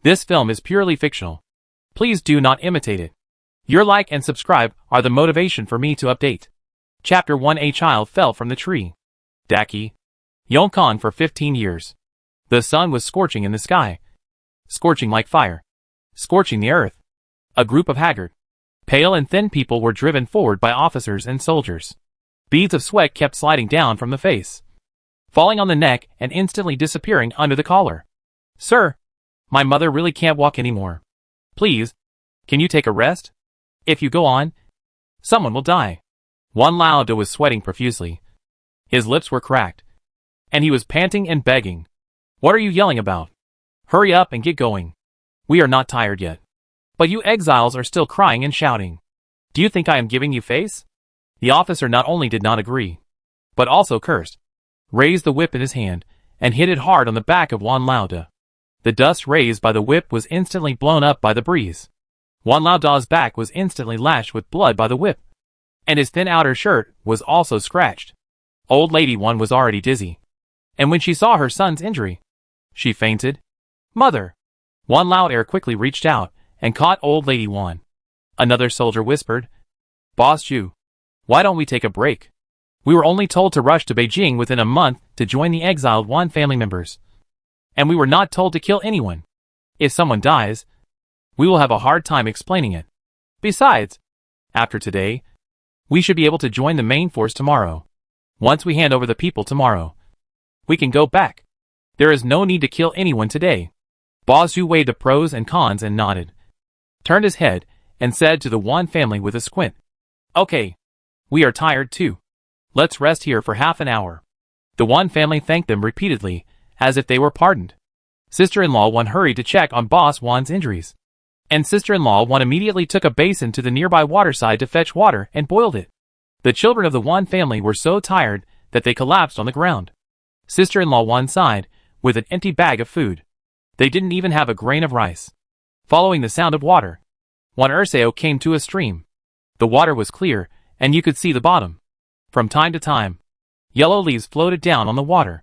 This film is purely fictional. Please do not imitate it. Your like and subscribe are the motivation for me to update. Chapter 1. A child fell from the tree. Daki. Yongkong for 15 years. The sun was scorching in the sky. Scorching like fire. Scorching the earth. A group of haggard, pale and thin people were driven forward by officers and soldiers. Beads of sweat kept sliding down from the face, falling on the neck and instantly disappearing under the collar. Sir, my mother really can't walk anymore. Please, can you take a rest? If you go on, someone will die. Wan Dasao was sweating profusely. His lips were cracked, and he was panting and begging. What are you yelling about? Hurry up and get going. We are not tired yet. But you exiles are still crying and shouting. Do you think I am giving you face? The officer not only did not agree, but also cursed, raised the whip in his hand, and hit it hard on the back of Wan Dasao. The dust raised by the whip was instantly blown up by the breeze. Wan Dasao's back was instantly lashed with blood by the whip, and his thin outer shirt was also scratched. Old Lady Wan was already dizzy, and when she saw her son's injury, she fainted. Mother! Wan Dasao quickly reached out and caught Old Lady Wan. Another soldier whispered, Boss Zhu, why don't we take a break? We were only told to rush to Beijing within a month to join the exiled Wan family members. And we were not told to kill anyone. If someone dies, we will have a hard time explaining it. Besides, after today, we should be able to join the main force tomorrow. Once we hand over the people tomorrow, we can go back. There is no need to kill anyone today. Boss Zhu weighed the pros and cons and nodded, turned his head, and said to the Wan family with a squint, Okay, we are tired too. Let's rest here for half an hour. The Wan family thanked them repeatedly, as if they were pardoned. Sister-in-law Wan hurried to check on Boss Wan's injuries, and sister-in-law Wan immediately took a basin to the nearby waterside to fetch water and boiled it. The children of the Wan family were so tired that they collapsed on the ground. Sister-in-law Wan sighed, with an empty bag of food. They didn't even have a grain of rice. Following the sound of water, Wan Dasao came to a stream. The water was clear, and you could see the bottom. From time to time, yellow leaves floated down on the water.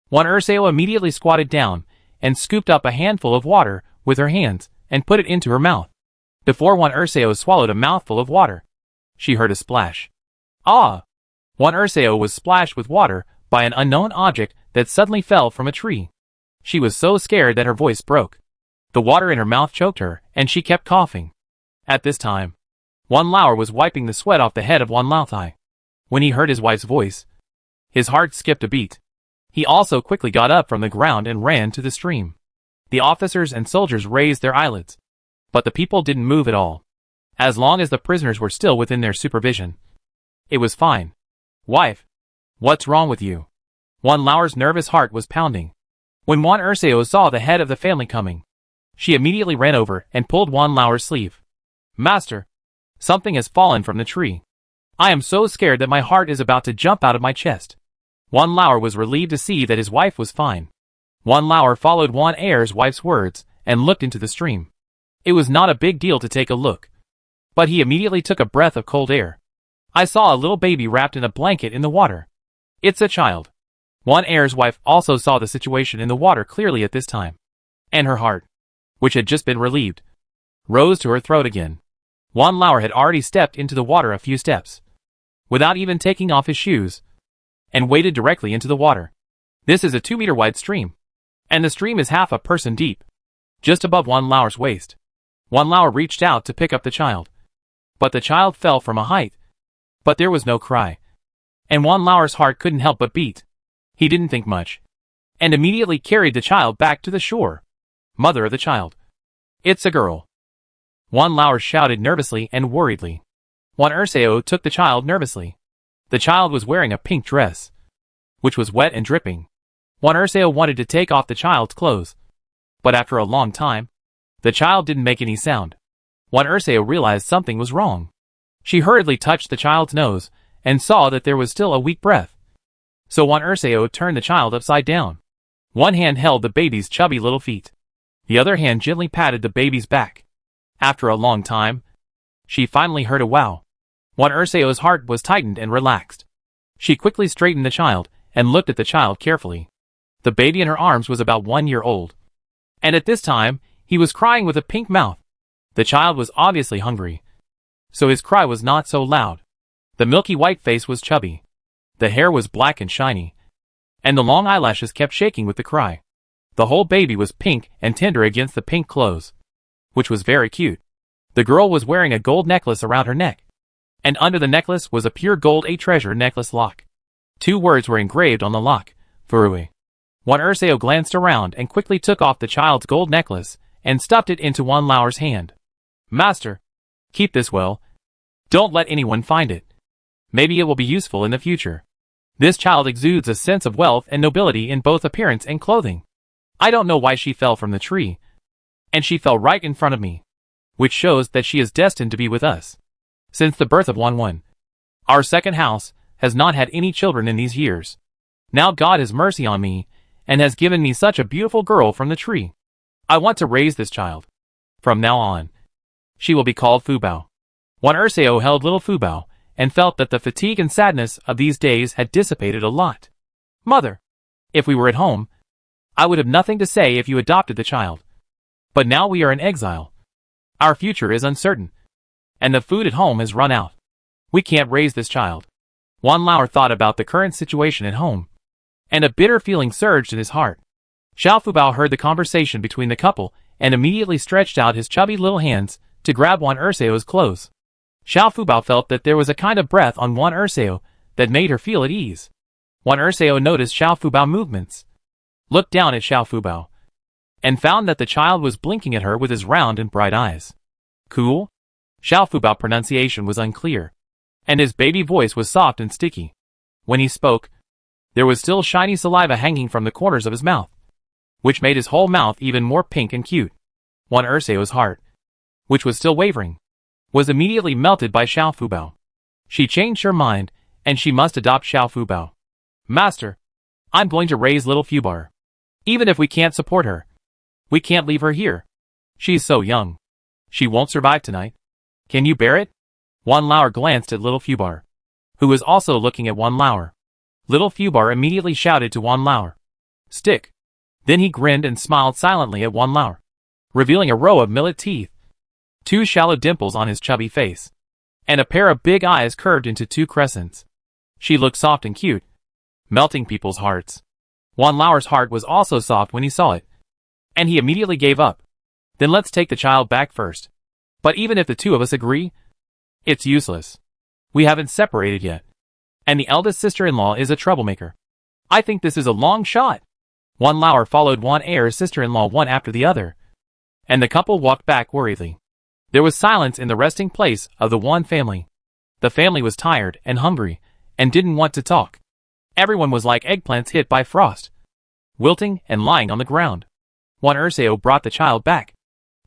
Wan Dasao immediately squatted down and scooped up a handful of water with her hands and put it into her mouth. Before Wan Dasao swallowed a mouthful of water, she heard a splash. Ah! Wan Dasao was splashed with water by an unknown object that suddenly fell from a tree. She was so scared that her voice broke. The water in her mouth choked her, and she kept coughing. At this time, Wan Dasao was wiping the sweat off the head of Wan Dasao. When he heard his wife's voice, his heart skipped a beat. He also quickly got up from the ground and ran to the stream. The officers and soldiers raised their eyelids, but the people didn't move at all. As long as the prisoners were still within their supervision, it was fine. Wife, what's wrong with you? Wan Dasao's nervous heart was pounding. When Wan Dasao saw the head of the family coming, she immediately ran over and pulled Wan Dasao's sleeve. Master, something has fallen from the tree. I am so scared that my heart is about to jump out of my chest. Wan Dasao was relieved to see that his wife was fine. Wan Dasao followed Wan Er's wife's words and looked into the stream. It was not a big deal to take a look, but he immediately took a breath of cold air. I saw a little baby wrapped in a blanket in the water. It's a child. Wan Er's wife also saw the situation in the water clearly at this time, and her heart, which had just been relieved, rose to her throat again. Wan Dasao had already stepped into the water a few steps, without even taking off his shoes, and waded directly into the water. This is a 2-meter wide stream, and the stream is half a person deep, just above Wan Dasao's waist. Wan Dasao reached out to pick up the child, but the child fell from a height. But there was no cry, and Wan Dasao's heart couldn't help but beat. He didn't think much, and immediately carried the child back to the shore. Mother of the child. It's a girl. Wan Dasao shouted nervously and worriedly. Wan Dasao took the child nervously. The child was wearing a pink dress, which was wet and dripping. Wan Dasao wanted to take off the child's clothes, but after a long time, the child didn't make any sound. Wan Dasao realized something was wrong. She hurriedly touched the child's nose and saw that there was still a weak breath. So Wan Dasao turned the child upside down. One hand held the baby's chubby little feet. The other hand gently patted the baby's back. After a long time, she finally heard a wow. Wan Dasao's heart was tightened and relaxed. She quickly straightened the child and looked at the child carefully. The baby in her arms was about 1 year old, and at this time, He was crying with a pink mouth. The child was obviously hungry, so his cry was not so loud. The milky white face was chubby. The hair was black and shiny, and the long eyelashes kept shaking with the cry. The whole baby was pink and tender against the pink clothes, which was very cute. The girl was wearing a gold necklace around her neck, and under the necklace was a pure gold a treasure necklace lock. 2 words were engraved on the lock, Furue. Wan Dasao glanced around and quickly took off the child's gold necklace and stuffed it into Wan Lao's hand. Master, keep this well. Don't let anyone find it. Maybe it will be useful in the future. This child exudes a sense of wealth and nobility in both appearance and clothing. I don't know why she fell from the tree, and she fell right in front of me, which shows that she is destined to be with us. Since the birth of Wan, our second house has not had any children in these years. Now God has mercy on me and has given me such a beautiful girl from the tree. I want to raise this child. From now on, she will be called Fubao. Wan Dasao held little Fubao and felt that the fatigue and sadness of these days had dissipated a lot. Mother, if we were at home, I would have nothing to say if you adopted the child. But now we are in exile. Our future is uncertain, and the food at home has run out. We can't raise this child. Wan Lao thought about the current situation at home, and a bitter feeling surged in his heart. Xiao Fubao heard the conversation between the couple and immediately stretched out his chubby little hands to grab Wan Dasao's clothes. Xiao Fubao felt that there was a kind of breath on Wan Dasao that made her feel at ease. Wan Dasao noticed Xiao Fubao movements, looked down at Xiao Fubao, and found that the child was blinking at her with his round and bright eyes. Cool? Xiao Fubao pronunciation was unclear, and his baby voice was soft and sticky. When he spoke, there was still shiny saliva hanging from the corners of his mouth, which made his whole mouth even more pink and cute. Wan Dasao's heart, which was still wavering, was immediately melted by Xiao Fubao. She changed her mind, and she must adopt Xiao Fubao. Master, I'm going to raise little Fubao. Even if we can't support her, we can't leave her here. She's so young. She won't survive tonight. Can you bear it? Wan Lao glanced at little Fubao, who was also looking at Wan Lao. Little Fubao immediately shouted to Wan Lao, "Stick." Then he grinned and smiled silently at Wan Lao, revealing a row of millet teeth, 2 shallow dimples on his chubby face, and a pair of big eyes curved into 2 crescents. She looked soft and cute, melting people's hearts. Wan Lao's heart was also soft when he saw it, and he immediately gave up. Then let's take the child back first. But even if the 2 of us agree, it's useless. We haven't separated yet, and the eldest sister-in-law is a troublemaker. I think this is a long shot. Wan Lao followed Wan Er's sister-in-law one after the other, and the couple walked back worriedly. There was silence in the resting place of the Wan family. The family was tired and hungry, and didn't want to talk. Everyone was like eggplants hit by frost, wilting and lying on the ground. Wan Dasao brought the child back,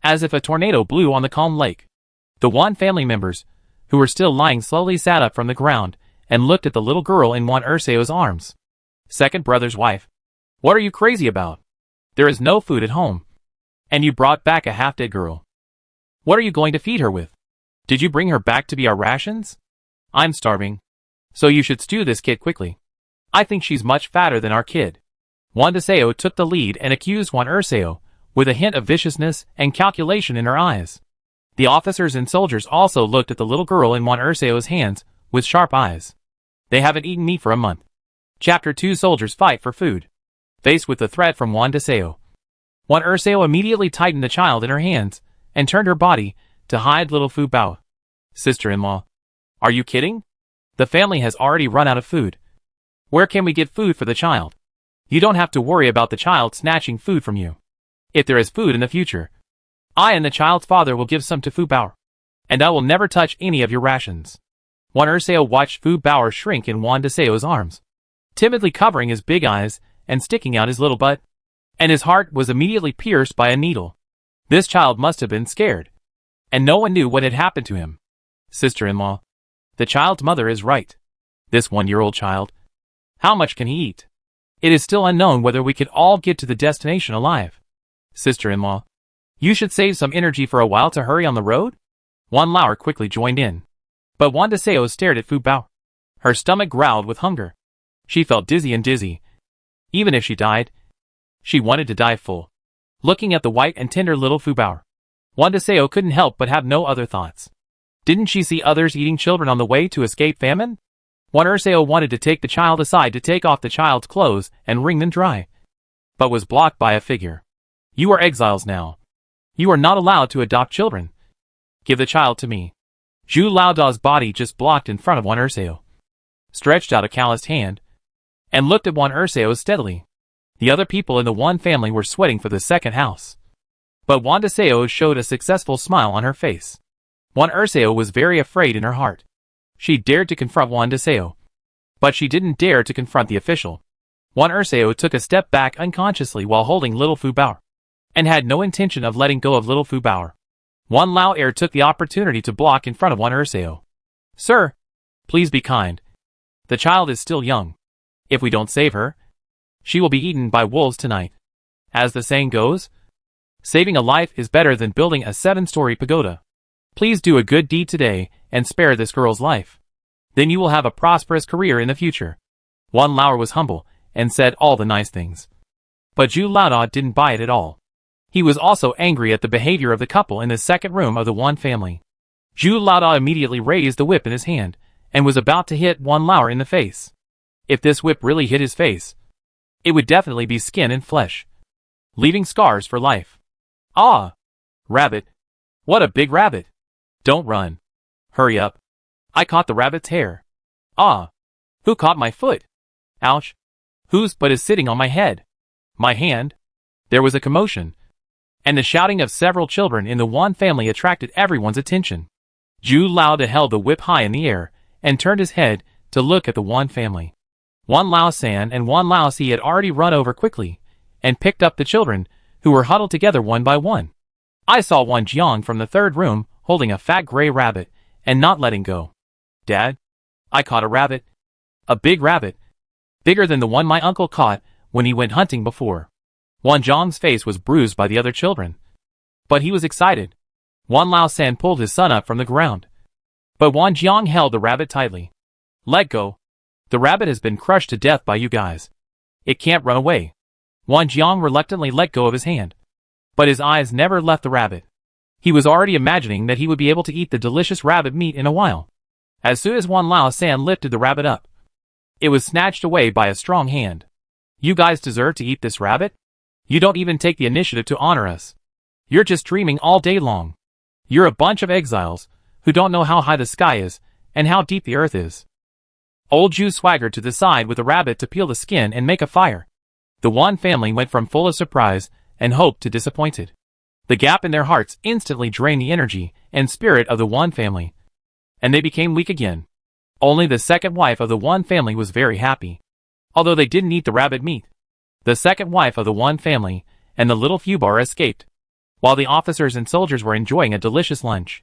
as if a tornado blew on the calm lake. The Wan family members, who were still lying slowly, sat up from the ground and looked at the little girl in Wan Dasao's arms. Second brother's wife, what are you crazy about? There is no food at home, and you brought back a half-dead girl. What are you going to feed her with? Did you bring her back to be our rations? I'm starving, so you should stew this kid quickly. I think she's much fatter than our kid. Wan Dasao took the lead and accused Wan Dasao, with a hint of viciousness and calculation in her eyes. The officers and soldiers also looked at the little girl in Wan Dasao's hands with sharp eyes. They haven't eaten meat for a month. Chapter 2 Soldiers fight for food. Faced with the threat from Wan Dasao, Wan Dasao immediately tightened the child in her hands and turned her body to hide little Fubao. Sister-in-law, are you kidding? The family has already run out of food. Where can we get food for the child? You don't have to worry about the child snatching food from you. If there is food in the future, I and the child's father will give some to Fubao, and I will never touch any of your rations. Wan Dasao watched Fubao shrink in Wan Dasao's arms, timidly covering his big eyes and sticking out his little butt, and his heart was immediately pierced by a needle. This child must have been scared, and no one knew what had happened to him. Sister-in-law, the child's mother is right. This 1-year-old child, how much can he eat? It is still unknown whether we could all get to the destination alive. Sister-in-law, you should save some energy for a while to hurry on the road? Wan Lao quickly joined in, but Wan Dasao stared at Fubao. Her stomach growled with hunger. She felt dizzy. Even if she died, she wanted to die full. looking at the white and tender little Fubao. Wan Dasao couldn't help but have no other thoughts. Didn't she see others eating children on the way to escape famine? Wan Dasao wanted to take the child aside to take off the child's clothes and wring them dry, but was blocked by a figure. You are exiles now. You are not allowed to adopt children. Give the child to me. Zhu Laoda's body just blocked in front of Wan Dasao, stretched out a calloused hand, and looked at Wan Dasao steadily. The other people in the Wan family were sweating for the second house. But Wan Dasao showed a successful smile on her face. Wan Dasao was very afraid in her heart. She dared to confront Wan Dasao, but she didn't dare to confront the official. Wan Dasao took a step back unconsciously while holding little Fubao, and had no intention of letting go of little Fubao. Wan Lao Er took the opportunity to block in front of Wan Dasao. Sir, please be kind. The child is still young. If we don't save her, she will be eaten by wolves tonight. As the saying goes, saving a life is better than building a 7-story pagoda. Please do a good deed today and spare this girl's life. Then you will have a prosperous career in the future. Wan Lao was humble and said all the nice things. But Zhu Laoda didn't buy it at all. He was also angry at the behavior of the couple in the second room of the Wan family. Zhu Laoda immediately raised the whip in his hand and was about to hit Wan Lao in the face. If this whip really hit his face, it would definitely be skin and flesh, leaving scars for life. Ah! Rabbit. What a big rabbit. Don't run. Hurry up. I caught the rabbit's hair. Ah! Who caught my foot? Ouch! Whose butt is sitting on my head? My hand? There was a commotion, and the shouting of several children in the Wan family attracted everyone's attention. Zhu Laoda held the whip high in the air and turned his head to look at the Wan family. Wan Lao San and Wan Lao Si had already run over quickly and picked up the children, who were huddled together one by one. I saw Wan Jiang from the third room holding a fat gray rabbit and not letting go. Dad, I caught a rabbit. A big rabbit. Bigger than the one my uncle caught when he went hunting before. Wan Jiang's face was bruised by the other children, but he was excited. Wan Lao San pulled his son up from the ground, but Wan Jiang held the rabbit tightly. Let go. The rabbit has been crushed to death by you guys. It can't run away. Wan Jiang reluctantly let go of his hand, but his eyes never left the rabbit. He was already imagining that he would be able to eat the delicious rabbit meat in a while. As soon as Wan Lao San lifted the rabbit up, it was snatched away by a strong hand. You guys deserve to eat this rabbit? You don't even take the initiative to honor us. You're just dreaming all day long. You're a bunch of exiles who don't know how high the sky is and how deep the earth is. Old Zhu swaggered to the side with the rabbit to peel the skin and make a fire. The Wan family went from full of surprise and hope to disappointed. The gap in their hearts instantly drained the energy and spirit of the Wan family, and they became weak again. Only the second wife of the Wan family was very happy, although they didn't eat the rabbit meat. The second wife of the Wan family and the little Fubao escaped, while the officers and soldiers were enjoying a delicious lunch.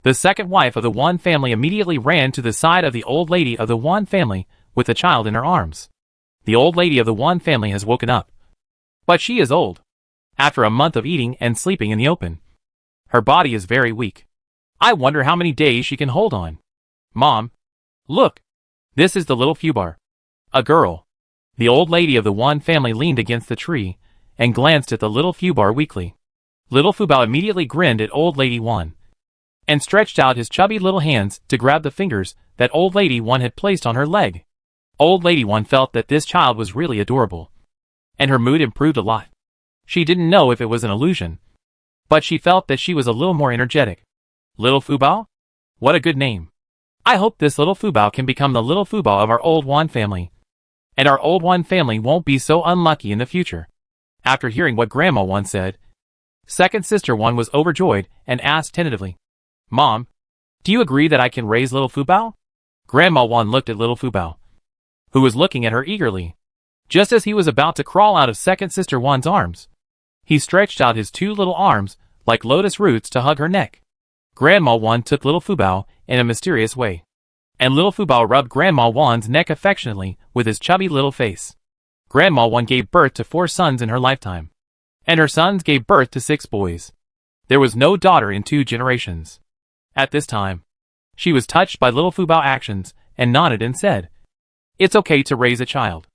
The second wife of the Wan family immediately ran to the side of the old lady of the Wan family with the child in her arms. The old lady of the Wan family has woken up, but she is old. After a month of eating and sleeping in the open, her body is very weak. I wonder how many days she can hold on. Mom, look, this is the little Fubao. A girl. The old lady of the Wan family leaned against the tree and glanced at the little Fubao weakly. Little Fubao immediately grinned at old lady Wan and stretched out his chubby little hands to grab the fingers that old lady Wan had placed on her leg. Old lady Wan felt that this child was really adorable, and her mood improved a lot. She didn't know if it was an illusion, but she felt that she was a little more energetic. Little Fubao? What a good name. I hope this little Fubao can become the little Fubao of our old Wan family, and our old Wan family won't be so unlucky in the future. After hearing what Grandma Wan said, second sister Wan was overjoyed and asked tentatively, Mom, do you agree that I can raise little Fubao? Grandma Wan looked at little Fubao, who was looking at her eagerly. Just as he was about to crawl out of second sister Wan's arms, he stretched out his two little arms like lotus roots to hug her neck. Grandma Wan took little Fubao in a mysterious way, and little Fubao rubbed Grandma Wan's neck affectionately with his chubby little face. Grandma Wan gave birth to 4 sons in her lifetime, and her sons gave birth to 6 boys. There was no daughter in 2 generations. At this time, she was touched by little Fubao's actions and nodded and said, It's okay to raise a child.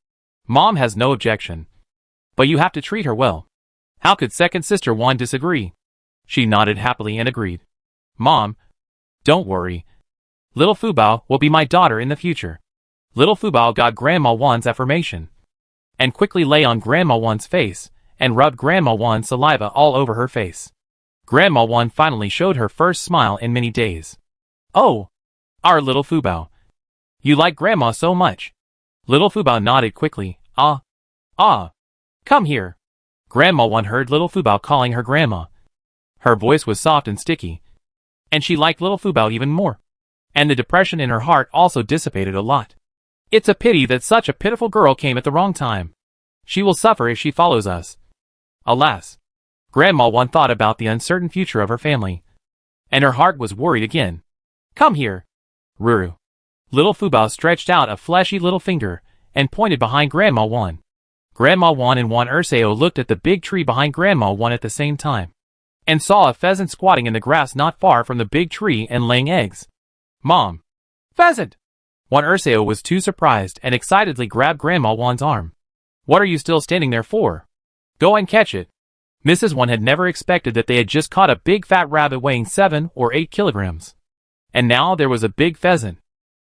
Mom has no objection, but you have to treat her well. How could second sister Wan disagree? She nodded happily and agreed. Mom, don't worry. Little Fubao will be my daughter in the future. Little Fubao got Grandma Wan's affirmation and quickly lay on Grandma Wan's face and rubbed Grandma Wan's saliva all over her face. Grandma Wan finally showed her first smile in many days. Oh, our little Fubao. You like Grandma so much. Little Fubao nodded quickly. Ah. Come here. Grandma Wan heard little Fubao calling her grandma. Her voice was soft and sticky, and she liked little Fubao even more. And the depression in her heart also dissipated a lot. It's a pity that such a pitiful girl came at the wrong time. She will suffer if she follows us. Alas. Grandma Wan thought about the uncertain future of her family, and her heart was worried again. Come here. Ruru. Little Fubao stretched out a fleshy little finger and pointed behind Grandma Wan. Grandma Wan and Wan Dasao looked at the big tree behind Grandma Wan at the same time, and saw a pheasant squatting in the grass not far from the big tree and laying eggs. Mom! Pheasant! Wan Dasao was too surprised and excitedly grabbed Grandma Wan's arm. What are you still standing there for? Go and catch it. Mrs. Wan had never expected that they had just caught a big fat rabbit weighing 7 or 8 kilograms. And now there was a big pheasant.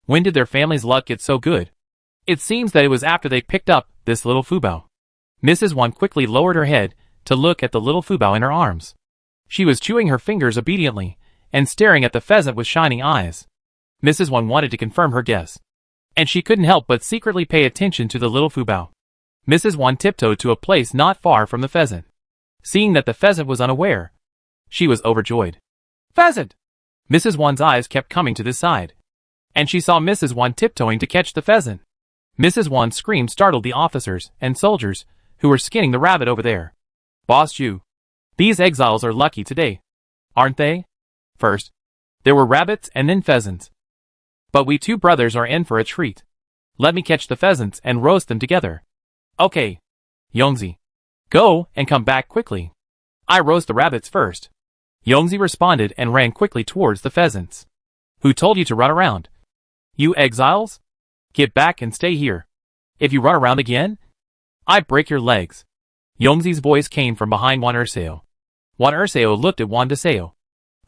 When did their family's luck get so good? It seems that it was after they picked up this little Fubao. Mrs. Wan quickly lowered her head to look at the little Fubao in her arms. She was chewing her fingers obediently and staring at the pheasant with shining eyes. Mrs. Wan wanted to confirm her guess, and she couldn't help but secretly pay attention to the little Fubao. Mrs. Wan tiptoed to a place not far from the pheasant. Seeing that the pheasant was unaware, she was overjoyed. Pheasant! Mrs. Wan's eyes kept coming to this side, and she saw Mrs. Wan tiptoeing to catch the pheasant. Mrs. Wan's scream startled the officers and soldiers who were skinning the rabbit over there. Boss Ju, these exiles are lucky today, aren't they? First, there were rabbits and then pheasants. But we two brothers are in for a treat. Let me catch the pheasants and roast them together. Okay. Yongzi, go and come back quickly. I roast the rabbits first. Yongzi responded and ran quickly towards the pheasants. Who told you to run around? You exiles? Get back and stay here. If you run around again, I break your legs. Yongzi's voice came from behind Wan Dasao. Wan Dasao looked at Wan Dasao,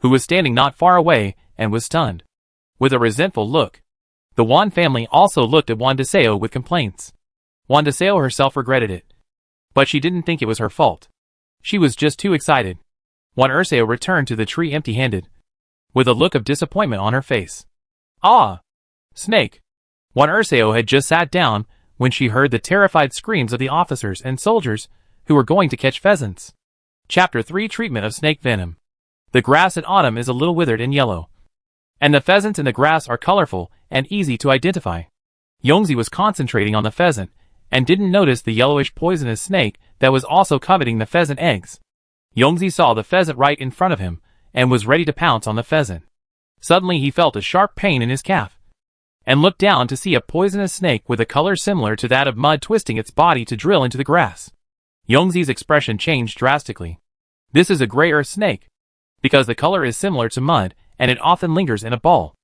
who was standing not far away and was stunned, with a resentful look. The Wan family also looked at Wan Dasao with complaints. Wan Dasao herself regretted it, but she didn't think it was her fault. She was just too excited. Wan Dasao returned to the tree empty-handed, with a look of disappointment on her face. Ah! Snake! Wan Dasao had just sat down when she heard the terrified screams of the officers and soldiers who were going to catch pheasants. Chapter 3: Treatment of Snake Venom. The grass in autumn is a little withered and yellow, and the pheasants in the grass are colorful and easy to identify. Yongzi was concentrating on the pheasant and didn't notice the yellowish poisonous snake that was also coveting the pheasant eggs. Yongzi saw the pheasant right in front of him and was ready to pounce on the pheasant. Suddenly he felt a sharp pain in his calf and looked down to see a poisonous snake with a color similar to that of mud twisting its body to drill into the grass. Yongzi's expression changed drastically. This is a gray earth snake, because the color is similar to mud and it often lingers in a ball.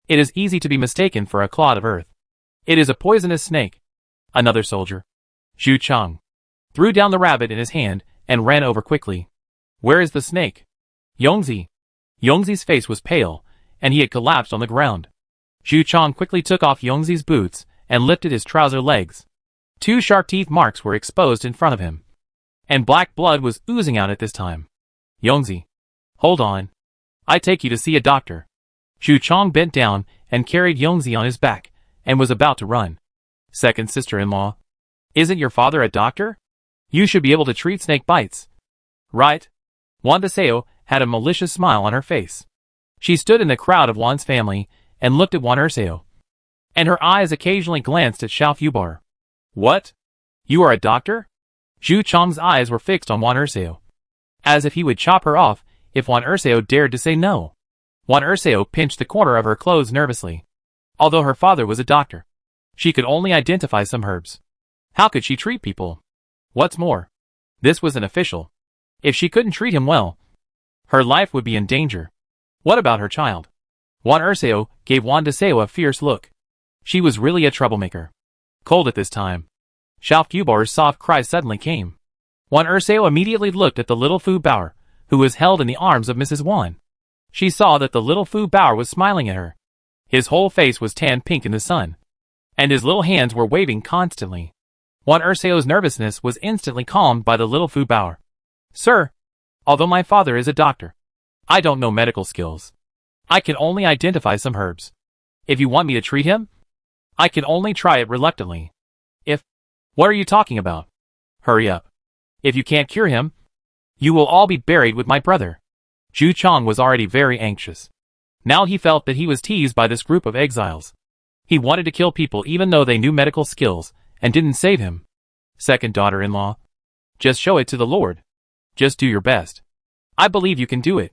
It is easy to be mistaken for a clod of earth. It is a poisonous snake. Another soldier, Zhu Chang, threw down the rabbit in his hand and ran over quickly. Where is the snake? Yongzi. Yongzi's face was pale, and he had collapsed on the ground. Zhu Chang quickly took off Yongzi's boots and lifted his trouser legs. 2 sharp teeth marks were exposed in front of him, and black blood was oozing out at this time. Yongzi, hold on. I take you to see a doctor. Zhu Chang bent down and carried Yongzi on his back and was about to run. Second sister-in-law, isn't your father a doctor? You should be able to treat snake bites. Right? Wan Dasao had a malicious smile on her face. She stood in the crowd of Wan's family and looked at Wan Dasao, and her eyes occasionally glanced at Xiao Fubao. What? You are a doctor? Zhu Chang's eyes were fixed on Wan Dasao, as if he would chop her off if Wan Dasao dared to say no. Wan Dasao pinched the corner of her clothes nervously. Although her father was a doctor, she could only identify some herbs. How could she treat people? What's more, this was an official. If she couldn't treat him well, her life would be in danger. What about her child? Wan Dasao gave Wan Dasao a fierce look. She was really a troublemaker. Cold at this time. Xiao Fubao's soft cry suddenly came. Wan Dasao immediately looked at the little Fubao, who was held in the arms of Mrs. Wan. She saw that the little Fubao was smiling at her. His whole face was tan pink in the sun, and his little hands were waving constantly. Wan Dasao's nervousness was instantly calmed by the little Fubao. Sir, although my father is a doctor, I don't know medical skills. I can only identify some herbs. If you want me to treat him, I can only try it reluctantly. What are you talking about? Hurry up. If you can't cure him, you will all be buried with my brother. Zhu Chong was already very anxious. Now he felt that he was teased by this group of exiles. He wanted to kill people even though they knew medical skills and didn't save him. Second daughter-in-law, just show it to the Lord. Just do your best. I believe you can do it.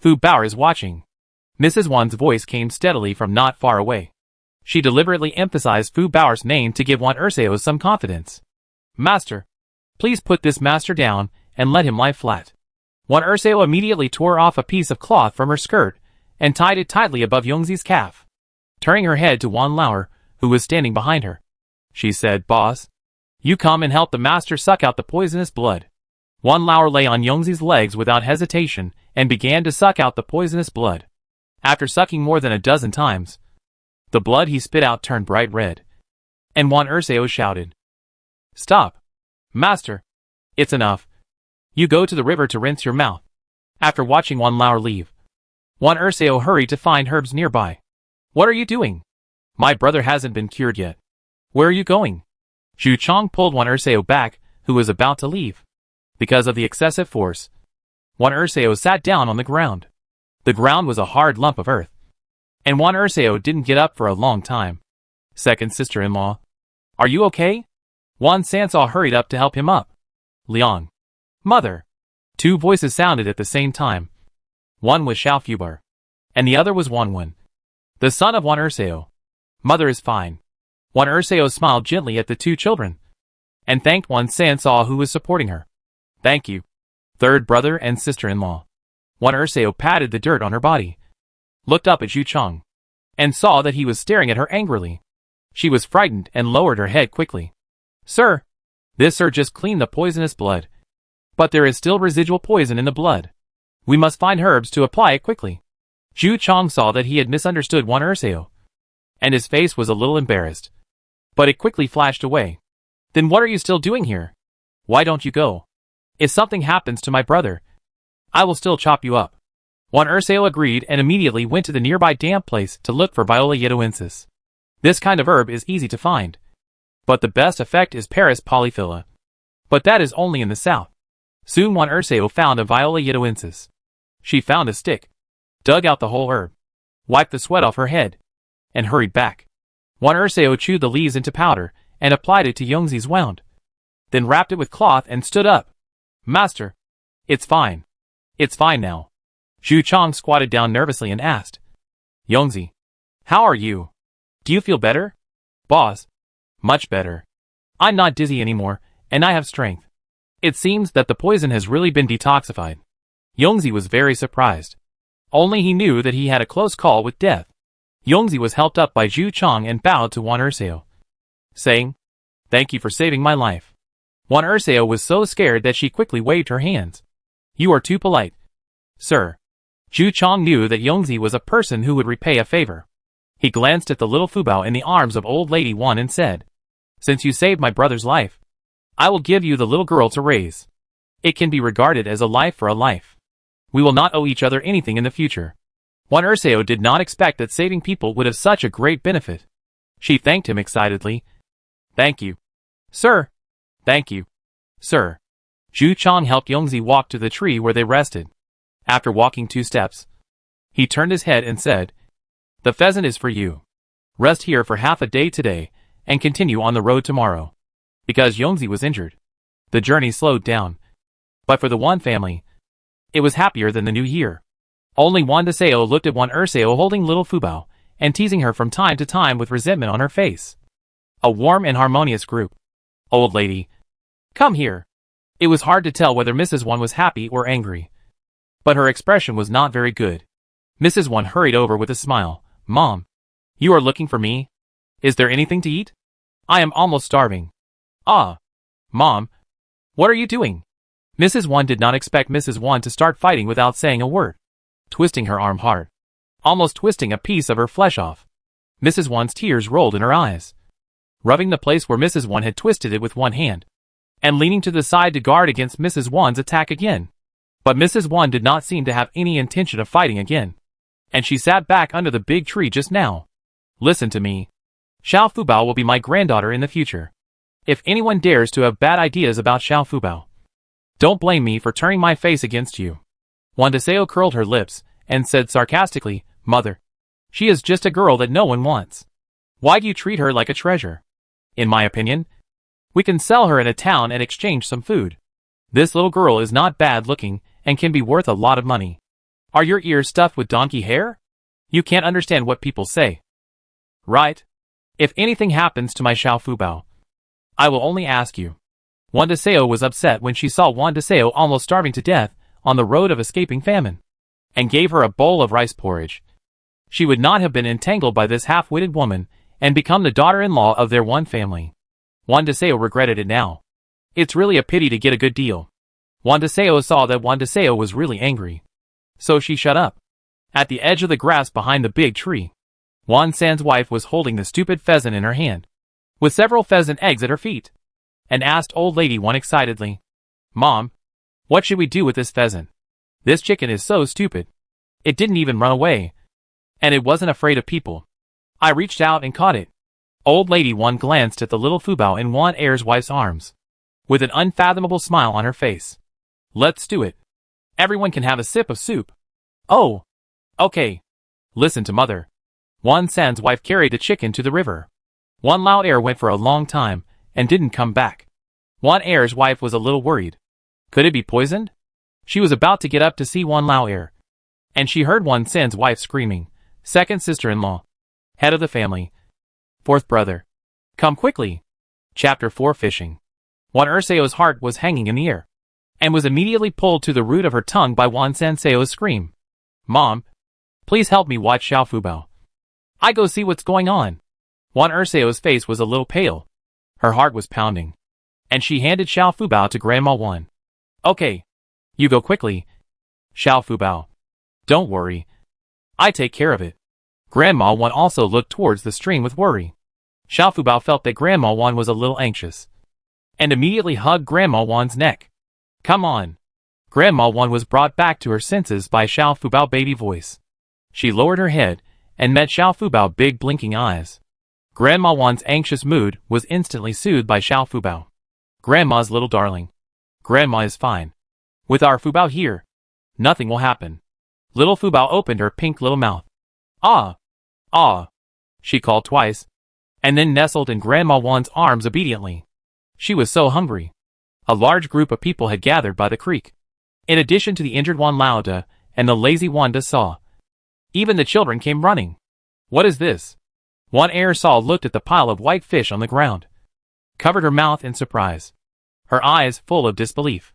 Fubao is watching. Mrs. Wan's voice came steadily from not far away. She deliberately emphasized Fubao's name to give Wan Dasao some confidence. Master, please put this master down and let him lie flat. Wan Dasao immediately tore off a piece of cloth from her skirt and tied it tightly above Yongzi's calf. Turning her head to Wan Lauer, who was standing behind her, she said, Boss, you come and help the master suck out the poisonous blood. Wan Lauer lay on Yongzi's legs without hesitation and began to suck out the poisonous blood. After sucking more than a dozen times, the blood he spit out turned bright red. And Wan Dasao shouted, Stop! Master! It's enough. You go to the river to rinse your mouth. After watching Wan Lauer leave, Wan Dasao hurried to find herbs nearby. What are you doing? My brother hasn't been cured yet. Where are you going? Zhu Chong pulled Wan Dasao back, who was about to leave. Because of the excessive force, Wan Dasao sat down on the ground. The ground was a hard lump of earth, and Wan Dasao didn't get up for a long time. Second sister-in-law, are you okay? Wan Dasao hurried up to help him up. Liang. Mother. Two voices sounded at the same time. One was Xiao Fubao, and the other was Wan Wen, the son of Wan Dasao. Mother is fine. Wan Dasao smiled gently at the two children, and thanked Wan Dasao who was supporting her. Thank you. Third brother and sister-in-law. Wan Dasao patted the dirt on her body, looked up at Zhu Chong, and saw that he was staring at her angrily. She was frightened and lowered her head quickly. Sir, this sir just cleaned the poisonous blood. But there is still residual poison in the blood. We must find herbs to apply it quickly. Zhu Chong saw that he had misunderstood Wan Dasao, and his face was a little embarrassed. But it quickly flashed away. Then what are you still doing here? Why don't you go? If something happens to my brother, I will still chop you up. Wan Dasao agreed and immediately went to the nearby damp place to look for Viola yedoensis. This kind of herb is easy to find, but the best effect is Paris polyphylla. But that is only in the south. Soon Wan Dasao found a Viola yedoensis. She found a stick, dug out the whole herb, wiped the sweat off her head, and hurried back. Wan Dasao chewed the leaves into powder and applied it to Yongzi's wound, then wrapped it with cloth and stood up. Master, it's fine. It's fine now. Zhu Chong squatted down nervously and asked, Yongzi, how are you? Do you feel better? Boss, much better. I'm not dizzy anymore, and I have strength. It seems that the poison has really been detoxified. Yongzi was very surprised. Only he knew that he had a close call with death. Yongzi was helped up by Zhu Chong and bowed to Wan Dasao, saying, Thank you for saving my life. Wan Dasao was so scared that she quickly waved her hands. You are too polite, sir. Zhu Chong knew that Yongzi was a person who would repay a favor. He glanced at the little Fubao in the arms of old lady Wan and said, Since you saved my brother's life, I will give you the little girl to raise. It can be regarded as a life for a life. We will not owe each other anything in the future. Wan Dasao did not expect that saving people would have such a great benefit. She thanked him excitedly. Thank you, sir. Thank you, sir. Zhu Chong helped Yongzi walk to the tree where they rested. After walking 2 steps, he turned his head and said, The pheasant is for you. Rest here for half a day today, and continue on the road tomorrow. Because Yongzi was injured, the journey slowed down. But for the Wan family, it was happier than the new year. Only Wan Dasao looked at Wan Dasao holding little Fubao, and teasing her from time to time with resentment on her face. A warm and harmonious group. Old lady, come here. It was hard to tell whether Mrs. Wan was happy or angry, but her expression was not very good. Mrs. Wan hurried over with a smile. Mom, you are looking for me? Is there anything to eat? I am almost starving. Ah, Mom, what are you doing? Mrs. Wan did not expect Mrs. Wan to start fighting without saying a word, twisting her arm hard, almost twisting a piece of her flesh off. Mrs. Wan's tears rolled in her eyes, rubbing the place where Mrs. Wan had twisted it with one hand, and leaning to the side to guard against Mrs. Wan's attack again. But Mrs. Wan did not seem to have any intention of fighting again, and she sat back under the big tree just now. Listen to me. Xiao Fubao will be my granddaughter in the future. If anyone dares to have bad ideas about Xiao Fubao, don't blame me for turning my face against you. Wan Dasao curled her lips and said sarcastically, Mother, she is just a girl that no one wants. Why do you treat her like a treasure? In my opinion, we can sell her in a town and exchange some food. This little girl is not bad looking and can be worth a lot of money. Are your ears stuffed with donkey hair? You can't understand what people say, right? If anything happens to my Xiao Fubao, I will only ask you. Wan Dasao was upset when she saw Wan Dasao almost starving to death on the road of escaping famine, and gave her a bowl of rice porridge. She would not have been entangled by this half-witted woman and become the daughter-in-law of their one family. Wan Dasao regretted it now. It's really a pity to get a good deal. Wan Dasao saw that Wan Dasao was really angry, so she shut up. At the edge of the grass behind the big tree, Wan San's wife was holding the stupid pheasant in her hand, with several pheasant eggs at her feet, and asked Old Lady Wan excitedly, Mom, what should we do with this pheasant? This chicken is so stupid. It didn't even run away, and it wasn't afraid of people. I reached out and caught it. Old Lady Wan glanced at the little Fubao in Wan Er's wife's arms, with an unfathomable smile on her face. Let's do it. Everyone can have a sip of soup. Oh, okay. Listen to Mother. Wan San's wife carried the chicken to the river. Wan Lao Er went for a long time and didn't come back. Wan Er's wife was a little worried. Could it be poisoned? She was about to get up to see Wan Lao Er, and she heard Wan San's wife screaming, second sister-in-law, head of the family, fourth brother, come quickly. Chapter 4 Fishing. Wan Ersao's heart was hanging in the air, and was immediately pulled to the root of her tongue by Wan Sansao's scream. Mom, please help me watch Xiao Fubao. I go see what's going on. Wan Ersao's face was a little pale. Her heart was pounding, and she handed Xiao Fubao to Grandma Wan. Okay. You go quickly. Xiao Fubao. Don't worry. I take care of it. Grandma Wan also looked towards the stream with worry. Xiao Fubao felt that Grandma Wan was a little anxious, and immediately hugged Grandma Wan's neck. Come on. Grandma Wan was brought back to her senses by Xiao Fubao's baby voice. She lowered her head and met Xiao Fubao's big blinking eyes. Grandma Wan's anxious mood was instantly soothed by Xiao Fubao. Grandma's little darling. Grandma is fine. With our Fubao here, nothing will happen. Little Fubao opened her pink little mouth. Ah! Ah! She called twice, and then nestled in Grandma Wan's arms obediently. She was so hungry. A large group of people had gathered by the creek. In addition to the injured Wan Laoda and the lazy Wan Dasao, even the children came running. What is this? Wan Ersao looked at the pile of white fish on the ground, covered her mouth in surprise, her eyes full of disbelief.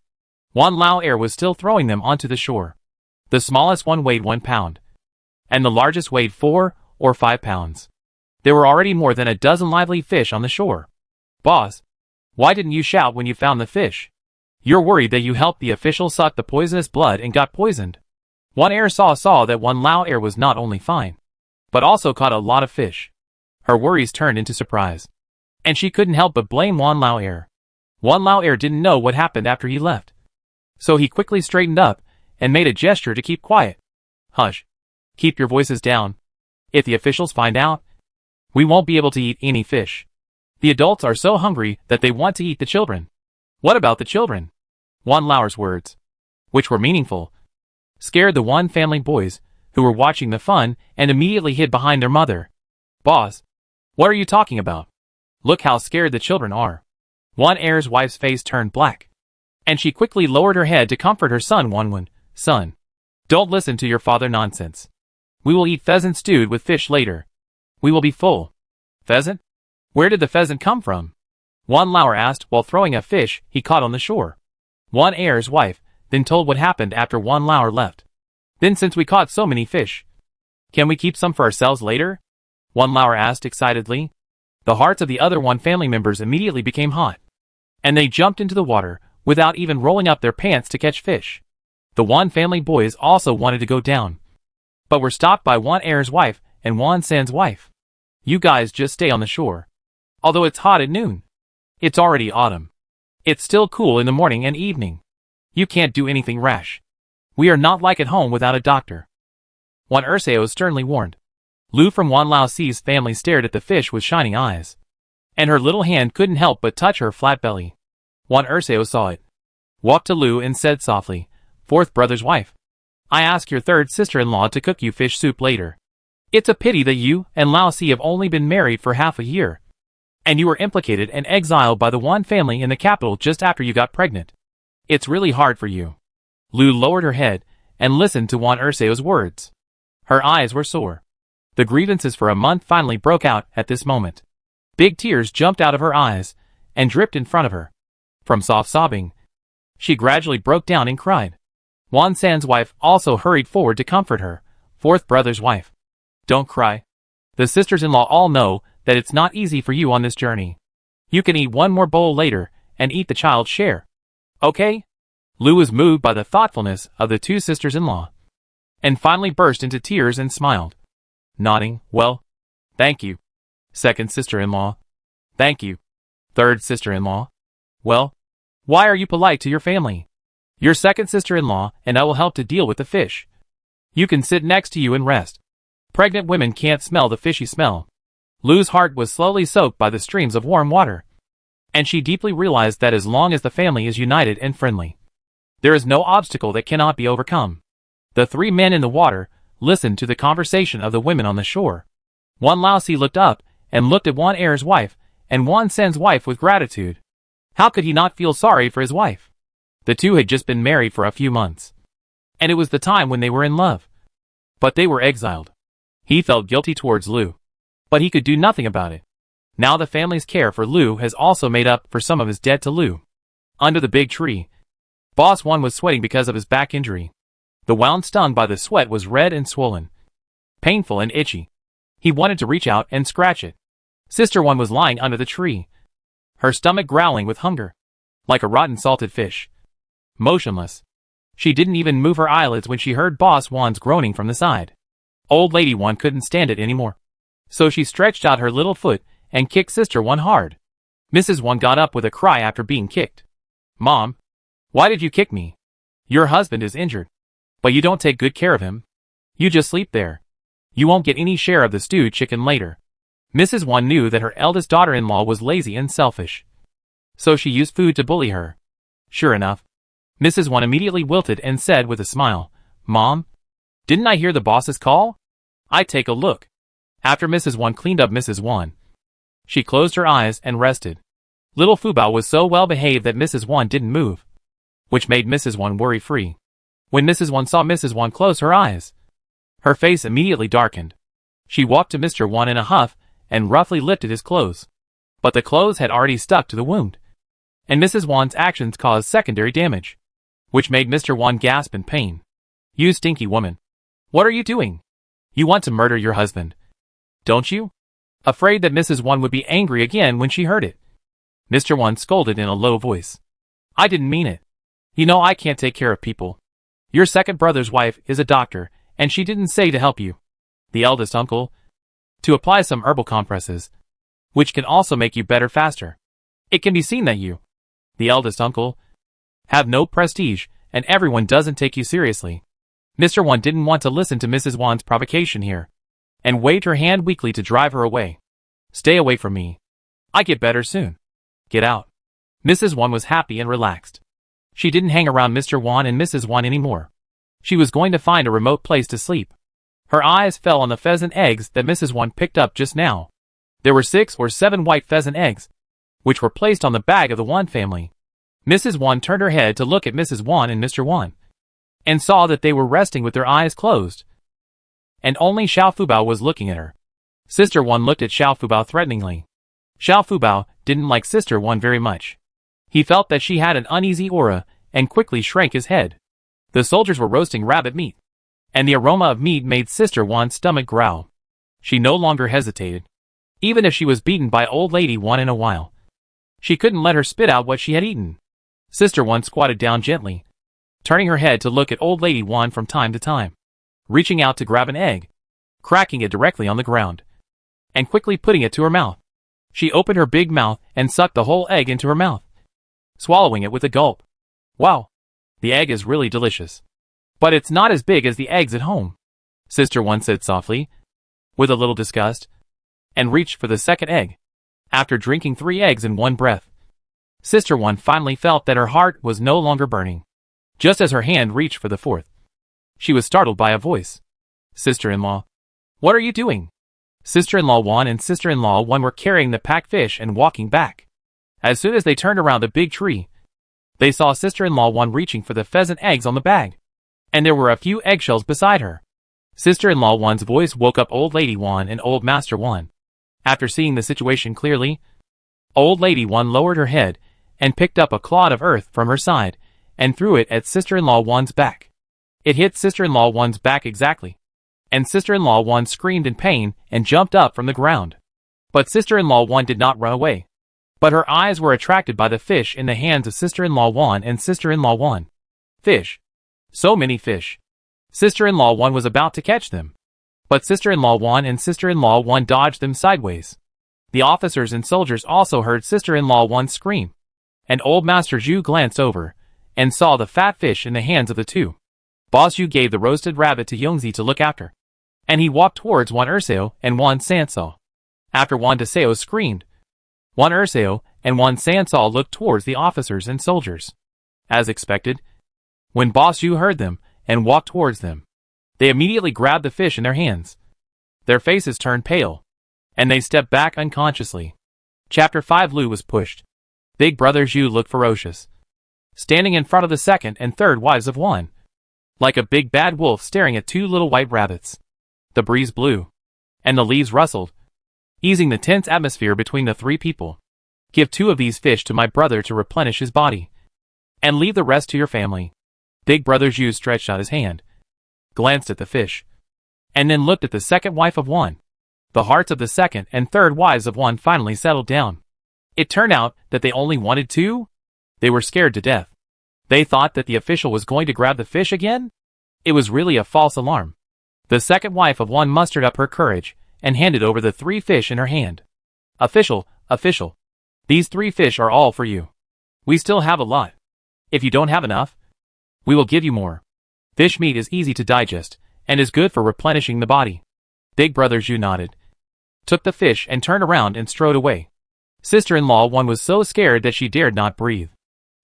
Wan Lao Er was still throwing them onto the shore. The smallest one weighed 1 pound, and the largest weighed 4 or 5 pounds. There were already more than a dozen lively fish on the shore. Boss, why didn't you shout when you found the fish? You're worried that you helped the official suck the poisonous blood and got poisoned. Wan Ersao saw that Wan Lao Er was not only fine, but also caught a lot of fish. Her worries turned into surprise, and she couldn't help but blame Wan Lao Er. Wan Lao Er didn't know what happened after he left, so he quickly straightened up and made a gesture to keep quiet. Hush. Keep your voices down. If the officials find out, we won't be able to eat any fish. The adults are so hungry that they want to eat the children. What about the children? Wan Lao's words, which were meaningful, scared the Wan family boys, who were watching the fun and immediately hid behind their mother. Boss, what are you talking about? Look how scared the children are. Wan Er's wife's face turned black, and she quickly lowered her head to comfort her son Wanwen. Son, don't listen to your father nonsense. We will eat pheasant stewed with fish later. We will be full. Pheasant? Where did the pheasant come from? Wan Lao asked while throwing a fish he caught on the shore. Wan Er's wife then told what happened after Wan Lao left. Then since we caught so many fish, can we keep some for ourselves later? Wan Lao asked excitedly. The hearts of the other Wan family members immediately became hot, and they jumped into the water without even rolling up their pants to catch fish. The Wan family boys also wanted to go down, but were stopped by Wan Air's wife and Wan San's wife. You guys just stay on the shore. Although it's hot at noon. It's already autumn. It's still cool in the morning and evening. You can't do anything rash. We are not like at home without a doctor. Wan Dasao sternly warned. Lu from Wan Laoxi's family stared at the fish with shining eyes, and her little hand couldn't help but touch her flat belly. Wan Dasao saw it, walked to Lu and said softly, "Fourth brother's wife, I ask your third sister-in-law to cook you fish soup later. It's a pity that you and Laoxi have only been married for half a year, and you were implicated and exiled by the Wan family in the capital just after you got pregnant. It's really hard for you." Lu lowered her head and listened to Wan Dasao's words. Her eyes were sore. The grievances for a month finally broke out at this moment. Big tears jumped out of her eyes and dripped in front of her. From soft sobbing, she gradually broke down and cried. Wan San's wife also hurried forward to comfort her. "Fourth brother's wife, don't cry. The sisters-in-law all know that it's not easy for you on this journey. You can eat one more bowl later and eat the child's share. Okay?" Lu was moved by the thoughtfulness of the two sisters-in-law, and finally burst into tears and smiled, nodding. "Well, thank you. Second sister-in-law, thank you. Third sister-in-law, well, why are you polite to your family? Your second sister-in-law and I will help to deal with the fish. You can sit next to you and rest. Pregnant women can't smell the fishy smell." Lu's heart was slowly soaked by the streams of warm water, and she deeply realized that as long as the family is united and friendly, there is no obstacle that cannot be overcome. The three men in the water listened to the conversation of the women on the shore. Wan Laoxi looked up and looked at Wan Air's wife and Wan San's wife with gratitude. How could he not feel sorry for his wife? The two had just been married for a few months, and it was the time when they were in love. But they were exiled. He felt guilty towards Lu, but he could do nothing about it. Now the family's care for Lu has also made up for some of his debt to Lu. Under the big tree, Boss Wan was sweating because of his back injury. The wound stung by the sweat was red and swollen, painful and itchy. He wanted to reach out and scratch it. Sister Wan was lying under the tree, her stomach growling with hunger, like a rotten salted fish. Motionless. She didn't even move her eyelids when she heard Boss Wan's groaning from the side. Old Lady Wan couldn't stand it anymore, so she stretched out her little foot and kicked Sister Wan hard. Mrs. Wan got up with a cry after being kicked. "Mom, why did you kick me? Your husband is injured, but you don't take good care of him. You just sleep there. You won't get any share of the stewed chicken later." Mrs. Wan knew that her eldest daughter-in-law was lazy and selfish, so she used food to bully her. Sure enough, Mrs. Wan immediately wilted and said with a smile, "Mom, didn't I hear the boss's call? I'd take a look." After Mrs. Wan cleaned up Mrs. Wan, she closed her eyes and rested. Little Fubao was so well behaved that Mrs. Wan didn't move, which made Mrs. Wan worry-free. When Mrs. Wan saw Mrs. Wan close her eyes, her face immediately darkened. She walked to Mr. Wan in a huff and roughly lifted his clothes. But the clothes had already stuck to the wound, and Mrs. Wan's actions caused secondary damage, which made Mr. Wan gasp in pain. "You stinky woman. What are you doing? You want to murder your husband, don't you?" Afraid that Mrs. Wan would be angry again when she heard it, Mr. Wan scolded in a low voice. "I didn't mean it. You know I can't take care of people. Your second brother's wife is a doctor, and she didn't say to help you, the eldest uncle, to apply some herbal compresses, which can also make you better faster. It can be seen that you, the eldest uncle, have no prestige, and everyone doesn't take you seriously." Mr. Wan didn't want to listen to Mrs. Wan's provocation here, and waved her hand weakly to drive her away. "Stay away from me. I get better soon. Get out." Mrs. Wan was happy and relaxed. She didn't hang around Mr. Wan and Mrs. Wan anymore. She was going to find a remote place to sleep. Her eyes fell on the pheasant eggs that Mrs. Wan picked up just now. There were 6 or 7 white pheasant eggs, which were placed on the bag of the Wan family. Mrs. Wan turned her head to look at Mrs. Wan and Mr. Wan, and saw that they were resting with their eyes closed, and only Xiao Fubao was looking at her. Sister Wan looked at Xiao Fubao threateningly. Xiao Fubao didn't like Sister Wan very much. He felt that she had an uneasy aura, and quickly shrank his head. The soldiers were roasting rabbit meat, and the aroma of meat made Sister Wan's stomach growl. She no longer hesitated. Even if she was beaten by Old Lady Wan in a while, she couldn't let her spit out what she had eaten. Sister Wan squatted down gently, turning her head to look at old lady Wan from time to time, reaching out to grab an egg, cracking it directly on the ground, and quickly putting it to her mouth. She opened her big mouth and sucked the whole egg into her mouth, swallowing it with a gulp. Wow, the egg is really delicious. But it's not as big as the eggs at home, Sister Wan said softly, with a little disgust, and reached for the second egg. After drinking 3 eggs in one breath, Sister Wan finally felt that her heart was no longer burning. Just as her hand reached for the 4th, she was startled by a voice. Sister-in-law, what are you doing? Sister-in-law Wan and sister-in-law Wan were carrying the packed fish and walking back. As soon as they turned around the big tree, they saw sister-in-law Wan reaching for the pheasant eggs on the bag, and there were a few eggshells beside her. Sister-in-law Wan's voice woke up old lady Wan and old master Wan. After seeing the situation clearly, old lady Wan lowered her head and picked up a clod of earth from her side and threw it at sister-in-law Wan's back. It hit sister-in-law Wan's back exactly, and sister-in-law Wan screamed in pain and jumped up from the ground. But sister-in-law Wan did not run away, but her eyes were attracted by the fish in the hands of sister-in-law Wan and sister-in-law Wan. Fish. So many fish. Sister-in-law Wan was about to catch them, but sister-in-law Wan and sister-in-law Wan dodged them sideways. The officers and soldiers also heard sister-in-law Wan scream, and old Master Zhu glanced over and saw the fat fish in the hands of the two. Boss Zhu gave the roasted rabbit to Yongzi to look after, and he walked towards Wan Dasao and Wan Dasao. After Wan Dasao screamed, Wan Dasao and Wan Dasao looked towards the officers and soldiers. As expected, when Boss Zhu heard them and walked towards them, they immediately grabbed the fish in their hands. Their faces turned pale, and they stepped back unconsciously. Chapter 5 Lu was pushed. Big brother Zhu looked ferocious, standing in front of the second and third wives of Wan, like a big bad wolf staring at 2 little white rabbits. The breeze blew, and the leaves rustled, easing the tense atmosphere between the 3 people. Give 2 of these fish to my brother to replenish his body, and leave the rest to your family. Big brother Zhu stretched out his hand, glanced at the fish, and then looked at the second wife of Wan. The hearts of the second and third wives of Wan finally settled down. It turned out that they only wanted 2? They were scared to death. They thought that the official was going to grab the fish again? It was really a false alarm. The second wife of Wan mustered up her courage and handed over the 3 fish in her hand. Official, these 3 fish are all for you. We still have a lot. If you don't have enough, we will give you more. Fish meat is easy to digest and is good for replenishing the body. Big brother Zhu nodded, took the fish and turned around and strode away. Sister-in-law Wan was so scared that she dared not breathe.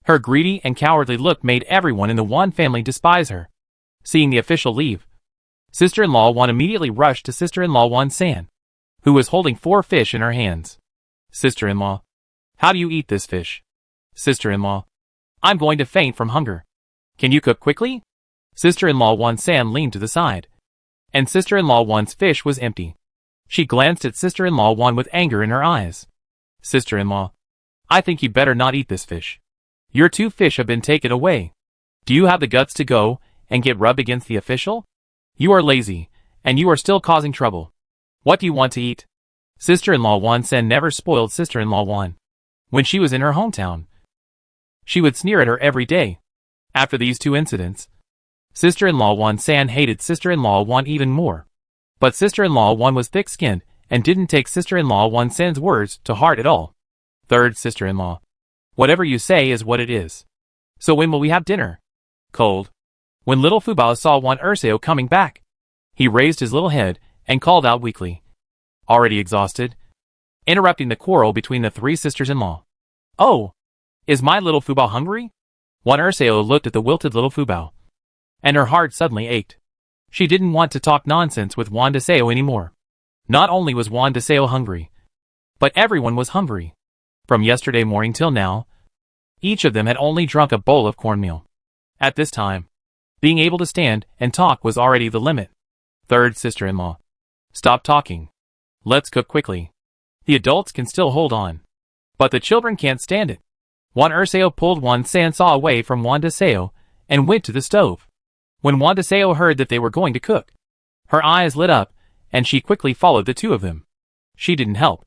Her greedy and cowardly look made everyone in the Wan family despise her. Seeing the official leave, sister-in-law Wan immediately rushed to sister-in-law Wan San, who was holding 4 fish in her hands. Sister-in-law, how do you eat this fish? Sister-in-law, I'm going to faint from hunger. Can you cook quickly? Sister-in-law Wan San leaned to the side, and sister-in-law Wan's fish was empty. She glanced at sister-in-law Wan with anger in her eyes. Sister-in-law, I think you better not eat this fish. Your 2 fish have been taken away. Do you have the guts to go and get rubbed against the official? You are lazy, and you are still causing trouble. What do you want to eat? Sister-in-law Wan San never spoiled sister-in-law Wan. When she was in her hometown, she would sneer at her every day. After these 2 incidents, sister-in-law Wan San hated sister-in-law Wan even more. But sister-in-law Wan was thick-skinned and didn't take sister-in-law Wan San's words to heart at all. Third sister-in-law, whatever you say is what it is. So when will we have dinner? Cold. When little Fubao saw Wan Dasao coming back, he raised his little head and called out weakly, already exhausted, interrupting the quarrel between the 3 sisters-in-law. Oh, is my little Fubao hungry? Wan Dasao looked at the wilted little Fubao, and her heart suddenly ached. She didn't want to talk nonsense with Wan Dasao anymore. Not only was Wan Dasao hungry, but everyone was hungry. From yesterday morning till now, each of them had only drunk a bowl of cornmeal. At this time, being able to stand and talk was already the limit. Third sister-in-law, stop talking. Let's cook quickly. The adults can still hold on, but the children can't stand it. Wan Dasao pulled Wan Sansa away from Wan Dasao and went to the stove. When Wan Dasao heard that they were going to cook, her eyes lit up, and she quickly followed the 2 of them. She didn't help,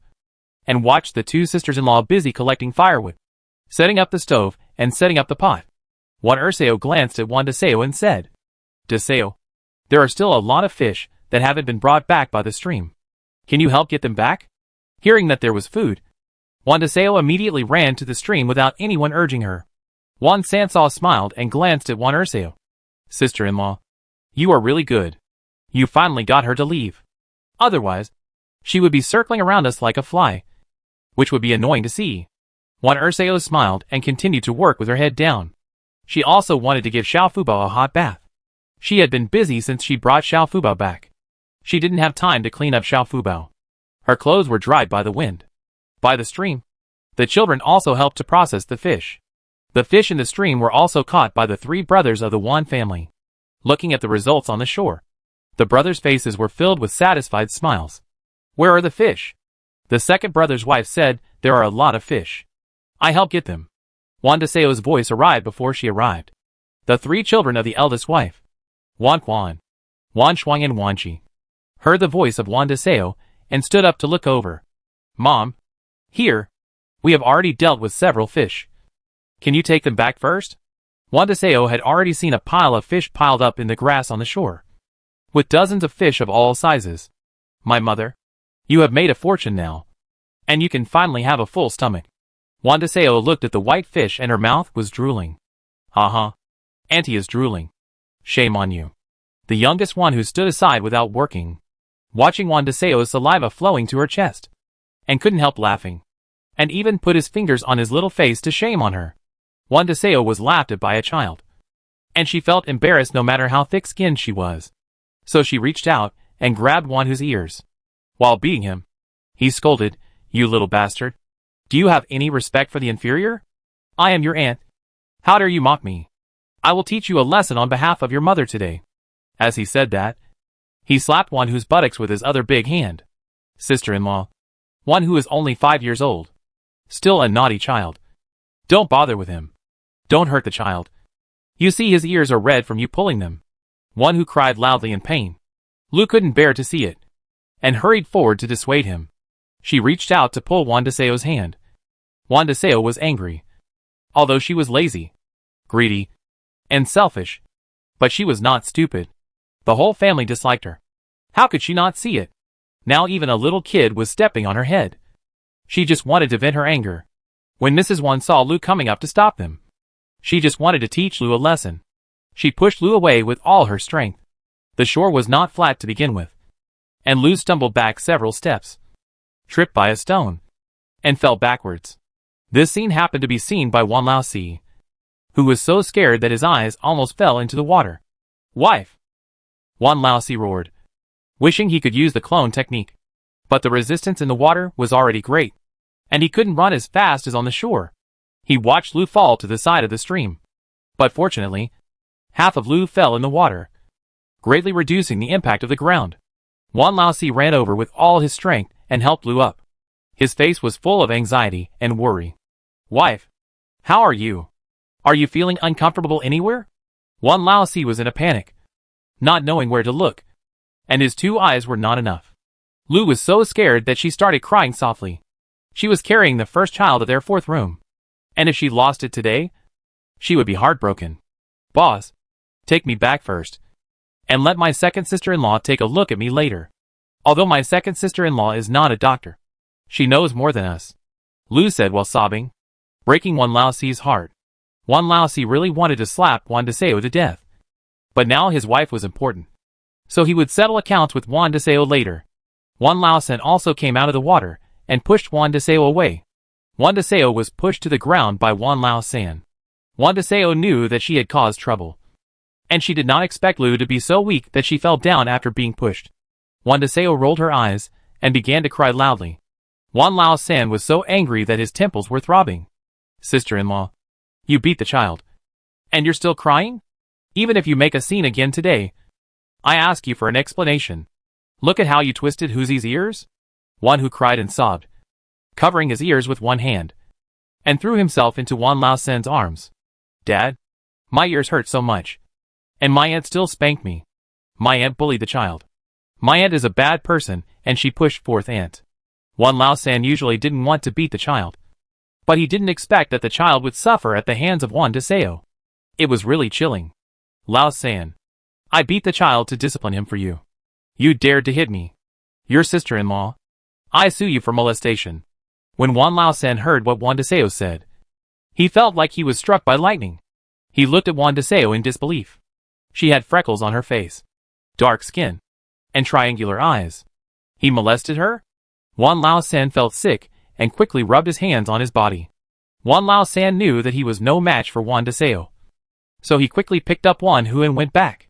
and watched the 2 sisters-in-law busy collecting firewood, setting up the stove, and setting up the pot. Wan Dasao glanced at Wan Dasao and said, Dasao, there are still a lot of fish that haven't been brought back by the stream. Can you help get them back? Hearing that there was food, Wan Dasao immediately ran to the stream without anyone urging her. Wan Dasao smiled and glanced at Wan Dasao. Sister-in-law, you are really good. You finally got her to leave. Otherwise, she would be circling around us like a fly, which would be annoying to see. Wan Dasao smiled and continued to work with her head down. She also wanted to give Fubao a hot bath. She had been busy since she brought Fubao back. She didn't have time to clean up Fubao. Her clothes were dried by the wind. By the stream, the children also helped to process the fish. The fish in the stream were also caught by the 3 brothers of the Wan family. Looking at the results on the shore, the brothers' faces were filled with satisfied smiles. Where are the fish? The second brother's wife said, there are a lot of fish. I help get them. Wan Dasao's voice arrived before she arrived. The 3 children of the eldest wife, Wan Quan, Wan Shuang and Wan Qi, heard the voice of Wan Dasao and stood up to look over. Mom, here, we have already dealt with several fish. Can you take them back first? Wan Dasao had already seen a pile of fish piled up in the grass on the shore, with dozens of fish of all sizes. My mother, you have made a fortune now, and you can finally have a full stomach. Wan Dasao looked at the white fish and her mouth was drooling. Haha. Auntie is drooling. Shame on you. The youngest one who stood aside without working, watching Wan Dasao's saliva flowing to her chest, and couldn't help laughing, and even put his fingers on his little face to shame on her. Wan Dasao was laughed at by a child, and she felt embarrassed no matter how thick-skinned she was. So she reached out and grabbed Wanhu's ears. While beating him, he scolded, You little bastard. Do you have any respect for the inferior? I am your aunt. How dare you mock me? I will teach you a lesson on behalf of your mother today. As he said that, he slapped Wanhu's buttocks with his other big hand. Sister-in-law, Wanhu is only 5 years old. Still a naughty child. Don't bother with him. Don't hurt the child. You see his ears are red from you pulling them. Wanhu cried loudly in pain. Lu couldn't bear to see it, and hurried forward to dissuade him. She reached out to pull Wan Dasao's hand. Wan Dasao was angry. Although she was lazy, greedy, and selfish, but she was not stupid. The whole family disliked her. How could she not see it? Now even a little kid was stepping on her head. She just wanted to vent her anger. When Mrs. Wan saw Lu coming up to stop them, she just wanted to teach Lu a lesson. She pushed Lu away with all her strength. The shore was not flat to begin with, and Lu stumbled back several steps, tripped by a stone, and fell backwards. This scene happened to be seen by Wan Laosi, who was so scared that his eyes almost fell into the water. Wife! Wan Laosi roared, wishing he could use the clone technique. But the resistance in the water was already great, and he couldn't run as fast as on the shore. He watched Lu fall to the side of the stream. But fortunately, half of Lu fell in the water, greatly reducing the impact of the ground. Wan Laosi ran over with all his strength and helped Lu up. His face was full of anxiety and worry. Wife, how are you? Are you feeling uncomfortable anywhere? Wan Laosi was in a panic, not knowing where to look, and his 2 eyes were not enough. Lu was so scared that she started crying softly. She was carrying the first child of their 4th room, and if she lost it today, she would be heartbroken. Boss, take me back first, and let my second sister-in-law take a look at me later. Although my second sister-in-law is not a doctor, she knows more than us, Lu said while sobbing, breaking Wan Laosi's heart. Wan Laosi really wanted to slap Wan Dasao to death. But now his wife was important, so he would settle accounts with Wan Dasao later. Wan Laosan also came out of the water and pushed Wan Dasao away. Wan Dasao was pushed to the ground by Wan Laosan. Wan Dasao knew that she had caused trouble, and she did not expect Lu to be so weak that she fell down after being pushed. Wan Dasao rolled her eyes and began to cry loudly. Wan Laosan was so angry that his temples were throbbing. Sister-in-law, you beat the child, and you're still crying? Even if you make a scene again today, I ask you for an explanation. Look at how you twisted Huzi's ears? Wanhu cried and sobbed, covering his ears with one hand, and threw himself into Wan Laosan's arms. Dad, my ears hurt so much, and my aunt still spanked me. My aunt bullied the child. My aunt is a bad person, and she pushed forth aunt. Wan Laosan usually didn't want to beat the child, But he didn't expect that the child would suffer at the hands of Wan Dasao. It was really chilling. Lao San. I beat the child to discipline him for you. You dared to hit me. Your sister-in-law. I sue you for molestation. When Wan Lao San heard what Wan Dasao said, he felt like he was struck by lightning. He looked at Wan Dasao in disbelief. She had freckles on her face, dark skin, and triangular eyes. He molested her? Wan Lao San felt sick and quickly rubbed his hands on his body. Wan Lao San knew that he was no match for Wan Dasao. So he quickly picked up Wan Hu and went back.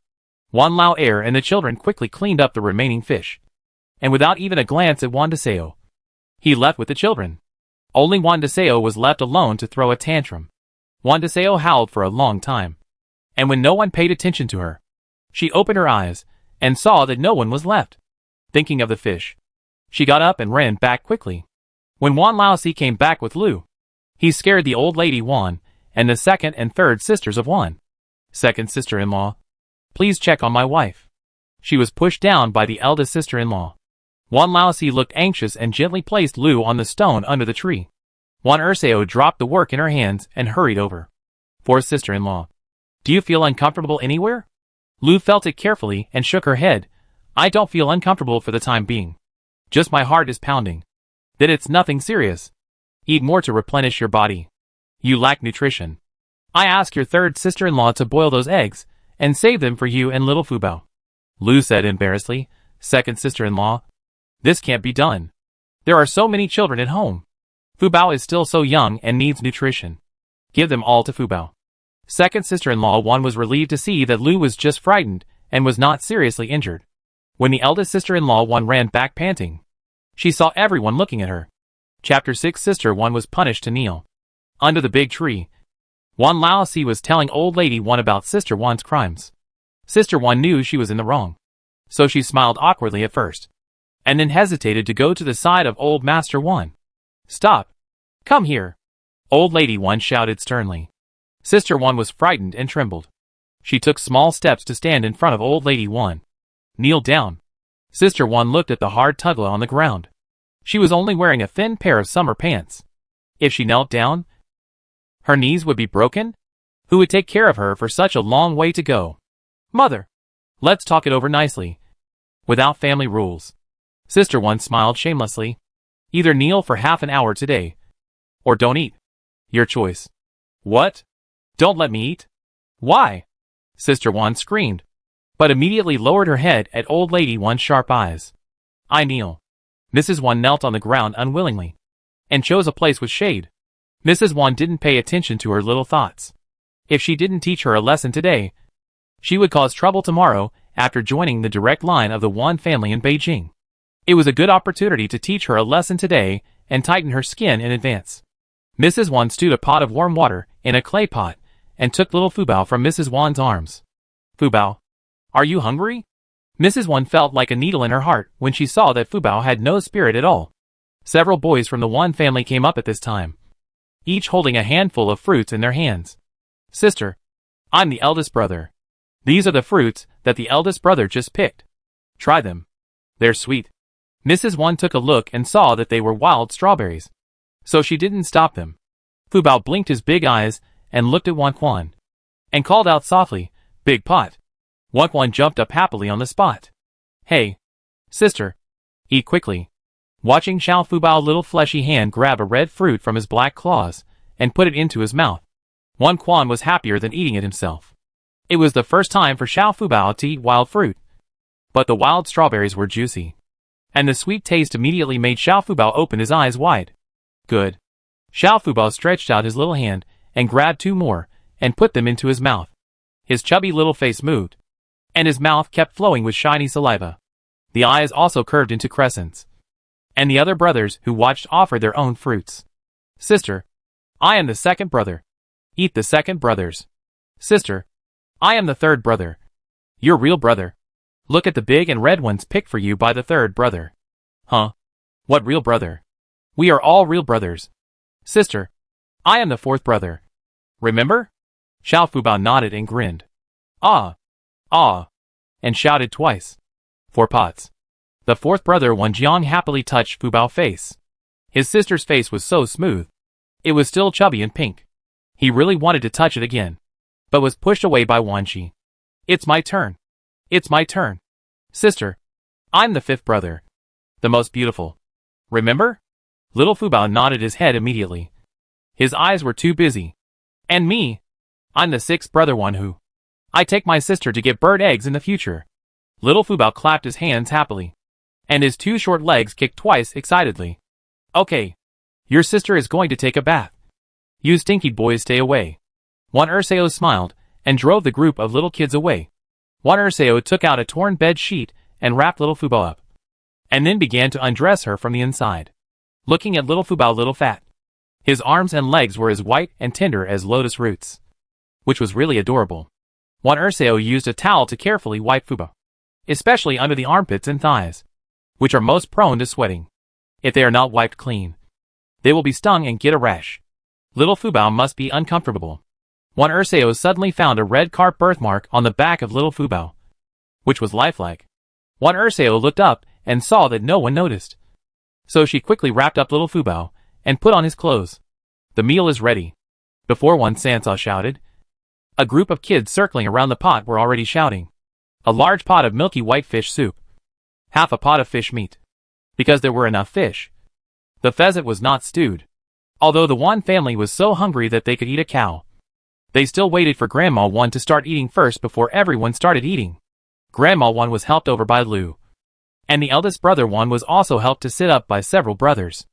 Wan Lao Er and the children quickly cleaned up the remaining fish. And without even a glance at Wan Dasao, he left with the children. Only Wan Dasao was left alone to throw a tantrum. Wan Dasao howled for a long time. And when no one paid attention to her, she opened her eyes and saw that no one was left. Thinking of the fish, she got up and ran back quickly. When Wan Laosi came back with Lu, he scared the old lady Wan and the second and third sisters of Wan. Second sister-in-law, please check on my wife. She was pushed down by the eldest sister-in-law. Wan Laosi looked anxious and gently placed Lu on the stone under the tree. Wan Ersao dropped the work in her hands and hurried over. Fourth sister-in-law, do you feel uncomfortable anywhere? Lu felt it carefully and shook her head. I don't feel uncomfortable for the time being. Just my heart is pounding. Then it's nothing serious. Eat more to replenish your body. You lack nutrition. I ask your third sister-in-law to boil those eggs and save them for you and little Fubao. Lu said embarrassedly. Second sister-in-law, this can't be done. There are so many children at home. Fubao is still so young and needs nutrition. Give them all to Fubao. Second sister-in-law Wan was relieved to see that Lu was just frightened and was not seriously injured. When the eldest sister-in-law Wan ran back panting, she saw everyone looking at her. Chapter 6. Sister Wan was punished to kneel under the big tree. Wan Laosi was telling old lady Wan about Sister Wan's crimes. Sister Wan knew she was in the wrong, so she smiled awkwardly at first, and then hesitated to go to the side of old Master Wan. Stop! Come here! Old lady Wan shouted sternly. Sister Wan was frightened and trembled. She took small steps to stand in front of old lady Wan. Kneel down. Sister Wan looked at the hard tugla on the ground. She was only wearing a thin pair of summer pants. If she knelt down, her knees would be broken? Who would take care of her for such a long way to go? Mother, let's talk it over nicely. Without family rules. Sister Wan smiled shamelessly. Either kneel for half an hour today, or don't eat. Your choice. What? Don't let me eat? Why? Sister Wan screamed, but immediately lowered her head at old lady Wan's sharp eyes. I kneel. Mrs. Wan knelt on the ground unwillingly, and chose a place with shade. Mrs. Wan didn't pay attention to her little thoughts. If she didn't teach her a lesson today, she would cause trouble tomorrow after joining the direct line of the Wan family in Beijing. It was a good opportunity to teach her a lesson today and tighten her skin in advance. Mrs. Wan stewed a pot of warm water in a clay pot and took little Fubao from Mrs. Wan's arms. Fubao, are you hungry? Mrs. Wan felt like a needle in her heart when she saw that Fubao had no spirit at all. Several boys from the Wan family came up at this time, each holding a handful of fruits in their hands. Sister, I'm the eldest brother. These are the fruits that the eldest brother just picked. Try them. They're sweet. Mrs. Wan took a look and saw that they were wild strawberries, so she didn't stop them. Fubao blinked his big eyes and looked at Wan Quan, and called out softly, Big pot. Wan Quan jumped up happily on the spot. Hey, sister, eat quickly. Watching Xiao Fubao's little fleshy hand grab a red fruit from his black claws and put it into his mouth, Wan Quan was happier than eating it himself. It was the first time for Xiao Fubao to eat wild fruit, but the wild strawberries were juicy, and the sweet taste immediately made Xiao Fubao open his eyes wide. Good. Xiao Fubao stretched out his little hand and grabbed two more and put them into his mouth. His chubby little face moved, and his mouth kept flowing with shiny saliva. The eyes also curved into crescents. And the other brothers who watched offered their own fruits. Sister, I am the second brother. Eat the second brothers. Sister, I am the third brother. Your real brother. Look at the big and red ones picked for you by the third brother. Huh? What real brother? We are all real brothers. Sister, I am the fourth brother. Remember? Xiao Fubao nodded and grinned. Ah! Ah! And shouted twice. 4 pots. The fourth brother Wan Jiang happily touched Fubao's face. His sister's face was so smooth. It was still chubby and pink. He really wanted to touch it again, but was pushed away by Wanshi. It's my turn. It's my turn. Sister. I'm the fifth brother. The most beautiful. Remember? Little Fubao nodded his head immediately. His eyes were too busy. And me? I'm the sixth brother one who. I take my sister to get bird eggs in the future. Little Fubao clapped his hands happily. And his two short legs kicked twice excitedly. Okay. Your sister is going to take a bath. You stinky boys stay away. Wan Dasao smiled, and drove the group of little kids away. Wan Dasao took out a torn bed sheet, and wrapped little Fubao up. And then began to undress her from the inside. Looking at little Fubao little fat. His arms and legs were as white and tender as lotus roots. Which was really adorable. Wan Dasao used a towel to carefully wipe Fubao. Especially under the armpits and thighs. Which are most prone to sweating. If they are not wiped clean, they will be stung and get a rash. Little Fubao must be uncomfortable. Wan Dasao suddenly found a red carp birthmark on the back of little Fubao, which was lifelike. Wan Dasao looked up and saw that no one noticed. So she quickly wrapped up little Fubao and put on his clothes. The meal is ready. Before Wan Dasao shouted. A group of kids circling around the pot were already shouting. A large pot of milky white fish soup. Half a pot of fish meat. Because there were enough fish. The pheasant was not stewed. Although the Wan family was so hungry that they could eat a cow. They still waited for Grandma Wan to start eating first before everyone started eating. Grandma Wan was helped over by Lu. And the eldest brother Wan was also helped to sit up by several brothers.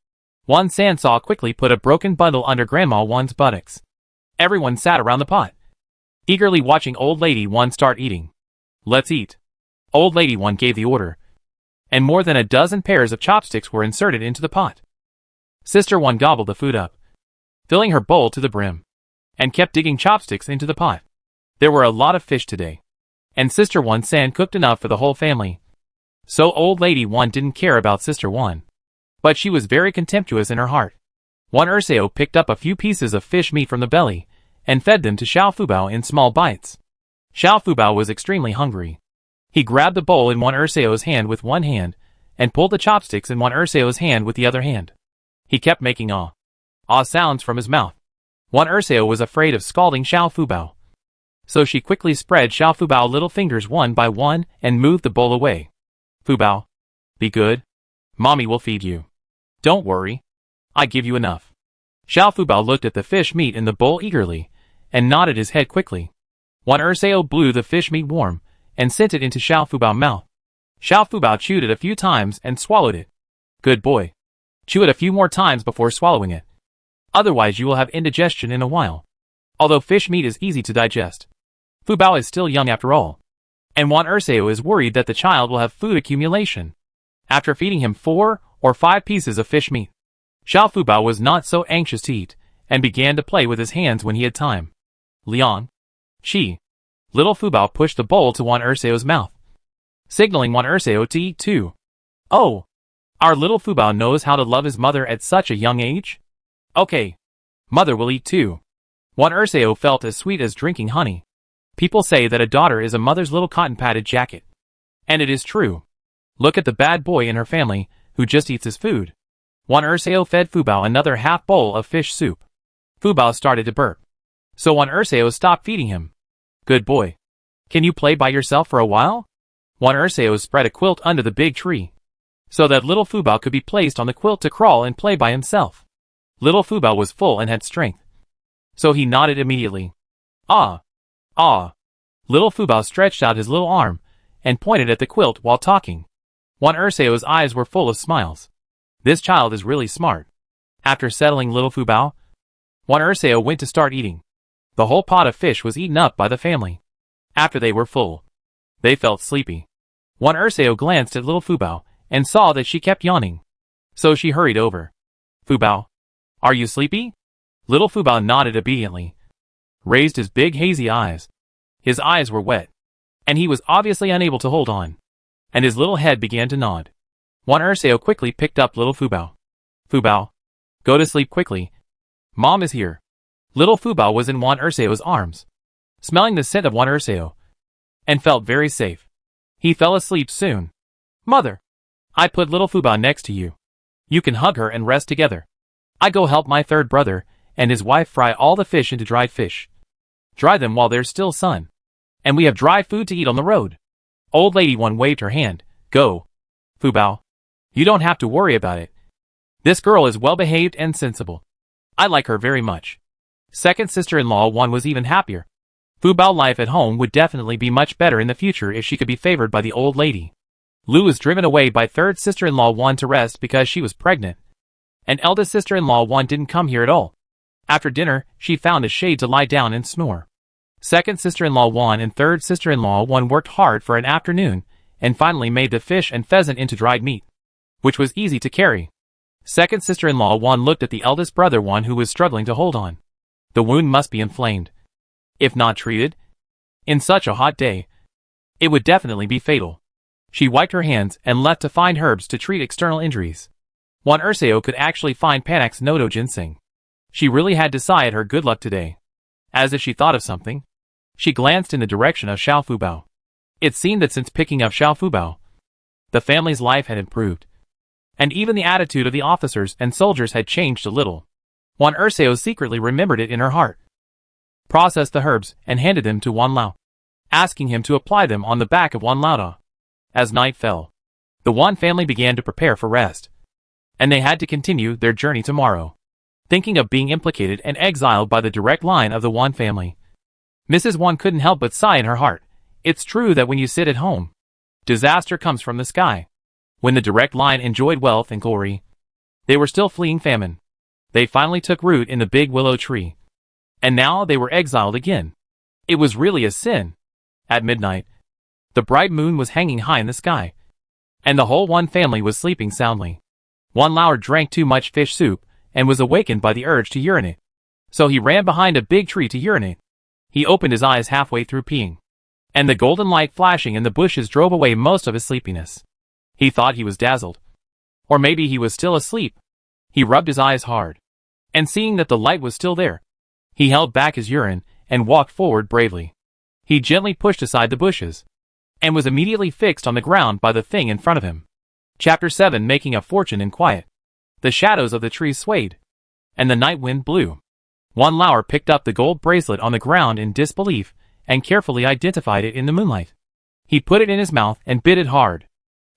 Wan Dasao quickly put a broken bundle under Grandma Wan's buttocks. Everyone sat around the pot, eagerly watching Old Lady Wan start eating. Let's eat. Old Lady Wan gave the order. And more than a dozen pairs of chopsticks were inserted into the pot. Sister Wan gobbled the food up, filling her bowl to the brim, and kept digging chopsticks into the pot. There were a lot of fish today, and Sister Wan San cooked enough for the whole family. So Old Lady Wan didn't care about Sister Wan, but she was very contemptuous in her heart. Wan Dasao picked up a few pieces of fish meat from the belly, and fed them to Xiao Fubao in small bites. Xiao Fubao was extremely hungry. He grabbed the bowl in Wan Dasao's hand with one hand, and pulled the chopsticks in Wan Dasao's hand with the other hand. He kept making ah sounds from his mouth. Wan Dasao was afraid of scalding Xiao Fubao. So she quickly spread Xiao Fubao's little fingers one by one and moved the bowl away. Fubao, be good. Mommy will feed you. Don't worry. I give you enough. Xiao Fubao looked at the fish meat in the bowl eagerly, and nodded his head quickly. Wan Dasao blew the fish meat warm, and sent it into Xiao Fubao's mouth. Xiao Fubao chewed it a few times and swallowed it. Good boy. Chew it a few more times before swallowing it. Otherwise you will have indigestion in a while. Although fish meat is easy to digest. Fubao is still young after all. And Wan Dasao is worried that the child will have food accumulation. After feeding him 4 or 5 pieces of fish meat, Xiao Fubao was not so anxious to eat, and began to play with his hands when he had time. Liang. She. Little Fubao pushed the bowl to Wan Dasao's mouth, signaling Wan Dasao to eat too. Oh! Our little Fubao knows how to love his mother at such a young age? Okay. Mother will eat too. Wan Dasao felt as sweet as drinking honey. People say that a daughter is a mother's little cotton-padded jacket. And it is true. Look at the bad boy in her family, who just eats his food. Wan Dasao fed Fubao another half bowl of fish soup. Fubao started to burp. So Wan Dasao stopped feeding him. Good boy. Can you play by yourself for a while? Wan Dasao spread a quilt under the big tree, so that little Fubao could be placed on the quilt to crawl and play by himself. Little Fubao was full and had strength, so he nodded immediately. Ah! Ah! Little Fubao stretched out his little arm, and pointed at the quilt while talking. Wan Dasao's eyes were full of smiles. This child is really smart. After settling little Fubao, Wan Dasao went to start eating. The whole pot of fish was eaten up by the family. After they were full, they felt sleepy. Wan Dasao glanced at little Fubao, and saw that she kept yawning. So she hurried over. Fubao, are you sleepy? Little Fubao nodded obediently, raised his big hazy eyes. His eyes were wet, and he was obviously unable to hold on, and his little head began to nod. Wan Dasao quickly picked up little Fubao. Fubao, go to sleep quickly. Mom is here. Little Fubao was in Wan Dasao's arms, smelling the scent of Wan Dasao, and felt very safe. He fell asleep soon. Mother, I put little Fubao next to you. You can hug her and rest together. I go help my third brother, and his wife fry all the fish into dried fish. Dry them while there's still sun. And we have dry food to eat on the road. Old lady one waved her hand. Go, Fubao. You don't have to worry about it. This girl is well behaved and sensible. I like her very much. Second sister-in-law Wan was even happier. Fubao life at home would definitely be much better in the future if she could be favored by the old lady. Lu was driven away by third sister-in-law Wan to rest because she was pregnant. And eldest sister-in-law Wan didn't come here at all. After dinner, she found a shade to lie down and snore. Second sister-in-law Wan and third sister-in-law Wan worked hard for an afternoon, and finally made the fish and pheasant into dried meat, which was easy to carry. Second sister-in-law Wan looked at the eldest brother Wan, who was struggling to hold on. The wound must be inflamed. If not treated, in such a hot day, it would definitely be fatal. She wiped her hands and left to find herbs to treat external injuries. Wan Dasao could actually find Panax Nodo ginseng. She really had to sigh at her good luck today. As if she thought of something, she glanced in the direction of Xiao Fubao. It seemed that since picking up Xiao Fubao, the family's life had improved. And even the attitude of the officers and soldiers had changed a little. Wan Dasao secretly remembered it in her heart. Processed the herbs and handed them to Wan Lao, asking him to apply them on the back of Wan Lao. As night fell, the Wan family began to prepare for rest. And they had to continue their journey tomorrow. Thinking of being implicated and exiled by the direct line of the Wan family, Mrs. Wan couldn't help but sigh in her heart. It's true that when you sit at home, disaster comes from the sky. When the direct line enjoyed wealth and glory, they were still fleeing famine. They finally took root in the big willow tree. And now they were exiled again. It was really a sin. At midnight, the bright moon was hanging high in the sky, and the whole Wan family was sleeping soundly. Wan Lao drank too much fish soup and was awakened by the urge to urinate. So he ran behind a big tree to urinate. He opened his eyes halfway through peeing, and the golden light flashing in the bushes drove away most of his sleepiness. He thought he was dazzled. Or maybe he was still asleep. He rubbed his eyes hard, and seeing that the light was still there, he held back his urine and walked forward bravely. He gently pushed aside the bushes, and was immediately fixed on the ground by the thing in front of him. Chapter 7 Making a Fortune in Quiet. The shadows of the trees swayed, and the night wind blew. Wan Lao picked up the gold bracelet on the ground in disbelief, and carefully identified it in the moonlight. He put it in his mouth and bit it hard.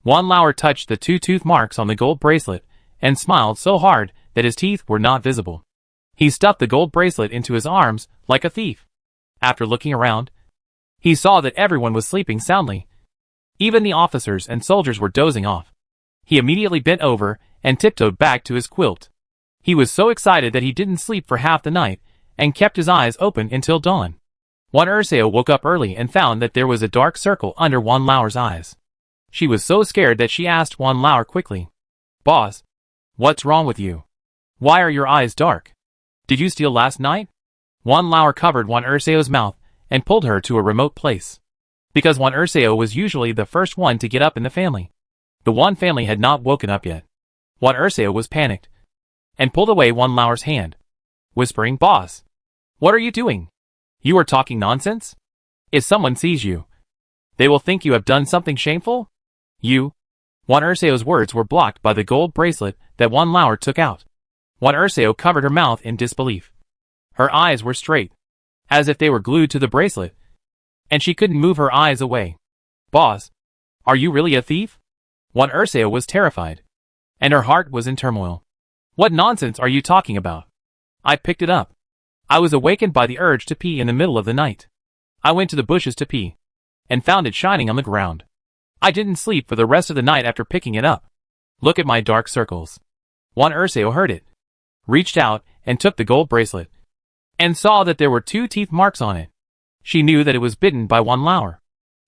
Wan Lao touched the two tooth marks on the gold bracelet, and smiled so hard that his teeth were not visible. He stuffed the gold bracelet into his arms like a thief. After looking around, he saw that everyone was sleeping soundly. Even the officers and soldiers were dozing off. He immediately bent over and tiptoed back to his quilt. He was so excited that he didn't sleep for half the night, and kept his eyes open until dawn. Wan Dasao woke up early and found that there was a dark circle under Wan Lao's eyes. She was so scared that she asked Wan Lao quickly, "Boss, what's wrong with you? Why are your eyes dark? Did you steal last night?" Wan Lao covered Wan Dasao's mouth and pulled her to a remote place. Because Wan Dasao was usually the first one to get up in the family, the Wan family had not woken up yet. Wan Dasao was panicked, and pulled away Wan Lao's hand, whispering, "Boss, what are you doing? You are talking nonsense? If someone sees you, they will think you have done something shameful? You..." Wan Dasao's words were blocked by the gold bracelet that Wan Lao took out. Wan Dasao covered her mouth in disbelief. Her eyes were straight, as if they were glued to the bracelet, and she couldn't move her eyes away. "Boss, are you really a thief?" Wan Dasao was terrified, and her heart was in turmoil. "What nonsense are you talking about? I picked it up. I was awakened by the urge to pee in the middle of the night. I went to the bushes to pee, and found it shining on the ground. I didn't sleep for the rest of the night after picking it up. Look at my dark circles." Wan Dasao heard it, reached out and took the gold bracelet, and saw that there were two teeth marks on it. She knew that it was bitten by Wan Lao.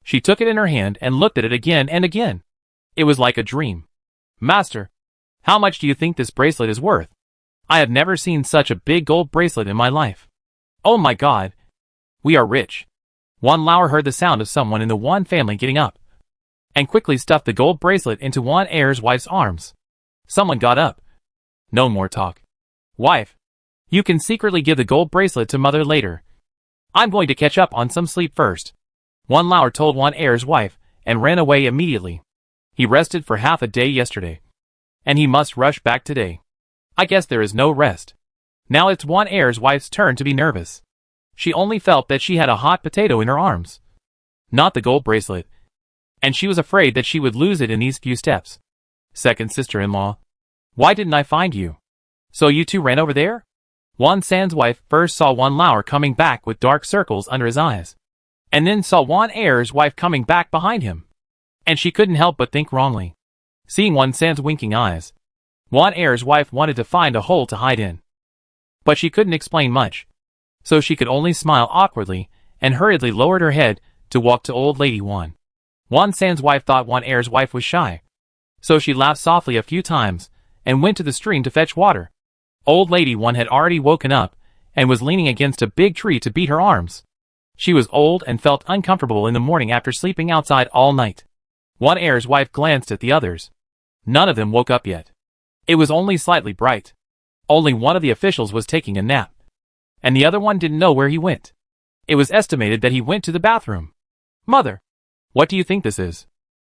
She took it in her hand and looked at it again and again. It was like a dream. "Master, how much do you think this bracelet is worth? I have never seen such a big gold bracelet in my life. Oh my God, we are rich." Wan Lao heard the sound of someone in the Wan family getting up, and quickly stuffed the gold bracelet into Wan Heir's wife's arms. Someone got up. "No more talk. Wife, you can secretly give the gold bracelet to mother later. I'm going to catch up on some sleep first." Wan Lao told Wan Heir's wife, and ran away immediately. He rested for half a day yesterday, and he must rush back today. I guess there is no rest. Now it's Wan Heir's wife's turn to be nervous. She only felt that she had a hot potato in her arms, not the gold bracelet, and she was afraid that she would lose it in these few steps. Second sister-in-law. Why didn't I find you? So you two ran over there? Wan San's wife first saw Wan Lauer coming back with dark circles under his eyes, and then saw Wan Heir's wife coming back behind him. And she couldn't help but think wrongly. Seeing Wan San's winking eyes, Wan Heir's wife wanted to find a hole to hide in. But she couldn't explain much, so she could only smile awkwardly and hurriedly lowered her head to walk to old lady Wan. Wan San's wife thought Wan Heir's wife was shy, so she laughed softly a few times and went to the stream to fetch water. Old lady Wan had already woken up and was leaning against a big tree to beat her arms. She was old and felt uncomfortable in the morning after sleeping outside all night. Wan Heir's wife glanced at the others. None of them woke up yet. It was only slightly bright. Only one of the officials was taking a nap, and the other one didn't know where he went. It was estimated that he went to the bathroom. Mother, what do you think this is?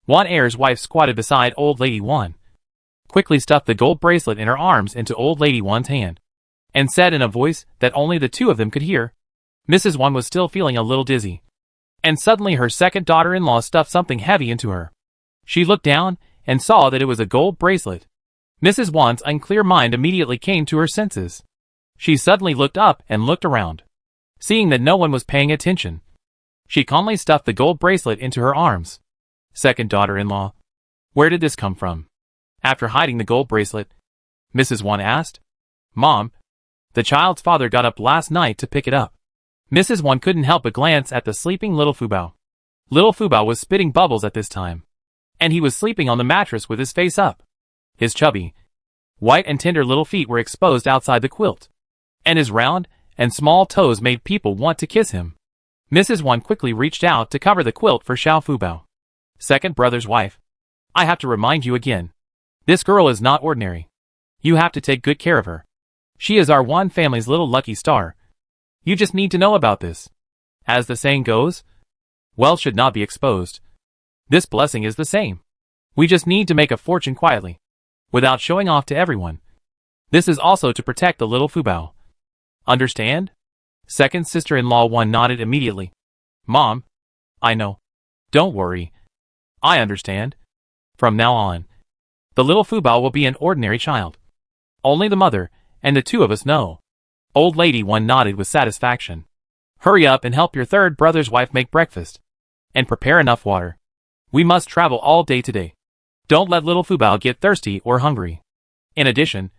Wan Heir's wife squatted beside old lady Wan, quickly stuffed the gold bracelet in her arms into old lady Wan's hand, and said in a voice that only the two of them could hear. Mrs. Wan was still feeling a little dizzy, and suddenly her second daughter-in-law stuffed something heavy into her. She looked down and saw that it was a gold bracelet. Mrs. Wan's unclear mind immediately came to her senses. She suddenly looked up and looked around. Seeing that no one was paying attention, she calmly stuffed the gold bracelet into her arms. Second daughter-in-law, where did this come from? After hiding the gold bracelet, Mrs. Wan asked. Mom, the child's father got up last night to pick it up. Mrs. Wan couldn't help but glance at the sleeping little Fubao. Little Fubao was spitting bubbles at this time, and he was sleeping on the mattress with his face up. His chubby, white and tender little feet were exposed outside the quilt, and his round and small toes made people want to kiss him. Mrs. Wan quickly reached out to cover the quilt for Xiao Fubao. Second brother's wife, I have to remind you again. This girl is not ordinary. You have to take good care of her. She is our Wan family's little lucky star. You just need to know about this. As the saying goes, wealth should not be exposed. This blessing is the same. We just need to make a fortune quietly, without showing off to everyone. This is also to protect the little Fubao. Understand? Second sister-in-law Wan nodded immediately. Mom, I know. Don't worry. I understand. From now on, the little Fubao will be an ordinary child. Only the mother and the two of us know. Old lady Wan nodded with satisfaction. Hurry up and help your third brother's wife make breakfast, and prepare enough water. We must travel all day today. Don't let little Fubao get thirsty or hungry. In addition,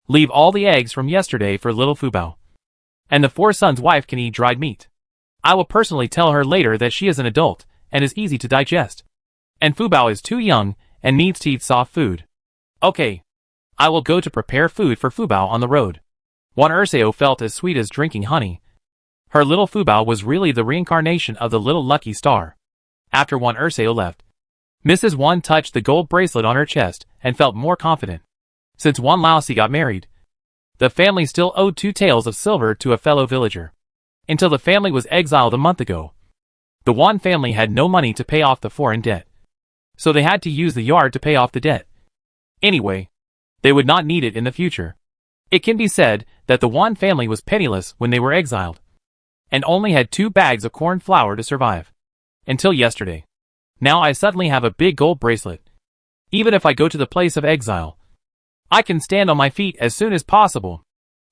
leave all the eggs from yesterday for little Fubao. And the four sons' wife can eat dried meat. I will personally tell her later that she is an adult and is easy to digest. And Fubao is too young and needs to eat soft food. Okay. I will go to prepare food for Fubao on the road. Wan Dasao felt as sweet as drinking honey. Her little Fubao was really the reincarnation of the little lucky star. After Wan Dasao left, Mrs. Wan touched the gold bracelet on her chest and felt more confident. Since Wan Laosi got married, the family still owed 2 taels of silver to a fellow villager. Until the family was exiled a month ago, the Wan family had no money to pay off the foreign debt, so they had to use the yard to pay off the debt. Anyway, they would not need it in the future. It can be said that the Wan family was penniless when they were exiled, and only had 2 bags of corn flour to survive. Until yesterday. Now I suddenly have a big gold bracelet. Even if I go to the place of exile, I can stand on my feet as soon as possible.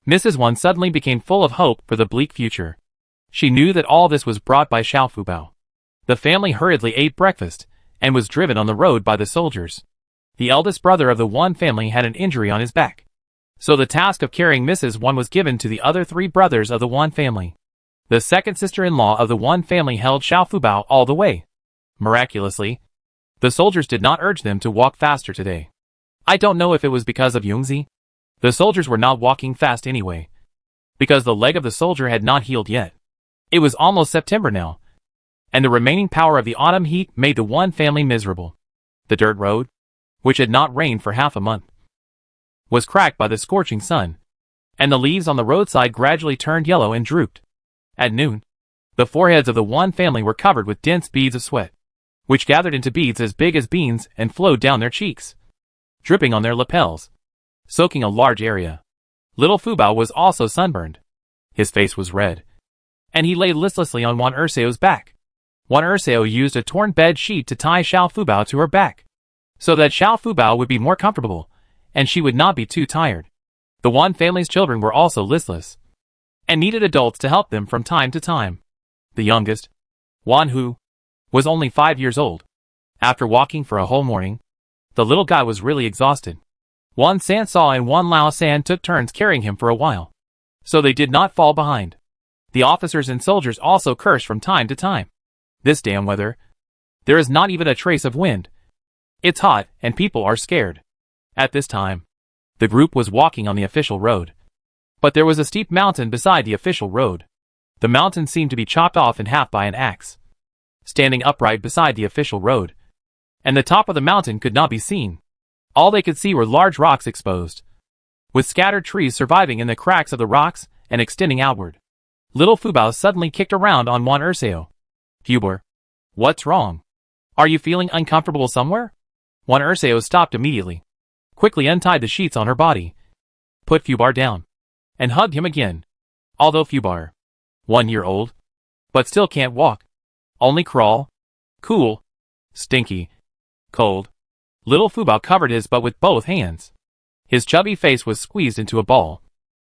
Mrs. Wan suddenly became full of hope for the bleak future. She knew that all this was brought by Xiao Fubao. The family hurriedly ate breakfast, and was driven on the road by the soldiers. The eldest brother of the Wan family had an injury on his back, so the task of carrying Mrs. Wan was given to the other 3 brothers of the Wan family. The second sister-in-law of the Wan family held Xiao Fubao all the way. Miraculously, the soldiers did not urge them to walk faster today. I don't know if it was because of Yungzi. The soldiers were not walking fast anyway, because the leg of the soldier had not healed yet. It was almost September now, and the remaining power of the autumn heat made the Wan family miserable. The dirt road, which had not rained for half a month, was cracked by the scorching sun, and the leaves on the roadside gradually turned yellow and drooped. At noon, the foreheads of the Wan family were covered with dense beads of sweat, which gathered into beads as big as beans and flowed down their cheeks, dripping on their lapels, soaking a large area. Little Fubao was also sunburned. His face was red, and he lay listlessly on Wan Dasao's back. Wan Dasao used a torn bed sheet to tie Xiao Fubao to her back, so that Xiao Fubao would be more comfortable, and she would not be too tired. The Wan family's children were also listless, and needed adults to help them from time to time. The youngest, Wan Hu, was only 5 years old. After walking for a whole morning, the little guy was really exhausted. Wan Sansao and Wan Lao San took turns carrying him for a while, so they did not fall behind. The officers and soldiers also cursed from time to time. This damn weather. There is not even a trace of wind. It's hot, and people are scared. At this time, the group was walking on the official road. But there was a steep mountain beside the official road. The mountain seemed to be chopped off in half by an axe, standing upright beside the official road, and the top of the mountain could not be seen. All they could see were large rocks exposed, with scattered trees surviving in the cracks of the rocks and extending outward. Little Fubao suddenly kicked around on Wan Dasao. Fubar, what's wrong? Are you feeling uncomfortable somewhere? Wan Dasao stopped immediately, quickly untied the sheets on her body, put Fubar down, and hugged him again. Although Fubar, 1 year old, but still can't walk, only crawl, cool, stinky, cold. Little Fubao covered his butt with both hands. His chubby face was squeezed into a ball,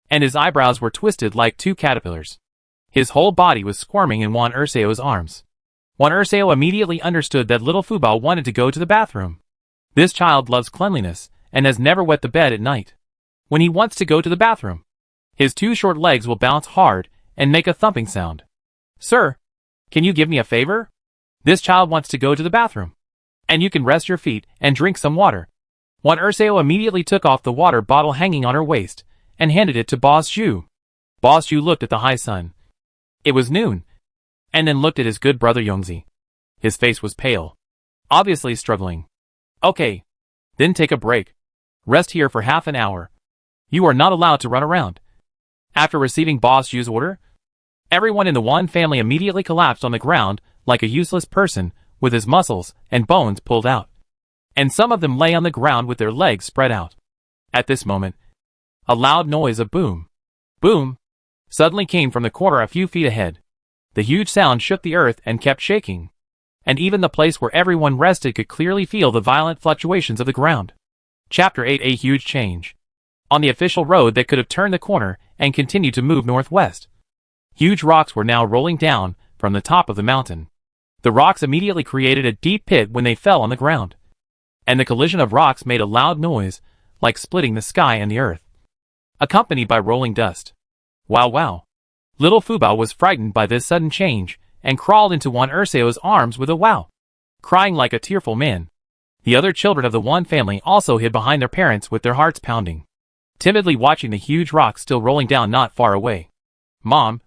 and his eyebrows were twisted like two caterpillars. His whole body was squirming in Wan Dasao's arms. Wan Dasao immediately understood that little Fubao wanted to go to the bathroom. This child loves cleanliness, and has never wet the bed at night. When he wants to go to the bathroom, his 2 short legs will bounce hard and make a thumping sound. Sir, can you give me a favor? This child wants to go to the bathroom, and you can rest your feet and drink some water. Wan Dasao immediately took off the water bottle hanging on her waist and handed it to Boss Zhu. Boss Zhu looked at the high sun. It was noon, and then looked at his good brother Yongzi. His face was pale, obviously struggling. Okay, then take a break. Rest here for half an hour. You are not allowed to run around. After receiving Boss Zhu's order, everyone in the Wan family immediately collapsed on the ground like a useless person with his muscles and bones pulled out, and some of them lay on the ground with their legs spread out. At this moment, a loud noise of boom, boom, suddenly came from the corner a few feet ahead. The huge sound shook the earth and kept shaking, and even the place where everyone rested could clearly feel the violent fluctuations of the ground. Chapter 8: A huge change. On the official road that could have turned the corner and continued to move northwest, huge rocks were now rolling down from the top of the mountain. The rocks immediately created a deep pit when they fell on the ground, and the collision of rocks made a loud noise like splitting the sky and the earth, accompanied by rolling dust. Wow wow! Little Fubao was frightened by this sudden change and crawled into Wan Dasao's arms with a wow, crying like a tearful man. The other children of the Wan family also hid behind their parents with their hearts pounding, timidly watching the huge rocks still rolling down not far away. Mom,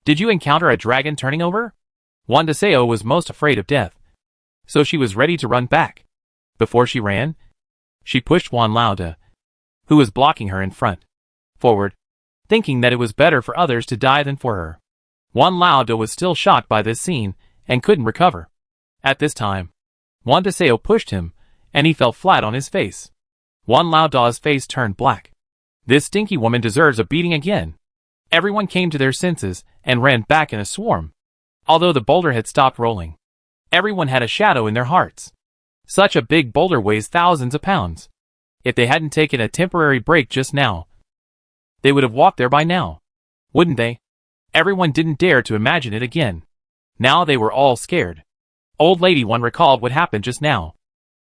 did you encounter a dragon turning over? Wan Dasao was most afraid of death, so she was ready to run back. Before she ran, she pushed Wan Laoda, who was blocking her in front, forward, thinking that it was better for others to die than for her. Wan Laoda was still shocked by this scene and couldn't recover. At this time, Wan Dasao pushed him, and he fell flat on his face. Wan Laoda's face turned black. This stinky woman deserves a beating again. Everyone came to their senses and ran back in a swarm. Although the boulder had stopped rolling, everyone had a shadow in their hearts. Such a big boulder weighs thousands of pounds. If they hadn't taken a temporary break just now, they would have walked there by now, wouldn't they? Everyone didn't dare to imagine it again. Now they were all scared. Old Lady One recalled what happened just now.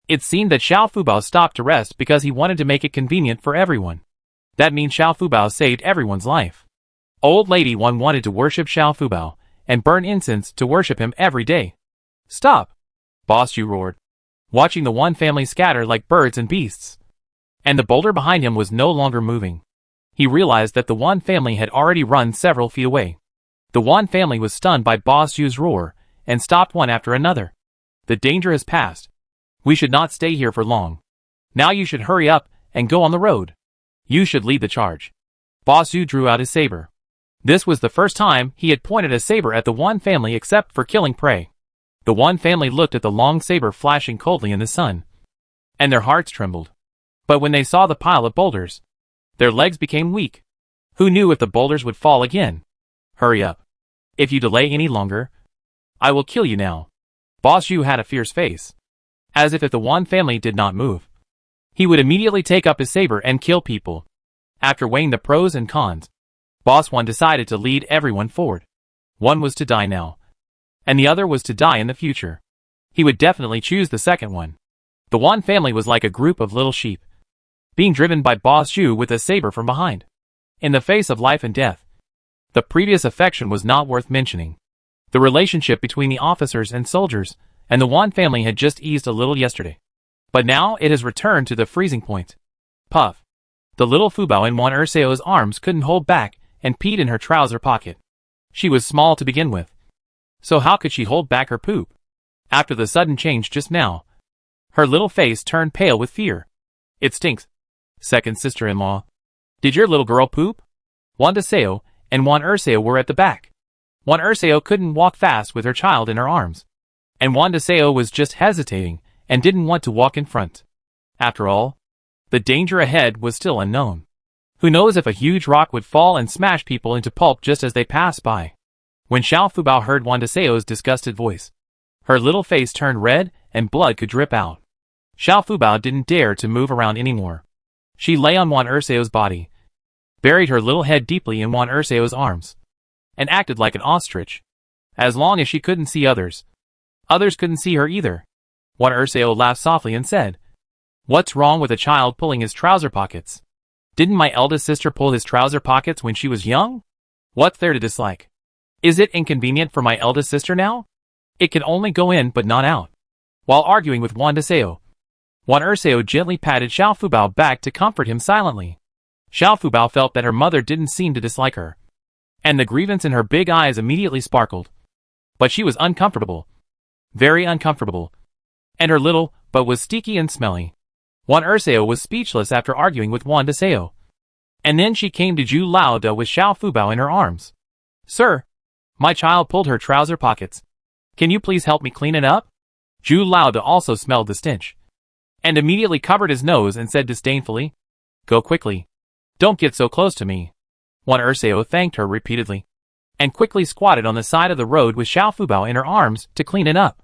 It seemed that Xiao Fubao stopped to rest because he wanted to make it convenient for everyone. That means Xiao Fubao saved everyone's life. Old Lady One wanted to worship Xiao Fubao and burn incense to worship him every day. Stop! Boss Zhu roared, watching the Wan family scatter like birds and beasts. And the boulder behind him was no longer moving. He realized that the Wan family had already run several feet away. The Wan family was stunned by Boss Zhu's roar and stopped one after another. The danger has passed. We should not stay here for long. Now you should hurry up and go on the road. You should lead the charge. Boss Zhu drew out his saber. This was the first time he had pointed a saber at the Wan family except for killing prey. The Wan family looked at the long saber flashing coldly in the sun, and their hearts trembled. But when they saw the pile of boulders, their legs became weak. Who knew if the boulders would fall again? Hurry up. If you delay any longer, I will kill you now. Boss Zhu had a fierce face. As if the Wan family did not move, he would immediately take up his saber and kill people. After weighing the pros and cons, Boss Wan decided to lead everyone forward. One was to die now, and the other was to die in the future. He would definitely choose the second one. The Wan family was like a group of little sheep, being driven by Boss Zhu with a saber from behind. In the face of life and death, the previous affection was not worth mentioning. The relationship between the officers and soldiers and the Wan family had just eased a little yesterday, but now it has returned to the freezing point. Puff. The little Fubao in Wan Dasao's arms couldn't hold back and peed in her trouser pocket. She was small to begin with, so how could she hold back her poop? After the sudden change just now, her little face turned pale with fear. It stinks. Second sister-in-law. Did your little girl poop? Wan Dasao and Wan Dasao were at the back. Wan Dasao couldn't walk fast with her child in her arms, and Wan Dasao was just hesitating and didn't want to walk in front. After all, the danger ahead was still unknown. Who knows if a huge rock would fall and smash people into pulp just as they passed by. When Xiao Fubao heard Wan Dasao's disgusted voice, her little face turned red and blood could drip out. Xiao Fubao didn't dare to move around anymore. She lay on Wan Dasao's body, buried her little head deeply in Wan Dasao's arms, and acted like an ostrich. As long as she couldn't see others, others couldn't see her either. Wan Dasao laughed softly and said, "What's wrong with a child pulling his trouser pockets? Didn't my eldest sister pull his trouser pockets when she was young? What's there to dislike? Is it inconvenient for my eldest sister now? It can only go in but not out." While arguing with Wan Dasao, Wan Dasao gently patted Xiao Fubao back to comfort him silently. Xiao Fubao felt that her mother didn't seem to dislike her, and the grievance in her big eyes immediately sparkled. But she was uncomfortable. Very uncomfortable. And her little butt was sticky and smelly. Wan Dasao was speechless after arguing with Wan Dasao. And then she came to Zhu Laoda with Xiao Fubao in her arms. "Sir, my child pulled her trouser pockets. Can you please help me clean it up?" Zhu Laoda also smelled the stench, and immediately covered his nose and said disdainfully, "Go quickly. Don't get so close to me." Wan Dasao thanked her repeatedly, and quickly squatted on the side of the road with Xiao Fubao in her arms to clean it up.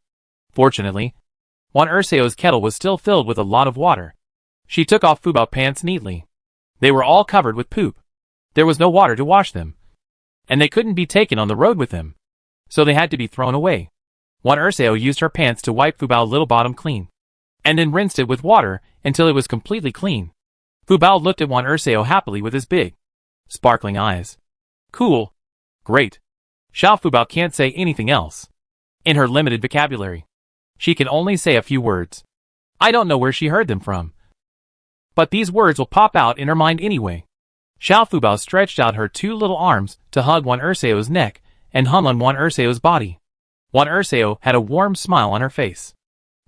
Fortunately, Wan Dasao's kettle was still filled with a lot of water. She took off Fubao pants neatly. They were all covered with poop. There was no water to wash them, and they couldn't be taken on the road with them, so they had to be thrown away. Wan Dasao used her pants to wipe Fubao's little bottom clean, and then rinsed it with water until it was completely clean. Fubao looked at Wan Dasao happily with his big, sparkling eyes. Cool. Great. Xiao Fubao can't say anything else. In her limited vocabulary, she can only say a few words. I don't know where she heard them from, but these words will pop out in her mind anyway. Xiao Fubao stretched out her two little arms to hug Wan Dasao's neck and hung on Wan Dasao's body. Wan Dasao had a warm smile on her face.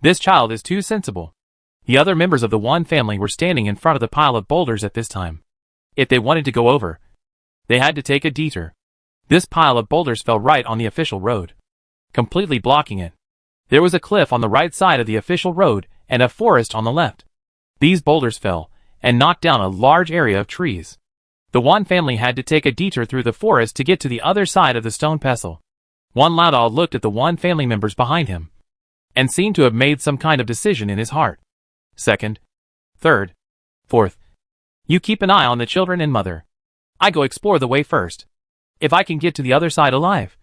This child is too sensible. The other members of the Wan family were standing in front of the pile of boulders at this time. If they wanted to go over, they had to take a detour. This pile of boulders fell right on the official road, completely blocking it. There was a cliff on the right side of the official road and a forest on the left. These boulders fell and knocked down a large area of trees. The Wan family had to take a detour through the forest to get to the other side of the stone pestle. Wan Laodao looked at the Wan family members behind him, and seemed to have made some kind of decision in his heart. Second, third, fourth. You keep an eye on the children and mother. I go explore the way first. If I can get to the other side alive,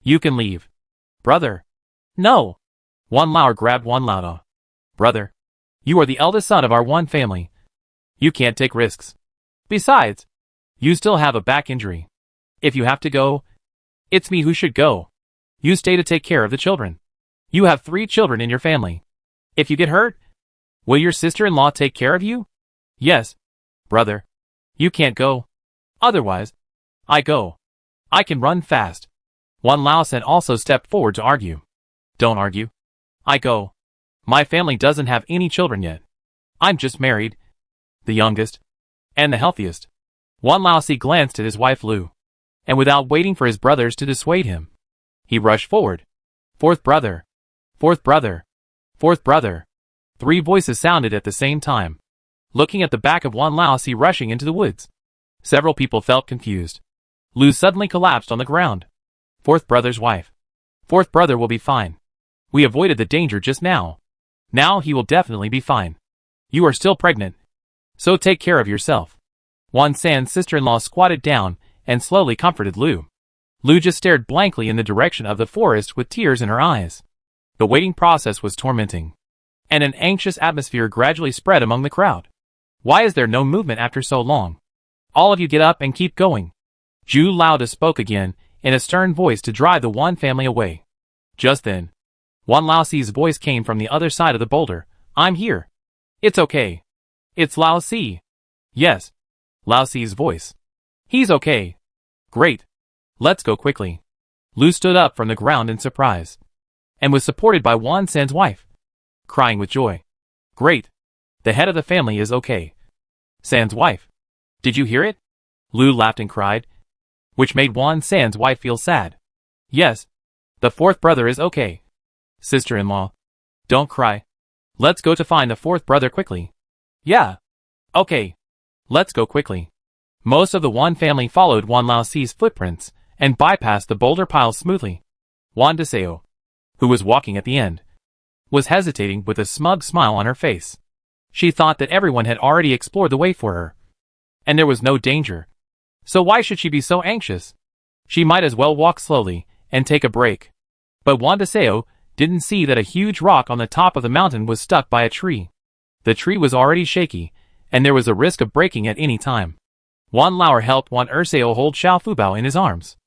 you can leave. Brother. No. Wan Lao grabbed Wan Laodao. Brother, you are the eldest son of our Wan family. You can't take risks. Besides, you still have a back injury. If you have to go, it's me who should go. You stay to take care of the children. You have 3 children in your family. If you get hurt, will your sister-in-law take care of you? Yes. Brother, you can't go. Otherwise, I go. I can run fast. Wan Lao Sen also stepped forward to argue. Don't argue. I go. My family doesn't have any children yet. I'm just married, the youngest, and the healthiest. Wan Lao Si glanced at his wife Lu, and without waiting for his brothers to dissuade him, he rushed forward. Fourth brother. Fourth brother. Fourth brother. 3 voices sounded at the same time. Looking at the back of Wan Lao Si rushing into the woods, Several people felt confused. Lu suddenly collapsed on the ground. Fourth brother's wife. Fourth brother will be fine. We avoided the danger just now. Now he will definitely be fine. You are still pregnant. So take care of yourself. Wan San's sister-in-law squatted down and slowly comforted Lu. Lu just stared blankly in the direction of the forest with tears in her eyes. The waiting process was tormenting. And an anxious atmosphere gradually spread among the crowd. Why is there no movement after so long? All of you get up and keep going. Zhu Laoda spoke again, in a stern voice to drive the Wan family away. Just then, Wan Laoxi's voice came from the other side of the boulder. I'm here. It's okay. It's Laoxi. Yes. Laoxi's voice. He's okay. Great. Let's go quickly. Lu stood up from the ground in surprise. And was supported by Wan San's wife. Crying with joy. Great. The head of the family is okay. San's wife. Did you hear it? Lu laughed and cried. Which made Wan San's wife feel sad. Yes. The fourth brother is okay. Sister-in-law. Don't cry. Let's go to find the fourth brother quickly. Yeah. Okay. Let's go quickly. Most of the Wan family followed Wan Laoxi's footprints and bypassed the boulder piles smoothly. Wan Dasao, who was walking at the end, was hesitating with a smug smile on her face. She thought that everyone had already explored the way for her. And there was no danger. So why should she be so anxious? She might as well walk slowly and take a break. But Wan Dasao didn't see that a huge rock on the top of the mountain was stuck by a tree. The tree was already shaky, and there was a risk of breaking at any time. Wan Lauer helped Wan Ersao hold Xiao Fubao in his arms.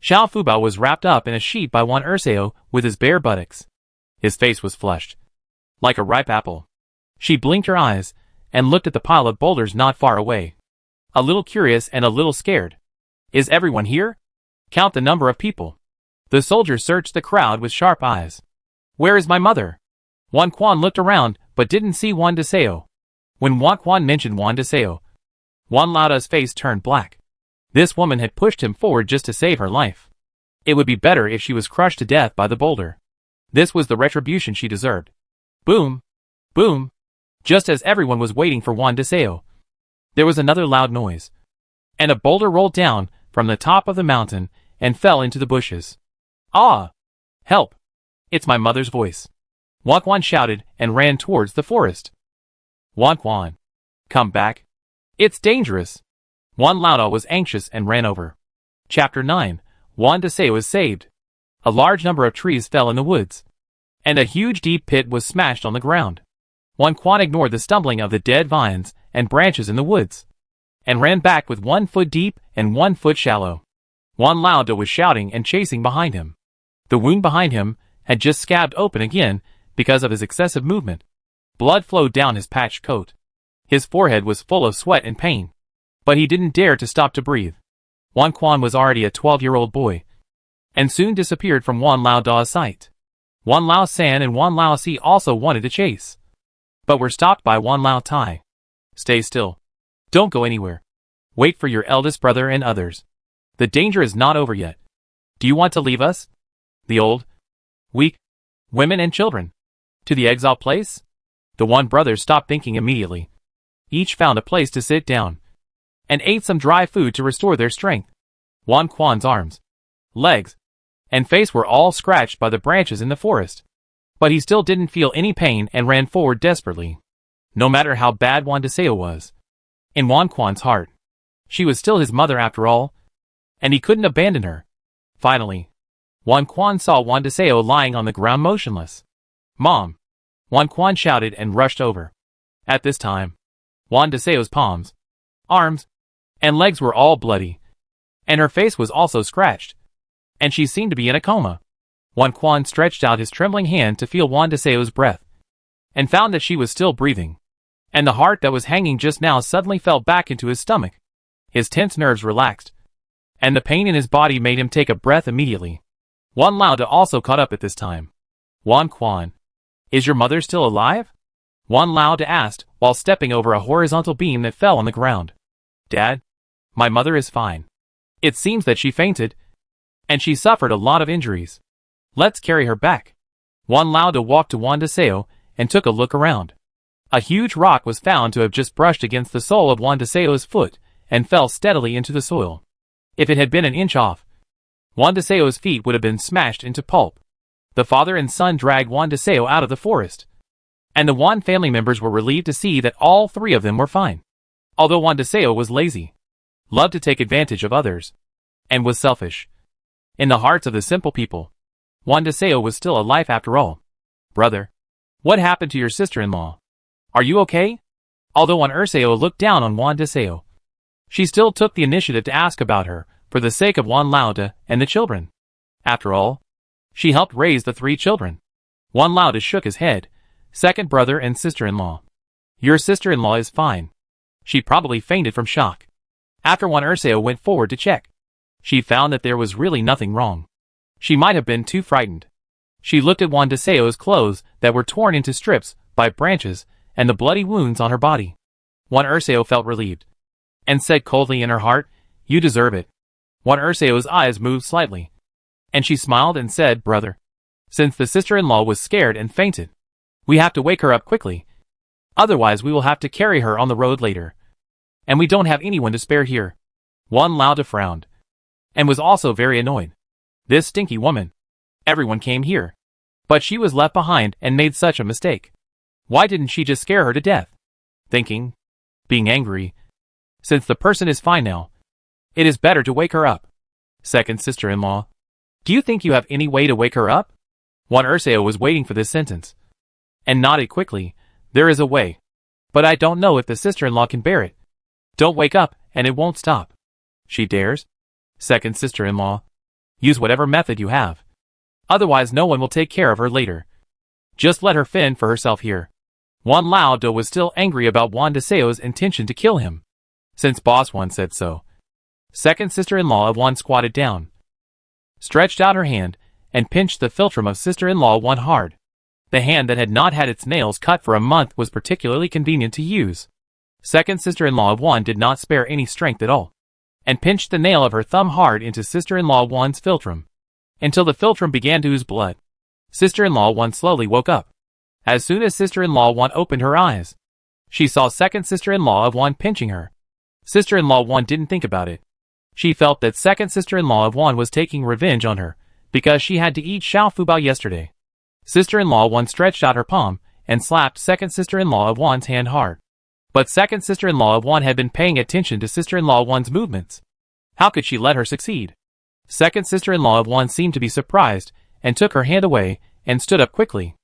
Xiao Fubao was wrapped up in a sheet by Wan Ersao with his bare buttocks. His face was flushed, like a ripe apple. She blinked her eyes and looked at the pile of boulders not far away. A little curious and a little scared. Is everyone here? Count the number of people. The soldier searched the crowd with sharp eyes. Where is my mother? Wan Quan looked around but didn't see Wan Dasao. When Wan Quan mentioned Wan Dasao, Wan Lauda's face turned black. This woman had pushed him forward just to save her life. It would be better if she was crushed to death by the boulder. This was the retribution she deserved. Boom! Boom! Just as everyone was waiting for Wan Dasao, there was another loud noise. And a boulder rolled down from the top of the mountain and fell into the bushes. Ah! Help! It's my mother's voice. Wan Quan shouted and ran towards the forest. Wan Quan! Come back! It's dangerous! Wan Lauda was anxious and ran over. Chapter 9. Wan Dasao was saved. A large number of trees fell in the woods. And a huge deep pit was smashed on the ground. Wan Quan ignored the stumbling of the dead vines and branches in the woods, and ran back with 1 foot deep and 1 foot shallow. Wan Lauda was shouting and chasing behind him. The wound behind him had just scabbed open again because of his excessive movement. Blood flowed down his patched coat. His forehead was full of sweat and pain. But he didn't dare to stop to breathe. Wan Quan was already a 12-year-old boy, and soon disappeared from Wan Lao Da's sight. Wan Lao San and Wan Lao Si also wanted to chase, but were stopped by Wan Lao Tai. Stay still. Don't go anywhere. Wait for your eldest brother and others. The danger is not over yet. Do you want to leave us? The old, weak, women and children. To the exile place? The Wan brothers stopped thinking immediately. Each found a place to sit down, and ate some dry food to restore their strength. Wan Quan's arms, legs, and face were all scratched by the branches in the forest. But he still didn't feel any pain and ran forward desperately. No matter how bad Wan Dasao was, in Wan Quan's heart, she was still his mother after all, and he couldn't abandon her. Finally, Wan Quan saw Wan Dasao lying on the ground motionless. Mom! Wan Quan shouted and rushed over. At this time, Wan Dasao's palms, arms, and legs were all bloody, and her face was also scratched, and she seemed to be in a coma. Wan Quan stretched out his trembling hand to feel Wan Dasao's breath, and found that she was still breathing, and the heart that was hanging just now suddenly fell back into his stomach. His tense nerves relaxed, and the pain in his body made him take a breath immediately. Wan Lauda also caught up at this time. Wan Quan, is your mother still alive? Wan Lauda asked while stepping over a horizontal beam that fell on the ground. Dad, my mother is fine. It seems that she fainted, and she suffered a lot of injuries. Let's carry her back. Wan Lauda walked to Wan Dasao and took a look around. A huge rock was found to have just brushed against the sole of Wan Dasao's foot and fell steadily into the soil. If it had been an inch off, Wan Dasao's feet would have been smashed into pulp. The father and son dragged Wan Dasao out of the forest, and the Wan family members were relieved to see that all three of them were fine. Although Wan Dasao was lazy, loved to take advantage of others, and was selfish, in the hearts of the simple people, Wan Dasao was still alive after all. Brother, what happened to your sister-in-law? Are you okay? Although Wan Dasao looked down on Wan Dasao, she still took the initiative to ask about her, for the sake of Wan Lauda and the children. After all, she helped raise the three children. Wan Lauda shook his head. Second brother and sister-in-law. Your sister-in-law is fine. She probably fainted from shock. After Wan Dasao went forward to check, she found that there was really nothing wrong. She might have been too frightened. She looked at Wan Dasao's clothes that were torn into strips by branches and the bloody wounds on her body. Wan Dasao felt relieved, and said coldly in her heart, "You deserve it." Wan Dasao's eyes moved slightly, and she smiled and said, "Brother, since the sister-in-law was scared and fainted, we have to wake her up quickly. Otherwise we will have to carry her on the road later. And we don't have anyone to spare here." Wan Lauda frowned, and was also very annoyed. This stinky woman. Everyone came here, but she was left behind and made such a mistake. Why didn't she just scare her to death? Thinking, being angry, since the person is fine now, it is better to wake her up. Second sister-in-law, do you think you have any way to wake her up? Wan Dasao was waiting for this sentence, and nodded quickly. There is a way, but I don't know if the sister-in-law can bear it. Don't wake up, and it won't stop. She dares? Second sister-in-law, use whatever method you have. Otherwise no one will take care of her later. Just let her fend for herself here. Wan Lauda was still angry about Wan Dasao's intention to kill him, since Boss Wan said so. Second sister-in-law of Wan squatted down, stretched out her hand, and pinched the philtrum of sister-in-law Wan hard. The hand that had not had its nails cut for a month was particularly convenient to use. Second sister-in-law of Wan did not spare any strength at all, and pinched the nail of her thumb hard into sister-in-law Wan's philtrum, until the philtrum began to ooze blood. Sister-in-law Wan slowly woke up. As soon as sister-in-law Wan opened her eyes, she saw second sister-in-law of Wan pinching her. Sister-in-law Wan didn't think about it. She felt that second sister-in-law of Wan was taking revenge on her, because she had to eat Fubao yesterday. Sister-in-law Wan stretched out her palm, and slapped second sister-in-law of Wan's hand hard. But second sister-in-law of Wan had been paying attention to sister-in-law Wan's movements. How could she let her succeed? Second sister-in-law of Wan seemed to be surprised, and took her hand away, and stood up quickly.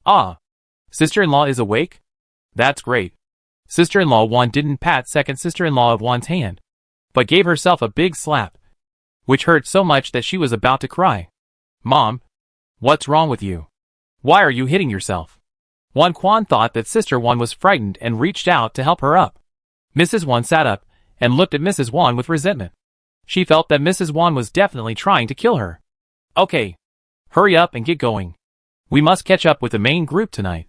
Ah! Sister-in-law is awake? That's great. Sister-in-law Wan didn't pat second sister-in-law of Wan's hand, but gave herself a big slap, which hurt so much that she was about to cry. Mom, what's wrong with you? Why are you hitting yourself? Wan Quan thought that Sister Wan was frightened and reached out to help her up. Mrs. Wan sat up and looked at Mrs. Wan with resentment. She felt that Mrs. Wan was definitely trying to kill her. Okay, hurry up and get going. We must catch up with the main group tonight.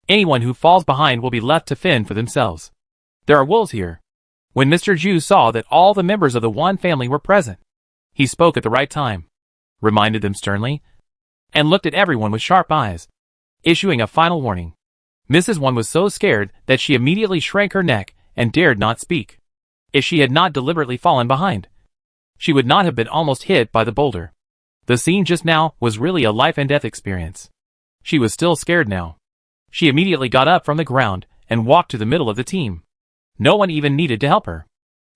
Anyone who falls behind will be left to fend for themselves. There are wolves here. When Mr. Zhu saw that all the members of the Wan family were present, he spoke at the right time, reminded them sternly, and looked at everyone with sharp eyes, issuing a final warning. Mrs. Wan was so scared that she immediately shrank her neck and dared not speak. If she had not deliberately fallen behind, she would not have been almost hit by the boulder. The scene just now was really a life and death experience. She was still scared now. She immediately got up from the ground and walked to the middle of the team. No one even needed to help her.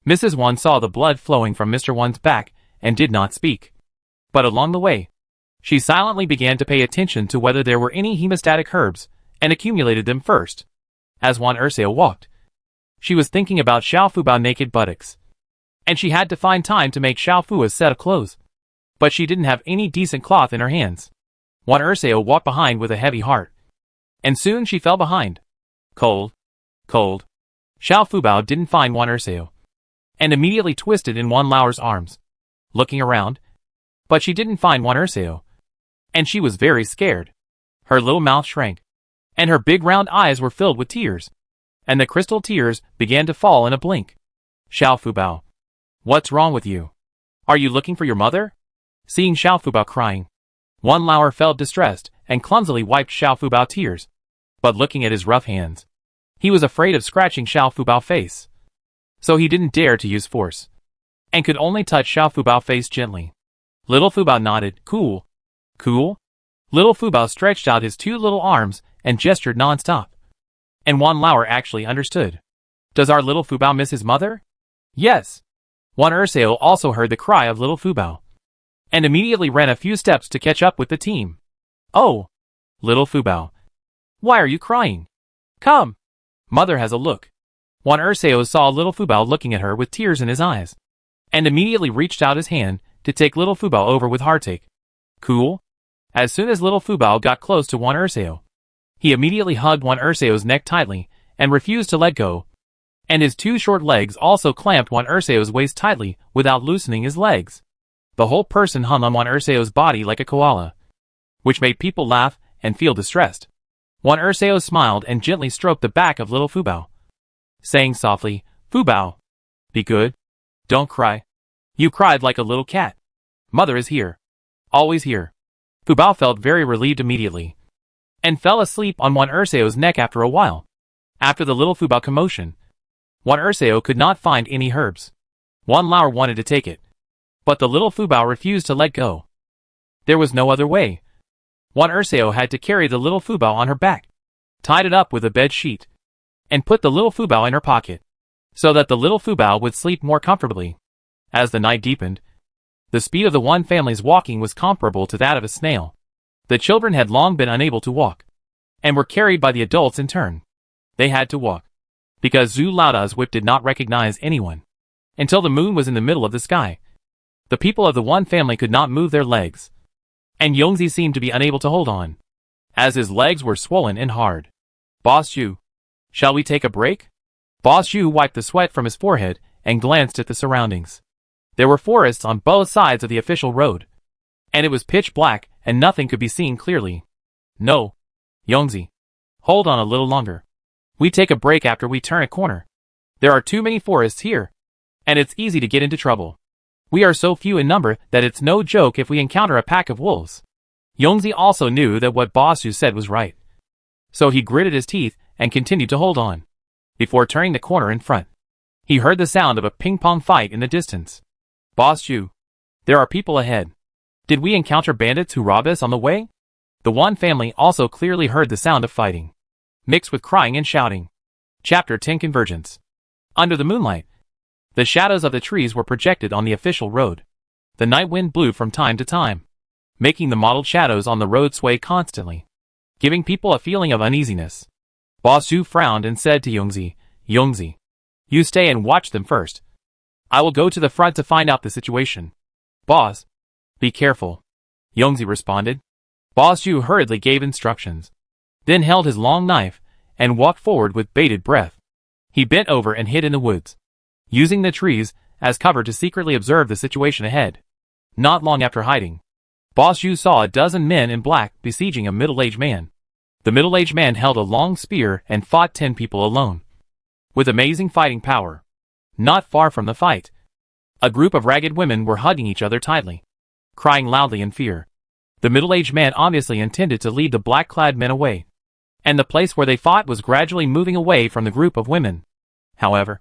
Mrs. Wan saw the blood flowing from Mr. Wan's back and did not speak. But along the way, she silently began to pay attention to whether there were any hemostatic herbs and accumulated them first. As Wan Dasao walked, she was thinking about Fubao naked buttocks, and she had to find time to make Fu a set of clothes. But she didn't have any decent cloth in her hands. Wan Dasao walked behind with a heavy heart, and soon she fell behind. Cold. Fubao didn't find Wan Dasao, and immediately twisted in Wan Lauer's arms, looking around, but she didn't find Wan Dasao, and she was very scared. Her little mouth shrank, and her big round eyes were filled with tears, and the crystal tears began to fall in a blink. Fubao, what's wrong with you? Are you looking for your mother? Seeing Fubao crying, Wan Lauer felt distressed and clumsily wiped Fubao tears, but looking at his rough hands, he was afraid of scratching Fubao's face. so he didn't dare to use force, and could only touch Xiao Fubao's face gently. Little Fubao nodded. Cool. Cool? Little Fubao stretched out his two little arms and gestured non-stop. And Wan Lauer actually understood. Does our little Fubao miss his mother? Yes. Wan Dasao also heard the cry of little Fubao, and immediately ran a few steps to catch up with the team. Oh! Little Fubao. Why are you crying? Come! Mother has a look. Wan Dasao saw little Fubao looking at her with tears in his eyes, and immediately reached out his hand to take little Fubao over with heartache. Cool? As soon as little Fubao got close to Wan Dasao, he immediately hugged Wan Dasao's neck tightly and refused to let go, and his two short legs also clamped Wan Dasao's waist tightly without loosening his legs. The whole person hung on Wan Dasao's body like a koala, which made people laugh and feel distressed. Wan Dasao smiled and gently stroked the back of little Fubao, saying softly, Fubao, be good. Don't cry. You cried like a little cat. Mother is here. Always here. Fubao felt very relieved immediately, and fell asleep on Wan Dasao's neck after a while. After the little Fubao commotion, Wan Dasao could not find any herbs. Wan Lauer wanted to take it, but the little Fubao refused to let go. There was no other way. Wan Dasao had to carry the little Fubao on her back, tied it up with a bed sheet, and put the little Fubao in her pocket, so that the little Fubao would sleep more comfortably. As the night deepened, the speed of the Wan family's walking was comparable to that of a snail. The children had long been unable to walk, and were carried by the adults in turn. They had to walk, because Zhu Laoda's whip did not recognize anyone, until the moon was in the middle of the sky. The people of the Wan family could not move their legs, and Yongzi seemed to be unable to hold on, as his legs were swollen and hard. Boss Zhu, shall we take a break? Boss Zhu wiped the sweat from his forehead and glanced at the surroundings. There were forests on both sides of the official road, and it was pitch black and nothing could be seen clearly. No, Yongzi, hold on a little longer. We take a break after we turn a corner. There are too many forests here, and it's easy to get into trouble. We are so few in number that it's no joke if we encounter a pack of wolves. Yongzi also knew that what Boss Zhu said was right, so he gritted his teeth and continued to hold on. Before turning the corner in front, he heard the sound of a ping-pong fight in the distance. Boss Zhu, there are people ahead. Did we encounter bandits who robbed us on the way? The Wan family also clearly heard the sound of fighting, mixed with crying and shouting. Chapter 10 Convergence. Under the moonlight, the shadows of the trees were projected on the official road. The night wind blew from time to time, making the mottled shadows on the road sway constantly, giving people a feeling of uneasiness. Boss Zhu frowned and said to Yongzi, Yongzi, you stay and watch them first. I will go to the front to find out the situation. Boss, be careful, Yongzi responded. Boss Zhu hurriedly gave instructions, then held his long knife and walked forward with bated breath. He bent over and hid in the woods, using the trees as cover to secretly observe the situation ahead. Not long after hiding, Boss Zhu saw a dozen men in black besieging a middle-aged man. The middle-aged man held a long spear and fought 10 people alone, with amazing fighting power. Not far from the fight, a group of ragged women were hugging each other tightly, crying loudly in fear. The middle-aged man obviously intended to lead the black-clad men away, and the place where they fought was gradually moving away from the group of women. However,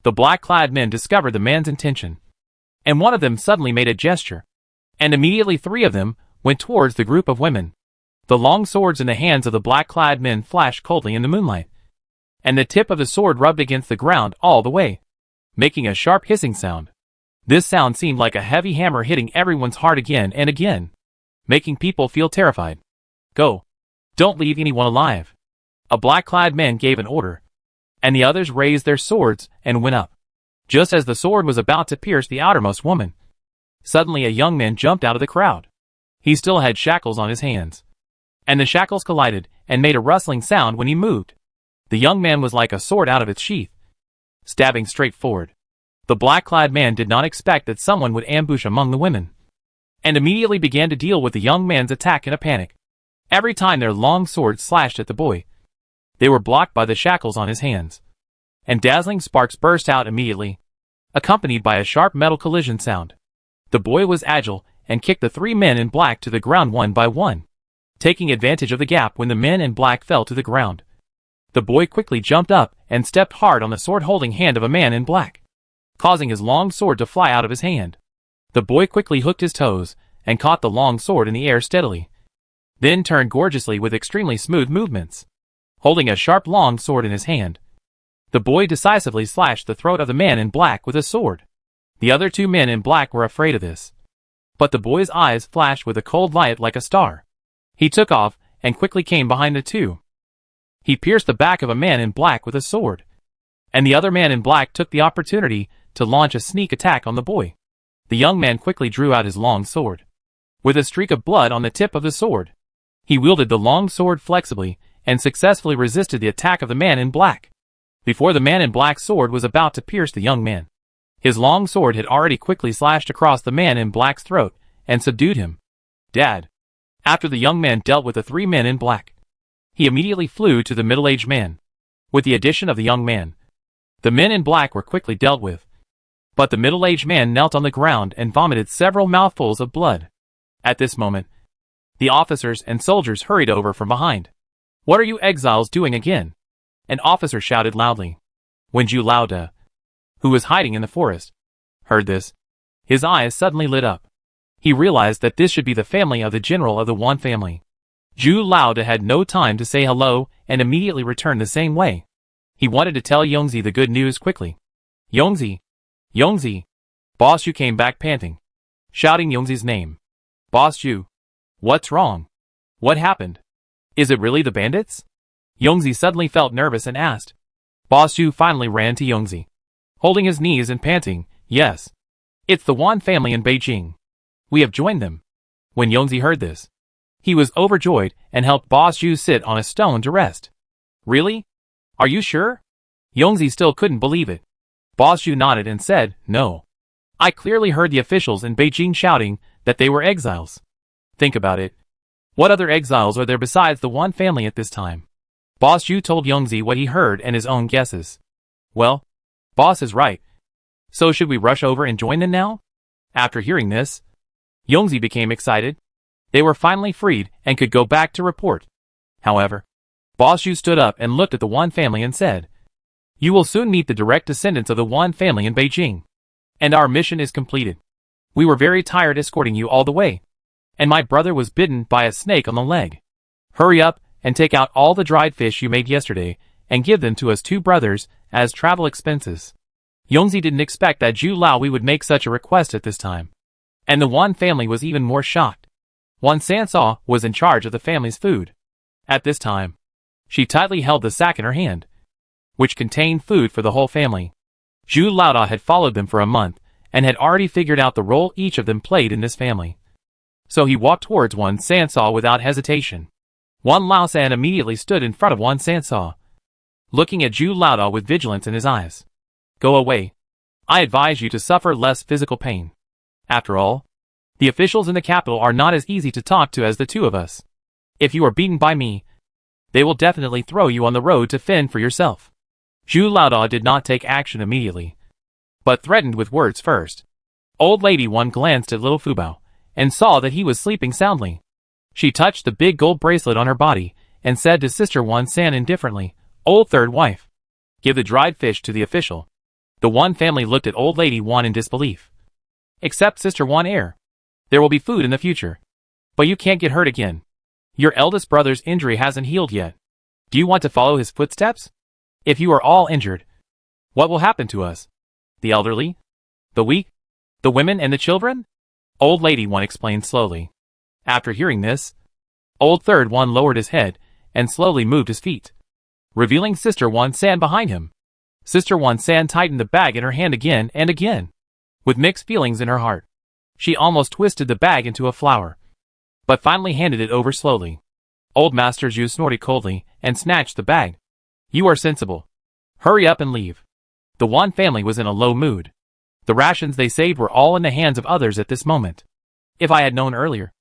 the black-clad men discovered the man's intention, and one of them suddenly made a gesture, and immediately 3 of them went towards the group of women. The long swords in the hands of the black-clad men flashed coldly in the moonlight, and the tip of the sword rubbed against the ground all the way, making a sharp hissing sound. This sound seemed like a heavy hammer hitting everyone's heart again and again, making people feel terrified. Go. Don't leave anyone alive. A black-clad man gave an order, and the others raised their swords and went up. Just as the sword was about to pierce the outermost woman, suddenly a young man jumped out of the crowd. He still had shackles on his hands, and the shackles collided and made a rustling sound when he moved. The young man was like a sword out of its sheath, stabbing straight forward. The black-clad man did not expect that someone would ambush among the women, and immediately began to deal with the young man's attack in a panic. Every time their long swords slashed at the boy, they were blocked by the shackles on his hands, and dazzling sparks burst out immediately, accompanied by a sharp metal collision sound. The boy was agile and kicked the 3 men in black to the ground one by one, taking advantage of the gap when the men in black fell to the ground. The boy quickly jumped up and stepped hard on the sword-holding hand of a man in black. causing his long sword to fly out of his hand. The boy quickly hooked his toes and caught the long sword in the air steadily, then turned gorgeously with extremely smooth movements. Holding a sharp long sword in his hand, the boy decisively slashed the throat of the man in black with his sword. The other two men in black were afraid of this, but the boy's eyes flashed with a cold light like a star. He took off and quickly came behind the two. He pierced the back of a man in black with a sword, and the other man in black took the opportunity to launch a sneak attack on the boy. The young man quickly drew out his long sword, with a streak of blood on the tip of the sword. He wielded the long sword flexibly and successfully resisted the attack of the man in black. Before the man in black's sword was about to pierce the young man, his long sword had already quickly slashed across the man in black's throat and subdued him. Dad. After the young man dealt with the three men in black, he immediately flew to the middle-aged man. With the addition of the young man, the men in black were quickly dealt with, but the middle-aged man knelt on the ground and vomited several mouthfuls of blood. At this moment, the officers and soldiers hurried over from behind. "What are you exiles doing again?" an officer shouted loudly. When Zhu Laoda, who was hiding in the forest, heard this, his eyes suddenly lit up. He realized that this should be the family of the general of the Wan family. Zhu Laoda had no time to say hello and immediately returned the same way. He wanted to tell Yongzi the good news quickly. "Yongzi! Yongzi!" Boss Zhu came back panting, shouting Yongzi's name. "Boss Zhu! What's wrong? What happened? Is it really the bandits?" Yongzi suddenly felt nervous and asked. Boss Zhu finally ran to Yongzi, holding his knees and panting, "Yes. It's the Wan family in Beijing. We have joined them." When Yongzi heard this, he was overjoyed and helped Boss Zhu sit on a stone to rest. "Really? Are you sure?" Yongzi still couldn't believe it. Boss Zhu nodded and said, "No. I clearly heard the officials in Beijing shouting that they were exiles. Think about it. What other exiles are there besides the Wan family at this time?" Boss Zhu told Yongzi what he heard and his own guesses. "Well, Boss is right. So should we rush over and join them now?" After hearing this, Yongzi became excited. They were finally freed and could go back to report. However, Boss Zhu stood up and looked at the Wan family and said, "You will soon meet the direct descendants of the Wan family in Beijing. And our mission is completed. We were very tired escorting you all the way. And my brother was bitten by a snake on the leg. Hurry up and take out all the dried fish you made yesterday and give them to us two brothers as travel expenses." Yongzi didn't expect that Zhu Laowi would make such a request at this time. And the Wan family was even more shocked. Wan Dasao was in charge of the family's food. At this time, she tightly held the sack in her hand, which contained food for the whole family. Zhu Laoda had followed them for a month and had already figured out the role each of them played in this family. So he walked towards Wan Dasao without hesitation. Wan Laosan immediately stood in front of Wan Dasao, looking at Zhu Laoda with vigilance in his eyes. "Go away. I advise you to suffer less physical pain. After all, the officials in the capital are not as easy to talk to as the two of us. If you are beaten by me, they will definitely throw you on the road to fend for yourself." Zhu Laoda did not take action immediately, but threatened with words first. Old Lady Wan glanced at little Fubao and saw that he was sleeping soundly. She touched the big gold bracelet on her body and said to Sister Wan San indifferently, "Old third wife, give the dried fish to the official." The Wan family looked at Old Lady Wan in disbelief. "Except Sister Wan Air. There will be food in the future. But you can't get hurt again. Your eldest brother's injury hasn't healed yet. Do you want to follow his footsteps? If you are all injured, what will happen to us? The elderly? The weak? The women and the children?" Old Lady Wan explained slowly. After hearing this, Old Third Wan lowered his head and slowly moved his feet, revealing Sister Wan San behind him. Sister Wan San tightened the bag in her hand again and again. With mixed feelings in her heart, she almost twisted the bag into a flower, but finally handed it over slowly. Old Master Zhu snorted coldly and snatched the bag. "You are sensible. Hurry up and leave." The Wan family was in a low mood. The rations they saved were all in the hands of others at this moment. If I had known earlier,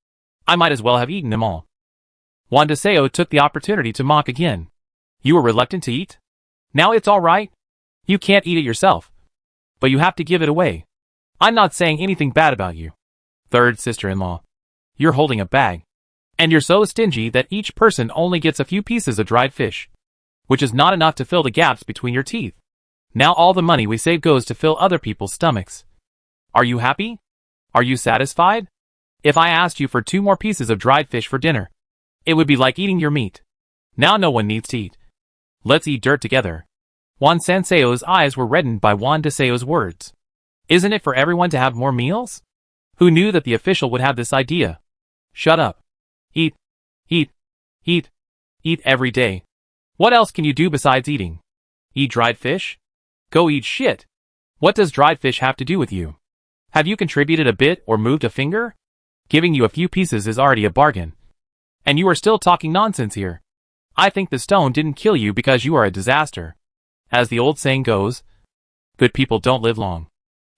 I might as well have eaten them all. Wan Dasao took the opportunity to mock again. "You were reluctant to eat? Now it's all right. You can't eat it yourself, but you have to give it away. I'm not saying anything bad about you. Third sister-in-law, you're holding a bag, and you're so stingy that each person only gets a few pieces of dried fish, which is not enough to fill the gaps between your teeth. Now all the money we save goes to fill other people's stomachs. Are you happy? Are you satisfied? If I asked you for 2 more pieces of dried fish for dinner, it would be like eating your meat. Now no one needs to eat. Let's eat dirt together. Wan Dasao's eyes were reddened by Wan Dasao's words. Isn't it for everyone to have more meals? Who knew that the official would have this idea? Shut up. Eat. Eat. Eat. Eat every day. What else can you do besides eating? Eat dried fish? Go eat shit. What does dried fish have to do with you? Have you contributed a bit or moved a finger? Giving you a few pieces is already a bargain. And you are still talking nonsense here. I think the stone didn't kill you because you are a disaster. As the old saying goes, good people don't live long.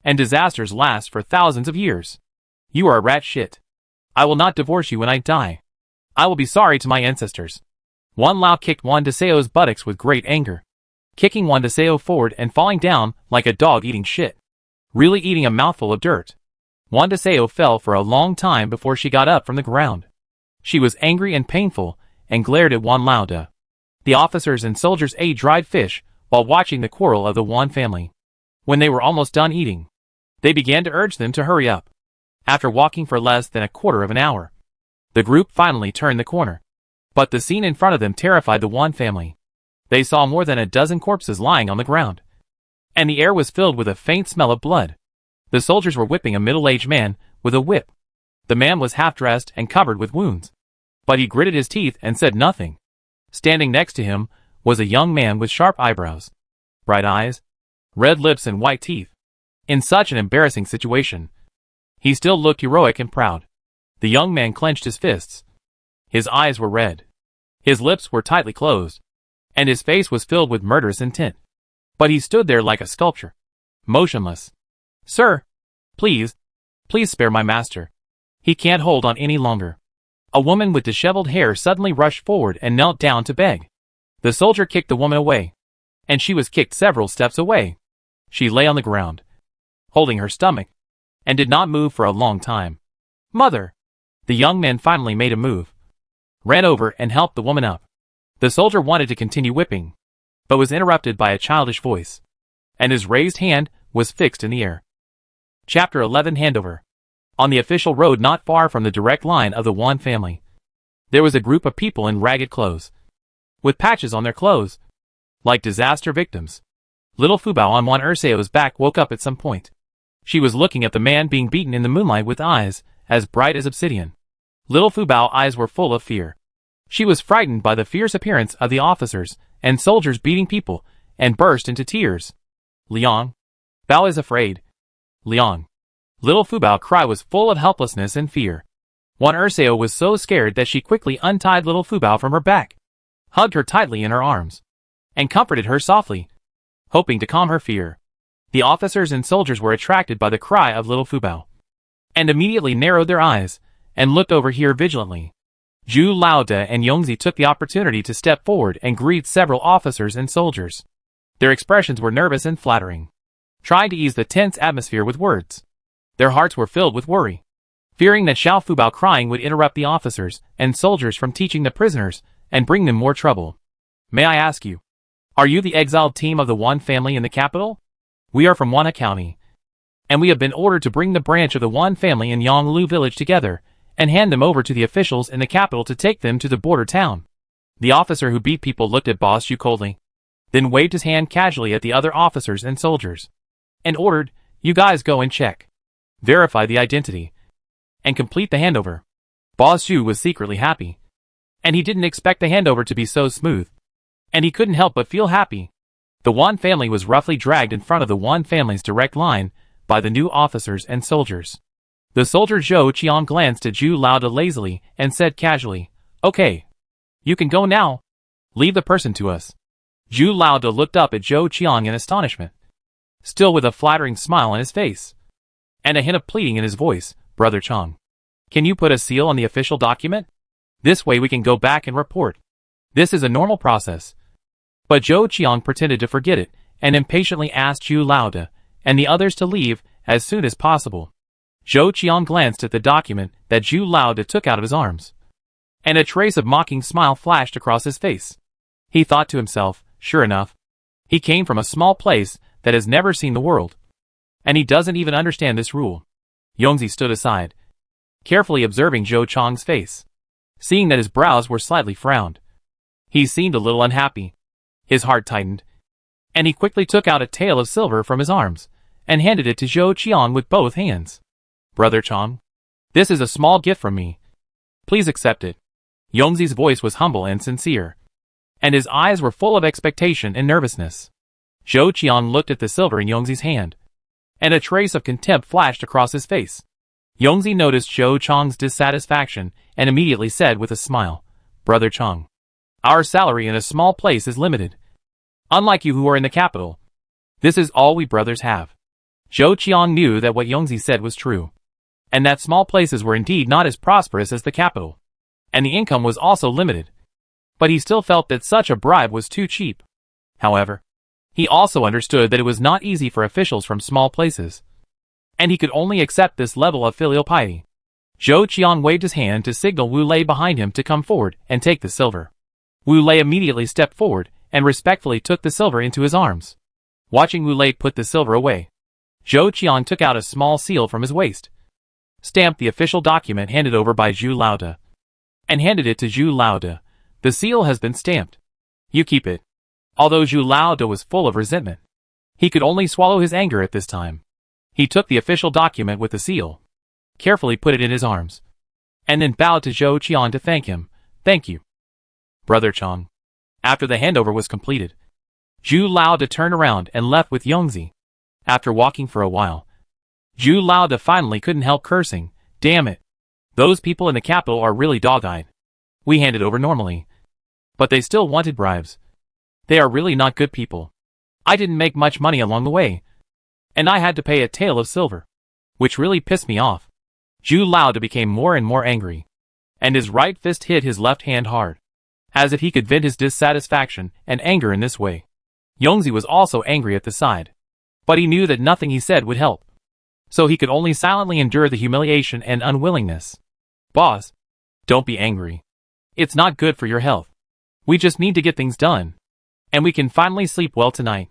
And disasters last for thousands of years. You are a rat shit. I will not divorce you when I die. I will be sorry to my ancestors. Wan Lao kicked Wan Dasao's buttocks with great anger, kicking Wan Dasao forward and falling down like a dog eating shit. Really eating a mouthful of dirt. Wan Dasao fell for a long time before she got up from the ground. She was angry and painful, and glared at Wan Lao. The officers and soldiers ate dried fish while watching the quarrel of the Wan family. When they were almost done eating, they began to urge them to hurry up. After walking for less than a quarter of an hour, the group finally turned the corner. But the scene in front of them terrified the Wan family. They saw more than a dozen corpses lying on the ground, and the air was filled with a faint smell of blood. The soldiers were whipping a middle-aged man with a whip. The man was half-dressed and covered with wounds, but he gritted his teeth and said nothing. Standing next to him was a young man with sharp eyebrows, bright eyes, red lips and white teeth. In such an embarrassing situation, he still looked heroic and proud. The young man clenched his fists. His eyes were red. His lips were tightly closed, and his face was filled with murderous intent. But he stood there like a sculpture, motionless. Sir, please spare my master. He can't hold on any longer. A woman with disheveled hair suddenly rushed forward and knelt down to beg. The soldier kicked the woman away, and she was kicked several steps away. She lay on the ground, holding her stomach, and did not move for a long time. Mother! The young man finally made a move, ran over and helped the woman up. The soldier wanted to continue whipping, but was interrupted by a childish voice, and his raised hand was fixed in the air. Chapter 11 Handover. On the official road not far from the direct line of the Wan family, there was a group of people in ragged clothes, with patches on their clothes, like disaster victims. Little Fubao on Wan Dasao's back woke up at some point. She was looking at the man being beaten in the moonlight with eyes as bright as obsidian. Little Fubao's eyes were full of fear. She was frightened by the fierce appearance of the officers and soldiers beating people, and burst into tears. Liang, Bao is afraid. Liang. Little Fubao's cry was full of helplessness and fear. Wan Dasao was so scared that she quickly untied little Fubao from her back, hugged her tightly in her arms, and comforted her softly, hoping to calm her fear. The officers and soldiers were attracted by the cry of little Fubao, and immediately narrowed their eyes and looked over here vigilantly. Zhu Laoda and Yongzi took the opportunity to step forward and greet several officers and soldiers. Their expressions were nervous and flattering, trying to ease the tense atmosphere with words. Their hearts were filled with worry, fearing that Xiao Fubao crying would interrupt the officers and soldiers from teaching the prisoners and bring them more trouble. May I ask you, are you the exiled team of the Wan family in the capital? We are from Wana County, and we have been ordered to bring the branch of the Wan family in Yonglu village together and hand them over to the officials in the capital to take them to the border town. The officer who beat people looked at Boss Zhu coldly, then waved his hand casually at the other officers and soldiers, and ordered, "You guys go and check, verify the identity, and complete the handover." Boss Zhu was secretly happy, and he didn't expect the handover to be so smooth, and he couldn't help but feel happy. The Wan family was roughly dragged in front of the Wan family's direct line by the new officers and soldiers. The soldier Zhou Qiang glanced at Zhu Laoda lazily and said casually, "Okay. You can go now. Leave the person to us." Zhu Laoda looked up at Zhou Qiang in astonishment, still with a flattering smile on his face, and a hint of pleading in his voice. "Brother Chang, can you put a seal on the official document? This way we can go back and report. This is a normal process." But Zhou Qiang pretended to forget it and impatiently asked Zhu Laoda and the others to leave as soon as possible. Zhou Qiang glanced at the document that Zhu Laoda took out of his arms, and a trace of mocking smile flashed across his face. He thought to himself, sure enough, he came from a small place that has never seen the world. And he doesn't even understand this rule. Yongzi stood aside, carefully observing Zhou Chang's face. Seeing that his brows were slightly frowned, he seemed a little unhappy. His heart tightened, and he quickly took out a tael of silver from his arms and handed it to Zhou Qian with both hands. "Brother Chang, this is a small gift from me. Please accept it." Yongzi's voice was humble and sincere, and his eyes were full of expectation and nervousness. Zhou Qian looked at the silver in Yongzi's hand, and a trace of contempt flashed across his face. Yongzi noticed Zhou Chang's dissatisfaction and immediately said with a smile, "Brother Chang, our salary in a small place is limited. Unlike you who are in the capital, this is all we brothers have." Zhou Qian knew that what Yongzi said was true, and that small places were indeed not as prosperous as the capital, and the income was also limited. But he still felt that such a bribe was too cheap. However, he also understood that it was not easy for officials from small places, and he could only accept this level of filial piety. Zhou Qian waved his hand to signal Wu Lei behind him to come forward and take the silver. Wu Lei immediately stepped forward and respectfully took the silver into his arms. Watching Wu Lei put the silver away, Zhou Qian took out a small seal from his waist, stamped the official document handed over by Zhu Laoda, and handed it to Zhu Laoda. "The seal has been stamped. You keep it." Although Zhu Laoda was full of resentment, he could only swallow his anger at this time. He took the official document with the seal, carefully put it in his arms, and then bowed to Zhou Qian to thank him. "Thank you, Brother Chang." After the handover was completed, Zhu Laoda turned around and left with Yongzi. After walking for a while, Zhu Laoda finally couldn't help cursing. "Damn it. Those people in the capital are really dog-eyed. We handed over normally, but they still wanted bribes. They are really not good people. I didn't make much money along the way, and I had to pay a tael of silver, which really pissed me off." Zhu Laoda became more and more angry, and his right fist hit his left hand hard, as if he could vent his dissatisfaction and anger in this way. Yongzi was also angry at the side, but he knew that nothing he said would help, so he could only silently endure the humiliation and unwillingness. "Boss, don't be angry. It's not good for your health. We just need to get things done, and we can finally sleep well tonight."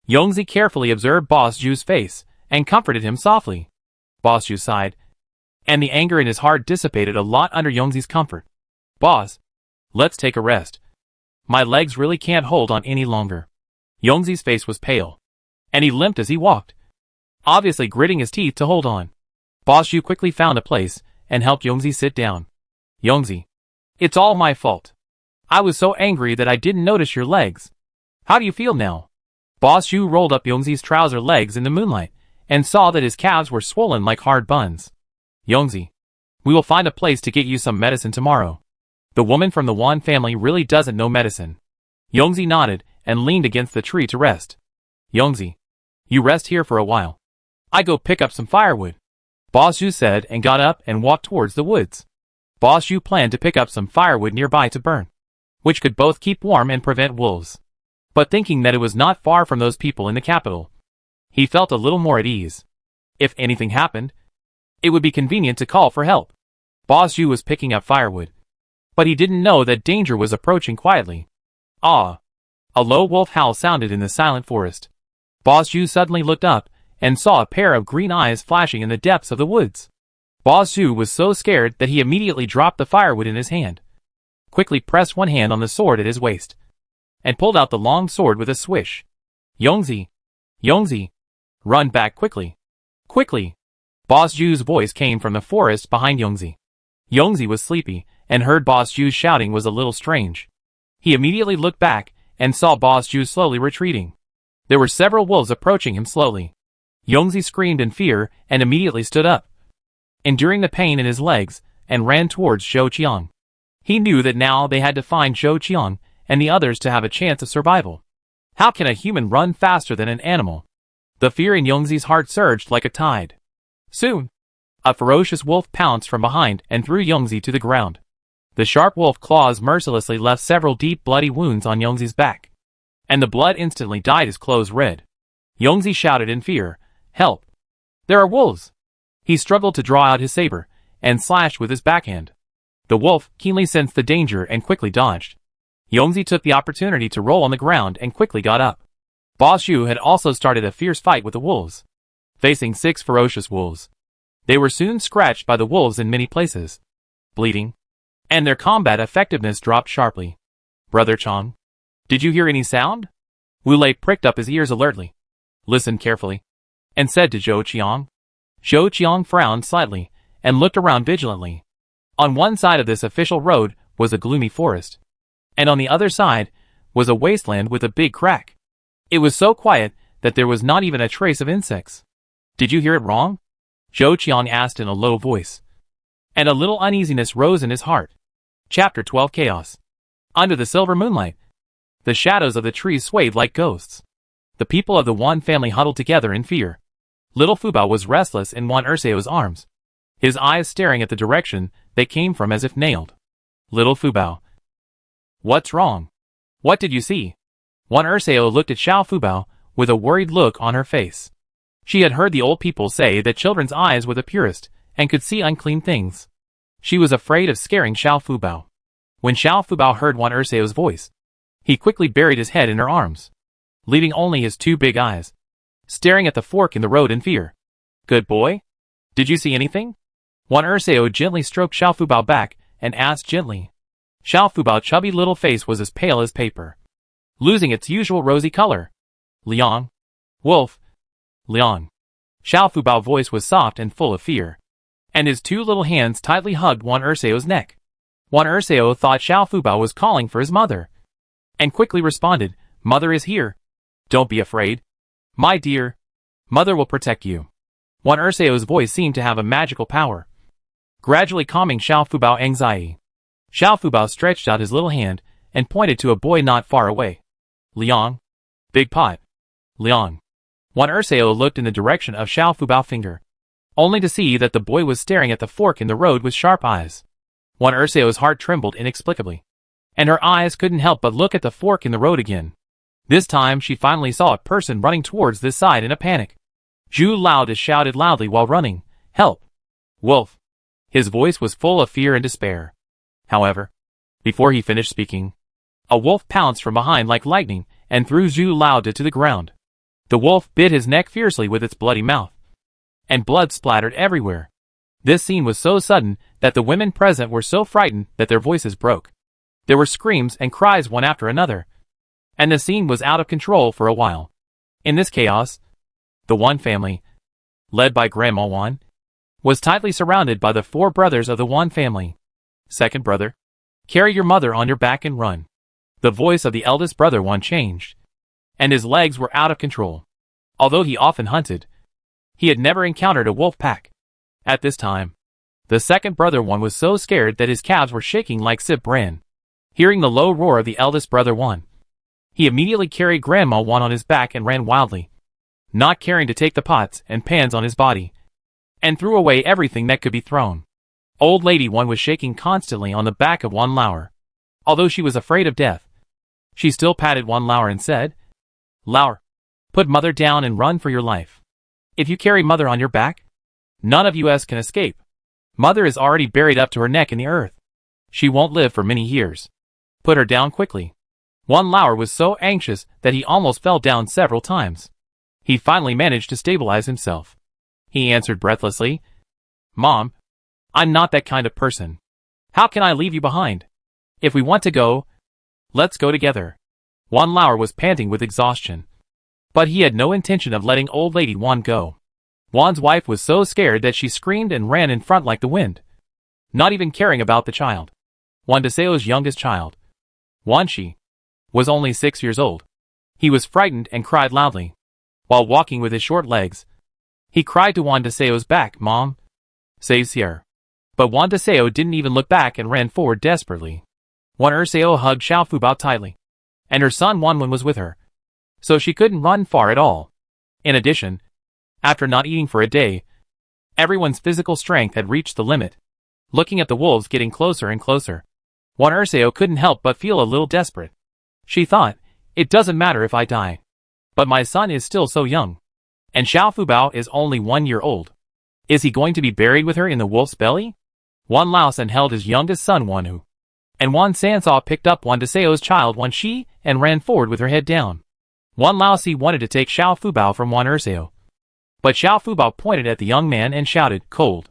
Yongzi carefully observed Boss Zhu's face and comforted him softly. Boss Zhu sighed, and the anger in his heart dissipated a lot under Yongzi's comfort. "Boss, let's take a rest. My legs really can't hold on any longer." Yongzi's face was pale, and he limped as he walked, obviously gritting his teeth to hold on. Boss Zhu quickly found a place and helped Yongzi sit down. "Yongzi, it's all my fault. I was so angry that I didn't notice your legs. How do you feel now?" Boss Zhu rolled up Yongzi's trouser legs in the moonlight and saw that his calves were swollen like hard buns. "Yongzi, we will find a place to get you some medicine tomorrow. The woman from the Wan family really doesn't know medicine." Yongzi nodded and leaned against the tree to rest. "Yongzi, you rest here for a while. I go pick up some firewood," Boss Zhu said and got up and walked towards the woods. Boss Zhu planned to pick up some firewood nearby to burn, which could both keep warm and prevent wolves. But thinking that it was not far from those people in the capital, he felt a little more at ease. If anything happened, it would be convenient to call for help. Boss Zhu was picking up firewood, but he didn't know that danger was approaching quietly. "Ah!" A low wolf howl sounded in the silent forest. Boss Zhu suddenly looked up and saw a pair of green eyes flashing in the depths of the woods. Boss Zhu was so scared that he immediately dropped the firewood in his hand, quickly pressed one hand on the sword at his waist, and pulled out the long sword with a swish. "Yongzi! Yongzi! Run back quickly! Quickly!" Boss Zhu's voice came from the forest behind Yongzi. Yongzi was sleepy, and heard Boss Zhu's shouting was a little strange. He immediately looked back and saw Boss Zhu slowly retreating. There were several wolves approaching him slowly. Yongzi screamed in fear and immediately stood up, enduring the pain in his legs, and ran towards Zhou Qian. He knew that now they had to find Zhou Qian and the others to have a chance of survival. How can a human run faster than an animal? The fear in Yongzi's heart surged like a tide. Soon, a ferocious wolf pounced from behind and threw Yongzi to the ground. The sharp wolf claws mercilessly left several deep bloody wounds on Yongzi's back, and the blood instantly dyed his clothes red. Yongzi shouted in fear, "Help! There are wolves!" He struggled to draw out his saber, and slashed with his backhand. The wolf keenly sensed the danger and quickly dodged. Yongzi took the opportunity to roll on the ground and quickly got up. Boss Yu had also started a fierce fight with the wolves. Facing 6 ferocious wolves, they were soon scratched by the wolves in many places, bleeding, and their combat effectiveness dropped sharply. Brother Chong, did you hear any sound? Wu Lei pricked up his ears alertly, listened carefully, and said to Zhou Qiang. Zhou Qiang frowned slightly and looked around vigilantly. On one side of this official road was a gloomy forest, and on the other side was a wasteland with a big crack. It was so quiet that there was not even a trace of insects. Did you hear it wrong? Zhou Qiang asked in a low voice, and a little uneasiness rose in his heart. Chapter 12 Chaos. Under the silver moonlight, the shadows of the trees swayed like ghosts. The people of the Wan family huddled together in fear. Little Fubao was restless in Wan Ersao's arms, his eyes staring at the direction they came from as if nailed. Little Fubao. What's wrong? What did you see? Wan Ersao looked at Xiao Fubao with a worried look on her face. She had heard the old people say that children's eyes were the purest and could see unclean things. She was afraid of scaring Xiao Fubao. When Xiao Fubao heard Wan Ersao's voice, he quickly buried his head in her arms, leaving only his 2 big eyes, staring at the fork in the road in fear. Good boy? Did you see anything? Wan Ersao gently stroked Xiao Fubao back and asked gently. Xiao Fubao's chubby little face was as pale as paper, losing its usual rosy color. Liang. Wolf. Liang. Xiao Fubao's voice was soft and full of fear, and his 2 little hands tightly hugged Wan Ersao's neck. Wan Ersao thought Xiao Fubao was calling for his mother, and quickly responded, Mother is here. Don't be afraid. My dear. Mother will protect you. Wan Ersao's voice seemed to have a magical power, gradually calming Xiao Fubao's anxiety. Xiao Fubao stretched out his little hand and pointed to a boy not far away. Liang. Big pot. Liang. Wan Ersao looked in the direction of Xiao Fubao's finger, only to see that the boy was staring at the fork in the road with sharp eyes. Wan Ersao's heart trembled inexplicably, and her eyes couldn't help but look at the fork in the road again. This time she finally saw a person running towards this side in a panic. Zhu Lao shouted loudly while running, Help! Wolf! His voice was full of fear and despair. However, before he finished speaking, a wolf pounced from behind like lightning and threw Zhu Lao to the ground. The wolf bit his neck fiercely with its bloody mouth, and blood splattered everywhere. This scene was so sudden that the women present were so frightened that their voices broke. There were screams and cries one after another, and the scene was out of control for a while. In this chaos, the Wan family, led by Grandma Wan, was tightly surrounded by the 4 brothers of the Wan family. Second brother, carry your mother on your back and run. The voice of the eldest brother Wan changed, and his legs were out of control. Although he often hunted, he had never encountered a wolf pack. At this time, the second brother Wan was so scared that his calves were shaking like Sip Bran. Hearing the low roar of the eldest brother Wan, he immediately carried Grandma Wan on his back and ran wildly, not caring to take the pots and pans on his body, and threw away everything that could be thrown. Old Lady Wan was shaking constantly on the back of Wan Lauer. Although she was afraid of death, she still patted Wan Lauer and said, Lauer, put Mother down and run for your life. If you carry Mother on your back, none of us can escape. Mother is already buried up to her neck in the earth. She won't live for many years. Put her down quickly. Wan Lauer was so anxious that he almost fell down several times. He finally managed to stabilize himself. He answered breathlessly, Mom, I'm not that kind of person. How can I leave you behind? If we want to go, let's go together. Wan Lauer was panting with exhaustion, but he had no intention of letting old lady Wan go. Wan's wife was so scared that she screamed and ran in front like the wind, not even caring about the child. Wan Dasao's youngest child, Wan Shi, was only 6 years old. He was frightened and cried loudly. While walking with his short legs, he cried to Wan Dasao's back, Mom, save Sierra. But Wan Dasao didn't even look back and ran forward desperately. Wan Ersao hugged Xiao Fubao tightly, and her son Wanwen was with her, so she couldn't run far at all. In addition, after not eating for a day, everyone's physical strength had reached the limit. Looking at the wolves getting closer and closer, Wan Ersao couldn't help but feel a little desperate. She thought, it doesn't matter if I die, but my son is still so young, and Xiao Fubao is only 1 year old. Is he going to be buried with her in the wolf's belly? Wan Laosan held his youngest son Wanhu, and Wan Sansaw picked up Wan Dasao's child Wan Shi and ran forward with her head down. Wan Laosi wanted to take Xiao Fubao from Wan Dasao. But Xiao Fubao pointed at the young man and shouted, "Cold.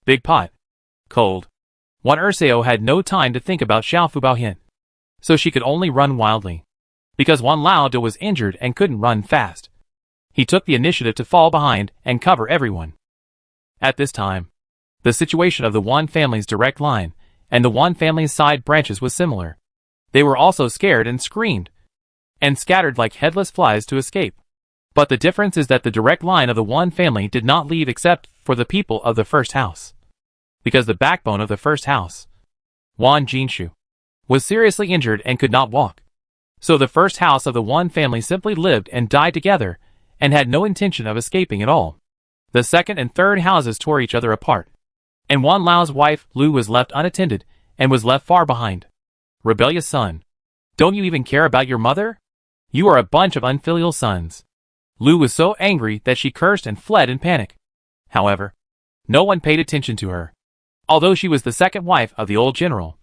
Big pot. Cold." Wan Dasao had no time to think about Xiao Fubao hint, so she could only run wildly. Because Wan Lao Da was injured and couldn't run fast, he took the initiative to fall behind and cover everyone. At this time, the situation of the Wan family's direct line and the Wan family's side branches was similar. They were also scared and screamed, and scattered like headless flies to escape. But the difference is that the direct line of the Wan family did not leave except for the people of the first house. Because the backbone of the first house, Wan Jinshu, was seriously injured and could not walk. So the first house of the Wan family simply lived and died together and had no intention of escaping at all. The second and third houses tore each other apart, and Wan Lao's wife, Lu, was left unattended and was left far behind. Rebellious son. Don't you even care about your mother? You are a bunch of unfilial sons. Lu was so angry that she cursed and fled in panic. However, no one paid attention to her. Although she was the second wife of the old general,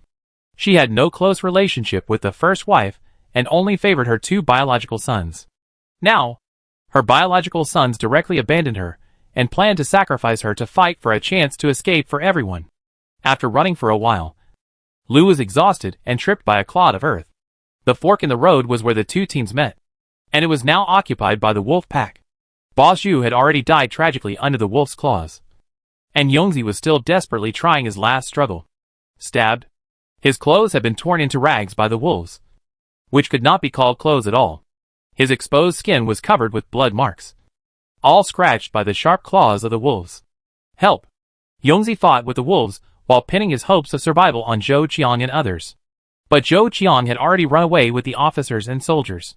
she had no close relationship with the first wife and only favored her two biological sons. Now, her biological sons directly abandoned her and planned to sacrifice her to fight for a chance to escape for everyone. After running for a while, Lu was exhausted and tripped by a clod of earth. The fork in the road was where the two teams met, and it was now occupied by the wolf pack. Bo Zhu had already died tragically under the wolf's claws, and Yongzi was still desperately trying his last struggle. Stabbed, his clothes had been torn into rags by the wolves, which could not be called clothes at all. His exposed skin was covered with blood marks, all scratched by the sharp claws of the wolves. Help! Yongzi fought with the wolves while pinning his hopes of survival on Zhou Qiang and others. But Zhou Qiang had already run away with the officers and soldiers.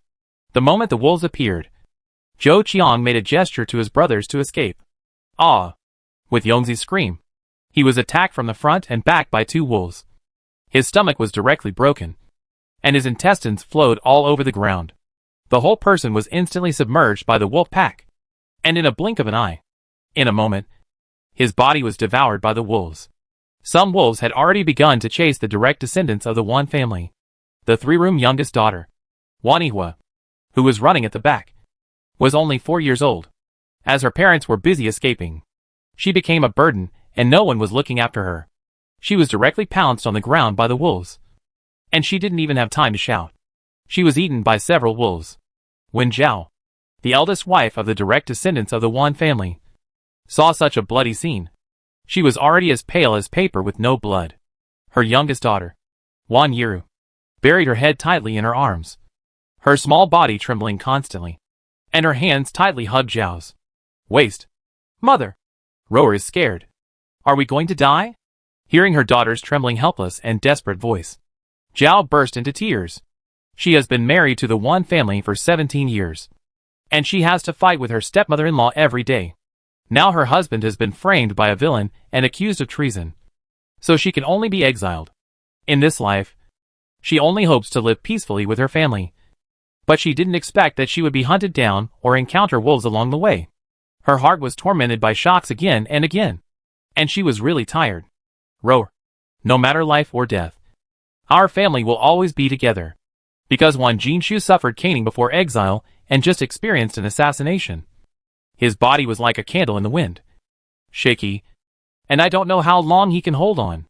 The moment the wolves appeared, Zhou Qiang made a gesture to his brothers to escape. Ah! With Yongzi's scream, he was attacked from the front and back by two wolves. His stomach was directly broken, and his intestines flowed all over the ground. The whole person was instantly submerged by the wolf pack, and in a blink of an eye, in a moment, his body was devoured by the wolves. Some wolves had already begun to chase the direct descendants of the Wan family. The three-room youngest daughter, Wanihua, who was running at the back, was only 4 years old. As her parents were busy escaping, she became a burden and no one was looking after her. She was directly pounced on the ground by the wolves, and she didn't even have time to shout. She was eaten by several wolves. When Zhao, the eldest wife of the direct descendants of the Wan family, saw such a bloody scene, she was already as pale as paper with no blood. Her youngest daughter, Wan Yiru, buried her head tightly in her arms, her small body trembling constantly, and her hands tightly hugged Zhao's waist. "Mother! Rower is scared. Are we going to die?" Hearing her daughter's trembling, helpless, and desperate voice, Zhao burst into tears. She has been married to the Wan family for 17 years, and she has to fight with her stepmother-in-law every day. Now her husband has been framed by a villain and accused of treason, so she can only be exiled. In this life, she only hopes to live peacefully with her family, but she didn't expect that she would be hunted down or encounter wolves along the way. Her heart was tormented by shocks again and again, and she was really tired. Rower, no matter life or death, our family will always be together. Because Wan Jinshu suffered caning before exile and just experienced an assassination. His body was like a candle in the wind, shaky, and I don't know how long he can hold on.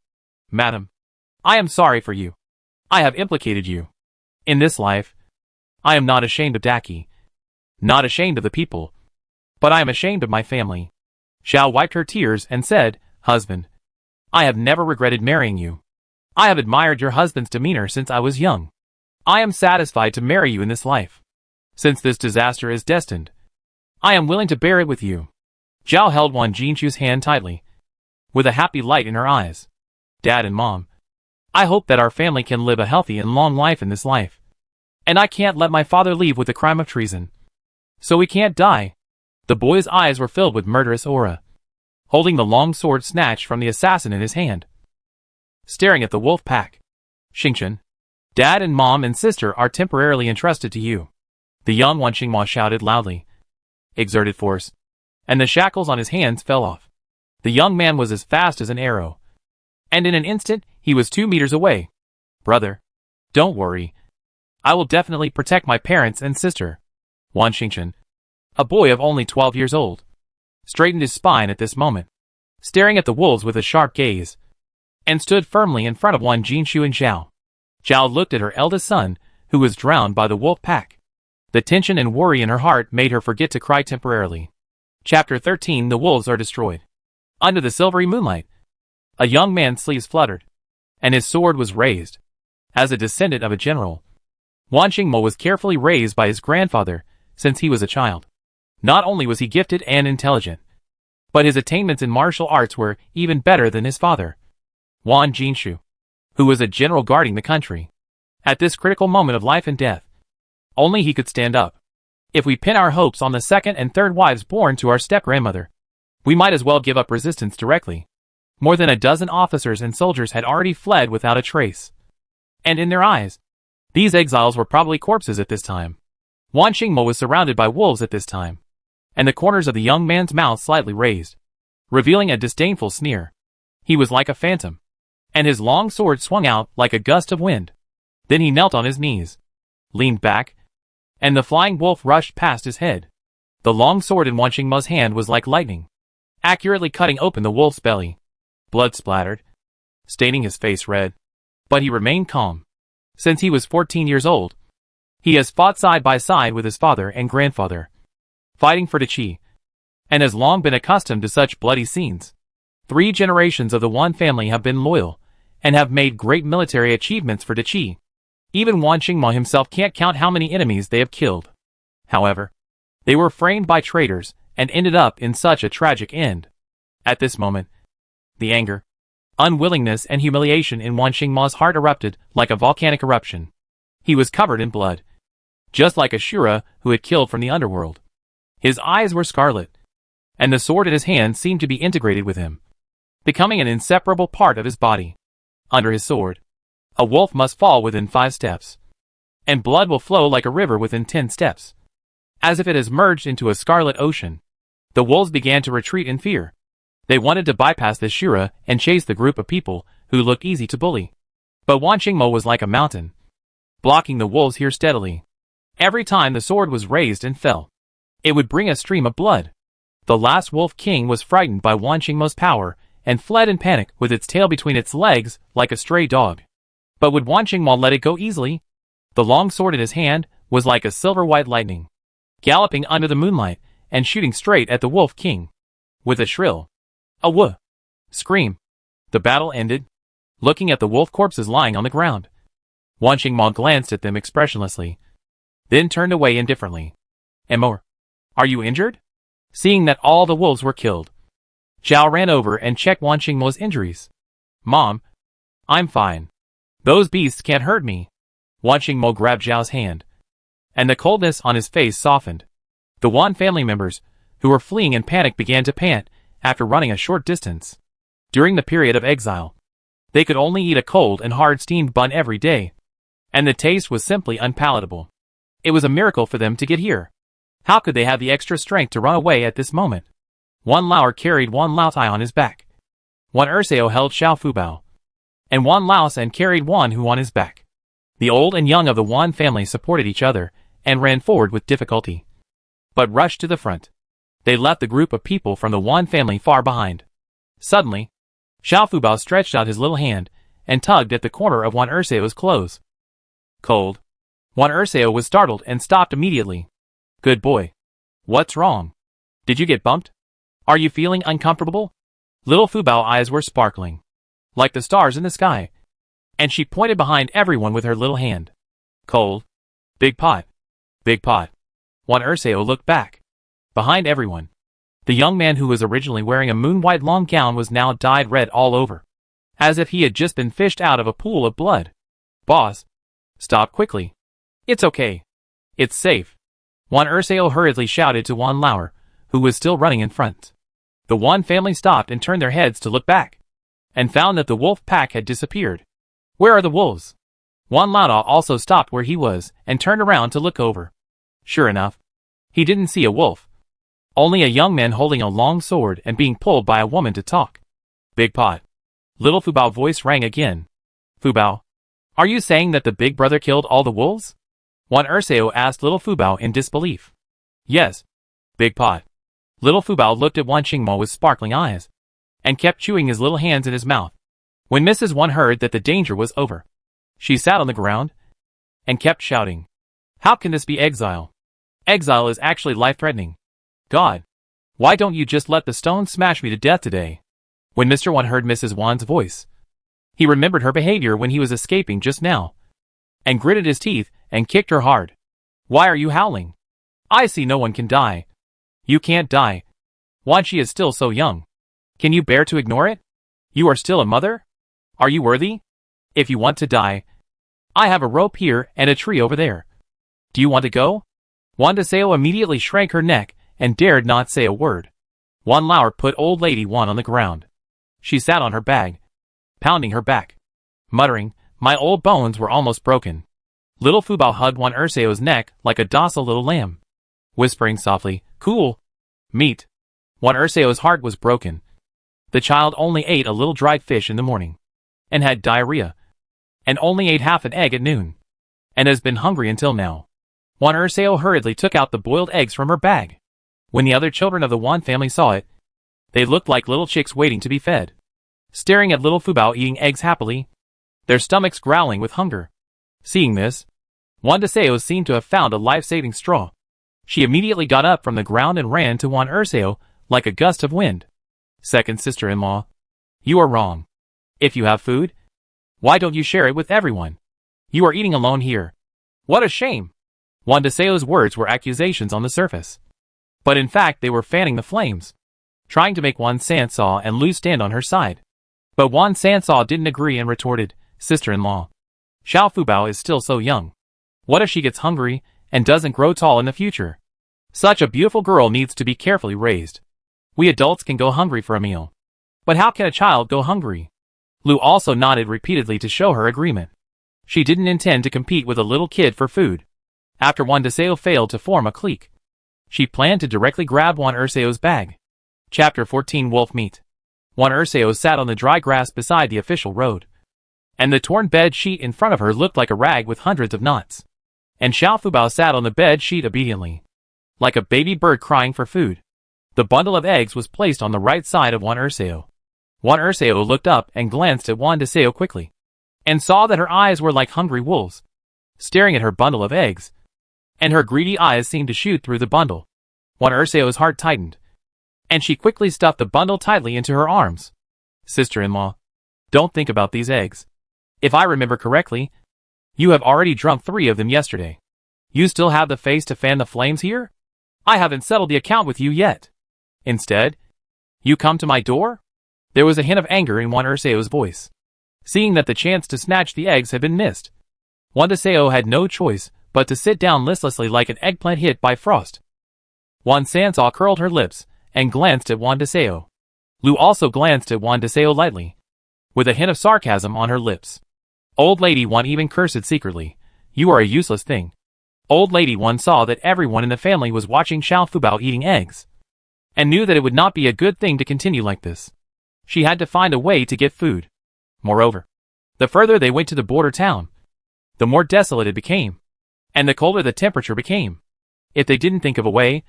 Madam, I am sorry for you. I have implicated you. In this life, I am not ashamed of Daki, not ashamed of the people, but I am ashamed of my family. Xiao wiped her tears and said, "Husband, I have never regretted marrying you. I have admired your husband's demeanor since I was young. I am satisfied to marry you in this life. Since this disaster is destined, I am willing to bear it with you." Zhao held Wan Jinshu's hand tightly, with a happy light in her eyes. "Dad and Mom, I hope that our family can live a healthy and long life in this life. And I can't let my father leave with the crime of treason. So we can't die." The boy's eyes were filled with murderous aura, holding the long sword snatched from the assassin in his hand, staring at the wolf pack. "Xingchen, Dad and Mom and sister are temporarily entrusted to you." The young Wan Xingmo shouted loudly, exerted force, and the shackles on his hands fell off. The young man was as fast as an arrow, and in an instant he was 2 meters away. "Brother, don't worry. I will definitely protect my parents and sister." Wan Xingchen, a boy of only 12 years old, straightened his spine at this moment, staring at the wolves with a sharp gaze, and stood firmly in front of Wan Jinshu and Zhao. Zhao looked at her eldest son, who was drowned by the wolf pack. The tension and worry in her heart made her forget to cry temporarily. Chapter 13. The wolves are destroyed. Under the silvery moonlight, a young man's sleeves fluttered, and his sword was raised. As a descendant of a general, Wan Mo was carefully raised by his grandfather since he was a child. Not only was he gifted and intelligent, but his attainments in martial arts were even better than his father, Wan Jinshu, who was a general guarding the country. At this critical moment of life and death, only he could stand up. If we pin our hopes on the second and third wives born to our step-grandmother, we might as well give up resistance directly. More than a dozen officers and soldiers had already fled without a trace. And in their eyes, these exiles were probably corpses at this time. Wan Mo was surrounded by wolves at this time, and the corners of the young man's mouth slightly raised, revealing a disdainful sneer. He was like a phantom, and his long sword swung out like a gust of wind. Then he knelt on his knees, leaned back, and the flying wolf rushed past his head. The long sword in Wan Mo's hand was like lightning, accurately cutting open the wolf's belly. Blood splattered, staining his face red. But he remained calm. Since he was 14 years old, he has fought side by side with his father and grandfather, fighting for the Qi, and has long been accustomed to such bloody scenes. 3 generations of the Wan family have been loyal, and have made great military achievements for the Qi. Even Wan Mo himself can't count how many enemies they have killed. However, they were framed by traitors, and ended up in such a tragic end. At this moment, the anger, unwillingness and humiliation in Wan Mo's heart erupted like a volcanic eruption. He was covered in blood, just like Ashura who had killed from the underworld. His eyes were scarlet, and the sword in his hand seemed to be integrated with him, becoming an inseparable part of his body. Under his sword, a wolf must fall within 5 steps, and blood will flow like a river within 10 steps. As if it has merged into a scarlet ocean, the wolves began to retreat in fear. They wanted to bypass the Shura and chase the group of people who looked easy to bully. But Wan Mo was like a mountain, blocking the wolves here steadily. Every time the sword was raised and fell, it would bring a stream of blood. The last wolf king was frightened by Wan Mo's power and fled in panic with its tail between its legs like a stray dog. But would Wan Mo let it go easily? The long sword in his hand was like a silver-white lightning, galloping under the moonlight and shooting straight at the wolf king. With a shrill "Awoo!" scream, the battle ended. Looking at the wolf corpses lying on the ground, Wan Mo glanced at them expressionlessly, then turned away indifferently. "Amor, are you injured?" Seeing that all the wolves were killed, Zhao ran over and checked Wan Mo's injuries. "Mom, I'm fine. Those beasts can't hurt me." Wan Mo grabbed Zhao's hand, and the coldness on his face softened. The Wan family members, who were fleeing in panic, began to pant after running a short distance. During the period of exile, they could only eat a cold and hard steamed bun every day, and the taste was simply unpalatable. It was a miracle for them to get here. How could they have the extra strength to run away at this moment? Wan Lauer carried Wan Laotai on his back. Wan Erseo held Xiao Fubao, and Wan Laosan carried Wan Hu on his back. The old and young of the Wan family supported each other and ran forward with difficulty, but rushed to the front. They left the group of people from the Wan family far behind. Suddenly, Xiao Fubao stretched out his little hand and tugged at the corner of Wan Erseo's clothes. Cold. Wan Erseo was startled and stopped immediately. "Good boy. What's wrong? Did you get bumped? Are you feeling uncomfortable?" Little Fubao's eyes were sparkling, like the stars in the sky, and she pointed behind everyone with her little hand. "Cold. Big pot. Big pot." Wan Erseo looked back. Behind everyone, the young man who was originally wearing a moon-white long gown was now dyed red all over, as if he had just been fished out of a pool of blood. "Boss, stop quickly. It's okay. It's safe." Wan Erseo hurriedly shouted to Wan Lauer, who was still running in front. The Wan family stopped and turned their heads to look back, and found that the wolf pack had disappeared. "Where are the wolves?" Wan Lao also stopped where he was and turned around to look over. Sure enough, he didn't see a wolf, only a young man holding a long sword and being pulled by a woman to talk. "Big pot." Little Fubao's voice rang again. "Fubao, are you saying that the big brother killed all the wolves?" Wan Erseo asked little Fubao in disbelief. Yes. Big pot. Little Fubao looked at Waning Mo with sparkling eyes, and kept chewing his little hands in his mouth. When Mrs. Wan heard that the danger was over, she sat on the ground, and kept shouting. How can this be Exile? Exile is actually life-threatening. God. Why don't you just let the stone smash me to death today? When Mr. Wan heard Mrs. Wan's voice, he remembered her behavior when he was escaping just now, and gritted his teeth and kicked her hard. Why are you howling? I see no one can die. You can't die. Wan, she is still so young. Can you bear to ignore it? You are still a mother? Are you worthy? If you want to die, I have a rope here and a tree over there. Do you want to go? Wan Dasao immediately shrank her neck and dared not say a word. Wan Lauer put old lady Wan on the ground. She sat on her bag, pounding her back, muttering, my old bones were almost broken. Little Fubao hugged Wan Dasao's neck like a docile little lamb, whispering softly, cool meat. Wan Dasao's heart was broken. The child only ate a little dried fish in the morning, and had diarrhea, and only ate half an egg at noon, and has been hungry until now. Wan Dasao hurriedly took out the boiled eggs from her bag. When the other children of the Wan family saw it, they looked like little chicks waiting to be fed, staring at little Fubao eating eggs happily, their stomachs growling with hunger. Seeing this, Wan Dasao seemed to have found a life-saving straw. She immediately got up from the ground and ran to Wan Dasao like a gust of wind. Second sister-in-law, you are wrong. If you have food, why don't you share it with everyone? You are eating alone here. What a shame! Wan Dasao's words were accusations on the surface, but in fact they were fanning the flames, trying to make Wan Dasao and Lu stand on her side. But Wan Dasao didn't agree and retorted, sister-in-law, Xiao Fubao is still so young. What if she gets hungry and doesn't grow tall in the future? Such a beautiful girl needs to be carefully raised. We adults can go hungry for a meal, but how can a child go hungry? Lu also nodded repeatedly to show her agreement. She didn't intend to compete with a little kid for food. After Wan Dasao failed to form a clique, she planned to directly grab Wan Dasao's bag. Chapter 14 Wolf Meat. Wan Dasao sat on the dry grass beside the official road, and the torn bed sheet in front of her looked like a rag with hundreds of knots. And Xiao Fubao sat on the bed sheet obediently, like a baby bird crying for food. The bundle of eggs was placed on the right side of Wan Dasao. Wan Dasao looked up and glanced at Wan Dasao quickly, and saw that her eyes were like hungry wolves, staring at her bundle of eggs, and her greedy eyes seemed to shoot through the bundle. Wan Dasao's heart tightened, and she quickly stuffed the bundle tightly into her arms. Sister-in-law, don't think about these eggs. If I remember correctly, you have already drunk 3 of them yesterday. You still have the face to fan the flames here? I haven't settled the account with you yet. Instead, you come to my door? There was a hint of anger in Wan Dasao's voice, seeing that the chance to snatch the eggs had been missed. Wan Dasao had no choice but to sit down listlessly like an eggplant hit by frost. Wan Dasao curled her lips and glanced at Wan Dasao. Lu also glanced at Wan Dasao lightly, with a hint of sarcasm on her lips. Old Lady Wan even cursed secretly, you are a useless thing. Old Lady Wan saw that everyone in the family was watching Xiao Fubao eating eggs, and knew that it would not be a good thing to continue like this. She had to find a way to get food. Moreover, the further they went to the border town, the more desolate it became, and the colder the temperature became. If they didn't think of a way,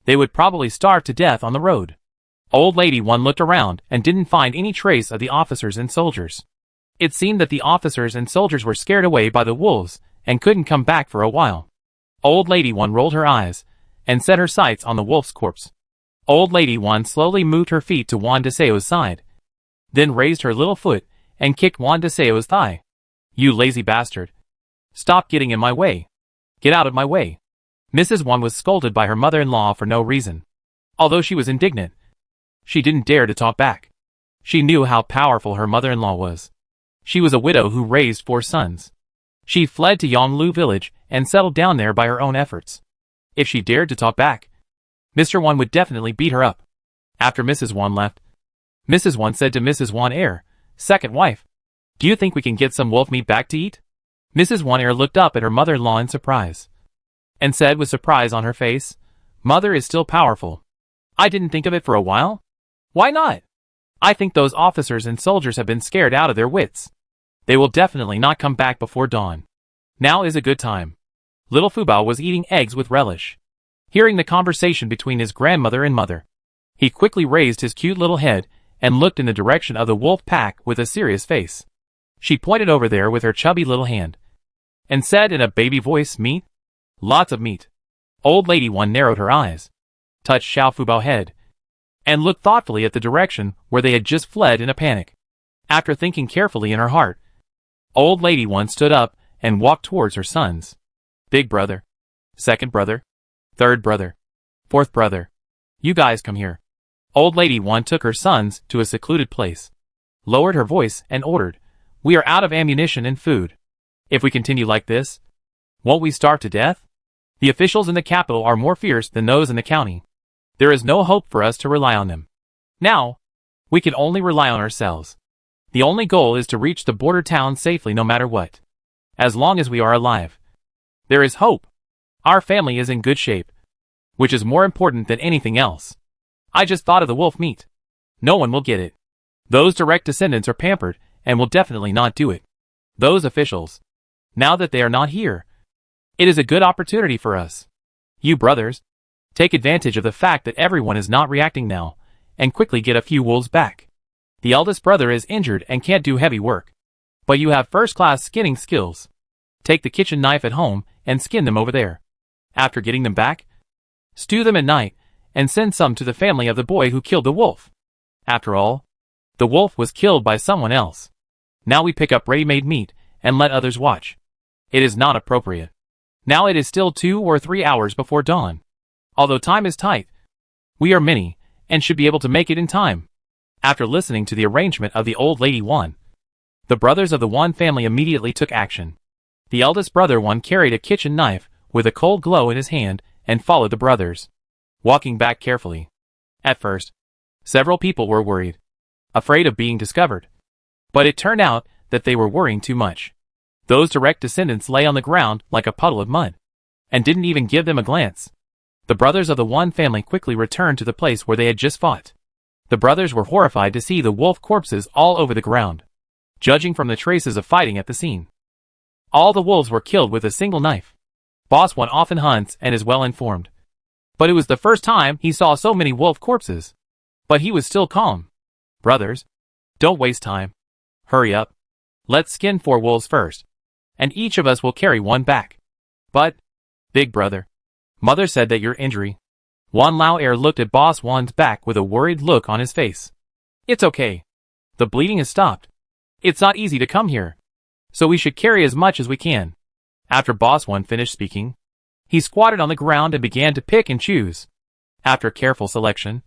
they would probably starve to death on the road. Old Lady Wan looked around and didn't find any trace of the officers and soldiers. It seemed that the officers and soldiers were scared away by the wolves and couldn't come back for a while. Old Lady Wan rolled her eyes and set her sights on the wolf's corpse. Old Lady Wan slowly moved her feet to Wan Dasao's side, then raised her little foot and kicked Wan Dasao's thigh. You lazy bastard. Stop getting in my way. Get out of my way. Mrs. Wan was scolded by her mother-in-law for no reason. Although she was indignant, she didn't dare to talk back. She knew how powerful her mother-in-law was. She was a widow who raised 4 sons. She fled to Yonglu village and settled down there by her own efforts. If she dared to talk back, Mr. Wan would definitely beat her up. After Mrs. Wan left, Mrs. Wan said to Mrs. Wan Er, second wife, do you think we can get some wolf meat back to eat? Mrs. Wan Er looked up at her mother-in-law in surprise, and said with surprise on her face, Mother is still powerful. I didn't think of it for a while. Why not? I think those officers and soldiers have been scared out of their wits. They will definitely not come back before dawn. Now is a good time. Little Fubao was eating eggs with relish. hearing the conversation between his grandmother and mother. He quickly raised his cute little head and looked in the direction of the wolf pack with a serious face. She pointed over there with her chubby little hand and said in a baby voice, "Meat? Lots of meat." Old Lady Wan narrowed her eyes, touched Xiao Fubao's head, and looked thoughtfully at the direction where they had just fled in a panic. After thinking carefully in her heart, Old Lady Wan stood up and walked towards her sons. "Big brother, second brother, third brother, fourth brother, you guys come here." Old Lady Wan took her sons to a secluded place, lowered her voice and ordered, "We are out of ammunition and food. If we continue like this, won't we starve to death? The officials in the capital are more fierce than those in the county. There is no hope for us to rely on them. Now, we can only rely on ourselves. The only goal is to reach the border town safely no matter what. As long as we are alive, there is hope. Our family is in good shape, which is more important than anything else. I just thought of the wolf meat. No one will get it. Those direct descendants are pampered and will definitely not do it. Those officials, now that they are not here, it is a good opportunity for us. You brothers, take advantage of the fact that everyone is not reacting now, and quickly get a few wolves back. The eldest brother is injured and can't do heavy work, but you have first-class skinning skills. Take the kitchen knife at home and skin them over there. After getting them back, stew them at night, and send some to the family of the boy who killed the wolf. After all, the wolf was killed by someone else. Now we pick up ready-made meat and let others watch. It is not appropriate. Now it is still 2 or 3 hours before dawn. Although time is tight, we are many and should be able to make it in time." After listening to the arrangement of the Old Lady Wan, the brothers of the Wan family immediately took action. The eldest brother Wan carried a kitchen knife with a cold glow in his hand and followed the brothers, walking back carefully. At first, several people were worried, afraid of being discovered. But it turned out that they were worrying too much. Those direct descendants lay on the ground like a puddle of mud, and didn't even give them a glance. The brothers of the Wan family quickly returned to the place where they had just fought. The brothers were horrified to see the wolf corpses all over the ground, judging from the traces of fighting at the scene. All the wolves were killed with a single knife. Boss Wan often hunts and is well informed, but it was the first time he saw so many wolf corpses. But he was still calm. "Brothers, don't waste time. Hurry up. Let's skin 4 wolves first, and each of us will carry one back." "But, big brother, Mother said that your injury." Wan Lao Er looked at Boss Wan's back with a worried look on his face. "It's okay. The bleeding has stopped. It's not easy to come here, so we should carry as much as we can." After Boss Wan finished speaking, he squatted on the ground and began to pick and choose. After careful selection,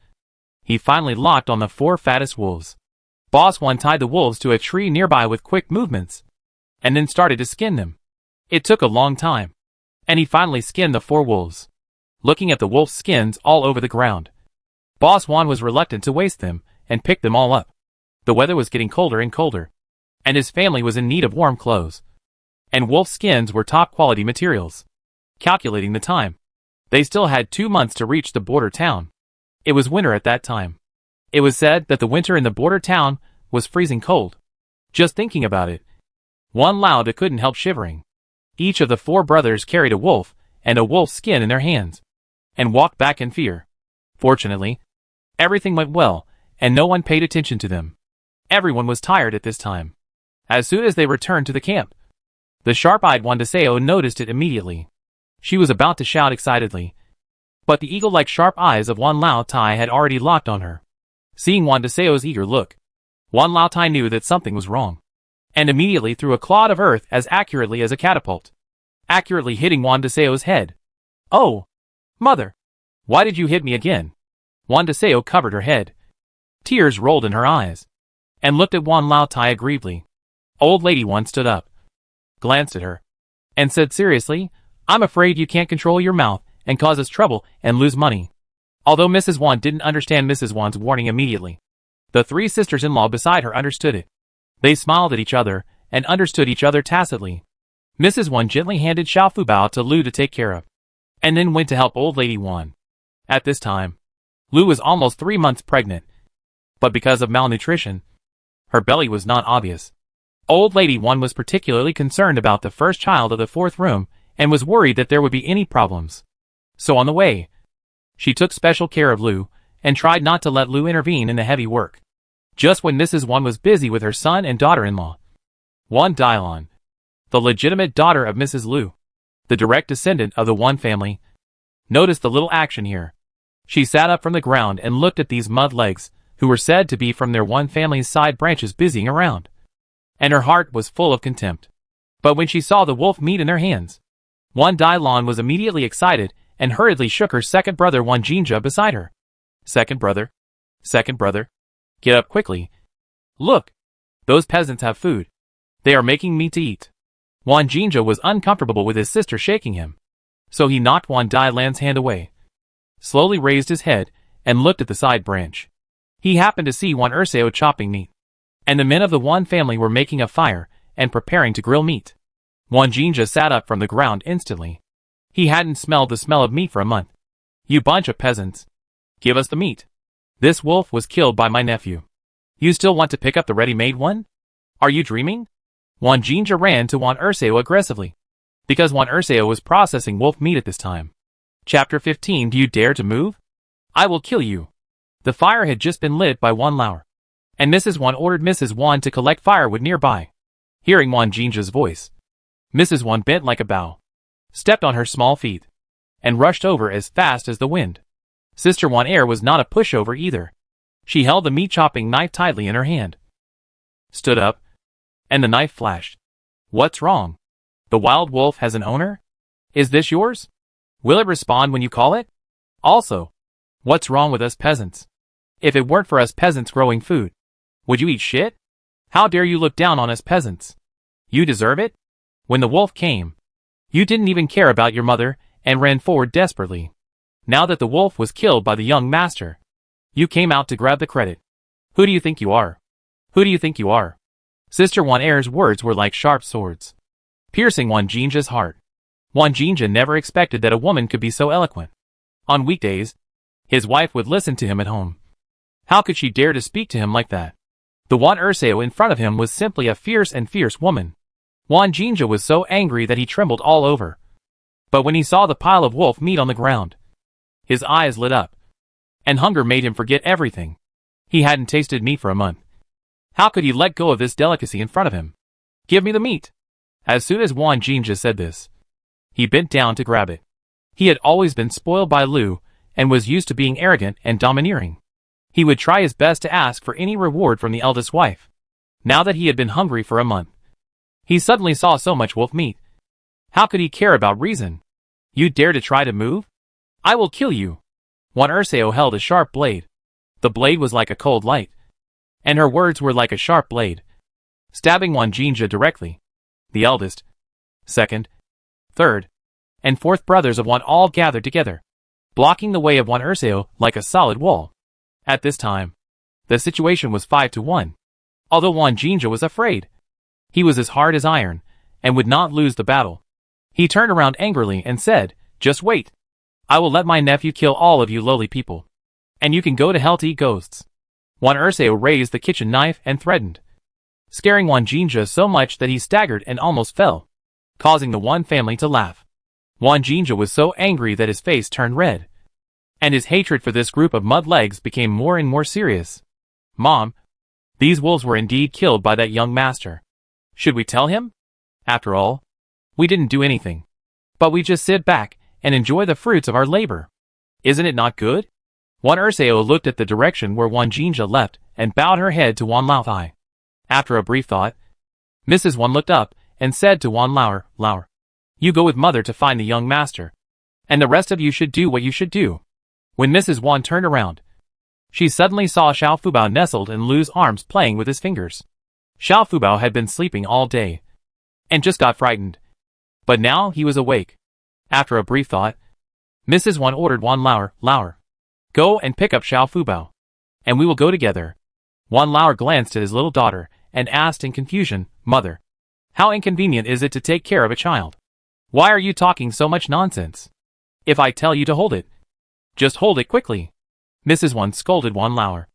he finally locked on the 4 fattest wolves. Boss Wan tied the wolves to a tree nearby with quick movements, and then started to skin them. It took a long time, and he finally skinned the 4 wolves. Looking at the wolf's skins all over the ground, Boss Wan was reluctant to waste them and picked them all up. The weather was getting colder and colder, and his family was in need of warm clothes, and wolf skins were top-quality materials. Calculating the time, they still had 2 months to reach the border town. It was winter at that time. It was said that the winter in the border town was freezing cold. Just thinking about it, Wan Lao couldn't help shivering. Each of the 4 brothers carried a wolf and a wolf's skin in their hands, and walked back in fear. Fortunately, everything went well, and no one paid attention to them. Everyone was tired at this time. As soon as they returned to the camp, the sharp-eyed Wan Dasao noticed it immediately. She was about to shout excitedly, but the eagle-like sharp eyes of Wan Lao Tai had already locked on her. Seeing Wan Dasao's eager look, Wan Lao Tai knew that something was wrong, and immediately threw a clod of earth as accurately as a catapult, accurately hitting Wan Dasao's head. "Oh, Mother! Why did you hit me again?" Wan Dasao covered her head. Tears rolled in her eyes, and looked at Wan Lao Tai aggrievedly. Old Lady Wan stood up, glanced at her, and said seriously, "I'm afraid you can't control your mouth and cause us trouble and lose money." Although Mrs. Wan didn't understand Mrs. Wan's warning immediately, the 3 sisters-in-law beside her understood it. They smiled at each other and understood each other tacitly. Mrs. Wan gently handed Xiao Fubao to Lu to take care of, and then went to help Old Lady Wan. At this time, Lu was almost 3 months pregnant, but because of malnutrition, her belly was not obvious. Old Lady Wan was particularly concerned about the first child of the 4th room and was worried that there would be any problems. So on the way, She took special care of Lu, and tried not to let Lu intervene in the heavy work. Just when Mrs. Wan was busy with her son and daughter-in-law, Wan Dasao, the legitimate daughter of Mrs. Lu, the direct descendant of the Wan family, noticed the little action here. She sat up from the ground and looked at these mud legs, who were said to be from their Wan family's side branches busying around. And her heart was full of contempt. But when she saw the wolf meat in their hands, Wan Dasao was immediately excited and hurriedly shook her second brother Wan Jinja beside her. Second brother? Second brother? Get up quickly. Look! Those peasants have food. They are making meat to eat. Wan Jinja was uncomfortable with his sister shaking him. So he knocked Wan Dalan's hand away, slowly raised his head, and looked at the side branch. He happened to see Wan Dasao chopping meat. And the men of the Wan family were making a fire and preparing to grill meat. Wan Jinja sat up from the ground instantly. He hadn't smelled the smell of meat for a month. You bunch of peasants. Give us the meat. This wolf was killed by my nephew. You still want to pick up the ready-made one? Are you dreaming? Wan Jinja ran to Wan Dasao aggressively, because Wan Dasao was processing wolf meat at this time. Chapter 15. Do you dare to move? I will kill you. The fire had just been lit by Wan Lauer, and Mrs. Wan ordered Mrs. Wan to collect firewood nearby. Hearing Wan Jinja's voice, Mrs. Wan bent like a bow, stepped on her small feet, and rushed over as fast as the wind. Sister Wan was not a pushover either. She held the meat-chopping knife tightly in her hand, stood up, and the knife flashed. What's wrong? The wild wolf has an owner? Is this yours? Will it respond when you call it? Also, what's wrong with us peasants? If it weren't for us peasants growing food, would you eat shit? How dare you look down on us peasants? You deserve it? When the wolf came, you didn't even care about your mother and ran forward desperately. Now that the wolf was killed by the young master, you came out to grab the credit. Who do you think you are? Who do you think you are? Sister Wan words were like sharp swords, piercing Wan Jinja's heart. Wan Jinja never expected that a woman could be so eloquent. On weekdays, his wife would listen to him at home. How could she dare to speak to him like that? The Wan Dasao in front of him was simply a fierce woman. Wan Jinja was so angry that he trembled all over. But when he saw the pile of wolf meat on the ground, his eyes lit up, and hunger made him forget everything. He hadn't tasted meat for a month. How could he let go of this delicacy in front of him? Give me the meat. As soon as Wan Jinja said this, he bent down to grab it. He had always been spoiled by Lu, and was used to being arrogant and domineering. He would try his best to ask for any reward from the eldest wife. Now that he had been hungry for a month, he suddenly saw so much wolf meat. How could he care about reason? You dare to try to move? I will kill you. Wan Dasao held a sharp blade. The blade was like a cold light, and her words were like a sharp blade, stabbing Wan Jinja directly. The eldest, second, third, and fourth brothers of Wan all gathered together, blocking the way of Wan Dasao like a solid wall. At this time, the situation was 5-1. Although Wan Jinja was afraid, he was as hard as iron, and would not lose the battle. He turned around angrily and said, just wait. I will let my nephew kill all of you lowly people, and you can go to hell to eat ghosts. Wan Dasao raised the kitchen knife and threatened, scaring Wan Jinja so much that he staggered and almost fell, causing the Wan family to laugh. Wan Jinja was so angry that his face turned red, and his hatred for this group of mud legs became more and more serious. Mom, these wolves were indeed killed by that young master. Should we tell him? After all, we didn't do anything, but we just sit back and enjoy the fruits of our labor. Isn't it not good? Wan Dasao looked at the direction where Wan Jinja left and bowed her head to Wan Lauer. After a brief thought, Mrs. Wan looked up and said to Wan Lauer, you go with mother to find the young master, and the rest of you should do what you should do. When Mrs. Wan turned around, she suddenly saw Xiao Fubao nestled in Lu's arms playing with his fingers. Xiao Fubao had been sleeping all day, and just got frightened. But now he was awake. After a brief thought, Mrs. Wan ordered Wan Lauer, go and pick up Xiao Fubao, and we will go together. Wan Lauer glanced at his little daughter and asked in confusion, Mother, how inconvenient is it to take care of a child? Why are you talking so much nonsense? If I tell you to hold it, just hold it quickly. Mrs. Wan scolded Wan Lauer.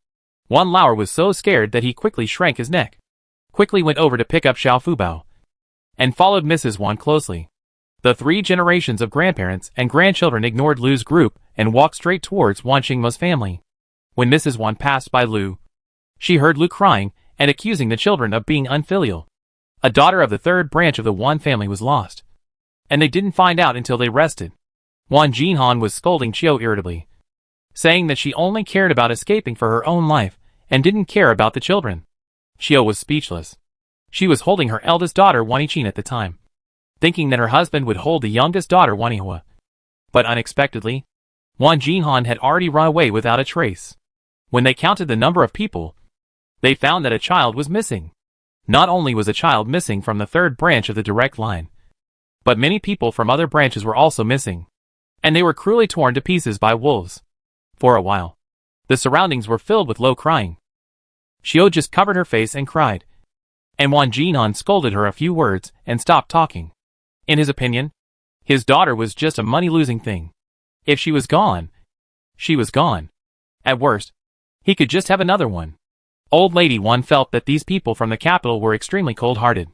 Wan Lauer was so scared that he quickly shrank his neck, quickly went over to pick up Xiao Fubao, and followed Mrs. Wan closely. The 3 generations of grandparents and grandchildren ignored Lu's group and walked straight towards Wan Xingmo's family. When Mrs. Wan passed by Lu, she heard Lu crying and accusing the children of being unfilial. A daughter of the 3rd branch of the Wan family was lost, and they didn't find out until they rested. Wan Jinhan was scolding Chiu irritably, saying that she only cared about escaping for her own life and didn't care about the children. Chiu was speechless. She was holding her eldest daughter Wanixin at the time, thinking that her husband would hold the youngest daughter Wanihua. But unexpectedly, Wan Jinhan had already run away without a trace. When they counted the number of people, they found that a child was missing. Not only was a child missing from the 3rd branch of the direct line, but many people from other branches were also missing, and they were cruelly torn to pieces by wolves. For a while, the surroundings were filled with low crying. Chiu just covered her face and cried, and Wan Jinhan scolded her a few words and stopped talking. In his opinion, his daughter was just a money-losing thing. If she was gone, she was gone. At worst, he could just have another one. Old Lady Wan felt that these people from the capital were extremely cold-hearted.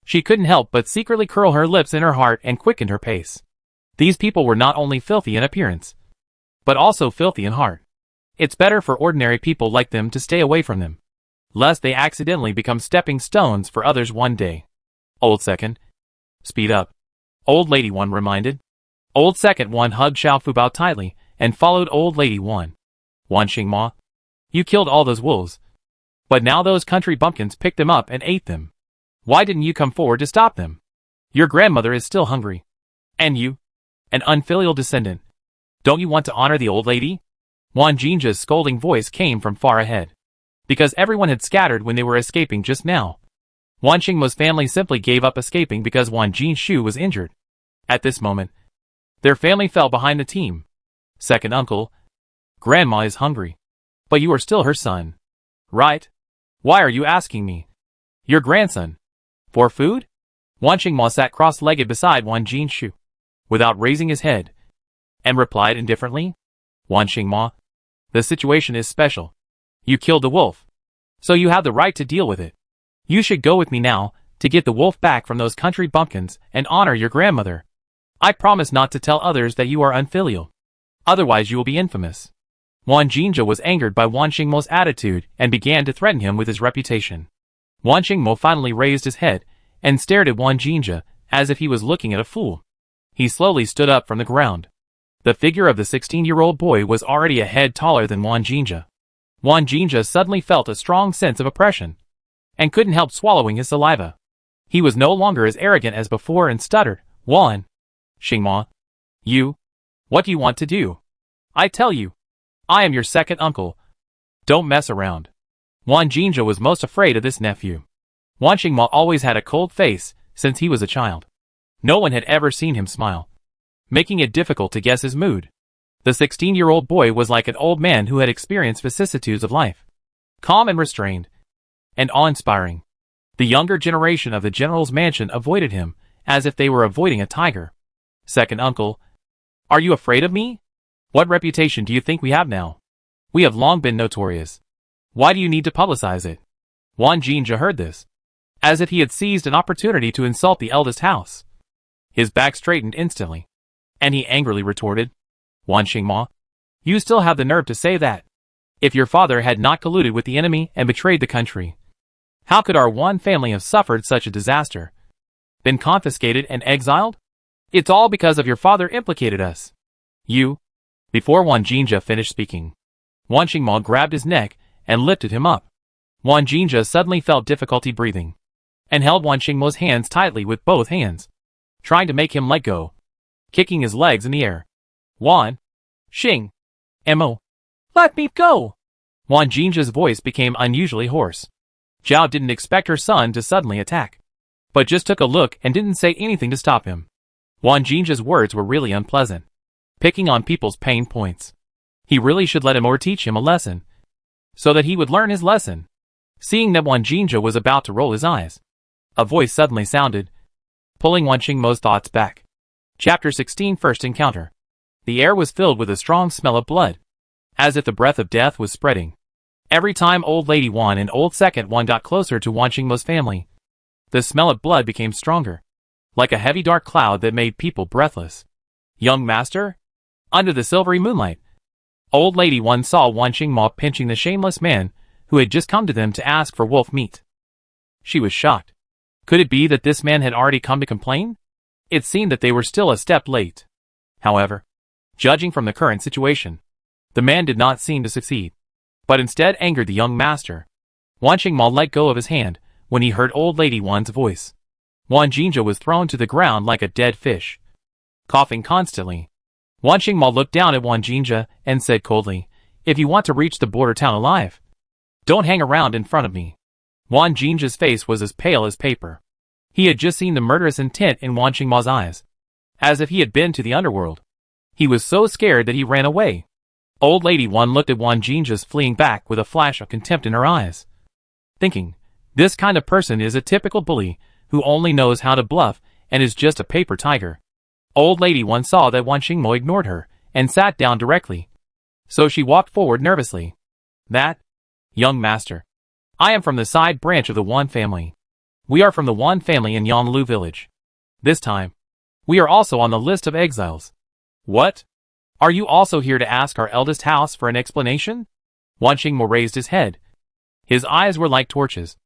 She couldn't help but secretly curl her lips in her heart and quickened her pace. These people were not only filthy in appearance, but also filthy in heart. It's better for ordinary people like them to stay away from them, lest they accidentally become stepping stones for others one day. Old Second, speed up, Old Lady Wan reminded. Old Second Wan hugged Xiao Fubao tightly and followed Old Lady Wan. Wan Xingmo, you killed all those wolves, but now those country bumpkins picked them up and ate them. Why didn't you come forward to stop them? Your grandmother is still hungry. And you, an unfilial descendant, don't you want to honor the old lady? Wan Jinja's scolding voice came from far ahead, because everyone had scattered when they were escaping just now. Wan Xingmo's family simply gave up escaping because Wan Jinshu was injured. At this moment, their family fell behind the team. Second uncle, Grandma is hungry, but you are still her son, right? Why are you asking me? Your grandson. For food? Wan Xingmo sat cross-legged beside Wan Jinshu, without raising his head, and replied indifferently, Wan Xingmo, the situation is special. You killed the wolf, so you have the right to deal with it. You should go with me now to get the wolf back from those country bumpkins and honor your grandmother. I promise not to tell others that you are unfilial. Otherwise you will be infamous. Wan Jinja was angered by Wan Xingmo's attitude and began to threaten him with his reputation. Wan Xingmo finally raised his head and stared at Wan Jinja as if he was looking at a fool. He slowly stood up from the ground. The figure of the 16-year-old boy was already a head taller than Wan Jinja. Wan Jinja suddenly felt a strong sense of oppression, and couldn't help swallowing his saliva. He was no longer as arrogant as before and stuttered, Wan Xingmo, what do you want to do? I tell you, I am your second uncle. Don't mess around. Wan Jinja was most afraid of this nephew. Wan Xingmo always had a cold face since he was a child. No one had ever seen him smile, making it difficult to guess his mood. The 16-year-old boy was like an old man who had experienced vicissitudes of life, calm and restrained, and awe-inspiring. The younger generation of the general's mansion avoided him, as if they were avoiding a tiger. Second uncle, are you afraid of me? What reputation do you think we have now? We have long been notorious. Why do you need to publicize it? Wan Jinja heard this, as if he had seized an opportunity to insult the eldest house. His back straightened instantly, and he angrily retorted, Wan Xingmo, you still have the nerve to say that. If your father had not colluded with the enemy and betrayed the country, how could our Wan family have suffered such a disaster? Been confiscated and exiled? It's all because of your father implicated us. Before Wan Jinja finished speaking, Wan Xingmo grabbed his neck and lifted him up. Wan Jinja suddenly felt difficulty breathing, and held Wan Xingmo's hands tightly with both hands, trying to make him let go, kicking his legs in the air. Wan Xingmo, let me go! Wan Jinja's voice became unusually hoarse. Zhao didn't expect her son to suddenly attack, but just took a look and didn't say anything to stop him. Wan Jinja's words were really unpleasant, picking on people's pain points. He really should let him or teach him a lesson, so that he would learn his lesson. Seeing that Wan Jinja was about to roll his eyes, a voice suddenly sounded, pulling Wan Xingmo's thoughts back. Chapter 16 First Encounter. The air was filled with a strong smell of blood, as if the breath of death was spreading. Every time Old Lady Wan and Old Second Wan got closer to Wan Xingmo's family, the smell of blood became stronger, like a heavy dark cloud that made people breathless. Young master? Under the silvery moonlight, old lady Wan saw Wan Mo pinching the shameless man who had just come to them to ask for wolf meat. She was shocked. Could it be that this man had already come to complain? It seemed that they were still a step late. However, judging from the current situation, the man did not seem to succeed, but instead angered the young master. Wan Mo let go of his hand when he heard old lady Wan's voice. Wan Jinja was thrown to the ground like a dead fish, coughing constantly. Wan Mo looked down at Wan Jinja and said coldly, "If you want to reach the border town alive, don't hang around in front of me." Wan Jinja's face was as pale as paper. He had just seen the murderous intent in Wan Mo's eyes, as if he had been to the underworld. He was so scared that he ran away. Old lady Wan looked at Wan Jinja's fleeing back with a flash of contempt in her eyes, thinking, this kind of person is a typical bully who only knows how to bluff and is just a paper tiger. Old lady Wan saw that Wan Mo ignored her and sat down directly, so she walked forward nervously. "That, young master, I am from the side branch of the Wan family. We are from the Wan family in Yanlu village. This time, we are also on the list of exiles." "What? Are you also here to ask our eldest house for an explanation?" Wan Mo raised his head. His eyes were like torches,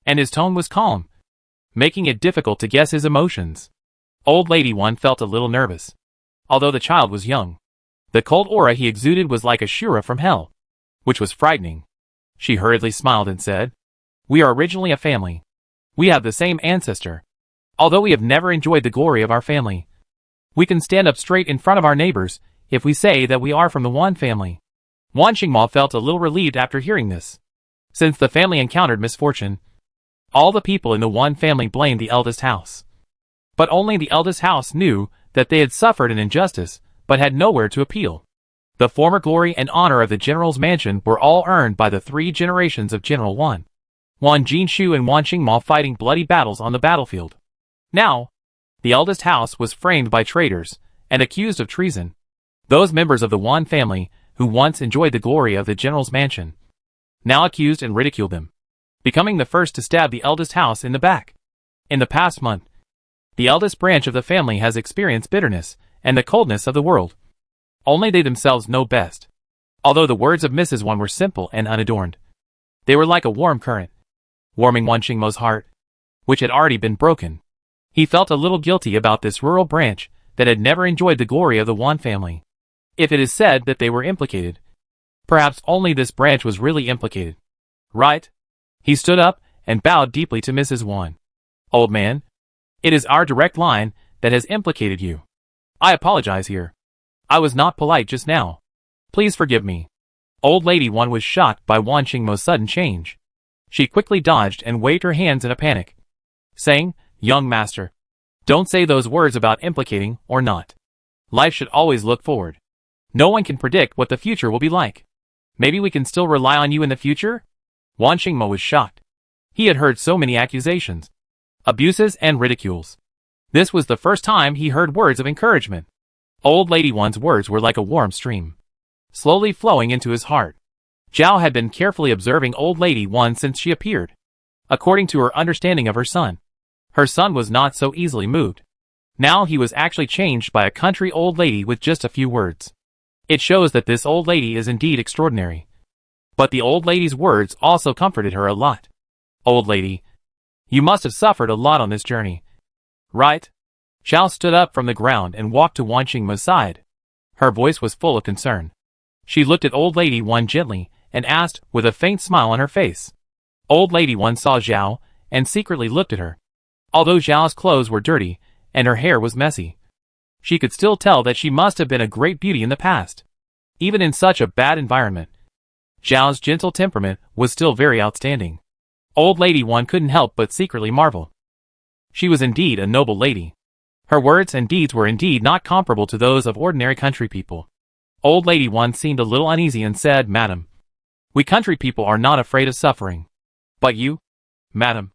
and his tone was calm, making it difficult to guess his emotions. Old lady Wan felt a little nervous. Although the child was young, the cold aura he exuded was like a Shura from hell, which was frightening. She hurriedly smiled and said, "We are originally a family. We have the same ancestor. Although we have never enjoyed the glory of our family, we can stand up straight in front of our neighbors if we say that we are from the Wan family." Wan Mo felt a little relieved after hearing this. Since the family encountered misfortune, all the people in the Wan family blamed the eldest house. But only the eldest house knew that they had suffered an injustice, but had nowhere to appeal. The former glory and honor of the general's mansion were all earned by the 3 generations of General Wan. Wan Jinshu and Wan Mo fighting bloody battles on the battlefield. Now, the eldest house was framed by traitors and accused of treason. Those members of the Wan family who once enjoyed the glory of the general's mansion now accused and ridiculed them, becoming the first to stab the eldest house in the back. In the past month, the eldest branch of the family has experienced bitterness and the coldness of the world. Only they themselves know best. Although the words of Mrs. Wan were simple and unadorned, they were like a warm current, warming Wan Mo's heart, which had already been broken. He felt a little guilty about this rural branch that had never enjoyed the glory of the Wan family. If it is said that they were implicated, perhaps only this branch was really implicated. Right? He stood up and bowed deeply to Mrs. Wan. "Old man, it is our direct line that has implicated you. I apologize here. I was not polite just now. Please forgive me." Old lady Wan was shocked by Wan Mo's sudden change. She quickly dodged and waved her hands in a panic, saying, "Young master, don't say those words about implicating or not. Life should always look forward. No one can predict what the future will be like. Maybe we can still rely on you in the future?" Wan Mo was shocked. He had heard so many accusations, abuses and ridicules. This was the first time he heard words of encouragement. Old lady Wan's words were like a warm stream, slowly flowing into his heart. Zhao had been carefully observing old lady Wan since she appeared. According to her understanding of her son was not so easily moved. Now he was actually changed by a country old lady with just a few words. It shows that this old lady is indeed extraordinary. But the old lady's words also comforted her a lot. "Old lady, you must have suffered a lot on this journey, right?" Zhao stood up from the ground and walked to Wan Mo's side. Her voice was full of concern. She looked at old lady Wan gently and asked with a faint smile on her face. Old lady Wan saw Zhao and secretly looked at her. Although Zhao's clothes were dirty and her hair was messy, she could still tell that she must have been a great beauty in the past. Even in such a bad environment, Zhao's gentle temperament was still very outstanding. Old lady Wan couldn't help but secretly marvel. She was indeed a noble lady. Her words and deeds were indeed not comparable to those of ordinary country people. Old lady Wan seemed a little uneasy and said, "Madam, we country people are not afraid of suffering. But you, madam,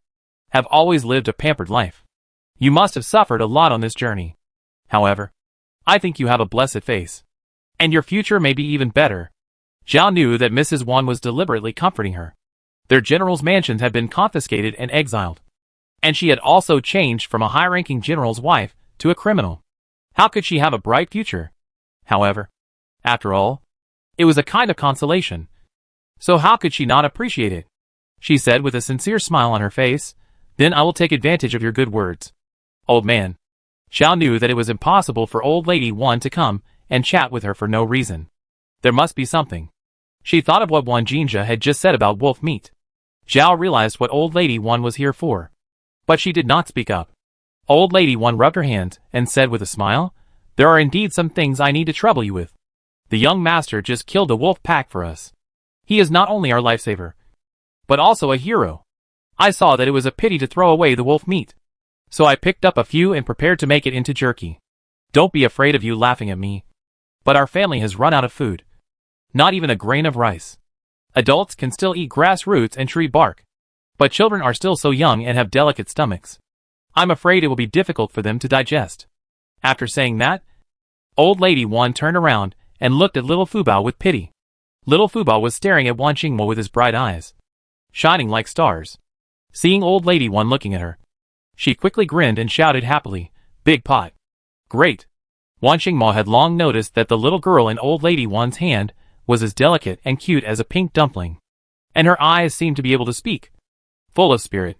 have always lived a pampered life. You must have suffered a lot on this journey. However, I think you have a blessed face. And your future may be even better." Zhao knew that Mrs. Wan was deliberately comforting her. Their general's mansions had been confiscated and exiled. And she had also changed from a high-ranking general's wife to a criminal. How could she have a bright future? However, after all, it was a kind of consolation. So how could she not appreciate it? She said with a sincere smile on her face, "Then I will take advantage of your good words." Old man Xiao knew that it was impossible for old lady Wan to come and chat with her for no reason. There must be something. She thought of what Wan Jinjia had just said about wolf meat. Zhao realized what old lady Wan was here for. But she did not speak up. Old lady Wan rubbed her hands and said with a smile, "There are indeed some things I need to trouble you with. The young master just killed a wolf pack for us. He is not only our lifesaver, but also a hero. I saw that it was a pity to throw away the wolf meat. So I picked up a few and prepared to make it into jerky. Don't be afraid of you laughing at me. But our family has run out of food. Not even a grain of rice. Adults can still eat grass roots and tree bark. But children are still so young and have delicate stomachs. I'm afraid it will be difficult for them to digest." After saying that, old lady Wan turned around and looked at little Fubao with pity. Little Fubao was staring at Wan Qingmo with his bright eyes, shining like stars. Seeing old lady Wan looking at her, she quickly grinned and shouted happily, "Big pot." Great. Wan Qingmo had long noticed that the little girl in old lady Wan's hand was as delicate and cute as a pink dumpling. And her eyes seemed to be able to speak. Full of spirit.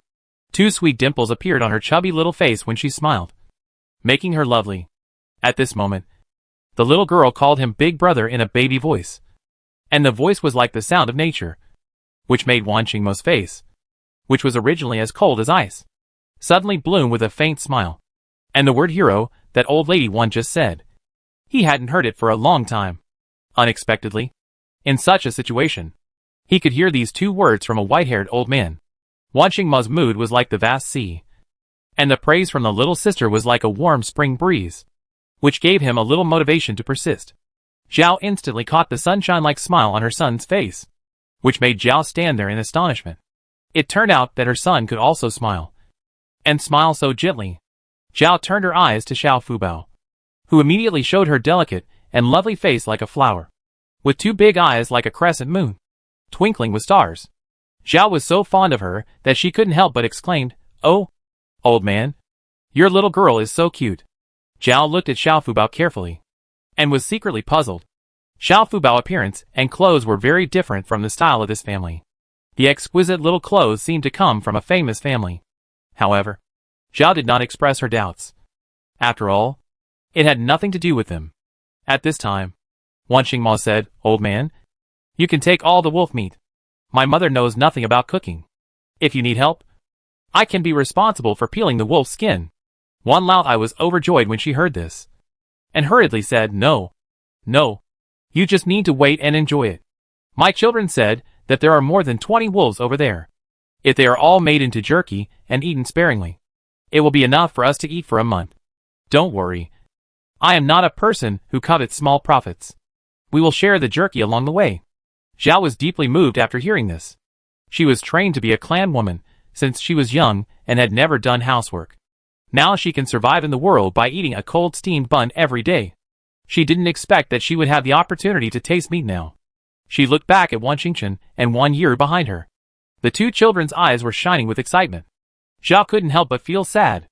2 sweet dimples appeared on her chubby little face when she smiled, making her lovely. At this moment, the little girl called him big brother in a baby voice. And the voice was like the sound of nature, which made Wan Qingmo's face, which was originally as cold as ice, suddenly bloom with a faint smile. And the word hero that old lady Wan just said. He hadn't heard it for a long time. Unexpectedly, in such a situation, he could hear these 2 words from a white-haired old man. Wan Qingmo's mood was like the vast sea, and the praise from the little sister was like a warm spring breeze, which gave him a little motivation to persist. Zhao instantly caught the sunshine-like smile on her son's face, which made Zhao stand there in astonishment. It turned out that her son could also smile, and smile so gently. Zhao turned her eyes to Xiao Fubao, who immediately showed her delicate and lovely face like a flower, with 2 big eyes like a crescent moon, twinkling with stars. Zhao was so fond of her that she couldn't help but exclaimed, "Oh, old man, your little girl is so cute." Zhao looked at Xiao Fubao carefully, and was secretly puzzled. Xiao Fubao's appearance and clothes were very different from the style of this family. The exquisite little clothes seemed to come from a famous family. However, Zhao did not express her doubts. After all, it had nothing to do with them. At this time, Wan Qingmo said, "Old man, you can take all the wolf meat. My mother knows nothing about cooking. If you need help, I can be responsible for peeling the wolf's skin." Wan Laotai was overjoyed when she heard this, and hurriedly said, "No, no, you just need to wait and enjoy it. My children said that there are more than 20 wolves over there. If they are all made into jerky and eaten sparingly, it will be enough for us to eat for a month. Don't worry. I am not a person who covets small profits. We will share the jerky along the way." Zhao was deeply moved after hearing this. She was trained to be a clan woman since she was young and had never done housework. Now she can survive in the world by eating a cold steamed bun every day. She didn't expect that she would have the opportunity to taste meat now. She looked back at Wan Qingchen and Wan Yi behind her. The 2 children's eyes were shining with excitement. Zhao couldn't help but feel sad.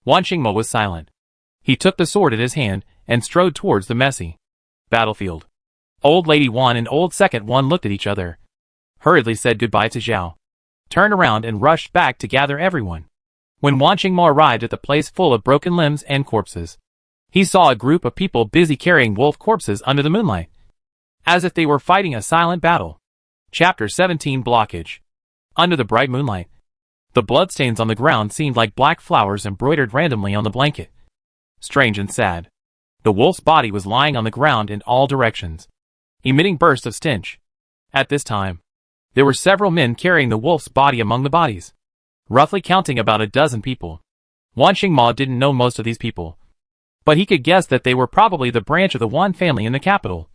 Wan Qingmo was silent. He took the sword in his hand and strode towards the messy battlefield. Old lady Wan and old second Wan looked at each other, hurriedly said goodbye to Zhao, turned around and rushed back to gather everyone. When Wan Qingmo arrived at the place full of broken limbs and corpses, he saw a group of people busy carrying wolf corpses under the moonlight, as if they were fighting a silent battle. Chapter 17 Blockage. Under the bright moonlight, the bloodstains on the ground seemed like black flowers embroidered randomly on the blanket. Strange and sad. The wolf's body was lying on the ground in all directions, emitting bursts of stench. At this time, there were several men carrying the wolf's body among the bodies, roughly counting about a dozen people. Wan Qingmo didn't know most of these people, but he could guess that they were probably the branch of the Wan family in the capital,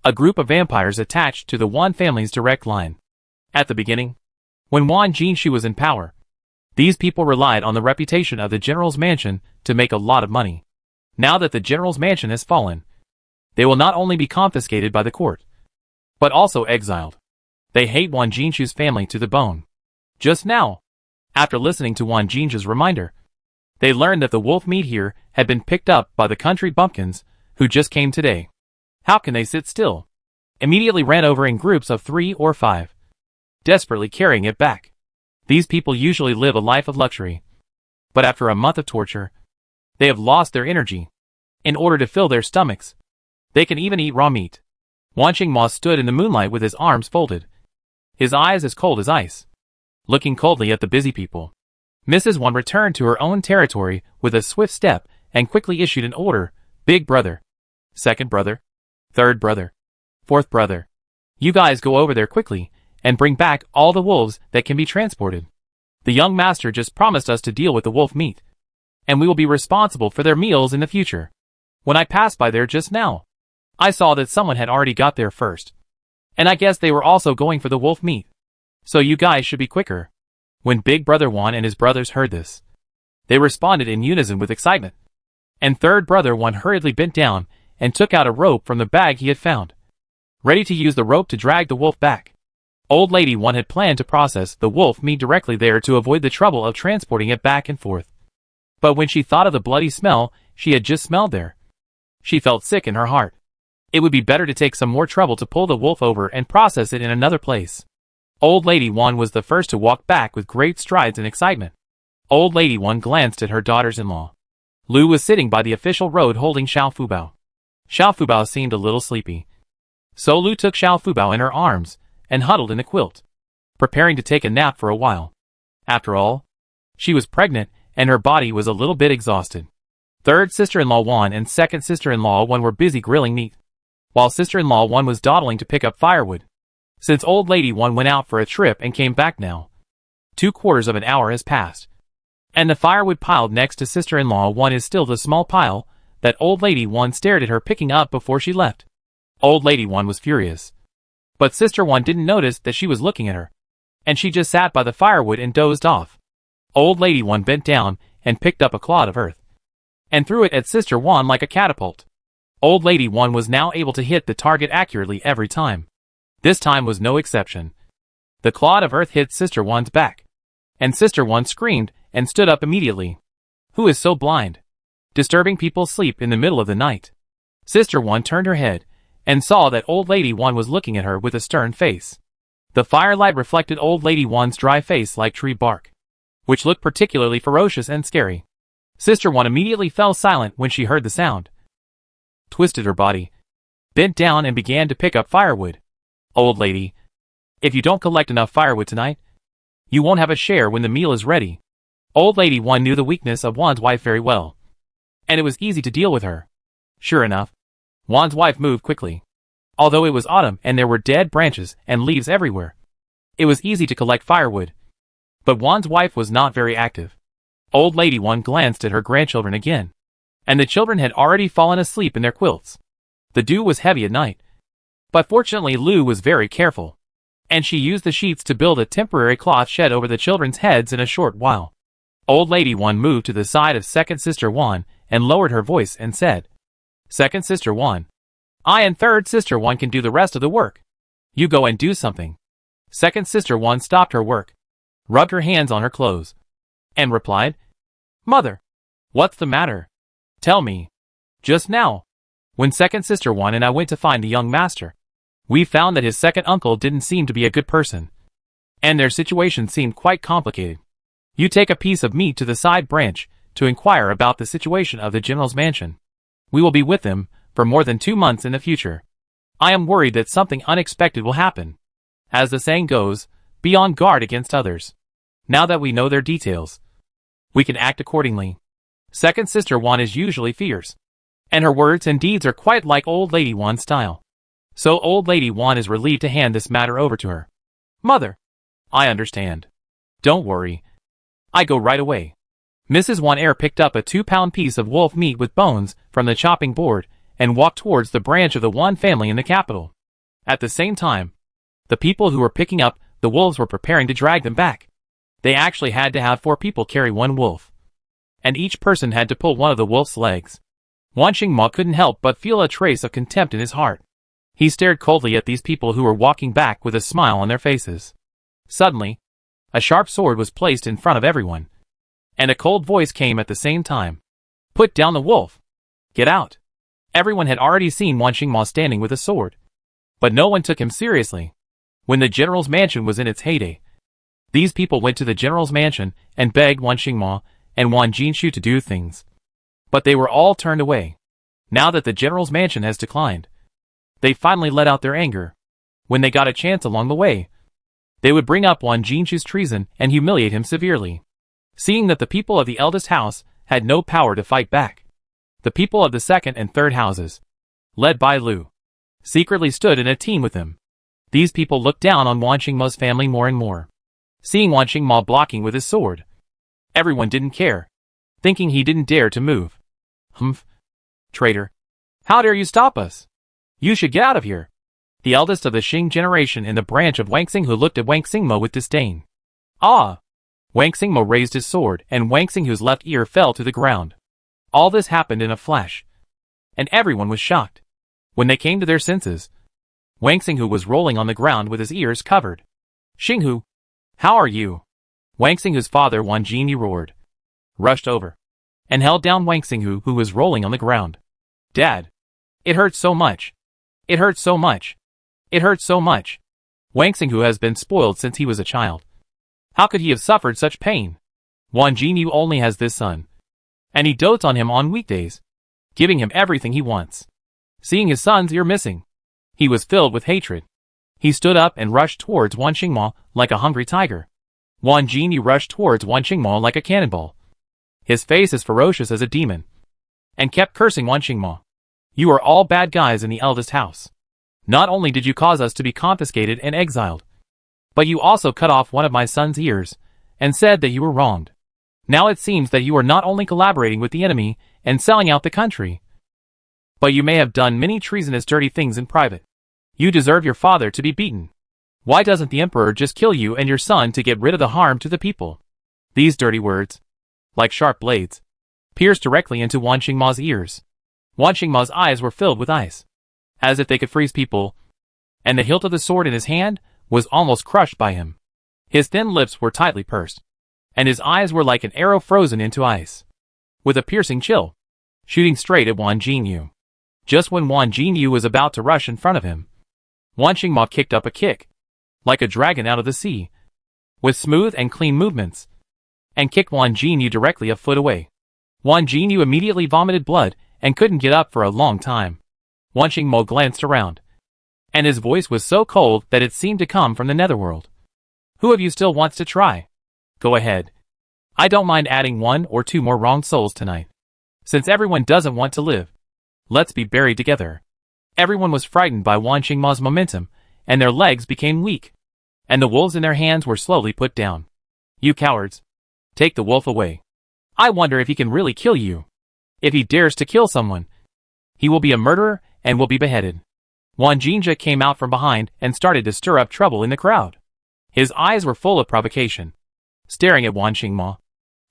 a group of vampires attached to the Wan family's direct line. At the beginning, when Wan Jinshu was in power, these people relied on the reputation of the general's mansion to make a lot of money. Now that the general's mansion has fallen, they will not only be confiscated by the court, but also exiled. They hate Wan Jinshu's family to the bone. Just now, After listening to Wan Jinja's reminder, they learned that the wolf meat here had been picked up by the country bumpkins, who just came today. How can they sit still? Immediately ran over in groups of 3 or 5, desperately carrying it back. These people usually live a life of luxury, but after a month of torture, they have lost their energy. In order to fill their stomachs, they can even eat raw meat. Waning Mo stood in the moonlight with his arms folded, his eyes as cold as ice, looking coldly at the busy people. Mrs. Wan returned to her own territory with a swift step and quickly issued an order. Big brother, second brother, third brother, fourth brother, you guys go over there quickly and bring back all the wolves that can be transported. The young master just promised us to deal with the wolf meat, and we will be responsible for their meals in the future. When I passed by there just now, I saw that someone had already got there first, and I guess they were also going for the wolf meat. So you guys should be quicker. When Big Brother Wan and his brothers heard this, they responded in unison with excitement, and third brother Wan hurriedly bent down and took out a rope from the bag he had found, ready to use the rope to drag the wolf back. Old Lady Wan had planned to process the wolf meat directly there to avoid the trouble of transporting it back and forth. But when she thought of the bloody smell she had just smelled there, she felt sick in her heart. It would be better to take some more trouble to pull the wolf over and process it in another place. Old Lady Wan was the first to walk back with great strides and excitement. Old Lady Wan glanced at her daughters-in-law. Lu was sitting by the official road holding Xiao Fubao. Xiao Fubao seemed a little sleepy, so Lu took Xiao Fubao in her arms and huddled in a quilt, preparing to take a nap for a while. After all, she was pregnant and her body was a little bit exhausted. Third sister-in-law Wan and second sister-in-law Wan were busy grilling meat, while sister-in-law Wan was dawdling to pick up firewood. Since Old Lady Wan went out for a trip and came back now, 2/4 of an hour has passed, and the firewood piled next to sister-in-law Wan is still the small pile that Old Lady Wan stared at her picking up before she left. Old Lady Wan was furious, but Sister Wan didn't notice that she was looking at her, and she just sat by the firewood and dozed off. Old Lady Wan bent down and picked up a clod of earth, and threw it at Sister Wan like a catapult. Old Lady Wan was now able to hit the target accurately every time. This time was no exception. The clod of earth hit Sister Wan's back, and Sister Wan screamed and stood up immediately. Who is so blind, disturbing people's sleep in the middle of the night? Sister Wan turned her head and saw that Old Lady Wan was looking at her with a stern face. The firelight reflected Old Lady Wan's dry face like tree bark, which looked particularly ferocious and scary. Sister Wan immediately fell silent when she heard the sound, twisted her body, bent down and began to pick up firewood. Old lady, if you don't collect enough firewood tonight, you won't have a share when the meal is ready. Old Lady Wan knew the weakness of Wan's wife very well, and it was easy to deal with her. Sure enough, Wan's wife moved quickly. Although it was autumn and there were dead branches and leaves everywhere, it was easy to collect firewood. But Wan's wife was not very active. Old Lady Wan glanced at her grandchildren again, and the children had already fallen asleep in their quilts. The dew was heavy at night, but fortunately Lu was very careful, and she used the sheets to build a temporary cloth shed over the children's heads in a short while. Old Lady Wan moved to the side of Second Sister Wan and lowered her voice and said, Second Sister Wan, I and Third Sister Wan can do the rest of the work. You go and do something. Second Sister Wan stopped her work, rubbed her hands on her clothes, and replied, Mother, what's the matter? Tell me. Just now, when Second Sister Wan and I went to find the young master, we found that his second uncle didn't seem to be a good person, and their situation seemed quite complicated. You take a piece of meat to the side branch to inquire about the situation of the general's mansion. We will be with them for more than 2 months in the future. I am worried that something unexpected will happen. As the saying goes, be on guard against others. Now that we know their details, we can act accordingly. Second Sister Wan is usually fierce, and her words and deeds are quite like Old Lady Wan's style. So Old Lady Wan is relieved to hand this matter over to her. Mother, I understand. Don't worry. I go right away. Mrs. Wan picked up a 2-pound piece of wolf meat with bones from the chopping board and walked towards the branch of the Wan family in the capital. At the same time, the people who were picking up the wolves were preparing to drag them back. They actually had to have 4 people carry 1 wolf, and each person had to pull one of the wolf's legs. Waning Mo couldn't help but feel a trace of contempt in his heart. He stared coldly at these people who were walking back with a smile on their faces. Suddenly, A sharp sword was placed in front of everyone, and a cold voice came at the same time. Put down the wolf. Get out. Everyone had already seen Wan Xingmo standing with a sword, but no one took him seriously. When the general's mansion was in its heyday, these people went to the general's mansion and begged Wan Xingmo and Wan Jinshu to do things. But they were all turned away. Now that the general's mansion has declined, they finally let out their anger. When they got a chance along the way, they would bring up Wan Jinshu's treason and humiliate him severely. Seeing that the people of the eldest house had no power to fight back, the people of the second and third houses, led by Lu, secretly stood in a team with him. These people looked down on Wan Xingmo's family more and more. Seeing Wan Xingmo blocking with his sword, everyone didn't care, thinking he didn't dare to move. Humph. Traitor. How dare you stop us? You should get out of here. The eldest of the Xing generation in the branch of Wang Xinghu looked at Wang Xingmo with disdain. Ah! Wang Xingmo raised his sword and Wang Xinghu's left ear fell to the ground. All this happened in a flash, and everyone was shocked. When they came to their senses, Wang Xinghu was rolling on the ground with his ears covered. Xinghu, how are you? Wang Xinghu's father Wan Jinyi roared, rushed over, and held down Wang Xinghu who was rolling on the ground. Dad! It hurts so much. It hurts so much. It hurts so much. Wang Xinghu has been spoiled since he was a child. How could he have suffered such pain? Wan Jinyu only has this son, and he dotes on him on weekdays, giving him everything he wants. Seeing his son's ear missing, he was filled with hatred. He stood up and rushed towards Wan Xingmo like a hungry tiger. Wan Jinyu rushed towards Wan Xingmo like a cannonball. His face as ferocious as a demon, and kept cursing Wan Xingmo. You are all bad guys in the eldest house. Not only did you cause us to be confiscated and exiled, but you also cut off one of my son's ears, and said that you were wronged. Now it seems that you are not only collaborating with the enemy and selling out the country, but you may have done many treasonous dirty things in private. You deserve your father to be beaten. Why doesn't the emperor just kill you and your son to get rid of the harm to the people? These dirty words, like sharp blades, pierced directly into Wan Xingmo's ears. Wan Xingmo's eyes were filled with ice, as if they could freeze people, and the hilt of the sword in his hand was almost crushed by him. His thin lips were tightly pursed, and his eyes were like an arrow frozen into ice, with a piercing chill, shooting straight at Wan Jinyu. Just when Wan Jinyu was about to rush in front of him, Wan Xingmo kicked up a kick, like a dragon out of the sea, with smooth and clean movements, and kicked Wan Jinyu directly a foot away. Wan Jinyu immediately vomited blood and couldn't get up for a long time. Wan Xingmo glanced around, and his voice was so cold that it seemed to come from the netherworld. Who of you still wants to try? Go ahead. I don't mind adding 1 or 2 more wronged souls tonight. Since everyone doesn't want to live, let's be buried together. Everyone was frightened by Wan Xingmo's momentum, and their legs became weak, and the wolves in their hands were slowly put down. You cowards! Take the wolf away. I wonder if he can really kill you. If he dares to kill someone, he will be a murderer and will be beheaded. Wan Jinja came out from behind and started to stir up trouble in the crowd. His eyes were full of provocation, staring at Wan Xingmo.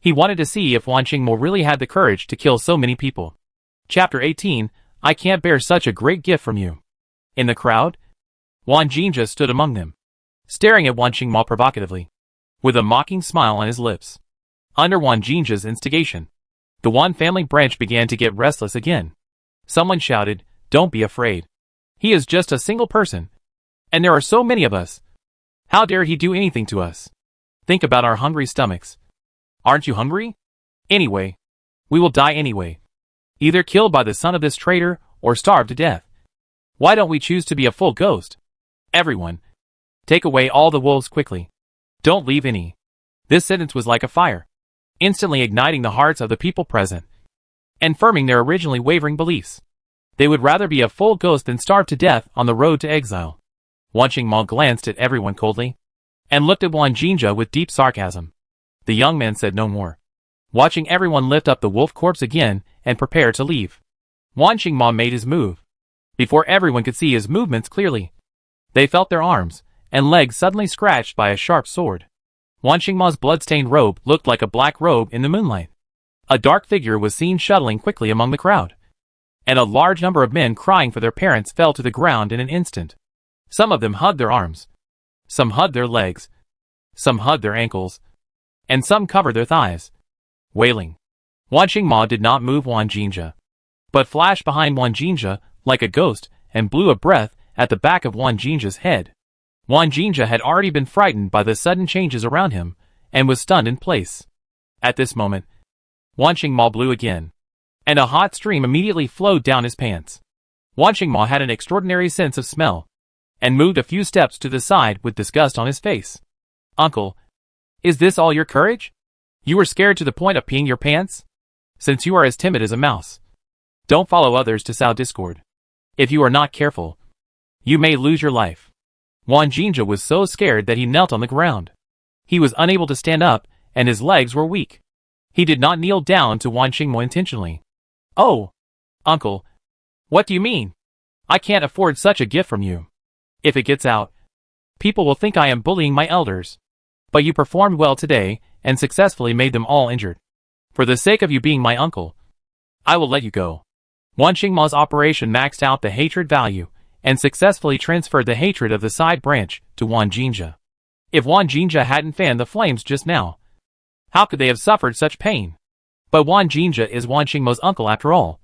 He wanted to see if Wan Xingmo really had the courage to kill so many people. Chapter 18, I can't bear such a great gift from you. In the crowd, Wan Jinja stood among them, staring at Wan Xingmo provocatively, with a mocking smile on his lips. Under Wan Jinja's instigation, the Wan family branch began to get restless again. Someone shouted, "Don't be afraid. He is just a single person, and there are so many of us. How dare he do anything to us? Think about our hungry stomachs. Aren't you hungry? Anyway, we will die anyway. Either killed by the son of this traitor or starved to death. Why don't we choose to be a full ghost? Everyone, take away all the wolves quickly. Don't leave any." This sentence was like a fire, instantly igniting the hearts of the people present, and firming their originally wavering beliefs. They would rather be a full ghost than starve to death on the road to exile. Wan Xingmo glanced at everyone coldly, and looked at Wan Jinja with deep sarcasm. The young man said no more, watching everyone lift up the wolf corpse again and prepare to leave. Wan Xingmo made his move. Before everyone could see his movements clearly, they felt their arms and legs suddenly scratched by a sharp sword. Wan Xingmo's blood-stained robe looked like a black robe in the moonlight. A dark figure was seen shuttling quickly among the crowd, and a large number of men crying for their parents fell to the ground in an instant. Some of them hugged their arms, some hugged their legs, Some hugged their ankles, and some covered their thighs, wailing. Wan Mo did not move Wan Jinja, but flashed behind Wan Jinja like a ghost and blew a breath at the back of Wan Jinja's head. Wan Jinja had already been frightened by the sudden changes around him and was stunned in place. At this moment, Wan Mo blew again, and a hot stream immediately flowed down his pants. Wan Mo had an extraordinary sense of smell, and moved a few steps to the side with disgust on his face. "Uncle, is this all your courage? You were scared to the point of peeing your pants? Since you are as timid as a mouse, don't follow others to sow discord. If you are not careful, you may lose your life." Wan Jinja was so scared that he knelt on the ground. He was unable to stand up, and his legs were weak. He did not kneel down to Wan Mo intentionally. "Oh, uncle, what do you mean? I can't afford such a gift from you. If it gets out, people will think I am bullying my elders. But you performed well today and successfully made them all injured. For the sake of you being my uncle, I will let you go." Wan Mo's operation maxed out the hatred value and successfully transferred the hatred of the side branch to Wan Jinja. If Wan Jinja hadn't fanned the flames just now, how could they have suffered such pain? But Wan Jinja is Wan Mo's uncle after all,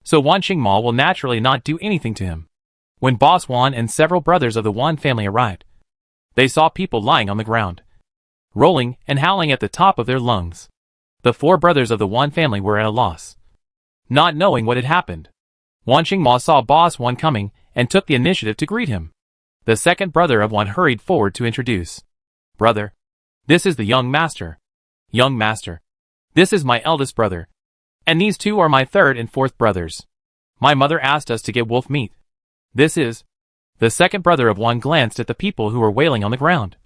so Wan Mo will naturally not do anything to him. When Boss Wan and several brothers of the Wan family arrived, they saw people lying on the ground, rolling and howling at the top of their lungs. The 4 brothers of the Wan family were at a loss, not knowing what had happened. Wan Mo saw Boss Wan coming and took the initiative to greet him. The second brother of Wan hurried forward to introduce. "Brother, this is the young master. Young master, this is my eldest brother, and these 2 are my 3rd and 4th brothers. My mother asked us to get wolf meat. This is..." The second brother of Wan glanced at the people who were wailing on the ground,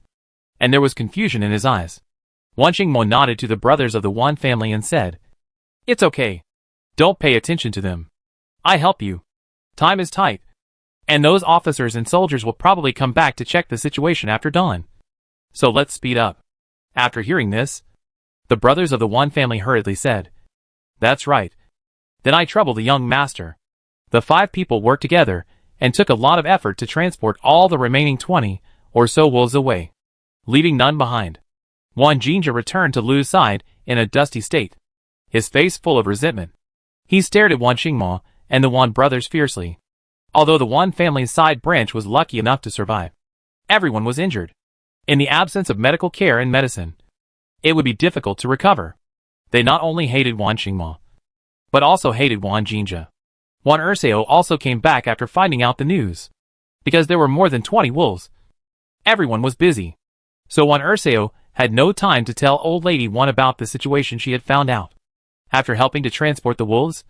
and there was confusion in his eyes. Wan Mo nodded to the brothers of the Wan family and said, "It's okay. Don't pay attention to them. I help you. Time is tight, and those officers and soldiers will probably come back to check the situation after dawn. So let's speed up." After hearing this, the brothers of the Wan family hurriedly said, "That's right. Then I trouble the young master." The 5 people worked together and took a lot of effort to transport all the remaining 20 or so wolves away, leaving none behind. Wan Jinja returned to Lu's side in a dusty state, his face full of resentment. He stared at Wan Mo and the Wan brothers fiercely. Although the Wan family's side branch was lucky enough to survive, everyone was injured. In the absence of medical care and medicine, it would be difficult to recover. They not only hated Wan Mo, but also hated Wan Jinja. Wan Dasao also came back after finding out the news, because there were more than 20 wolves. Everyone was busy, so Wan Dasao had no time to tell Old Lady Wan about the situation she had found out. After helping to transport the wolves,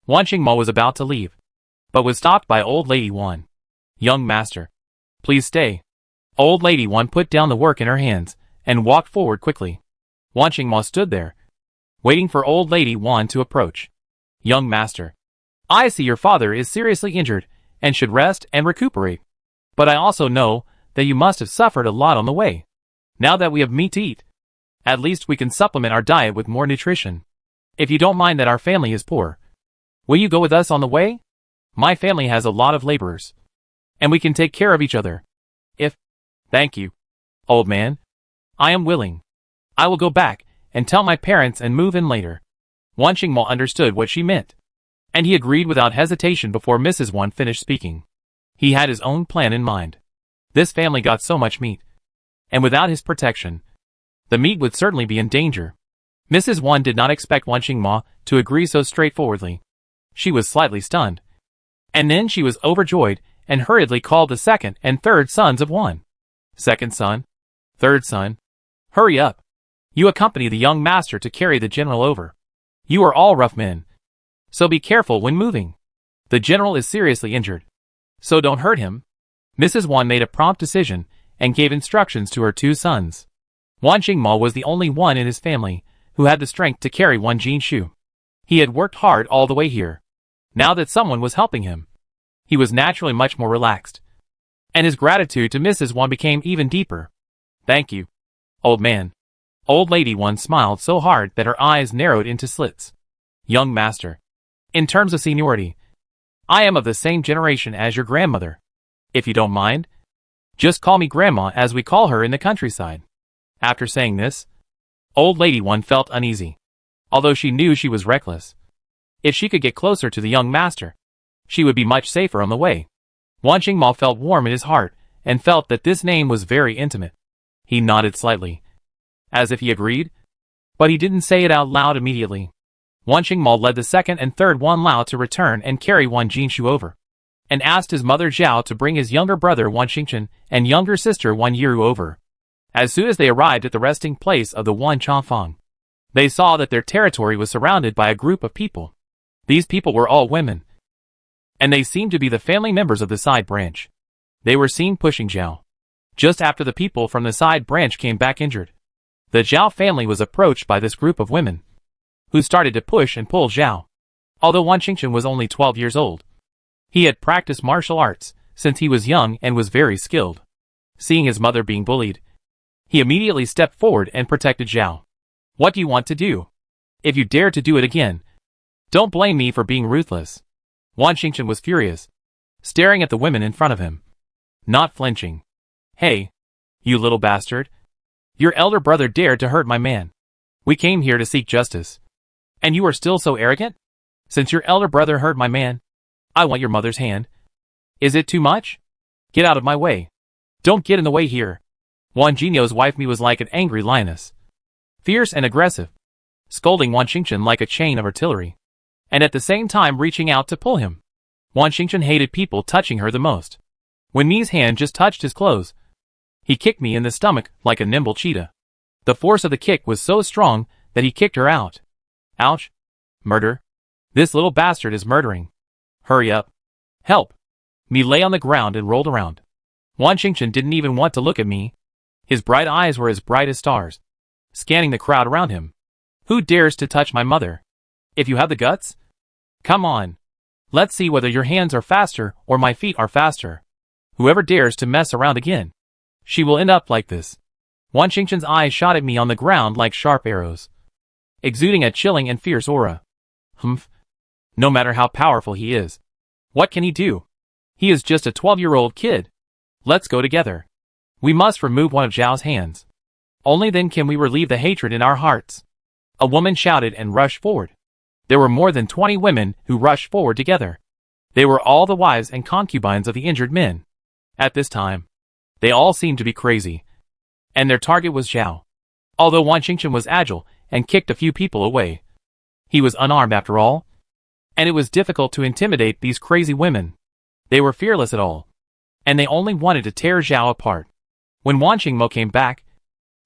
Wan Mo was about to leave, but was stopped by Old Lady Wan. "Young master, please stay." Old Lady Wan put down the work in her hands and walked forward quickly. Wan Mo stood there, waiting for Old Lady Wan to approach. "Young master, I see your father is seriously injured and should rest and recuperate. But I also know that you must have suffered a lot on the way. Now that we have meat to eat, at least we can supplement our diet with more nutrition. If you don't mind that our family is poor, will you go with us on the way? My family has a lot of laborers, and we can take care of each other. If..." "Thank you, old man. I am willing. I will go back and tell my parents and move in later." Wan Mo understood what she meant, and he agreed without hesitation before Mrs. Wan finished speaking. He had his own plan in mind. This family got so much meat, and without his protection, the meat would certainly be in danger. Mrs. Wan did not expect Wan Mo to agree so straightforwardly. She was slightly stunned, and then she was overjoyed and hurriedly called the 2nd and 3rd sons of Wan. "Second son, 3rd son, hurry up. You accompany the young master to carry the general over. You are all rough men, so be careful when moving. The general is seriously injured, so don't hurt him." Mrs. Wan made a prompt decision and gave instructions to her 2 sons. Wan Mo was the only one in his family who had the strength to carry Wan Jinshu. He had worked hard all the way here. Now that someone was helping him, he was naturally much more relaxed, and his gratitude to Mrs. Wan became even deeper. "Thank you, old man." Old Lady Wan smiled so hard that her eyes narrowed into slits. "Young master, in terms of seniority, I am of the same generation as your grandmother. If you don't mind, Just call me Grandma, as we call her in the countryside. After saying this, Old Lady One felt uneasy, although she knew she was reckless. If she could get closer to the young master, she would be much safer on the way. Wan Mo felt warm in his heart, and felt that this name was very intimate. He nodded slightly, as if he agreed, but he didn't say it out loud immediately. Wan Mo led the second and third Wan Lao to return and carry Wan Jinshu over, and asked his mother Zhao to bring his younger brother Wan Xingchen and younger sister Wan Yiru over. As soon as they arrived at the resting place of the Wan Changfang, they saw that their territory was surrounded by a group of people. These people were all women, and they seemed to be the family members of the side branch. They were seen pushing Zhao, just after the people from the side branch came back injured. The Zhao family was approached by this group of women, who started to push and pull Zhao. Although Wan Xingchen was only 12 years old, he had practiced martial arts since he was young and was very skilled. Seeing his mother being bullied, he immediately stepped forward and protected Zhao. What do you want to do? If you dare to do it again, don't blame me for being ruthless. Wan Xingchen was furious, staring at the women in front of him, not flinching. Hey, you little bastard. Your elder brother dared to hurt my man. We came here to seek justice, and you are still so arrogant? Since your elder brother hurt my man, I want your mother's hand. Is it too much? Get out of my way. Don't get in the way here. Wan Jinyo's wife was like an angry lioness, fierce and aggressive, scolding Wan Xingchen like a chain of artillery, and at the same time reaching out to pull him. Wan Xingchen hated people touching her the most. When Mi's hand just touched his clothes, he kicked me in the stomach like a nimble cheetah. The force of the kick was so strong that he kicked her out. Ouch. Murder. This little bastard is murdering. Hurry up. Help. Mi lay on the ground and rolled around. Wan Xingchen didn't even want to look at me. His bright eyes were as bright as stars, scanning the crowd around him. Who dares to touch my mother? If you have the guts? Come on. Let's see whether your hands are faster or my feet are faster. Whoever dares to mess around again, she will end up like this. Wan Xingchen's eyes shot at me on the ground like sharp arrows, exuding a chilling and fierce aura. Humph. No matter how powerful he is, what can he do? He is just a 12-year-old kid. Let's go together. We must remove one of Zhao's hands. Only then can we relieve the hatred in our hearts. A woman shouted and rushed forward. There were more than 20 women who rushed forward together. They were all the wives and concubines of the injured men. At this time, they all seemed to be crazy, and their target was Zhao. Although Wan Xingchen was agile and kicked a few people away, he was unarmed after all, and it was difficult to intimidate these crazy women. They were fearless at all, and they only wanted to tear Zhao apart. When Wan Mo came back,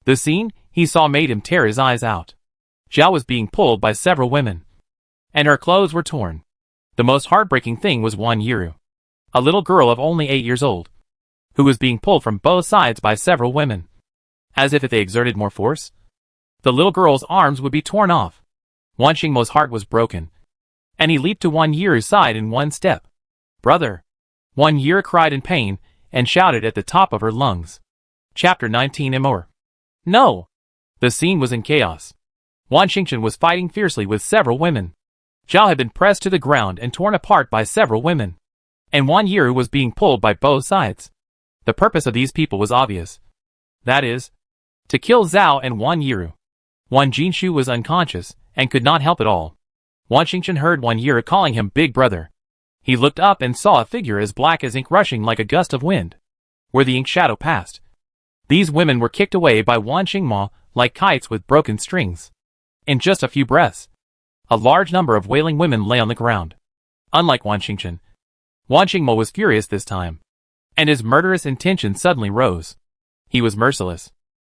the scene he saw made him tear his eyes out. Zhao was being pulled by several women, and her clothes were torn. The most heartbreaking thing was Wan Yiru, a little girl of only 8 years old, who was being pulled from both sides by several women. As if they exerted more force, the little girl's arms would be torn off. Wan Mo's heart was broken, and he leaped to Wan Yiru's side in one step. Brother! Wan Yiru cried in pain and shouted at the top of her lungs. Chapter 19 More. No! The scene was in chaos. Wan Xingchen was fighting fiercely with several women. Zhao had been pressed to the ground and torn apart by several women, and Wan Yiru was being pulled by both sides. The purpose of these people was obvious. That is, to kill Zhao and Wan Yiru. Wan Jinshu was unconscious and could not help at all. Wan Xingchen heard Wan Yiru calling him Big Brother. He looked up and saw a figure as black as ink rushing like a gust of wind, where the ink shadow passed. These women were kicked away by Wan Mo like kites with broken strings. In just a few breaths, a large number of wailing women lay on the ground. Unlike Wan Xingchen, Wan Mo was furious this time, and his murderous intention suddenly rose. He was merciless.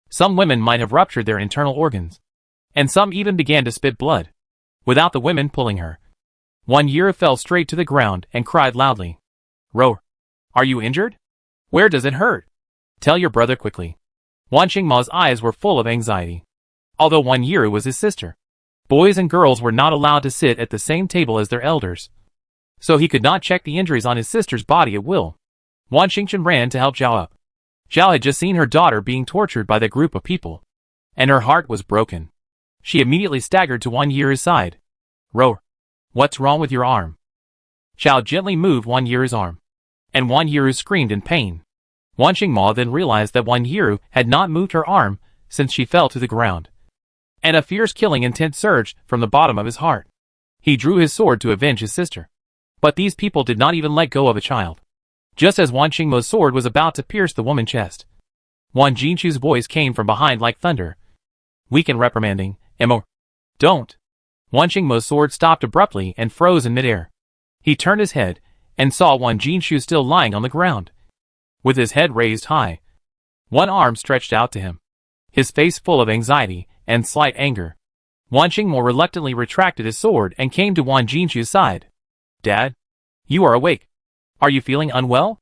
Some women might have ruptured their internal organs, and some even began to spit blood, without the women pulling her. Wan Yiru fell straight to the ground and cried loudly. Ro, are you injured? Where does it hurt? Tell your brother quickly. Wan Mo's eyes were full of anxiety. Although Wan Yiru was his sister, boys and girls were not allowed to sit at the same table as their elders, so he could not check the injuries on his sister's body at will. Wan Xingchen ran to help Zhao up. Zhao had just seen her daughter being tortured by the group of people, and her heart was broken. She immediately staggered to Wan Yiru's side. Ro, what's wrong with your arm? Zhao gently moved Wan Yiru's arm, and Wan Yiru screamed in pain. Wan Mo then realized that Wan Yiru had not moved her arm since she fell to the ground. And a fierce killing intent surged from the bottom of his heart. He drew his sword to avenge his sister. But these people did not even let go of a child. Just as Wan Mo's sword was about to pierce the woman's chest, Wan Jinshu's voice came from behind like thunder. Weak and reprimanding, Mo. Don't. Wan Mo's sword stopped abruptly and froze in midair. He turned his head and saw Wan Jinshu still lying on the ground, with his head raised high. One arm stretched out to him, his face full of anxiety and slight anger. Wan Mo reluctantly retracted his sword and came to Wan Jinshu's side. Dad? You are awake. Are you feeling unwell?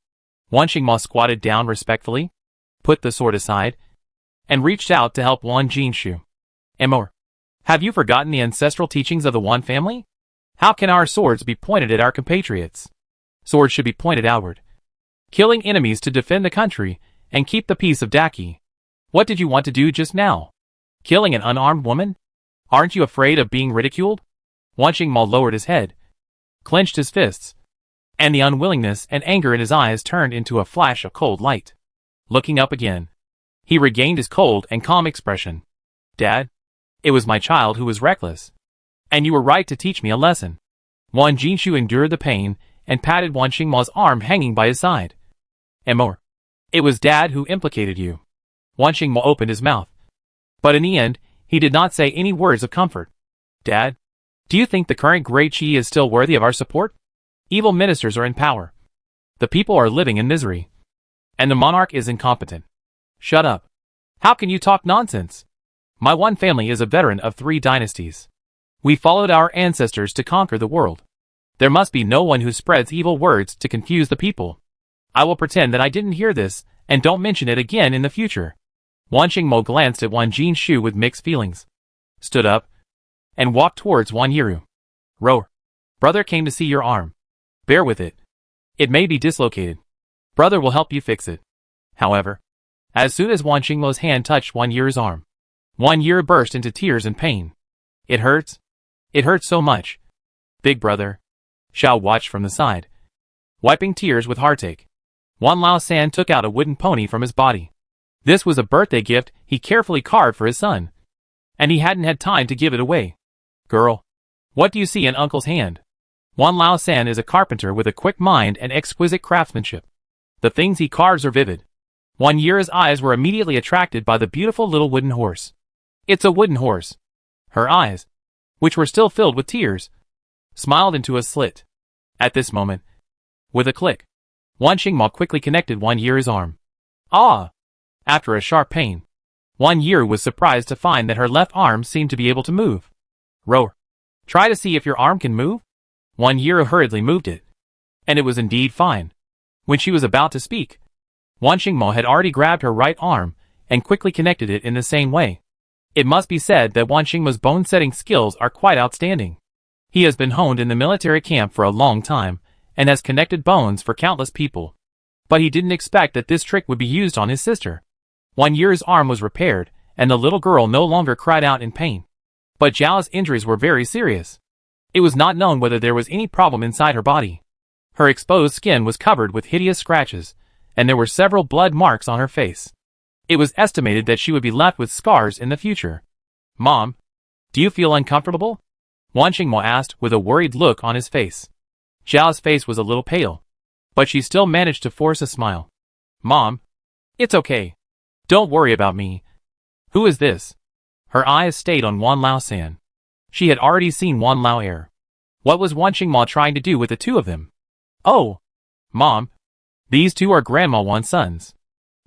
Wan Mo squatted down respectfully, put the sword aside, and reached out to help Wan Jinshu. Mo, have you forgotten the ancestral teachings of the Wan family? How can our swords be pointed at our compatriots? Swords should be pointed outward, killing enemies to defend the country and keep the peace of Daki. What did you want to do just now? Killing an unarmed woman? Aren't you afraid of being ridiculed? Wan Mo lowered his head, clenched his fists, and the unwillingness and anger in his eyes turned into a flash of cold light. Looking up again, he regained his cold and calm expression. Dad, it was my child who was reckless, and you were right to teach me a lesson. Wan Jinshu endured the pain and patted Wan Mo's arm hanging by his side. Mo, it was Dad who implicated you. Wan Mo opened his mouth, but in the end, he did not say any words of comfort. Dad, do you think the current Great Qi is still worthy of our support? Evil ministers are in power. The people are living in misery. And the monarch is incompetent. Shut up. How can you talk nonsense? My Wan family is a veteran of 3 dynasties. We followed our ancestors to conquer the world. There must be no one who spreads evil words to confuse the people. I will pretend that I didn't hear this, and don't mention it again in the future. Wan Mo glanced at Wan Jinshu with mixed feelings, stood up, and walked towards Wan Yiru. Roar. Brother came to see your arm. Bear with it. It may be dislocated. Brother will help you fix it. However, as soon as Wan Mo's hand touched Wan Yiru's arm, Wan Yiru burst into tears and pain. It hurts. It hurts so much. Big brother. Xiao watched from the side, wiping tears with heartache. Wan Lao San took out a wooden pony from his body. This was a birthday gift he carefully carved for his son, and he hadn't had time to give it away. Girl, what do you see in Uncle's hand? Wan Lao San is a carpenter with a quick mind and exquisite craftsmanship. The things he carves are vivid. Wan Yiru's eyes were immediately attracted by the beautiful little wooden horse. It's a wooden horse. Her eyes, which were still filled with tears, smiled into a slit. At this moment, with a click, Wan Mo quickly connected Wan Yiru's arm. Ah! After a sharp pain, Wan Yiru was surprised to find that her left arm seemed to be able to move. Roar. Try to see if your arm can move? Wan Yiru hurriedly moved it, and it was indeed fine. When she was about to speak, Wan Mo had already grabbed her right arm and quickly connected it in the same way. It must be said that Wan Mo's bone-setting skills are quite outstanding. He has been honed in the military camp for a long time and has connected bones for countless people. But he didn't expect that this trick would be used on his sister. Wan Yiru's arm was repaired, and the little girl no longer cried out in pain. But Zhao's injuries were very serious. It was not known whether there was any problem inside her body. Her exposed skin was covered with hideous scratches, and there were several blood marks on her face. It was estimated that she would be left with scars in the future. Mom, do you feel uncomfortable? Wan Mo asked with a worried look on his face. Zhao's face was a little pale, but she still managed to force a smile. Mom, it's okay. Don't worry about me. Who is this? Her eyes stayed on Wan Lao San. She had already seen Wan Lao Air. What was Wan Mo trying to do with the two of them? Oh! Mom, these two are Grandma Wan's sons.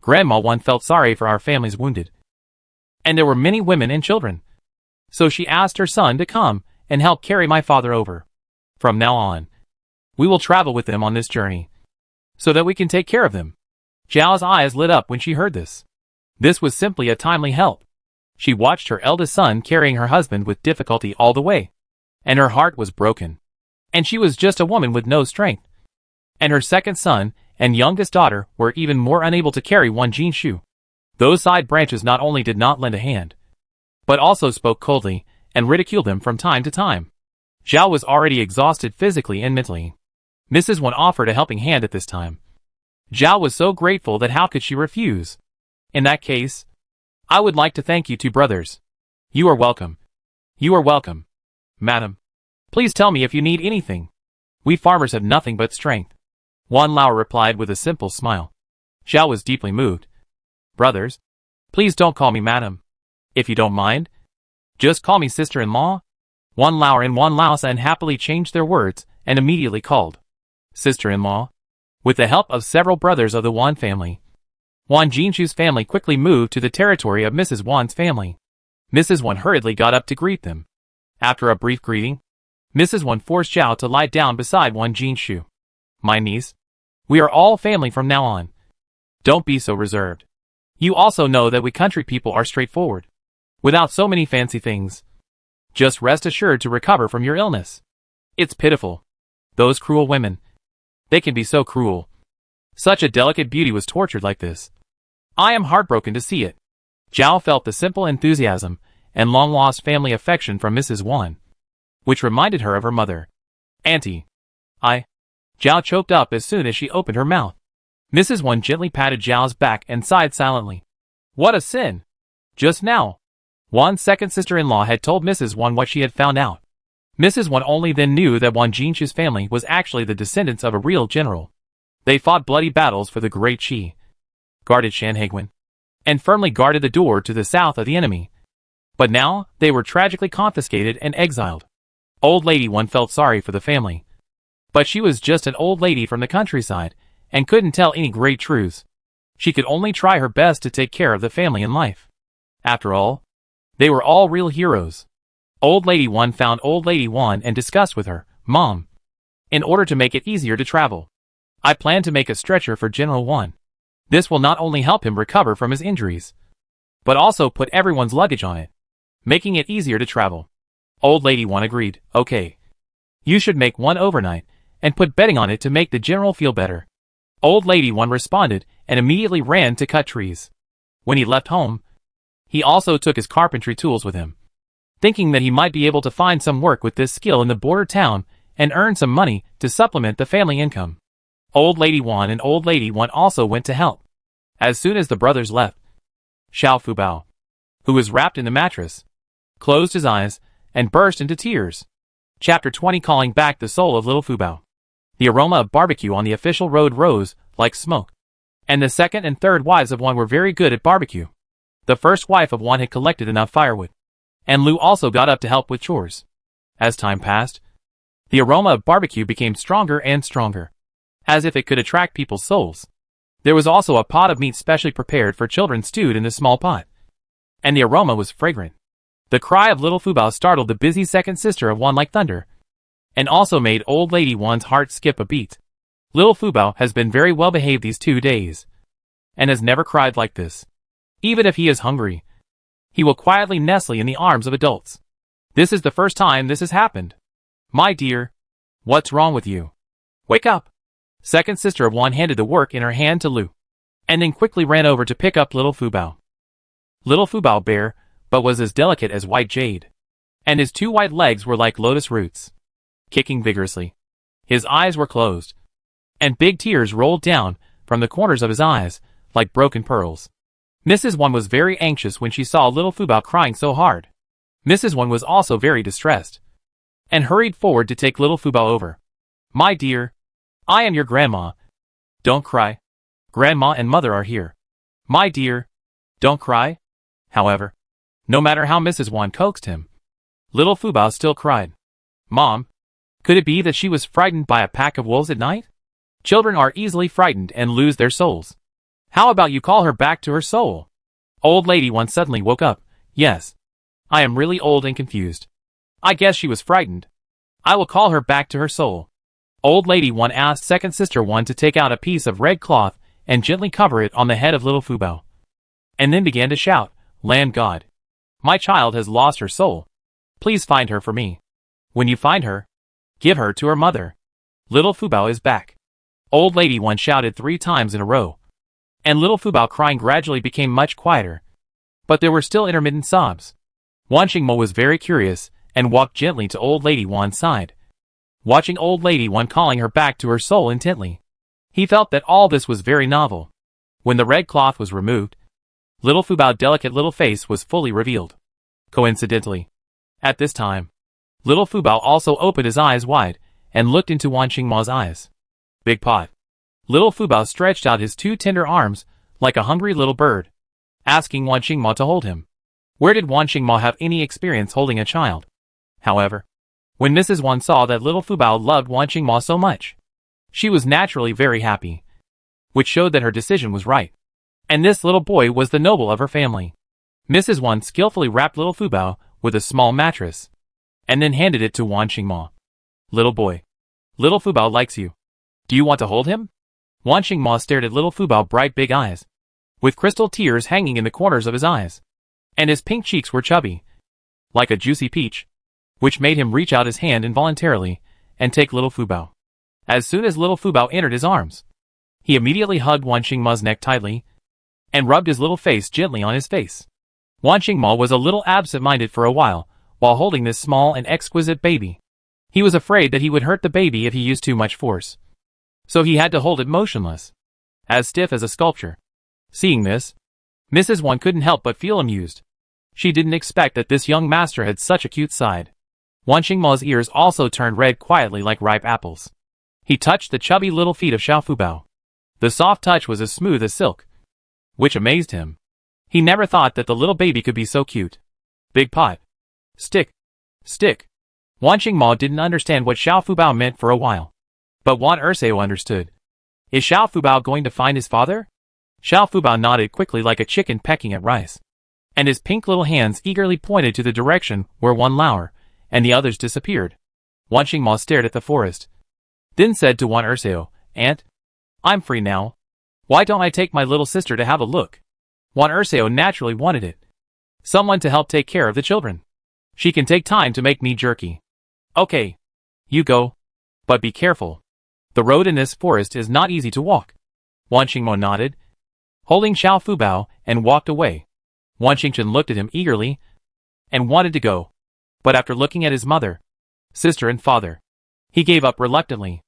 Grandma Wan felt sorry for our family's wounded, and there were many women and children. So she asked her son to come and help carry my father over. From now on, we will travel with them on this journey, so that we can take care of them. Zhao's eyes lit up when she heard this. This was simply a timely help. She watched her eldest son carrying her husband with difficulty all the way, and her heart was broken. And she was just a woman with no strength. And her second son and youngest daughter were even more unable to carry Wan Jinshu. Those side branches not only did not lend a hand, but also spoke coldly and ridiculed them from time to time. Zhao was already exhausted physically and mentally. Mrs. Wan offered a helping hand at this time. Zhao was so grateful that how could she refuse? In that case, I would like to thank you two brothers. You are welcome. You are welcome. Madam. Please tell me if you need anything. We farmers have nothing but strength. Wan Lao replied with a simple smile. Zhao was deeply moved. Brothers, please don't call me madam. If you don't mind, just call me sister-in-law. Wan Lao and Wan Laosan happily changed their words and immediately called sister-in-law. With the help of several brothers of the Wan family, Wan Jinshu's family quickly moved to the territory of Mrs. Wan's family. Mrs. Wan hurriedly got up to greet them. After a brief greeting, Mrs. Wan forced Zhao to lie down beside Wan Jinshu. My niece, we are all family from now on. Don't be so reserved. You also know that we country people are straightforward, without so many fancy things. Just rest assured to recover from your illness. It's pitiful. Those cruel women. They can be so cruel. Such a delicate beauty was tortured like this. I am heartbroken to see it. Zhao felt the simple enthusiasm and long-lost family affection from Mrs. Wan, which reminded her of her mother. Auntie. Zhao choked up as soon as she opened her mouth. Mrs. Wan gently patted Zhao's back and sighed silently. What a sin! Just now, Wan's second sister-in-law had told Mrs. Wan what she had found out. Mrs. Wan only then knew that Wan Jinshu's family was actually the descendants of a real general. They fought bloody battles for the great Qi, guarded Shanhaiguan, and firmly guarded the door to the south of the enemy. But now, they were tragically confiscated and exiled. Old Lady Wan felt sorry for the family. But she was just an old lady from the countryside, and couldn't tell any great truths. She could only try her best to take care of the family in life. After all, they were all real heroes. Old Lady Wan found Old Lady Wan and discussed with her, Mom, in order to make it easier to travel, I plan to make a stretcher for General Wan. This will not only help him recover from his injuries, but also put everyone's luggage on it, making it easier to travel. Old Lady Wan agreed, okay. You should make one overnight, and put bedding on it to make the general feel better. Old Lady Wan responded, and immediately ran to cut trees. When he left home, he also took his carpentry tools with him, thinking that he might be able to find some work with this skill in the border town, and earn some money to supplement the family income. Old Lady Wan and Old Lady Wan also went to help. As soon as the brothers left, Fubao, who was wrapped in the mattress, closed his eyes, and burst into tears. Chapter 20 Calling back the soul of little Fubao. The aroma of barbecue on the official road rose like smoke. And the second and third wives of Wan were very good at barbecue. The first wife of Wan had collected enough firewood, and Lu also got up to help with chores. As time passed, the aroma of barbecue became stronger and stronger, as if it could attract people's souls. There was also a pot of meat specially prepared for children stewed in the small pot, and the aroma was fragrant. The cry of little Fubao startled the busy second sister of Wan like thunder, and also made Old Lady Wan's heart skip a beat. Little Fubao has been very well behaved these 2 days, and has never cried like this. Even if he is hungry, he will quietly nestle in the arms of adults. This is the first time this has happened. My dear, what's wrong with you? Wake up! Second sister of Wan handed the work in her hand to Lu, and then quickly ran over to pick up little Fubao. Little Fubao bare, but was as delicate as white jade, and his 2 white legs were like lotus roots. Kicking vigorously, his eyes were closed, and big tears rolled down from the corners of his eyes like broken pearls. Mrs. Wan was very anxious when she saw little Fubao crying so hard. Mrs. Wan was also very distressed, and hurried forward to take little Fubao over. My dear, I am your grandma. Don't cry. Grandma and mother are here. My dear, don't cry. However, no matter how Mrs. Wan coaxed him, little Fubao still cried. Mom, could it be that she was frightened by a pack of wolves at night? Children are easily frightened and lose their souls. How about you call her back to her soul? Old Lady Wan suddenly woke up. Yes. I am really old and confused. I guess she was frightened. I will call her back to her soul. Old Lady Wan asked second sister Wan to take out a piece of red cloth and gently cover it on the head of little Fubao, and then began to shout, Land God, my child has lost her soul. Please find her for me. When you find her, give her to her mother. Little Fubao is back. Old Lady Wan shouted 3 times in a row, and little Fubao crying gradually became much quieter, but there were still intermittent sobs. Waning Mo was very curious, and walked gently to Old Lady Wan's side, watching Old Lady Wan calling her back to her soul intently. He felt that all this was very novel. When the red cloth was removed, little Fubao's delicate little face was fully revealed. Coincidentally, at this time, little Fubao also opened his eyes wide and looked into Wan Qingma's eyes. Big pot. Little Fubao stretched out his two tender arms like a hungry little bird, asking Wan Qingma to hold him. Where did Wan Qingma have any experience holding a child? However, when Mrs. Wan saw that little Fubao loved Wan Qingma so much, she was naturally very happy, which showed that her decision was right. And this little boy was the noble of her family. Mrs. Wan skillfully wrapped little Fubao with a small mattress, and then handed it to Wan Qingma. Little boy, little Fubao likes you. Do you want to hold him? Wan Qingma stared at little Fubao's bright big eyes, with crystal tears hanging in the corners of his eyes, and his pink cheeks were chubby, like a juicy peach, which made him reach out his hand involuntarily and take little Fubao. As soon as little Fubao entered his arms, he immediately hugged Wan Qingma's neck tightly and rubbed his little face gently on his face. Wan Qingma was a little absent-minded for a while holding this small and exquisite baby. He was afraid that he would hurt the baby if he used too much force, so he had to hold it motionless, as stiff as a sculpture. Seeing this, Mrs. Wan couldn't help but feel amused. She didn't expect that this young master had such a cute side. Wan Qingma's ears also turned red quietly like ripe apples. He touched the chubby little feet of Xiao Fubao. The soft touch was as smooth as silk, which amazed him. He never thought that the little baby could be so cute. Big pot. Stick. Stick. Wan Qingma didn't understand what Xiao Fubao meant for a while, but Wan Dasao understood. Is Xiao Fubao going to find his father? Xiao Fubao nodded quickly like a chicken pecking at rice, and his pink little hands eagerly pointed to the direction where Wan Lauer and the others disappeared. Wan Qingma stared at the forest, then said to Wan Dasao, "Aunt, I'm free now. Why don't I take my little sister to have a look?" Wan Dasao naturally wanted it. Someone to help take care of the children. She can take time to make me jerky. Okay. You go. But be careful. The road in this forest is not easy to walk. Wan Qingma nodded, holding Xiao Fubao, and walked away. Wan Qingchen looked at him eagerly and wanted to go, but after looking at his mother, sister and father, he gave up reluctantly.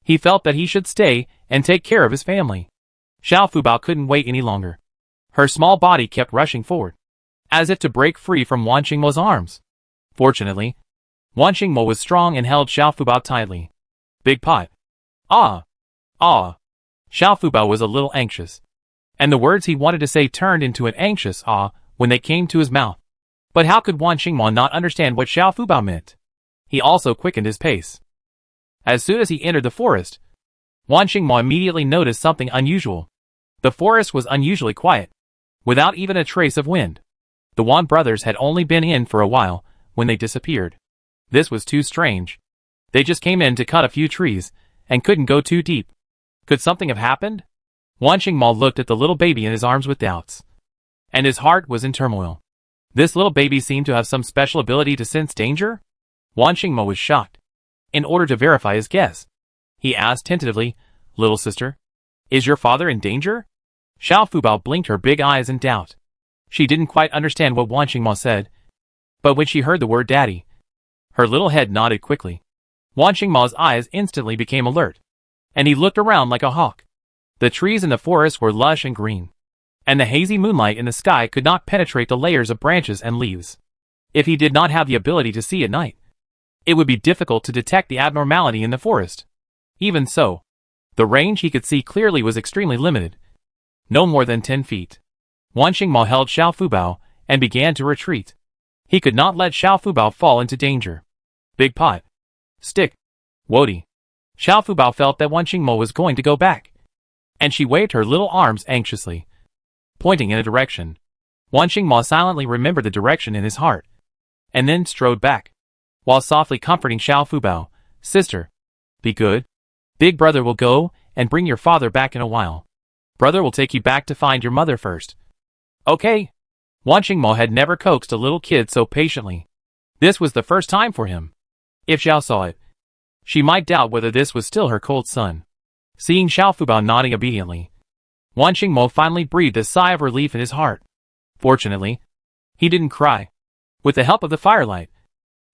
He felt that he should stay and take care of his family. Xiao Fubao couldn't wait any longer. Her small body kept rushing forward, as if to break free from Wan Qingma's arms. Fortunately, Wan Qingma was strong and held Xiao Fubao tightly. Big pot. Ah. Ah. Xiao Fubao was a little anxious, and the words he wanted to say turned into an anxious ah when they came to his mouth. But how could Wan Qingma not understand what Xiao Fubao meant? He also quickened his pace. As soon as he entered the forest, Wan Qingma immediately noticed something unusual. The forest was unusually quiet, without even a trace of wind. The Wan brothers had only been in for a while when they disappeared. This was too strange. They just came in to cut a few trees and couldn't go too deep. Could something have happened? Wan Qingma looked at the little baby in his arms with doubts, and his heart was in turmoil. This little baby seemed to have some special ability to sense danger? Wan Qingma was shocked. In order to verify his guess, he asked tentatively, "Little sister, is your father in danger?" Xiao Fubao blinked her big eyes in doubt. She didn't quite understand what Wan Qingma said, but when she heard the word daddy, her little head nodded quickly. Wan Qingma's eyes instantly became alert, and he looked around like a hawk. The trees in the forest were lush and green, and the hazy moonlight in the sky could not penetrate the layers of branches and leaves. If he did not have the ability to see at night, it would be difficult to detect the abnormality in the forest. Even so, the range he could see clearly was extremely limited. No more than 10 feet. Wan Qingma held Xiao Fubao and began to retreat. He could not let Xiao Fubao fall into danger. Big pot. Stick. Wody. Xiao Fubao felt that Wan Qingma was going to go back, and she waved her little arms anxiously, pointing in a direction. Wan Qingma silently remembered the direction in his heart, and then strode back, while softly comforting Xiao Fubao. "Sister, be good. Big brother will go and bring your father back in a while. Brother will take you back to find your mother first." Okay. Wan Qingma had never coaxed a little kid so patiently. This was the first time for him. If Xiao saw it, she might doubt whether this was still her cold son. Seeing Xiao Fubao nodding obediently, Wan Qingma finally breathed a sigh of relief in his heart. Fortunately, he didn't cry. With the help of the firelight,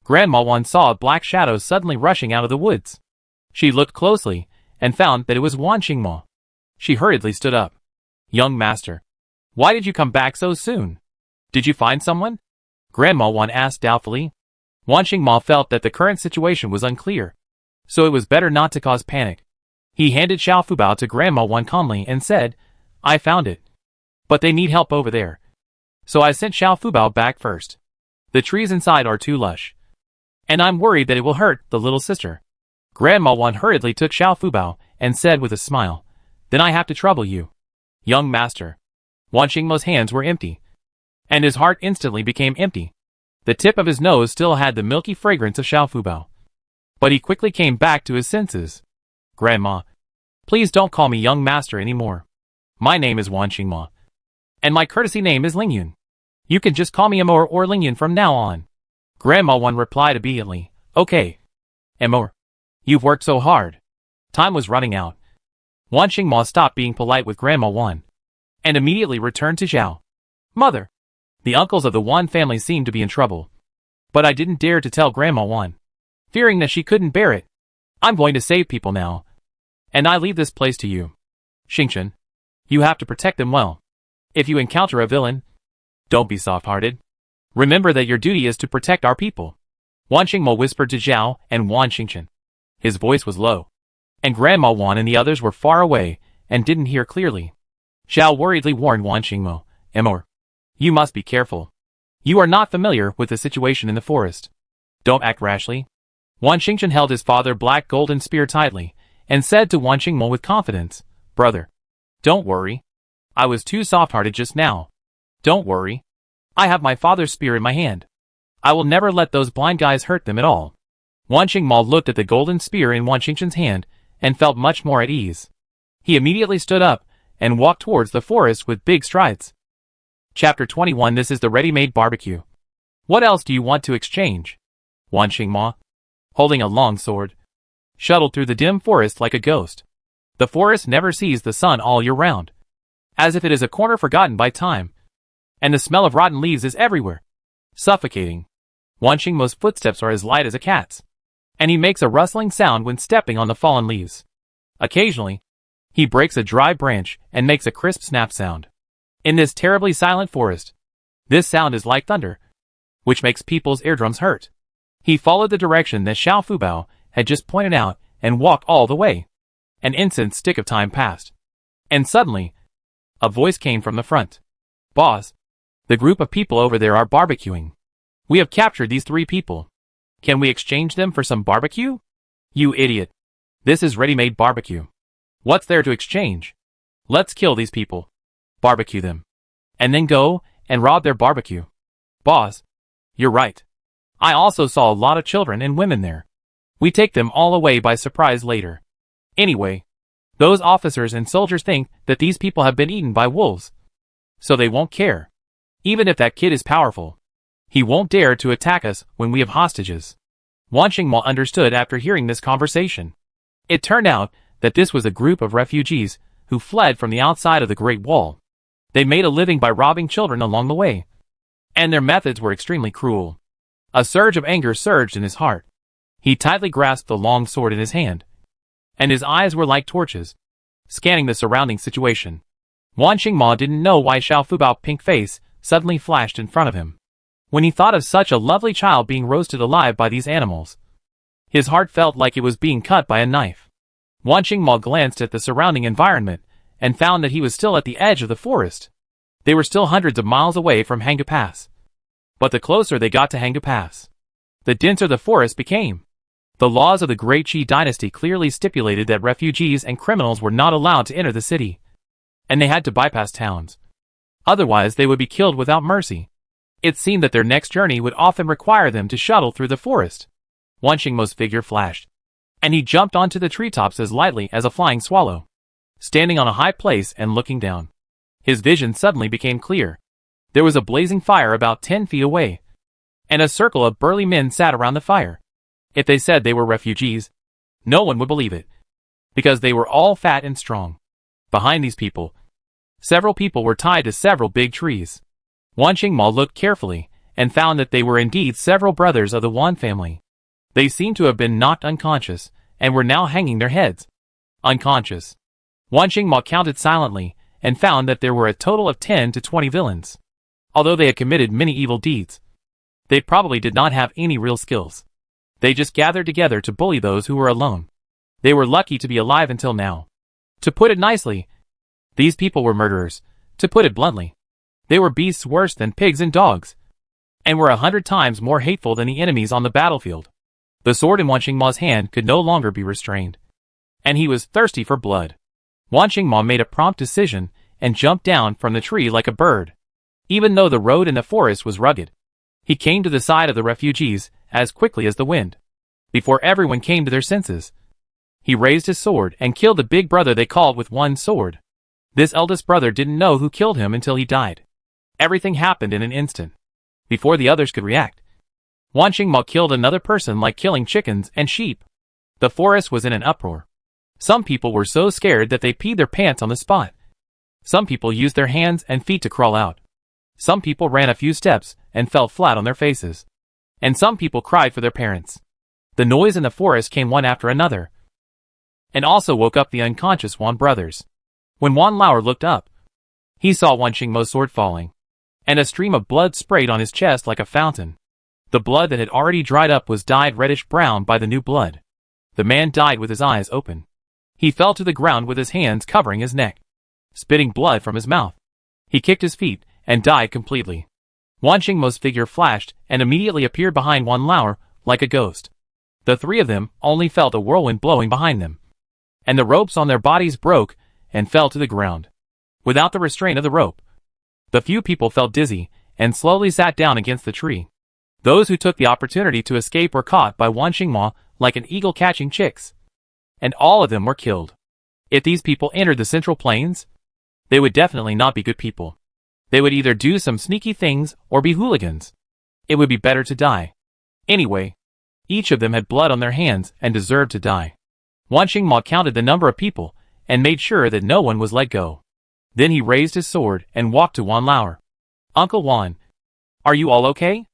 Grandma Wan saw a black shadow suddenly rushing out of the woods. She looked closely and found that it was Wan Mo. She hurriedly stood up. "Young master, why did you come back so soon? Did you find someone?" Grandma Wan asked doubtfully. Wan Mo felt that the current situation was unclear, so it was better not to cause panic. He handed Fubao to Grandma Wan calmly and said, "I found it. But they need help over there. So I sent Fubao back first. The trees inside are too lush. And I'm worried that it will hurt the little sister." Grandma Wan hurriedly took Fubao and said with a smile, "Then I have to trouble you, young master." Wan Mo's hands were empty, and his heart instantly became empty. The tip of his nose still had the milky fragrance of Fubao. But he quickly came back to his senses. "Grandma, please don't call me young master anymore. My name is Wan Mo, and my courtesy name is Lingyun. You can just call me Amor or Lingyun from now on." Grandma Wan replied obediently, "Okay, Amor. You've worked so hard." Time was running out. Wan Mo stopped being polite with Grandma Wan, and immediately returned to Zhao. "Mother, the uncles of the Wan family seemed to be in trouble. But I didn't dare to tell Grandma Wan, fearing that she couldn't bear it. I'm going to save people now, and I leave this place to you. Xingchen, you have to protect them well. If you encounter a villain, don't be soft-hearted. Remember that your duty is to protect our people." Wan Mo whispered to Zhao and Wan Xingchen. His voice was low, and Grandma Wan and the others were far away and didn't hear clearly. Zhao worriedly warned Wan Mo, "Amor, you must be careful. You are not familiar with the situation in the forest. Don't act rashly." Wan Xingchen held his father's black golden spear tightly and said to Wan Mo with confidence, "Brother, don't worry. I was too soft-hearted just now. Don't worry. I have my father's spear in my hand. I will never let those blind guys hurt them at all." Wan Mo looked at the golden spear in Wan Xingchen's hand and felt much more at ease. He immediately stood up and walked towards the forest with big strides. Chapter 21. This is the ready-made barbecue. What else do you want to exchange? Wan Mo, holding a long sword, shuttled through the dim forest like a ghost. The forest never sees the sun all year round, as if it is a corner forgotten by time, and the smell of rotten leaves is everywhere, suffocating. Wan Mo's footsteps are as light as a cat's, and he makes a rustling sound when stepping on the fallen leaves. Occasionally, he breaks a dry branch and makes a crisp snap sound. In this terribly silent forest, this sound is like thunder, which makes people's eardrums hurt. He followed the direction that Fubao had just pointed out and walked all the way. An instant stick of time passed, and suddenly, a voice came from the front. "Boss, the group of people over there are barbecuing. We have captured these 3 people. Can we exchange them for some barbecue?" "You idiot. This is ready-made barbecue. What's there to exchange? Let's kill these people, barbecue them, and then go and rob their barbecue." "Boss, you're right. I also saw a lot of children and women there. We take them all away by surprise later. Anyway, those officers and soldiers think that these people have been eaten by wolves, so they won't care. Even if that kid is powerful, he won't dare to attack us when we have hostages." Wan Mo understood after hearing this conversation. It turned out that this was a group of refugees who fled from the outside of the Great Wall. They made a living by robbing children along the way, and their methods were extremely cruel. A surge of anger surged in his heart. He tightly grasped the long sword in his hand, and his eyes were like torches, scanning the surrounding situation. Wan Mo didn't know why Fubao's pink face suddenly flashed in front of him. When he thought of such a lovely child being roasted alive by these animals, his heart felt like it was being cut by a knife. Wan Mo glanced at the surrounding environment and found that he was still at the edge of the forest. They were still hundreds of miles away from Hanggu Pass. But the closer they got to Hanggu Pass, the denser the forest became. The laws of the Great Qi dynasty clearly stipulated that refugees and criminals were not allowed to enter the city, and they had to bypass towns. Otherwise they would be killed without mercy. It seemed that their next journey would often require them to shuttle through the forest. Wan Mo's figure flashed, and he jumped onto the treetops as lightly as a flying swallow. Standing on a high place and looking down, his vision suddenly became clear. There was a blazing fire about 10 feet away, and a circle of burly men sat around the fire. If they said they were refugees, no one would believe it, because they were all fat and strong. Behind these people, several people were tied to several big trees. Wan Mo looked carefully and found that they were indeed several brothers of the Wan family. They seemed to have been knocked unconscious and were now hanging their heads. unconscious. Wan Mo counted silently and found that there were a total of 10 to 20 villains. Although they had committed many evil deeds, they probably did not have any real skills. They just gathered together to bully those who were alone. They were lucky to be alive until now. To put it nicely, these people were murderers. To put it bluntly, they were beasts worse than pigs and dogs, and were 100 times more hateful than the enemies on the battlefield. The sword in Wan Mo's hand could no longer be restrained, and he was thirsty for blood. Wan Mo made a prompt decision and jumped down from the tree like a bird. Even though the road in the forest was rugged, he came to the side of the refugees as quickly as the wind. Before everyone came to their senses, he raised his sword and killed the big brother they called with one sword. This eldest brother didn't know who killed him until he died. Everything happened in an instant. Before the others could react, Wan Mo killed another person like killing chickens and sheep. The forest was in an uproar. Some people were so scared that they peed their pants on the spot. Some people used their hands and feet to crawl out. Some people ran a few steps and fell flat on their faces. And some people cried for their parents. The noise in the forest came one after another, and also woke up the unconscious Wan brothers. When Wan Lauer looked up, he saw Wan Mo's sword falling, and a stream of blood sprayed on his chest like a fountain. The blood that had already dried up was dyed reddish-brown by the new blood. The man died with his eyes open. He fell to the ground with his hands covering his neck, spitting blood from his mouth. He kicked his feet and died completely. Wan Mo's figure flashed and immediately appeared behind Wan Lauer like a ghost. The three of them only felt a whirlwind blowing behind them, and the ropes on their bodies broke and fell to the ground. Without the restraint of the rope, the few people felt dizzy and slowly sat down against the tree. Those who took the opportunity to escape were caught by Wan Mo like an eagle catching chicks, and all of them were killed. If these people entered the Central Plains, they would definitely not be good people. They would either do some sneaky things or be hooligans. It would be better to die. Anyway, each of them had blood on their hands and deserved to die. Wan Mo counted the number of people and made sure that no one was let go. Then he raised his sword and walked to Wan Lauer. "Uncle Wan, are you all okay?"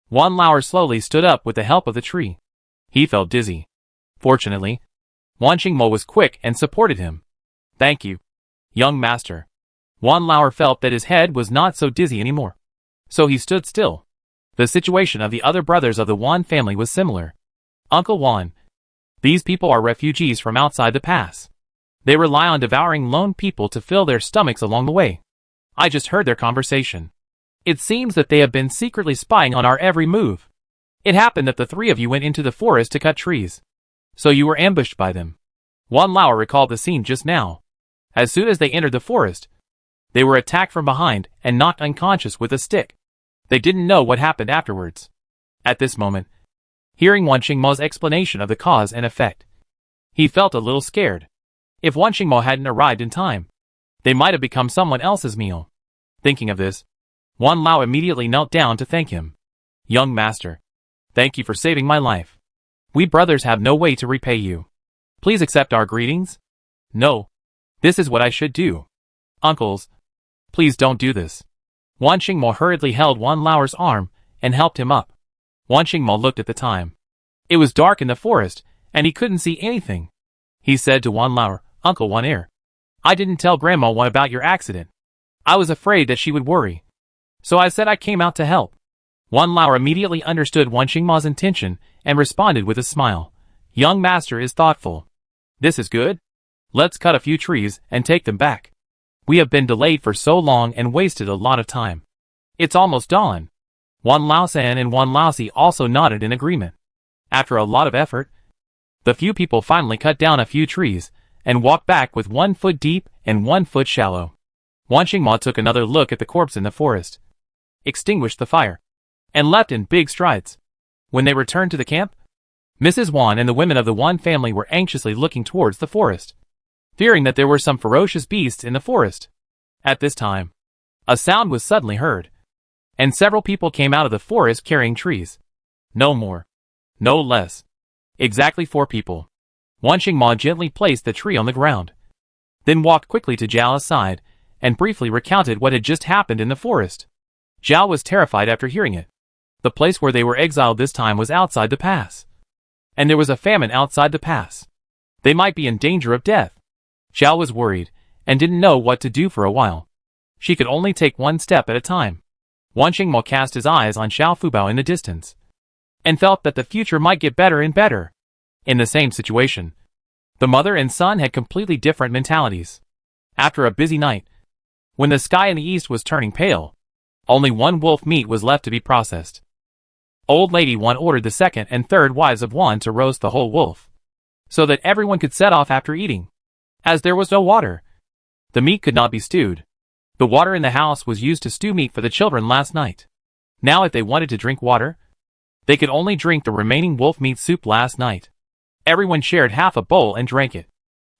Wan Lauer slowly stood up with the help of the tree. He felt dizzy. Fortunately, Wan Mo was quick and supported him. "Thank you, young master." Wan Lauer felt that his head was not so dizzy anymore, so he stood still. The situation of the other brothers of the Wan family was similar. "Uncle Wan, these people are refugees from outside the pass. They rely on devouring lone people to fill their stomachs along the way. I just heard their conversation. It seems that they have been secretly spying on our every move. It happened that the three of you went into the forest to cut trees, so you were ambushed by them." Wan Lauer recalled the scene just now. As soon as they entered the forest, they were attacked from behind and knocked unconscious with a stick. They didn't know what happened afterwards. At this moment, hearing Wan Mo's explanation of the cause and effect, he felt a little scared. If Wan Mo hadn't arrived in time, they might have become someone else's meal. Thinking of this, Wan Lao immediately knelt down to thank him. "Young master, thank you for saving my life. We brothers have no way to repay you. Please accept our greetings." "No, this is what I should do. Uncles, please don't do this." Wan Mo hurriedly held Wan Lauer's arm and helped him up. Wan Mo looked at the time. It was dark in the forest, and he couldn't see anything. He said to Wan Lauer, "Uncle Wan, I didn't tell Grandma about your accident. I was afraid that she would worry, so I said I came out to help." Wan Lauer immediately understood Wan Mo's intention and responded with a smile. "Young master is thoughtful. This is good. Let's cut a few trees and take them back. We have been delayed for so long and wasted a lot of time. It's almost dawn." Wan Lao-san and Wan Lao-si also nodded in agreement. After a lot of effort, the few people finally cut down a few trees and walked back with 1 foot deep and 1 foot shallow. Wan Mo took another look at the corpse in the forest, extinguished the fire, and left in big strides. When they returned to the camp, Mrs. Wan and the women of the Wan family were anxiously looking towards the forest, fearing that there were some ferocious beasts in the forest. At this time, a sound was suddenly heard, and several people came out of the forest carrying trees. No more, no less. Exactly 4 people. Wan Mo gently placed the tree on the ground, then walked quickly to Zhao's side and briefly recounted what had just happened in the forest. Zhao was terrified after hearing it. The place where they were exiled this time was outside the pass, and there was a famine outside the pass. They might be in danger of death. Xiao was worried, and didn't know what to do for a while. She could only take one step at a time. Wan Mo cast his eyes on Xiao Fubao in the distance, and felt that the future might get better and better. In the same situation, the mother and son had completely different mentalities. After a busy night, when the sky in the east was turning pale, only one wolf meat was left to be processed. Old Lady Wan ordered the second and third wives of Wan to roast the whole wolf, so that everyone could set off after eating. As there was no water, the meat could not be stewed. The water in the house was used to stew meat for the children last night. Now if they wanted to drink water, they could only drink the remaining wolf meat soup last night. Everyone shared half a bowl and drank it.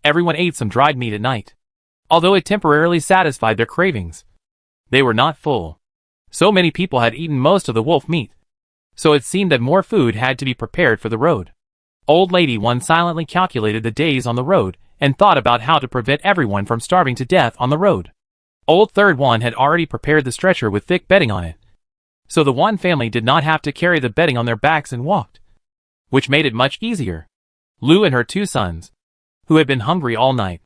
Everyone ate some dried meat at night. Although it temporarily satisfied their cravings, they were not full. So many people had eaten most of the wolf meat, so it seemed that more food had to be prepared for the road. Old Lady Wan silently calculated the days on the road and thought about how to prevent everyone from starving to death on the road. Old Third Wan had already prepared the stretcher with thick bedding on it, so the Wan family did not have to carry the bedding on their backs and walked, which made it much easier. Lu and her two sons, who had been hungry all night,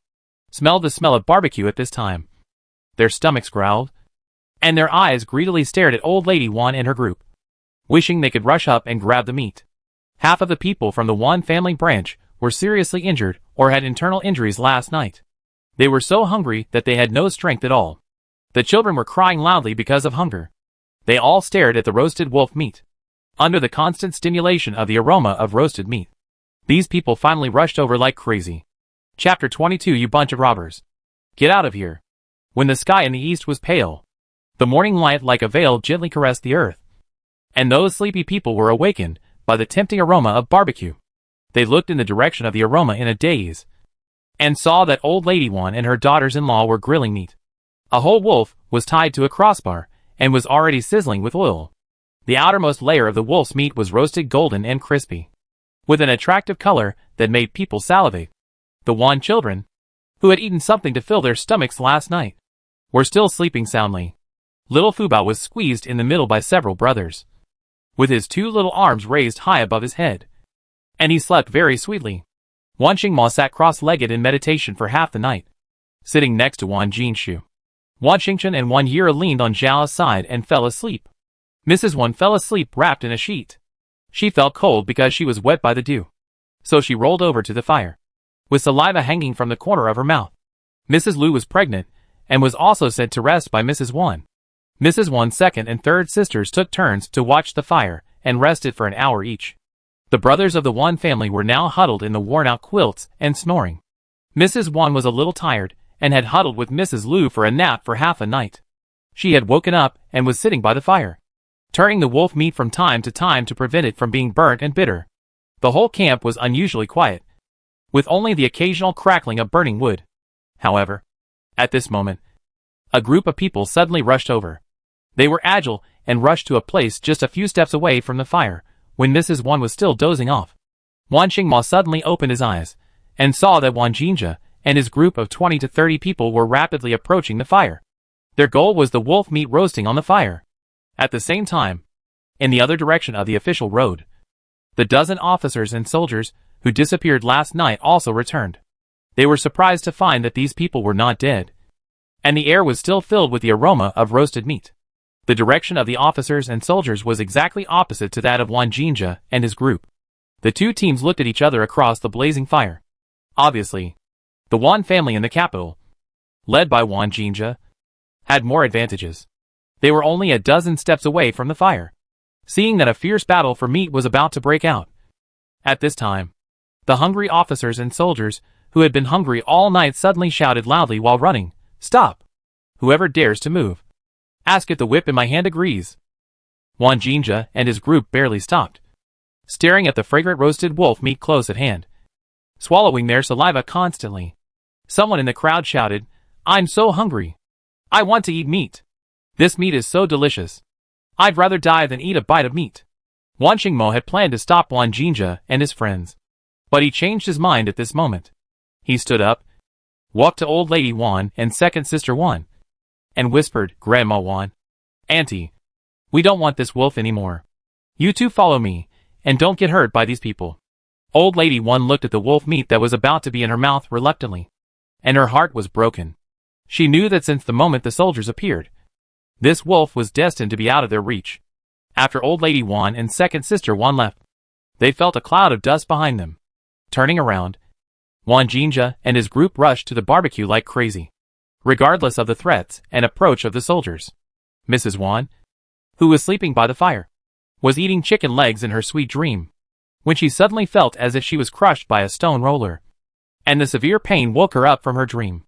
smelled the smell of barbecue at this time. Their stomachs growled, and their eyes greedily stared at Old Lady Wan and her group, wishing they could rush up and grab the meat. Half of the people from the Wan family branch were seriously injured or had internal injuries last night. They were so hungry that they had no strength at all. The children were crying loudly because of hunger. They all stared at the roasted wolf meat, under the constant stimulation of the aroma of roasted meat. These people finally rushed over like crazy. Chapter 22 You bunch of robbers. Get out of here. When the sky in the east was pale, the morning light like a veil gently caressed the earth, and those sleepy people were awakened by the tempting aroma of barbecue. They looked in the direction of the aroma in a daze, and saw that Old Lady Wan and her daughters-in-law were grilling meat. A whole wolf was tied to a crossbar, and was already sizzling with oil. The outermost layer of the wolf's meat was roasted golden and crispy, with an attractive color that made people salivate. The Wan children, who had eaten something to fill their stomachs last night, were still sleeping soundly. Little Fubao was squeezed in the middle by several brothers, with his two little arms raised high above his head, and he slept very sweetly. Wan Mo sat cross-legged in meditation for half the night, sitting next to Wan Jinshu. Wan Xingchen and Wan Yira leaned on Zhao's side and fell asleep. Mrs. Wan fell asleep wrapped in a sheet. She felt cold because she was wet by the dew, so she rolled over to the fire, with saliva hanging from the corner of her mouth. Mrs. Lu was pregnant, and was also sent to rest by Mrs. Wan. Mrs. Wan's second and third sisters took turns to watch the fire, and rested for an hour each. The brothers of the Wan family were now huddled in the worn-out quilts and snoring. Mrs. Wan was a little tired, and had huddled with Mrs. Lu for a nap for half a night. She had woken up, and was sitting by the fire, turning the wolf meat from time to time to prevent it from being burnt and bitter. The whole camp was unusually quiet, with only the occasional crackling of burning wood. However, at this moment, a group of people suddenly rushed over. They were agile, and rushed to a place just a few steps away from the fire, when Mrs. Wan was still dozing off. Wan Xingma suddenly opened his eyes, and saw that Wan Jinja and his group of 20 to 30 people were rapidly approaching the fire. Their goal was the wolf meat roasting on the fire. At the same time, in the other direction of the official road, the dozen officers and soldiers who disappeared last night also returned. They were surprised to find that these people were not dead, and the air was still filled with the aroma of roasted meat. The direction of the officers and soldiers was exactly opposite to that of Wan Jinja and his group. The two teams looked at each other across the blazing fire. Obviously, the Wan family in the capital, led by Wan Jinja, had more advantages. They were only a dozen steps away from the fire, seeing that a fierce battle for meat was about to break out. At this time, the hungry officers and soldiers, who had been hungry all night, suddenly shouted loudly while running, "Stop! Whoever dares to move, ask if the whip in my hand agrees." Wan Jinja and his group barely stopped, staring at the fragrant roasted wolf meat close at hand, swallowing their saliva constantly. Someone in the crowd shouted, "I'm so hungry. I want to eat meat. This meat is so delicious. I'd rather die than eat a bite of meat." Wan Mo had planned to stop Wan Jinja and his friends, but he changed his mind at this moment. He stood up, walked to Old Lady Wan and second sister Wan, and whispered, "Grandma Wan, Auntie, we don't want this wolf anymore. You two follow me, and don't get hurt by these people." Old Lady Wan looked at the wolf meat that was about to be in her mouth reluctantly. and her heart was broken. She knew that since the moment the soldiers appeared, this wolf was destined to be out of their reach. After Old Lady Wan and second sister Wan left, they felt a cloud of dust behind them. Turning around, Wan Jinja and his group rushed to the barbecue like crazy, regardless of the threats and approach of the soldiers. Mrs. Wan, who was sleeping by the fire, was eating chicken legs in her sweet dream, when she suddenly felt as if she was crushed by a stone roller, and the severe pain woke her up from her dream.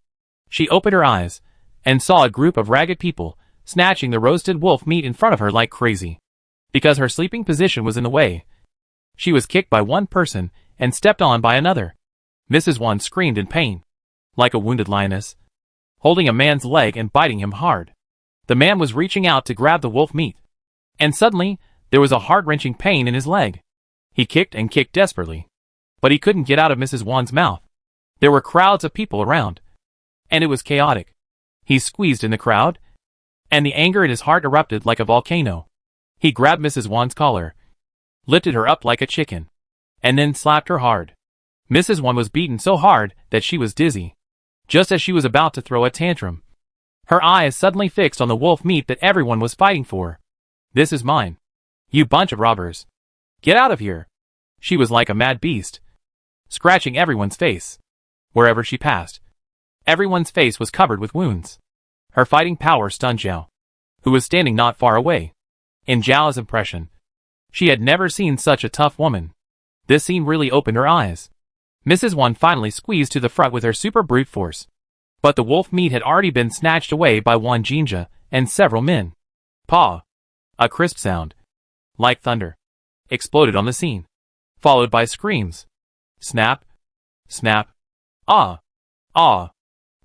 She opened her eyes, and saw a group of ragged people snatching the roasted wolf meat in front of her like crazy. Because her sleeping position was in the way, she was kicked by one person and stepped on by another. Mrs. Wan screamed in pain, like a wounded lioness, holding a man's leg and biting him hard. The man was reaching out to grab the wolf meat, and suddenly, there was a heart-wrenching pain in his leg. He kicked and kicked desperately, but he couldn't get out of Mrs. Wan's mouth. There were crowds of people around, and it was chaotic. He squeezed in the crowd, and the anger in his heart erupted like a volcano. He grabbed Mrs. Wan's collar, lifted her up like a chicken, and then slapped her hard. Mrs. Wan was beaten so hard that she was dizzy. Just as she was about to throw a tantrum, her eyes suddenly fixed on the wolf meat that everyone was fighting for. "This is mine. You bunch of robbers. Get out of here." She was like a mad beast, scratching everyone's face. Wherever she passed, everyone's face was covered with wounds. Her fighting power stunned Zhao, who was standing not far away. In Zhao's impression, she had never seen such a tough woman. This scene really opened her eyes. Mrs. Wan finally squeezed to the front with her super brute force, but the wolf meat had already been snatched away by Wan Jinja and several men. Paw! A crisp sound, like thunder, exploded on the scene, followed by screams. Snap! Snap! Ah! Ah!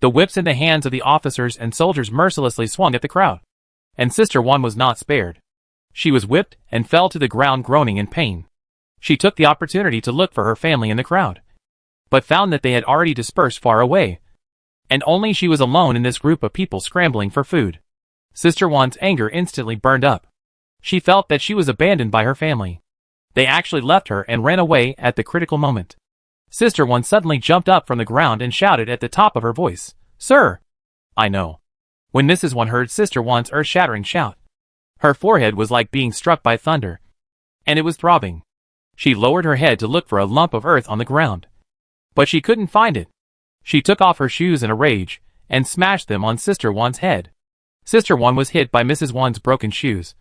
The whips in the hands of the officers and soldiers mercilessly swung at the crowd, and Sister Wan was not spared. She was whipped and fell to the ground groaning in pain. She took the opportunity to look for her family in the crowd, but found that they had already dispersed far away, and only she was alone in this group of people scrambling for food. Sister Wan's anger instantly burned up. She felt that she was abandoned by her family. They actually left her and ran away at the critical moment. Sister Wan suddenly jumped up from the ground and shouted at the top of her voice, "Sir!" I know. When Mrs. Wan heard Sister Wan's earth-shattering shout, her forehead was like being struck by thunder, and it was throbbing. She lowered her head to look for a lump of earth on the ground, but she couldn't find it. She took off her shoes in a rage and smashed them on Sister Wan's head. Sister Wan was hit by Mrs. Wan's broken shoes,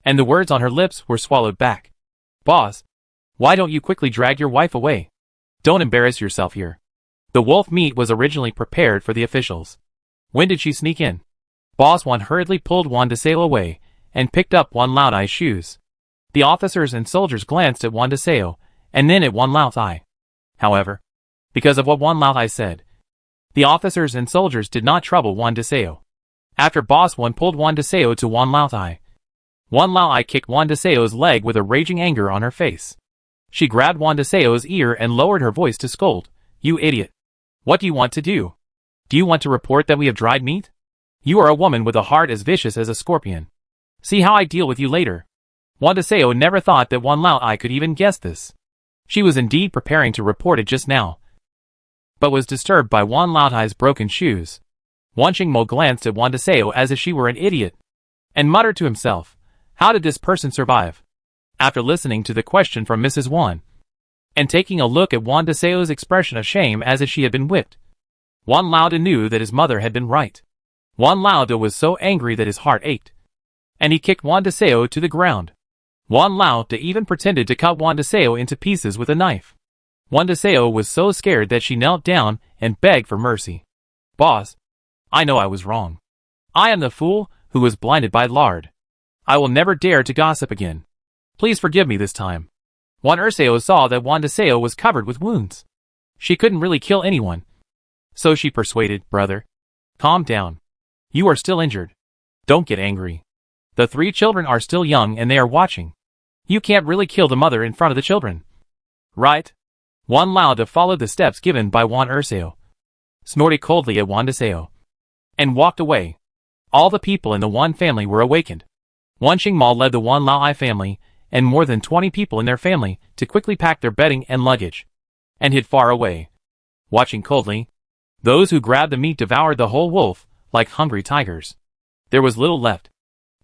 and the words on her lips were swallowed back. "Boss, why don't you quickly drag your wife away? Don't embarrass yourself here." The wolf meat was originally prepared for the officials. When did she sneak in? Boss Wan hurriedly pulled Wan Dasao away and picked up Wan Laoai's shoes. The officers and soldiers glanced at Wan Dasao and then at Wan Laoai. However, because of what Wan Laoai said, the officers and soldiers did not trouble Wan Dasao. After Boss Wan pulled Wan Dasao to Wan Laoai kicked Wan Dasao's leg with a raging anger on her face. She grabbed Wan Dasao's ear and lowered her voice to scold, "You idiot! What do you want to do? Do you want to report that we have dried meat? You are a woman with a heart as vicious as a scorpion. See how I deal with you later." Wan Dasao never thought that Wan Laoai could even guess this. She was indeed preparing to report it just now, but was disturbed by Wan Laoai's broken shoes. Waning Mo glanced at Wan Dasao as if she were an idiot, and muttered to himself, "How did this person survive?" After listening to the question from Mrs. Wan, and taking a look at Wan Dasao's expression of shame as if she had been whipped, Wan Laoda knew that his mother had been right. Wan Laoda was so angry that his heart ached, and he kicked Wan Dasao to the ground. Wan Laoda even pretended to cut Wan Dasao into pieces with a knife. Wan Dasao was so scared that she knelt down and begged for mercy. "Boss, I know I was wrong. I am the fool who was blinded by lard. I will never dare to gossip again. Please forgive me this time." Wan Ersao saw that Wan Dasao was covered with wounds. She couldn't really kill anyone, so she persuaded, "Brother, calm down. You are still injured. Don't get angry. The 3 children are still young and they are watching. You can't really kill the mother in front of the children, right?" Wan Laoda followed the steps given by Wan Ersao, snorted coldly at Wan Dasao, and walked away. All the people in the Wan family were awakened. Waning Mo led the Wan Laoai family and more than 20 people in their family to quickly pack their bedding and luggage, and hid far away. Watching coldly, Those who grabbed the meat devoured the whole wolf, like hungry tigers. There was little left.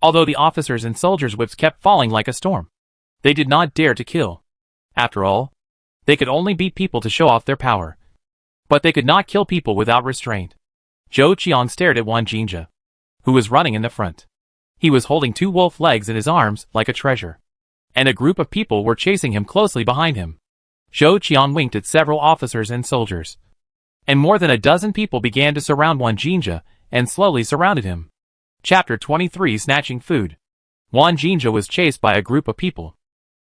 Although the officers' and soldiers' whips kept falling like a storm, they did not dare to kill. After all, they could only beat people to show off their power. But they could not kill people without restraint. Zhou Qiang stared at Wan Jinja, who was running in the front. He was holding 2 wolf legs in his arms like a treasure, and a group of people were chasing him closely behind him. Zhou Qiang winked at several officers and soldiers, and more than a dozen people began to surround Wan Jinja and slowly surrounded him. Chapter 23: Snatching Food. Wan Jinja was chased by a group of people,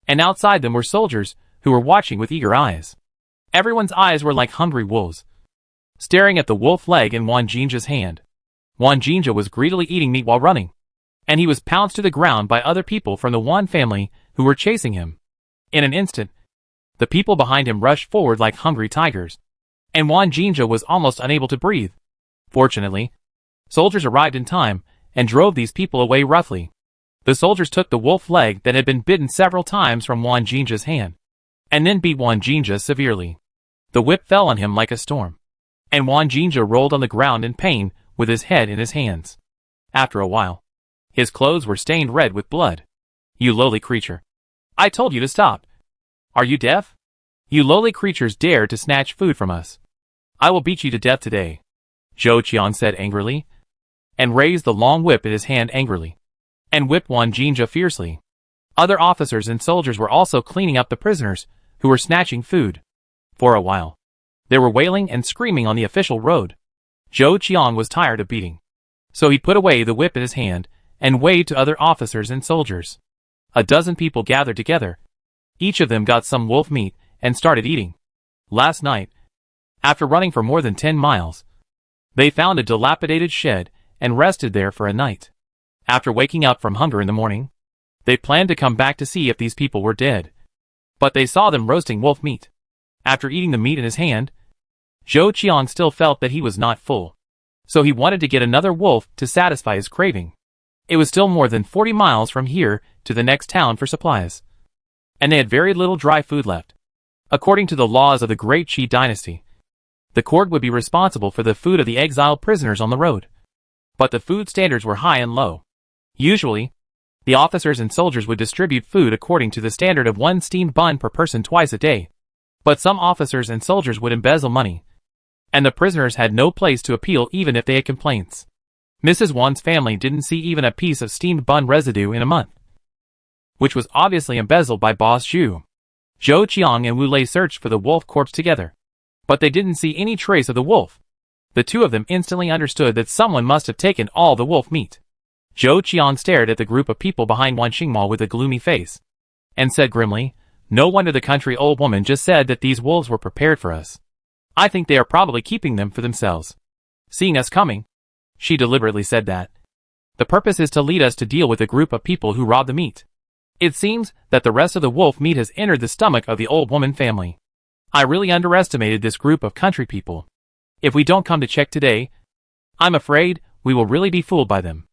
and outside them were soldiers who were watching with eager eyes. Everyone's eyes were like hungry wolves, staring at the wolf leg in Wan Jinja's hand. Wan Jinja was greedily eating meat while running, and he was pounced to the ground by other people from the Wan family who were chasing him. In an instant, the people behind him rushed forward like hungry tigers, and Wan Jinja was almost unable to breathe. Fortunately, soldiers arrived in time and drove these people away roughly. The soldiers took the wolf leg that had been bitten several times from Wan Jinja's hand, and then beat Wan Jinja severely. The whip fell on him like a storm, and Wan Jinja rolled on the ground in pain with his head in his hands. After a while, his clothes were stained red with blood. "You lowly creature! I told you to stop! Are you deaf? You lowly creatures dared to snatch food from us! I will beat you to death today," Zhou Qiang said angrily, and raised the long whip in his hand angrily, and whipped Wan Jinja fiercely. Other officers and soldiers were also cleaning up the prisoners who were snatching food. For a while, they were wailing and screaming on the official road. Zhou Qiang was tired of beating, so he put away the whip in his hand and waved to other officers and soldiers. A dozen people gathered together. Each of them got some wolf meat and started eating. Last night, after running for more than 10 miles, they found a dilapidated shed and rested there for a night. After waking up from hunger in the morning, they planned to come back to see if these people were dead. But they saw them roasting wolf meat. After eating the meat in his hand, Zhou Qiang still felt that he was not full, so he wanted to get another wolf to satisfy his craving. It was still more than 40 miles from here to the next town for supplies, and they had very little dry food left. According to the laws of the Great Qi dynasty, the court would be responsible for the food of the exiled prisoners on the road. But the food standards were high and low. Usually, the officers and soldiers would distribute food according to the standard of 1 steamed bun per person twice a day. But some officers and soldiers would embezzle money, and the prisoners had no place to appeal even if they had complaints. Mrs. Wan's family didn't see even a piece of steamed bun residue in a month, which was obviously embezzled by Boss Zhu. Zhou Qiang and Wu Lei searched for the wolf corpse together, but they didn't see any trace of the wolf. The two of them instantly understood that someone must have taken all the wolf meat. Zhou Qiang stared at the group of people behind Wan Xingmao with a gloomy face, and said grimly, "No wonder the country old woman just said that these wolves were prepared for us. I think they are probably keeping them for themselves. Seeing us coming, she deliberately said that. The purpose is to lead us to deal with a group of people who rob the meat. It seems that the rest of the wolf meat has entered the stomach of the old woman family. I really underestimated this group of country people. If we don't come to check today, I'm afraid we will really be fooled by them."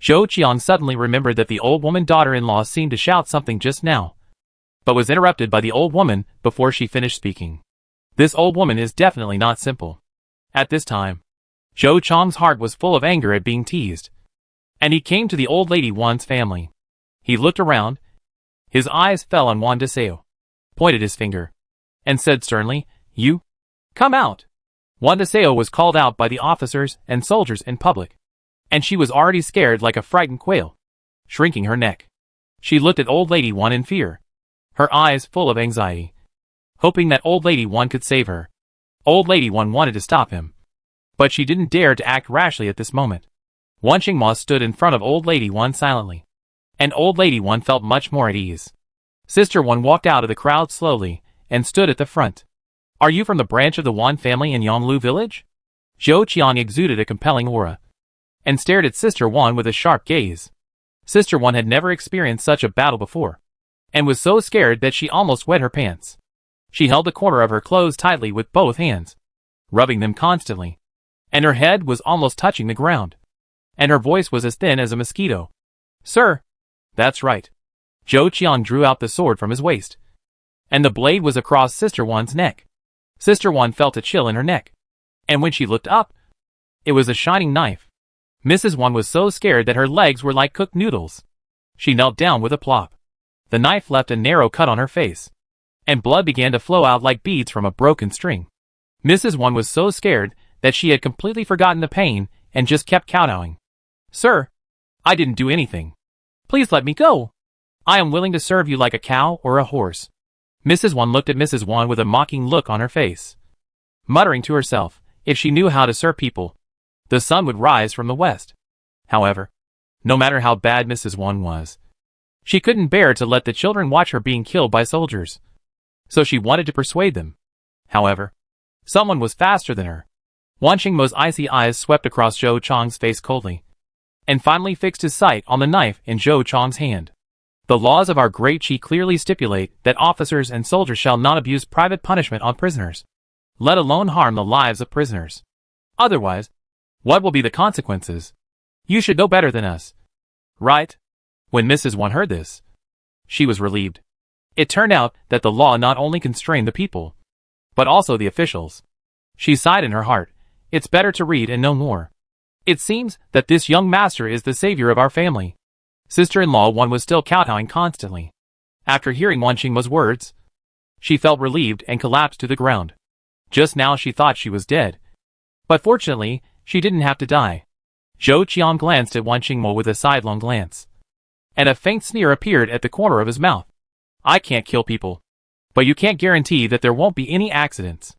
Zhou Qiang suddenly remembered that the old woman daughter-in-law seemed to shout something just now, but was interrupted by the old woman before she finished speaking. This old woman is definitely not simple. At this time, Zhou Qiang's heart was full of anger at being teased, and he came to the old lady Wan's family. He looked around, his eyes fell on Wan Dasao, pointed his finger, and said sternly, "You, come out." Wan Dasao was called out by the officers and soldiers in public, and she was already scared like a frightened quail, shrinking her neck. She looked at old lady Wan in fear, her eyes full of anxiety, hoping that old lady Wan could save her. Old lady Wan wanted to stop him, but she didn't dare to act rashly at this moment. Wan Xingmao stood in front of old lady Wan silently, and old lady Wan felt much more at ease. Sister Wan walked out of the crowd slowly and stood at the front. "Are you from the branch of the Wan family in Yonglu village?" Zhou Qiang exuded a compelling aura, and stared at Sister Wan with a sharp gaze. Sister Wan had never experienced such a battle before, and was so scared that she almost wet her pants. She held the corner of her clothes tightly with both hands, rubbing them constantly, and her head was almost touching the ground, and her voice was as thin as a mosquito. "Sir." "That's right." Zhou Qiang drew out the sword from his waist, and the blade was across Sister Wan's neck. Sister Wan felt a chill in her neck. And when she looked up, it was a shining knife. Mrs. Wan was so scared that her legs were like cooked noodles. She knelt down with a plop. The knife left a narrow cut on her face, and blood began to flow out like beads from a broken string. Mrs. Wan was so scared that she had completely forgotten the pain and just kept kowtowing. "Sir, I didn't do anything. Please let me go. I am willing to serve you like a cow or a horse." Mrs. Wan looked at Mrs. Wan with a mocking look on her face, muttering to herself, if she knew how to serve people, the sun would rise from the west. However, no matter how bad Mrs. Wan was, she couldn't bear to let the children watch her being killed by soldiers. So she wanted to persuade them. However, someone was faster than her. Wan Mo's icy eyes swept across Zhou Chong's face coldly, and finally fixed his sight on the knife in Zhou Chong's hand. "The laws of our great Qi clearly stipulate that officers and soldiers shall not abuse private punishment on prisoners, let alone harm the lives of prisoners. Otherwise, what will be the consequences? You should know better than us, right?" When Mrs. Wan heard this, she was relieved. It turned out that the law not only constrained the people, but also the officials. She sighed in her heart. It's better to read and know more. It seems that this young master is the savior of our family. Sister-in-law Wan was still kowtowing constantly. After hearing Wan Mo's words, she felt relieved and collapsed to the ground. Just now she thought she was dead. But fortunately, she didn't have to die. Zhou Qian glanced at Wan Mo with a sidelong glance, and a faint sneer appeared at the corner of his mouth. "I can't kill people, but you can't guarantee that there won't be any accidents.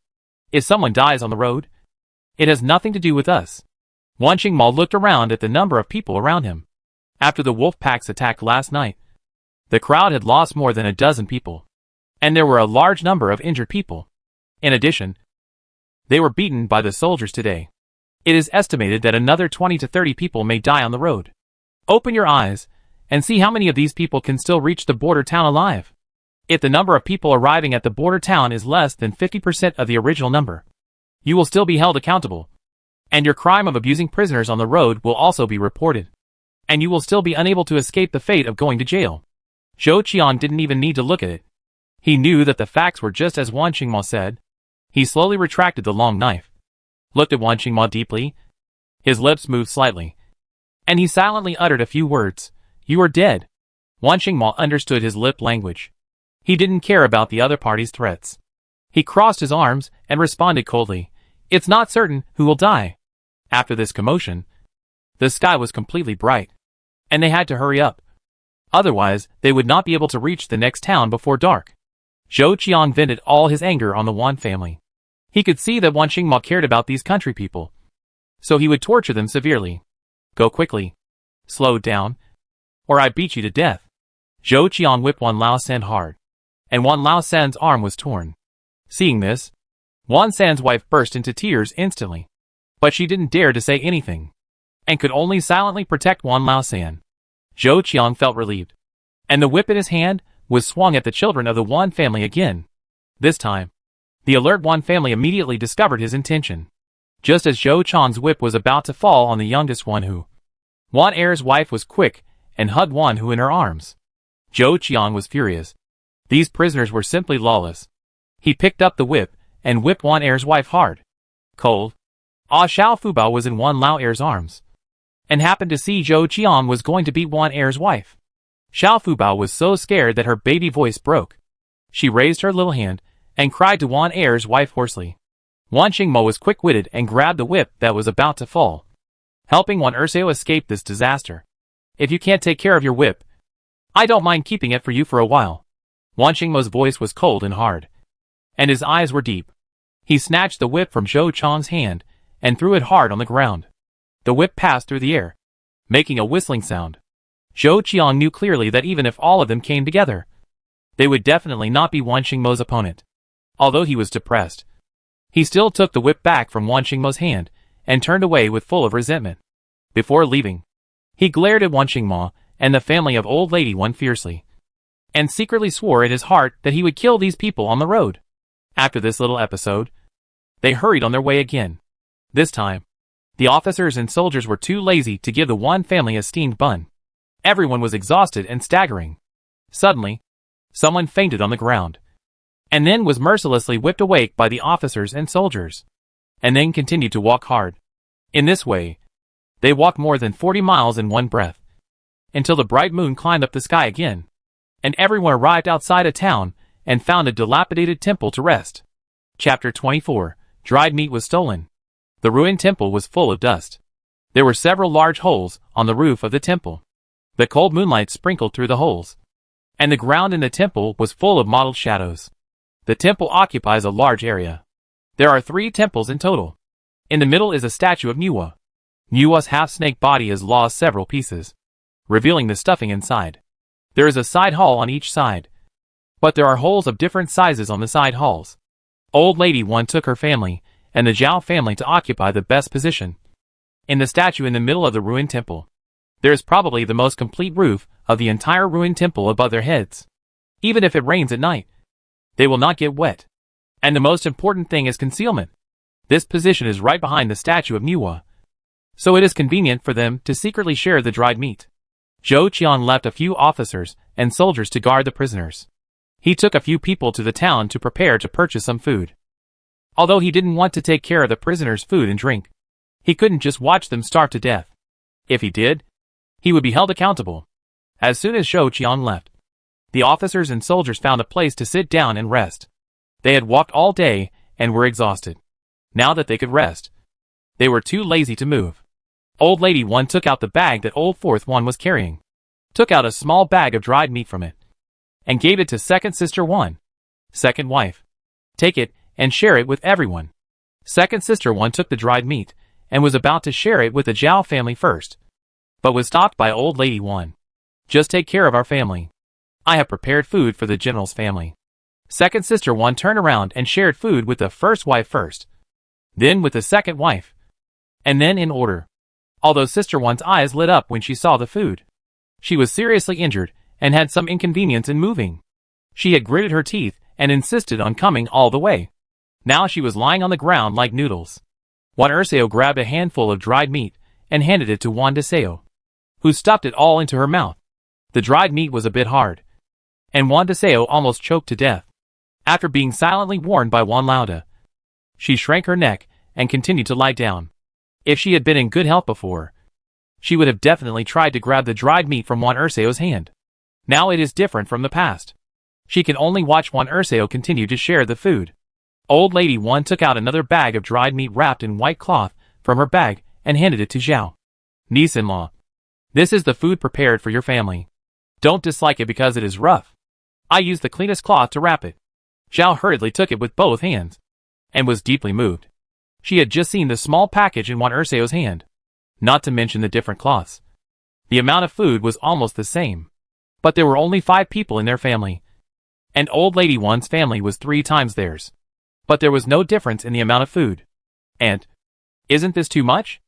If someone dies on the road, it has nothing to do with us." Wan Mo looked around at the number of people around him. After the wolf pack's attack last night, the crowd had lost more than a dozen people, and there were a large number of injured people. In addition, they were beaten by the soldiers today. It is estimated that another 20 to 30 people may die on the road. Open your eyes and see how many of these people can still reach the border town alive. If the number of people arriving at the border town is less than 50% of the original number, you will still be held accountable, and your crime of abusing prisoners on the road will also be reported, and you will still be unable to escape the fate of going to jail. Zhou Qian didn't even need to look at it. He knew that the facts were just as Wan Mo said. He slowly retracted the long knife, looked at Wan Mo deeply. His lips moved slightly, and he silently uttered a few words. "You are dead." Wan Mo understood his lip language. He didn't care about the other party's threats. He crossed his arms and responded coldly, "It's not certain who will die." After this commotion, the sky was completely bright, and they had to hurry up. Otherwise, they would not be able to reach the next town before dark. Zhou Qian vented all his anger on the Wan family. He could see that Wan Mo cared about these country people, so he would torture them severely. "Go quickly. Slow down, or I beat you to death." Zhou Qian whipped Wan Lao San hard, and Wan Lao San's arm was torn. Seeing this, Wan San's wife burst into tears instantly, but she didn't dare to say anything, and could only silently protect Wan Lao San. Zhou Qian felt relieved, and the whip in his hand was swung at the children of the Wan family again. This time, the alert Wan family immediately discovered his intention. Just as Zhou Qian's whip was about to fall on the youngest Wan Hu, Wan Er's wife was quick and hugged Wan Hu in her arms. Zhou Qian was furious. These prisoners were simply lawless. He picked up the whip and whipped Wan Er's wife hard. Cold, Shao Fubao was in Wan Lao Er's arms, and happened to see Zhou Qian was going to beat Wan Er's wife. Xiao Fubao was so scared that her baby voice broke. She raised her little hand and cried to Wan Er's wife hoarsely. Wan Mo was quick-witted and grabbed the whip that was about to fall, helping Wan Erseo escape this disaster. "If you can't take care of your whip, I don't mind keeping it for you for a while." Wan Mo's voice was cold and hard, and his eyes were deep. He snatched the whip from Zhou Chong's hand and threw it hard on the ground. The whip passed through the air, making a whistling sound. Zhou Qian knew clearly that even if all of them came together, they would definitely not be Wan Mo's opponent. Although he was depressed, he still took the whip back from Wan Mo's hand and turned away with full of resentment. Before leaving, he glared at Wan Mo and the family of old lady Wan fiercely, and secretly swore in his heart that he would kill these people on the road. After this little episode, they hurried on their way again. This time, the officers and soldiers were too lazy to give the Wan family a steamed bun. Everyone was exhausted and staggering. Suddenly, someone fainted on the ground, and then was mercilessly whipped awake by the officers and soldiers. and then continued to walk hard. In this way, they walked more than 40 miles in one breath, until the bright moon climbed up the sky again, and everyone arrived outside a town and found a dilapidated temple to rest. Chapter 24. Dried meat was stolen. The ruined temple was full of dust. There were several large holes on the roof of the temple. The cold moonlight sprinkled through the holes, and the ground in the temple was full of mottled shadows. The temple occupies a large area. There are 3 temples in total. In the middle is a statue of Nuwa. Nuwa's half-snake body is lost several pieces, revealing the stuffing inside. There is a side hall on each side, but there are holes of different sizes on the side halls. Old Lady Wan took her family and the Zhao family to occupy the best position in the statue in the middle of the ruined temple. There is probably the most complete roof of the entire ruined temple above their heads. Even if it rains at night, they will not get wet. And the most important thing is concealment. This position is right behind the statue of Nuwa, so it is convenient for them to secretly share the dried meat. Zhou Qian left a few officers and soldiers to guard the prisoners. He took a few people to the town to prepare to purchase some food. Although he didn't want to take care of the prisoners' food and drink, he couldn't just watch them starve to death. If he did, he would be held accountable. As soon as Zhou Qian left, the officers and soldiers found a place to sit down and rest. They had walked all day and were exhausted. Now that they could rest, they were too lazy to move. Old Lady Wan took out the bag that Old Fourth Wan was carrying, took out a small bag of dried meat from it, and gave it to Second Sister Wan. Second wife, take it and share it with everyone. Second Sister Wan took the dried meat and was about to share it with the Zhao family first, but was stopped by Old Lady Wan. Just take care of our family. I have prepared food for the general's family. Second Sister Wan turned around and shared food with the first wife first, then with the second wife, and then in order. Although Sister Wan's eyes lit up when she saw the food, she was seriously injured and had some inconvenience in moving. She had gritted her teeth and insisted on coming all the way. Now she was lying on the ground like noodles. Wan Dasao grabbed a handful of dried meat and handed it to Wan Dasao, who stuffed it all into her mouth. The dried meat was a bit hard, and Wan Dasao almost choked to death. After being silently warned by Wan Lauda, she shrank her neck and continued to lie down. If she had been in good health before, she would have definitely tried to grab the dried meat from Wan Dasao's hand. Now it is different from the past. She can only watch Wan Dasao continue to share the food. Old Lady Wan took out another bag of dried meat wrapped in white cloth from her bag and handed it to Zhao. Niece-in-law, this is the food prepared for your family. Don't dislike it because it is rough. I used the cleanest cloth to wrap it. Zhao hurriedly took it with both hands, and was deeply moved. She had just seen the small package in Wan Dasao's hand, not to mention the different cloths. The amount of food was almost the same, but there were only 5 people in their family, and Old Lady Wan's family was 3 times theirs. But there was no difference in the amount of food. And, isn't this too much?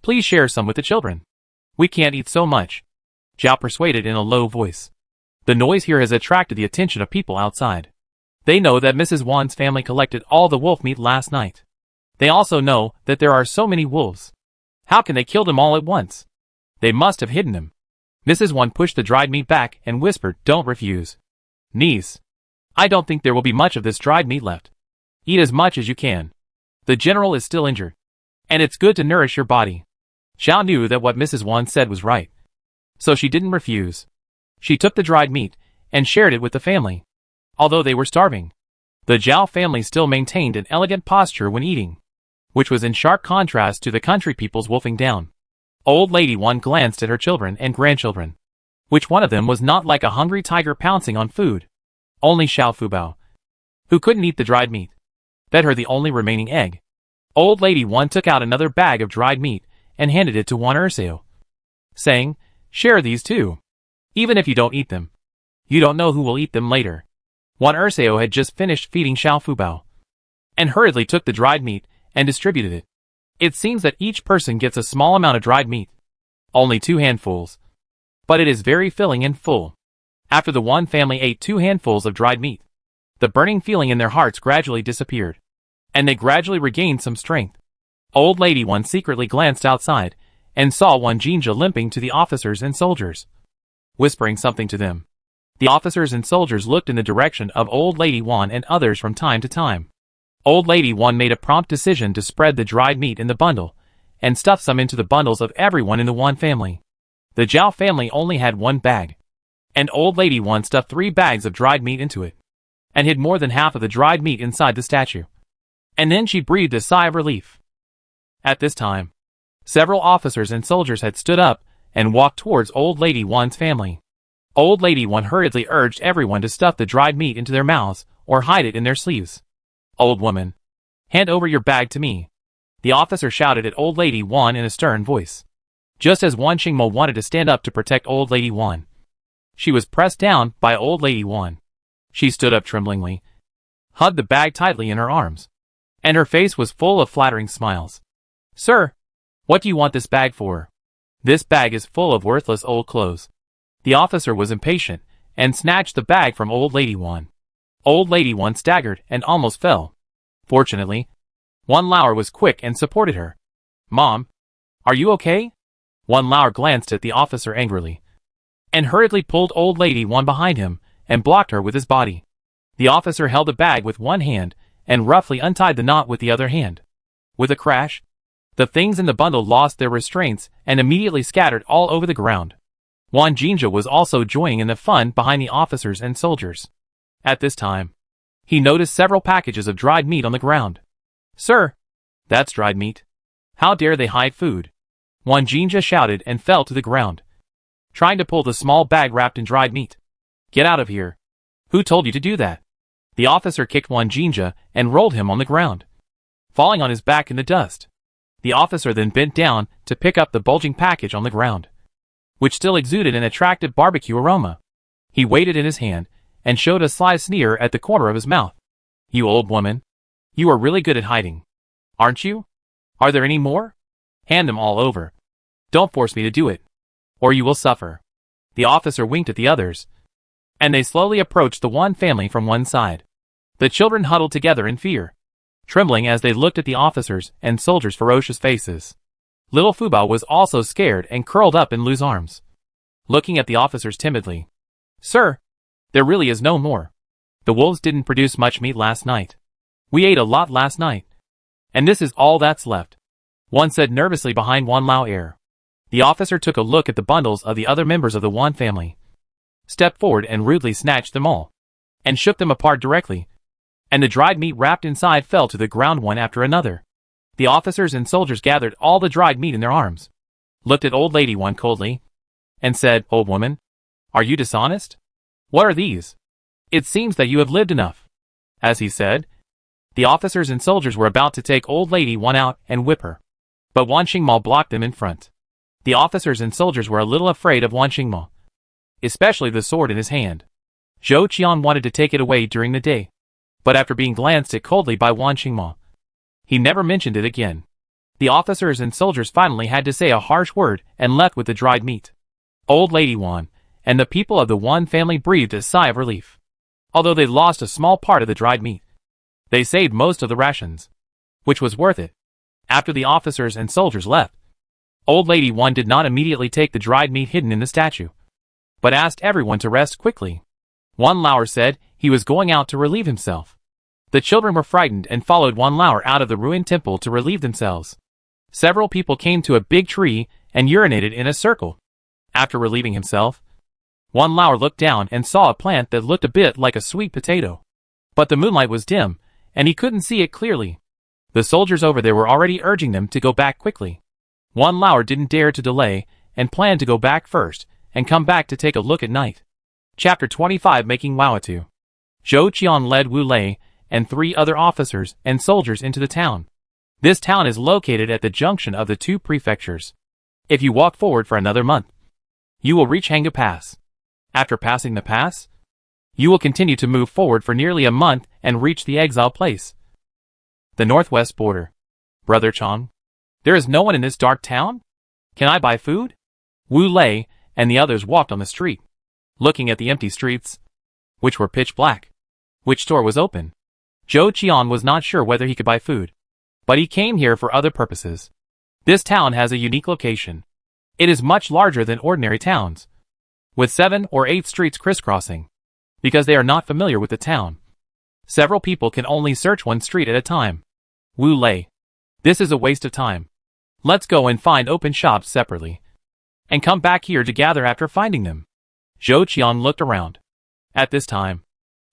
Please share some with the children. We can't eat so much, Zhao persuaded in a low voice. The noise here has attracted the attention of people outside. They know that Mrs. Wan's family collected all the wolf meat last night. They also know that there are so many wolves. How can they kill them all at once? They must have hidden them. Mrs. Wan pushed the dried meat back and whispered, "Don't refuse. Niece, I don't think there will be much of this dried meat left. Eat as much as you can. The general is still injured, and it's good to nourish your body." Zhao knew that what Mrs. Wan said was right, so she didn't refuse. She took the dried meat and shared it with the family. Although they were starving, the Zhao family still maintained an elegant posture when eating, which was in sharp contrast to the country people's wolfing down. Old Lady Wan glanced at her children and grandchildren. Which one of them was not like a hungry tiger pouncing on food? Only Fubao, who couldn't eat the dried meat, fed her the only remaining egg. Old Lady Wan took out another bag of dried meat and handed it to Wan Dasao, saying, "Share these too. Even if you don't eat them, you don't know who will eat them later." Wan Dasao had just finished feeding Fubao, and hurriedly took the dried meat and distributed it. It seems that each person gets a small amount of dried meat, only 2 handfuls, but it is very filling and full. After the Wan family ate 2 handfuls of dried meat, the burning feeling in their hearts gradually disappeared, and they gradually regained some strength. Old Lady Wan secretly glanced outside and saw Wan Jinja limping to the officers and soldiers, whispering something to them. The officers and soldiers looked in the direction of Old Lady Wan and others from time to time. Old Lady Wan made a prompt decision to spread the dried meat in the bundle, and stuff some into the bundles of everyone in the Wan family. The Zhao family only had one bag, and Old Lady Wan stuffed 3 bags of dried meat into it, and hid more than half of the dried meat inside the statue. And then she breathed a sigh of relief. At this time, several officers and soldiers had stood up and walked towards Old Lady Wan's family. Old Lady Wan hurriedly urged everyone to stuff the dried meat into their mouths or hide it in their sleeves. "Old woman, hand over your bag to me," the officer shouted at Old Lady Wan in a stern voice. Just as Wan Mo wanted to stand up to protect Old Lady Wan, she was pressed down by Old Lady Wan. She stood up tremblingly, hugged the bag tightly in her arms, and her face was full of flattering smiles. "Sir, what do you want this bag for?" "This bag is full of worthless old clothes." The officer was impatient and snatched the bag from Old Lady Wan. Old Lady Wan staggered and almost fell. Fortunately, Wan Lauer was quick and supported her. "Mom, are you okay?" Wan Lauer glanced at the officer angrily, and hurriedly pulled Old Lady Wan behind him and blocked her with his body. The officer held the bag with one hand and roughly untied the knot with the other hand. With a crash, the things in the bundle lost their restraints and immediately scattered all over the ground. Wan Jinja was also joining in the fun behind the officers and soldiers. At this time, he noticed several packages of dried meat on the ground. "Sir, that's dried meat. How dare they hide food?" Wan Jinja shouted and fell to the ground, trying to pull the small bag wrapped in dried meat. "Get out of here. Who told you to do that?" The officer kicked Wan Jinja and rolled him on the ground, falling on his back in the dust. The officer then bent down to pick up the bulging package on the ground, which still exuded an attractive barbecue aroma. He weighed it in his hand and showed a sly sneer at the corner of his mouth. "You old woman, you are really good at hiding, aren't you? Are there any more? Hand them all over. Don't force me to do it, or you will suffer." The officer winked at the others, and they slowly approached the Wan family from one side. The children huddled together in fear, trembling as they looked at the officers and soldiers' ferocious faces. Little Fubao was also scared and curled up in Lu's arms, looking at the officers timidly. "Sir, there really is no more. The wolves didn't produce much meat last night. We ate a lot last night, and this is all that's left," one said nervously behind Wan Lauer. The officer took a look at the bundles of the other members of the Wan family, stepped forward and rudely snatched them all, and shook them apart directly, and the dried meat wrapped inside fell to the ground one after another. The officers and soldiers gathered all the dried meat in their arms, looked at Old Lady Wan coldly, and said, "Old woman, are you dishonest? What are these? It seems that you have lived enough." As he said, the officers and soldiers were about to take Old Lady Wan out and whip her, but Wan Mo blocked them in front. The officers and soldiers were a little afraid of Wan Mo, especially the sword in his hand. Zhou Qian wanted to take it away during the day, but after being glanced at coldly by Wan Mo, he never mentioned it again. The officers and soldiers finally had to say a harsh word and left with the dried meat. Old Lady Wan and the people of the Wan family breathed a sigh of relief. Although they lost a small part of the dried meat, they saved most of the rations, which was worth it. After the officers and soldiers left, Old Lady Wan did not immediately take the dried meat hidden in the statue, but asked everyone to rest quickly. Wan Lauer said he was going out to relieve himself. The children were frightened and followed Wan Lauer out of the ruined temple to relieve themselves. Several people came to a big tree and urinated in a circle. After relieving himself, Wan Lauer looked down and saw a plant that looked a bit like a sweet potato. But the moonlight was dim, and he couldn't see it clearly. The soldiers over there were already urging them to go back quickly. Wan Lauer didn't dare to delay and planned to go back first and come back to take a look at night. Chapter 25 Making Wawatu. Zhou Qian led Wu Lei and 3 other officers and soldiers into the town. This town is located at the junction of the 2 prefectures. If you walk forward for another month, you will reach Hanga Pass. After passing the pass, you will continue to move forward for nearly a month and reach the Exile place, the northwest border. Brother Chong, there is no one in this dark town? Can I buy food? Wu Lei and the others walked on the street, looking at the empty streets, which were pitch black. Which store was open? Zhou Qian was not sure whether he could buy food, but he came here for other purposes. This town has a unique location. It is much larger than ordinary towns, with 7 or 8 streets crisscrossing. Because they are not familiar with the town, Several people can only search one street at a time. Wu Lei. This is a waste of time. Let's go and find open shops separately. And come back here to gather after finding them. Zhou Qiang looked around. At this time,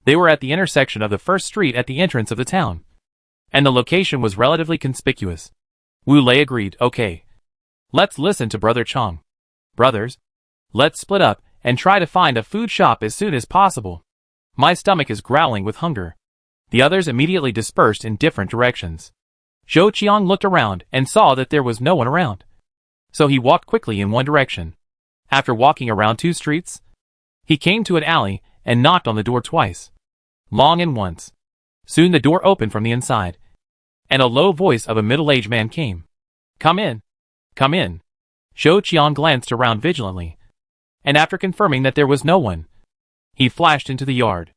they were at the intersection of the first street at the entrance of the town. And the location was relatively conspicuous. Wu Lei agreed, okay. Let's listen to Brother Chang. Brothers, let's split up and try to find a food shop as soon as possible. My stomach is growling with hunger. The others immediately dispersed in different directions. Zhou Qiang looked around and saw that there was no one around. So he walked quickly in one direction. After walking around 2 streets, he came to an alley and knocked on the door twice. Long and once. Soon the door opened from the inside, and a low voice of a middle-aged man came. Come in. Come in. Zhou Qiang glanced around vigilantly, and after confirming that there was no one, he flashed into the yard.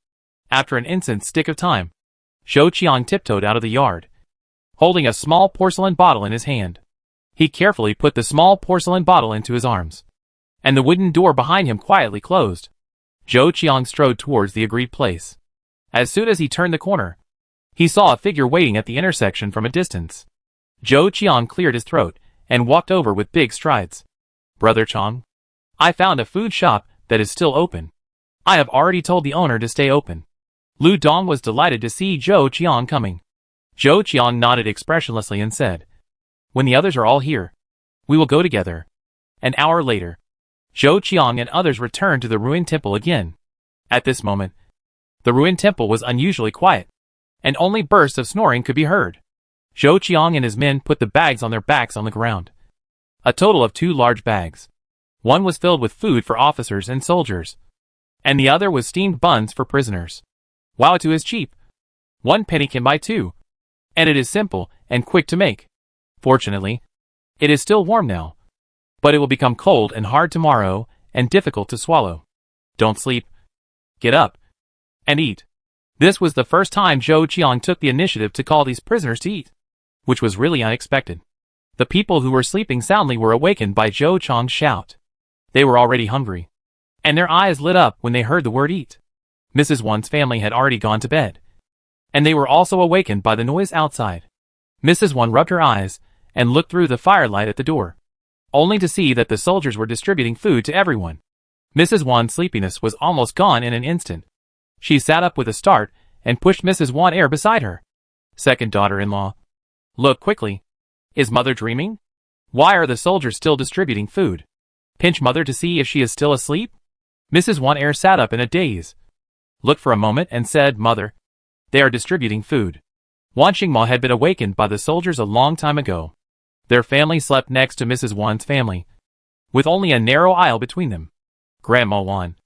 After an instant's stick of time, Zhou Qiang tiptoed out of the yard, holding a small porcelain bottle in his hand. He carefully put the small porcelain bottle into his arms, and the wooden door behind him quietly closed. Zhou Qiang strode towards the agreed place. As soon as he turned the corner, he saw a figure waiting at the intersection from a distance. Zhou Qiang cleared his throat and walked over with big strides. Brother Chang, I found a food shop that is still open. I have already told the owner to stay open. Lu Dong was delighted to see Zhou Qiang coming. Zhou Qiang nodded expressionlessly and said, when the others are all here, we will go together. An hour later, Zhou Qiang and others returned to the ruined temple again. At this moment, the ruined temple was unusually quiet, and only bursts of snoring could be heard. Zhou Qiang and his men put the bags on their backs on the ground. A total of 2 large bags. One was filled with food for officers and soldiers, and the other was steamed buns for prisoners. Wow, it is cheap. 1 penny can buy 2. And it is simple and quick to make. Fortunately, it is still warm now, but it will become cold and hard tomorrow and difficult to swallow. Don't sleep. Get up and eat. This was the first time Zhou Qiang took the initiative to call these prisoners to eat, which was really unexpected. The people who were sleeping soundly were awakened by Zhou Qiang's shout. They were already hungry, and their eyes lit up when they heard the word eat. Mrs. Wan's family had already gone to bed, and they were also awakened by the noise outside. Mrs. Wan rubbed her eyes and looked through the firelight at the door, only to see that the soldiers were distributing food to everyone. Mrs. Wan's sleepiness was almost gone in an instant. She sat up with a start and pushed Mrs. Wan Air beside her. Second daughter-in-law. Look quickly. Is mother dreaming? Why are the soldiers still distributing food? Pinch mother to see if she is still asleep? Mrs. Wan Air sat up in a daze, looked for a moment and said, Mother, they are distributing food. Waning Mo had been awakened by the soldiers a long time ago. Their family slept next to Mrs. Wan's family, with only a narrow aisle between them. Grandma Wan.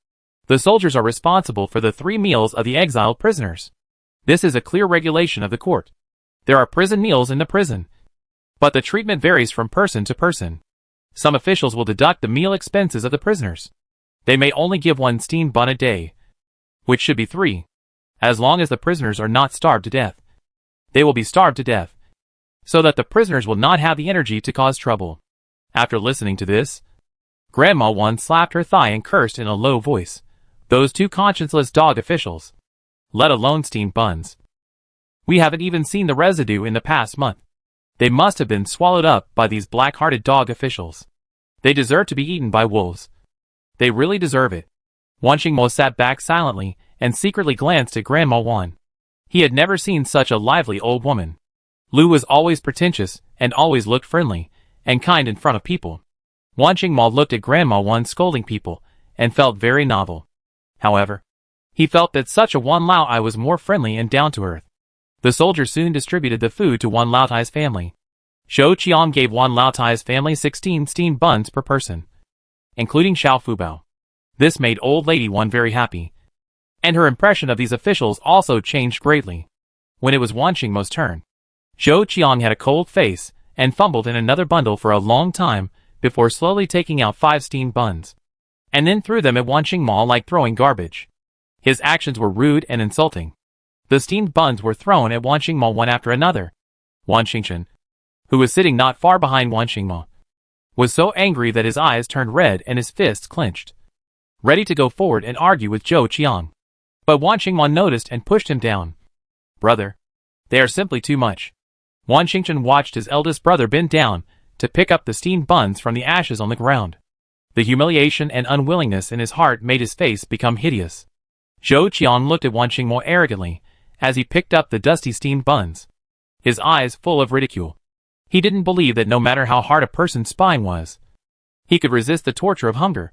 The soldiers are responsible for the 3 meals of the exiled prisoners. This is a clear regulation of the court. There are prison meals in the prison, but the treatment varies from person to person. Some officials will deduct the meal expenses of the prisoners. They may only give 1 steamed bun a day, which should be 3. As long as the prisoners are not starved to death, they will be starved to death, so that the prisoners will not have the energy to cause trouble. After listening to this, Grandma Wan slapped her thigh and cursed in a low voice. Those 2 conscienceless dog officials. Let alone steamed buns. We haven't even seen the residue in the past month. They must have been swallowed up by these black-hearted dog officials. They deserve to be eaten by wolves. They really deserve it. Waning Mo sat back silently and secretly glanced at Grandma Wan. He had never seen such a lively old woman. Lu was always pretentious and always looked friendly and kind in front of people. Waning Mo looked at Grandma Wan scolding people and felt very novel. However, he felt that such a Wan Lao I was more friendly and down to earth. The soldiers soon distributed the food to Wan Lao Tai's family. Zhou Qiang gave Wan Lao Tai's family 16 steamed buns per person, including Xiao Fubao. This made old lady Wan very happy, and her impression of these officials also changed greatly. When it was Waning Mo's turn, Zhou Qiang had a cold face and fumbled in another bundle for a long time before slowly taking out 5 steamed buns, and then threw them at Waning Mo like throwing garbage. His actions were rude and insulting. The steamed buns were thrown at Waning Mo one after another. Wan Xingchen, who was sitting not far behind Waning Mo, was so angry that his eyes turned red and his fists clenched, ready to go forward and argue with Zhou Qiang. But Waning Mo noticed and pushed him down. Brother. They are simply too much. Wan Xingchen watched his eldest brother bend down to pick up the steamed buns from the ashes on the ground. The humiliation and unwillingness in his heart made his face become hideous. Zhou Qian looked at Wan Xingmo arrogantly as he picked up the dusty steamed buns, his eyes full of ridicule. He didn't believe that no matter how hard a person's spine was, he could resist the torture of hunger.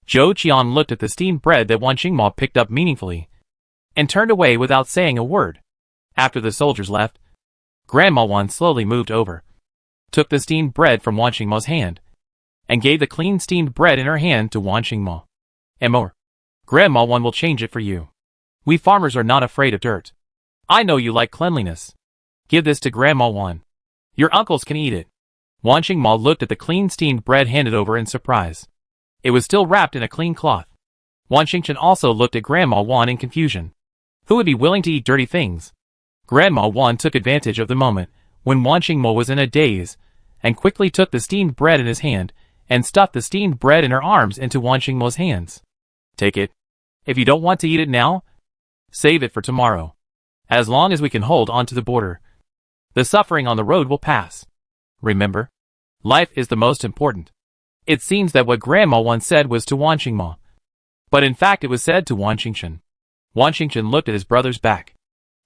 Zhou Qian looked at the steamed bread that Wan Xingmo picked up meaningfully and turned away without saying a word. After the soldiers left, Grandma Wan slowly moved over, took the steamed bread from Wan Xingmo's hand, and gave the clean steamed bread in her hand to Wan Xingmo. "More. Grandma Wan will change it for you. We farmers are not afraid of dirt. I know you like cleanliness. Give this to Grandma Wan. Your uncles can eat it." Wan Xingmo looked at the clean steamed bread handed over in surprise. It was still wrapped in a clean cloth. Wan Xingchen also looked at Grandma Wan in confusion. Who would be willing to eat dirty things? Grandma Wan took advantage of the moment when Wan Xingmo was in a daze and quickly took the steamed bread in his hand and stuffed the steamed bread in her arms into Wan Xingmo's hands. "Take it. If you don't want to eat it now, save it for tomorrow. As long as we can hold on to the border, the suffering on the road will pass. Remember, life is the most important." It seems that what Grandma Wan said was to Wan Xingmo, but in fact it was said to Wan Xingchen. Wan Xingchen looked at his brother's back,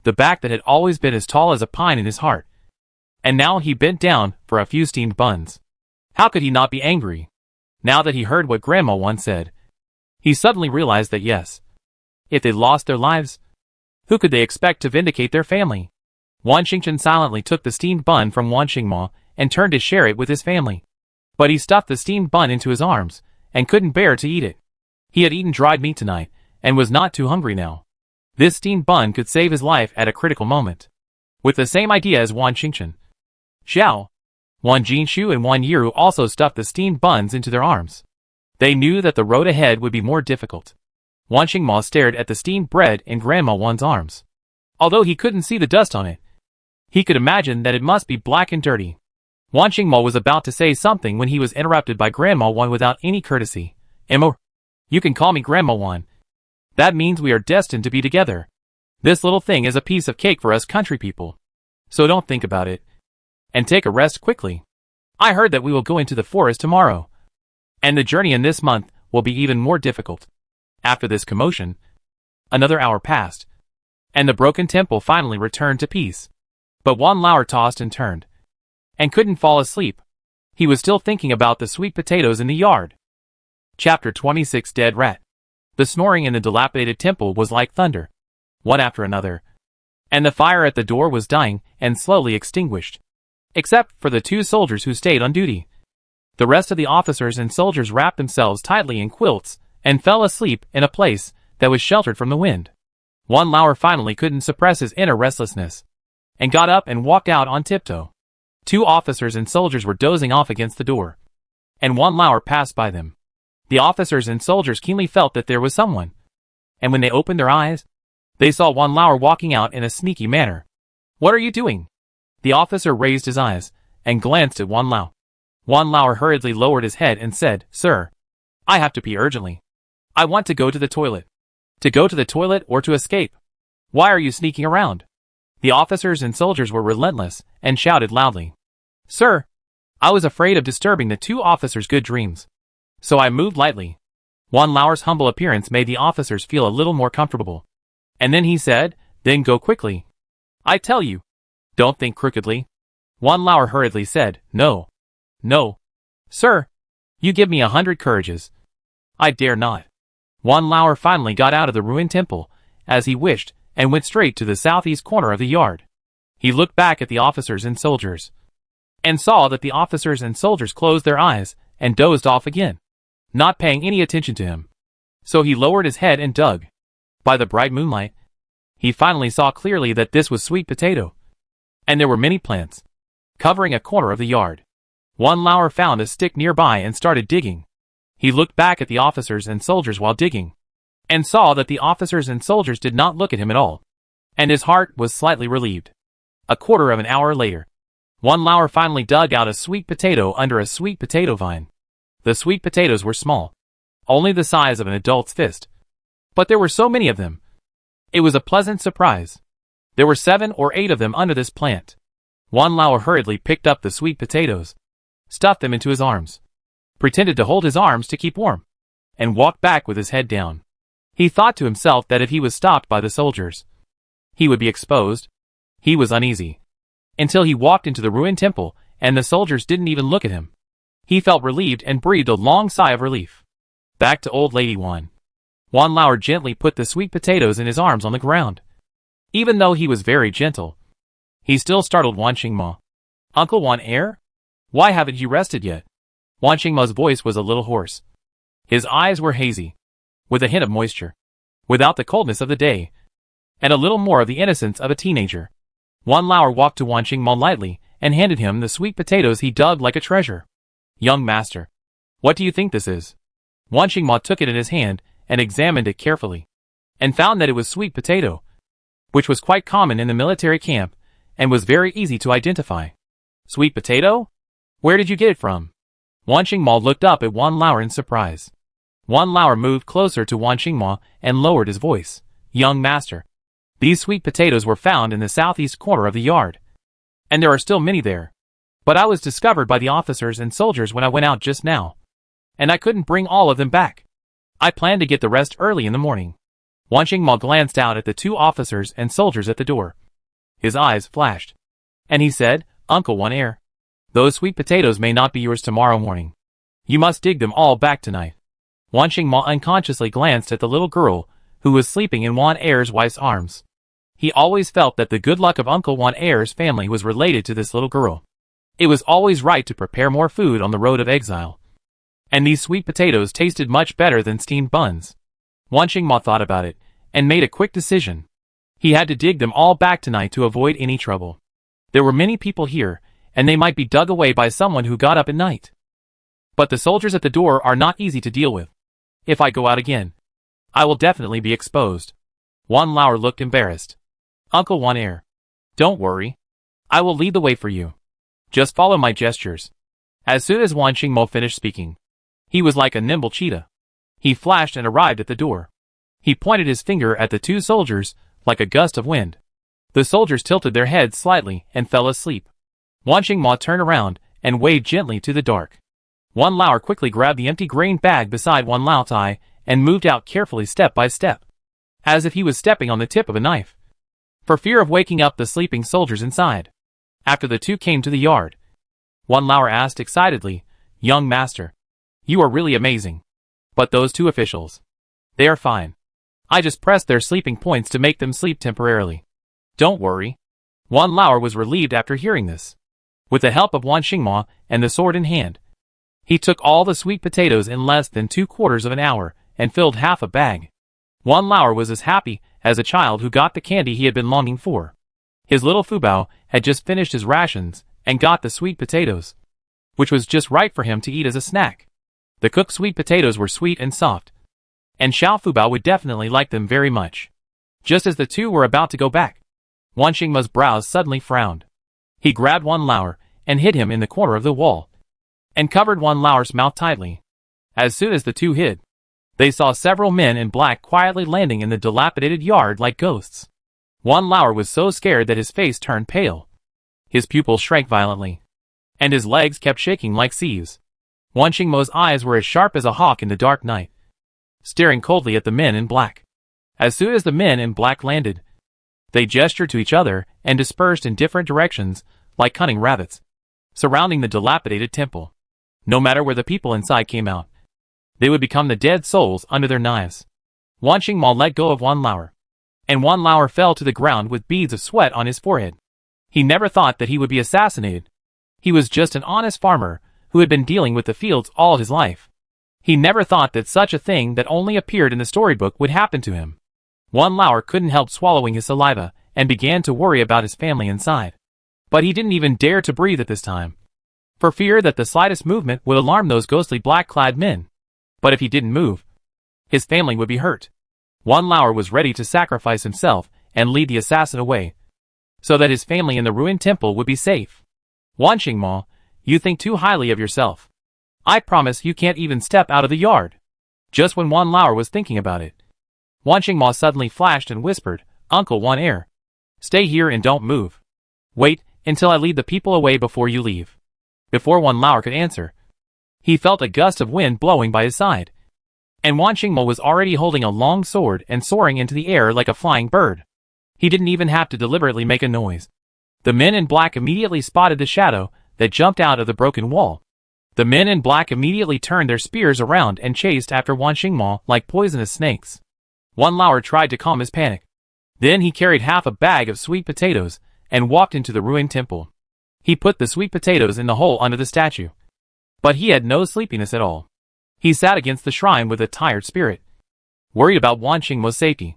the back that had always been as tall as a pine in his heart, and now he bent down for a few steamed buns. How could he not be angry? Now that he heard what Grandma Wan said, he suddenly realized that yes, if they lost their lives, who could they expect to vindicate their family? Wan Xingchen silently took the steamed bun from Wan Xingmo and turned to share it with his family. But he stuffed the steamed bun into his arms and couldn't bear to eat it. He had eaten dried meat tonight and was not too hungry now. This steamed bun could save his life at a critical moment. With the same idea as Wan Xingchen, Xiao, Wan Jinshu and Wan Yiru also stuffed the steamed buns into their arms. They knew that the road ahead would be more difficult. Wan Xingmo stared at the steamed bread in Grandma Wan's arms. Although he couldn't see the dust on it, he could imagine that it must be black and dirty. Wan Xingmo was about to say something when he was interrupted by Grandma Wan without any courtesy. "Emma, you can call me Grandma Wan. That means we are destined to be together. This little thing is a piece of cake for us country people. So don't think about it. And take a rest quickly. I heard that we will go into the forest tomorrow. And the journey in this month will be even more difficult." After this commotion, another hour passed, and the broken temple finally returned to peace. But Wan Lauer tossed and turned, and couldn't fall asleep. He was still thinking about the sweet potatoes in the yard. Chapter 26 Dead Rat. The snoring in the dilapidated temple was like thunder, one after another, and the fire at the door was dying and slowly extinguished, except for the 2 soldiers who stayed on duty. The rest of the officers and soldiers wrapped themselves tightly in quilts and fell asleep in a place that was sheltered from the wind. Wan Lauer finally couldn't suppress his inner restlessness, and got up and walked out on tiptoe. 2 officers and soldiers were dozing off against the door, and Wan Lauer passed by them. The officers and soldiers keenly felt that there was someone, and when they opened their eyes, they saw Wan Lauer walking out in a sneaky manner. "What are you doing?" The officer raised his eyes and glanced at Wan Lao. Wan Lauer hurriedly lowered his head and said, "Sir, I have to pee urgently. I want to go to the toilet." "To go to the toilet or to escape? Why are you sneaking around?" The officers and soldiers were relentless and shouted loudly. "Sir, I was afraid of disturbing the 2 officers' good dreams, so I moved lightly." Wan Lauer's humble appearance made the officers feel a little more comfortable. And then he said, "Then go quickly. I tell you, don't think crookedly." Wan Lauer hurriedly said, "No. No. Sir, you give me 100 courages. I dare not." Wan Lauer finally got out of the ruined temple, as he wished, and went straight to the southeast corner of the yard. He looked back at the officers and soldiers, and saw that the officers and soldiers closed their eyes and dozed off again, not paying any attention to him. So he lowered his head and dug. By the bright moonlight, he finally saw clearly that this was sweet potato, and there were many plants covering a corner of the yard. Wan Lauer found a stick nearby and started digging. He looked back at the officers and soldiers while digging, and saw that the officers and soldiers did not look at him at all, and his heart was slightly relieved. A quarter of an hour later, Wan Lauer finally dug out a sweet potato under a sweet potato vine. The sweet potatoes were small, only the size of an adult's fist, but there were so many of them. It was a pleasant surprise. There were 7 or 8 of them under this plant. Wan Lao hurriedly picked up the sweet potatoes, stuffed them into his arms, pretended to hold his arms to keep warm, and walked back with his head down. He thought to himself that if he was stopped by the soldiers, he would be exposed. He was uneasy, until he walked into the ruined temple, and the soldiers didn't even look at him. He felt relieved and breathed a long sigh of relief. Back to old lady Wan. Wan Lao gently put the sweet potatoes in his arms on the ground. Even though he was very gentle, he still startled Wan Mo. Uncle Wan Air? Why haven't you rested yet? Wan Mo's voice was a little hoarse. His eyes were hazy, with a hint of moisture, without the coldness of the day, and a little more of the innocence of a teenager. Wan Lao walked to Wan Mo lightly and handed him the sweet potatoes he dug like a treasure. Young master, what do you think this is? Wan Mo took it in his hand and examined it carefully, and found that it was sweet potato, which was quite common in the military camp and was very easy to identify. Sweet potato? Where did you get it from? Wan Mo looked up at Wan Lao in surprise. Wan Lao moved closer to Wan Mo and lowered his voice. Young master, these sweet potatoes were found in the southeast corner of the yard, and there are still many there. But I was discovered by the officers and soldiers when I went out just now, and I couldn't bring all of them back. I plan to get the rest early in the morning. Wan Mo glanced out at the 2 officers and soldiers at the door. His eyes flashed, and he said, Uncle Wan Air, those sweet potatoes may not be yours tomorrow morning. You must dig them all back tonight. Wan Mo unconsciously glanced at the little girl who was sleeping in Wan Air's wife's arms. He always felt that the good luck of Uncle Wan Air's family was related to this little girl. It was always right to prepare more food on the road of exile, and these sweet potatoes tasted much better than steamed buns. Wan Mo thought about it and made a quick decision. He had to dig them all back tonight to avoid any trouble. There were many people here, and they might be dug away by someone who got up at night. But the soldiers at the door are not easy to deal with. If I go out again, I will definitely be exposed. Wan Lao looked embarrassed. Uncle Wan Air, don't worry. I will lead the way for you. Just follow my gestures. As soon as Wan Mo finished speaking, he was like a nimble cheetah. He flashed and arrived at the door. He pointed his finger at the 2 soldiers like a gust of wind. The soldiers tilted their heads slightly and fell asleep. Wan Mo turned around and waved gently to the dark. Wan Lao quickly grabbed the empty grain bag beside Wan Lao Tai and moved out carefully step by step, as if he was stepping on the tip of a knife, for fear of waking up the sleeping soldiers inside. After the 2 came to the yard, Wan Lao asked excitedly, Young master, you are really amazing. But those 2 officials, they are fine. I just pressed their sleeping points to make them sleep temporarily. Don't worry. Wan Lao was relieved after hearing this. With the help of Wan Mo and the sword in hand, he took all the sweet potatoes in less than 2/4 of an hour and filled half a bag. Wan Lao was as happy as a child who got the candy he had been longing for. His little Fubao had just finished his rations and got the sweet potatoes, which was just right for him to eat as a snack. The cooked sweet potatoes were sweet and soft, and Xiao Fubao would definitely like them very much. Just as the 2 were about to go back, Wan Mo's brows suddenly frowned. He grabbed Wan Lao and hid him in the corner of the wall, and covered Wan Lao's mouth tightly. As soon as the 2 hid, they saw several men in black quietly landing in the dilapidated yard like ghosts. Wan Lao was so scared that his face turned pale. His pupils shrank violently, and his legs kept shaking like sieves. Wan Mo's eyes were as sharp as a hawk in the dark night, staring coldly at the men in black. As soon as the men in black landed, they gestured to each other and dispersed in different directions like cunning rabbits, surrounding the dilapidated temple. No matter where the people inside came out, they would become the dead souls under their knives. Wan Mo let go of Wan Lao, and Wan Lao fell to the ground with beads of sweat on his forehead. He never thought that he would be assassinated. He was just an honest farmer who had been dealing with the fields all his life. He never thought that such a thing that only appeared in the storybook would happen to him. Wan Lao couldn't help swallowing his saliva and began to worry about his family inside. But he didn't even dare to breathe at this time, for fear that the slightest movement would alarm those ghostly black-clad men. But if he didn't move, his family would be hurt. Wan Lao was ready to sacrifice himself and lead the assassin away, so that his family in the ruined temple would be safe. Wan Mo, you think too highly of yourself. I promise you can't even step out of the yard. Just when Wan Lao was thinking about it, Wan Mo suddenly flashed and whispered, Uncle Wan Air, Stay here and don't move. Wait until I lead the people away before you leave. Before Wan Lao could answer, he felt a gust of wind blowing by his side, and Wan Mo was already holding a long sword and soaring into the air like a flying bird. He didn't even have to deliberately make a noise. The men in black immediately spotted the shadow that jumped out of the broken wall. The men in black immediately turned their spears around and chased after Wan Mo like poisonous snakes. Wan Lao tried to calm his panic. Then he carried half a bag of sweet potatoes and walked into the ruined temple. He put the sweet potatoes in the hole under the statue. But he had no sleepiness at all. He sat against the shrine with a tired spirit, worried about Wan Mo's safety.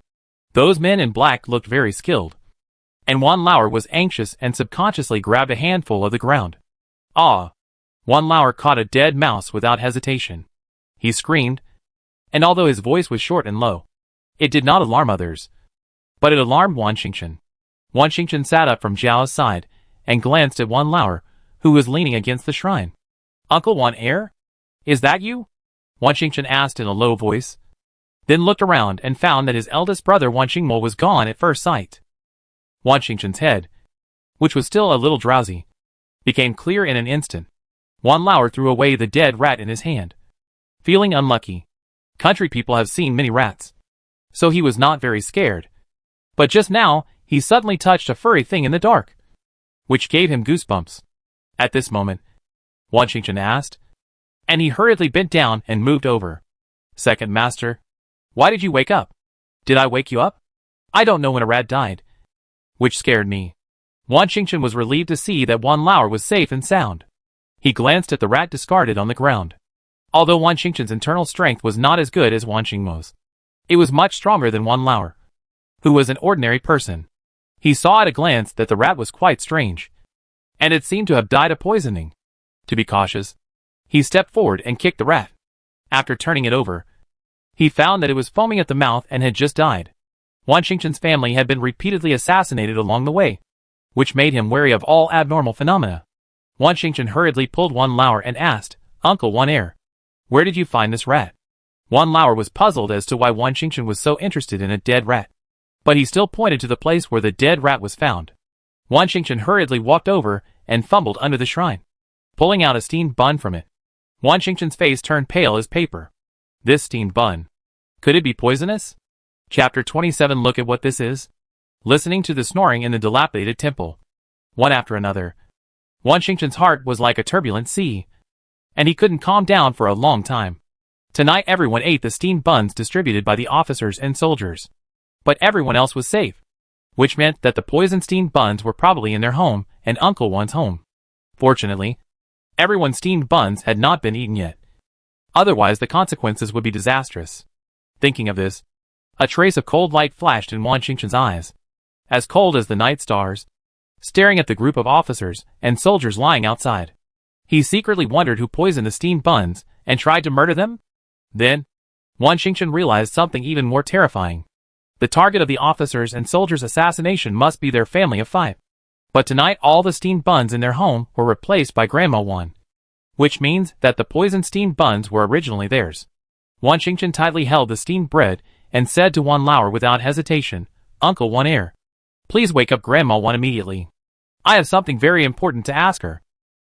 Those men in black looked very skilled, and Wan Lao was anxious and subconsciously grabbed a handful of the ground. Ah! Wan Lao caught a dead mouse without hesitation. He screamed, and although his voice was short and low, it did not alarm others. But it alarmed Wan Xingchen. Wan Xingchen sat up from Zhao's side and glanced at Wan Lao, who was leaning against the shrine. Uncle Wan Heir? Is that you? Wan Xingchen asked in a low voice, then looked around and found that his eldest brother Wan Mo was gone at first sight. Wan Xingchen's head, which was still a little drowsy, became clear in an instant. Wan Lao threw away the dead rat in his hand, feeling unlucky. Country people have seen many rats, so he was not very scared. But just now, he suddenly touched a furry thing in the dark, which gave him goosebumps. At this moment, Wan Xingchen asked, and he hurriedly bent down and moved over. Second Master, why did you wake up? Did I wake you up? I don't know when a rat died. Which scared me. Wan Xingchen was relieved to see that Wan Lao was safe and sound. He glanced at the rat discarded on the ground. Although Wan Xingchen's internal strength was not as good as Wan Mo's, it was much stronger than Wan Lao, who was an ordinary person. He saw at a glance that the rat was quite strange, and it seemed to have died of poisoning. To be cautious, he stepped forward and kicked the rat. After turning it over, he found that it was foaming at the mouth and had just died. Wan Xingchen's family had been repeatedly assassinated along the way, which made him wary of all abnormal phenomena. Wan Xingchen hurriedly pulled Wan Lao and asked, Uncle Wan Heir, where did you find this rat? Wan Lao was puzzled as to why Wan Xingchen was so interested in a dead rat, but he still pointed to the place where the dead rat was found. Wan Xingchen hurriedly walked over and fumbled under the shrine, pulling out a steamed bun from it. Wan Xingchen's face turned pale as paper. This steamed bun. Could it be poisonous? Chapter 27. Look at what this is. Listening to the snoring in the dilapidated temple, one after another, Wan Xingchen's heart was like a turbulent sea, and he couldn't calm down for a long time. Tonight everyone ate the steamed buns distributed by the officers and soldiers, but everyone else was safe, which meant that the poisoned steamed buns were probably in their home and Uncle Wan's home. Fortunately, everyone's steamed buns had not been eaten yet. Otherwise the consequences would be disastrous. Thinking of this, a trace of cold light flashed in Wan Xingchen's eyes, as cold as the night stars, staring at the group of officers and soldiers lying outside. He secretly wondered who poisoned the steamed buns and tried to murder them. Then, Wan Xingchen realized something even more terrifying. The target of the officers and soldiers' assassination must be their family of 5. But tonight all the steamed buns in their home were replaced by Grandma Wan, which means that the poisoned steamed buns were originally theirs. Wan Xingchen tightly held the steamed bread and said to Wan Lao without hesitation, Uncle Wan Heir, please wake up Grandma Wan immediately. I have something very important to ask her.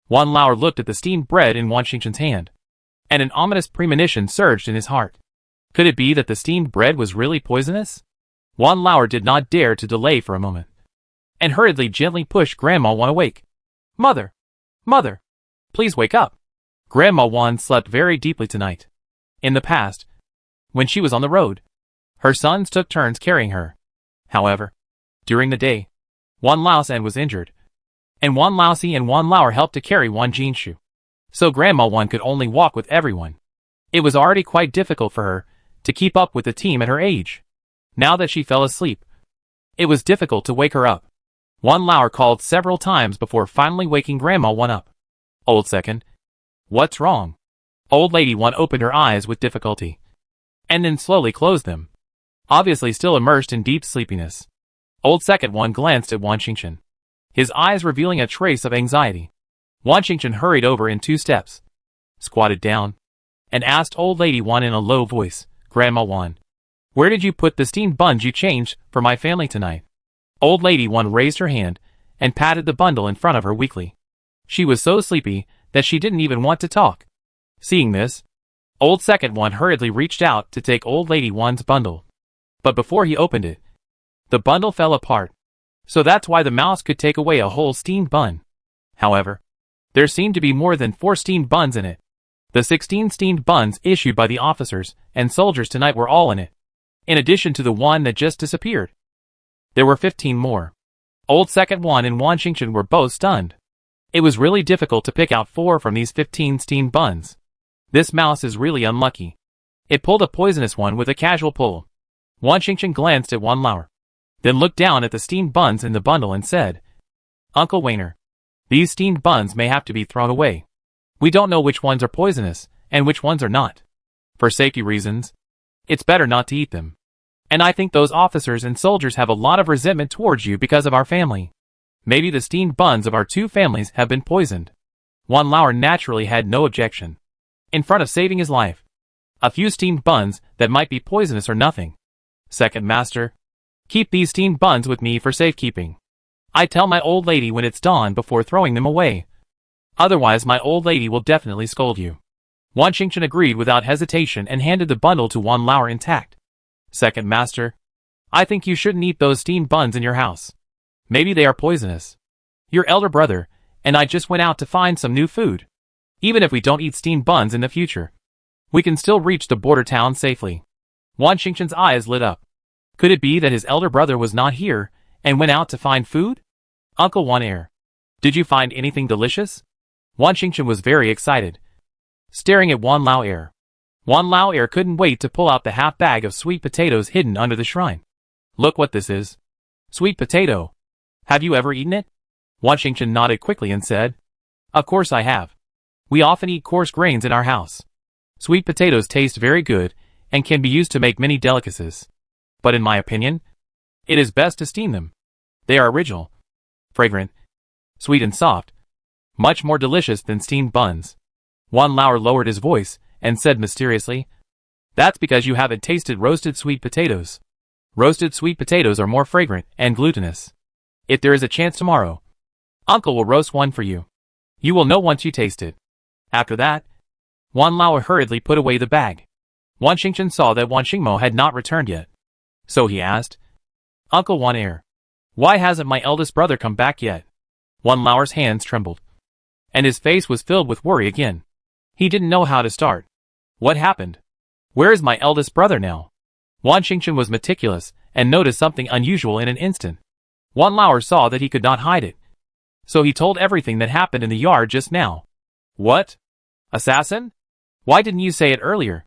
Wan Lao looked at the steamed bread in Wan Xingchen's hand, and an ominous premonition surged in his heart. Could it be that the steamed bread was really poisonous? Wan Lao did not dare to delay for a moment, and hurriedly gently pushed Grandma Wan awake. Mother! Mother! Please wake up! Grandma Wan slept very deeply tonight. In the past, when she was on the road, her sons took turns carrying her. However, during the day, Wan Laosan was injured, and Wan Laosi and Wan Lao helped to carry Wan Jinshu. So Grandma Wan could only walk with everyone. It was already quite difficult for her to keep up with the team at her age. Now that she fell asleep, it was difficult to wake her up. Wan Lao called several times before finally waking Grandma Wan up. Old second. What's wrong? Old Lady Wan opened her eyes with difficulty, and then slowly closed them, obviously still immersed in deep sleepiness. Old second Wan glanced at Wan Xingchen, his eyes revealing a trace of anxiety. Wan Xingchen hurried over in 2 steps, squatted down, and asked Old Lady Wan in a low voice, Grandma Wan, where did you put the steamed buns you changed for my family tonight? Old Lady Wan raised her hand and patted the bundle in front of her weakly. She was so sleepy that she didn't even want to talk. Seeing this, Old Second One hurriedly reached out to take Old Lady Wan's bundle. But before he opened it, the bundle fell apart. So that's why the mouse could take away a whole steamed bun. However, there seemed to be more than 4 steamed buns in it. The 16 steamed buns issued by the officers and soldiers tonight were all in it, in addition to the one that just disappeared. There were 15 more. Old Second One and Wan Xingchen were both stunned. It was really difficult to pick out 4 from these 15 steamed buns. This mouse is really unlucky. It pulled a poisonous one with a casual pull. Wan Xingchen glanced at Wan Lauer, then looked down at the steamed buns in the bundle and said, "Uncle Wainer, these steamed buns may have to be thrown away. We don't know which ones are poisonous and which ones are not. For safety reasons, it's better not to eat them. And I think those officers and soldiers have a lot of resentment towards you because of our family. Maybe the steamed buns of our 2 families have been poisoned." Wan Lauer naturally had no objection. In front of saving his life, a few steamed buns that might be poisonous are nothing. "Second Master, keep these steamed buns with me for safekeeping. I tell my old lady when it's dawn before throwing them away. Otherwise my old lady will definitely scold you." Wan Xingchen agreed without hesitation and handed the bundle to Wan Lauer intact. "Second Master, I think you shouldn't eat those steamed buns in your house. Maybe they are poisonous. Your elder brother and I just went out to find some new food. Even if we don't eat steamed buns in the future, we can still reach the border town safely." Wan Xingchen's eyes lit up. Could it be that his elder brother was not here and went out to find food? "Uncle Wan Er, did you find anything delicious?" Wan Xingchen was very excited, staring at Wan Lauer. Wan Lauer couldn't wait to pull out the half bag of sweet potatoes hidden under the shrine. "Look what this is. Sweet potato. Have you ever eaten it?" Wan Xingchen nodded quickly and said, "Of course I have. We often eat coarse grains in our house. Sweet potatoes taste very good and can be used to make many delicacies. But in my opinion, it is best to steam them. They are original, fragrant, sweet and soft, much more delicious than steamed buns." Wan Lauer lowered his voice and said mysteriously, "That's because you haven't tasted roasted sweet potatoes. Roasted sweet potatoes are more fragrant and glutinous. If there is a chance tomorrow, Uncle will roast one for you. You will know once you taste it." After that, Wan Lauer hurriedly put away the bag. Wan Xingchen saw that Wan Xingmo had not returned yet. So he asked, "Uncle Wan Er, why hasn't my eldest brother come back yet?" Wan Lauer's hands trembled, and his face was filled with worry again. He didn't know how to start. "What happened? Where is my eldest brother now?" Wan Xingchen was meticulous and noticed something unusual in an instant. Wan Lauer saw that he could not hide it, so he told everything that happened in the yard just now. "What? Assassin? Why didn't you say it earlier?"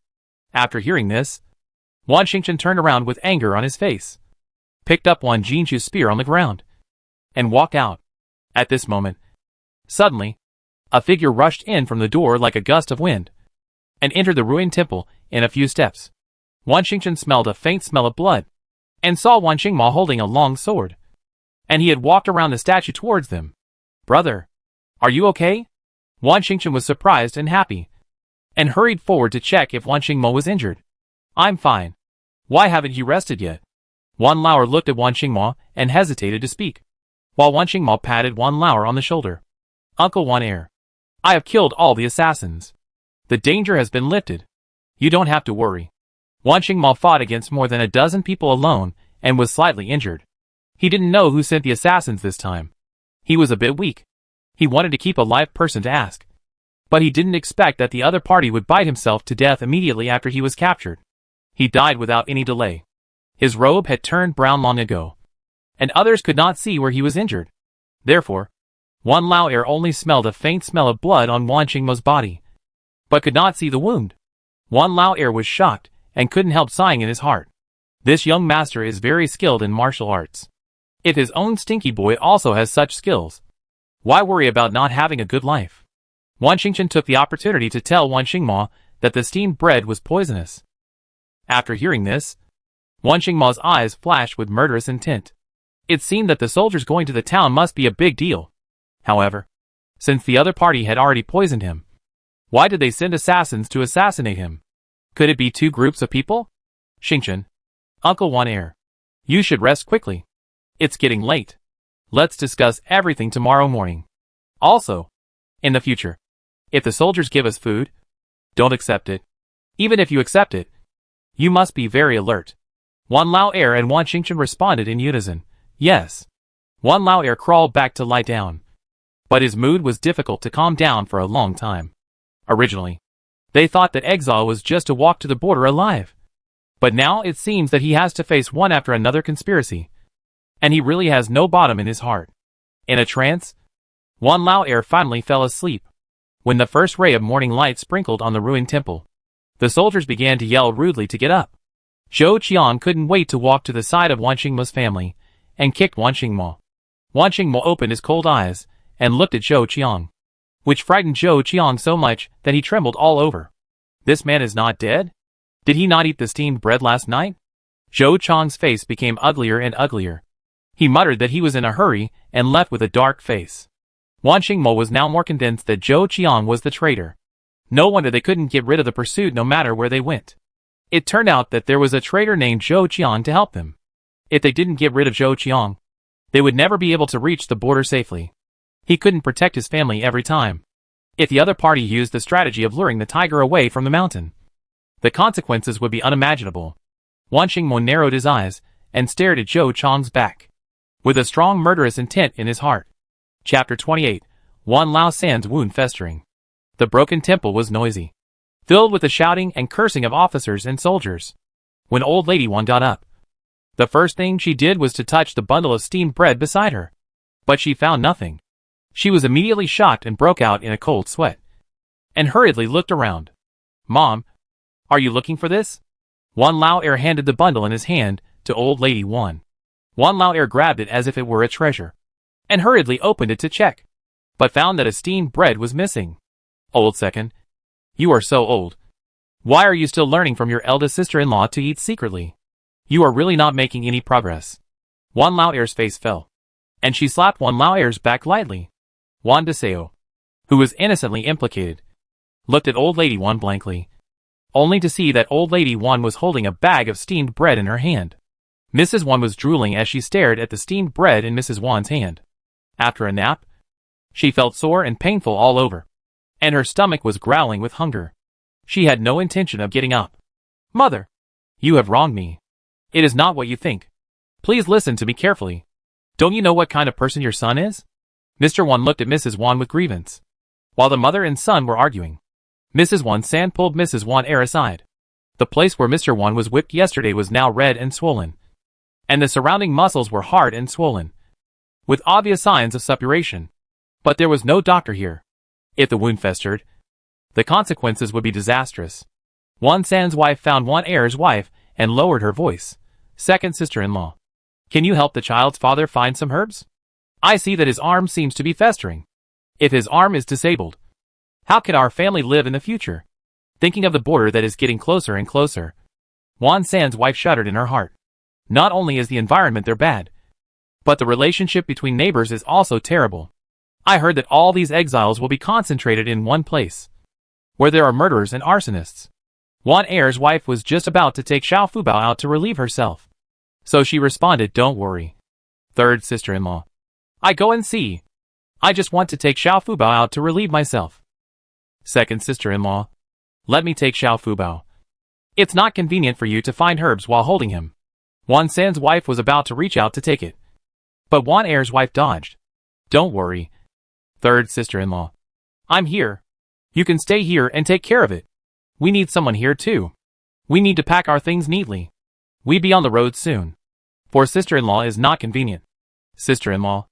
After hearing this, Wan Xingchen turned around with anger on his face, picked up Wan Jinchu's spear on the ground, and walked out. At this moment, suddenly, a figure rushed in from the door like a gust of wind, and entered the ruined temple in a few steps. Wan Xingchen smelled a faint smell of blood, and saw Wan Xingmo holding a long sword, and he had walked around the statue towards them. "Brother, are you okay?" Wan Xingchen was surprised and happy, and hurried forward to check if Wan Xingmo was injured. "I'm fine. Why haven't you rested yet?" Wan Lauer looked at Wan Xingmo and hesitated to speak, while Wan Xingmo patted Wan Lauer on the shoulder. "Uncle Wan Er, I have killed all the assassins. The danger has been lifted. You don't have to worry." Wan Xingmo fought against more than a dozen people alone and was slightly injured. He didn't know who sent the assassins this time. He was a bit weak. He wanted to keep a live person to ask, but he didn't expect that the other party would bite himself to death immediately after he was captured. He died without any delay. His robe had turned brown long ago, and others could not see where he was injured. Therefore, Wan Lauer only smelled a faint smell of blood on Wan Xingmo's body, but could not see the wound. Wan Lauer was shocked and couldn't help sighing in his heart. This young master is very skilled in martial arts. If his own stinky boy also has such skills, why worry about not having a good life? Wan Xingchen took the opportunity to tell Wan Xingmo that the steamed bread was poisonous. After hearing this, Wan Xingmo's eyes flashed with murderous intent. It seemed that the soldiers going to the town must be a big deal. However, since the other party had already poisoned him, why did they send assassins to assassinate him? Could it be 2 groups of people? "Xingchen, Uncle Wan Er, you should rest quickly. It's getting late. Let's discuss everything tomorrow morning. Also, in the future, if the soldiers give us food, don't accept it. Even if you accept it, you must be very alert. Wan Lao Air and Wan Xingchen responded in unison. Yes. Wan Lao Air crawled back to lie down. But his mood was difficult to calm down for a long time. Originally, they thought that Exile was just a walk to the border alive. But now it seems that he has to face one after another conspiracy. And he really has no bottom in his heart. In a trance, Wan Lao Air finally fell asleep. When the first ray of morning light sprinkled on the ruined temple, the soldiers began to yell rudely to get up. Zhou Qiang couldn't wait to walk to the side of Wan Xingmo's family, and kicked Wan Xingmo. Wan Xingmo opened his cold eyes, and looked at Zhou Qiang, which frightened Zhou Qiang so much that he trembled all over. This man is not dead? Did he not eat the steamed bread last night? Zhou Qiang's face became uglier and uglier. He muttered that he was in a hurry, and left with a dark face. Wan Xingmo was now more convinced that Zhou Qiang was the traitor. No wonder they couldn't get rid of the pursuit no matter where they went. It turned out that there was a traitor named Zhou Qiang to help them. If they didn't get rid of Zhou Qiang, they would never be able to reach the border safely. He couldn't protect his family every time. If the other party used the strategy of luring the tiger away from the mountain, the consequences would be unimaginable. Wan Xingmo narrowed his eyes, and stared at Zhou Qiang's back, with a strong murderous intent in his heart. Chapter 28. Wan Lao San's wound festering. The broken temple was noisy, filled with the shouting and cursing of officers and soldiers. When old lady Wan got up, the first thing she did was to touch the bundle of steamed bread beside her. But she found nothing. She was immediately shocked and broke out in a cold sweat, and hurriedly looked around. Mom, are you looking for this? Wan Lao Air handed the bundle in his hand to old lady Wan. Wan Lao Air grabbed it as if it were a treasure, and hurriedly opened it to check, but found that a steamed bread was missing. Old second, you are so old. Why are you still learning from your eldest sister-in-law to eat secretly? You are really not making any progress. Wan Lao Air's face fell, and she slapped Wan Lao Air's back lightly. Wan Dasao, who was innocently implicated, looked at old lady Wan blankly, only to see that old lady Wan was holding a bag of steamed bread in her hand. Mrs. Wan was drooling as she stared at the steamed bread in Mrs. Wan's hand. After a nap, she felt sore and painful all over, and her stomach was growling with hunger. She had no intention of getting up. Mother, you have wronged me. It is not what you think. Please listen to me carefully. Don't you know what kind of person your son is? Mr. Wan looked at Mrs. Wan with grievance. While the mother and son were arguing, Mrs. Wan San pulled Mrs. Wan Air aside. The place where Mr. Wan was whipped yesterday was now red and swollen, and the surrounding muscles were hard and swollen, with obvious signs of suppuration. But there was no doctor here. If the wound festered, the consequences would be disastrous. Wan San's wife found Wan Air's wife and lowered her voice. Second sister-in-law, can you help the child's father find some herbs? I see that his arm seems to be festering. If his arm is disabled, how can our family live in the future? Thinking of the border that is getting closer and closer, Wan San's wife shuddered in her heart. Not only is the environment there bad, but the relationship between neighbors is also terrible. I heard that all these exiles will be concentrated in one place, where there are murderers and arsonists. Wan Air's wife was just about to take Xiao Fubao out to relieve herself, so she responded, don't worry. Third sister-in-law, I go and see. I just want to take Xiao Fubao out to relieve myself. Second sister-in-law, let me take Xiao Fubao. It's not convenient for you to find herbs while holding him. Wan San's wife was about to reach out to take it, but Wan Air's wife dodged. Don't worry. Third sister-in-law, I'm here. You can stay here and take care of it. We need someone here too. We need to pack our things neatly. We'll be on the road soon. For sister-in-law is not convenient. Sister-in-law.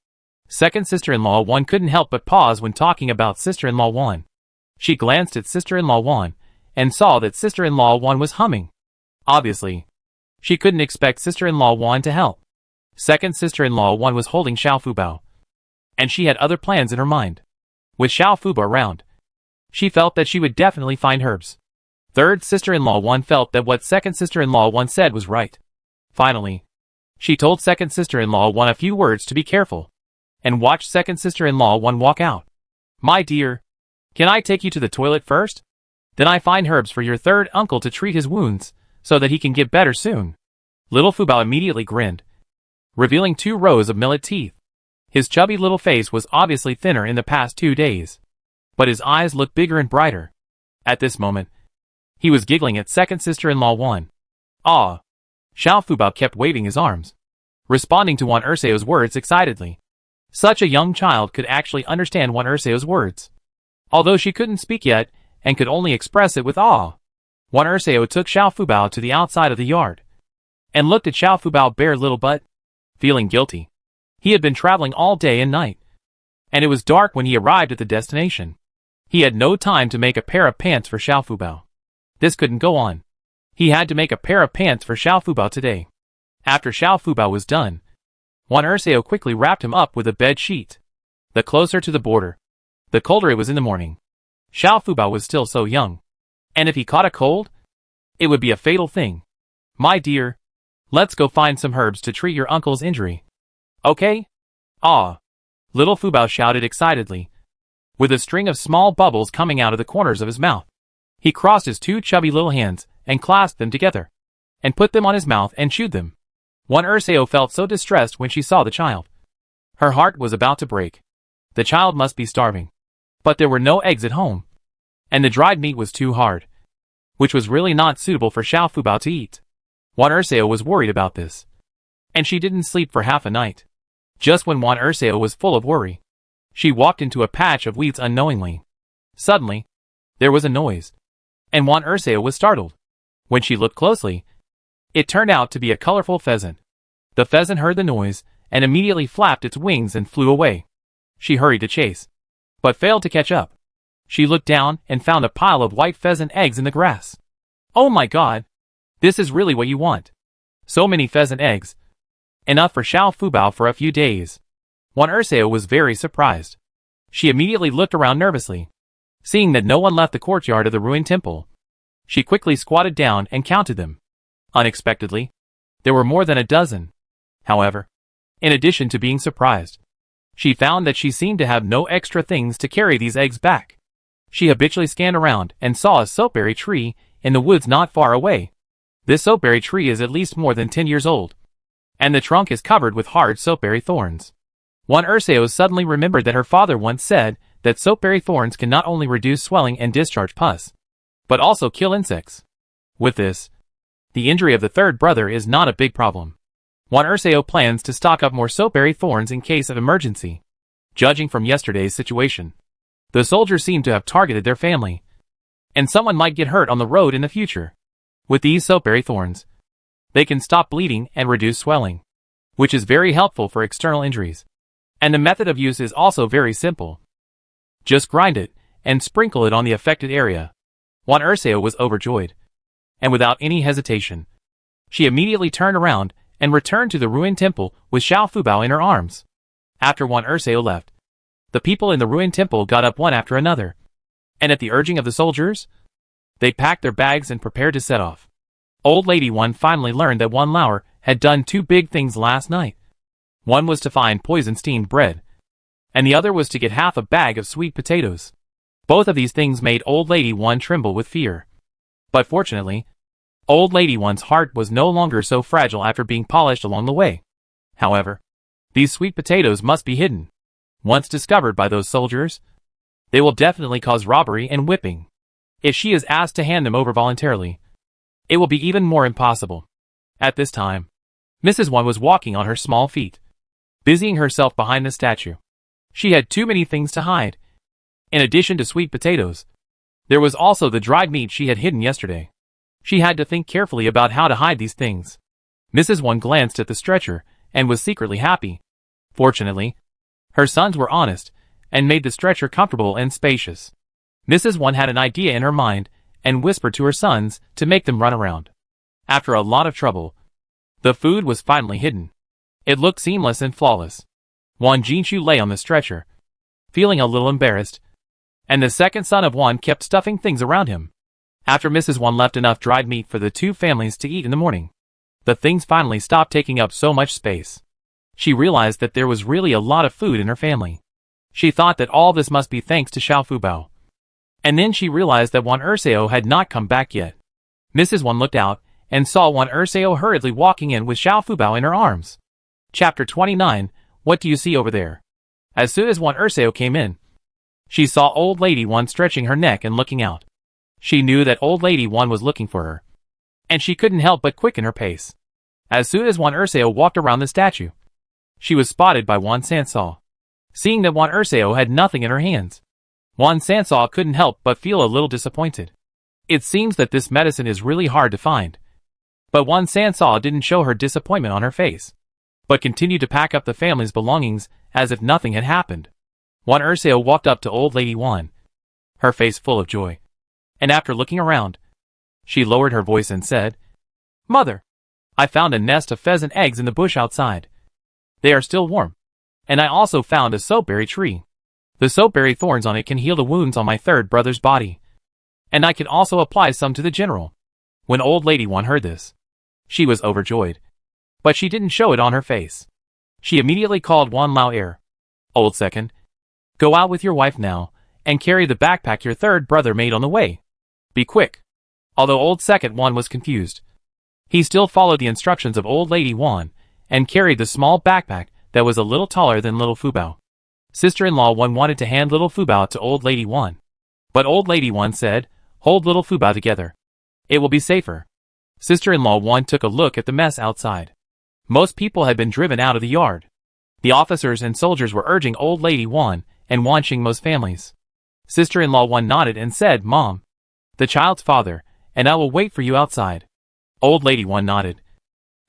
Second sister-in-law Wan couldn't help but pause when talking about sister-in-law Wan. She glanced at sister-in-law Wan, and saw that sister-in-law Wan was humming. Obviously, she couldn't expect sister-in-law Wan to help. Second sister-in-law Wan was holding Xiao Fubao, and she had other plans in her mind. With Xiao Fubao around, she felt that she would definitely find herbs. Third sister-in-law Wan felt that what second sister-in-law Wan said was right. Finally, she told second sister-in-law Wan a few words to be careful, and watched second sister-in-law Wan walk out. My dear, can I take you to the toilet first? Then I find herbs for your third uncle to treat his wounds, so that he can get better soon. Little Fubao immediately grinned, revealing 2 rows of millet teeth. His chubby little face was obviously thinner in the past 2 days, but his eyes looked bigger and brighter. At this moment, he was giggling at second sister-in-law Wan. Ah! Xiao Fubao kept waving his arms, responding to Wan Ersao's words excitedly. Such a young child could actually understand Wan Ersao's words, although she couldn't speak yet and could only express it with awe. Wan Ersao took Xiao Fubao to the outside of the yard and looked at Xiao Fubao's bare little butt, feeling guilty. He had been traveling all day and night, and it was dark when he arrived at the destination. He had no time to make a pair of pants for Xiao Fubao. This couldn't go on. He had to make a pair of pants for Xiao Fubao today. After Xiao Fubao was done, Wan Ersao quickly wrapped him up with a bed sheet. The closer to the border, the colder it was in the morning. Xiao Fubao was still so young, and if he caught a cold, it would be a fatal thing. My dear, let's go find some herbs to treat your uncle's injury. Okay? Ah! Little Fubao shouted excitedly, with a string of small bubbles coming out of the corners of his mouth. He crossed his 2 chubby little hands and clasped them together, and put them on his mouth and chewed them. Wan Ersao felt so distressed when she saw the child. Her heart was about to break. The child must be starving. But there were no eggs at home, and the dried meat was too hard, which was really not suitable for Xiao Fubao to eat. Wan Ersao was worried about this, and she didn't sleep for half a night. Just when Wan Ersao was full of worry, she walked into a patch of weeds unknowingly. Suddenly, there was a noise, and Wan Ersao was startled. When she looked closely, it turned out to be a colorful pheasant. The pheasant heard the noise and immediately flapped its wings and flew away. She hurried to chase, but failed to catch up. She looked down and found a pile of white pheasant eggs in the grass. Oh my god! This is really what you want. So many pheasant eggs. Enough for Xiao Fubao for a few days. Wan Ersao was very surprised. She immediately looked around nervously. Seeing that no one left the courtyard of the ruined temple, she quickly squatted down and counted them. Unexpectedly, there were more than a dozen. However, in addition to being surprised, she found that she seemed to have no extra things to carry these eggs back. She habitually scanned around and saw a soapberry tree in the woods not far away. This soapberry tree is at least more than 10 years old, and the trunk is covered with hard soapberry thorns. Wan Ersao suddenly remembered that her father once said that soapberry thorns can not only reduce swelling and discharge pus, but also kill insects. With this, the injury of the 3rd brother is not a big problem. Wan Ersao plans to stock up more soapberry thorns in case of emergency. Judging from yesterday's situation, the soldiers seem to have targeted their family, and someone might get hurt on the road in the future. With these soapberry thorns, they can stop bleeding and reduce swelling, which is very helpful for external injuries. And the method of use is also very simple. Just grind it and sprinkle it on the affected area. Wan Ersao was overjoyed, and without any hesitation, she immediately turned around and returned to the ruined temple with Xiao Fubao in her arms. After Wan Ersao left, the people in the ruined temple got up one after another, and at the urging of the soldiers, they packed their bags and prepared to set off. Old Lady Wan finally learned that Wan Lauer had done 2 big things last night. One was to find poison steamed bread, and the other was to get half a bag of sweet potatoes. Both of these things made Old Lady Wan tremble with fear. But fortunately, Old Lady Wan's heart was no longer so fragile after being polished along the way. However, these sweet potatoes must be hidden. Once discovered by those soldiers, they will definitely cause robbery and whipping. If she is asked to hand them over voluntarily, it will be even more impossible. At this time, Mrs. Wan was walking on her small feet, busying herself behind the statue. She had too many things to hide. In addition to sweet potatoes, there was also the dried meat she had hidden yesterday. She had to think carefully about how to hide these things. Mrs. Wan glanced at the stretcher and was secretly happy. Fortunately, her sons were honest and made the stretcher comfortable and spacious. Mrs. Wan had an idea in her mind and whispered to her sons to make them run around. After a lot of trouble, the food was finally hidden. It looked seamless and flawless. Wan Jinshu lay on the stretcher, feeling a little embarrassed, and the second son of Wan kept stuffing things around him. After Mrs. Wan left enough dried meat for the 2 families to eat in the morning, the things finally stopped taking up so much space. She realized that there was really a lot of food in her family. She thought that all this must be thanks to Xiao Fubao. And then she realized that Wan Ersao had not come back yet. Mrs. Wan looked out and saw Wan Ersao hurriedly walking in with Xiao Fubao in her arms. Chapter 29, What do you see over there? As soon as Wan Dasao came in, she saw Old Lady Wan stretching her neck and looking out. She knew that Old Lady Wan was looking for her, and she couldn't help but quicken her pace. As soon as Wan Dasao walked around the statue, she was spotted by Wan Dasao. Seeing that Wan Dasao had nothing in her hands, Wan Dasao couldn't help but feel a little disappointed. It seems that this medicine is really hard to find. But Wan Dasao didn't show her disappointment on her face, but continued to pack up the family's belongings as if nothing had happened. Wan Dasao walked up to Old Lady Wan, her face full of joy. And after looking around, she lowered her voice and said, "Mother, I found a nest of pheasant eggs in the bush outside. They are still warm. And I also found a soapberry tree. The soapberry thorns on it can heal the wounds on my third brother's body. And I can also apply some to the general." When Old Lady Wan heard this, she was overjoyed. But she didn't show it on her face. She immediately called Wan Lao. "Old Second, go out with your wife now, and carry the backpack your third brother made on the way. Be quick." Although Old Second Wan was confused, he still followed the instructions of Old Lady Wan, and carried the small backpack that was a little taller than little Fubao. Sister-in-law Wan wanted to hand little Fubao to Old Lady Wan, but Old Lady Wan said, "Hold little Fubao together. It will be safer." Sister-in-law Wan took a look at the mess outside. Most people had been driven out of the yard. The officers and soldiers were urging Old Lady Wan and Wan Xingmo's families. Sister-in-law Wan nodded and said, "Mom, the child's father, and I will wait for you outside." Old Lady Wan nodded,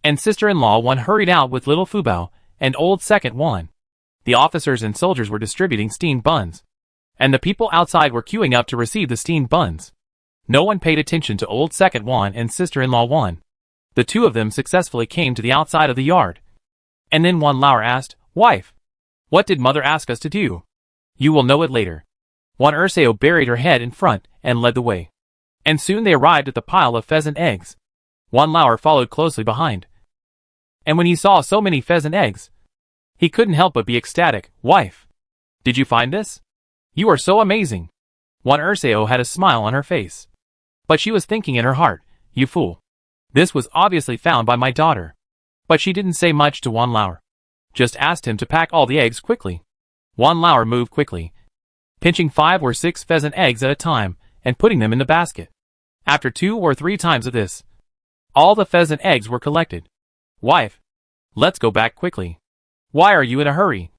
and sister-in-law Wan hurried out with little Fubao and Old Second Wan. The officers and soldiers were distributing steamed buns, and the people outside were queuing up to receive the steamed buns. No one paid attention to Old Second Wan and sister-in-law Wan. The two of them successfully came to the outside of the yard. And then Wan Lao asked, "Wife, what did mother ask us to do?" "You will know it later." Wan Dasao buried her head in front and led the way. And soon they arrived at the pile of pheasant eggs. Wan Lao followed closely behind. And when he saw so many pheasant eggs, he couldn't help but be ecstatic. "Wife, did you find this? You are so amazing." Wan Dasao had a smile on her face. But she was thinking in her heart, "You fool. This was obviously found by my daughter." But she didn't say much to Wan Lao. Just asked him to pack all the eggs quickly. Wan Lao moved quickly, pinching 5 or 6 pheasant eggs at a time and putting them in the basket. After 2 or 3 times of this, all the pheasant eggs were collected. "Wife, let's go back quickly. Why are you in a hurry?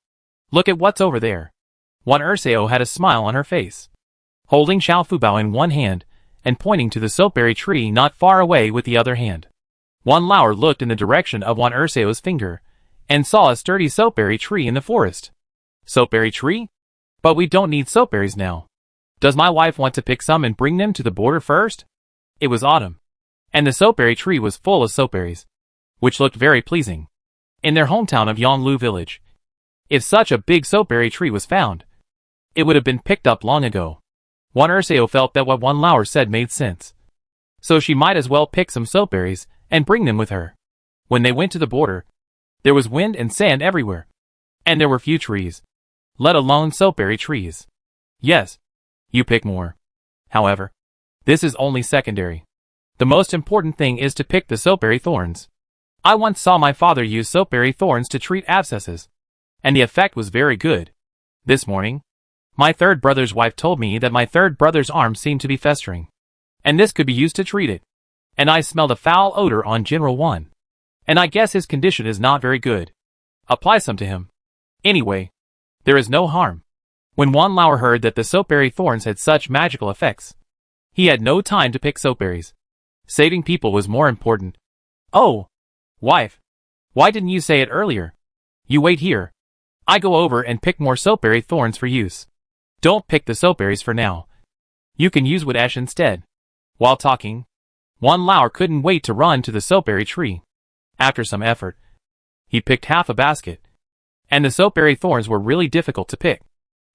Look at what's over there." Wan Dasao had a smile on her face, holding Xiao Fubao in one hand and pointing to the soapberry tree not far away with the other hand. Wan Lao looked in the direction of Wan Dasao's finger and saw a sturdy soapberry tree in the forest. "Soapberry tree? But we don't need soapberries now. Does my wife want to pick some and bring them to the border first?" It was autumn, and the soapberry tree was full of soapberries, which looked very pleasing. In their hometown of Yonglu village, if such a big soapberry tree was found, it would have been picked up long ago. Wan Dasao felt that what Wan Lao said made sense, so she might as well pick some soapberries and bring them with her. When they went to the border, there was wind and sand everywhere, and there were few trees, let alone soapberry trees. "Yes, you pick more. However, this is only secondary. The most important thing is to pick the soapberry thorns. I once saw my father use soapberry thorns to treat abscesses, and the effect was very good. This morning, my third brother's wife told me that my third brother's arm seemed to be festering, and this could be used to treat it. And I smelled a foul odor on General Wan, and I guess his condition is not very good. Apply some to him. Anyway, there is no harm." When Wan Lao heard that the soapberry thorns had such magical effects, he had no time to pick soapberries. Saving people was more important. "Oh, wife, why didn't you say it earlier? You wait here. I go over and pick more soapberry thorns for use. Don't pick the soapberries for now. You can use wood ash instead." While talking, Wan Lao couldn't wait to run to the soapberry tree. After some effort, he picked half a basket. And the soapberry thorns were really difficult to pick.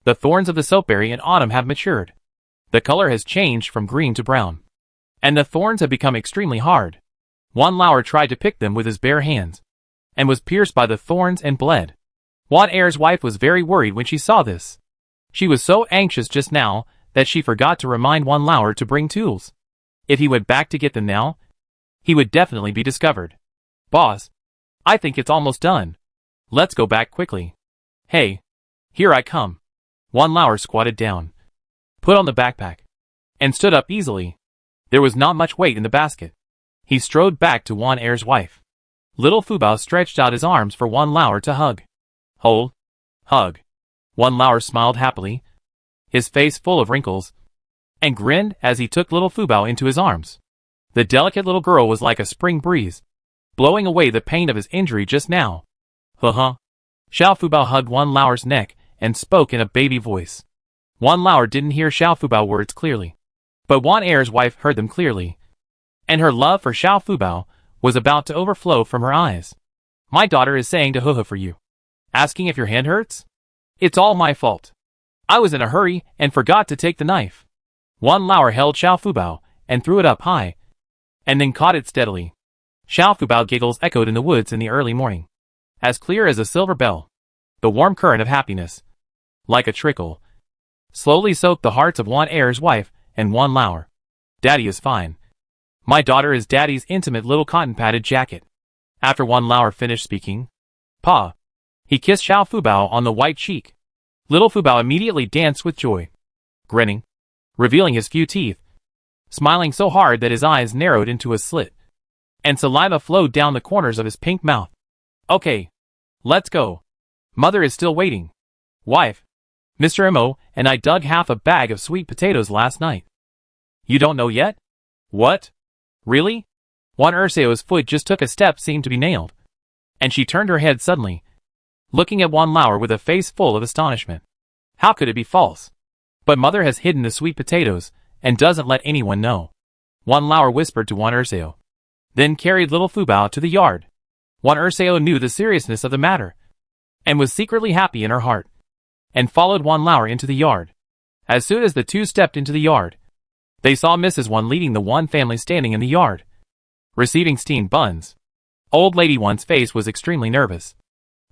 The thorns of the soapberry in autumn have matured. The color has changed from green to brown, and the thorns have become extremely hard. Wan Lao tried to pick them with his bare hands, and was pierced by the thorns and bled. Wan Er's wife was very worried when she saw this. She was so anxious just now that she forgot to remind Wan Lao to bring tools. If he went back to get them now, he would definitely be discovered. "Boss, I think it's almost done. Let's go back quickly. Hey. Here I come. Wan Lauer squatted down, put on the backpack, and stood up easily. There was not much weight in the basket. He strode back to Wan Er's wife. Little Fubao stretched out his arms for Wan Lauer to hug. Hold. Hug. Wan Lauer smiled happily, his face full of wrinkles, and grinned as he took little Fubao into his arms. The delicate little girl was like a spring breeze, blowing away the pain of his injury just now. Huh. Xiao Fubao hugged Wan Lauer's neck and spoke in a baby voice. Wan Lauer didn't hear Xiao Fubao words clearly, but Wan Er's wife heard them clearly, and her love for Xiao Fubao was about to overflow from her eyes. My daughter is saying to Huhu for you, asking if your hand hurts? It's all my fault. I was in a hurry and forgot to take the knife. Wan Lauer held Xiao Fubao and threw it up high, and then caught it steadily. Xiao Fubao giggles echoed in the woods in the early morning, as clear as a silver bell. The warm current of happiness, like a trickle, slowly soaked the hearts of Wan Er's wife and Wan Lauer. Daddy is fine. My daughter is Daddy's intimate little cotton-padded jacket. After Wan Lauer finished speaking, Pa, he kissed Xiao Fubao on the white cheek. Little Fubao immediately danced with joy, grinning, revealing his few teeth, smiling so hard that his eyes narrowed into a slit, and saliva flowed down the corners of his pink mouth. Okay, let's go. Mother is still waiting. Wife, Mr. Mo and I dug half a bag of sweet potatoes last night. You don't know yet? What? Really? Wan Ersao's foot just took a step seemed to be nailed, and she turned her head suddenly, looking at Wan Lauer with a face full of astonishment. How could it be false? But mother has hidden the sweet potatoes and doesn't let anyone know. Wan Lauer whispered to Wan Ersao, then carried little Fubao to the yard. Wan Ersao knew the seriousness of the matter, and was secretly happy in her heart, and followed Wan Lauer into the yard. As soon as the two stepped into the yard, they saw Mrs. Wan leading the Wan family standing in the yard, receiving steamed buns. Old Lady Wan's face was extremely nervous,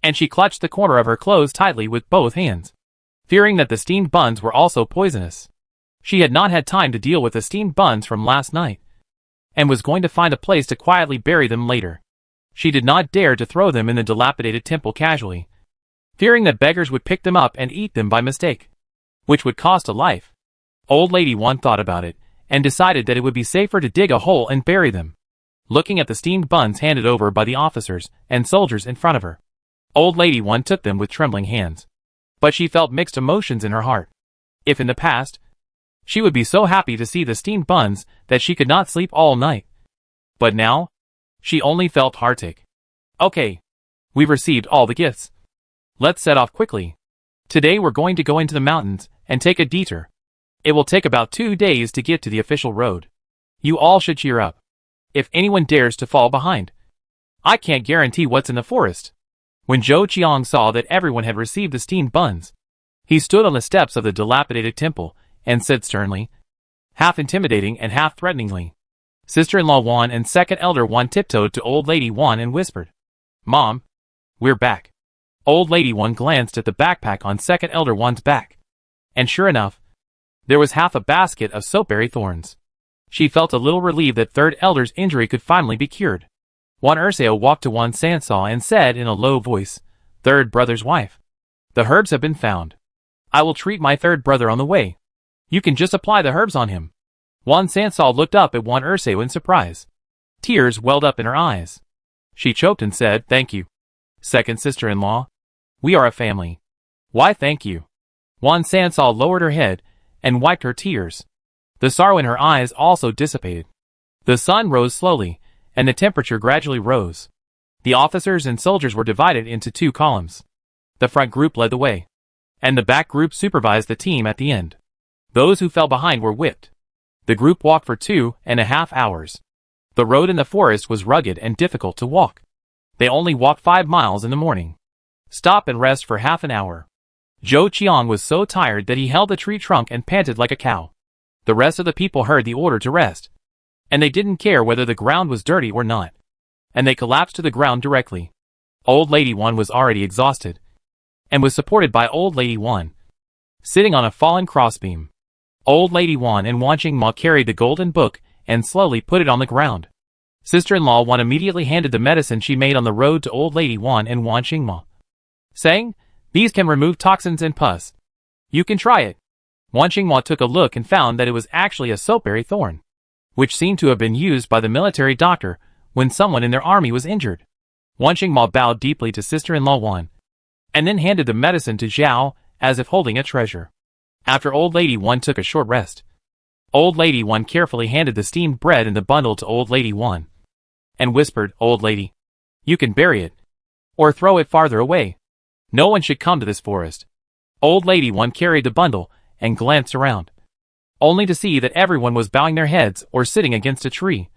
and she clutched the corner of her clothes tightly with both hands, fearing that the steamed buns were also poisonous. She had not had time to deal with the steamed buns from last night, and was going to find a place to quietly bury them later. She did not dare to throw them in the dilapidated temple casually, fearing that beggars would pick them up and eat them by mistake, which would cost a life. Old Lady Wan thought about it, and decided that it would be safer to dig a hole and bury them. Looking at the steamed buns handed over by the officers and soldiers in front of her, Old Lady Wan took them with trembling hands. But she felt mixed emotions in her heart. If in the past, she would be so happy to see the steamed buns that she could not sleep all night. But now, she only felt heartache. Okay, we've received all the gifts. Let's set off quickly. Today we're going to go into the mountains and take a detour. It will take about 2 days to get to the official road. You all should cheer up. If anyone dares to fall behind, I can't guarantee what's in the forest. When Zhou Qiang saw that everyone had received the steamed buns, he stood on the steps of the dilapidated temple and said sternly, half intimidating and half threateningly. Sister-in-law Wan and second elder Wan tiptoed to Old Lady Wan and whispered, Mom, we're back. Old Lady Wan glanced at the backpack on second elder Wan's back, and sure enough, there was half a basket of soapberry thorns. She felt a little relieved that third elder's injury could finally be cured. Wan Ersao walked to Wan Sansao and said in a low voice, Third brother's wife, the herbs have been found. I will treat my third brother on the way. You can just apply the herbs on him. Wan Sansao looked up at Wan Ersao in surprise. Tears welled up in her eyes. She choked and said, Thank you, second sister-in-law. We are a family. Why thank you? Wan Sansao lowered her head and wiped her tears. The sorrow in her eyes also dissipated. The sun rose slowly, and the temperature gradually rose. The officers and soldiers were divided into 2 columns. The front group led the way, and the back group supervised the team at the end. Those who fell behind were whipped. The group walked for 2.5 hours. The road in the forest was rugged and difficult to walk. They only walked 5 miles in the morning. Stop and rest for half an hour. Zhou Qiang was so tired that he held the tree trunk and panted like a cow. The rest of the people heard the order to rest, and they didn't care whether the ground was dirty or not, and they collapsed to the ground directly. Old Lady Wan was already exhausted, and was supported by Old Lady Wan, sitting on a fallen crossbeam. Old Lady Wan and Wanqing Ma carried the golden book and slowly put it on the ground. Sister-in-law Wan immediately handed the medicine she made on the road to Old Lady Wan and Wanqing Ma. saying, "These can remove toxins and pus. You can try it." Wan Mo took a look and found that it was actually a soapberry thorn, which seemed to have been used by the military doctor when someone in their army was injured. Wan Mo bowed deeply to sister-in-law Wan, and then handed the medicine to Zhao as if holding a treasure. After Old Lady Wan took a short rest, Old Lady Wan carefully handed the steamed bread in the bundle to Old Lady Wan, and whispered, "Old lady, you can bury it, or throw it farther away. No one should come to this forest." Old Lady Wan carried the bundle and glanced around, only to see that everyone was bowing their heads or sitting against a tree,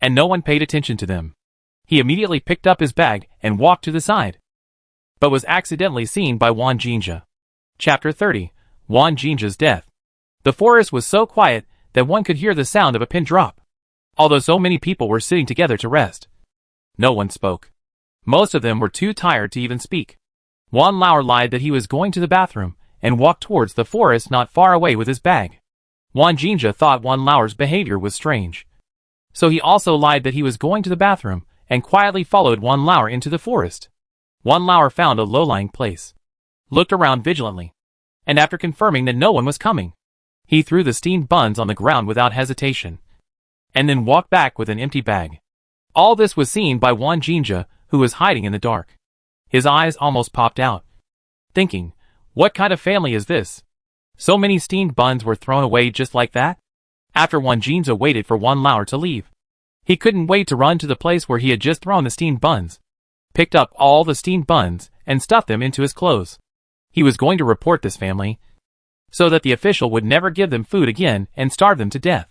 and no one paid attention to them. He immediately picked up his bag and walked to the side, but was accidentally seen by Wan Jinja. Chapter 30. Wan Jinja's death. The forest was so quiet that one could hear the sound of a pin drop. Although so many people were sitting together to rest, no one spoke. Most of them were too tired to even speak. Wan Lauer lied that he was going to the bathroom and walked towards the forest not far away with his bag. Wan Jinja thought Wan Lauer's behavior was strange, so he also lied that he was going to the bathroom and quietly followed Wan Lauer into the forest. Wan Lauer found a low-lying place, looked around vigilantly, and after confirming that no one was coming, he threw the steamed buns on the ground without hesitation, and then walked back with an empty bag. All this was seen by Wan Jinja, who was hiding in the dark. His eyes almost popped out, thinking, what kind of family is this? So many steamed buns were thrown away just like that? After Wan Jinja waited for Wan Lauer to leave, he couldn't wait to run to the place where he had just thrown the steamed buns, picked up all the steamed buns, and stuffed them into his clothes. He was going to report this family, so that the official would never give them food again and starve them to death.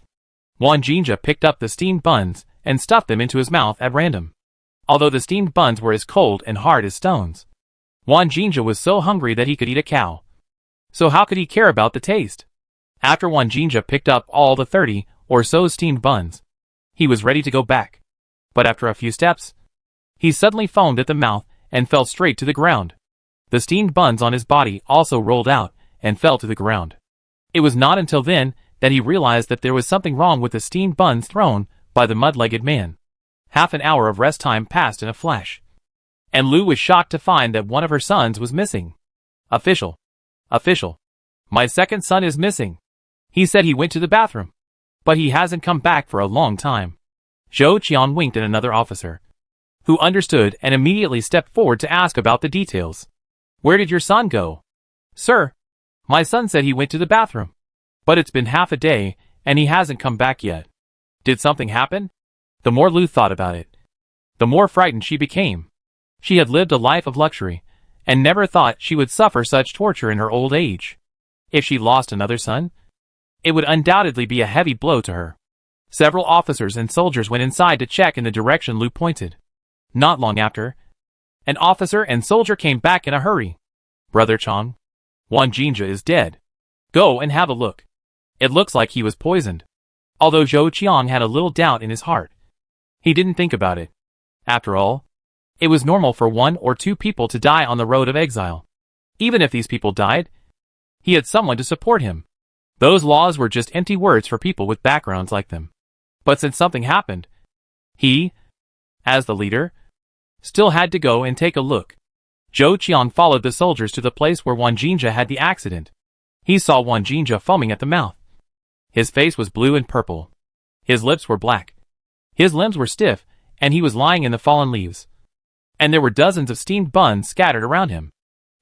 Wan Jinja picked up the steamed buns and stuffed them into his mouth at random. Although the steamed buns were as cold and hard as stones, Wan Jinja was so hungry that he could eat a cow. So how could he care about the taste? After Wan Jinja picked up all the 30 or so steamed buns, he was ready to go back. But after a few steps, he suddenly foamed at the mouth and fell straight to the ground. The steamed buns on his body also rolled out and fell to the ground. It was not until then that he realized that there was something wrong with the steamed buns thrown by the mud-legged man. Half an hour of rest time passed in a flash, and Lu was shocked to find that one of her sons was missing. Official. My second son is missing. He said he went to the bathroom, but he hasn't come back for a long time. Zhou Qian winked at another officer, who understood and immediately stepped forward to ask about the details. Where did your son go? Sir, my son said he went to the bathroom, but it's been half a day and he hasn't come back yet. Did something happen? The more Lu thought about it, the more frightened she became. She had lived a life of luxury and never thought she would suffer such torture in her old age. If she lost another son, it would undoubtedly be a heavy blow to her. Several officers and soldiers went inside to check in the direction Lu pointed. Not long after, an officer and soldier came back in a hurry. Brother Chang, Wan Jinja is dead. Go and have a look. It looks like he was poisoned. Although Zhou Qian had a little doubt in his heart, he didn't think about it. After all, it was normal for 1 or 2 people to die on the road of exile. Even if these people died, he had someone to support him. Those laws were just empty words for people with backgrounds like them. But since something happened, he, as the leader, still had to go and take a look. Zhou Qian followed the soldiers to the place where Wan Jinja had the accident. He saw Wan Jinja foaming at the mouth. His face was blue and purple. His lips were black. His limbs were stiff, and he was lying in the fallen leaves. And there were dozens of steamed buns scattered around him.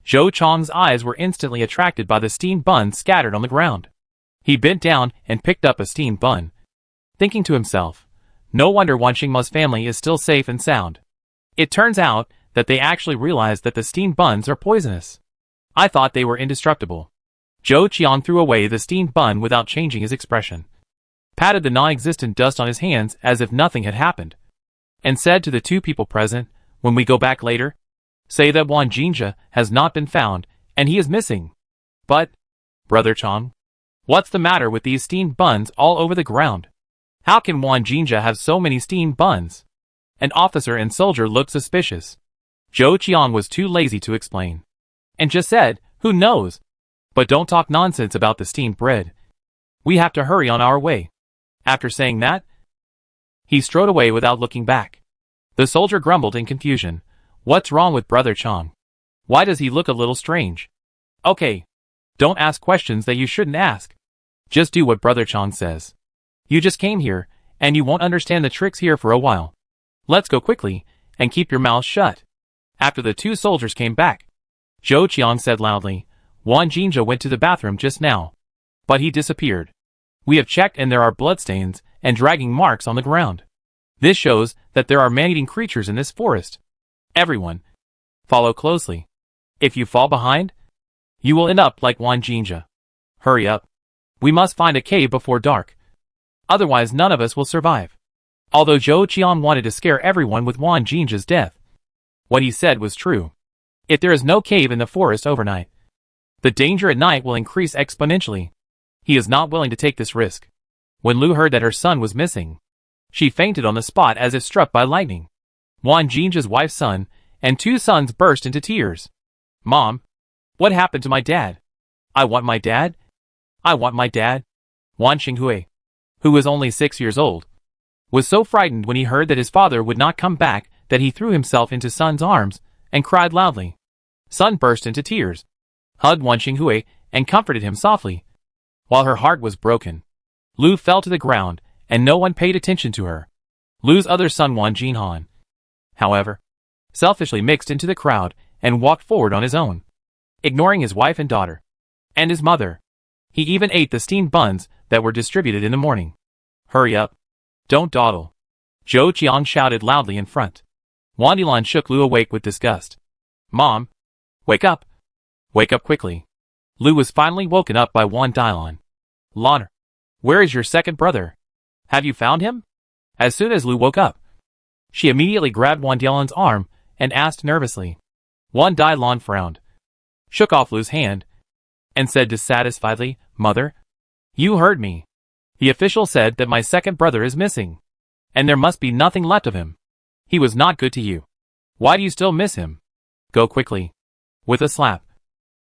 Zhou Chang's eyes were instantly attracted by the steamed buns scattered on the ground. He bent down and picked up a steamed bun, thinking to himself, no wonder Wan Mo's family is still safe and sound. It turns out that they actually realized that the steamed buns are poisonous. I thought they were indestructible. Zhou Qian threw away the steamed bun without changing his expression, patted the non-existent dust on his hands as if nothing had happened, and said to the 2 people present, when we go back later, say that Wan Jinja has not been found, and he is missing. But, Brother Chang, what's the matter with these steamed buns all over the ground? How can Wan Jinja have so many steamed buns? An officer and soldier looked suspicious. Zhou Qian was too lazy to explain, and just said, who knows? But don't talk nonsense about the steamed bread. We have to hurry on our way. After saying that, he strode away without looking back. The soldier grumbled in confusion. What's wrong with Brother Chang? Why does he look a little strange? Okay. Don't ask questions that you shouldn't ask. Just do what Brother Chang says. You just came here, and you won't understand the tricks here for a while. Let's go quickly, and keep your mouth shut. After the two soldiers came back, Zhou Qiang said loudly, Wan Jinja went to the bathroom just now. But he disappeared. We have checked and there are bloodstains and dragging marks on the ground. This shows that there are man-eating creatures in this forest. Everyone, follow closely. If you fall behind, you will end up like Wan Jinja. Hurry up. We must find a cave before dark. Otherwise none of us will survive. Although Zhou Qiang wanted to scare everyone with Wan Jinja's death, what he said was true. If there is no cave in the forest overnight, the danger at night will increase exponentially. He is not willing to take this risk. When Lu heard that her son was missing, she fainted on the spot as if struck by lightning. Wan Jinja's wife's son and two sons burst into tears. Mom, what happened to my dad? I want my dad. I want my dad. Wan Xinghui, who was only 6 years old, was so frightened when he heard that his father would not come back that he threw himself into Son's arms and cried loudly. Son burst into tears, hugged Wan Xinghui, and comforted him softly. While her heart was broken, Lu fell to the ground, and no one paid attention to her. Lu's other son Wan Jinhan, however, selfishly mixed into the crowd and walked forward on his own, ignoring his wife and daughter, and his mother. He even ate the steamed buns that were distributed in the morning. Hurry up. Don't dawdle. Zhou Qiang shouted loudly in front. Wan Dilan shook Lu awake with disgust. Mom, wake up. Wake up quickly. Lu was finally woken up by Wan Dilan. Lan, where is your second brother? Have you found him? As soon as Lu woke up, she immediately grabbed Wan Dilan's arm and asked nervously. Wan Dilan frowned, shook off Lu's hand, and said dissatisfiedly, Mother, you heard me. The official said that my second brother is missing, and there must be nothing left of him. He was not good to you. Why do you still miss him? Go quickly. With a slap,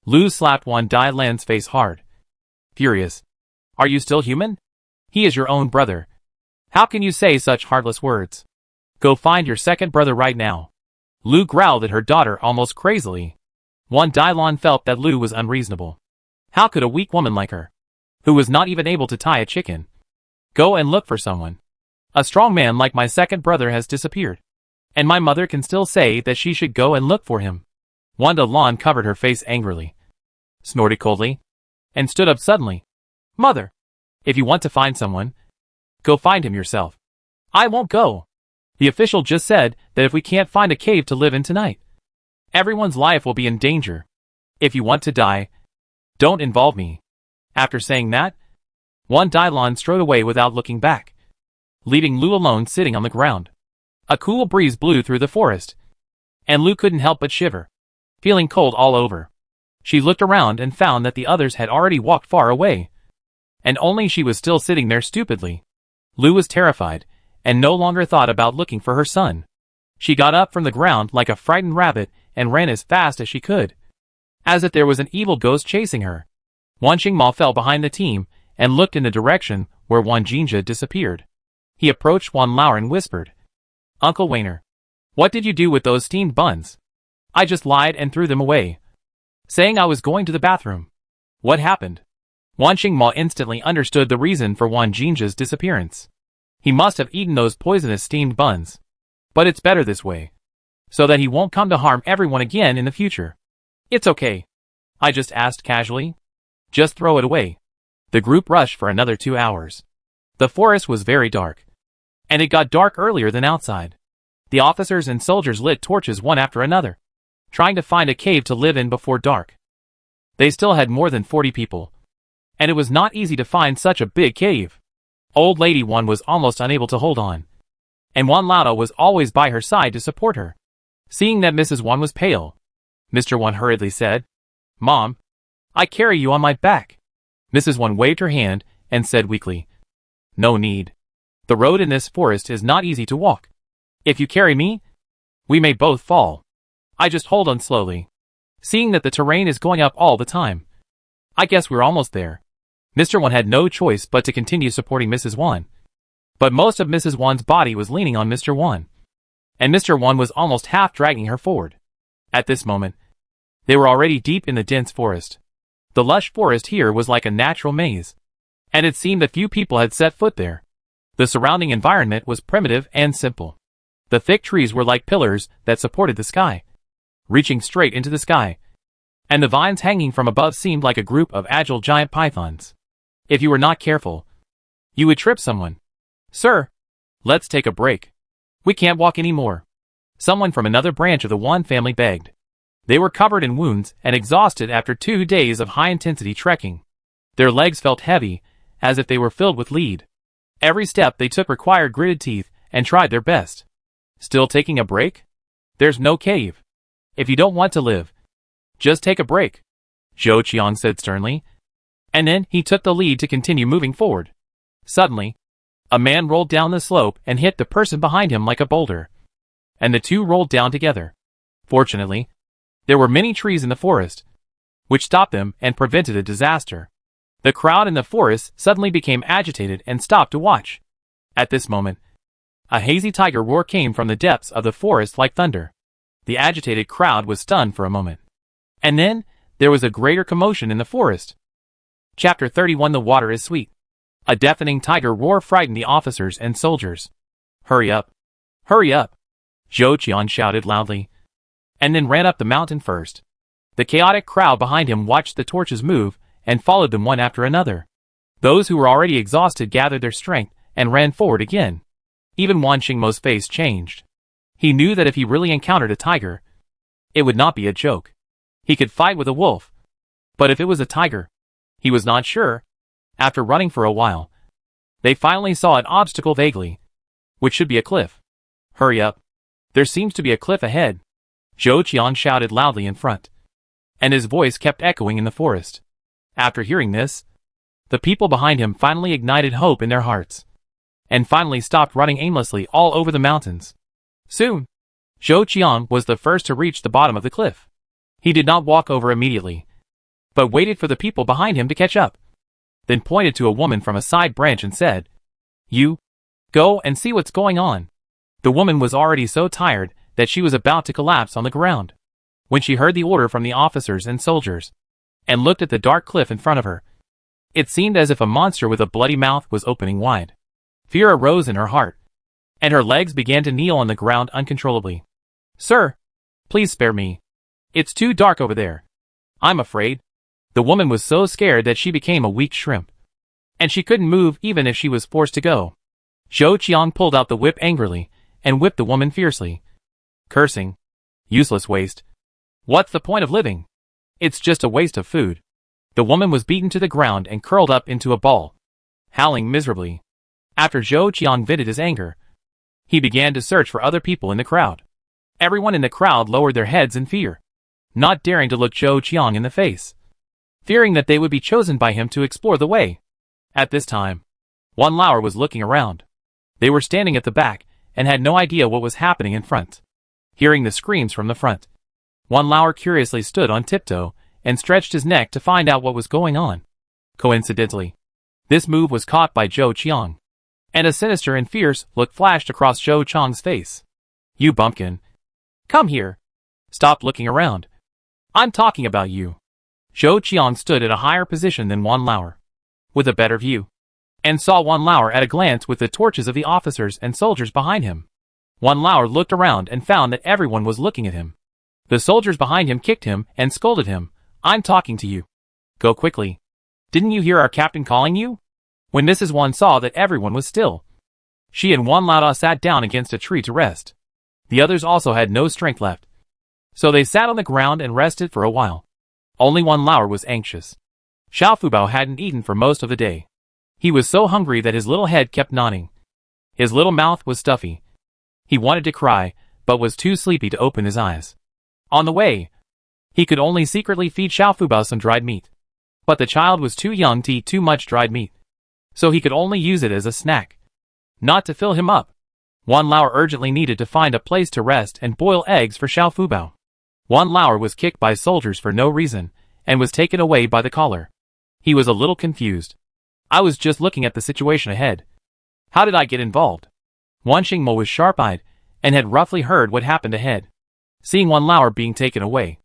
Lu slapped Wan Dilan's face hard. Furious. Are you still human? He is your own brother. How can you say such heartless words? Go find your second brother right now. Lu growled at her daughter almost crazily. Wan Dilan felt that Lu was unreasonable. How could a weak woman like her, who was not even able to tie a chicken, go and look for someone? A strong man like my second brother has disappeared, and my mother can still say that she should go and look for him. Wan Dilan covered her face angrily, snorted coldly, and stood up suddenly. Mother, if you want to find someone, go find him yourself. I won't go. The official just said that if we can't find a cave to live in tonight, everyone's life will be in danger. If you want to die, don't involve me. After saying that, Wan Dilan strode away without looking back, leaving Lu alone sitting on the ground. A cool breeze blew through the forest, and Lu couldn't help but shiver, feeling cold all over. She looked around and found that the others had already walked far away, and only she was still sitting there stupidly. Lu was terrified, and no longer thought about looking for her son. She got up from the ground like a frightened rabbit and ran as fast as she could, as if there was an evil ghost chasing her. Wan Xingmo fell behind the team and looked in the direction where Wan Jinja disappeared. He approached Wan Lao and whispered, Uncle Wainer, what did you do with those steamed buns? I just lied and threw them away, saying I was going to the bathroom. What happened? Wan Xingmo instantly understood the reason for Wan Jinja's disappearance. He must have eaten those poisonous steamed buns. But it's better this way, so that he won't come to harm everyone again in the future. It's okay. I just asked casually. Just throw it away. The group rushed for another 2 hours. The forest was very dark, and it got dark earlier than outside. The officers and soldiers lit torches one after another, trying to find a cave to live in before dark. They still had more than 40 people, and it was not easy to find such a big cave. Old Lady Wan was almost unable to hold on, and Wan Lao was always by her side to support her. Seeing that Mrs. Wan was pale, Mr. Wan hurriedly said, Mom, I carry you on my back. Mrs. Wan waved her hand and said weakly, No need. The road in this forest is not easy to walk. If you carry me, we may both fall. I just hold on slowly, seeing that the terrain is going up all the time. I guess we're almost there. Mr. Wan had no choice but to continue supporting Mrs. Wan. But most of Mrs. Wan's body was leaning on Mr. Wan, and Mr. Wan was almost half dragging her forward. At this moment, They were already deep in the dense forest. The lush forest here was like a natural maze, and it seemed that few people had set foot there. The surrounding environment was primitive and simple. The thick trees were like pillars that supported the sky, reaching straight into the sky, and the vines hanging from above seemed like a group of agile giant pythons. If you were not careful, you would trip someone. "Sir, let's take a break. We can't walk anymore," someone from another branch of the Wan family begged. They were covered in wounds and exhausted after 2 days of high-intensity trekking. Their legs felt heavy, as if they were filled with lead. Every step they took required gritted teeth and tried their best. "Still taking a break? There's no cave. If you don't want to live, just take a break," Zhou Qiang said sternly. And then he took the lead to continue moving forward. Suddenly, a man rolled down the slope and hit the person behind him like a boulder, and the two rolled down together. Fortunately, there were many trees in the forest, which stopped them and prevented a disaster. The crowd in the forest suddenly became agitated and stopped to watch. At this moment, a hazy tiger roar came from the depths of the forest like thunder. The agitated crowd was stunned for a moment. And then, there was a greater commotion in the forest. Chapter 31 The Water is Sweet. A deafening tiger roar frightened the officers and soldiers. "Hurry up! Hurry up!" Zhou Qian shouted loudly, and then ran up the mountain first. The chaotic crowd behind him watched the torches move and followed them one after another. Those who were already exhausted gathered their strength and ran forward again. Even Wan Xingmo's face changed. He knew that if he really encountered a tiger, it would not be a joke. He could fight with a wolf, but if it was a tiger, he was not sure. After running for a while, they finally saw an obstacle vaguely, which should be a cliff. "Hurry up! There seems to be a cliff ahead," Zhou Qian shouted loudly in front, and his voice kept echoing in the forest. After hearing this, the people behind him finally ignited hope in their hearts, and finally stopped running aimlessly all over the mountains. Soon, Zhou Qian was the first to reach the bottom of the cliff. He did not walk over immediately, but waited for the people behind him to catch up, then pointed to a woman from a side branch and said, "You, go and see what's going on." The woman was already so tired that she was about to collapse on the ground. When she heard the order from the officers and soldiers, and looked at the dark cliff in front of her, it seemed as if a monster with a bloody mouth was opening wide. Fear arose in her heart, and her legs began to kneel on the ground uncontrollably. "Sir, please spare me. It's too dark over there. I'm afraid." The woman was so scared that she became a weak shrimp, and she couldn't move even if she was forced to go. Zhou Qiang pulled out the whip angrily and whipped the woman fiercely, cursing, "Useless waste. What's the point of living? It's just a waste of food." The woman was beaten to the ground and curled up into a ball, howling miserably. After Zhou Qiang vented his anger, he began to search for other people in the crowd. Everyone in the crowd lowered their heads in fear, not daring to look Zhou Qiang in the face, fearing that they would be chosen by him to explore the way. At this time, Wan Lauer was looking around. They were standing at the back and had no idea what was happening in front. Hearing the screams from the front, Wan Lauer curiously stood on tiptoe and stretched his neck to find out what was going on. Coincidentally, this move was caught by Zhou Qiang, and a sinister and fierce look flashed across Zhou Qiang's face. "You bumpkin. Come here. Stop looking around. I'm talking about you." Zhou Qiang stood at a higher position than Wan Lauer, with a better view, and saw Wan Lauer at a glance with the torches of the officers and soldiers behind him. Wan Lauer looked around and found that everyone was looking at him. The soldiers behind him kicked him and scolded him. "I'm talking to you. Go quickly. Didn't you hear our captain calling you?" When Mrs. Wan saw that everyone was still, she and Wan Lao sat down against a tree to rest. The others also had no strength left, so they sat on the ground and rested for a while. Only Wan Lauer was anxious. Fubao hadn't eaten for most of the day. He was so hungry that his little head kept nodding. His little mouth was stuffy. He wanted to cry, but was too sleepy to open his eyes. On the way, he could only secretly feed Fubao some dried meat. But the child was too young to eat too much dried meat, so he could only use it as a snack, not to fill him up. Wan Lauer urgently needed to find a place to rest and boil eggs for Fubao. Wan Lauer was kicked by soldiers for no reason, and was taken away by the collar. He was a little confused. "I was just looking at the situation ahead. How did I get involved?" Wan Xingmo was sharp-eyed, and had roughly heard what happened ahead. Seeing Wan Lauer being taken away,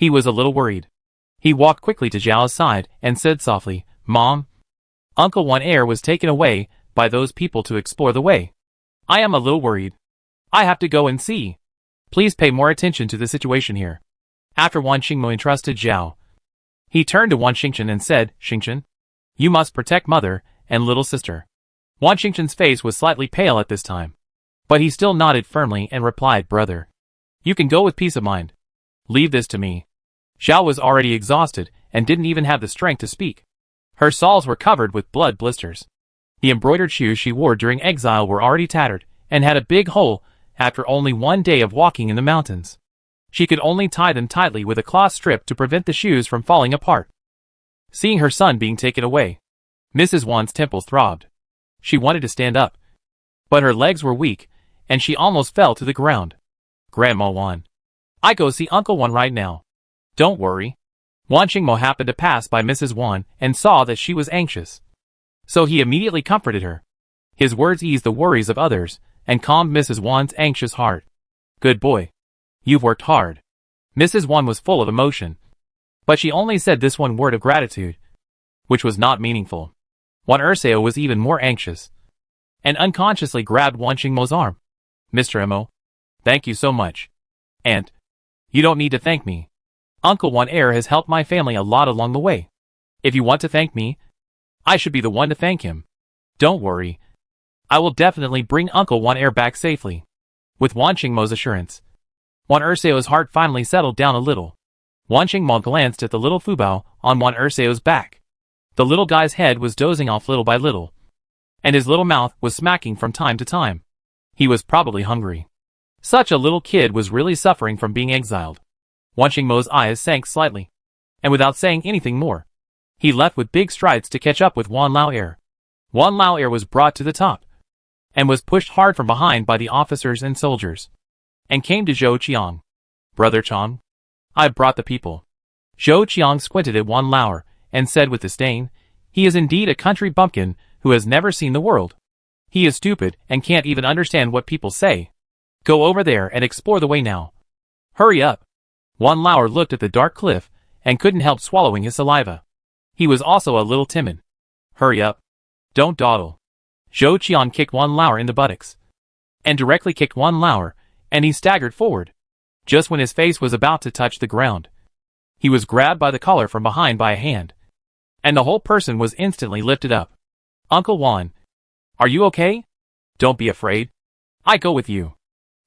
He was a little worried. He walked quickly to Zhao's side and said softly, "Mom, Uncle Wan was taken away by those people to explore the way. I am a little worried. I have to go and see. Please pay more attention to the situation here." After Wan Xingmo entrusted Zhao, he turned to Wan Xingchen and said, "Xingchen, you must protect mother and little sister." Wan Xingchen's face was slightly pale at this time, but he still nodded firmly and replied, "Brother, you can go with peace of mind. Leave this to me." Zhao was already exhausted and didn't even have the strength to speak. Her soles were covered with blood blisters. The embroidered shoes she wore during exile were already tattered and had a big hole after only one day of walking in the mountains. She could only tie them tightly with a cloth strip to prevent the shoes from falling apart. Seeing her son being taken away, Mrs. Wan's temples throbbed. She wanted to stand up, but her legs were weak, and she almost fell to the ground. "Grandma Wan, I go see Uncle Wan right now. Don't worry." Wan Xingmo happened to pass by Mrs. Wan and saw that she was anxious, so he immediately comforted her. His words eased the worries of others and calmed Mrs. Wan's anxious heart. "Good boy. You've worked hard." Mrs. Wan was full of emotion, but she only said this one word of gratitude, which was not meaningful. Wan Dasao was even more anxious, and unconsciously grabbed Wan Xingmo's arm. "Mr. Mo, thank you so much. Aunt, you don't need to thank me. Uncle Wan has helped my family a lot along the way. If you want to thank me, I should be the one to thank him. Don't worry. I will definitely bring Uncle Wan back safely." With Wan Xingmo's assurance, Wan Dasao's heart finally settled down a little. Wan Xingmo glanced at the little Fubao on Wan Dasao's back. The little guy's head was dozing off little by little, and his little mouth was smacking from time to time. He was probably hungry. Such a little kid was really suffering from being exiled. Wan Xingmo's eyes sank slightly, and without saying anything more, he left with big strides to catch up with Wan Lao. Wan Lao was brought to the top, and was pushed hard from behind by the officers and soldiers, and came to Zhou Qiang. "Brother Chang, I've brought the people." Zhou Qiang squinted at Wan Lao and said with disdain, "He is indeed a country bumpkin who has never seen the world. He is stupid and can't even understand what people say. Go over there and explore the way now. Hurry up." Wan Lao looked at the dark cliff and couldn't help swallowing his saliva. He was also a little timid. "Hurry up. Don't dawdle." Zhou Qian kicked Wan Lao in the buttocks, and directly kicked Wan Lao, and he staggered forward. Just when his face was about to touch the ground, he was grabbed by the collar from behind by a hand, and the whole person was instantly lifted up. "Uncle Wan, are you okay? Don't be afraid. I go with you."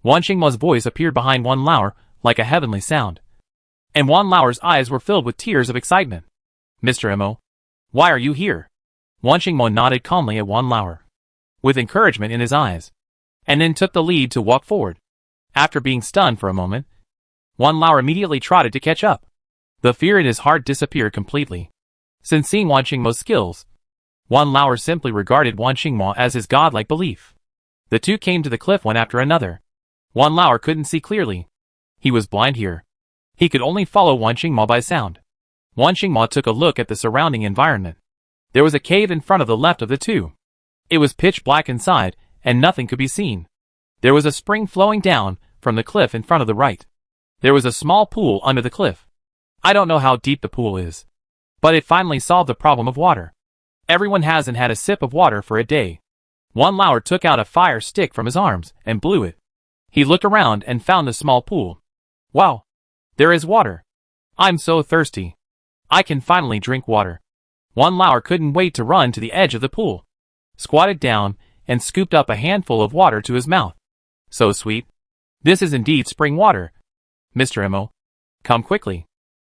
Wan Xingmo's voice appeared behind Wan Lao like a heavenly sound, and Wan Lao's eyes were filled with tears of excitement. "Mr. Mo, why are you here?" Wan Xingmo nodded calmly at Wan Lao, with encouragement in his eyes, and then took the lead to walk forward. After being stunned for a moment, Wan Lao immediately trotted to catch up. The fear in his heart disappeared completely. Since seeing Wan Xingmo's skills, Wan Lao simply regarded Wan Xingmo as his godlike belief. The two came to the cliff one after another. Wan Lao couldn't see clearly. He was blind here. He could only follow Wan Xingmo by sound. Wan Xingmo took a look at the surrounding environment. There was a cave in front of the left of the two. It was pitch black inside, and nothing could be seen. There was a spring flowing down from the cliff in front of the right. There was a small pool under the cliff. I don't know how deep the pool is, but it finally solved the problem of water. Everyone hasn't had a sip of water for a day. Wan Lao took out a fire stick from his arms and blew it. He looked around and found the small pool. Wow! There is water. I'm so thirsty. I can finally drink water. Wan Lao couldn't wait to run to the edge of the pool, squatted down, and scooped up a handful of water to his mouth. So sweet. This is indeed spring water. "Mr. Mo, come quickly."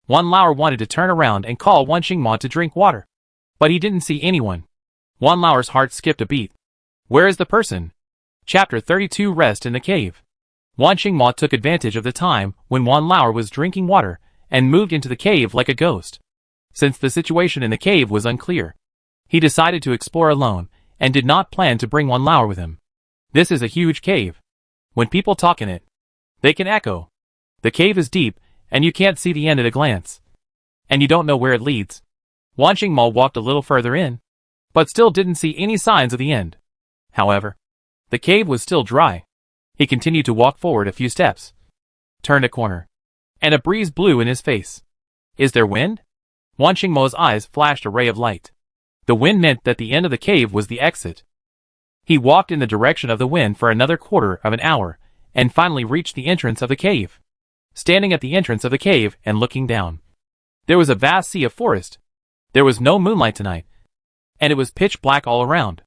Wan Lao wanted to turn around and call Wan Xingmo to drink water, but he didn't see anyone. Wan Lao's heart skipped a beat. Where is the person? Chapter 32 Rest in the Cave. Wan Xingmo took advantage of the time when Wan Lao was drinking water and moved into the cave like a ghost. Since the situation in the cave was unclear, he decided to explore alone and did not plan to bring Wan Lao with him. This is a huge cave. When people talk in it, they can echo. The cave is deep, and you can't see the end at a glance. And you don't know where it leads. Wan Xingmo walked a little further in, but still didn't see any signs of the end. However, the cave was still dry. He continued to walk forward a few steps, turned a corner, and a breeze blew in his face. Is there wind? Wan Mo's eyes flashed a ray of light. The wind meant that the end of the cave was the exit. He walked in the direction of the wind for another quarter of an hour, and finally reached the entrance of the cave. Standing at the entrance of the cave and looking down, there was a vast sea of forest. There was no moonlight tonight, and it was pitch black all around.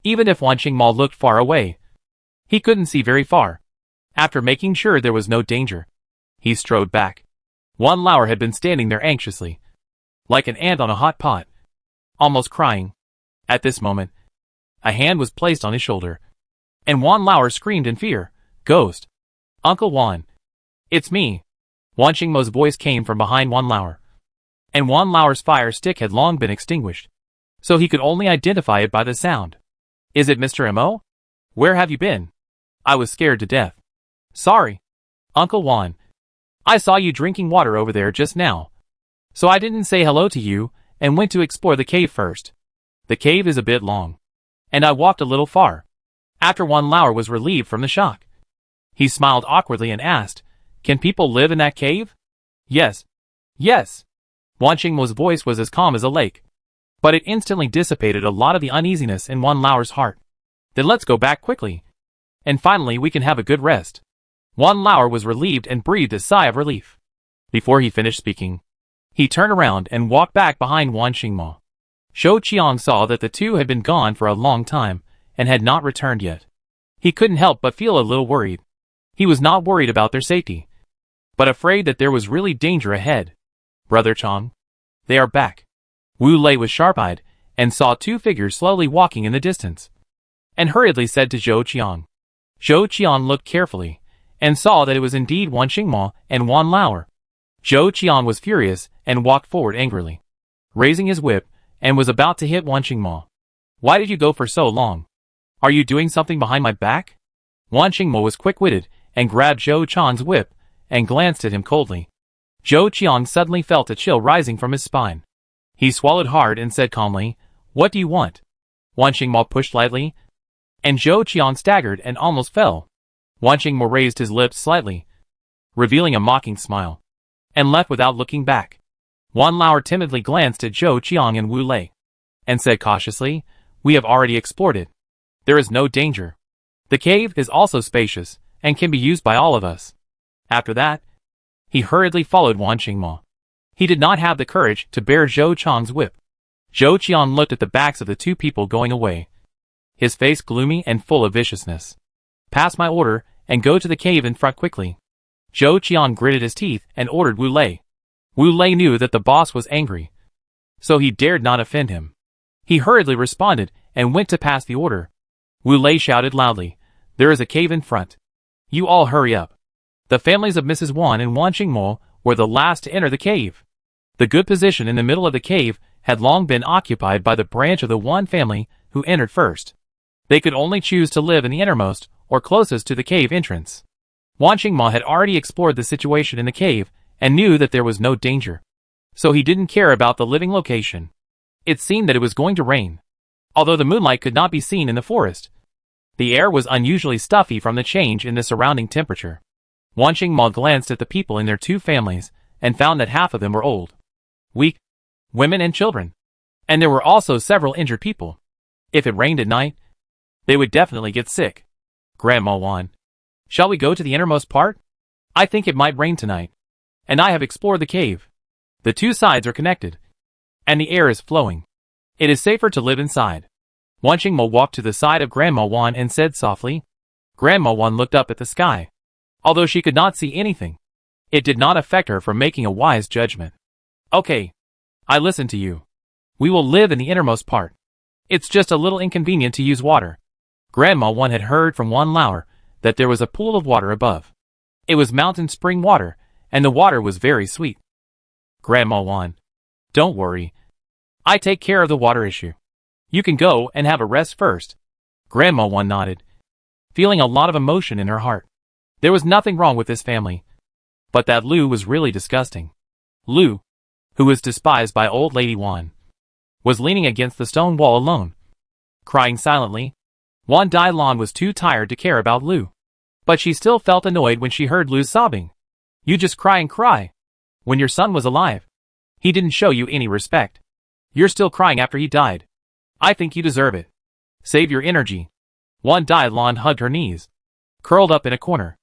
Even if Wan Mo looked far away, he couldn't see very far. After making sure there was no danger, he strode back. Wan Lauer had been standing there anxiously, like an ant on a hot pot, almost crying. At this moment, a hand was placed on his shoulder, and Wan Lauer screamed in fear. Ghost! Uncle Wan! It's me! Wan Mo's voice came from behind Wan Lauer, and Wan Lauer's fire stick had long been extinguished, so he could only identify it by the sound. Is it Mr. Mo? Where have you been? I was scared to death. Sorry, Uncle Wan. I saw you drinking water over there just now, so I didn't say hello to you and went to explore the cave first. The cave is a bit long, and I walked a little far. After Wan Lauer was relieved from the shock, he smiled awkwardly and asked, Can people live in that cave? Yes. Yes. Wan Mo's voice was as calm as a lake, but it instantly dissipated a lot of the uneasiness in Wan Lauer's heart. Then let's go back quickly, and finally we can have a good rest. Wan Lauer was relieved and breathed a sigh of relief. Before he finished speaking, he turned around and walked back behind Wan Mo. Zhou Qiang saw that the two had been gone for a long time and had not returned yet. He couldn't help but feel a little worried. He was not worried about their safety, but afraid that there was really danger ahead. Brother Chong, they are back. Wu Lei was sharp-eyed and saw two figures slowly walking in the distance, and hurriedly said to Zhou Qiang. Zhou Qiang looked carefully and saw that it was indeed Wan Mo and Wan Lauer. Zhou Qiang was furious and walked forward angrily, raising his whip, and was about to hit Wan Mo. Why did you go for so long? Are you doing something behind my back? Wan Mo was quick-witted and grabbed Zhou Qiang's whip and glanced at him coldly. Zhou Qiang suddenly felt a chill rising from his spine. He swallowed hard and said calmly, What do you want? Wan Mo pushed lightly, and Zhou Qiang staggered and almost fell. Wan Mo raised his lips slightly, revealing a mocking smile, and left without looking back. Wan Lauer timidly glanced at Zhou Qiang and Wu Lei, and said cautiously, We have already explored it. There is no danger. The cave is also spacious, and can be used by all of us. After that, he hurriedly followed Wan Mo. He did not have the courage to bear Zhou Qiang's whip. Zhou Qiang looked at the backs of the two people going away, his face gloomy and full of viciousness. Pass my order, and go to the cave in front quickly. Zhou Qiang gritted his teeth and ordered Wu Lei. Wu Lei knew that the boss was angry, so he dared not offend him. He hurriedly responded and went to pass the order. Wu Lei shouted loudly, There is a cave in front. You all hurry up. The families of Mrs. Wan and Wan Mo were the last to enter the cave. The good position in the middle of the cave had long been occupied by the branch of the Wan family who entered first. They could only choose to live in the innermost or closest to the cave entrance. Wan Mo had already explored the situation in the cave and knew that there was no danger, so he didn't care about the living location. It seemed that it was going to rain. Although the moonlight could not be seen in the forest, the air was unusually stuffy from the change in the surrounding temperature. Wan Mo glanced at the people in their two families and found that half of them were old, weak, women and children, and there were also several injured people. If it rained at night, they would definitely get sick. Grandma Wan, shall we go to the innermost part? I think it might rain tonight, and I have explored the cave. The two sides are connected, and the air is flowing. It is safer to live inside. Wan Mo walked to the side of Grandma Wan and said softly. Grandma Wan looked up at the sky. Although she could not see anything, it did not affect her from making a wise judgment. Okay, I listen to you. We will live in the innermost part. It's just a little inconvenient to use water. Grandma Wan had heard from Wan Lauer that there was a pool of water above. It was mountain spring water, and the water was very sweet. Grandma Wan, don't worry. I take care of the water issue. You can go and have a rest first. Grandma Wan nodded, feeling a lot of emotion in her heart. There was nothing wrong with this family, but that Lu was really disgusting. Lu, who was despised by old lady Wan, was leaning against the stone wall alone, crying silently. Wan Dailan was too tired to care about Lu, but she still felt annoyed when she heard Lu's sobbing. You just cry and cry. When your son was alive, he didn't show you any respect. You're still crying after he died. I think you deserve it. Save your energy. Wan Dasao hugged her knees, curled up in a corner,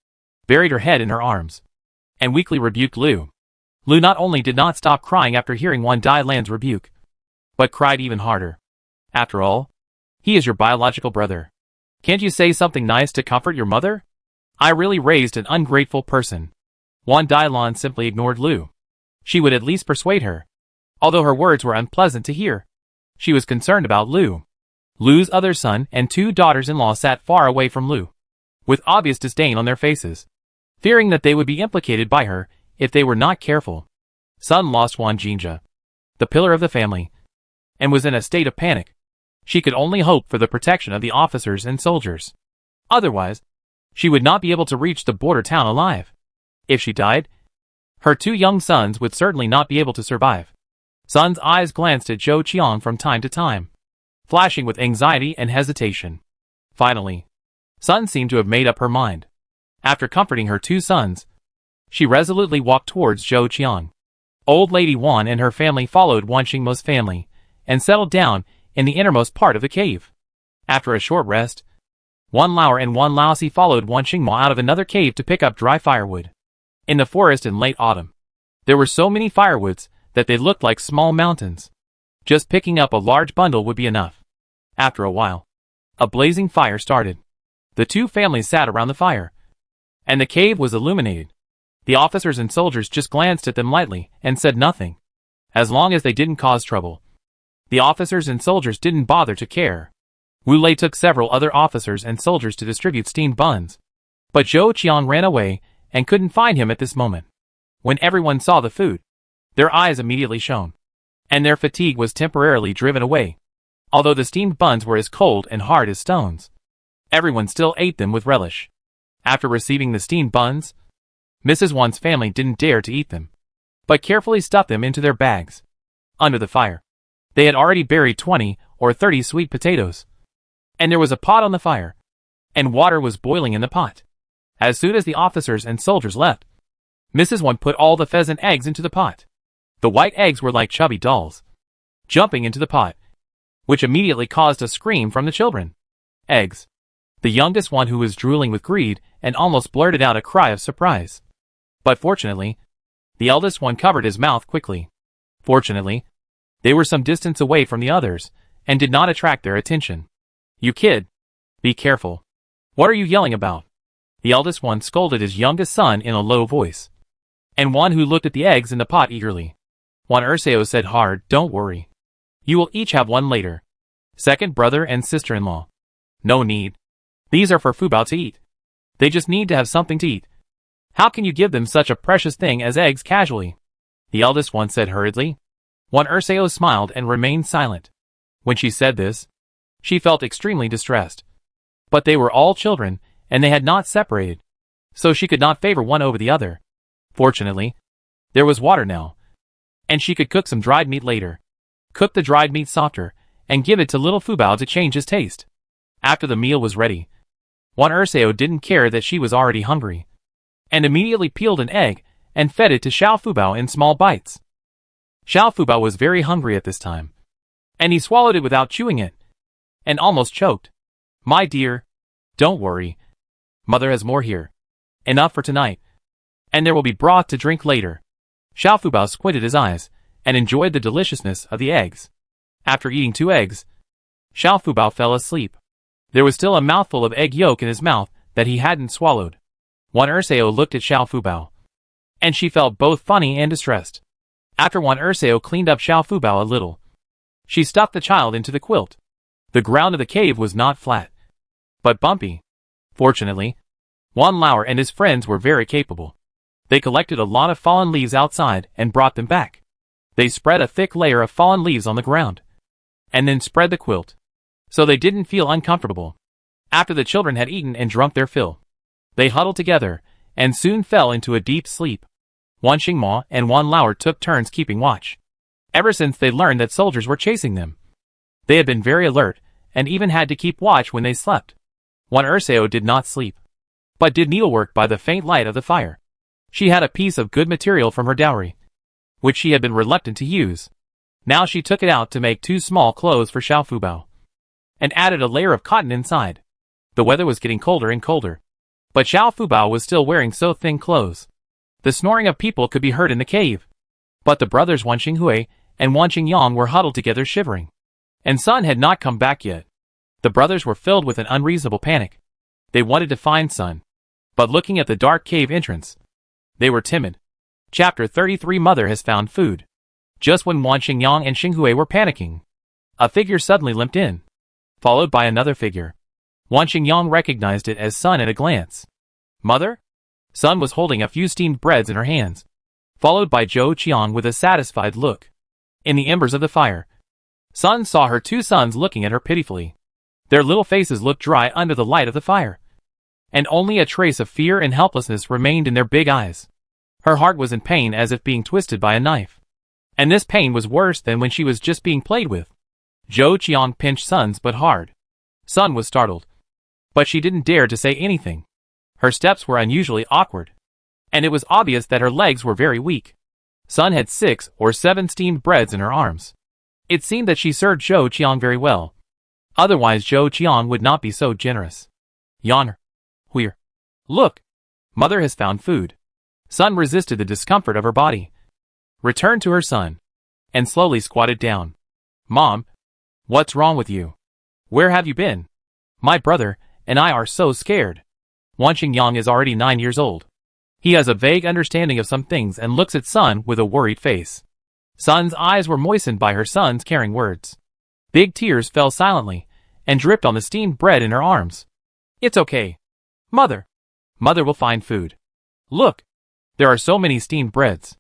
buried her head in her arms, and weakly rebuked Lu. Lu not only did not stop crying after hearing Wan Dasao's rebuke, but cried even harder. After all, he is your biological brother. Can't you say something nice to comfort your mother? I really raised an ungrateful person. Wan Dasao simply ignored Lu. She would at least persuade her. Although her words were unpleasant to hear, she was concerned about Lu. Lu's other son and 2 daughters-in-law sat far away from Lu, with obvious disdain on their faces, fearing that they would be implicated by her if they were not careful. Son lost Wan Jinja, the pillar of the family, and was in a state of panic. She could only hope for the protection of the officers and soldiers. Otherwise, she would not be able to reach the border town alive. If she died, her 2 young sons would certainly not be able to survive. Son's eyes glanced at Zhou Qiang from time to time, flashing with anxiety and hesitation. Finally, Sun seemed to have made up her mind. After comforting her 2 sons, she resolutely walked towards Zhou Qiang. Old Lady Wan and her family followed Wan Xingmo's family, and settled down in the innermost part of the cave. After a short rest, Wan Lauer and Wan Laosi followed Wan Xingmo out of another cave to pick up dry firewood. In the forest in late autumn, there were so many firewoods that they looked like small mountains. Just picking up a large bundle would be enough. After a while, a blazing fire started. The 2 families sat around the fire, and the cave was illuminated. The officers and soldiers just glanced at them lightly and said nothing. As long as they didn't cause trouble, the officers and soldiers didn't bother to care. Wu Lei took several other officers and soldiers to distribute steamed buns, but Zhou Qiang ran away and couldn't find him at this moment. When everyone saw the food, their eyes immediately shone, and their fatigue was temporarily driven away. Although the steamed buns were as cold and hard as stones, everyone still ate them with relish. After receiving the steamed buns, Mrs. Wan's family didn't dare to eat them, but carefully stuffed them into their bags. Under the fire, they had already buried 20 or 30 sweet potatoes, and there was a pot on the fire, and water was boiling in the pot. As soon as the officers and soldiers left, Mrs. Wan put all the pheasant eggs into the pot. The white eggs were like chubby dolls, jumping into the pot, which immediately caused a scream from the children. Eggs. The youngest one, who was drooling with greed and almost blurted out a cry of surprise. But fortunately, the eldest one covered his mouth quickly. Fortunately, they were some distance away from the others and did not attract their attention. You kid! Be careful. What are you yelling about? The eldest one scolded his youngest son in a low voice, and one who looked at the eggs in the pot eagerly. Wan Dasao said hard, "Don't worry. You will each have one later. Second brother and sister-in-law. No need. These are for Fubao to eat. They just need to have something to eat. How can you give them such a precious thing as eggs casually?" The eldest one said hurriedly. Wan Dasao smiled and remained silent. When she said this, she felt extremely distressed. But they were all children, and they had not separated, so she could not favor one over the other. Fortunately, there was water now, and she could cook some dried meat later. Cook the dried meat softer, and give it to little Fubao to change his taste. After the meal was ready, Wan Dasao didn't care that she was already hungry, and immediately peeled an egg and fed it to Xiao Fubao in small bites. Xiao Fubao was very hungry at this time, and he swallowed it without chewing it, and almost choked. "My dear, don't worry. Mother has more here. Enough for tonight. And there will be broth to drink later." Xiao Fubao squinted his eyes and enjoyed the deliciousness of the eggs. After eating 2 eggs, Xiao Fubao fell asleep. There was still a mouthful of egg yolk in his mouth that he hadn't swallowed. Wan Dasao looked at Xiao Fubao, and she felt both funny and distressed. After Wan Dasao cleaned up Xiao Fubao a little, she stuffed the child into the quilt. The ground of the cave was not flat, but bumpy. Fortunately, Wan Lauer and his friends were very capable. They collected a lot of fallen leaves outside and brought them back. They spread a thick layer of fallen leaves on the ground, and then spread the quilt, so they didn't feel uncomfortable. After the children had eaten and drunk their fill, they huddled together and soon fell into a deep sleep. Wan Xingmo and Wan Lauer took turns keeping watch. Ever since they learned that soldiers were chasing them, they had been very alert and even had to keep watch when they slept. Wan Dasao did not sleep, but did needlework by the faint light of the fire. She had a piece of good material from her dowry, which she had been reluctant to use. Now she took it out to make 2 small clothes for Xiao Fubao, and added a layer of cotton inside. The weather was getting colder and colder, but Xiao Fubao was still wearing so thin clothes. The snoring of people could be heard in the cave. But the brothers Wan Xinghui and Wan Xingyang were huddled together shivering. And Sun had not come back yet. The brothers were filled with an unreasonable panic. They wanted to find Sun. But looking at the dark cave entrance, they were timid. Chapter 33 Mother has found food. Just when Wan Xingyang and Xinghui were panicking, a figure suddenly limped in, followed by another figure. Wan Xingyang recognized it as Sun at a glance. Mother? Sun was holding a few steamed breads in her hands, followed by Zhou Qiang with a satisfied look. In the embers of the fire, Sun saw her 2 sons looking at her pitifully. Their little faces looked dry under the light of the fire, and only a trace of fear and helplessness remained in their big eyes. Her heart was in pain as if being twisted by a knife. And this pain was worse than when she was just being played with. Zhou Qiang pinched Sun's butt hard. Sun was startled, but she didn't dare to say anything. Her steps were unusually awkward, and it was obvious that her legs were very weak. Sun had 6 or 7 steamed breads in her arms. It seemed that she served Zhou Qiang very well. Otherwise Zhou Qiang would not be so generous. Yonner. Huir. Look! Mother has found food. Sun resisted the discomfort of her body, returned to her son, and slowly squatted down. Mom, what's wrong with you? Where have you been? My brother and I are so scared. Wan Xingyang is already 9 years old. He has a vague understanding of some things and looks at Sun with a worried face. Sun's eyes were moistened by her son's caring words. Big tears fell silently and dripped on the steamed bread in her arms. It's okay. Mother. Mother will find food. Look. There are so many steamed breads.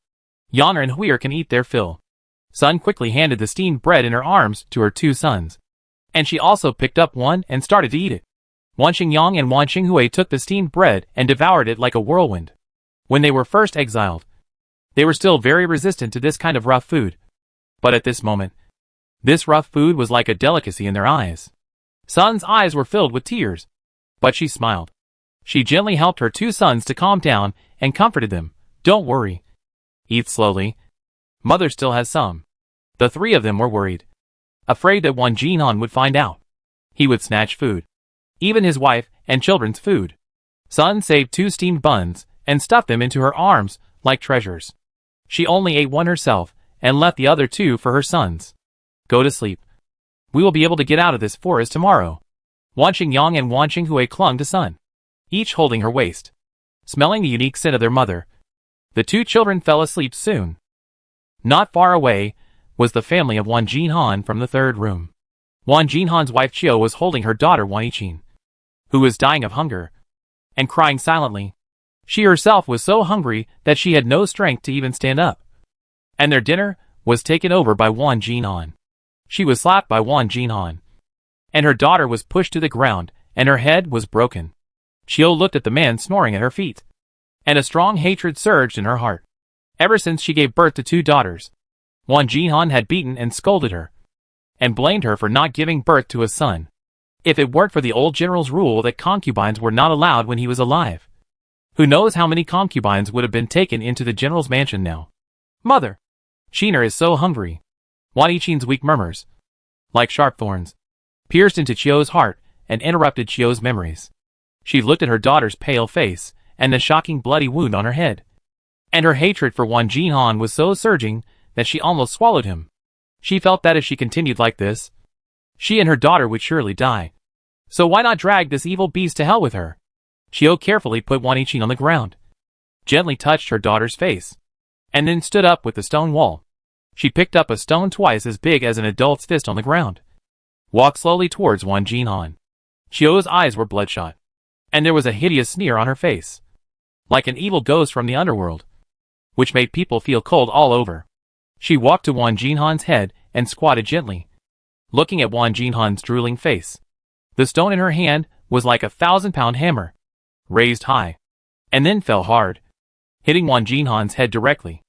Yonner and Huir can eat their fill. Sun quickly handed the steamed bread in her arms to her 2 sons. And she also picked up one and started to eat it. Wan Xingyang and Wan Xinghui took the steamed bread and devoured it like a whirlwind. When they were first exiled, they were still very resistant to this kind of rough food. But at this moment, this rough food was like a delicacy in their eyes. Sun's eyes were filled with tears, but she smiled. She gently helped her 2 sons to calm down and comforted them. Don't worry. Eat slowly. Mother still has some. The 3 of them were worried, afraid that Wan Jinhan would find out. He would snatch food, even his wife and children's food. Sun saved 2 steamed buns and stuffed them into her arms like treasures. She only ate one herself and left the other 2 for her sons. Go to sleep. We will be able to get out of this forest tomorrow. Wan Xingyang and Wan Xinghui clung to Sun, each holding her waist. Smelling the unique scent of their mother, the 2 children fell asleep soon. Not far away was the family of Wan Jinhan from the 3rd room. Wan Jinhan's wife Chiu was holding her daughter Wan Yiqin, who was dying of hunger, and crying silently. She herself was so hungry that she had no strength to even stand up. And their dinner was taken over by Wan Jinhan. She was slapped by Wan Jinhan, and her daughter was pushed to the ground, and her head was broken. Chiu looked at the man snoring at her feet, and a strong hatred surged in her heart. Ever since she gave birth to 2 daughters, Wan Jinhan had beaten and scolded her, and blamed her for not giving birth to a son. If it weren't for the old general's rule that concubines were not allowed when he was alive, who knows how many concubines would have been taken into the general's mansion now. Mother! Sheener is so hungry. Wan Yiqin's weak murmurs, like sharp thorns, pierced into Chiu's heart and interrupted Chiu's memories. She looked at her daughter's pale face and the shocking bloody wound on her head. And her hatred for Wan Jinhan was so surging that she almost swallowed him. She felt that if she continued like this, she and her daughter would surely die. So why not drag this evil beast to hell with her? Chiu carefully put Wan Yiqin on the ground, gently touched her daughter's face, and then stood up with the stone wall. She picked up a stone twice as big as an adult's fist on the ground, walked slowly towards Wan Jinhan. Chiu's eyes were bloodshot, and there was a hideous sneer on her face, like an evil ghost from the underworld, which made people feel cold all over. She walked to Wan Jinhan's head and squatted gently, looking at Wan Jinhan's drooling face. The stone in her hand was like a 1,000-pound hammer, raised high, and then fell hard, hitting Wan Jinhan's head directly.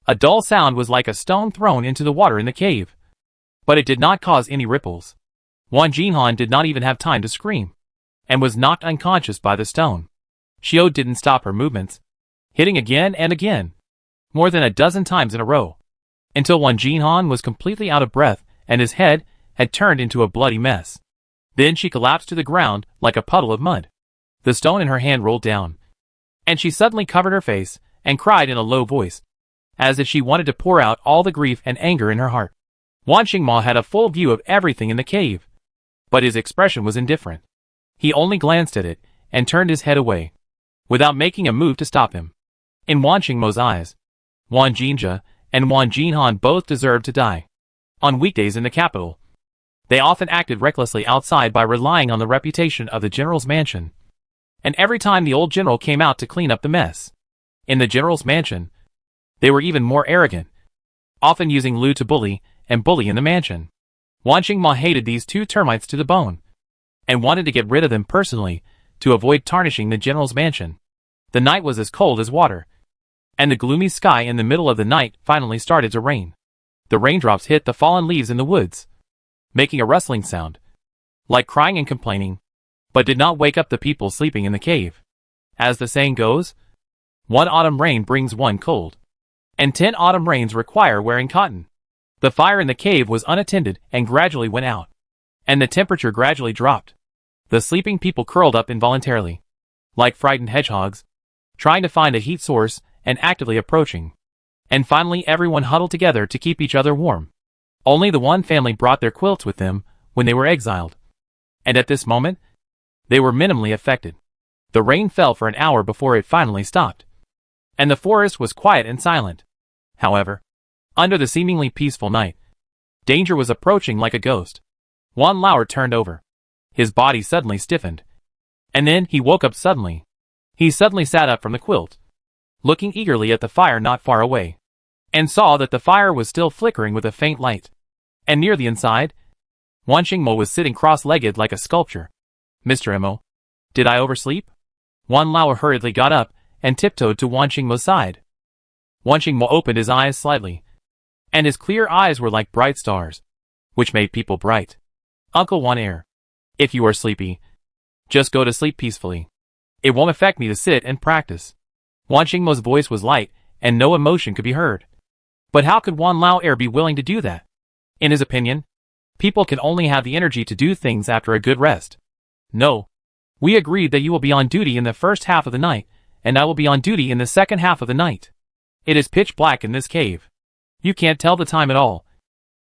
A dull sound was like a stone thrown into the water in the cave, but it did not cause any ripples. Wan Jinhan did not even have time to scream, and was knocked unconscious by the stone. Chiu didn't stop her movements. hitting again and again, more than a dozen times in a row, until Wan Jinhan was completely out of breath and his head had turned into a bloody mess. Then she collapsed to the ground like a puddle of mud. The stone in her hand rolled down, and she suddenly covered her face and cried in a low voice, as if she wanted to pour out all the grief and anger in her heart. Wan Mo had a full view of everything in the cave, but his expression was indifferent. He only glanced at it and turned his head away, without making a move to stop him. In Wan Mo's eyes, Wan Jinja and Wan Jinhan both deserved to die. On weekdays in the capital, they often acted recklessly outside by relying on the reputation of the general's mansion. And every time the old general came out to clean up the mess in the general's mansion, they were even more arrogant, often using Lu to bully and bully in the mansion. Wan Mo hated these two termites to the bone, and wanted to get rid of them personally to avoid tarnishing the general's mansion. The night was as cold as water, and the gloomy sky in the middle of the night finally started to rain. The raindrops hit the fallen leaves in the woods, making a rustling sound, like crying and complaining, but did not wake up the people sleeping in the cave. As the saying goes, one autumn rain brings one cold, and 10 autumn rains require wearing cotton. The fire in the cave was unattended and gradually went out, and the temperature gradually dropped. The sleeping people curled up involuntarily, like frightened hedgehogs, trying to find a heat source and actively approaching. And finally everyone huddled together to keep each other warm. Only the one family brought their quilts with them when they were exiled, and at this moment, they were minimally affected. The rain fell for an hour before it finally stopped, and the forest was quiet and silent. However, under the seemingly peaceful night, danger was approaching like a ghost. Wan Lauer turned over. His body suddenly stiffened, and then he woke up suddenly. He suddenly sat up from the quilt, looking eagerly at the fire not far away, and saw that the fire was still flickering with a faint light. And near the inside, Wan Mo was sitting cross-legged like a sculpture. "Mr. Mo, did I oversleep?" Wan Lauer hurriedly got up and tiptoed to Wan Mo's side. Wan Mo opened his eyes slightly, and his clear eyes were like bright stars, which made people bright. "Uncle Wan, if you are sleepy, just go to sleep peacefully. It won't affect me to sit and practice." Wan Mo's voice was light, and no emotion could be heard. But how could Wan Lauer be willing to do that? In his opinion, people can only have the energy to do things after a good rest. "No. We agreed that you will be on duty in the first half of the night, and I will be on duty in the second half of the night. It is pitch black in this cave. You can't tell the time at all,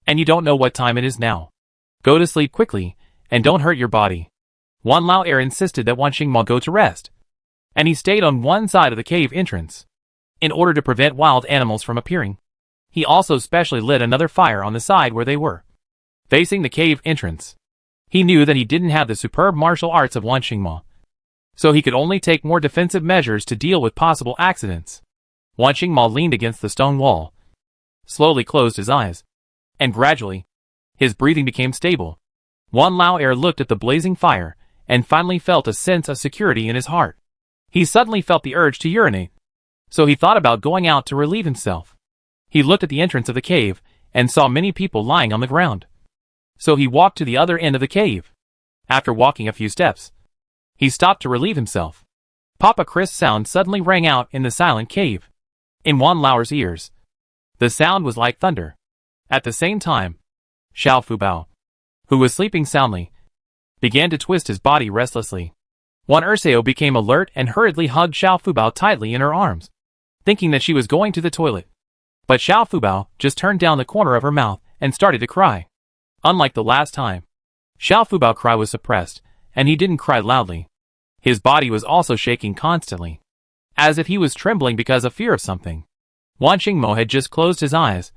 and you don't know what time it is now. Go to sleep quickly, and don't hurt your body." Wan Lauer insisted that Wan Mo go to rest, and he stayed on one side of the cave entrance, in order to prevent wild animals from appearing. He also specially lit another fire on the side where they were, facing the cave entrance. He knew that he didn't have the superb martial arts of Wan Mo, so he could only take more defensive measures to deal with possible accidents. Wan Mo leaned against the stone wall, slowly closed his eyes, and gradually, his breathing became stable. Wan Lauer looked at the blazing fire, and finally felt a sense of security in his heart. He suddenly felt the urge to urinate, so he thought about going out to relieve himself. He looked at the entrance of the cave, and saw many people lying on the ground. So he walked to the other end of the cave. After walking a few steps, he stopped to relieve himself. Papa Chris' sound suddenly rang out in the silent cave. In Wan Lauer's ears, the sound was like thunder. At the same time, Xiao Fubao, who was sleeping soundly, began to twist his body restlessly. Wan Dasao became alert and hurriedly hugged Xiao Fubao tightly in her arms, thinking that she was going to the toilet. But Xiao Fubao just turned down the corner of her mouth and started to cry. Unlike the last time, Xiao Fubao's cry was suppressed, and he didn't cry loudly. His body was also shaking constantly, as if he was trembling because of fear of something. Wan Mo had just closed his eyes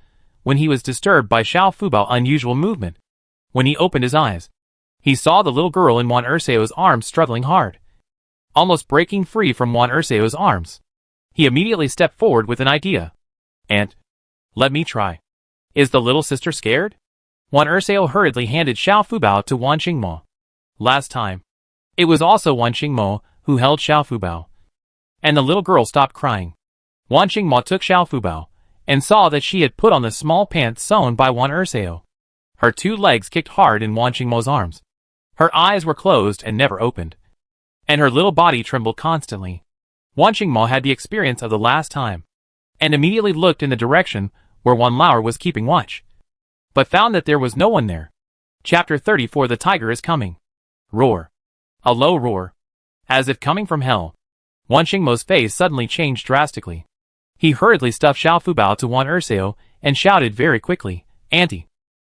when he was disturbed by Xiao Fubao's unusual movement. When he opened his eyes, he saw the little girl in Wan Dasao's arms struggling hard, almost breaking free from Wan Dasao's arms. He immediately stepped forward with an idea. "Aunt, let me try. Is the little sister scared?" Wan Dasao hurriedly handed Xiao Fubao to Wan Mo. Last time, it was also Wan Mo who held Xiao Fubao, and the little girl stopped crying. Wan Mo took Xiao Fubao, and saw that she had put on the small pants sewn by Wan Dasao. Her two legs kicked hard in Wan Mo's arms. Her eyes were closed and never opened, and her little body trembled constantly. Wan Mo had the experience of the last time, and immediately looked in the direction where Wan Lao was keeping watch, but found that there was no one there. Chapter 34. The tiger is coming. Roar. A low roar, as if coming from hell. Wan Mo's face suddenly changed drastically. He hurriedly stuffed Xiao Fubao to Wan Dasao and shouted very quickly, "Auntie!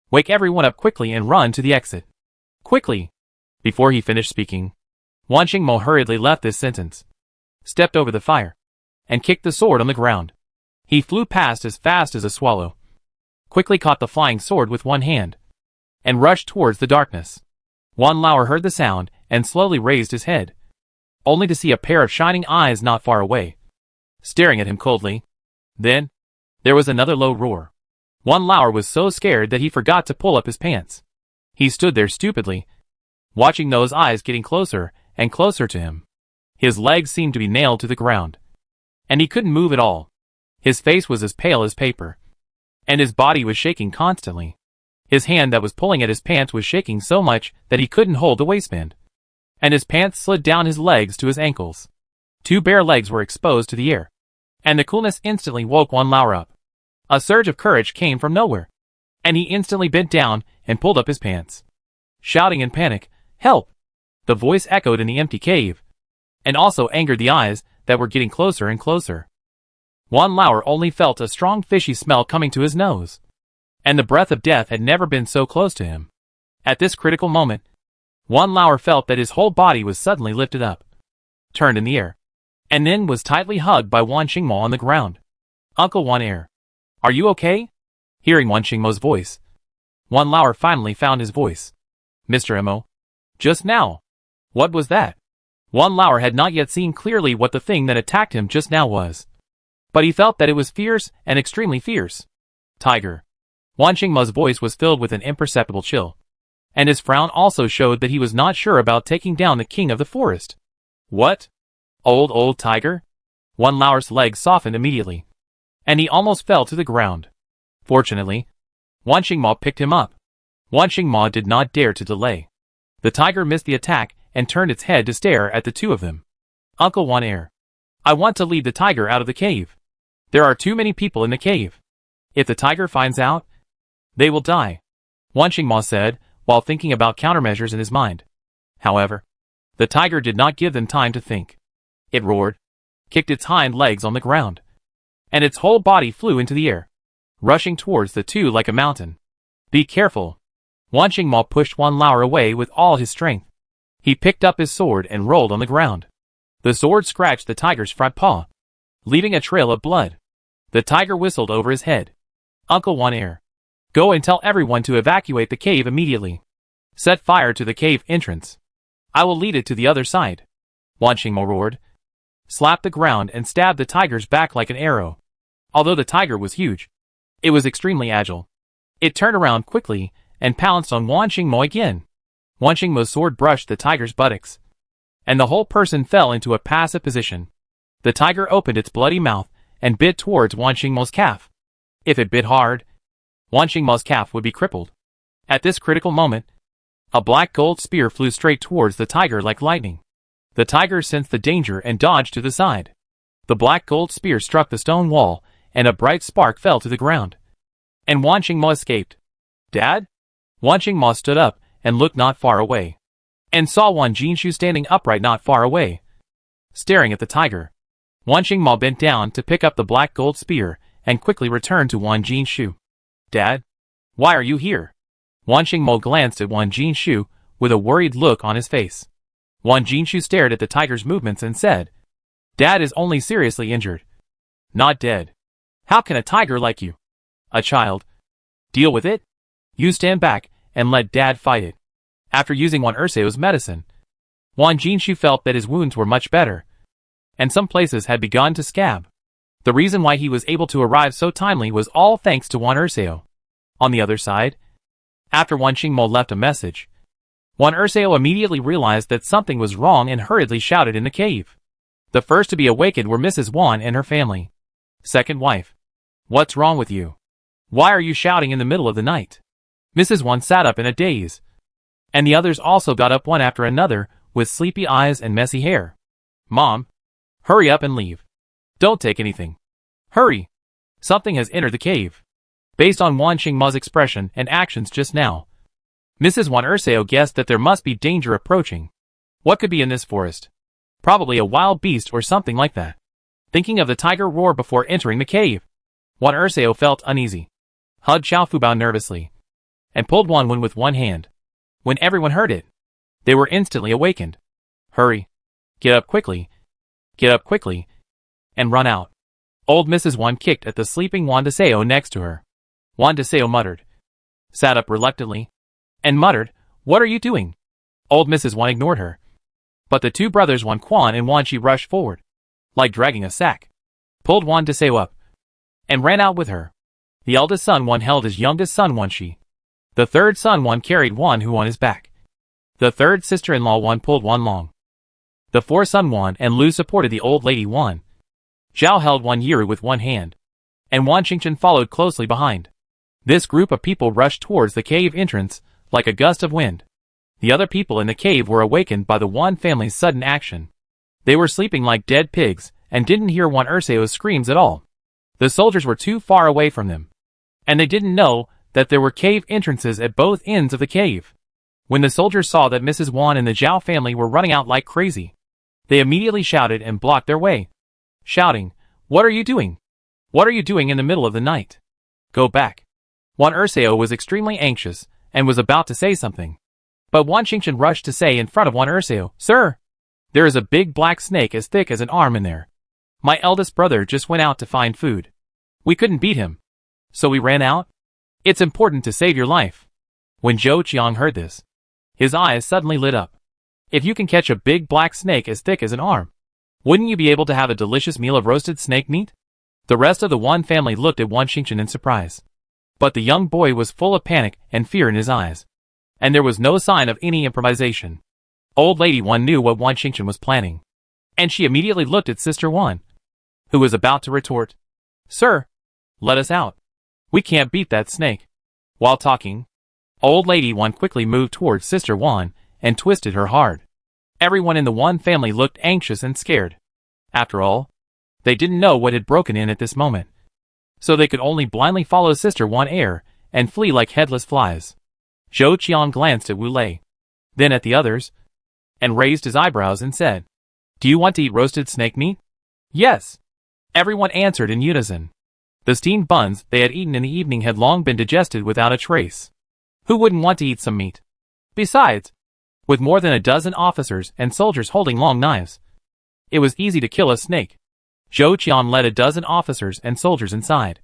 Wake everyone up quickly and run to the exit. Quickly!" Before he finished speaking, Wan Mo hurriedly left this sentence, stepped over the fire, and kicked the sword on the ground. He flew past as fast as a swallow, quickly caught the flying sword with one hand, and rushed towards the darkness. Wan Lao heard the sound and slowly raised his head, only to see a pair of shining eyes not far away, staring at him coldly. Then, there was another low roar. Wan Lao was so scared that he forgot to pull up his pants. He stood there stupidly, watching those eyes getting closer and closer to him. His legs seemed to be nailed to the ground, and he couldn't move at all. His face was as pale as paper, and his body was shaking constantly. His hand that was pulling at his pants was shaking so much that he couldn't hold the waistband, and his pants slid down his legs to his ankles. Two bare legs were exposed to the air, and the coolness instantly woke Wan Lao up. A surge of courage came from nowhere, and he instantly bent down and pulled up his pants. Shouting in panic, "Help!" The voice echoed in the empty cave, and also angered the eyes that were getting closer and closer. Wan Lao only felt a strong fishy smell coming to his nose, and the breath of death had never been so close to him. At this critical moment, Wan Lao felt that his whole body was suddenly lifted up, turned in the air, and then was tightly hugged by Wan Mo on the ground. "Uncle Wan are you okay?" Hearing Wan Mo's voice, Wan Lao finally found his voice. "Mr. Mo? Just now? What was that?" Wan Lao had not yet seen clearly what the thing that attacked him just now was, but he felt that it was fierce and extremely fierce. "Tiger." Wan Mo's voice was filled with an imperceptible chill, and his frown also showed that he was not sure about taking down the king of the forest. "What? Old tiger?" Wan Lao's legs softened immediately, and he almost fell to the ground. Fortunately, Wan Mo picked him up. Wan Mo did not dare to delay. The tiger missed the attack and turned its head to stare at the two of them. "Uncle Wan I want to lead the tiger out of the cave. There are too many people in the cave. If the tiger finds out, they will die," Wan Mo said, while thinking about countermeasures in his mind. However, the tiger did not give them time to think. It roared, kicked its hind legs on the ground, and its whole body flew into the air, rushing towards the two like a mountain. "Be careful." Wan Mo pushed Wan Lao away with all his strength. He picked up his sword and rolled on the ground. The sword scratched the tiger's front paw, leaving a trail of blood. The tiger whistled over his head. "Uncle Wan go and tell everyone to evacuate the cave immediately. Set fire to the cave entrance. I will lead it to the other side." Wan Mo roared, slapped the ground and stabbed the tiger's back like an arrow. Although the tiger was huge, it was extremely agile. It turned around quickly and pounced on Wan Mo again. Wan Mo's sword brushed the tiger's buttocks, and the whole person fell into a passive position. The tiger opened its bloody mouth and bit towards Wan Mo's calf. If it bit hard, Wan Mo's calf would be crippled. At this critical moment, a black gold spear flew straight towards the tiger like lightning. The tiger sensed the danger and dodged to the side. The black gold spear struck the stone wall, and a bright spark fell to the ground, and Wan Mo escaped. "Dad?" Wan Mo stood up and looked not far away, and saw Wan Jinshu standing upright not far away, staring at the tiger. Wan Mo bent down to pick up the black gold spear and quickly returned to Wan Jinshu. "Dad? Why are you here?" Wan Mo glanced at Wan Jinshu with a worried look on his face. Wan Jinshu stared at the tiger's movements and said, "Dad is only seriously injured, not dead. How can a tiger like you, a child, deal with it? You stand back and let Dad fight it." After using Wan Dasao's medicine, Wan Jinshu felt that his wounds were much better, and some places had begun to scab. The reason why he was able to arrive so timely was all thanks to Wan Dasao. On the other side, after Wan Mo left a message, Wan Dasao immediately realized that something was wrong and hurriedly shouted in the cave. The first to be awakened were Mrs. Wan and her family. "Second wife, what's wrong with you? Why are you shouting in the middle of the night?" Mrs. Wan sat up in a daze, and the others also got up one after another with sleepy eyes and messy hair. "Mom, Hurry up and leave. Don't take anything. Hurry. Something has entered the cave. Based on Wan Xingma's expression and actions just now, Mrs. Wan Dasao guessed that there must be danger approaching. What could be in this forest? Probably a wild beast or something like that. Thinking of the tiger roar before entering the cave, Wan Dasao felt uneasy, hugged Xiao Fubao nervously, and pulled Wan with one hand. When everyone heard it, they were instantly awakened. Hurry. Get up quickly. Get up quickly. And run out. Old Mrs. Wan kicked at the sleeping Wan Dasao next to her. Wan Dasao muttered, sat up reluctantly, and muttered, "What are you doing?" Old Mrs. Wan ignored her. But the two brothers Wan Quan and Wan Shi rushed forward, like dragging a sack, pulled Wan Dasao up, and ran out with her. The eldest son Wan held his youngest son Wan Shi. The third son Wan carried Wan Hu on his back. The third sister-in-law Wan pulled Wan Long. The four son Wan and Lu supported the old lady Wan. Zhao held Wan Yiru with one hand, and Wan Xingchen followed closely behind. This group of people rushed towards the cave entrance like a gust of wind. The other people in the cave were awakened by the Wan family's sudden action. They were sleeping like dead pigs and didn't hear Wan Dasao's screams at all. The soldiers were too far away from them, and they didn't know that there were cave entrances at both ends of the cave. When the soldiers saw that Mrs. Wan and the Zhao family were running out like crazy, they immediately shouted and blocked their way, shouting, "What are you doing? What are you doing in the middle of the night? Go back." Wan Dasao was extremely anxious and was about to say something. But Wan Xingchen rushed to say in front of Wan Dasao, "Sir, there is a big black snake as thick as an arm in there. My eldest brother just went out to find food. We couldn't beat him, so we ran out. It's important to save your life." When Zhou Qiang heard this, his eyes suddenly lit up. If you can catch a big black snake as thick as an arm, wouldn't you be able to have a delicious meal of roasted snake meat? The rest of the Wan family looked at Wan Xingchen in surprise. But the young boy was full of panic and fear in his eyes, and there was no sign of any improvisation. Old Lady Wan knew what Wan Xingchen was planning, and she immediately looked at Sister Wan, who was about to retort, "Sir, let us out. We can't beat that snake." While talking, Old Lady Wan quickly moved towards Sister Wan and twisted her hard. Everyone in the Wan family looked anxious and scared. After all, they didn't know what had broken in at this moment, so they could only blindly follow Sister Wan and flee like headless flies. Zhou Qiang glanced at Wu Lei, then at the others, and raised his eyebrows and said, "Do you want to eat roasted snake meat?" "Yes." Everyone answered in unison. The steamed buns they had eaten in the evening had long been digested without a trace. Who wouldn't want to eat some meat? Besides, with more than a dozen officers and soldiers holding long knives, it was easy to kill a snake. Zhou Qiang led a dozen officers and soldiers inside,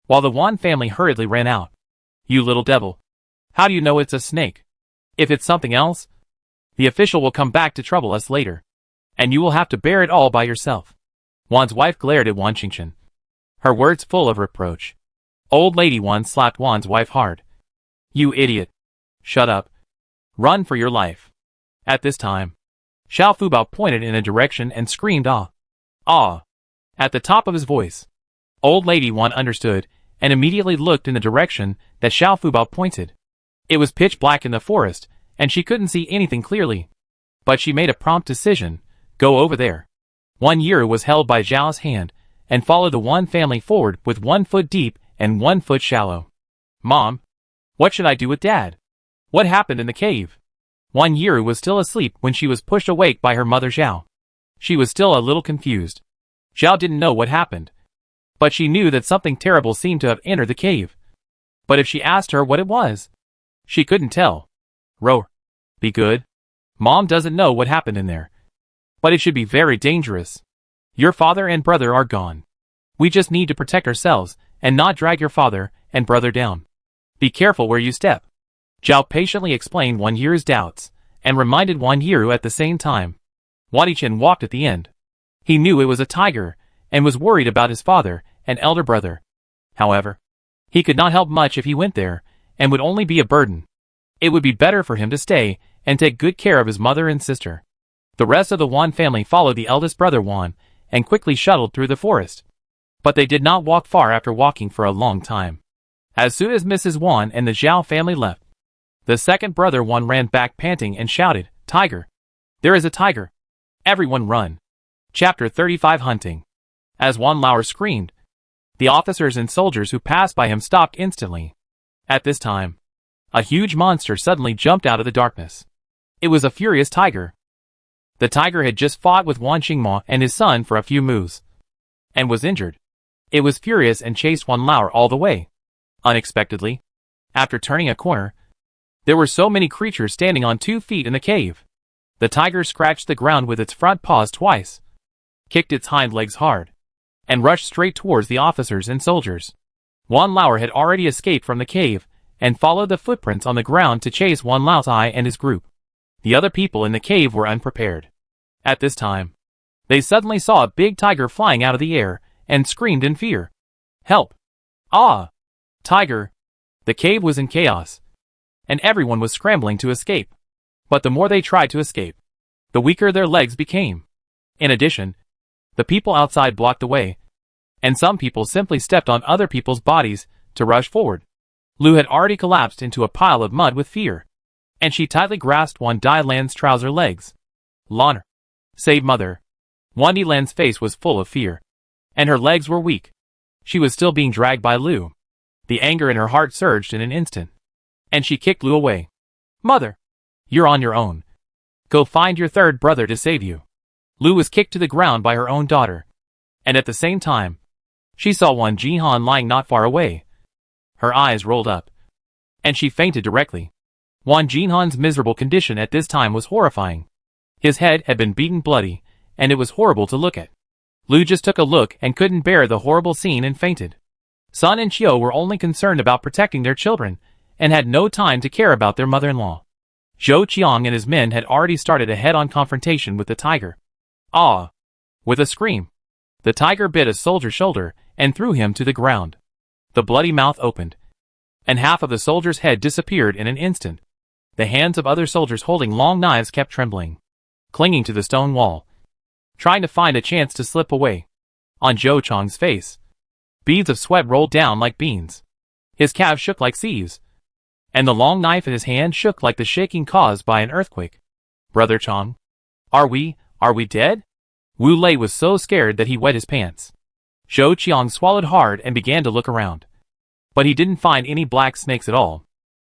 while the Wan family hurriedly ran out. "You little devil. How do you know it's a snake? If it's something else, the official will come back to trouble us later, and you will have to bear it all by yourself." Wan's wife glared at Wan Xingchen, her words full of reproach. Old Lady Wan slapped Wan's wife hard. "You idiot. Shut up. Run for your life." At this time, Xiao Fubao pointed in a direction and screamed "Ah! Ah!" at the top of his voice. Old Lady Wan understood and immediately looked in the direction that Xiao Fubao pointed. It was pitch black in the forest, and she couldn't see anything clearly. But she made a prompt decision, go over there. Wan Yiru was held by Zhao's hand, and followed the Wan family forward with 1 foot deep and 1 foot shallow. "Mom, what should I do with Dad? What happened in the cave?" Wan Yiru was still asleep when she was pushed awake by her mother Zhao. She was still a little confused. Zhao didn't know what happened, but she knew that something terrible seemed to have entered the cave. But if she asked her what it was, she couldn't tell. "Roar. Be good. Mom doesn't know what happened in there. But it should be very dangerous. Your father and brother are gone. We just need to protect ourselves and not drag your father and brother down. Be careful where you step." Zhao patiently explained Wan Yiru's doubts and reminded Wan Yiru at the same time. Wan Yichen walked at the end. He knew it was a tiger and was worried about his father and elder brother. However, he could not help much if he went there and would only be a burden. It would be better for him to stay and take good care of his mother and sister. The rest of the Wan family followed the eldest brother Wan and quickly shuttled through the forest. But they did not walk far after walking for a long time. As soon as Mrs. Wan and the Zhao family left, the second brother Wan ran back panting and shouted, "Tiger! There is a tiger! Everyone run!" Chapter 35 Hunting. As Wan Dasao screamed, the officers and soldiers who passed by him stopped instantly. At this time, a huge monster suddenly jumped out of the darkness. It was a furious tiger. The tiger had just fought with Waning Mo and his son for a few moves, and was injured. It was furious and chased Wan Dasao all the way. Unexpectedly, after turning a corner, there were so many creatures standing on 2 feet in the cave. The tiger scratched the ground with its front paws twice, kicked its hind legs hard, and rushed straight towards the officers and soldiers. Wan Dasao had already escaped from the cave and followed the footprints on the ground to chase Wan Dasao and his group. The other people in the cave were unprepared. At this time, they suddenly saw a big tiger flying out of the air and screamed in fear. "Help! Ah! Tiger!" The cave was in chaos, and everyone was scrambling to escape. But the more they tried to escape, the weaker their legs became. In addition, the people outside blocked the way, and some people simply stepped on other people's bodies to rush forward. Lu had already collapsed into a pile of mud with fear, and she tightly grasped Wan Dasao trouser legs. "Loner! Save mother!" Wan Dasao face was full of fear, and her legs were weak. She was still being dragged by Lu. The anger in her heart surged in an instant, and she kicked Lu away. "Mother! You're on your own. Go find your third brother to save you." Lu was kicked to the ground by her own daughter, and at the same time, she saw Wan Jihan lying not far away. Her eyes rolled up, and she fainted directly. Wan Jihan's miserable condition at this time was horrifying. His head had been beaten bloody, and it was horrible to look at. Lu just took a look and couldn't bear the horrible scene and fainted. Sun and Chiu were only concerned about protecting their children, and had no time to care about their mother-in-law. Zhou Qiang and his men had already started a head-on confrontation with the tiger. "Ah!" With a scream, the tiger bit a soldier's shoulder and threw him to the ground. The bloody mouth opened, and half of the soldier's head disappeared in an instant. The hands of other soldiers holding long knives kept trembling, clinging to the stone wall, trying to find a chance to slip away. On Zhou Qiang's face, beads of sweat rolled down like beans. His calves shook like sieves, and the long knife in his hand shook like the shaking caused by an earthquake. "Brother Chang, are we dead?" Wu Lei was so scared that he wet his pants. Zhou Qiang swallowed hard and began to look around, but he didn't find any black snakes at all.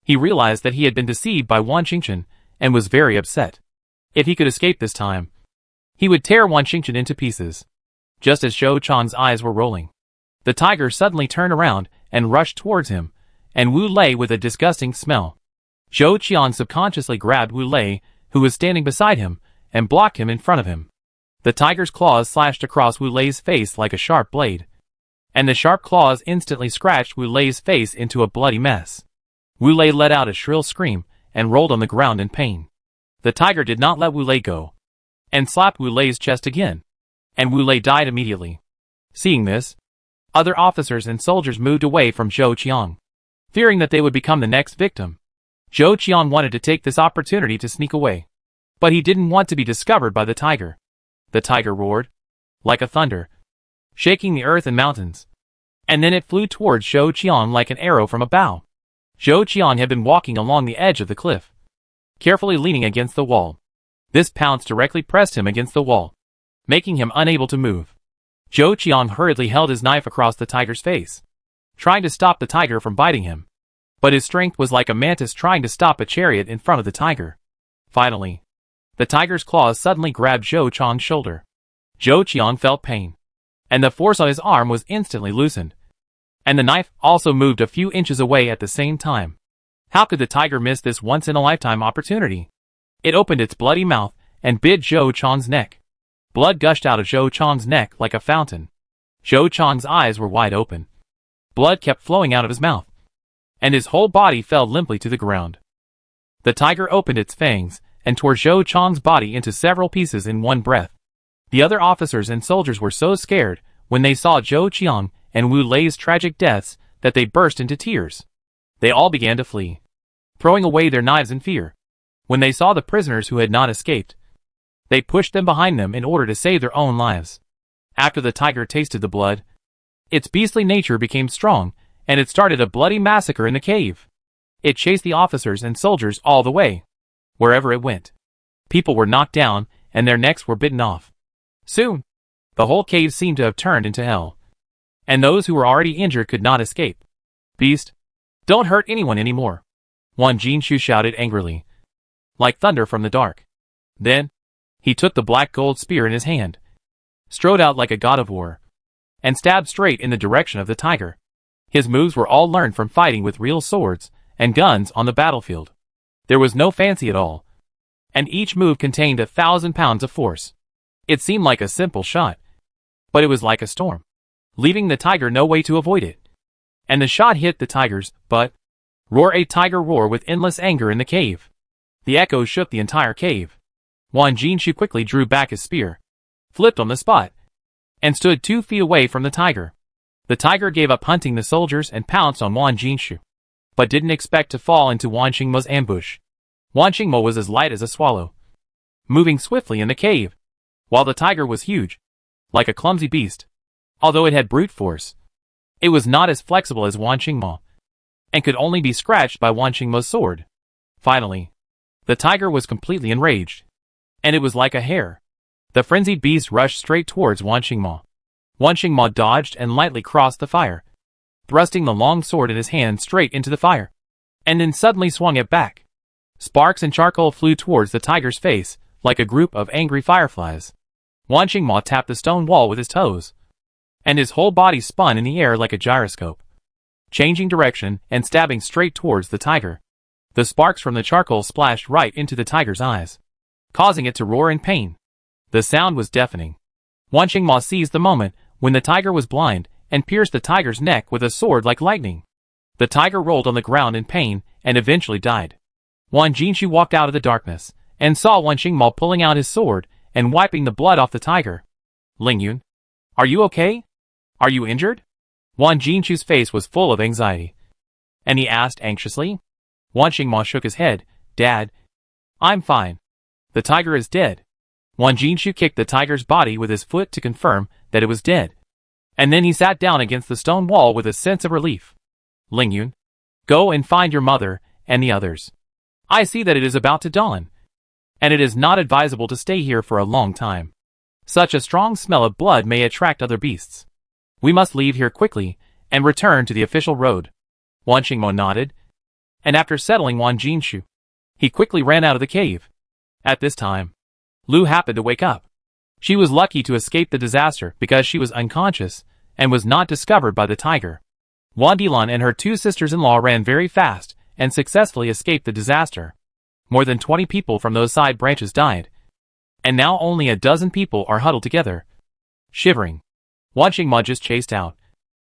He realized that he had been deceived by Wan Xingchen and was very upset. If he could escape this time, he would tear Wan Xingchen into pieces. Just as Zhou Qiang's eyes were rolling, the tiger suddenly turned around and rushed towards him, and Wu Lei with a disgusting smell. Zhou Qiang subconsciously grabbed Wu Lei, who was standing beside him, and blocked him in front of him. The tiger's claws slashed across Wu Lei's face like a sharp blade, and the sharp claws instantly scratched Wu Lei's face into a bloody mess. Wu Lei let out a shrill scream and rolled on the ground in pain. The tiger did not let Wu Lei go, and slapped Wu Lei's chest again, and Wu Lei died immediately. Seeing this, other officers and soldiers moved away from Zhou Qiang, fearing that they would become the next victim. Zhou Qiang wanted to take this opportunity to sneak away, but he didn't want to be discovered by the tiger. The tiger roared like a thunder, shaking the earth and mountains, and then it flew towards Zhou Qiang like an arrow from a bow. Zhou Qiang had been walking along the edge of the cliff, carefully leaning against the wall. This pounce directly pressed him against the wall, making him unable to move. Zhou Qiang hurriedly held his knife across the tiger's face, trying to stop the tiger from biting him. But his strength was like a mantis trying to stop a chariot in front of the tiger. Finally, the tiger's claws suddenly grabbed Zhou Qiang's shoulder. Zhou Qiang felt pain, and the force on his arm was instantly loosened, and the knife also moved a few inches away at the same time. How could the tiger miss this once-in-a-lifetime opportunity? It opened its bloody mouth and bit Zhou Qiang's neck. Blood gushed out of Zhou Qiang's neck like a fountain. Zhou Qiang's eyes were wide open. Blood kept flowing out of his mouth, and his whole body fell limply to the ground. The tiger opened its fangs and tore Zhou Qiang's body into several pieces in one breath. The other officers and soldiers were so scared when they saw Zhou Qiang and Wu Lei's tragic deaths that they burst into tears. They all began to flee, throwing away their knives in fear. When they saw the prisoners who had not escaped, they pushed them behind them in order to save their own lives. After the tiger tasted the blood, its beastly nature became strong, and it started a bloody massacre in the cave. It chased the officers and soldiers all the way. Wherever it went, people were knocked down, and their necks were bitten off. Soon, The whole cave seemed to have turned into hell. And those who were already injured could not escape. Beast, don't hurt anyone anymore, Wan Jinshu shouted angrily, like thunder from the dark. Then, he took the black gold spear in his hand, strode out like a god of war, and stabbed straight in the direction of the tiger. His moves were all learned from fighting with real swords and guns on the battlefield. There was no fancy at all, and each move contained 1,000 pounds of force. It seemed like a simple shot, but it was like a storm, leaving the tiger no way to avoid it. And the shot hit the tiger's butt. Roar! A tiger roar with endless anger in the cave. The echoes shook the entire cave. Wan Jinshu quickly drew back his spear, flipped on the spot, and stood 2 feet away from the tiger. The tiger gave up hunting the soldiers and pounced on Wan Jinshu, but didn't expect to fall into Wan Qingmo's ambush. Wan Qingmo was as light as a swallow, moving swiftly in the cave, while the tiger was huge, like a clumsy beast. Although it had brute force, it was not as flexible as Wan Qingmo, and could only be scratched by Wan Qingmo's sword. Finally, the tiger was completely enraged, and it was like a hare. The frenzied beast rushed straight towards Wan Qingmo. Wan Qingmo dodged and lightly crossed the fire, thrusting the long sword in his hand straight into the fire, and then suddenly swung it back. Sparks and charcoal flew towards the tiger's face, like a group of angry fireflies. Wan Qingmo tapped the stone wall with his toes, and his whole body spun in the air like a gyroscope, changing direction and stabbing straight towards the tiger. The sparks from the charcoal splashed right into the tiger's eyes, causing it to roar in pain. The sound was deafening. Wan Qingmo seized the moment when the tiger was blind and pierced the tiger's neck with a sword like lightning. The tiger rolled on the ground in pain and eventually died. Wan Jinshu walked out of the darkness and saw Wan Qingmo pulling out his sword and wiping the blood off the tiger. Lingyun, are you okay? Are you injured? Wan Jinshu's face was full of anxiety, and he asked anxiously. Wan Qingmo shook his head. Dad, I'm fine. The tiger is dead. Wan Jinshu kicked the tiger's body with his foot to confirm that it was dead, and then he sat down against the stone wall with a sense of relief. Lingyun, go and find your mother and the others. I see that it is about to dawn, and it is not advisable to stay here for a long time. Such a strong smell of blood may attract other beasts. We must leave here quickly and return to the official road. Wan Qingmo nodded, and after settling Wan Jinshu, he quickly ran out of the cave. At this time, Lu happened to wake up. She was lucky to escape the disaster because she was unconscious and was not discovered by the tiger. Wan Dilan and her 2 sisters-in-law ran very fast and successfully escaped the disaster. More than 20 people from those side branches died, and now only a dozen people are huddled together, shivering. Wan Qingmo just chased out,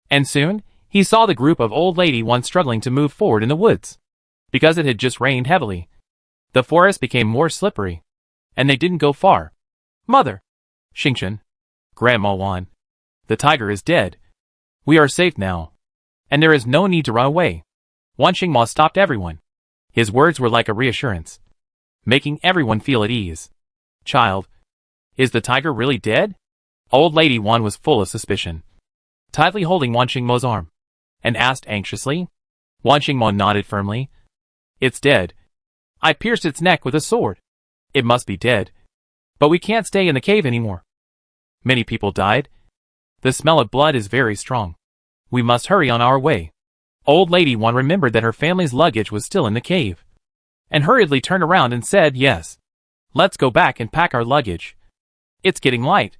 and soon he saw the group of old lady ones struggling to move forward in the woods. Because it had just rained heavily, the forest became more slippery, and they didn't go far. Mother! Xingchen! Grandma Wan! The tiger is dead. We are safe now, and there is no need to run away. Wan Qingmo stopped everyone. His words were like a reassurance, making everyone feel at ease. Child, is the tiger really dead? Old lady Wan was full of suspicion, tightly holding Wan Qingmo's arm, and asked anxiously. Wan Qingmo nodded firmly. It's dead. I pierced its neck with a sword. It must be dead. But we can't stay in the cave anymore. Many people died. The smell of blood is very strong. We must hurry on our way. Old lady Wan remembered that her family's luggage was still in the cave, and hurriedly turned around and said, yes. Let's go back and pack our luggage. It's getting light.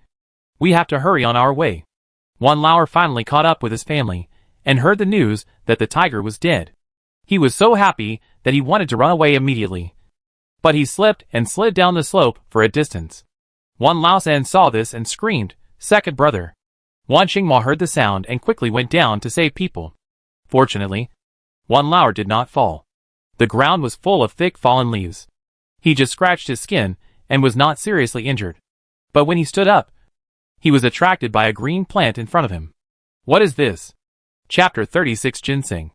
We have to hurry on our way. Wan Lauer finally caught up with his family, and heard the news that the tiger was dead. He was so happy that he wanted to run away immediately, but he slipped and slid down the slope for a distance. Wan Laosan saw this and screamed, second brother. Wan Qingmo heard the sound and quickly went down to save people. Fortunately, Wan Lauer did not fall. The ground was full of thick fallen leaves. He just scratched his skin and was not seriously injured. But when he stood up, he was attracted by a green plant in front of him. What is this? Chapter 36 Ginseng.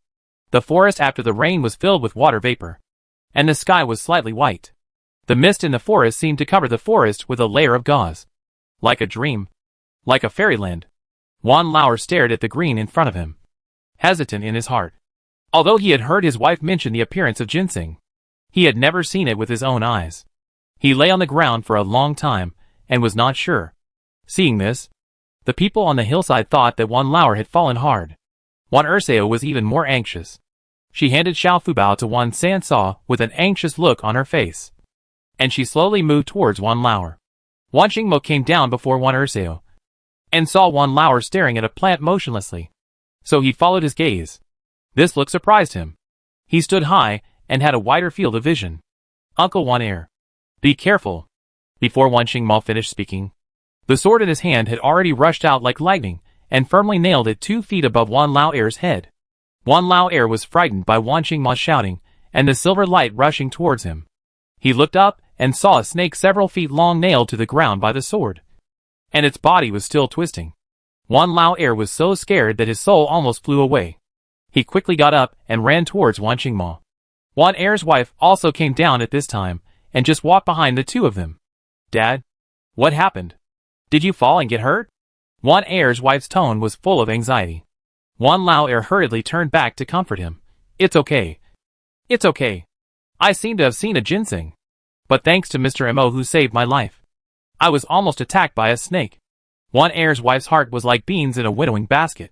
The forest after the rain was filled with water vapor, and the sky was slightly white. The mist in the forest seemed to cover the forest with a layer of gauze. Like a dream. Like a fairyland. Wan Lauer stared at the green in front of him, hesitant in his heart. Although he had heard his wife mention the appearance of ginseng, he had never seen it with his own eyes. He lay on the ground for a long time, and was not sure. Seeing this, the people on the hillside thought that Wan Lauer had fallen hard. Wan Ersao was even more anxious. She handed Xiao Fubao to Wan Sansao with an anxious look on her face. And she slowly moved towards Wan Lauer. Wan Mo came down before Wan Ersao and saw Wan Lauer staring at a plant motionlessly. So he followed his gaze. This look surprised him. He stood high and had a wider field of vision. Uncle Wan Er, be careful. Before Wan Mo finished speaking, the sword in his hand had already rushed out like lightning and firmly nailed it 2 feet above Wan Lauer's head. Wan Lauer was frightened by Wan Mo's shouting and the silver light rushing towards him. He looked up and saw a snake several feet long nailed to the ground by the sword. And its body was still twisting. Wan Lauer was so scared that his soul almost flew away. He quickly got up and ran towards Wan Mo. Wan Er's wife also came down at this time and just walked behind the two of them. Dad? What happened? Did you fall and get hurt? Wan Er's wife's tone was full of anxiety. Wan Lauer hurriedly turned back to comfort him. It's okay. It's okay. I seem to have seen a ginseng. But thanks to Mr. Mo who saved my life. I was almost attacked by a snake. Wan Er's wife's heart was like beans in a winnowing basket,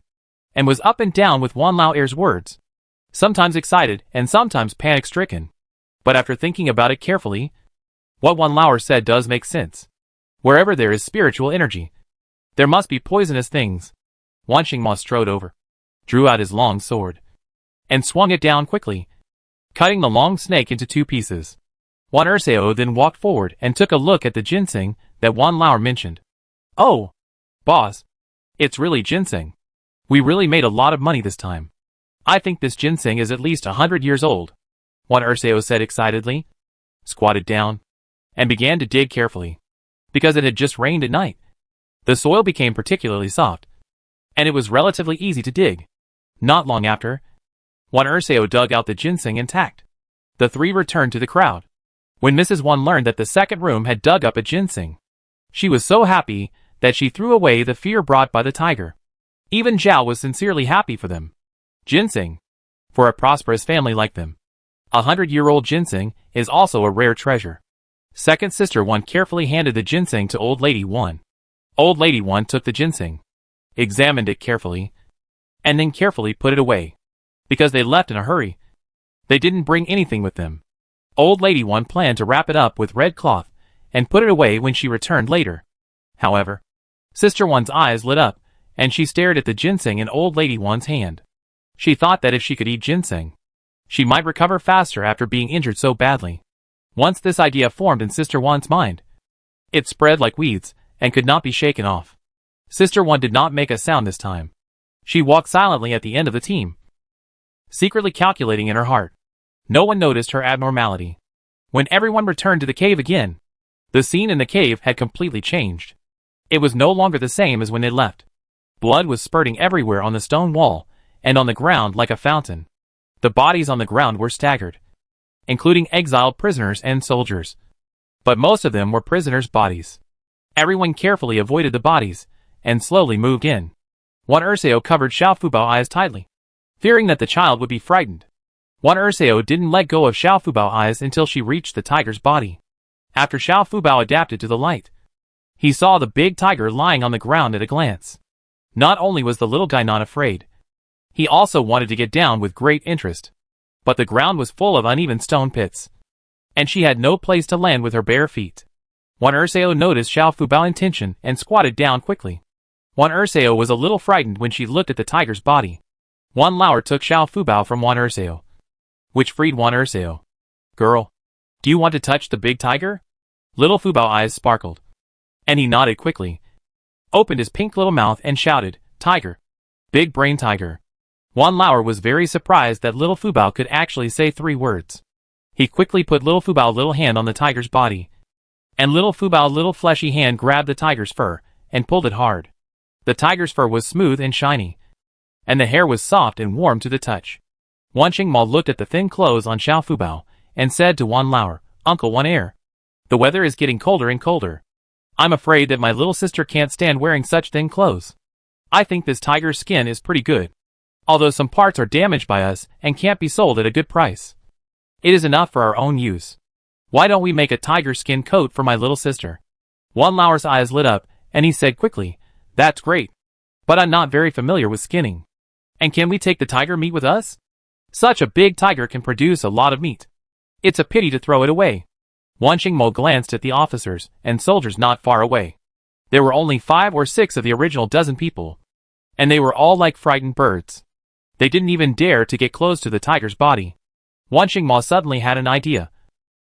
and was up and down with Wan Lauer's words. Sometimes excited and sometimes panic-stricken. But after thinking about it carefully, what Wan Lauer said does make sense. Wherever there is spiritual energy, there must be poisonous things. Wan Mo strode over, drew out his long sword, and swung it down quickly, cutting the long snake into 2 pieces. Wan Ersao then walked forward and took a look at the ginseng that Wan Lauer mentioned. Oh, boss, it's really ginseng. We really made a lot of money this time. I think this ginseng is at least 100 years old, Wan Ersao said excitedly, squatted down, and began to dig carefully. Because it had just rained at night, the soil became particularly soft, and it was relatively easy to dig. Not long after, Wan Ersao dug out the ginseng intact. The 3 returned to the crowd. When Mrs. Wan learned that the second room had dug up a ginseng, she was so happy that she threw away the fear brought by the tiger. Even Zhao was sincerely happy for them. Ginseng. For a prosperous family like them, 100-year-old ginseng is also a rare treasure. Second sister Wan carefully handed the ginseng to Old Lady Wan. Old Lady Wan took the ginseng, examined it carefully, and then carefully put it away. Because they left in a hurry, they didn't bring anything with them. Old Lady Wan planned to wrap it up with red cloth and put it away when she returned later. However, Sister Wan's eyes lit up, and she stared at the ginseng in Old Lady Wan's hand. She thought that if she could eat ginseng, she might recover faster after being injured so badly. Once this idea formed in Sister Wan's mind, it spread like weeds and could not be shaken off. Sister Wan did not make a sound this time. She walked silently at the end of the team, secretly calculating in her heart. No one noticed her abnormality. When everyone returned to the cave again, the scene in the cave had completely changed. It was no longer the same as when they left. Blood was spurting everywhere on the stone wall and on the ground like a fountain. The bodies on the ground were staggered, including exiled prisoners and soldiers. But most of them were prisoners' bodies. Everyone carefully avoided the bodies and slowly moved in. Wan Ersao covered Xiao Fubao's eyes tightly, fearing that the child would be frightened. Wan Ersao didn't let go of Xiao Fubao's eyes until she reached the tiger's body. After Xiao Fubao adapted to the light, he saw the big tiger lying on the ground at a glance. Not only was the little guy not afraid, he also wanted to get down with great interest. But the ground was full of uneven stone pits, and she had no place to land with her bare feet. Wan Ersao noticed Xiao Fubao's intention and squatted down quickly. Wan Ersao was a little frightened when she looked at the tiger's body. Wan Lauer took Xiao Fubao from Wan Ersao, which freed Wan Ersao. Girl, do you want to touch the big tiger? Little Fubao's eyes sparkled, and he nodded quickly, opened his pink little mouth and shouted, Tiger. Big brain tiger. Wan Lauer was very surprised that little Fubao could actually say 3 words. He quickly put little Fubao's little hand on the tiger's body, and little Fubao's little fleshy hand grabbed the tiger's fur and pulled it hard. The tiger's fur was smooth and shiny, and the hair was soft and warm to the touch. Wan Mo looked at the thin clothes on Xiao Fubao and said to Wan Lauer, Uncle Wan Er, the weather is getting colder and colder. I'm afraid that my little sister can't stand wearing such thin clothes. I think this tiger's skin is pretty good, although some parts are damaged by us and can't be sold at a good price. It is enough for our own use. Why don't we make a tiger skin coat for my little sister? Wan Lauer's eyes lit up, and he said quickly, "That's great. But I'm not very familiar with skinning. And can we take the tiger meat with us? Such a big tiger can produce a lot of meat. It's a pity to throw it away." Waning Mo glanced at the officers and soldiers not far away. There were only 5 or 6 of the original dozen people, and they were all like frightened birds. They didn't even dare to get close to the tiger's body. Waning Mo suddenly had an idea,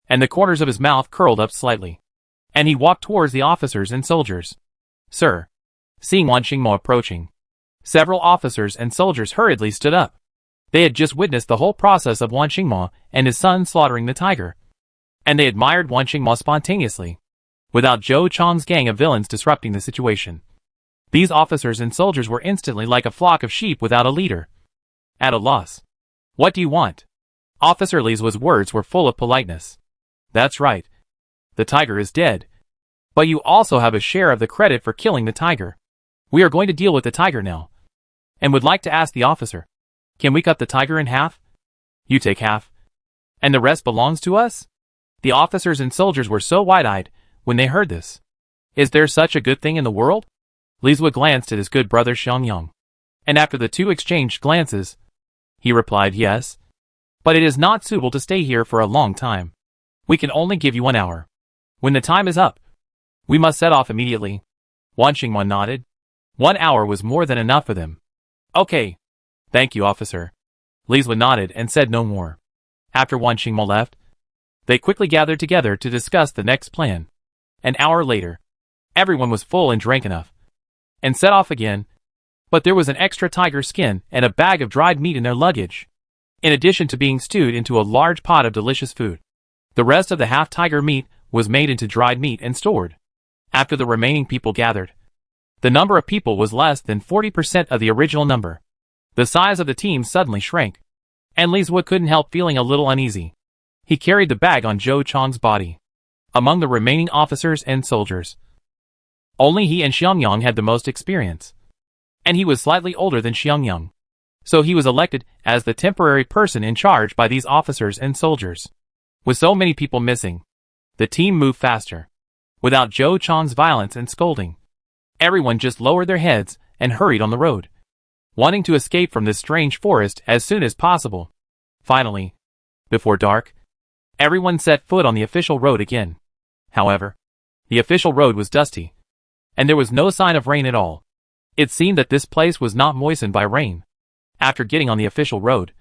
and the corners of his mouth curled up slightly, and he walked towards the officers and soldiers. "Sir." Seeing Waning Mo approaching, several officers and soldiers hurriedly stood up. They had just witnessed the whole process of Waning Mo and his son slaughtering the tiger, and they admired Waning Mo spontaneously, without Zhou Chang's gang of villains disrupting the situation. These officers and soldiers were instantly like a flock of sheep without a leader, at a loss. "What do you want?" Officer Li's words were full of politeness. "That's right. The tiger is dead. But you also have a share of the credit for killing the tiger. We are going to deal with the tiger now, and would like to ask the officer, can we cut the tiger in half? You take half, and the rest belongs to us?" The officers and soldiers were so wide-eyed when they heard this. Is there such a good thing in the world? Lizwa glanced at his good brother Xiangyang, and after the two exchanged glances, he replied, "Yes. But it is not suitable to stay here for a long time. We can only give you 1 hour. When the time is up, we must set off immediately." Waning Mo nodded. 1 hour was more than enough for them. "Okay. Thank you, officer." Lizwa nodded and said no more. After Waning Mo left, they quickly gathered together to discuss the next plan. An hour later, everyone was full and drank enough, and set off again. But there was an extra tiger skin and a bag of dried meat in their luggage, in addition to being stewed into a large pot of delicious food. The rest of the half-tiger meat was made into dried meat and stored. After the remaining people gathered, the number of people was less than 40% of the original number. The size of the team suddenly shrank, and Lizwa couldn't help feeling a little uneasy. He carried the bag on Zhou Chang's body. Among the remaining officers and soldiers, only he and Xiangyang had the most experience, and he was slightly older than Xiangyang, so he was elected as the temporary person in charge by these officers and soldiers. With so many people missing, the team moved faster. Without Zhou Chang's violence and scolding, everyone just lowered their heads and hurried on the road, wanting to escape from this strange forest as soon as possible. Finally, before dark, everyone set foot on the official road again. However, the official road was dusty, and there was no sign of rain at all. It seemed that this place was not moistened by rain. After getting on the official road,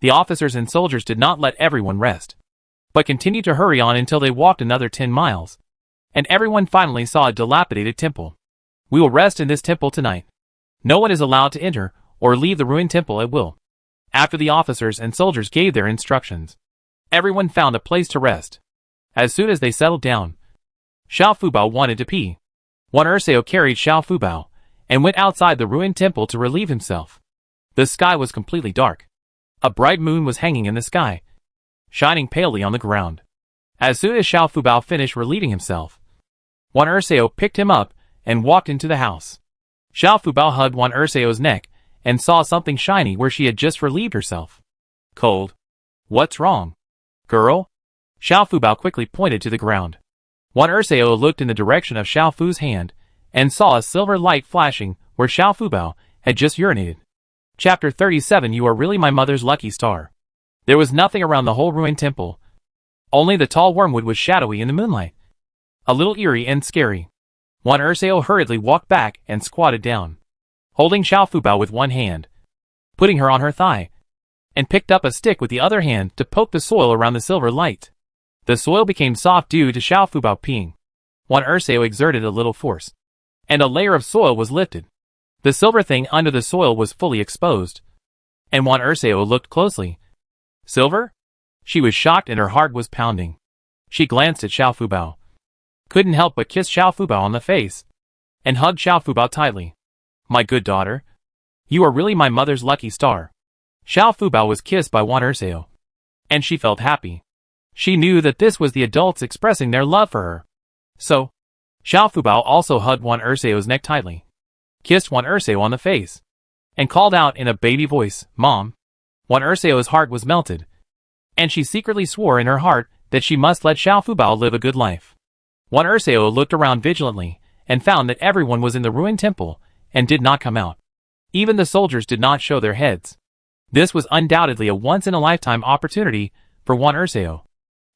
the officers and soldiers did not let everyone rest, but continued to hurry on until they walked another 10 miles, and everyone finally saw a dilapidated temple. "We will rest in this temple tonight. No one is allowed to enter or leave the ruined temple at will." After the officers and soldiers gave their instructions, everyone found a place to rest. As soon as they settled down, Xiao Fubao wanted to pee. Wan Dasao carried Xiao Fubao and went outside the ruined temple to relieve himself. The sky was completely dark. A bright moon was hanging in the sky, shining palely on the ground. As soon as Xiao Fubao finished relieving himself, Wan Dasao picked him up and walked into the house. Xiao Fubao hugged Wan Dasao's neck and saw something shiny where she had just relieved herself. "Cold. What's wrong, girl?" Xiao Fubao quickly pointed to the ground. Wan Dasao looked in the direction of Xiao Fu's hand and saw a silver light flashing where Xiao Fubao had just urinated. Chapter 37. You are really my mother's lucky star. There was nothing around the whole ruined temple. Only the tall wormwood was shadowy in the moonlight, a little eerie and scary. Wan Dasao hurriedly walked back and squatted down, holding Xiao Fubao with one hand, putting her on her thigh, and picked up a stick with the other hand to poke the soil around the silver light. The soil became soft due to Xiao Fubao peeing. Wan Dasao exerted a little force, and a layer of soil was lifted. The silver thing under the soil was fully exposed, and Wan Dasao looked closely. Silver? She was shocked and her heart was pounding. She glanced at Xiao Fubao, couldn't help but kiss Xiao Fubao on the face, and hugged Xiao Fubao tightly. "My good daughter, you are really my mother's lucky star." Xiao Fubao was kissed by Wan Dasao, and she felt happy. She knew that this was the adults expressing their love for her. So, Xiao Fubao also hugged Wan Dasao's neck tightly, kissed Wan Dasao on the face, and called out in a baby voice, "Mom." Wan Dasao's heart was melted, and she secretly swore in her heart that she must let Xiao Fubao live a good life. Wan Dasao looked around vigilantly and found that everyone was in the ruined temple and did not come out. Even the soldiers did not show their heads. This was undoubtedly a once-in-a-lifetime opportunity for Wan Dasao.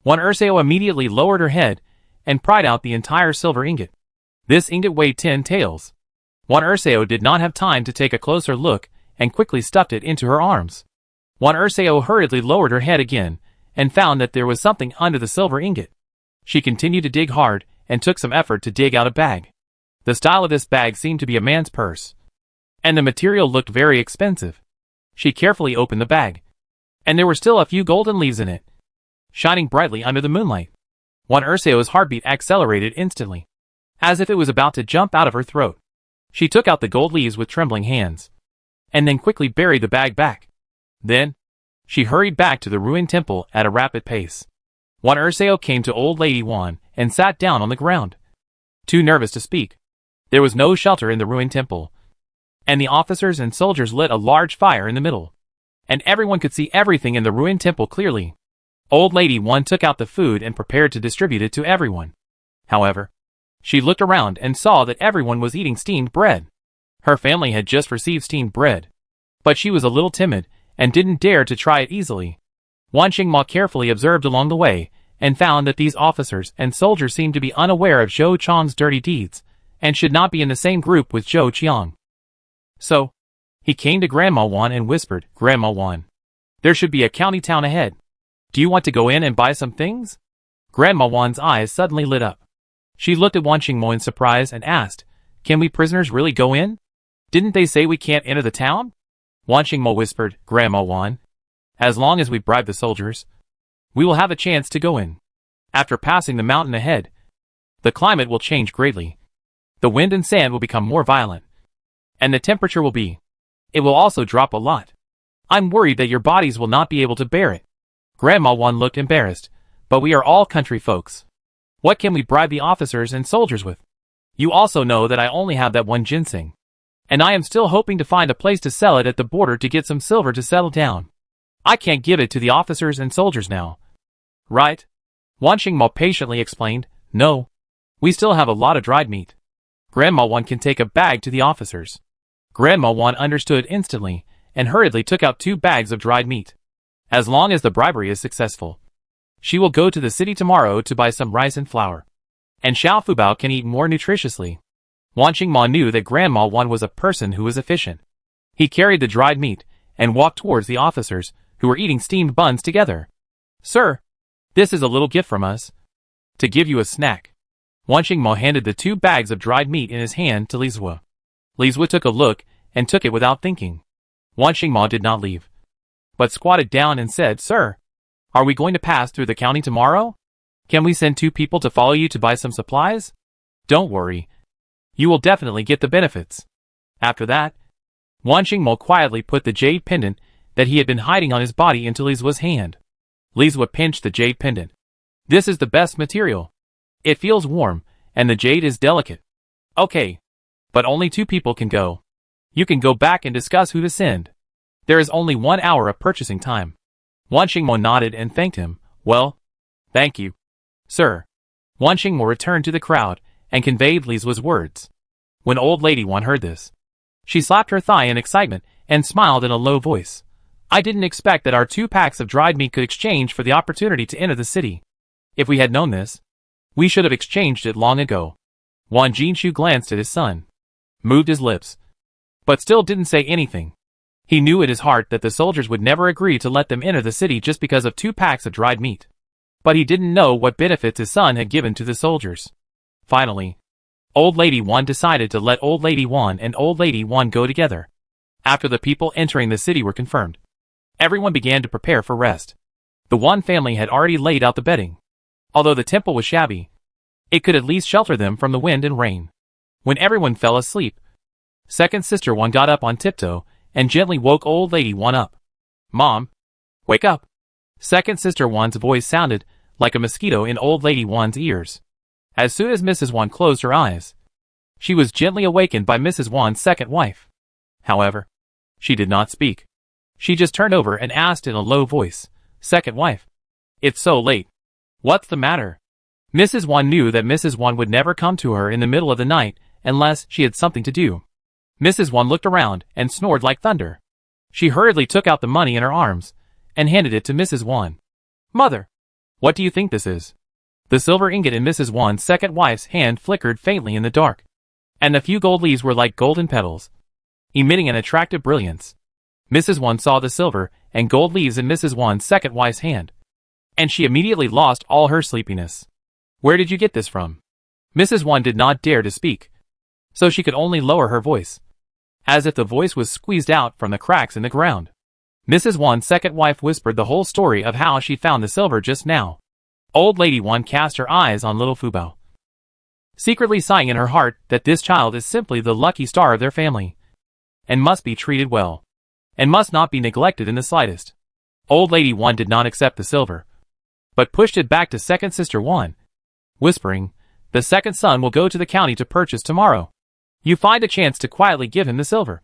Wan Dasao immediately lowered her head and pried out the entire silver ingot. This ingot weighed 10 taels. Wan Dasao did not have time to take a closer look and quickly stuffed it into her arms. Wan Dasao hurriedly lowered her head again and found that there was something under the silver ingot. She continued to dig hard and took some effort to dig out a bag. The style of this bag seemed to be a man's purse, and the material looked very expensive. She carefully opened the bag, and there were still a few golden leaves in it, shining brightly under the moonlight. Wan Dasao's heartbeat accelerated instantly, as if it was about to jump out of her throat. She took out the gold leaves with trembling hands, and then quickly buried the bag back. Then, she hurried back to the ruined temple at a rapid pace. Wan Dasao came to Old Lady Wan and sat down on the ground, too nervous to speak. There was no shelter in the ruined temple, and the officers and soldiers lit a large fire in the middle, and everyone could see everything in the ruined temple clearly. Old Lady Wan took out the food and prepared to distribute it to everyone. However, she looked around and saw that everyone was eating steamed bread. Her family had just received steamed bread, but she was a little timid and didn't dare to try it easily. Wan Mo carefully observed along the way and found that these officers and soldiers seemed to be unaware of Zhou Qiang's dirty deeds and should not be in the same group with Zhou Qiang. So, he came to Grandma Wan and whispered, "Grandma Wan, there should be a county town ahead. Do you want to go in and buy some things?" Grandma Wan's eyes suddenly lit up. She looked at Wan Mo in surprise and asked, "Can we prisoners really go in? Didn't they say we can't enter the town?" Wan Mo whispered, "Grandma Wan, as long as we bribe the soldiers, we will have a chance to go in. After passing the mountain ahead, the climate will change greatly. The wind and sand will become more violent, and the temperature it will also drop a lot. I'm worried that your bodies will not be able to bear it." Grandma Wan looked embarrassed, "But we are all country folks. What can we bribe the officers and soldiers with? You also know that I only have that one ginseng, and I am still hoping to find a place to sell it at the border to get some silver to settle down. I can't give it to the officers and soldiers now." "Right," Wan Mo patiently explained. "No, we still have a lot of dried meat. Grandma Wan can take a bag to the officers." Grandma Wan understood instantly and hurriedly took out 2 bags of dried meat. As long as the bribery is successful, she will go to the city tomorrow to buy some rice and flour, and Xiao Fubao can eat more nutritiously. Wan Mo knew that Grandma Wan was a person who was efficient. He carried the dried meat and walked towards the officers, who were eating steamed buns together. "Sir, this is a little gift from us, to give you a snack." Wan Mo handed the 2 bags of dried meat in his hand to Li Zue. Li Zue took a look and took it without thinking. Wan Mo did not leave, but squatted down and said, "Sir, are we going to pass through the county tomorrow? Can we send 2 people to follow you to buy some supplies? Don't worry, you will definitely get the benefits." After that, Wan Mo quietly put the jade pendant that he had been hiding on his body into Li Zue's hand. Li Zue pinched the jade pendant. "This is the best material. It feels warm, and the jade is delicate." "Okay, but only 2 people can go. You can go back and discuss who to send. There is only 1 hour of purchasing time." Wan Mo nodded and thanked him. "Well, thank you, sir." Wan Mo returned to the crowd and conveyed Li Zue's words. When Old Lady Wan heard this, she slapped her thigh in excitement and smiled in a low voice. "I didn't expect that our 2 packs of dried meat could exchange for the opportunity to enter the city. If we had known this, we should have exchanged it long ago." Wan Jinshu glanced at his son, moved his lips, but still didn't say anything. He knew in his heart that the soldiers would never agree to let them enter the city just because of 2 packs of dried meat. But he didn't know what benefits his son had given to the soldiers. Finally, Old Lady Wan decided to let Old Lady Wan and Old Lady Wan go together. After the people entering the city were confirmed, everyone began to prepare for rest. The Wan family had already laid out the bedding. Although the temple was shabby, it could at least shelter them from the wind and rain. When everyone fell asleep, Second Sister Wan got up on tiptoe and gently woke Old Lady Wan up. "Mom, wake up." Second Sister Wan's voice sounded like a mosquito in Old Lady Wan's ears. As soon as Mrs. Wan closed her eyes, she was gently awakened by Mrs. Wan's second wife. However, she did not speak. She just turned over and asked in a low voice, "Second wife, it's so late. What's the matter?" Mrs. Wan knew that Mrs. Wan would never come to her in the middle of the night unless she had something to do. Mrs. Wan looked around and snored like thunder. She hurriedly took out the money in her arms and handed it to Mrs. Wan. "Mother, what do you think this is?" The silver ingot in Mrs. Wan's second wife's hand flickered faintly in the dark, and the few gold leaves were like golden petals, emitting an attractive brilliance. Mrs. Wan saw the silver and gold leaves in Mrs. Wan's second wife's hand, and she immediately lost all her sleepiness. "Where did you get this from?" Mrs. Wan did not dare to speak, so she could only lower her voice, as if the voice was squeezed out from the cracks in the ground. Mrs. Wan's second wife whispered the whole story of how she found the silver just now. Old Lady Wan cast her eyes on little Fubao, secretly sighing in her heart that this child is simply the lucky star of their family, and must be treated well, and must not be neglected in the slightest. Old Lady Wan did not accept the silver, but pushed it back to second sister Wan, whispering, "The second son will go to the county to purchase tomorrow. You find a chance to quietly give him the silver,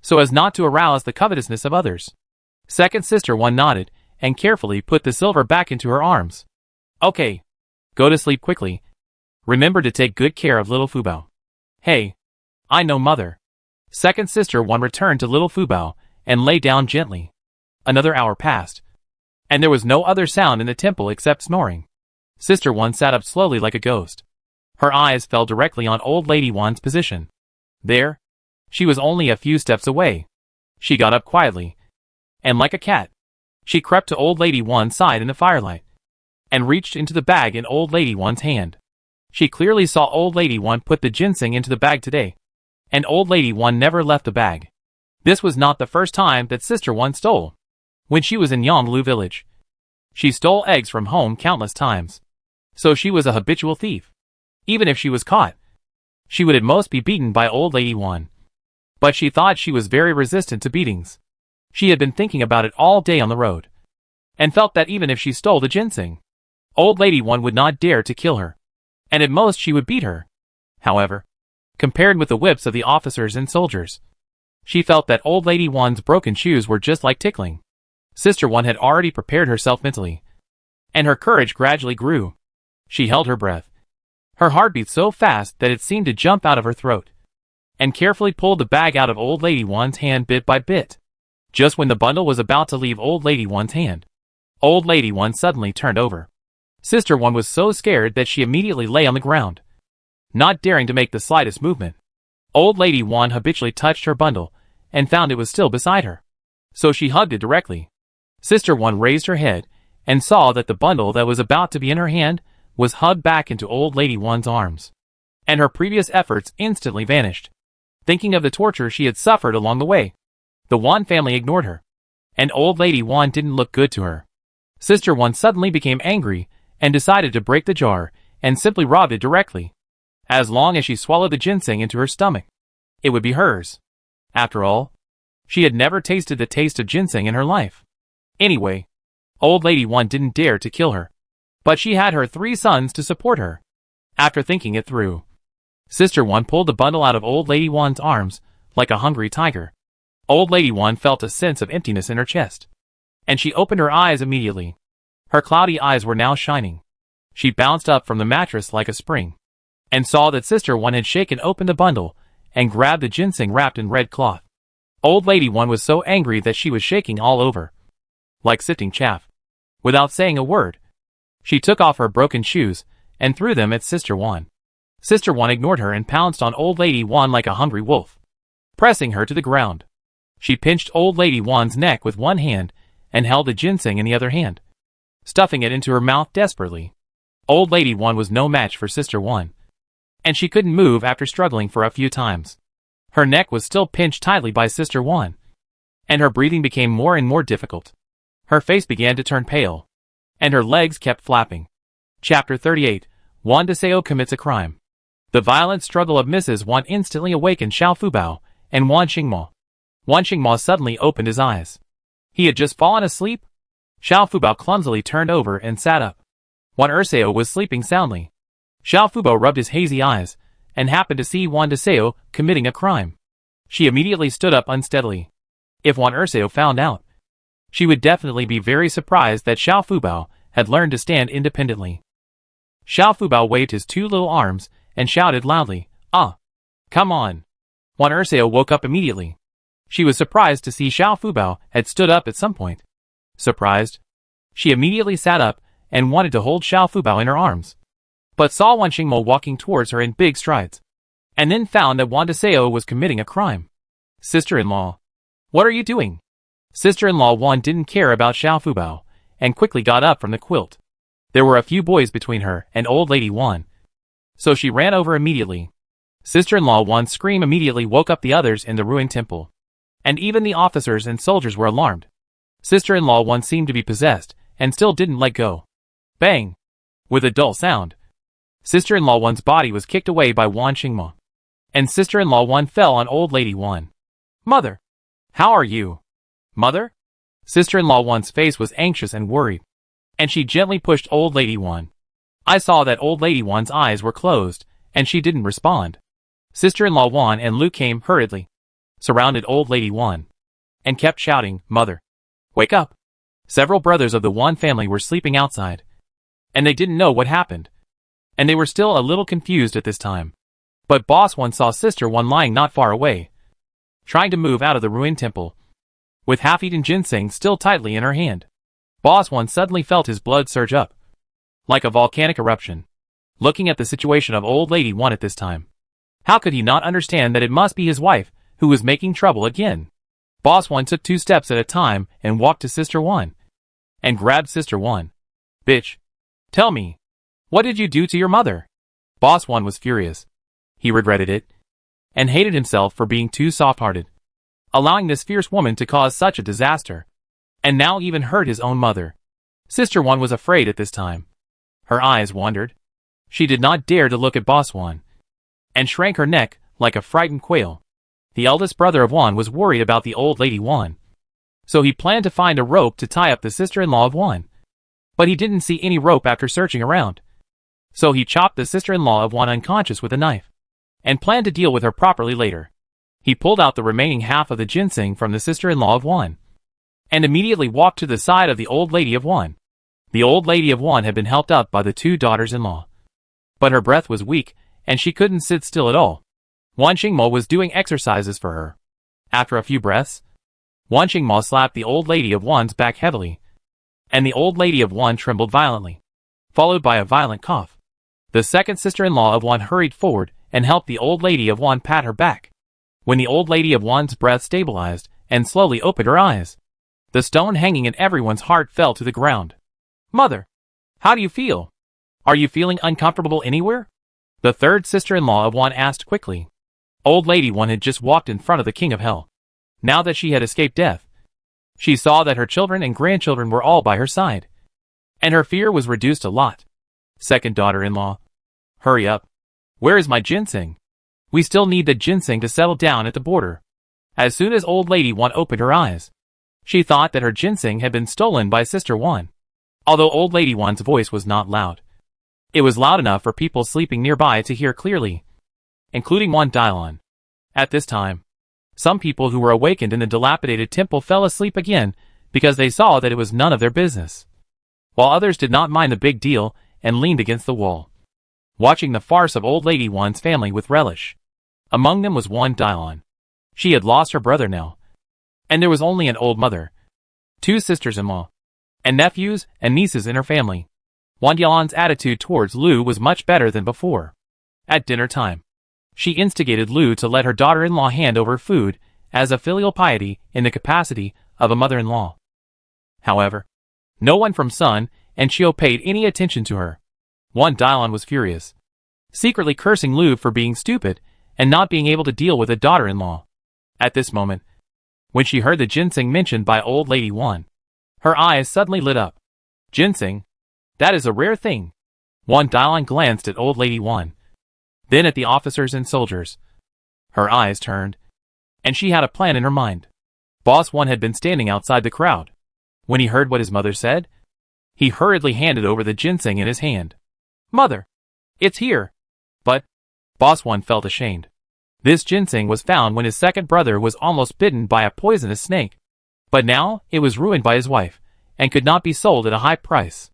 so as not to arouse the covetousness of others." Second sister Wan nodded and carefully put the silver back into her arms. "Okay. Go to sleep quickly. Remember to take good care of little Fubao." "Hey. I know, mother." Second sister Wan returned to little Fubao and lay down gently. Another hour passed, and there was no other sound in the temple except snoring. Sister Wan sat up slowly like a ghost. Her eyes fell directly on Old Lady Wan's position. There, she was only a few steps away. She got up quietly, and like a cat, she crept to Old Lady Wan's side in the firelight, and reached into the bag in Old Lady Wan's hand. She clearly saw Old Lady Wan put the ginseng into the bag today, and Old Lady Wan never left the bag. This was not the first time that Sister Wan stole. When she was in Yonglu village, she stole eggs from home countless times, so she was a habitual thief. Even if she was caught, she would at most be beaten by Old Lady Wan. But she thought she was very resistant to beatings. She had been thinking about it all day on the road, and felt that even if she stole the ginseng, Old Lady Wan would not dare to kill her, and at most she would beat her. However, compared with the whips of the officers and soldiers, she felt that Old Lady Wan's broken shoes were just like tickling. Sister Wan had already prepared herself mentally, and her courage gradually grew. She held her breath. Her heart beat so fast that it seemed to jump out of her throat, and carefully pulled the bag out of Old Lady Wan's hand bit by bit. Just when the bundle was about to leave Old Lady Wan's hand, Old Lady Wan suddenly turned over. Sister Wan was so scared that she immediately lay on the ground, not daring to make the slightest movement. Old Lady Wan habitually touched her bundle and found it was still beside her, so she hugged it directly. Sister Wan raised her head and saw that the bundle that was about to be in her hand was hugged back into Old Lady Wan's arms, and her previous efforts instantly vanished. Thinking of the torture she had suffered along the way, the Wan family ignored her, and Old Lady Wan didn't look good to her. Sister Wan suddenly became angry and decided to break the jar and simply rob it directly. As long as she swallowed the ginseng into her stomach, it would be hers. After all, she had never tasted the taste of ginseng in her life. Anyway, Old Lady Wan didn't dare to kill her, but she had her 3 sons to support her. After thinking it through, Sister Wan pulled the bundle out of Old Lady Wan's arms like a hungry tiger. Old Lady Wan felt a sense of emptiness in her chest, and she opened her eyes immediately. Her cloudy eyes were now shining. She bounced up from the mattress like a spring, and saw that Sister Wan had shaken open the bundle and grabbed the ginseng wrapped in red cloth. Old Lady Wan was so angry that she was shaking all over, like sifting chaff. Without saying a word, she took off her broken shoes and threw them at Sister Wan. Sister Wan ignored her and pounced on Old Lady Wan like a hungry wolf, pressing her to the ground. She pinched Old Lady Wan's neck with one hand and held the ginseng in the other hand, stuffing it into her mouth desperately. Old Lady Wan was no match for Sister Wan, and she couldn't move after struggling for a few times. Her neck was still pinched tightly by Sister Wan, and her breathing became more and more difficult. Her face began to turn pale, and her legs kept flapping. Chapter 38. Wan Dasao commits a crime. The violent struggle of Mrs. Wan instantly awakened Xiao Fubao and Wan Mo. Wan Mo suddenly opened his eyes. He had just fallen asleep? Xiao Fubao clumsily turned over and sat up. Wan Dasao was sleeping soundly. Xiao Fubao rubbed his hazy eyes and happened to see Wan Dasao committing a crime. She immediately stood up unsteadily. If Wan Dasao found out, she would definitely be very surprised that Xiao Fubao had learned to stand independently. Xiao Fubao waved his two little arms and shouted loudly, "Ah! Come on!" Wan Dasao woke up immediately. She was surprised to see Xiao Fubao had stood up at some point. Surprised, she immediately sat up and wanted to hold Xiao Fubao in her arms, but saw Wan Mo walking towards her in big strides, and then found that Wan Dasao was committing a crime. "Sister-in-law, what are you doing?" Sister-in-law Wan didn't care about Xiao Fubao, and quickly got up from the quilt. There were a few boys between her and old lady Wan, so she ran over immediately. Sister-in-law Wan's scream immediately woke up the others in the ruined temple, and even the officers and soldiers were alarmed. Sister-in-law Wan seemed to be possessed, and still didn't let go. Bang! With a dull sound, Sister-in-law Wan's body was kicked away by Wan Mo, and Sister-in-law Wan fell on old lady Wan. "Mother! How are you?" "Mother?" Sister-in-law Wan's face was anxious and worried, and she gently pushed old lady Wan. I saw that old lady Wan's eyes were closed, and she didn't respond. Sister-in-law Wan and Lu came hurriedly, surrounded old lady Wan, and kept shouting, "Mother, wake up!" Several brothers of the Wan family were sleeping outside, and they didn't know what happened, and they were still a little confused at this time. But Boss Wan saw Sister Wan lying not far away, trying to move out of the ruined temple, with half-eaten ginseng still tightly in her hand. Boss Wan suddenly felt his blood surge up, like a volcanic eruption, looking at the situation of old lady Wan at this time. How could he not understand that it must be his wife who was making trouble again? Boss Wan took 2 steps at a time and walked to Sister Wan, and grabbed Sister Wan. "Bitch! Tell me, what did you do to your mother?" Boss Wan was furious. He regretted it, and hated himself for being too soft-hearted, allowing this fierce woman to cause such a disaster, and now even hurt his own mother. Sister Wan was afraid at this time. Her eyes wandered. She did not dare to look at Boss Wan, and shrank her neck like a frightened quail. The eldest brother of Wan was worried about the old lady Wan, so he planned to find a rope to tie up the sister-in-law of Wan. But he didn't see any rope after searching around, so he chopped the sister-in-law of Wan unconscious with a knife, and planned to deal with her properly later. He pulled out the remaining half of the ginseng from the sister-in-law of Wan, and immediately walked to the side of the old lady of Wan. The old lady of Wan had been helped up by the 2 daughters-in-law, but her breath was weak, and she couldn't sit still at all. Wan Mo was doing exercises for her. After a few breaths, Wan Mo slapped the old lady of Wan's back heavily, and the old lady of Wan trembled violently, followed by a violent cough. The second sister-in-law of Wan hurried forward and helped the old lady of Wan pat her back. When the old lady of Wan's breath stabilized and slowly opened her eyes, the stone hanging in everyone's heart fell to the ground. "Mother, how do you feel? Are you feeling uncomfortable anywhere?" The third sister-in-law of Wan asked quickly. Old lady Wan had just walked in front of the king of hell. Now that she had escaped death, she saw that her children and grandchildren were all by her side, and her fear was reduced a lot. Second daughter-in-law, hurry up. Where is my ginseng? We still need the ginseng to settle down at the border. As soon as old lady Wan opened her eyes, she thought that her ginseng had been stolen by Sister Wan. Although old lady Wan's voice was not loud, it was loud enough for people sleeping nearby to hear clearly, including Wan Dasao. At this time, some people who were awakened in the dilapidated temple fell asleep again because they saw that it was none of their business, while others did not mind the big deal and leaned against the wall, watching the farce of old lady Wan's family with relish. Among them was Wan Dasao. She had lost her brother now, and there was only an old mother, 2 sisters-in-law, and nephews and nieces in her family. Wan Dasao's attitude towards Lu was much better than before. At dinner time, she instigated Lu to let her daughter-in-law hand over food as a filial piety in the capacity of a mother-in-law. However, no one from Sun and Chio paid any attention to her. Wan Dasao was furious, secretly cursing Lu for being stupid and not being able to deal with a daughter-in-law. At this moment, when she heard the ginseng mentioned by old lady Wan, her eyes suddenly lit up. Ginseng? That is a rare thing. Wan Dasao glanced at old lady Wan, then at the officers and soldiers. Her eyes turned, and she had a plan in her mind. Boss Wan had been standing outside the crowd. When he heard what his mother said, he hurriedly handed over the ginseng in his hand. "Mother, it's here." But Boss Wan felt ashamed. This ginseng was found when his second brother was almost bitten by a poisonous snake. But now it was ruined by his wife, and could not be sold at a high price.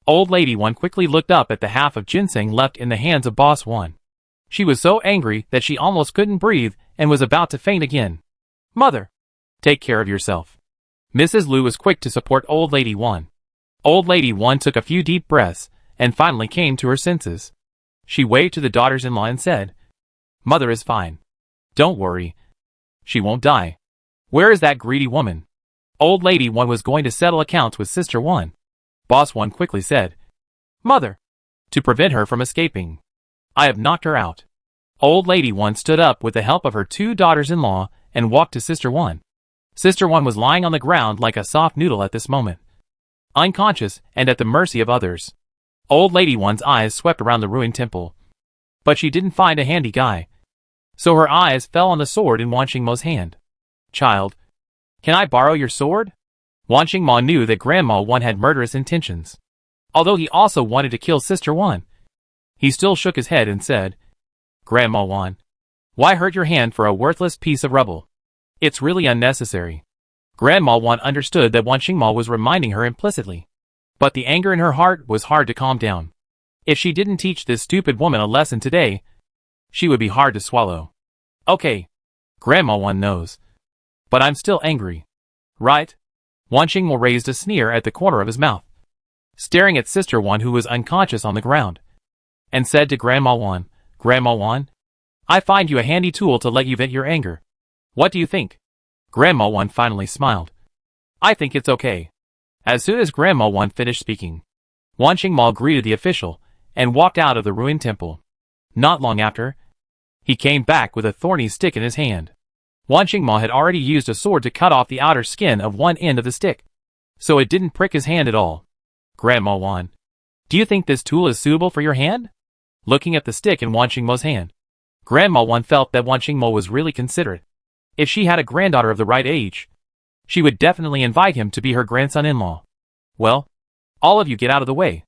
Old Lady Wan quickly looked up at the half of ginseng left in the hands of Boss Wan. She was so angry that she almost couldn't breathe and was about to faint again. Mother! Take care of yourself. Mrs. Lu was quick to support Old Lady Wan. Old Lady Wan took a few deep breaths and finally came to her senses. She waved to the daughters-in-law and said, Mother is fine. Don't worry. She won't die. Where is that greedy woman? Old Lady Wan was going to settle accounts with Sister Wan. Boss Wan quickly said, Mother! To prevent her from escaping. I have knocked her out. Old Lady Wan stood up with the help of her two daughters-in-law and walked to Sister Wan. Sister Wan was lying on the ground like a soft noodle at this moment, unconscious and at the mercy of others. Old Lady Wan's eyes swept around the ruined temple. But she didn't find a handy guy. So her eyes fell on the sword in Wan Mo's hand. Child, can I borrow your sword? Wan Mo knew that Grandma Wan had murderous intentions. Although he also wanted to kill Sister Wan. He still shook his head and said, Grandma Wan, why hurt your hand for a worthless piece of rubble? It's really unnecessary. Grandma Wan understood that Wan Mo was reminding her implicitly. But the anger in her heart was hard to calm down. If she didn't teach this stupid woman a lesson today, she would be hard to swallow. Okay. Grandma Wan knows. But I'm still angry. Right? Wan Mo raised a sneer at the corner of his mouth, staring at Sister Wan who was unconscious on the ground, and said to Grandma Wan, Grandma Wan, I find you a handy tool to let you vent your anger. What do you think? Grandma Wan finally smiled. I think it's okay. As soon as Grandma Wan finished speaking, Wan Mo greeted the official and walked out of the ruined temple. Not long after, he came back with a thorny stick in his hand. Wan Mo had already used a sword to cut off the outer skin of one end of the stick, so it didn't prick his hand at all. Grandma Wan, do you think this tool is suitable for your hand? Looking at the stick in Wan Mo's hand, Grandma Wan felt that Wan Mo was really considerate. If she had a granddaughter of the right age, she would definitely invite him to be her grandson-in-law. Well, all of you get out of the way.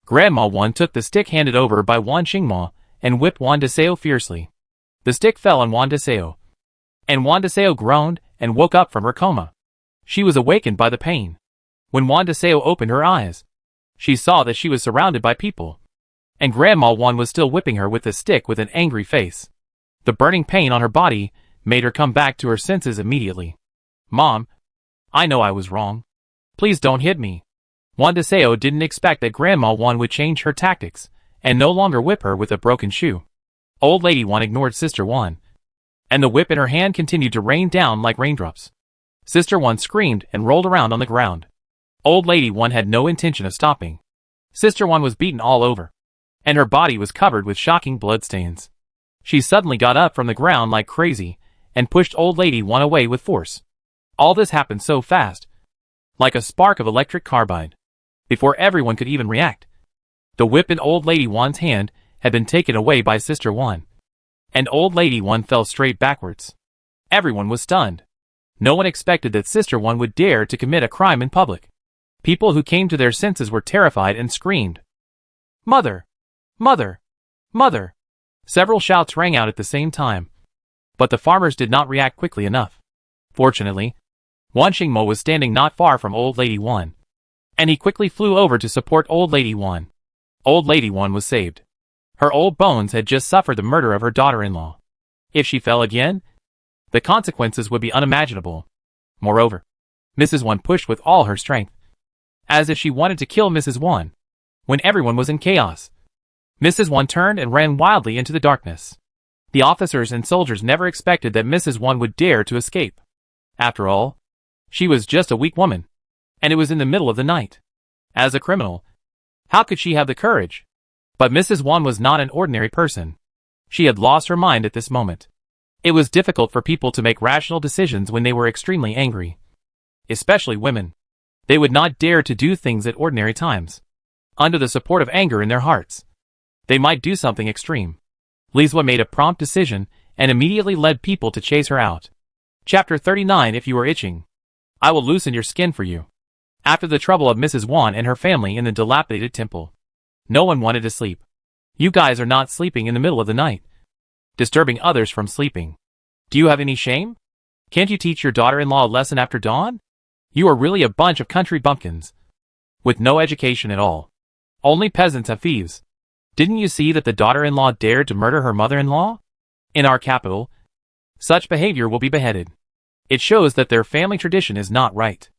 Grandma Wan took the stick handed over by Wan Mo and whipped Wan Dasao fiercely. The stick fell on Wan Dasao, and Wan Dasao groaned and woke up from her coma. She was awakened by the pain. When Wan Dasao opened her eyes, she saw that she was surrounded by people, and Grandma Wan was still whipping her with the stick with an angry face. The burning pain on her body made her come back to her senses immediately. Mom, I know I was wrong. Please don't hit me. Wan Dasao didn't expect that Grandma Wan would change her tactics and no longer whip her with a broken shoe. Old Lady Wan ignored Sister Wan, and the whip in her hand continued to rain down like raindrops. Sister Wan screamed and rolled around on the ground. Old Lady Wan had no intention of stopping. Sister Wan was beaten all over, and her body was covered with shocking bloodstains. She suddenly got up from the ground like crazy and pushed Old Lady Wan away with force. All this happened so fast, like a spark of electric carbide, before everyone could even react. The whip in Old Lady Wan's hand had been taken away by Sister Wan, and Old Lady Wan fell straight backwards. Everyone was stunned. No one expected that Sister Wan would dare to commit a crime in public. People who came to their senses were terrified and screamed, Mother! Mother! Mother! Several shouts rang out at the same time, but the farmers did not react quickly enough. Fortunately, Wan Mo was standing not far from Old Lady Wan, and he quickly flew over to support Old Lady Wan. Old Lady Wan was saved. Her old bones had just suffered the murder of her daughter-in-law. If she fell again, the consequences would be unimaginable. Moreover, Mrs. Wan pushed with all her strength, as if she wanted to kill Mrs. Wan, when everyone was in chaos. Mrs. Wan turned and ran wildly into the darkness. The officers and soldiers never expected that Mrs. Wan would dare to escape. After all, she was just a weak woman, and it was in the middle of the night. As a criminal, how could she have the courage? But Mrs. Wan was not an ordinary person. She had lost her mind at this moment. It was difficult for people to make rational decisions when they were extremely angry. Especially women. They would not dare to do things at ordinary times. Under the support of anger in their hearts, they might do something extreme. Liswa made a prompt decision and immediately led people to chase her out. Chapter 39. If you are itching, I will loosen your skin for you. After the trouble of Mrs. Wan and her family in the dilapidated temple, no one wanted to sleep. You guys are not sleeping in the middle of the night, disturbing others from sleeping. Do you have any shame? Can't you teach your daughter-in-law a lesson after dawn? You are really a bunch of country bumpkins, with no education at all. Only peasants have thieves. Didn't you see that the daughter-in-law dared to murder her mother-in-law? In our capital, such behavior will be beheaded. It shows that their family tradition is not right.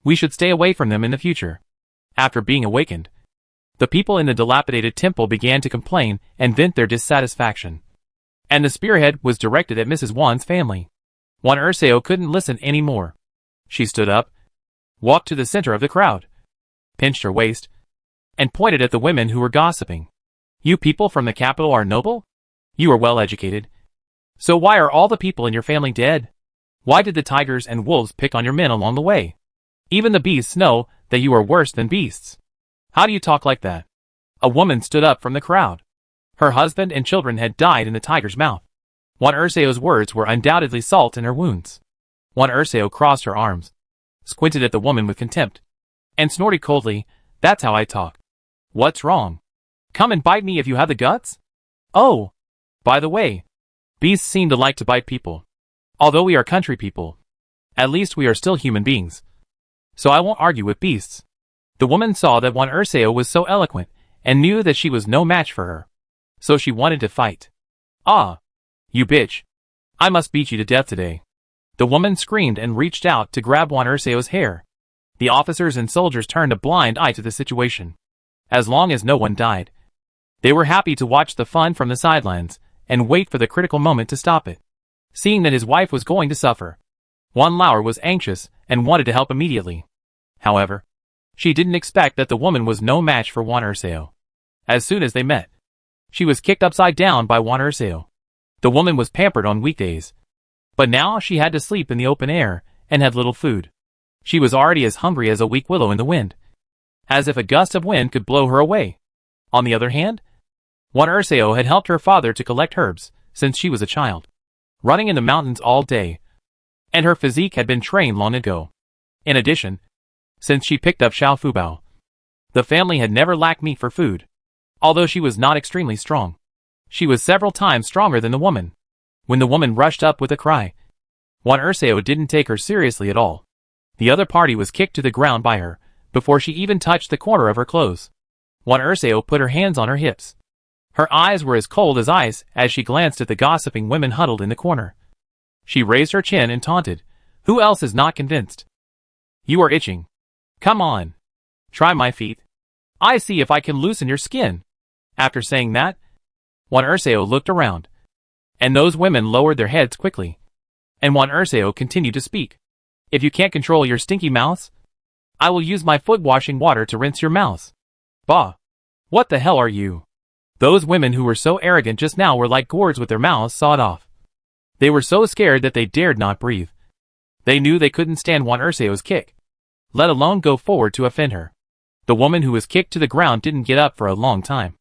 We should stay away from them in the future. After being awakened, the people in the dilapidated temple began to complain and vent their dissatisfaction. And the spearhead was directed at Mrs. Wan's family. Wan Dasao couldn't listen anymore. She stood up, walked to the center of the crowd, pinched her waist, and pointed at the women who were gossiping. You people from the capital are noble? You are well educated. So why are all the people in your family dead? Why did the tigers and wolves pick on your men along the way? Even the beasts know that you are worse than beasts. How do you talk like that? A woman stood up from the crowd. Her husband and children had died in the tiger's mouth. Wan Dasao's words were undoubtedly salt in her wounds. Wan Dasao crossed her arms, squinted at the woman with contempt, and snorted coldly, "That's how I talk. What's wrong? Come and bite me if you have the guts?" Oh, by the way, beasts seem to like to bite people. Although we are country people, at least we are still human beings. So I won't argue with beasts. The woman saw that Wan Dasao was so eloquent and knew that she was no match for her. So she wanted to fight. "Ah, you bitch. I must beat you to death today." The woman screamed and reached out to grab Wan Dasao's hair. The officers and soldiers turned a blind eye to the situation. As long as no one died, they were happy to watch the fun from the sidelines and wait for the critical moment to stop it. Seeing that his wife was going to suffer, Wan Lauer was anxious and wanted to help immediately. However, she didn't expect that the woman was no match for Wan Dasao. As soon as they met, she was kicked upside down by Wan Dasao. The woman was pampered on weekdays, but now she had to sleep in the open air and had little food. She was already as hungry as a weak willow in the wind, as if a gust of wind could blow her away. On the other hand, Wan Dasao had helped her father to collect herbs since she was a child, running in the mountains all day, and her physique had been trained long ago. In addition, since she picked up Fubao, the family had never lacked meat for food. Although she was not extremely strong, she was several times stronger than the woman. When the woman rushed up with a cry, Wan Dasao didn't take her seriously at all. The other party was kicked to the ground by her before she even touched the corner of her clothes. Wan Dasao put her hands on her hips. Her eyes were as cold as ice as she glanced at the gossiping women huddled in the corner. She raised her chin and taunted, "Who else is not convinced? You are itching. Come on. Try my feet. I see if I can loosen your skin." After saying that, Wan Dasao looked around, and those women lowered their heads quickly. And Wan Dasao continued to speak. "If you can't control your stinky mouths, I will use my foot washing water to rinse your mouths." Bah! What the hell are you? Those women who were so arrogant just now were like gourds with their mouths sawed off. They were so scared that they dared not breathe. They knew they couldn't stand Wan Dasao's kick, let alone go forward to offend her. The woman who was kicked to the ground didn't get up for a long time.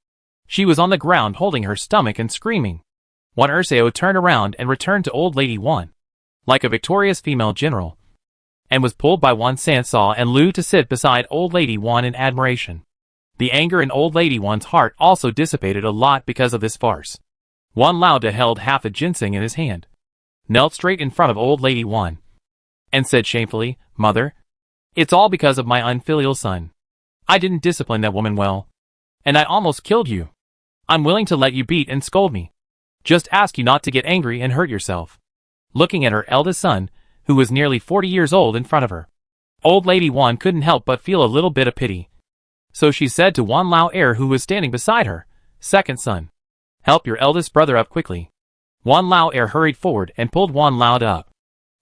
She was on the ground holding her stomach and screaming. Wan Dasao turned around and returned to Old Lady Wan, like a victorious female general, and was pulled by Wan Dasao and Lu to sit beside Old Lady Wan in admiration. The anger in Old Lady Wan's heart also dissipated a lot because of this farce. Wan Lauda held half a ginseng in his hand, knelt straight in front of Old Lady Wan, and said shamefully, "Mother, it's all because of my unfilial son. I didn't discipline that woman well, and I almost killed you. I'm willing to let you beat and scold me. Just ask you not to get angry and hurt yourself." Looking at her eldest son, who was nearly 40 years old in front of her, Old Lady Wan couldn't help but feel a little bit of pity. So she said to Wan Lauer, who was standing beside her, "Second son, help your eldest brother up quickly." Wan Lauer hurried forward and pulled Wan Lauda up.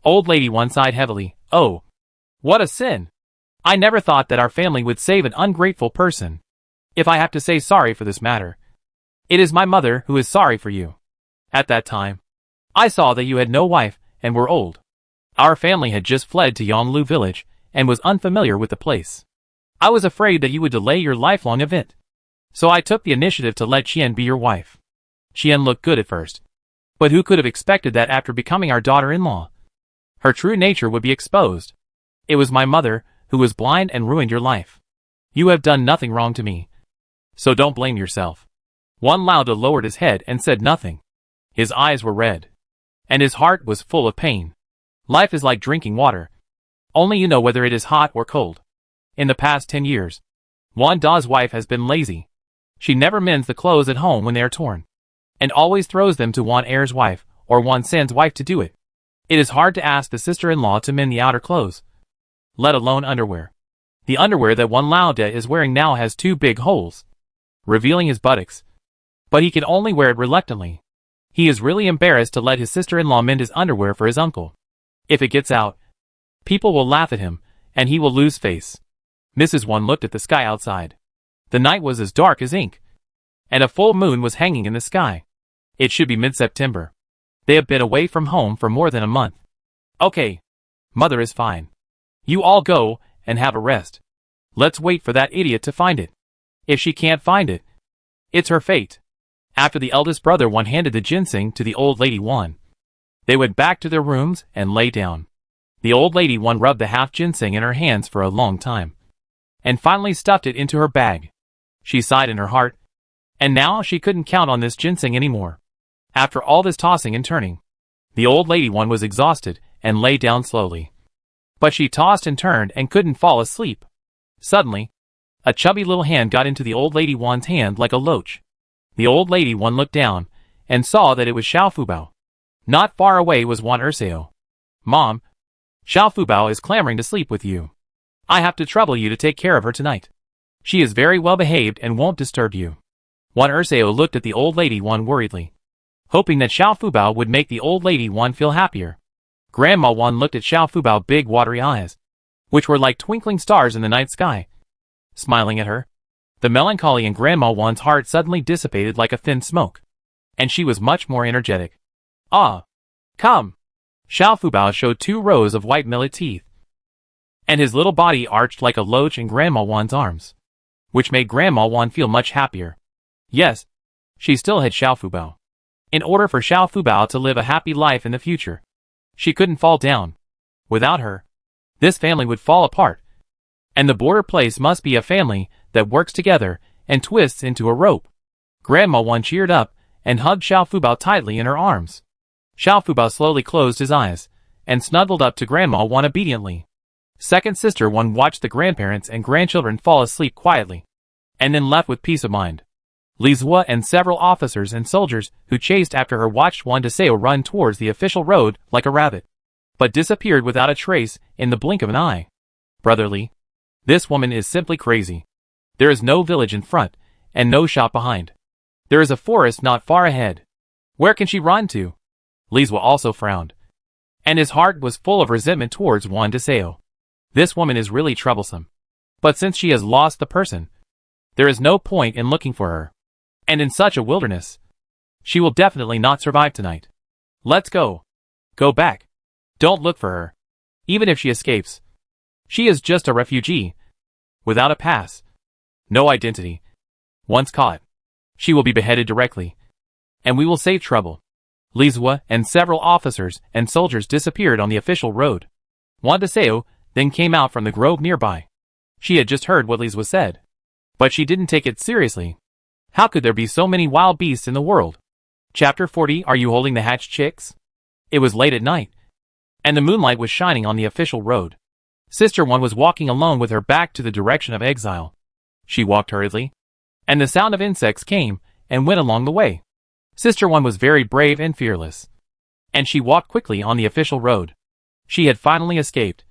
Old Lady Wan sighed heavily. "Oh, what a sin! I never thought that our family would save an ungrateful person. If I have to say sorry for this matter, it is my mother who is sorry for you. At that time, I saw that you had no wife and were old. Our family had just fled to Yonglu village and was unfamiliar with the place. I was afraid that you would delay your lifelong event. So I took the initiative to let Qian be your wife." Qian looked good at first, but who could have expected that after becoming our daughter-in-law, her true nature would be exposed? It was my mother who was blind and ruined your life. You have done nothing wrong to me, so don't blame yourself. Wan Lauda lowered his head and said nothing. His eyes were red, and his heart was full of pain. Life is like drinking water. Only you know whether it is hot or cold. In the past 10 years, Wan Da's wife has been lazy. She never mends the clothes at home when they are torn, and always throws them to Wan Er's wife or Wan Sen's wife to do it. It is hard to ask the sister-in-law to mend the outer clothes, let alone underwear. The underwear that Wan Lao De is wearing now has 2 big holes, revealing his buttocks, but he can only wear it reluctantly. He is really embarrassed to let his sister-in-law mend his underwear for his uncle. If it gets out, people will laugh at him, and he will lose face. Mrs. Wan looked at the sky outside. The night was as dark as ink, and a full moon was hanging in the sky. It should be mid-September. They have been away from home for more than a month. Okay. Mother is fine. You all go and have a rest. Let's wait for that idiot to find it. If she can't find it, it's her fate. After the eldest brother Wan handed the ginseng to the old lady Wan, they went back to their rooms and lay down. The old lady Wan rubbed the half ginseng in her hands for a long time, and finally stuffed it into her bag. She sighed in her heart, and now she couldn't count on this ginseng anymore. After all this tossing and turning, the old lady Wan was exhausted and lay down slowly. But she tossed and turned and couldn't fall asleep. Suddenly, a chubby little hand got into the old lady Wan's hand like a loach. The old lady Wan looked down and saw that it was Xiao Fubao. Not far away was Wan Erseo. Mom, Xiao Fubao is clamoring to sleep with you. I have to trouble you to take care of her tonight. She is very well behaved and won't disturb you. Wan Erseo looked at the old lady Wan worriedly, hoping that Xiao Fubao would make the old lady Wan feel happier. Grandma Wan looked at Xiao Fubao's big watery eyes, which were like twinkling stars in the night sky, smiling at her. The melancholy in Grandma Wan's heart suddenly dissipated like a thin smoke, and she was much more energetic. Ah! Come! Xiao Fubao showed 2 rows of white millet teeth, and his little body arched like a loach in Grandma Wan's arms, which made Grandma Wan feel much happier. Yes, she still had Xiao Fubao. In order for Xiao Fubao to live a happy life in the future, she couldn't fall down. Without her, this family would fall apart, and the border place must be a family that works together and twists into a rope. Grandma Wan cheered up and hugged Xiao Fubao tightly in her arms. Xiao Fubao slowly closed his eyes and snuggled up to Grandma Wan obediently. Second sister Wan watched the grandparents and grandchildren fall asleep quietly, and then left with peace of mind. Li Zua and several officers and soldiers who chased after her watched Wan Dasao run towards the official road like a rabbit, but disappeared without a trace in the blink of an eye. Brotherly, this woman is simply crazy. There is no village in front, and no shop behind. There is a forest not far ahead. Where can she run to? Li Zua also frowned, and his heart was full of resentment towards Wan Dasao. This woman is really troublesome. But since she has lost the person, there is no point in looking for her. And in such a wilderness, she will definitely not survive tonight. Let's go. Go back. Don't look for her. Even if she escapes, she is just a refugee, without a pass, no identity. Once caught, she will be beheaded directly, and we will save trouble. Li Zua and several officers and soldiers disappeared on the official road. Wan Dasao then came out from the grove nearby. She had just heard what Li Zua said, but she didn't take it seriously. How could there be so many wild beasts in the world? Chapter 40. Are you holding the hatched chicks? It was late at night, and the moonlight was shining on the official road. Sister Wan was walking alone with her back to the direction of Exile. She walked hurriedly, and the sound of insects came and went along the way. Sister Wan was very brave and fearless, and she walked quickly on the official road. She had finally escaped,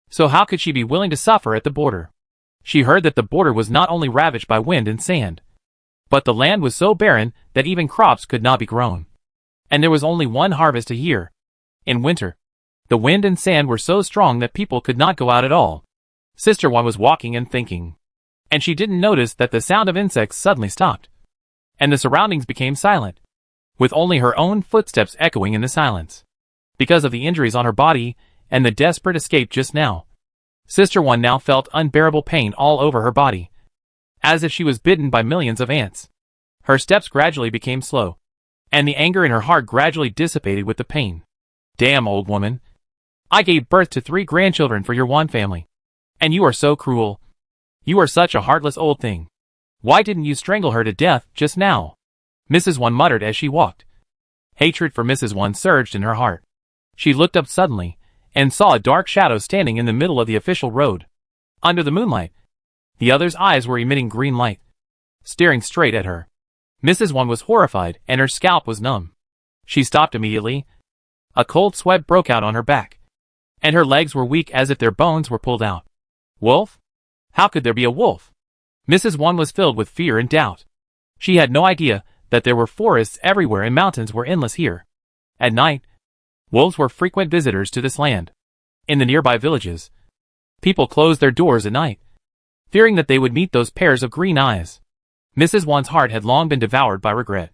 so how could she be willing to suffer at the border? She heard that the border was not only ravaged by wind and sand, but the land was so barren that even crops could not be grown. And there was only one harvest a year. In winter, the wind and sand were so strong that people could not go out at all. Sister Wan was walking and thinking, and she didn't notice that the sound of insects suddenly stopped, and the surroundings became silent, with only her own footsteps echoing in the silence. Because of the injuries on her body and the desperate escape just now, Sister Wan now felt unbearable pain all over her body, as if she was bitten by millions of ants. Her steps gradually became slow, and the anger in her heart gradually dissipated with the pain. Damn, old woman. I gave birth to 3 grandchildren for your Wan family, and you are so cruel. You are such a heartless old thing. Why didn't you strangle her to death just now? Mrs. Wan muttered as she walked. Hatred for Mrs. Wan surged in her heart. She looked up suddenly, and saw a dark shadow standing in the middle of the official road. Under the moonlight, The other's eyes were emitting green light, staring straight at her. Mrs. Wan was horrified, and her scalp was numb. She stopped immediately. A cold sweat broke out on her back, and her legs were weak as if their bones were pulled out. Wolf? How could there be a wolf? Mrs. Wan was filled with fear and doubt. She had no idea that there were forests everywhere and mountains were endless here. At night, wolves were frequent visitors to this land. In the nearby villages, people closed their doors at night, fearing that they would meet those pairs of green eyes. Mrs. Wan's heart had long been devoured by regret.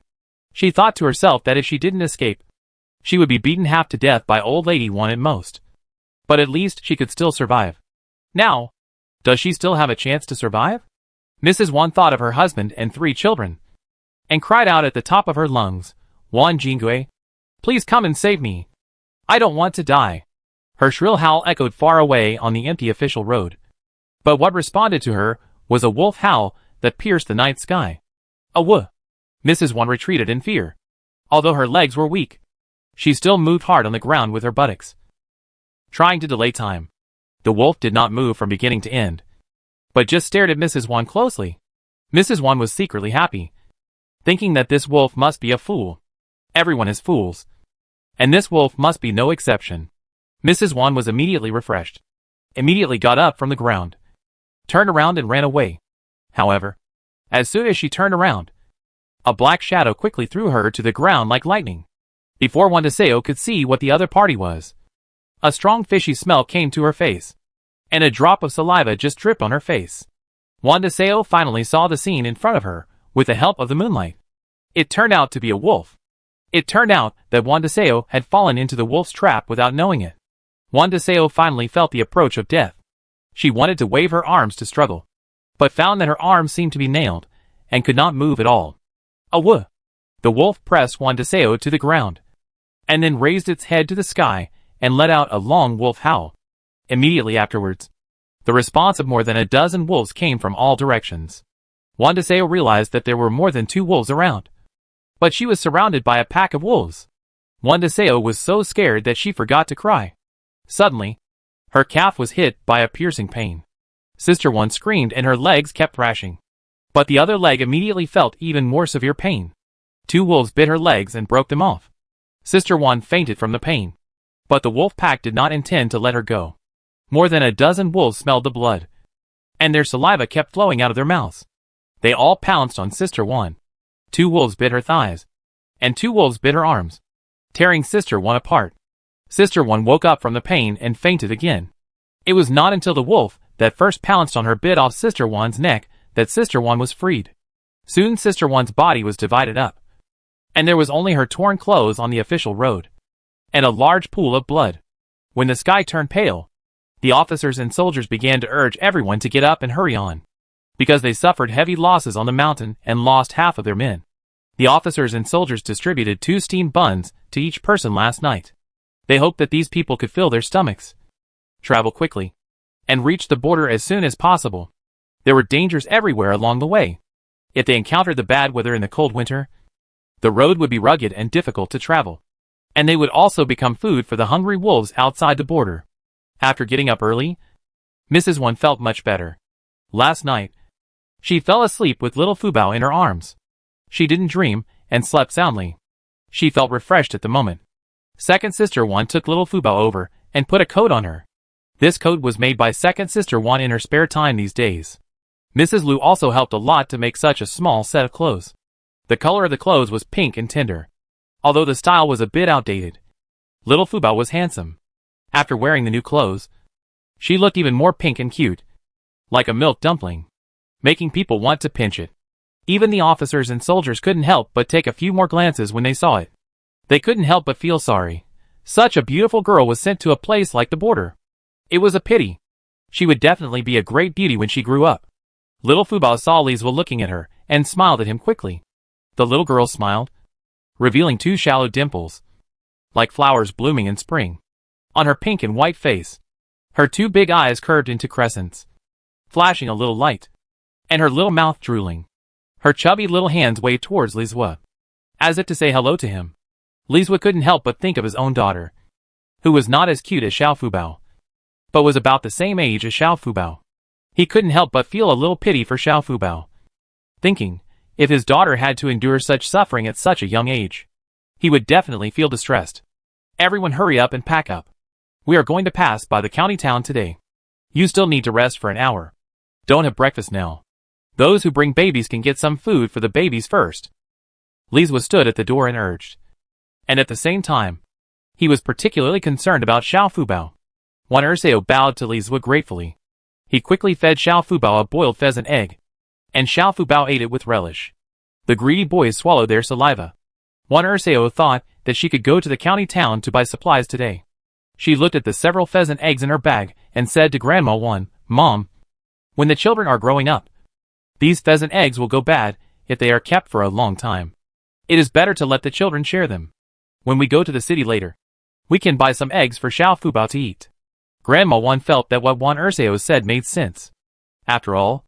She thought to herself that if she didn't escape, she would be beaten half to death by old lady Wan at most. But at least she could still survive. Now, does she still have a chance to survive? Mrs. Wan thought of her husband and 3 children, and cried out at the top of her lungs, "Wan Jingui, please come and save me. I don't want to die." Her shrill howl echoed far away on the empty official road. But what responded to her was a wolf howl that pierced the night sky. A woof. Mrs. Wan retreated in fear. Although her legs were weak, she still moved hard on the ground with her buttocks, trying to delay time. The wolf did not move from beginning to end, but just stared at Mrs. Wan closely. Mrs. Wan was secretly happy, thinking that this wolf must be a fool. Everyone is fools, and this wolf must be no exception. Mrs. Wan was immediately refreshed, immediately got up from the ground, turned around and ran away. However, as soon as she turned around, a black shadow quickly threw her to the ground like lightning. Before Wan Dasao could see what the other party was, a strong fishy smell came to her face, and a drop of saliva just dripped on her face. Wan Dasao finally saw the scene in front of her, with the help of the moonlight. It turned out to be a wolf. It turned out that Wan Dasao had fallen into the wolf's trap without knowing it. Wan Dasao finally felt the approach of death. She wanted to wave her arms to struggle, but found that her arms seemed to be nailed, and could not move at all. A woof! The wolf pressed Wan Dasao to the ground, and then raised its head to the sky, and let out a long wolf howl. Immediately afterwards, the response of more than a dozen wolves came from all directions. Wan Dasao realized that there were more than 2 wolves around, but she was surrounded by a pack of wolves. Wan Dasao was so scared that she forgot to cry. Suddenly, her calf was hit by a piercing pain. Sister Wan screamed and her legs kept thrashing, but the other leg immediately felt even more severe pain. 2 wolves bit her legs and broke them off. Sister Wan fainted from the pain, but the wolf pack did not intend to let her go. More than a dozen wolves smelled the blood, and their saliva kept flowing out of their mouths. They all pounced on Sister Wan. 2 wolves bit her thighs, and 2 wolves bit her arms, tearing Sister Wan apart. Sister Wan woke up from the pain and fainted again. It was not until the wolf that first pounced on her bit off Sister Wan's neck that Sister Wan was freed. Soon Sister Wan's body was divided up, and there was only her torn clothes on the official road, and a large pool of blood. When the sky turned pale, the officers and soldiers began to urge everyone to get up and hurry on, because they suffered heavy losses on the mountain and lost half of their men. The officers and soldiers distributed 2 steamed buns to each person last night. They hoped that these people could fill their stomachs, travel quickly, and reach the border as soon as possible. There were dangers everywhere along the way. If they encountered the bad weather in the cold winter, the road would be rugged and difficult to travel, and they would also become food for the hungry wolves outside the border. After getting up early, Mrs. Wan felt much better. Last night, she fell asleep with little Fubao in her arms. She didn't dream, and slept soundly. She felt refreshed at the moment. Second Sister Wan took little Fubao over, and put a coat on her. This coat was made by Second Sister Wan in her spare time these days. Mrs. Lu also helped a lot to make such a small set of clothes. The color of the clothes was pink and tender, although the style was a bit outdated. Little Fubao was handsome. After wearing the new clothes, she looked even more pink and cute, like a milk dumpling, making people want to pinch it. Even the officers and soldiers couldn't help but take a few more glances when they saw it. They couldn't help but feel sorry. Such a beautiful girl was sent to a place like the border. It was a pity. She would definitely be a great beauty when she grew up. Little Fubao saw Lizwa looking at her, and smiled at him quickly. The little girl smiled, revealing 2 shallow dimples, like flowers blooming in spring, on her pink and white face. Her 2 big eyes curved into crescents, flashing a little light, and her little mouth drooling. Her chubby little hands waved towards Lizwa, as if to say hello to him. Lizwa couldn't help but think of his own daughter, who was not as cute as Xiao Fubao, but was about the same age as Xiao Fubao. He couldn't help but feel a little pity for Xiao Fubao, thinking, if his daughter had to endure such suffering at such a young age, he would definitely feel distressed. Everyone hurry up and pack up. We are going to pass by the county town today. You still need to rest for an hour. Don't have breakfast now. Those who bring babies can get some food for the babies first. Lizwa stood at the door and urged. And at the same time, he was particularly concerned about Xiao Fubao. Wan Dasao bowed to Lizwa gratefully. He quickly fed Xiao Fubao a boiled pheasant egg, and Xiao Fubao ate it with relish. The greedy boys swallowed their saliva. Wan Dasao thought that she could go to the county town to buy supplies today. She looked at the several pheasant eggs in her bag and said to Grandma Wan, Mom, when the children are growing up, these pheasant eggs will go bad if they are kept for a long time. It is better to let the children share them. When we go to the city later, we can buy some eggs for Xiao Fubao to eat. Grandma Wan felt that what Wan Dasao said made sense. After all,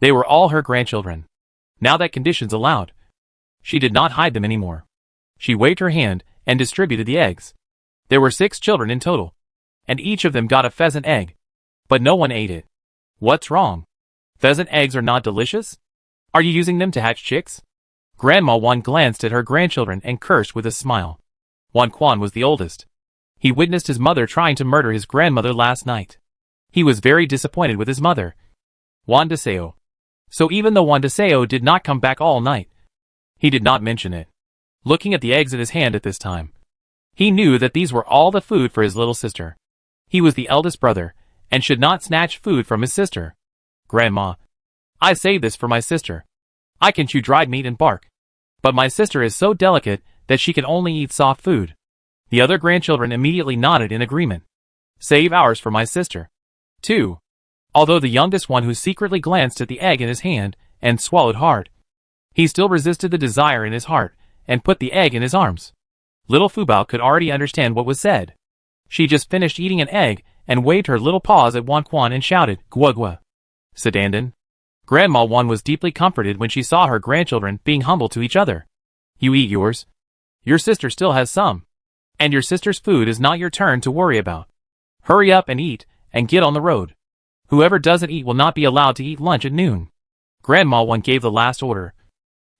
they were all her grandchildren. Now that conditions allowed, she did not hide them anymore. She waved her hand and distributed the eggs. There were 6 children in total, and each of them got a pheasant egg. But no one ate it. What's wrong? Pheasant eggs are not delicious? Are you using them to hatch chicks? Grandma Wan glanced at her grandchildren and cursed with a smile. Wan Quan was the oldest. He witnessed his mother trying to murder his grandmother last night. He was very disappointed with his mother, Wan Dasao. So even though Wan Dasao did not come back all night, he did not mention it. Looking at the eggs in his hand at this time, he knew that these were all the food for his little sister. He was the eldest brother, and should not snatch food from his sister. Grandma, I saved this for my sister. I can chew dried meat and bark. But my sister is so delicate that she can only eat soft food. The other grandchildren immediately nodded in agreement. Save ours for my sister, too. Although the youngest one who secretly glanced at the egg in his hand and swallowed hard, he still resisted the desire in his heart and put the egg in his arms. Little Fubao could already understand what was said. She just finished eating an egg and waved her little paws at Wan Quan and shouted, Gua Gua. Sedandan. Grandma Wan was deeply comforted when she saw her grandchildren being humble to each other. You eat yours. Your sister still has some. And your sister's food is not your turn to worry about. Hurry up and eat, and get on the road. Whoever doesn't eat will not be allowed to eat lunch at noon. Grandma Wan gave the last order.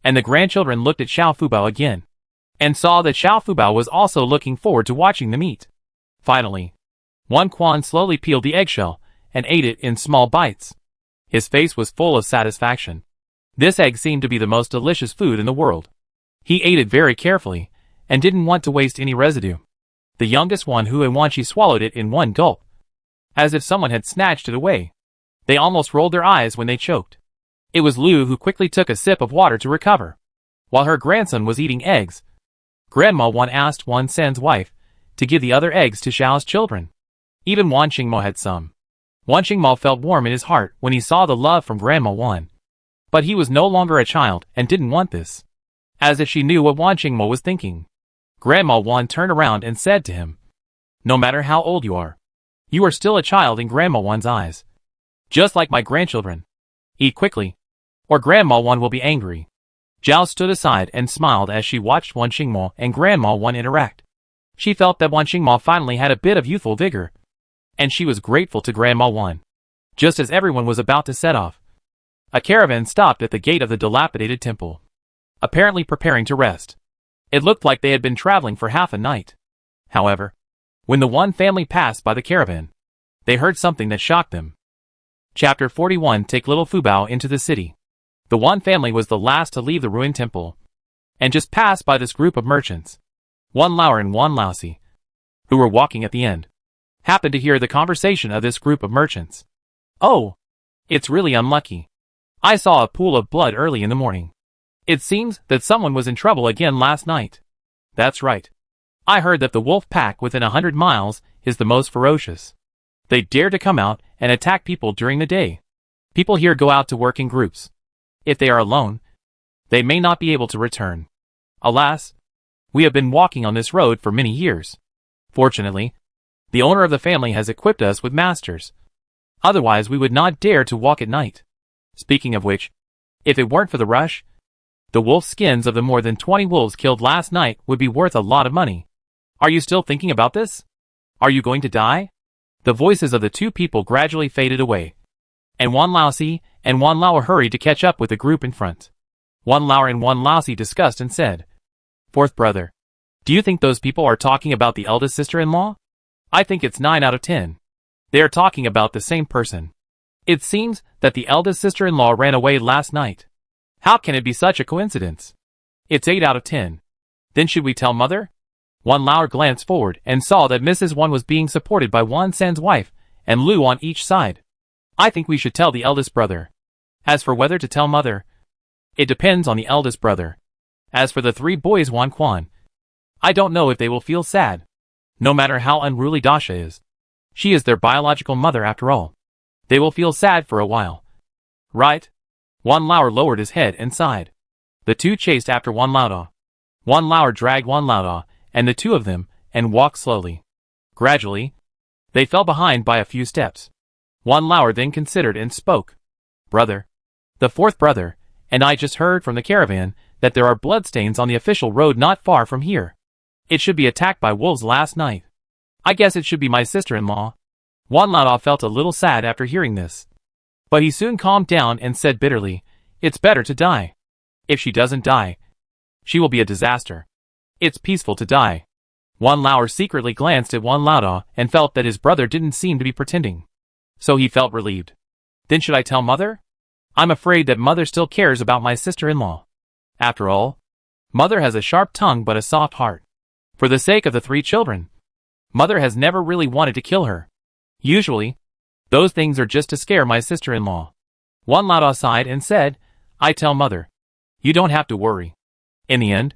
And the grandchildren looked at Xiao Fubao again, and saw that Xiao Fubao was also looking forward to watching them eat. Finally, Wan Quan slowly peeled the eggshell, and ate it in small bites. His face was full of satisfaction. This egg seemed to be the most delicious food in the world. He ate it very carefully, and didn't want to waste any residue. The youngest one, Hu and Wanchi, swallowed it in one gulp, as if someone had snatched it away. They almost rolled their eyes when they choked. It was Lu who quickly took a sip of water to recover. While her grandson was eating eggs, Grandma Wan asked Wan San's wife to give the other eggs to Xiao's children. Even Wan Qingmo had some. Wan Qingmo felt warm in his heart when he saw the love from Grandma Wan. But he was no longer a child and didn't want this. As if she knew what Wan Qingmo was thinking, Grandma Wan turned around and said to him, No matter how old you are still a child in Grandma Wan's eyes. Just like my grandchildren. Eat quickly, or Grandma Wan will be angry. Zhao stood aside and smiled as she watched Wan Qingmo and Grandma Wan interact. She felt that Wan Qingmo finally had a bit of youthful vigor, and she was grateful to Grandma Wan. Just as everyone was about to set off, a caravan stopped at the gate of the dilapidated temple, apparently preparing to rest. It looked like they had been traveling for half a night. However, when the Wan family passed by the caravan, they heard something that shocked them. Chapter 41. Take little Fubao into the city. The Wan family was the last to leave the ruined temple, and just passed by this group of merchants. Wan Lauer and Wan Laosi, who were walking at the end, happened to hear the conversation of this group of merchants. Oh, it's really unlucky. I saw a pool of blood early in the morning. It seems that someone was in trouble again last night. That's right. I heard that the wolf pack within 100 miles is the most ferocious. They dare to come out and attack people during the day. People here go out to work in groups. If they are alone, they may not be able to return. Alas, we have been walking on this road for many years. Fortunately, the owner of the family has equipped us with masters. Otherwise we would not dare to walk at night. Speaking of which, if it weren't for the rush, the wolf skins of the more than 20 wolves killed last night would be worth a lot of money. Are you still thinking about this? Are you going to die? The voices of the two people gradually faded away, and Wan Laosi and Wan Lao hurried to catch up with the group in front. Wan Lao and Wan Laosi discussed and said, "Fourth brother, do you think those people are talking about the eldest sister-in-law? I think it's 9 out of 10. They are talking about the same person. It seems that the eldest sister-in-law ran away last night. How can it be such a coincidence? It's 8 out of 10. Then should we tell mother?" Wan Lao glanced forward and saw that Mrs. Wan was being supported by Wan San's wife and Lu on each side. "I think we should tell the eldest brother. As for whether to tell mother, it depends on the eldest brother. As for the 3 boys Wan Quan, I don't know if they will feel sad. No matter how unruly Dasha is, she is their biological mother after all. They will feel sad for a while. Right?" Wan Lao lowered his head and sighed. The two chased after Wan Lao. Wan Lao dragged Wan Lao and the two of them and walked slowly. Gradually, they fell behind by a few steps. Wan Lao then considered and spoke. "Brother, the fourth brother, and I just heard from the caravan that there are bloodstains on the official road not far from here. It should be attacked by wolves last night. I guess it should be my sister-in-law." Wan Lao felt a little sad after hearing this. But he soon calmed down and said bitterly, "It's better to die. If she doesn't die, she will be a disaster. It's peaceful to die." Wan Lao secretly glanced at Wan Lao and felt that his brother didn't seem to be pretending. So he felt relieved. "Then should I tell mother? I'm afraid that mother still cares about my sister-in-law. After all, mother has a sharp tongue but a soft heart. For the sake of the 3 children, mother has never really wanted to kill her. Usually, those things are just to scare my sister-in-law." Wan Lao sighed and said, "I tell mother. You don't have to worry." In the end,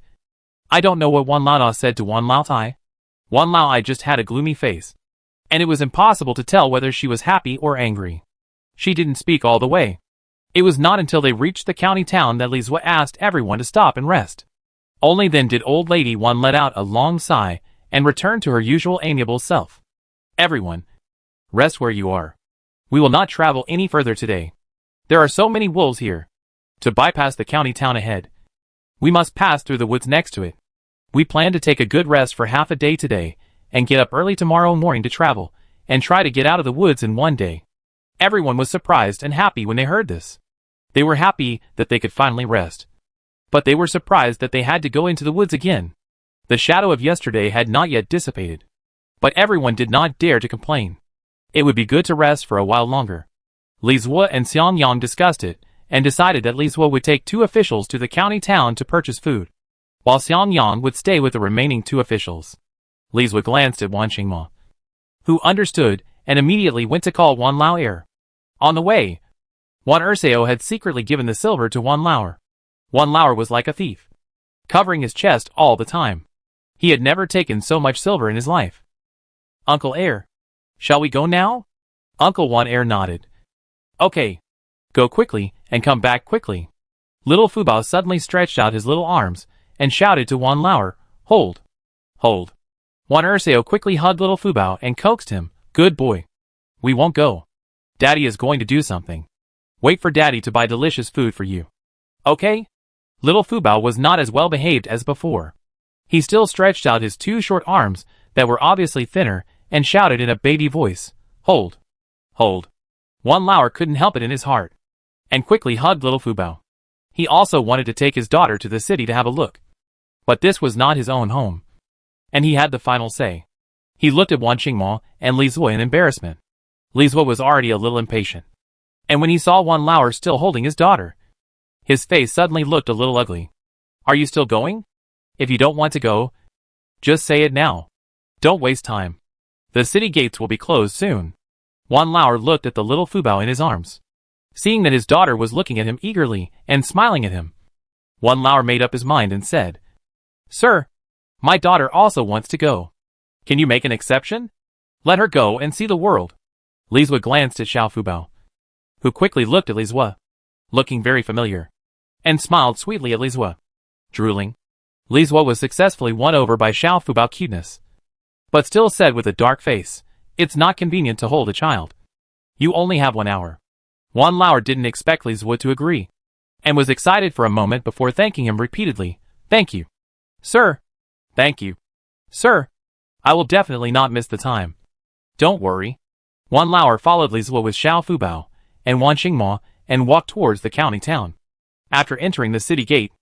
I don't know what Wan Lao said to Wan Lao Tai. Wan Lao just had a gloomy face, and it was impossible to tell whether she was happy or angry. She didn't speak all the way. It was not until they reached the county town that Li Zue asked everyone to stop and rest. Only then did old lady Wan let out a long sigh and return to her usual amiable self. "Everyone, rest where you are. We will not travel any further today. There are so many wolves here. To bypass the county town ahead, we must pass through the woods next to it. We plan to take a good rest for half a day today and get up early tomorrow morning to travel and try to get out of the woods in one day." Everyone was surprised and happy when they heard this. They were happy that they could finally rest. But they were surprised that they had to go into the woods again. The shadow of yesterday had not yet dissipated. But everyone did not dare to complain. It would be good to rest for a while longer. Li Zue and Xiang Yang discussed it, and decided that Li Zue would take 2 officials to the county town to purchase food, while Xiang Yang would stay with the remaining 2 officials. Li Zue glanced at Wan Xingmo, who understood and immediately went to call Wan Lao heir. On the way, Wan Dasao had secretly given the silver to Wan Lao. Wan Lao was like a thief, covering his chest all the time. He had never taken so much silver in his life. "Uncle heir, shall we go now?" Uncle Wan heir nodded. "Okay. Go quickly and come back quickly." Little Fubao suddenly stretched out his little arms and shouted to Wan Lao, "Hold! Hold!" Wan Dasao quickly hugged little Fubao and coaxed him, "Good boy. We won't go. Daddy is going to do something. Wait for Daddy to buy delicious food for you. Okay?" Little Fubao was not as well behaved as before. He still stretched out his 2 short arms that were obviously thinner and shouted in a baby voice, "Hold! Hold!" Wan Lao couldn't help it in his heart, and quickly hugged little Fubao. He also wanted to take his daughter to the city to have a look. But this was not his own home, and he had the final say. He looked at Wan Xingmo and Li Zue in embarrassment. Li Zue was already a little impatient, and when he saw Wan Lao still holding his daughter, his face suddenly looked a little ugly. "Are you still going? If you don't want to go, just say it now. Don't waste time. The city gates will be closed soon." Wan Lao looked at the little Fubao in his arms. Seeing that his daughter was looking at him eagerly and smiling at him, Wan Lao made up his mind and said, "Sir, my daughter also wants to go. Can you make an exception? Let her go and see the world." Li Zue glanced at Xiao Fubao, who quickly looked at Li Zue, looking very familiar, and smiled sweetly at Li Zue. Drooling, Li Zue was successfully won over by Xiao Fubao's cuteness, but still said with a dark face, "It's not convenient to hold a child. You only have 1 hour." Wan Lao didn't expect Li Zue to agree, and was excited for a moment before thanking him repeatedly. "Thank you, sir. Thank you, sir. I will definitely not miss the time. Don't worry." Wan Lao followed Li Zue with Xiao Fubao, and Wan Mo and walked towards the county town. After entering the city gate,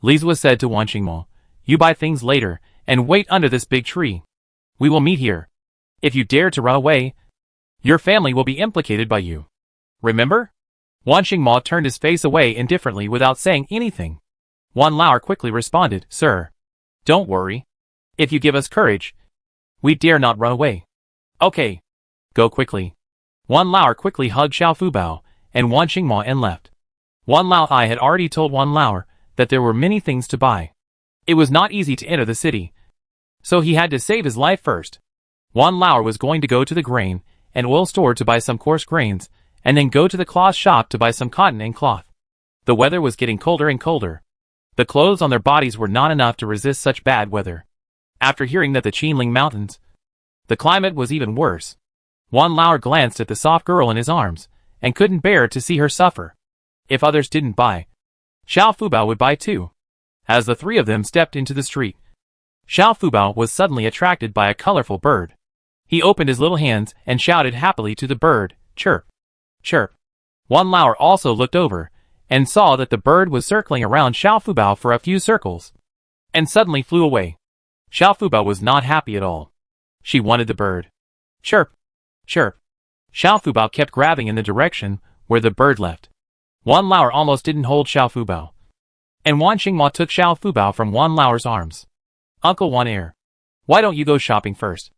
Lizwa said to Wan Mo, "You buy things later, and wait under this big tree. We will meet here. If you dare to run away, your family will be implicated by you. Remember?" Wan Mo turned his face away indifferently without saying anything. Wan Lao quickly responded, "Sir, don't worry. If you give us courage, we dare not run away." "Okay. Go quickly." Wan Lao quickly hugged Xiao Fubao and Wan Mo and left. Wan Lao had already told Wan Lao that there were many things to buy. It was not easy to enter the city, so he had to save his life first. Wan Lao was going to go to the grain and oil store to buy some coarse grains, and then go to the cloth shop to buy some cotton and cloth. The weather was getting colder and colder. The clothes on their bodies were not enough to resist such bad weather. After hearing that the Qinling Mountains, the climate was even worse, Wan Lao glanced at the soft girl in his arms, and couldn't bear to see her suffer. If others didn't buy, Xiao Fubao would buy too. As the three of them stepped into the street, Xiao Fubao was suddenly attracted by a colorful bird. He opened his little hands and shouted happily to the bird, "Chirp! Chirp!" Wan Lao also looked over, and saw that the bird was circling around Xiao Fubao for a few circles, and suddenly flew away. Xiao Fubao was not happy at all. She wanted the bird. "Chirp! Chirp!" Xiao Fubao kept grabbing in the direction where the bird left. Wan Lao almost didn't hold Xiao Fubao, and Wan Mo took Xiao Fubao from Wan Lao's arms. "Uncle Wan Air, why don't you go shopping first?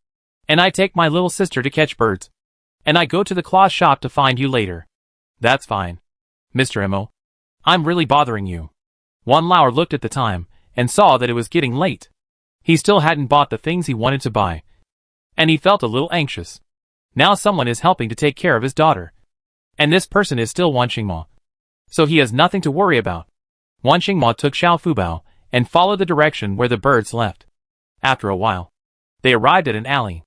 And I take my little sister to catch birds. And I go to the cloth shop to find you later." "That's fine. Mr. Mo. I'm really bothering you." Wan Lao looked at the time, and saw that it was getting late. He still hadn't bought the things he wanted to buy, and he felt a little anxious. Now someone is helping to take care of his daughter, and this person is still Wan Mo, so he has nothing to worry about. Wan Mo took Xiao Fubao, and followed the direction where the birds left. After a while, they arrived at an alley.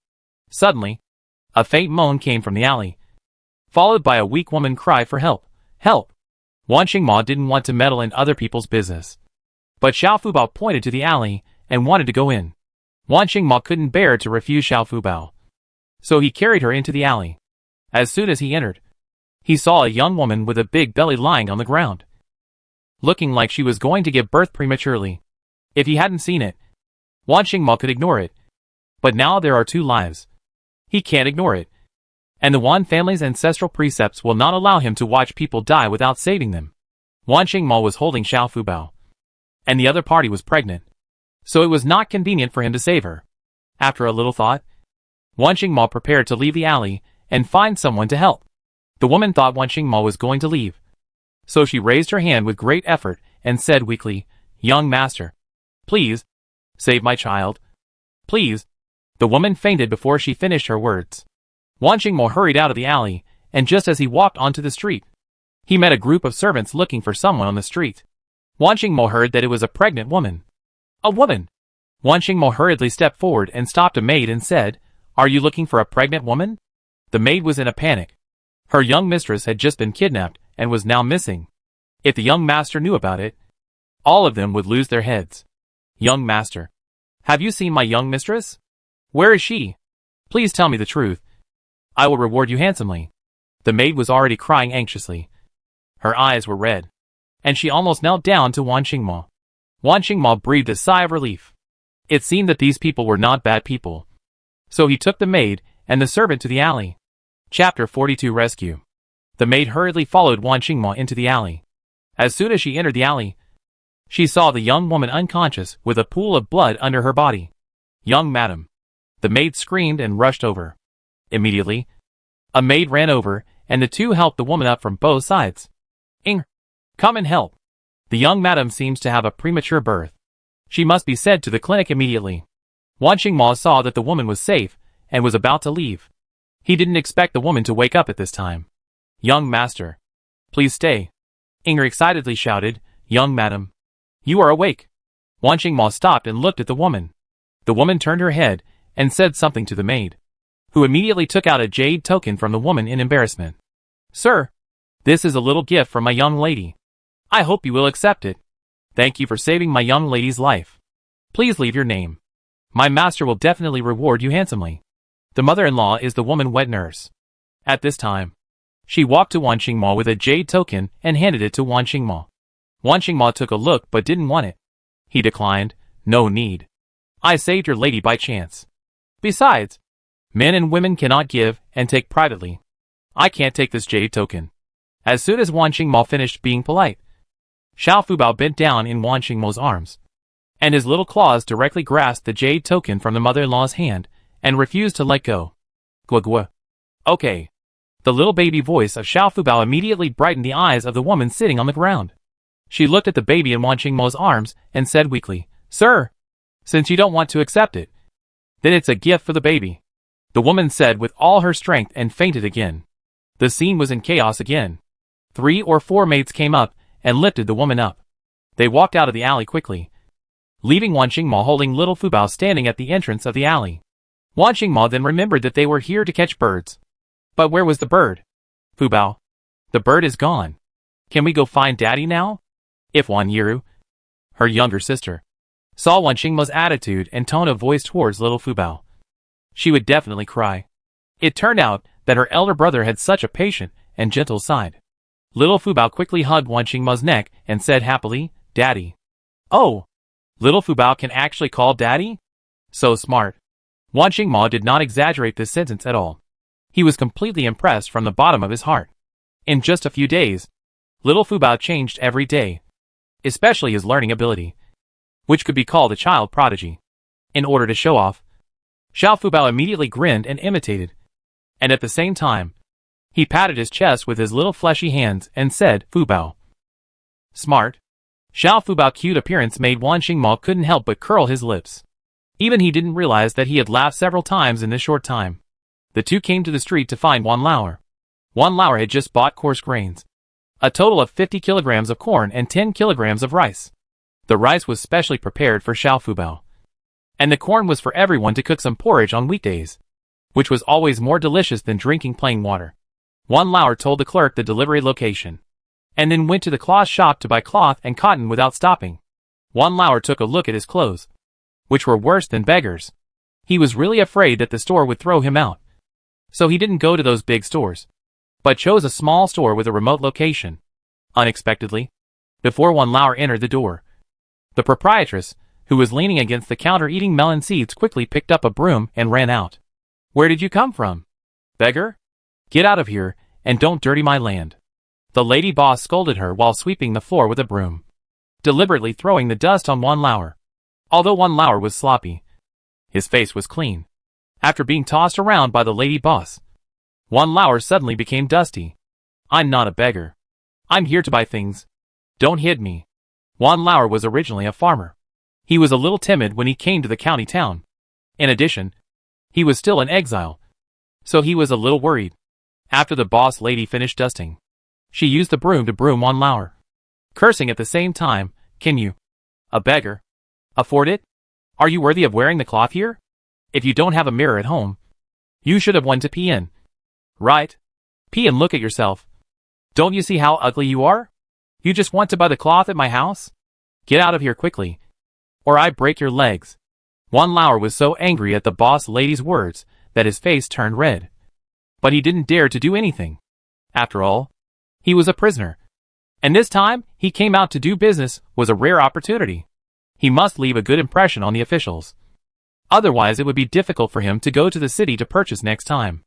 Suddenly, a faint moan came from the alley, followed by a weak woman cry for help. "Help!" Wan Mo didn't want to meddle in other people's business, but Xiao Fubao pointed to the alley and wanted to go in. Wan Mo couldn't bear to refuse Xiao Fubao, so he carried her into the alley. As soon as he entered, he saw a young woman with a big belly lying on the ground, looking like she was going to give birth prematurely. If he hadn't seen it, Wan Mo could ignore it, but now there are 2 lives. He can't ignore it, and the Wan family's ancestral precepts will not allow him to watch people die without saving them. Wan Mo was holding Xiao Fubao, and the other party was pregnant, so it was not convenient for him to save her. After a little thought, Wan Mo prepared to leave the alley and find someone to help. The woman thought Wan Mo was going to leave, so she raised her hand with great effort and said weakly, "Young master, please, save my child. Please." The woman fainted before she finished her words. Wan Mo hurried out of the alley, and just as he walked onto the street, he met a group of servants looking for someone on the street. Wan Mo heard that it was a pregnant woman. "A woman!" Wan Mo hurriedly stepped forward and stopped a maid and said, "Are you looking for a pregnant woman?" The maid was in a panic. Her young mistress had just been kidnapped and was now missing. If the young master knew about it, all of them would lose their heads. "Young master, have you seen my young mistress? Where is she? Please tell me the truth. I will reward you handsomely." The maid was already crying anxiously. Her eyes were red, and she almost knelt down to Wan Mo. Wan Mo breathed a sigh of relief. It seemed that these people were not bad people. So he took the maid and the servant to the alley. Chapter 42 Rescue. The maid hurriedly followed Wan Mo into the alley. As soon as she entered the alley, she saw the young woman unconscious with a pool of blood under her body. "Young madam!" The maid screamed and rushed over. Immediately, a maid ran over, and the two helped the woman up from both sides. Come and help. The young madam seems to have a premature birth. She must be sent to the clinic immediately." Wan Mo saw that the woman was safe, and was about to leave. He didn't expect the woman to wake up at this time. "Young master, please stay." Excitedly shouted, "Young madam, you are awake." Wan Mo stopped and looked at the woman. The woman turned her head, and said something to the maid, who immediately took out a jade token from the woman in embarrassment. "Sir, this is a little gift from my young lady. I hope you will accept it. Thank you for saving my young lady's life. Please leave your name. My master will definitely reward you handsomely." The mother-in-law is the woman wet nurse. At this time, She walked to Wan Mo with a jade token and handed it to Wan Mo. Wan Mo took a look but didn't want it. He declined. No need. I saved your lady by chance. Besides, men and women cannot give and take privately. I can't take this jade token. As soon as Wan Mo finished being polite, Xiao Fubao bent down in Wan Mo's arms, and his little claws directly grasped the jade token from the mother-in-law's hand and refused to let go. Gua. Okay. The little baby voice of Xiao Fubao immediately brightened the eyes of the woman sitting on the ground. She looked at the baby in Wan Mo's arms and said weakly, Sir, since you don't want to accept it, then it's a gift for the baby. The woman said with all her strength and fainted again. The scene was in chaos again. 3 or 4 maids came up and lifted the woman up. They walked out of the alley quickly, leaving Wan Mo holding little Fubao standing at the entrance of the alley. Wan Mo then remembered that they were here to catch birds. But where was the bird? Fubao. The bird is gone. Can we go find Daddy now? If Wan Yiru, her younger sister, saw Wan Mo's attitude and tone of voice towards little Fubao, she would definitely cry. It turned out that her elder brother had such a patient and gentle side. Little Fubao quickly hugged Wan Mo's neck and said happily, Daddy. Oh, little Fubao can actually call Daddy? So smart. Wan Mo did not exaggerate this sentence at all. He was completely impressed from the bottom of his heart. In just a few days, little Fubao changed every day, especially his learning ability, which could be called a child prodigy. In order to show off, Xiao Fubao immediately grinned and imitated, and at the same time, he patted his chest with his little fleshy hands and said, Fubao. Smart. Xiao Fubao's cute appearance made Wan Mo couldn't help but curl his lips. Even he didn't realize that he had laughed several times in this short time. The two came to the street to find Wan Lauer. Wan Lauer had just bought coarse grains, a total of 50 kilograms of corn and 10 kilograms of rice. The rice was specially prepared for Xiao Fubao, and the corn was for everyone to cook some porridge on weekdays, which was always more delicious than drinking plain water. Wan Lauer told the clerk the delivery location, and then went to the cloth shop to buy cloth and cotton without stopping. Wan Lauer took a look at his clothes, which were worse than beggars. He was really afraid that the store would throw him out. So he didn't go to those big stores, but chose a small store with a remote location. Unexpectedly, before Wan Lauer entered the door, the proprietress, who was leaning against the counter eating melon seeds, quickly picked up a broom and ran out. Where did you come from? Beggar? Get out of here, and don't dirty my land. The lady boss scolded her while sweeping the floor with a broom, deliberately throwing the dust on Wan Lauer. Although Wan Lauer was sloppy, his face was clean. After being tossed around by the lady boss, Wan Lauer suddenly became dusty. I'm not a beggar. I'm here to buy things. Don't hit me. Wan Lauer was originally a farmer. He was a little timid when he came to the county town. In addition, he was still in exile, so he was a little worried. After the boss lady finished dusting, she used the broom to broom Wan Lauer, cursing at the same time. Can you, a beggar, afford it? Are you worthy of wearing the cloth here? If you don't have a mirror at home, you should have one to pee in. Right? Pee and look at yourself. Don't you see how ugly you are? You just want to buy the cloth at my house? Get out of here quickly, or I break your legs. Wan Lauer was so angry at the boss lady's words that his face turned red. But he didn't dare to do anything. After all, he was a prisoner. And this time, he came out to do business was a rare opportunity. He must leave a good impression on the officials. Otherwise it would be difficult for him to go to the city to purchase next time.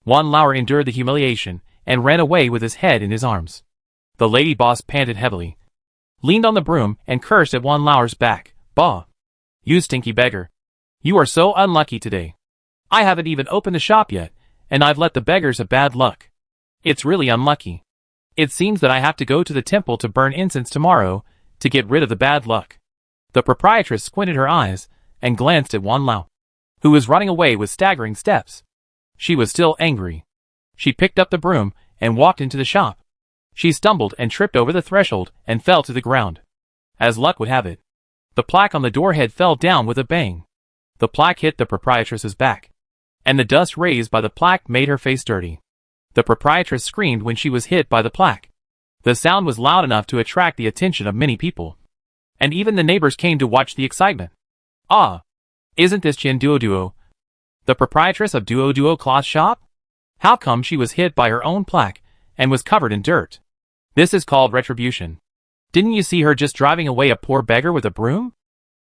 Wan Lauer endured the humiliation and ran away with his head in his arms. The lady boss panted heavily, leaned on the broom and cursed at Wan Lauer's back. Bah! You stinky beggar. You are so unlucky today. I haven't even opened the shop yet, and I've let the beggars have bad luck. It's really unlucky. It seems that I have to go to the temple to burn incense tomorrow to get rid of the bad luck. The proprietress squinted her eyes and glanced at Wan Lauer, who was running away with staggering steps. She was still angry. She picked up the broom and walked into the shop. She stumbled and tripped over the threshold and fell to the ground. As luck would have it, the plaque on the door head fell down with a bang. The plaque hit the proprietress's back, and the dust raised by the plaque made her face dirty. The proprietress screamed when she was hit by the plaque. The sound was loud enough to attract the attention of many people, and even the neighbors came to watch the excitement. Ah! Isn't this Chin Duo, the proprietress of Duo Cloth Shop? How come she was hit by her own plaque, and was covered in dirt. This is called retribution. Didn't you see her just driving away a poor beggar with a broom?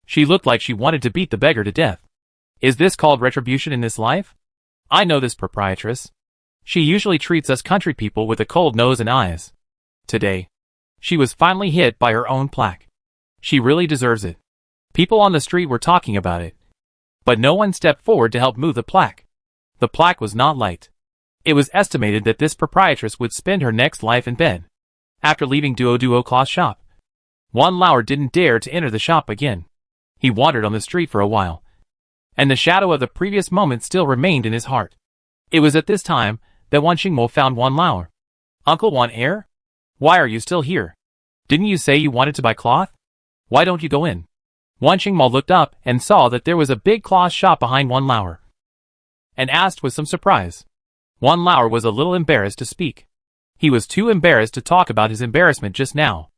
She looked like she wanted to beat the beggar to death. Is this called retribution in this life? I know this proprietress. She usually treats us country people with a cold nose and eyes. Today, she was finally hit by her own plaque. She really deserves it. People on the street were talking about it. But no one stepped forward to help move the plaque. The plaque was not light. It was estimated that this proprietress would spend her next life in bed. After leaving Duo Cloth Shop, Wan Lauer didn't dare to enter the shop again. He wandered on the street for a while, and the shadow of the previous moment still remained in his heart. It was at this time that Wan Mo found Wan Lauer. Uncle Wan Air? Why are you still here? Didn't you say you wanted to buy cloth? Why don't you go in? Wan Mo looked up and saw that there was a big cloth shop behind Wan Lauer, and asked with some surprise. Wan Lauer was a little embarrassed to speak. He was too embarrassed to talk about his embarrassment just now.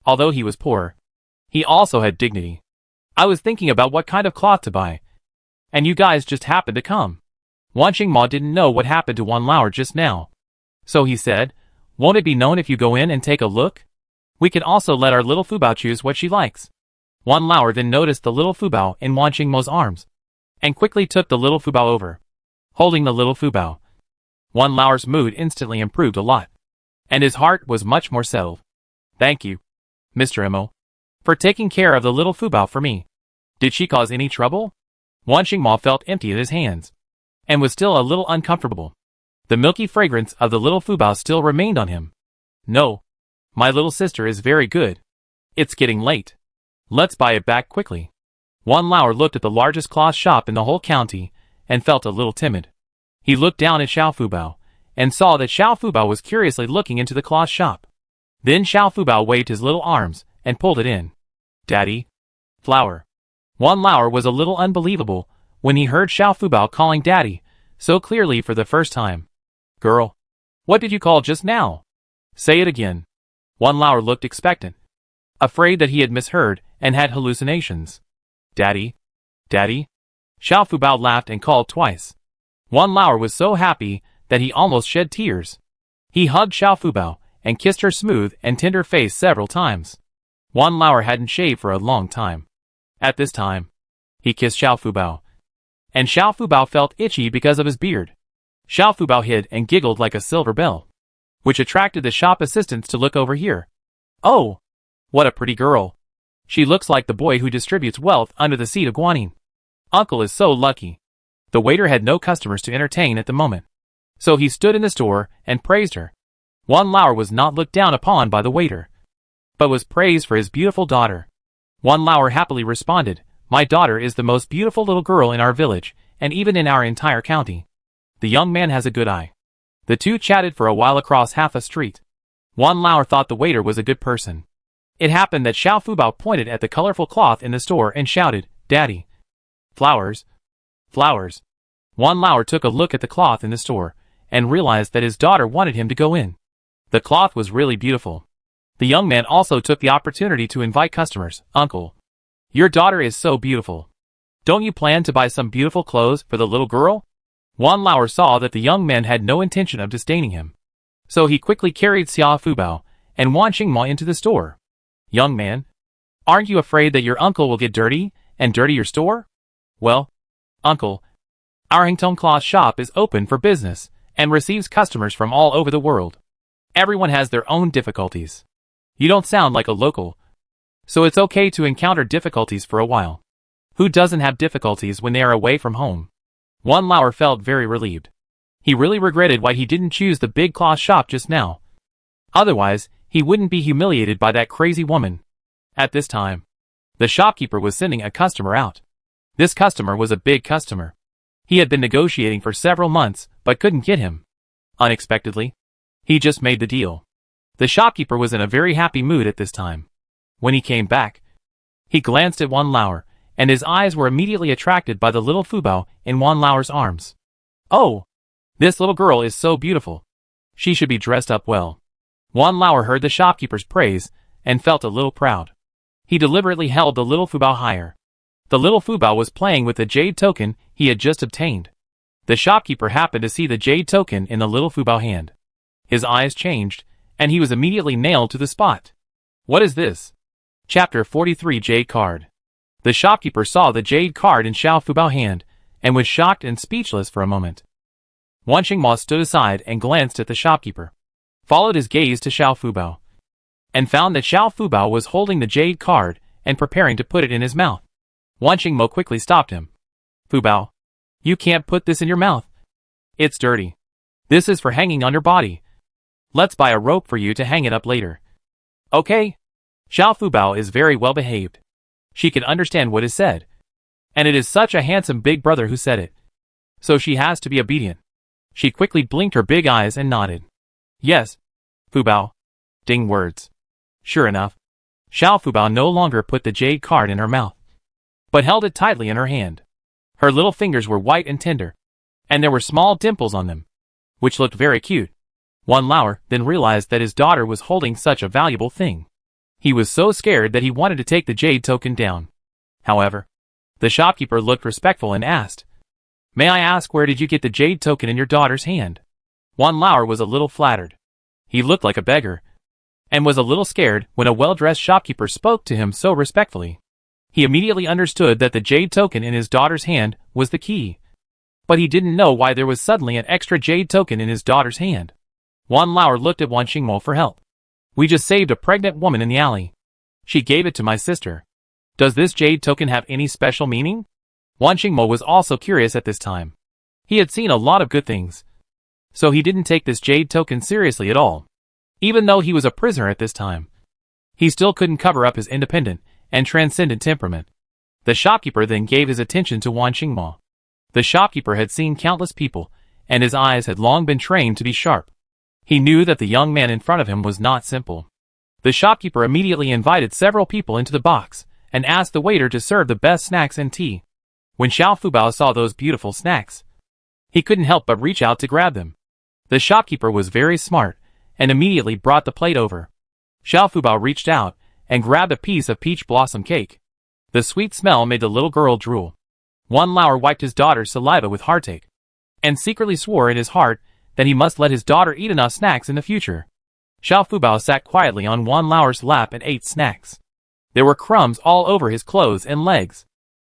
Although he was poor, he also had dignity. I was thinking about what kind of cloth to buy, and you guys just happened to come. Wan Mo didn't know what happened to Wan Lauer just now. So he said, won't it be known if you go in and take a look? We can also let our little Fubao choose what she likes. Wan Lauer then noticed the little Fubao in Wan Mo's arms, and quickly took the little Fubao over, holding the little Fubao. Wan Lauer's mood instantly improved a lot, and his heart was much more settled. Thank you, Mr. Mo, for taking care of the little Fubao for me. Did she cause any trouble? Wan Mo felt empty in his hands, and was still a little uncomfortable. The milky fragrance of the little Fubao still remained on him. No, my little sister is very good. It's getting late. Let's buy it back quickly. Wan Lauer looked at the largest cloth shop in the whole county, and felt a little timid. He looked down at Xiao Fubao, and saw that Xiao Fubao was curiously looking into the cloth shop. Then Xiao Fubao waved his little arms, and pulled it in. Daddy? Flower. Wan Lauer was a little unbelievable when he heard Xiao Fubao calling Daddy so clearly for the first time. Girl, what did you call just now? Say it again. Wan Lauer looked expectant, afraid that he had misheard and had hallucinations. Daddy? Daddy? Xiao Fubao laughed and called twice. Wan Lauer was so happy that he almost shed tears. He hugged Xiao Fubao and kissed her smooth and tender face several times. Wan Lauer hadn't shaved for a long time. At this time, he kissed Xiao Fubao, and Xiao Fubao felt itchy because of his beard. Xiao Fubao hid and giggled like a silver bell, which attracted the shop assistants to look over here. Oh, what a pretty girl. She looks like the boy who distributes wealth under the seat of Guanyin. Uncle is so lucky. The waiter had no customers to entertain at the moment, so he stood in the store and praised her. Wan Lauer was not looked down upon by the waiter, but was praised for his beautiful daughter. Wan Lauer happily responded, my daughter is the most beautiful little girl in our village, and even in our entire county. The young man has a good eye. The two chatted for a while across half a street. Wan Lauer thought the waiter was a good person. It happened that Xiao Fubao pointed at the colorful cloth in the store and shouted, Daddy. Flowers. Flowers. Wan Lauer took a look at the cloth in the store, and realized that his daughter wanted him to go in. The cloth was really beautiful. The young man also took the opportunity to invite customers. Uncle, your daughter is so beautiful. Don't you plan to buy some beautiful clothes for the little girl? Wan Lauer saw that the young man had no intention of disdaining him, so he quickly carried Xiao Fubao and Wan Mo into the store. Young man, aren't you afraid that your uncle will get dirty and dirty your store? Well, uncle, our Hengtong cloth shop is open for business and receives customers from all over the world. Everyone has their own difficulties. You don't sound like a local, so it's okay to encounter difficulties for a while. Who doesn't have difficulties when they are away from home? Wan Lauer felt very relieved. He really regretted why he didn't choose the big cloth shop just now. Otherwise, he wouldn't be humiliated by that crazy woman. At this time, the shopkeeper was sending a customer out. This customer was a big customer. He had been negotiating for several months, but couldn't get him. Unexpectedly, he just made the deal. The shopkeeper was in a very happy mood at this time. When he came back, he glanced at Wan Lauer, and his eyes were immediately attracted by the little Fubao in Wan Lauer's arms. Oh, this little girl is so beautiful. She should be dressed up well. Wan Lauer heard the shopkeeper's praise, and felt a little proud. He deliberately held the little Fubao higher. The little Fubao was playing with the jade token he had just obtained. The shopkeeper happened to see the jade token in the little Fubao hand. His eyes changed, and he was immediately nailed to the spot. What is this? Chapter 43 Jade Card. The shopkeeper saw the jade card in Xiao Fubao's hand, and was shocked and speechless for a moment. Wan Mo stood aside and glanced at the shopkeeper, followed his gaze to Xiao Fubao, and found that Xiao Fubao was holding the jade card and preparing to put it in his mouth. Wan Mo quickly stopped him. Fubao, you can't put this in your mouth. It's dirty. This is for hanging on your body. Let's buy a rope for you to hang it up later. Okay? Xiao Fubao is very well behaved. She can understand what is said. And it is such a handsome big brother who said it. So she has to be obedient. She quickly blinked her big eyes and nodded. Yes, Fubao. Ding words. Sure enough, Xiao Fubao no longer put the jade card in her mouth, but held it tightly in her hand. Her little fingers were white and tender, and there were small dimples on them, which looked very cute. Wan Lauer then realized that his daughter was holding such a valuable thing. He was so scared that he wanted to take the jade token down. However, the shopkeeper looked respectful and asked, May I ask, where did you get the jade token in your daughter's hand? Wan Lauer was a little flattered. He looked like a beggar, and was a little scared when a well-dressed shopkeeper spoke to him so respectfully. He immediately understood that the jade token in his daughter's hand was the key. But he didn't know why there was suddenly an extra jade token in his daughter's hand. Wan Lauer looked at Wan Mo for help. We just saved a pregnant woman in the alley. She gave it to my sister. Does this jade token have any special meaning? Wan Mo was also curious at this time. He had seen a lot of good things, so he didn't take this jade token seriously at all. Even though he was a prisoner at this time, he still couldn't cover up his independent and transcendent temperament. The shopkeeper then gave his attention to Wan Mo. The shopkeeper had seen countless people, and his eyes had long been trained to be sharp. He knew that the young man in front of him was not simple. The shopkeeper immediately invited several people into the box, and asked the waiter to serve the best snacks and tea. When Xiao Fubao saw those beautiful snacks, he couldn't help but reach out to grab them. The shopkeeper was very smart, and immediately brought the plate over. Xiao Fubao reached out, and grabbed a piece of peach blossom cake. The sweet smell made the little girl drool. Wan Lauer wiped his daughter's saliva with heartache, and secretly swore in his heart that he must let his daughter eat enough snacks in the future. Xiao Fubao sat quietly on Wan Lauer's lap and ate snacks. There were crumbs all over his clothes and legs.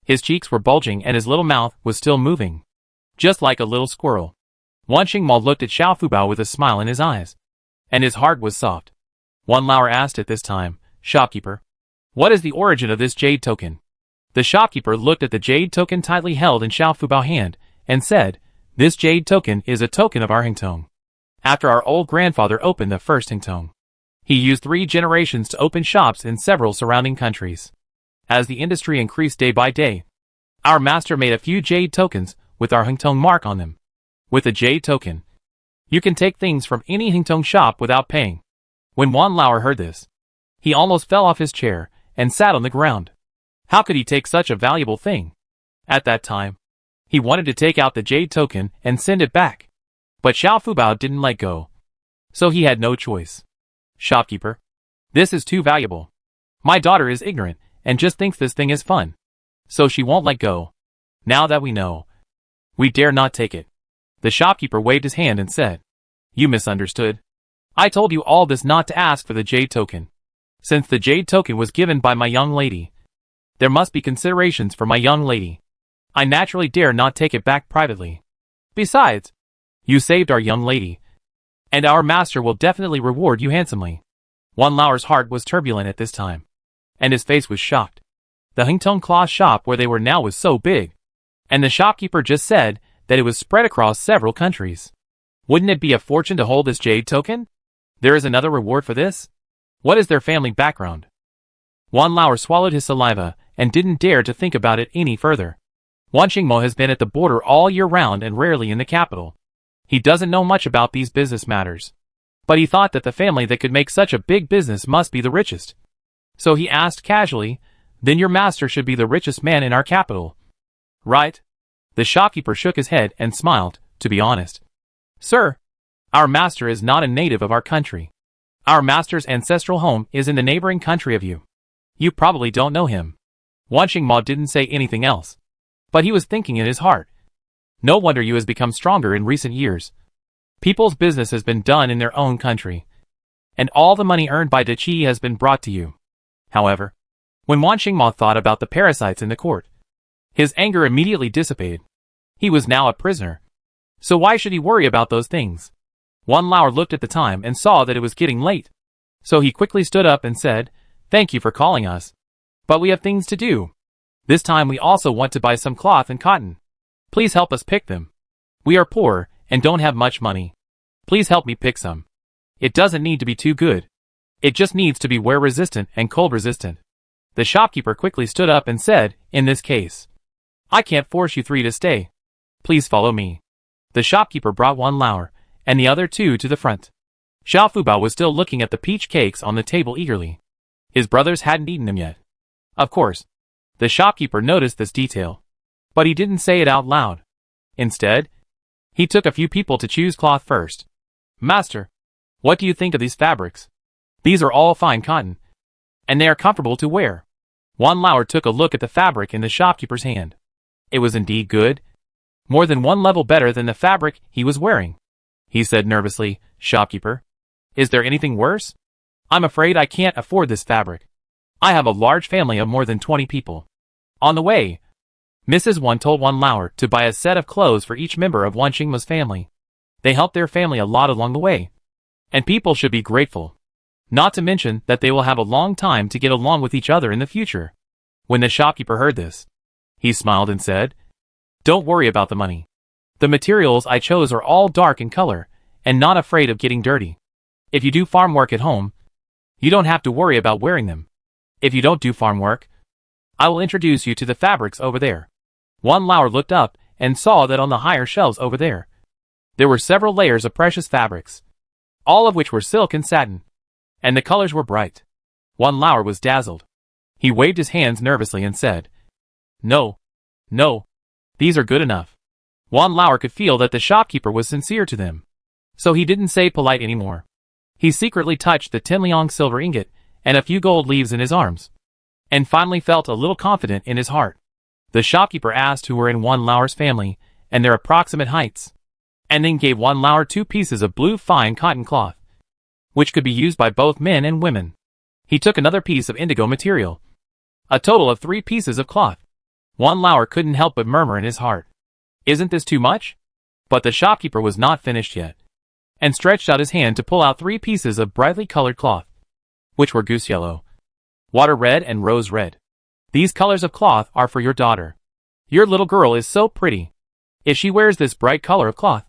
His cheeks were bulging and his little mouth was still moving, just like a little squirrel. Wan Mo looked at Xiao Fubao with a smile in his eyes, and his heart was soft. Wan Lauer asked at this time, Shopkeeper, what is the origin of this jade token? The shopkeeper looked at the jade token tightly held in Xiao Fubao's hand, and said, This jade token is a token of our Hingtong. After our old grandfather opened the first Hingtong, he used 3 generations to open shops in several surrounding countries. As the industry increased day by day, our master made a few jade tokens with our Hingtong mark on them. With a jade token, you can take things from any Hingtong shop without paying. When Wan Lauer heard this, he almost fell off his chair and sat on the ground. How could he take such a valuable thing? At that time, he wanted to take out the jade token and send it back. But Xiao Fubao didn't let go, so he had no choice. Shopkeeper, this is too valuable. My daughter is ignorant and just thinks this thing is fun, so she won't let go. Now that we know, we dare not take it. The shopkeeper waved his hand and said, You misunderstood. I told you all this not to ask for the jade token. Since the jade token was given by my young lady, there must be considerations for my young lady. I naturally dare not take it back privately. Besides, you saved our young lady, and our master will definitely reward you handsomely. Wan Lauer's heart was turbulent at this time, and his face was shocked. The Hingtong cloth shop where they were now was so big, and the shopkeeper just said that it was spread across several countries. Wouldn't it be a fortune to hold this jade token? There is another reward for this? What is their family background? Wan Lauer swallowed his saliva and didn't dare to think about it any further. Wan Mo has been at the border all year round and rarely in the capital. He doesn't know much about these business matters, but he thought that the family that could make such a big business must be the richest. So he asked casually, Then your master should be the richest man in our capital, right? The shopkeeper shook his head and smiled, to be honest. Sir, our master is not a native of our country. Our master's ancestral home is in the neighboring country of you. You probably don't know him. Wan Mo didn't say anything else, but he was thinking in his heart. No wonder you has become stronger in recent years. People's business has been done in their own country, and all the money earned by Dachi has been brought to you. However, when Wan Mo thought about the parasites in the court, his anger immediately dissipated. He was now a prisoner, so why should he worry about those things? Wan Lao looked at the time and saw that it was getting late, so he quickly stood up and said, "Thank you for calling us, but we have things to do. This time we also want to buy some cloth and cotton. Please help us pick them. We are poor and don't have much money. Please help me pick some. It doesn't need to be too good. It just needs to be wear resistant and cold resistant." The shopkeeper quickly stood up and said, "In this case, I can't force you three to stay. Please follow me." The shopkeeper brought Wan Lao and the other two to the front. Xiao Fubao was still looking at the peach cakes on the table eagerly. His brothers hadn't eaten them yet. Of course, the shopkeeper noticed this detail, but he didn't say it out loud. Instead, he took a few people to choose cloth first. "Master, what do you think of these fabrics? These are all fine cotton, and they are comfortable to wear." Wan Lao took a look at the fabric in the shopkeeper's hand. It was indeed good, more than one level better than the fabric he was wearing. He said nervously, "Shopkeeper, is there anything worse? I'm afraid I can't afford this fabric. I have a large family of more than 20 people." On the way, Mrs. Wan told Wan Lao to buy a set of clothes for each member of Wan Mo's family. They helped their family a lot along the way, and people should be grateful. Not to mention that they will have a long time to get along with each other in the future. When the shopkeeper heard this, he smiled and said, "Don't worry about the money. The materials I chose are all dark in color, and not afraid of getting dirty. If you do farm work at home, you don't have to worry about wearing them. If you don't do farm work, I will introduce you to the fabrics over there." Wan Lao looked up and saw that on the higher shelves over there were several layers of precious fabrics, all of which were silk and satin, and the colors were bright. Wan Lao was dazzled. He waved his hands nervously and said, "No, no, these are good enough." Wan Lao could feel that the shopkeeper was sincere to them, so he didn't say polite anymore. He secretly touched the 10 liang silver ingot and a few gold leaves in his arms, and finally felt a little confident in his heart. The shopkeeper asked who were in Wan Lao's family and their approximate heights, and then gave Wan Lao 2 pieces of blue fine cotton cloth, which could be used by both men and women. He took another piece of indigo material, a total of 3 pieces of cloth. Wan Lao couldn't help but murmur in his heart, "Isn't this too much?" But the shopkeeper was not finished yet, and stretched out his hand to pull out 3 pieces of brightly colored cloth, which were goose yellow, water red and rose red. "These colors of cloth are for your daughter. Your little girl is so pretty. If she wears this bright color of cloth,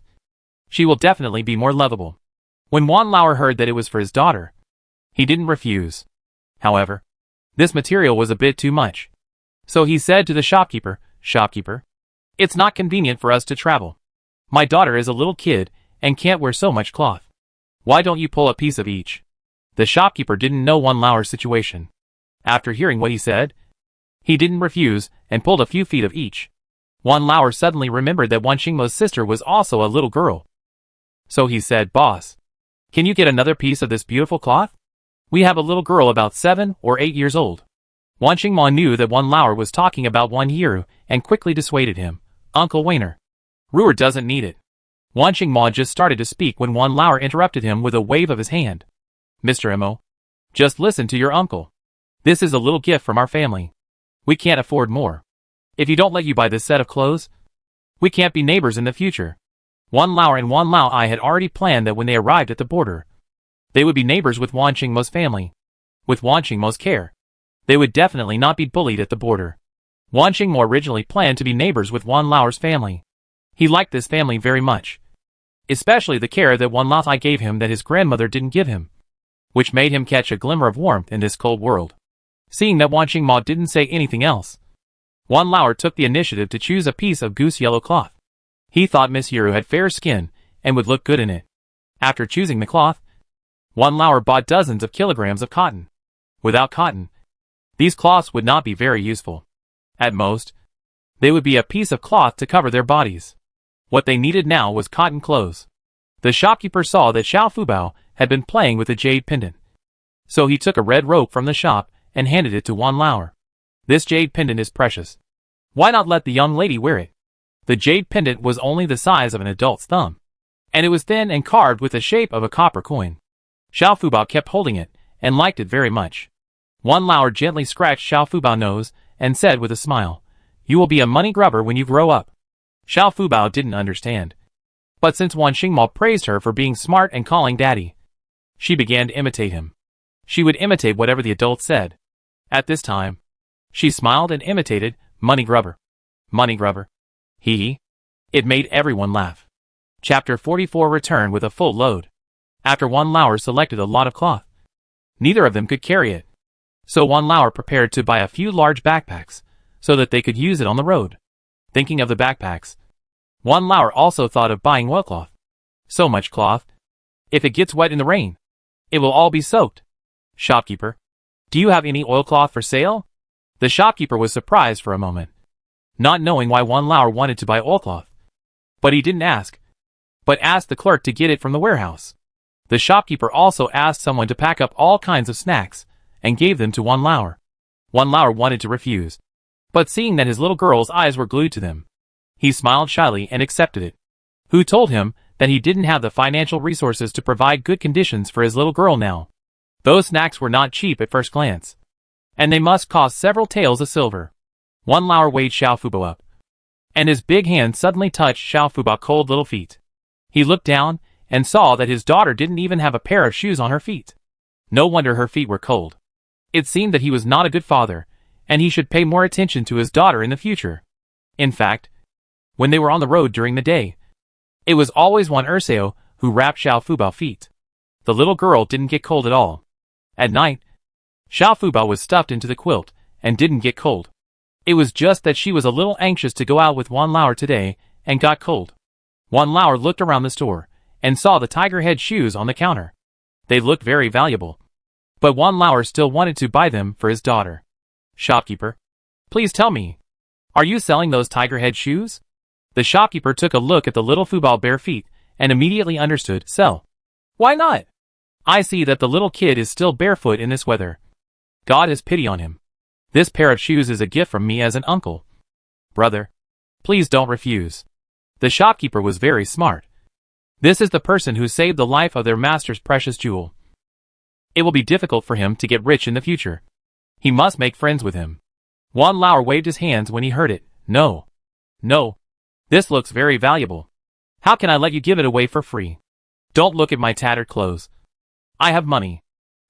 she will definitely be more lovable." When Wan Lao heard that it was for his daughter, he didn't refuse. However, this material was a bit too much, so he said to the shopkeeper, "Shopkeeper, it's not convenient for us to travel. My daughter is a little kid and can't wear so much cloth. Why don't you pull a piece of each?" The shopkeeper didn't know Wan Lao's situation. After hearing what he said, he didn't refuse and pulled a few feet of each. Wan Lao suddenly remembered that Wan Mo's sister was also a little girl. So he said, "Boss, can you get another piece of this beautiful cloth? We have a little girl about 7 or 8 years old." Wan Mo knew that Wan Lao was talking about Wan Yiru and quickly dissuaded him. "Uncle Wainer, Ruer doesn't need it." Wan Mo just started to speak when Wan Lao interrupted him with a wave of his hand. "Mr. Mo, just listen to your uncle. This is a little gift from our family. We can't afford more. If you don't let you buy this set of clothes, we can't be neighbors in the future." Wan Lao and Wan Lao had already planned that when they arrived at the border, they would be neighbors with Wan Mo's family. With Wan Mo's care, they would definitely not be bullied at the border. Wan Mo originally planned to be neighbors with Wan Lao's family. He liked this family very much, especially the care that Wan Lao gave him that his grandmother didn't give him, which made him catch a glimmer of warmth in this cold world. Seeing that Wan Mo didn't say anything else, Wan Lao took the initiative to choose a piece of goose yellow cloth. He thought Miss Yiru had fair skin and would look good in it. After choosing the cloth, Wan Lao bought dozens of kilograms of cotton. Without cotton, these cloths would not be very useful. At most, they would be a piece of cloth to cover their bodies. What they needed now was cotton clothes. The shopkeeper saw that Xiao Fubao had been playing with a jade pendant, so he took a red rope from the shop and handed it to Wan Lao. "This jade pendant is precious. Why not let the young lady wear it?" The jade pendant was only the size of an adult's thumb. and it was thin and carved with the shape of a copper coin. Xiao Fubao kept holding it, and liked it very much. Wan Lao gently scratched Xiao Fubao's nose, and said with a smile, "You will be a money grubber when you grow up." Xiao Fubao didn't understand. But since Wan Xingmo praised her for being smart and calling daddy, she began to imitate him. She would imitate whatever the adult said. At this time, she smiled and imitated, "Money grubber. Money grubber. Hee hee." It made everyone laugh. Chapter 44 returned with a full load. After Wan Lao selected a lot of cloth, neither of them could carry it. So Wan Lao prepared to buy a few large backpacks, so that they could use it on the road. Thinking of the backpacks, Wan Lao also thought of buying oilcloth. So much cloth. If it gets wet in the rain, it will all be soaked. Shopkeeper, do you have any oilcloth for sale? The shopkeeper was surprised for a moment, not knowing why Wan Lao wanted to buy oilcloth. But he didn't ask, but asked the clerk to get it from the warehouse. The shopkeeper also asked someone to pack up all kinds of snacks, and gave them to Wan Lao. Wan Lao wanted to refuse, but seeing that his little girl's eyes were glued to them, he smiled shyly and accepted it. Who told him that he didn't have the financial resources to provide good conditions for his little girl now? Those snacks were not cheap at first glance, and they must cost several taels of silver. Wan Lao weighed Xiao Fubao up, and his big hand suddenly touched Xiao Fubao's cold little feet. He looked down and saw that his daughter didn't even have a pair of shoes on her feet. No wonder her feet were cold. It seemed that he was not a good father, and he should pay more attention to his daughter in the future. In fact, when they were on the road during the day, it was always Wan Dasao who wrapped Xiao Fubao's feet. The little girl didn't get cold at all. At night, Xiao Fubao was stuffed into the quilt and didn't get cold. It was just that she was a little anxious to go out with Wan Lao today and got cold. Wan Lao looked around the store and saw the tiger head shoes on the counter. They looked very valuable, but Wan Lao still wanted to buy them for his daughter. Shopkeeper, please tell me, are you selling those tiger head shoes? The shopkeeper took a look at the little Fubao bare feet and immediately understood. Sell. Why not? I see that the little kid is still barefoot in this weather. God has pity on him. This pair of shoes is a gift from me as an uncle. Brother, please don't refuse. The shopkeeper was very smart. This is the person who saved the life of their master's precious jewel. It will be difficult for him to get rich in the future. He must make friends with him. Wan Lao waved his hands when he heard it. No. No. This looks very valuable. How can I let you give it away for free? Don't look at my tattered clothes. I have money.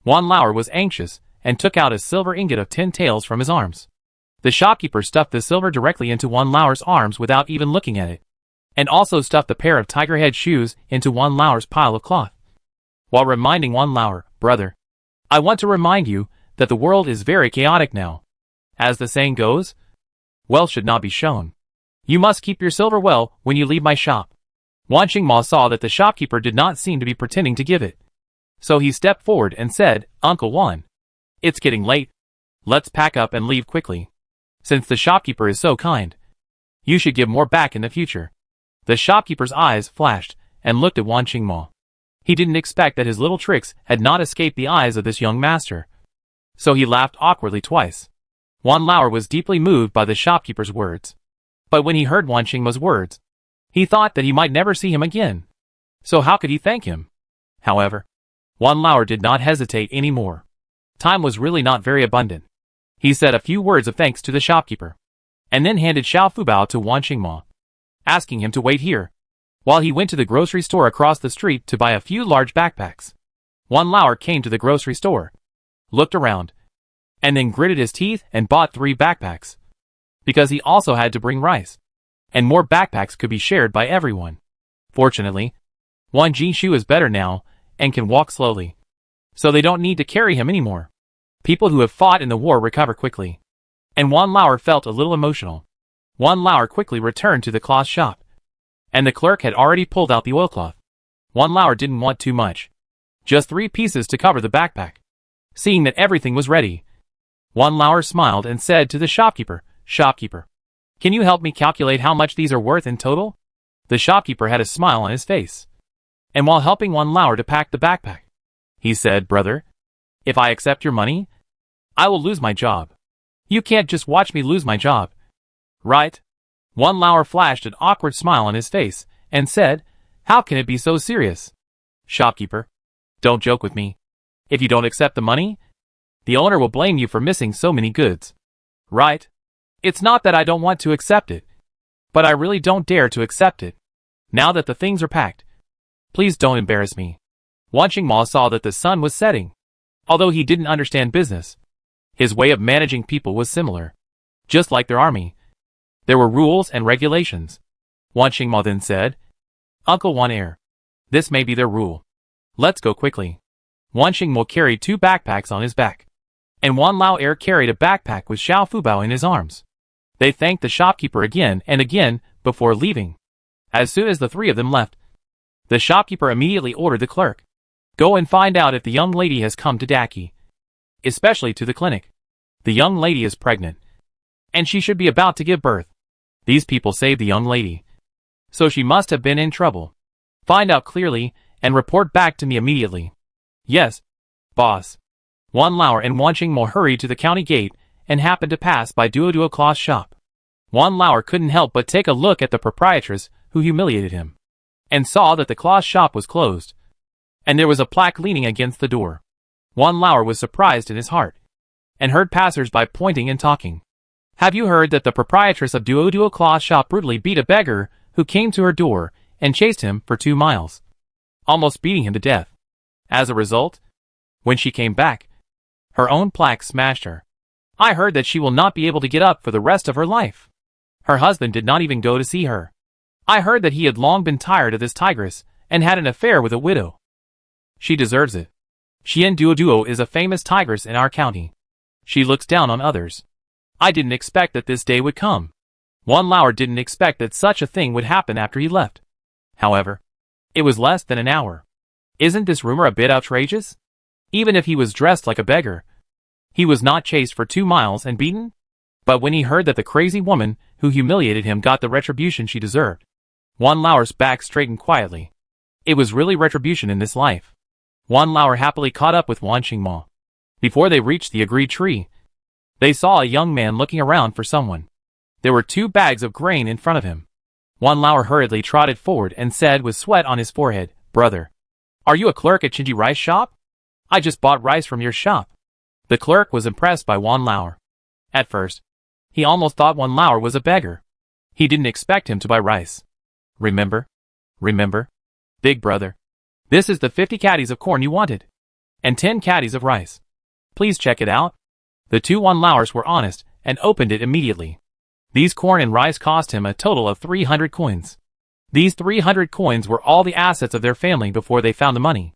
Wan Lao was anxious and took out a silver ingot of 10 taels from his arms. The shopkeeper stuffed the silver directly into Wan Lao's arms without even looking at it, and also stuffed the pair of tiger head shoes into Wan Lao's pile of cloth, while reminding Wan Lao, brother, I want to remind you that the world is very chaotic now. As the saying goes, wealth should not be shown. You must keep your silver well when you leave my shop. Wan Xingmo saw that the shopkeeper did not seem to be pretending to give it. So he stepped forward and said, Uncle Wan, it's getting late. Let's pack up and leave quickly. Since the shopkeeper is so kind, you should give more back in the future. The shopkeeper's eyes flashed and looked at Wan Xingmo. He didn't expect that his little tricks had not escaped the eyes of this young master. So he laughed awkwardly twice. Wan Lao was deeply moved by the shopkeeper's words. But when he heard Wan Xingmo's words, he thought that he might never see him again. So how could he thank him? However, Wan Lao did not hesitate any more. Time was really not very abundant. He said a few words of thanks to the shopkeeper, and then handed Xiao Fubao to Wan Xingmo, asking him to wait here, while he went to the grocery store across the street to buy a few large backpacks. Wan Lao came to the grocery store, looked around, and then gritted his teeth and bought 3 backpacks, because he also had to bring rice, and more backpacks could be shared by everyone. Fortunately, Wan Jishu is better now and can walk slowly, so they don't need to carry him anymore. People who have fought in the war recover quickly, and Wan Lao felt a little emotional. Wan Lao quickly returned to the cloth shop, and the clerk had already pulled out the oilcloth. Wan Lao didn't want too much, just 3 pieces to cover the backpack. Seeing that everything was ready, Wan Lao smiled and said to the shopkeeper, Shopkeeper, can you help me calculate how much these are worth in total? The shopkeeper had a smile on his face, and while helping Wan Lao to pack the backpack, he said, Brother, if I accept your money, I will lose my job. You can't just watch me lose my job. Right? Wan Lao flashed an awkward smile on his face and said, How can it be so serious? Shopkeeper, don't joke with me. If you don't accept the money, the owner will blame you for missing so many goods. Right? It's not that I don't want to accept it, but I really don't dare to accept it. Now that the things are packed, please don't embarrass me. Waning Mo saw that the sun was setting. Although he didn't understand business, his way of managing people was similar. Just like their army, there were rules and regulations. Waning Mo then said, Uncle Wan Air, this may be their rule. Let's go quickly. Waning Mo carried 2 backpacks on his back, and Wan Lao Air carried a backpack with Xiao Fubao in his arms. They thanked the shopkeeper again and again before leaving. As soon as the 3 of them left, the shopkeeper immediately ordered the clerk, go and find out if the young lady has come to Daki, especially to the clinic. The young lady is pregnant, and she should be about to give birth. These people saved the young lady, so she must have been in trouble. Find out clearly and report back to me immediately. Yes, boss. Wan Lao and Waning Mo hurried to the county gate and happened to pass by Duo Claw's shop. Wan Lao couldn't help but take a look at the proprietress who humiliated him, and saw that the Claw's shop was closed, and there was a plaque leaning against the door. Wan Lao was surprised in his heart, and heard passers-by pointing and talking. Have you heard that the proprietress of Duo Claw's shop brutally beat a beggar who came to her door and chased him for 2 miles, almost beating him to death? As a result, when she came back, her own plaque smashed her. I heard that she will not be able to get up for the rest of her life. Her husband did not even go to see her. I heard that he had long been tired of this tigress and had an affair with a widow. She deserves it. Xian Duo is a famous tigress in our county. She looks down on others. I didn't expect that this day would come. Wan Lao didn't expect that such a thing would happen after he left. However, it was less than an hour. Isn't this rumor a bit outrageous? Even if he was dressed like a beggar, he was not chased for 2 miles and beaten? But when he heard that the crazy woman who humiliated him got the retribution she deserved, Wan Lao's back straightened quietly. It was really retribution in this life. Wan Lao happily caught up with Waning Mo. Before they reached the agreed tree, they saw a young man looking around for someone. There were 2 bags of grain in front of him. Wan Lao hurriedly trotted forward and said with sweat on his forehead, Brother, are you a clerk at Chinji Rice Shop? I just bought rice from your shop. The clerk was impressed by Wan Lao. At first, he almost thought Wan Lao was a beggar. He didn't expect him to buy rice. Remember? Big brother. This is the 50 caddies of corn you wanted. And 10 caddies of rice. Please check it out. The 2 Wan Laos were honest and opened it immediately. These corn and rice cost him a total of 300 coins. These 300 coins were all the assets of their family before they found the money.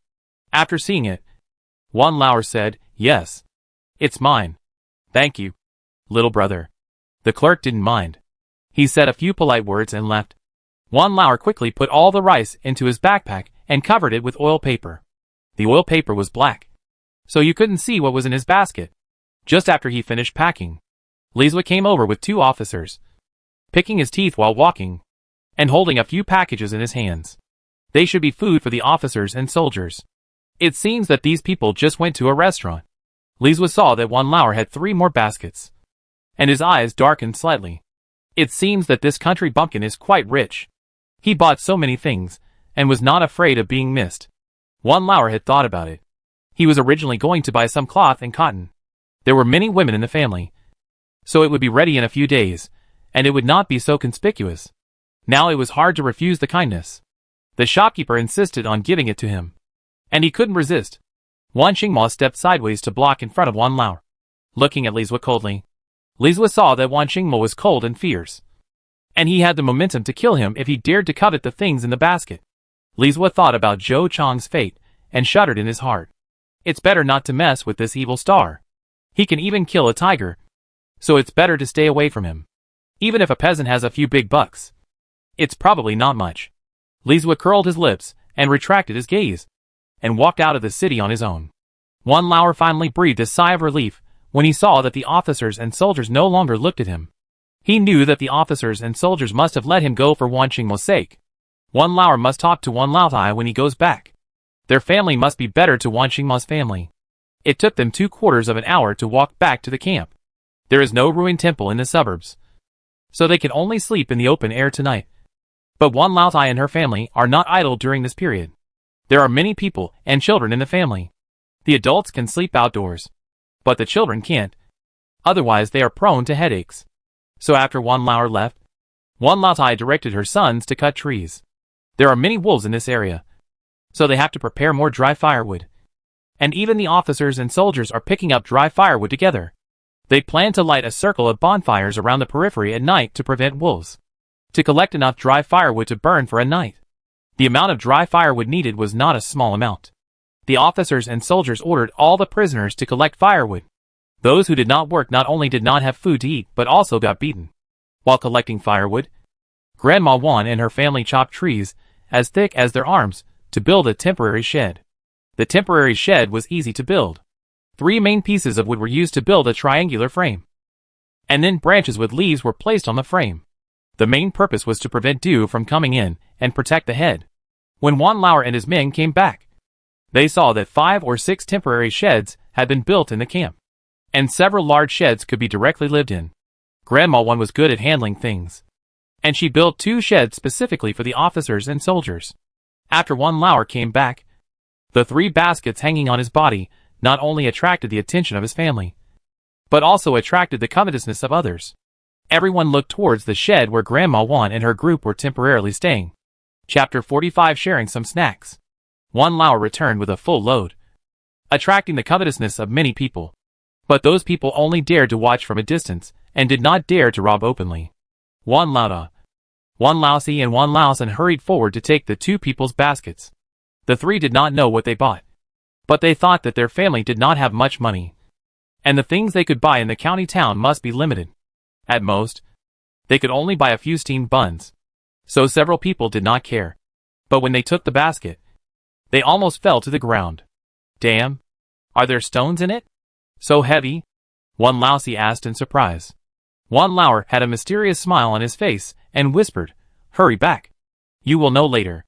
After seeing it, Wan Lao said, Yes. It's mine. Thank you, little brother. The clerk didn't mind. He said a few polite words and left. Wan Lao quickly put all the rice into his backpack and covered it with oil paper. The oil paper was black, so you couldn't see what was in his basket. Just after he finished packing, Lizwa came over with 2 officers, picking his teeth while walking, and holding a few packages in his hands. They should be food for the officers and soldiers. It seems that these people just went to a restaurant. Lizwa saw that Wan Lao had 3 more baskets, and his eyes darkened slightly. It seems that this country bumpkin is quite rich. He bought so many things, and was not afraid of being missed. Wan Lao had thought about it. He was originally going to buy some cloth and cotton. There were many women in the family, so it would be ready in a few days, and it would not be so conspicuous. Now it was hard to refuse the kindness. The shopkeeper insisted on giving it to him, and he couldn't resist. Waning Mo stepped sideways to block in front of Wan Lao, looking at Lizwa coldly. Lizwa saw that Waning Mo was cold and fierce, and he had the momentum to kill him if he dared to covet the things in the basket. Lizwa thought about Zhou Chang's fate and shuddered in his heart. It's better not to mess with this evil star. He can even kill a tiger, so it's better to stay away from him. Even if a peasant has a few big bucks, it's probably not much. Lizwa curled his lips and retracted his gaze, and walked out of the city on his own. Wan Lao finally breathed a sigh of relief when he saw that the officers and soldiers no longer looked at him. He knew that the officers and soldiers must have let him go for Waning Mo's sake. Wan Lao must talk to Wan Lao when he goes back. Their family must be better to Waning Mo's family. It took them 3/4 of an hour to walk back to the camp. There is no ruined temple in the suburbs, so they can only sleep in the open air tonight. But Wan Laozai and her family are not idle during this period. There are many people and children in the family. The adults can sleep outdoors, but the children can't. Otherwise they are prone to headaches. So after Wan Lao left, Wan Laozai directed her sons to cut trees. There are many wolves in this area, so they have to prepare more dry firewood. And even the officers and soldiers are picking up dry firewood together. They plan to light a circle of bonfires around the periphery at night to prevent wolves. To collect enough dry firewood to burn for a night. The amount of dry firewood needed was not a small amount. The officers and soldiers ordered all the prisoners to collect firewood. Those who did not work not only did not have food to eat but also got beaten. While collecting firewood, Grandma Wan and her family chopped trees, as thick as their arms, to build a temporary shed. The temporary shed was easy to build. 3 main pieces of wood were used to build a triangular frame. And then branches with leaves were placed on the frame. The main purpose was to prevent dew from coming in and protect the head. When Wan Lao and his men came back, they saw that 5 or 6 temporary sheds had been built in the camp, and several large sheds could be directly lived in. Grandma Wan was good at handling things, and she built 2 sheds specifically for the officers and soldiers. After Wan Lao came back, the 3 baskets hanging on his body not only attracted the attention of his family, but also attracted the covetousness of others. Everyone looked towards the shed where Grandma Wan and her group were temporarily staying. Chapter 45. Sharing some snacks. Wan Lao returned with a full load, attracting the covetousness of many people. But those people only dared to watch from a distance, and did not dare to rob openly. Wan Laoda, Wan Laosi and Wan Laosan hurried forward to take the 2 people's baskets. The 3 did not know what they bought, but they thought that their family did not have much money, and the things they could buy in the county town must be limited. At most, they could only buy a few steamed buns. So several people did not care. But when they took the basket, they almost fell to the ground. Damn! Are there stones in it? So heavy? Wan Laosi asked in surprise. Wan Lao had a mysterious smile on his face and whispered, "Hurry back. You will know later."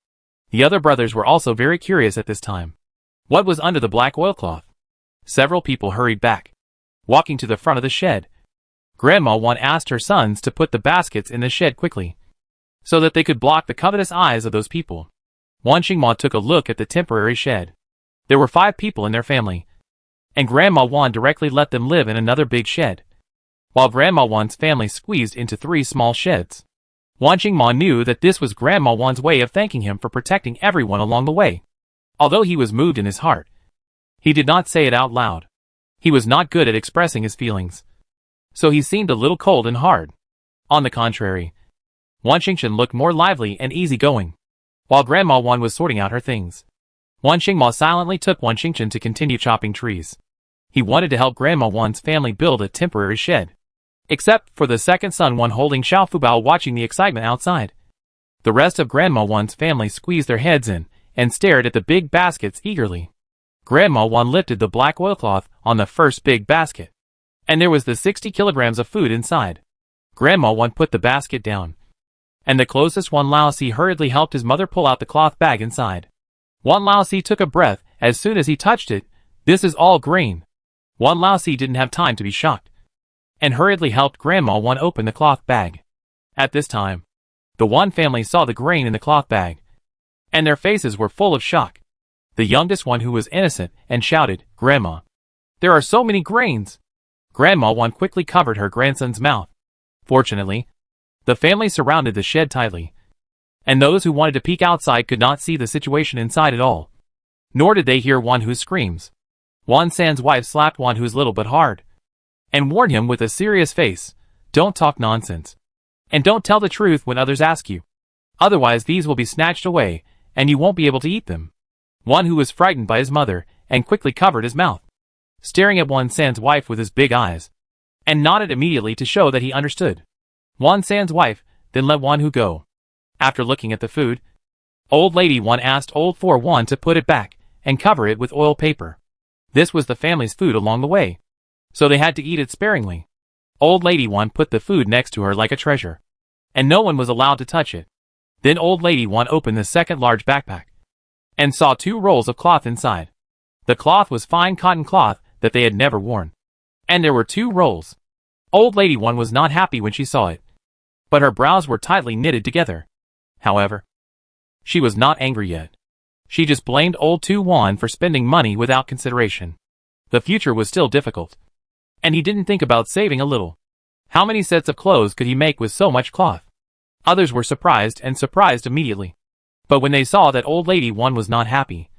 The other brothers were also very curious at this time. What was under the black oilcloth? Several people hurried back. Walking to the front of the shed, Grandma Wan asked her sons to put the baskets in the shed quickly, so that they could block the covetous eyes of those people. Wan Xingma took a look at the temporary shed. There were 5 people in their family, and Grandma Wan directly let them live in another big shed, while Grandma Wan's family squeezed into 3 small sheds. Wan Xingma knew that this was Grandma Wan's way of thanking him for protecting everyone along the way. Although he was moved in his heart, he did not say it out loud. He was not good at expressing his feelings, so he seemed a little cold and hard. On the contrary, Wan Xingchen looked more lively and easygoing. While Grandma Wan was sorting out her things, Wan Xingma silently took Wan Xingchen to continue chopping trees. He wanted to help Grandma Wan's family build a temporary shed. Except for the second son Wan holding Xiao Fubao watching the excitement outside. The rest of Grandma Wan's family squeezed their heads in and stared at the big baskets eagerly. Grandma Wan lifted the black oilcloth on the first big basket, and there was the 60 kilograms of food inside. Grandma Wan put the basket down, and the closest Wan Laosi hurriedly helped his mother pull out the cloth bag inside. Wan Laosi took a breath as soon as he touched it. This is all grain. Wan Laosi didn't have time to be shocked, and hurriedly helped Grandma Wan open the cloth bag. At this time, the Wan family saw the grain in the cloth bag, and their faces were full of shock. The youngest one, who was innocent, and shouted, "Grandma, there are so many grains!" Grandma Wan quickly covered her grandson's mouth. Fortunately, the family surrounded the shed tightly, and those who wanted to peek outside could not see the situation inside at all. Nor did they hear Wan Hu's screams. Wan San's wife slapped Wan Hu's little but hard, and warned him with a serious face, "Don't talk nonsense, and don't tell the truth when others ask you. Otherwise these will be snatched away, and you won't be able to eat them." Wan Hu was frightened by his mother, and quickly covered his mouth, staring at Wan San's wife with his big eyes, and nodded immediately to show that he understood. Wan San's wife then let Wan Hu go. After looking at the food, Old Lady Wan asked Old For Wan to put it back and cover it with oil paper. This was the family's food along the way, so they had to eat it sparingly. Old Lady Wan put the food next to her like a treasure, and no one was allowed to touch it. Then Old Lady Wan opened the second large backpack, and saw 2 rolls of cloth inside. The cloth was fine cotton cloth that they had never worn, and there were 2 rolls. Old Lady Wan was not happy when she saw it, but her brows were tightly knitted together. However, she was not angry yet. She just blamed old Tu Wan for spending money without consideration. The future was still difficult, and he didn't think about saving a little. How many sets of clothes could he make with so much cloth? Others were surprised immediately. But when they saw that Old Lady Wan was not happy,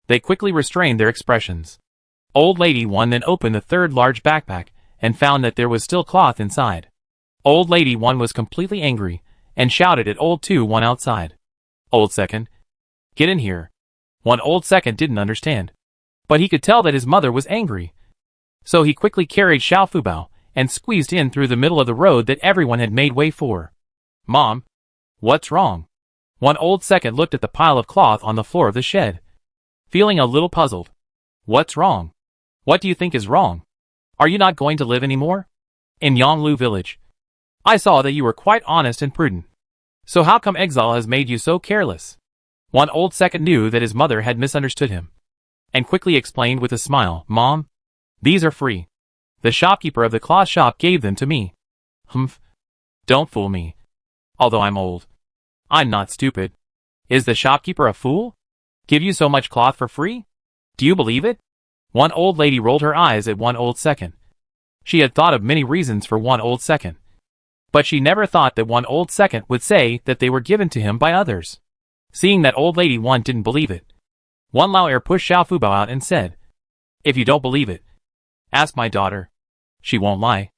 they quickly restrained their expressions. Old Lady Wan then opened the third large backpack and found that there was still cloth inside. Old Lady Wan was completely angry and shouted at Old Tu Wan outside. Old Second, get in here. Old Second didn't understand, but he could tell that his mother was angry. So he quickly carried Xiao Fubao and squeezed in through the middle of the road that everyone had made way for. Mom, what's wrong? Old Second looked at the pile of cloth on the floor of the shed, feeling a little puzzled. What's wrong? What do you think is wrong? Are you not going to live anymore? In Yonglu village, I saw that you were quite honest and prudent. So how come Exile has made you so careless? Old Second knew that his mother had misunderstood him, and quickly explained with a smile, Mom, these are free. The shopkeeper of the cloth shop gave them to me. Humph. Don't fool me. Although I'm old, I'm not stupid. Is the shopkeeper a fool? Give you so much cloth for free? Do you believe it? One old lady rolled her eyes at Old Second. She had thought of many reasons for Old Second, but she never thought that Old Second would say that they were given to him by others. Seeing that Old Lady Wan didn't believe it, Lao Er pushed Xiao Fubao out and said, If you don't believe it, ask my daughter. She won't lie.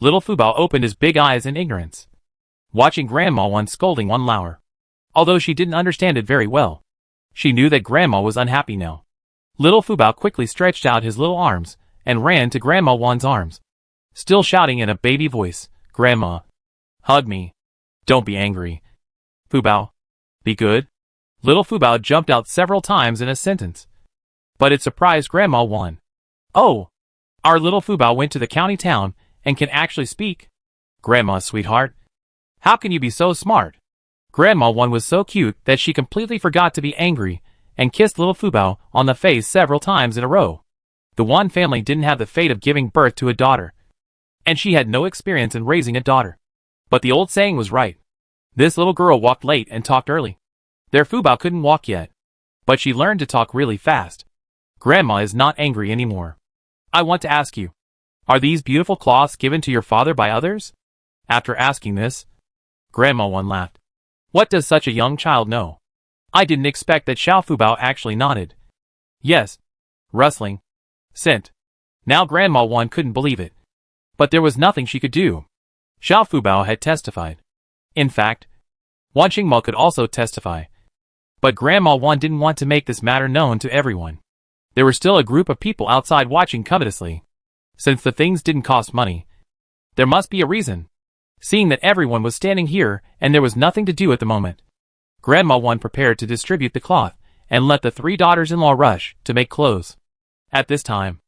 Little Fubao opened his big eyes in ignorance, watching Grandma Wan scolding Lao Er. Although she didn't understand it very well, she knew that Grandma was unhappy now. Little Fubao quickly stretched out his little arms and ran to Grandma Wan's arms, still shouting in a baby voice, Grandma, hug me. Don't be angry. Fubao, be good. Little Fubao jumped out several times in a sentence, but it surprised Grandma Wan. Oh, our little Fubao went to the county town and can actually speak. Grandma, sweetheart, how can you be so smart? Grandma Wan was so cute that she completely forgot to be angry and kissed little Fubao on the face several times in a row. The Wan family didn't have the fate of giving birth to a daughter, and she had no experience in raising a daughter. But the old saying was right. This little girl walked late and talked early. Their Fubao couldn't walk yet, but she learned to talk really fast. Grandma is not angry anymore. I want to ask you, are these beautiful cloths given to your father by others? After asking this, Grandma Wan laughed. What does such a young child know? I didn't expect that. Xiao Fubao actually nodded. Yes. Rustling. Scent. Now Grandma Wan couldn't believe it, but there was nothing she could do. Xiao Fubao had testified. In fact, Waning Mo could also testify. But Grandma Wan didn't want to make this matter known to everyone. There were still a group of people outside watching covetously. Since the things didn't cost money, there must be a reason. Seeing that everyone was standing here and there was nothing to do at the moment, Grandma Wan prepared to distribute the cloth and let the three daughters-in-law rush to make clothes. At this time,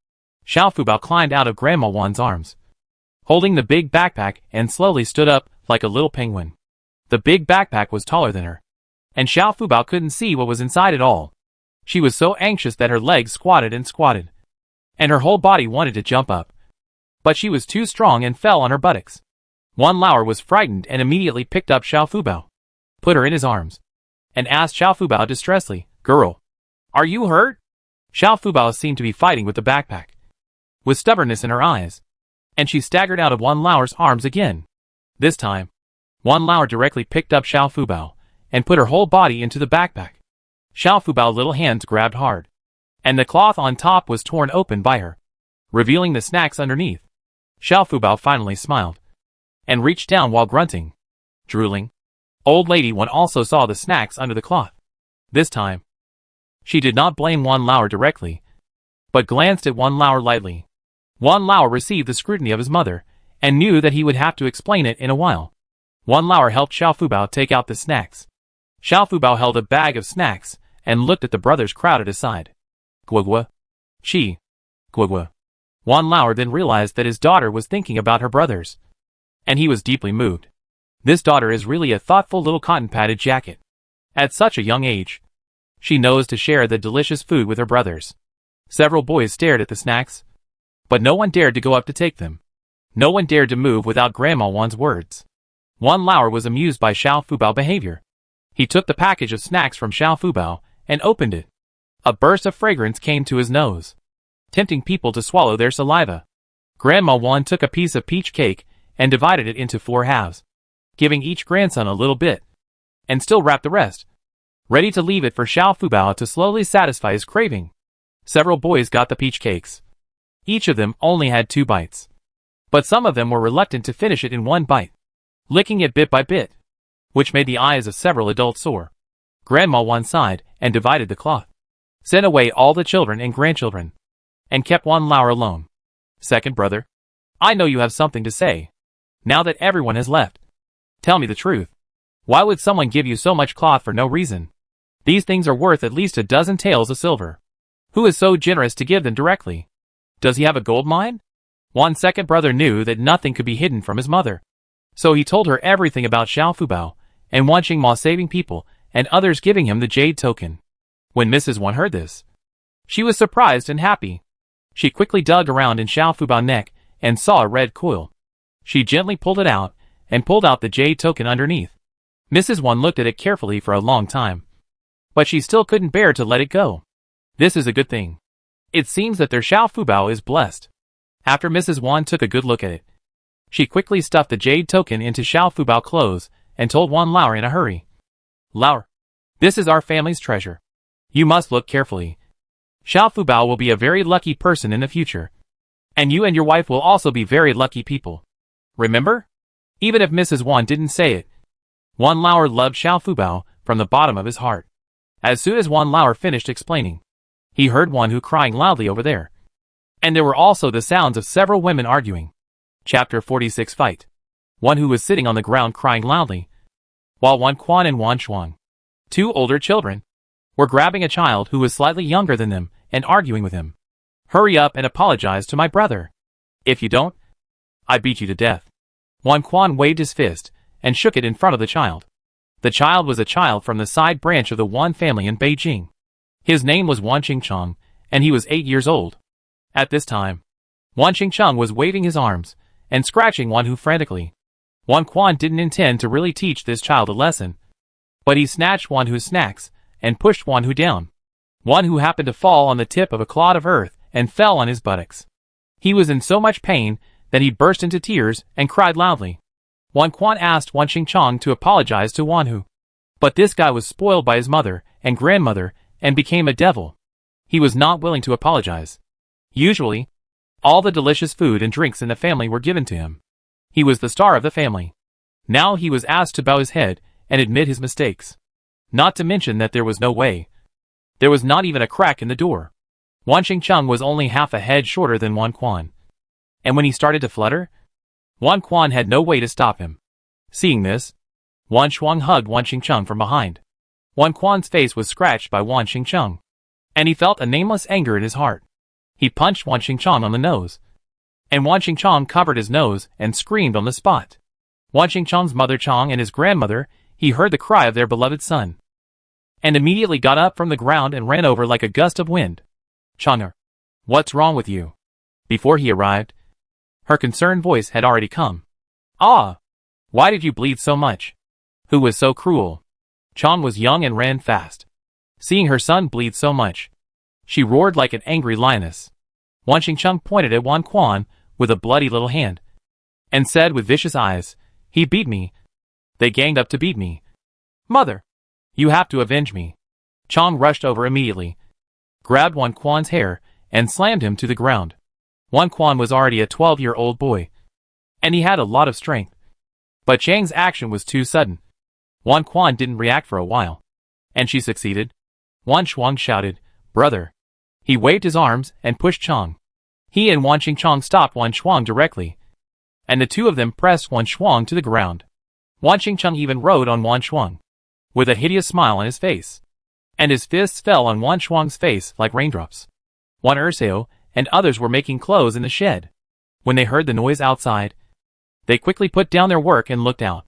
Xiao Fubao climbed out of Grandma Wan's arms, holding the big backpack, and slowly stood up like a little penguin. The big backpack was taller than her, and Xiao Fubao couldn't see what was inside at all. She was so anxious that her legs squatted and squatted, and her whole body wanted to jump up. But she was too strong and fell on her buttocks. Lao Er was frightened and immediately picked up Xiao Fubao, put her in his arms, and asked Xiao Fubao distressfully, Girl, are you hurt? Xiao Fubao seemed to be fighting with the backpack, with stubbornness in her eyes, and she staggered out of Lao Er's arms again. This time, Lao Er directly picked up Xiao Fubao and put her whole body into the backpack. Xiao Fubao's little hands grabbed hard, and the cloth on top was torn open by her, revealing the snacks underneath. Xiao Fubao finally smiled, and reached down while grunting, drooling. Old Lady Wan also saw the snacks under the cloth. This time, she did not blame Lao Er directly, but glanced at Lao Er lightly. Lao Er received the scrutiny of his mother, and knew that he would have to explain it in a while. Lao Er helped Xiao Fubao take out the snacks. Xiao Fubao held a bag of snacks and looked at the brothers crowded aside. Guagua. Chi. Guagua. Lao Er then realized that his daughter was thinking about her brothers, and he was deeply moved. This daughter is really a thoughtful little cotton-padded jacket. At such a young age, she knows to share the delicious food with her brothers. Several boys stared at the snacks, but no one dared to go up to take them. No one dared to move without Grandma Wan's words. Lao Er was amused by Xiao Fubao's behavior. He took the package of snacks from Xiao Fubao and opened it. A burst of fragrance came to his nose, tempting people to swallow their saliva. Grandma Wan took a piece of peach cake and divided it into 4 halves, giving each grandson a little bit, and still wrapped the rest, ready to leave it for Xiao Fubao to slowly satisfy his craving. Several boys got the peach cakes. Each of them only had 2 bites, but some of them were reluctant to finish it in 1 bite, licking it bit by bit, which made the eyes of several adults sore. Grandma Wan sighed and divided the cloth, sent away all the children and grandchildren, and kept Wan Lao alone. Second brother, I know you have something to say. Now that everyone has left, tell me the truth. Why would someone give you so much cloth for no reason? These things are worth at least 12 taels of silver. Who is so generous to give them directly? Does he have a gold mine? Wan's second brother knew that nothing could be hidden from his mother, so he told her everything about Xiao Fubao and Wan Qingma saving people and others giving him the jade token. When Mrs. Wan heard this, she was surprised and happy. She quickly dug around in Xiao Fubao's neck and saw a red coil. She gently pulled it out and pulled out the jade token underneath. Mrs. Wan looked at it carefully for a long time, but she still couldn't bear to let it go. This is a good thing. It seems that their Xiao Fubao is blessed. After Mrs. Wan took a good look at it, she quickly stuffed the jade token into Xiao Fubao clothes and told Wan Lao in a hurry. Lao, this is our family's treasure. You must look carefully. Xiao Fubao will be a very lucky person in the future, and you and your wife will also be very lucky people. Remember? Even if Mrs. Wan didn't say it, Wan Lao loved Xiao Fubao from the bottom of his heart. As soon as Wan Lao finished explaining, he heard Wan Hu crying loudly over there, and there were also the sounds of several women arguing. Chapter 46 Fight. Wan Hu was sitting on the ground crying loudly, while Wan Quan and Wan Shuang, 2 older children, were grabbing a child who was slightly younger than them and arguing with him. Hurry up and apologize to my brother. If you don't, I beat you to death. Wan Quan waved his fist and shook it in front of the child. The child was a child from the side branch of the Wan family in Beijing. His name was Wan Qingcheng, and he was 8 years old. At this time, Wan Qingcheng was waving his arms and scratching Wan Hu frantically. Wan Quan didn't intend to really teach this child a lesson, but he snatched Wan Hu's snacks and pushed Wan Hu down. Wan Hu happened to fall on the tip of a clod of earth and fell on his buttocks. He was in so much pain that he burst into tears and cried loudly. Wan Quan asked Wan Qingcheng to apologize to Wan Hu, but this guy was spoiled by his mother and grandmother and became a devil. He was not willing to apologize. Usually, all the delicious food and drinks in the family were given to him. He was the star of the family. Now he was asked to bow his head and admit his mistakes. Not to mention that there was no way. There was not even a crack in the door. Wan Qingcheng was only half a head shorter than Wan Quan, and when he started to flutter, Wan Quan had no way to stop him. Seeing this, Wan Shuang hugged Wan Qingcheng from behind. Wan Quan's face was scratched by Wan Qingcheng, and he felt a nameless anger in his heart. He punched Wan Qingcheng on the nose, and Wan Qingcheng covered his nose and screamed on the spot. Wan Qingcheng's mother Chong and his grandmother, he heard the cry of their beloved son, and immediately got up from the ground and ran over like a gust of wind. Chong, what's wrong with you? Before he arrived, her concerned voice had already come. Ah! Why did you bleed so much? Who was so cruel? Chong was young and ran fast. Seeing her son bleed so much, she roared like an angry lioness. Wan Qingcheng pointed at Wan Quan with a bloody little hand, and said with vicious eyes, he beat me. They ganged up to beat me. Mother! You have to avenge me. Chong rushed over immediately, grabbed Wan Quan's hair, and slammed him to the ground. Wan Quan was already a 12-year-old boy, and he had a lot of strength. But Chang's action was too sudden. Wan Quan didn't react for a while, and she succeeded. Wan Shuang shouted, brother. He waved his arms and pushed Chong. He and Wan Qingcheng stopped Wan Shuang directly, and the two of them pressed Wan Shuang to the ground. Wan Qingcheng even rode on Wan Shuang, with a hideous smile on his face, and his fists fell on Wan Shuang's face like raindrops. Wan Dasao and others were making clothes in the shed. When they heard the noise outside, they quickly put down their work and looked out.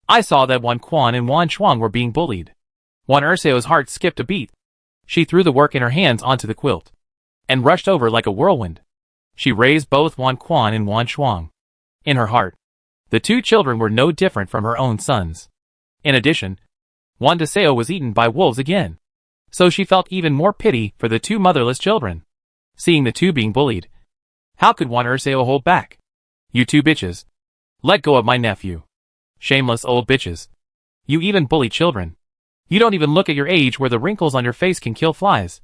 I saw that Wan Quan and Wan Shuang were being bullied. Wan Dasao's heart skipped a beat. She threw the work in her hands onto the quilt, and rushed over like a whirlwind. She raised both Wan Quan and Wan Shuang. In her heart, the two children were no different from her own sons. In addition, Wan Dasao was eaten by wolves again. So she felt even more pity for the two motherless children. Seeing the two being bullied, how could Wan Dasao hold back? You two bitches. Let go of my nephew. Shameless old bitches. You even bully children. You don't even look at your age where the wrinkles on your face can kill flies.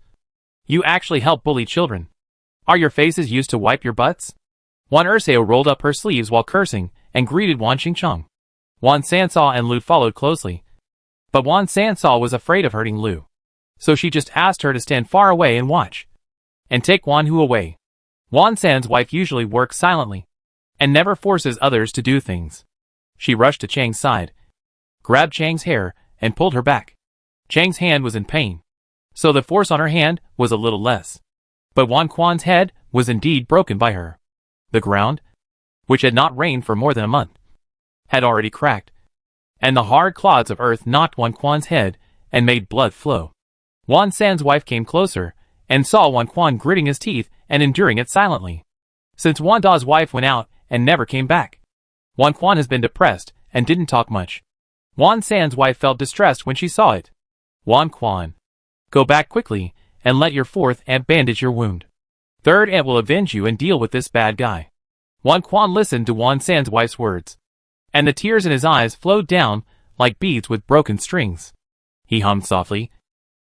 You actually help bully children. Are your faces used to wipe your butts? Wan Dasao rolled up her sleeves while cursing and greeted Wan Xingcheng. Wan Sansao and Lu followed closely. But Wan Sansao was afraid of hurting Lu. So she just asked her to stand far away and watch. And take Wan Hu away. Wan San's wife usually works silently and never forces others to do things. She rushed to Chang's side, grabbed Chang's hair, and pulled her back. Chang's hand was in pain, so the force on her hand was a little less. But Wan Quan's head was indeed broken by her. The ground, which had not rained for more than a month, had already cracked, and the hard clods of earth knocked Wan Quan's head and made blood flow. Wan San's wife came closer and saw Wan Quan gritting his teeth and enduring it silently. Since Wan Da's wife went out and never came back, Wan Quan has been depressed and didn't talk much. Wan San's wife felt distressed when she saw it. Wan Quan, go back quickly and let your fourth aunt bandage your wound. Third aunt will avenge you and deal with this bad guy. Wan Quan listened to Wan San's wife's words, and the tears in his eyes flowed down like beads with broken strings. He hummed softly,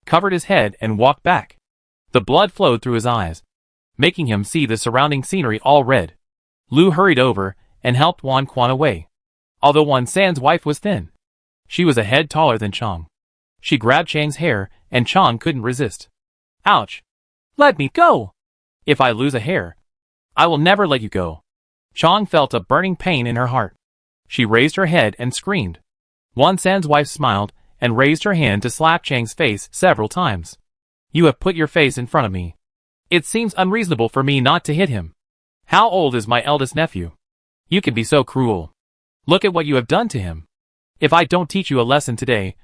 covered his head and walked back. The blood flowed through his eyes, making him see the surrounding scenery all red. Lu hurried over and helped Wan Quan away. Although Wan San's wife was thin, she was a head taller than Chang. She grabbed Chang's hair and Chang couldn't resist. Ouch! Let me go! If I lose a hair, I will never let you go. Chang felt a burning pain in her heart. She raised her head and screamed. Wan San's wife smiled and raised her hand to slap Chang's face several times. You have put your face in front of me. It seems unreasonable for me not to hit him. How old is my eldest nephew? You can be so cruel. Look at what you have done to him. If I don't teach you a lesson today,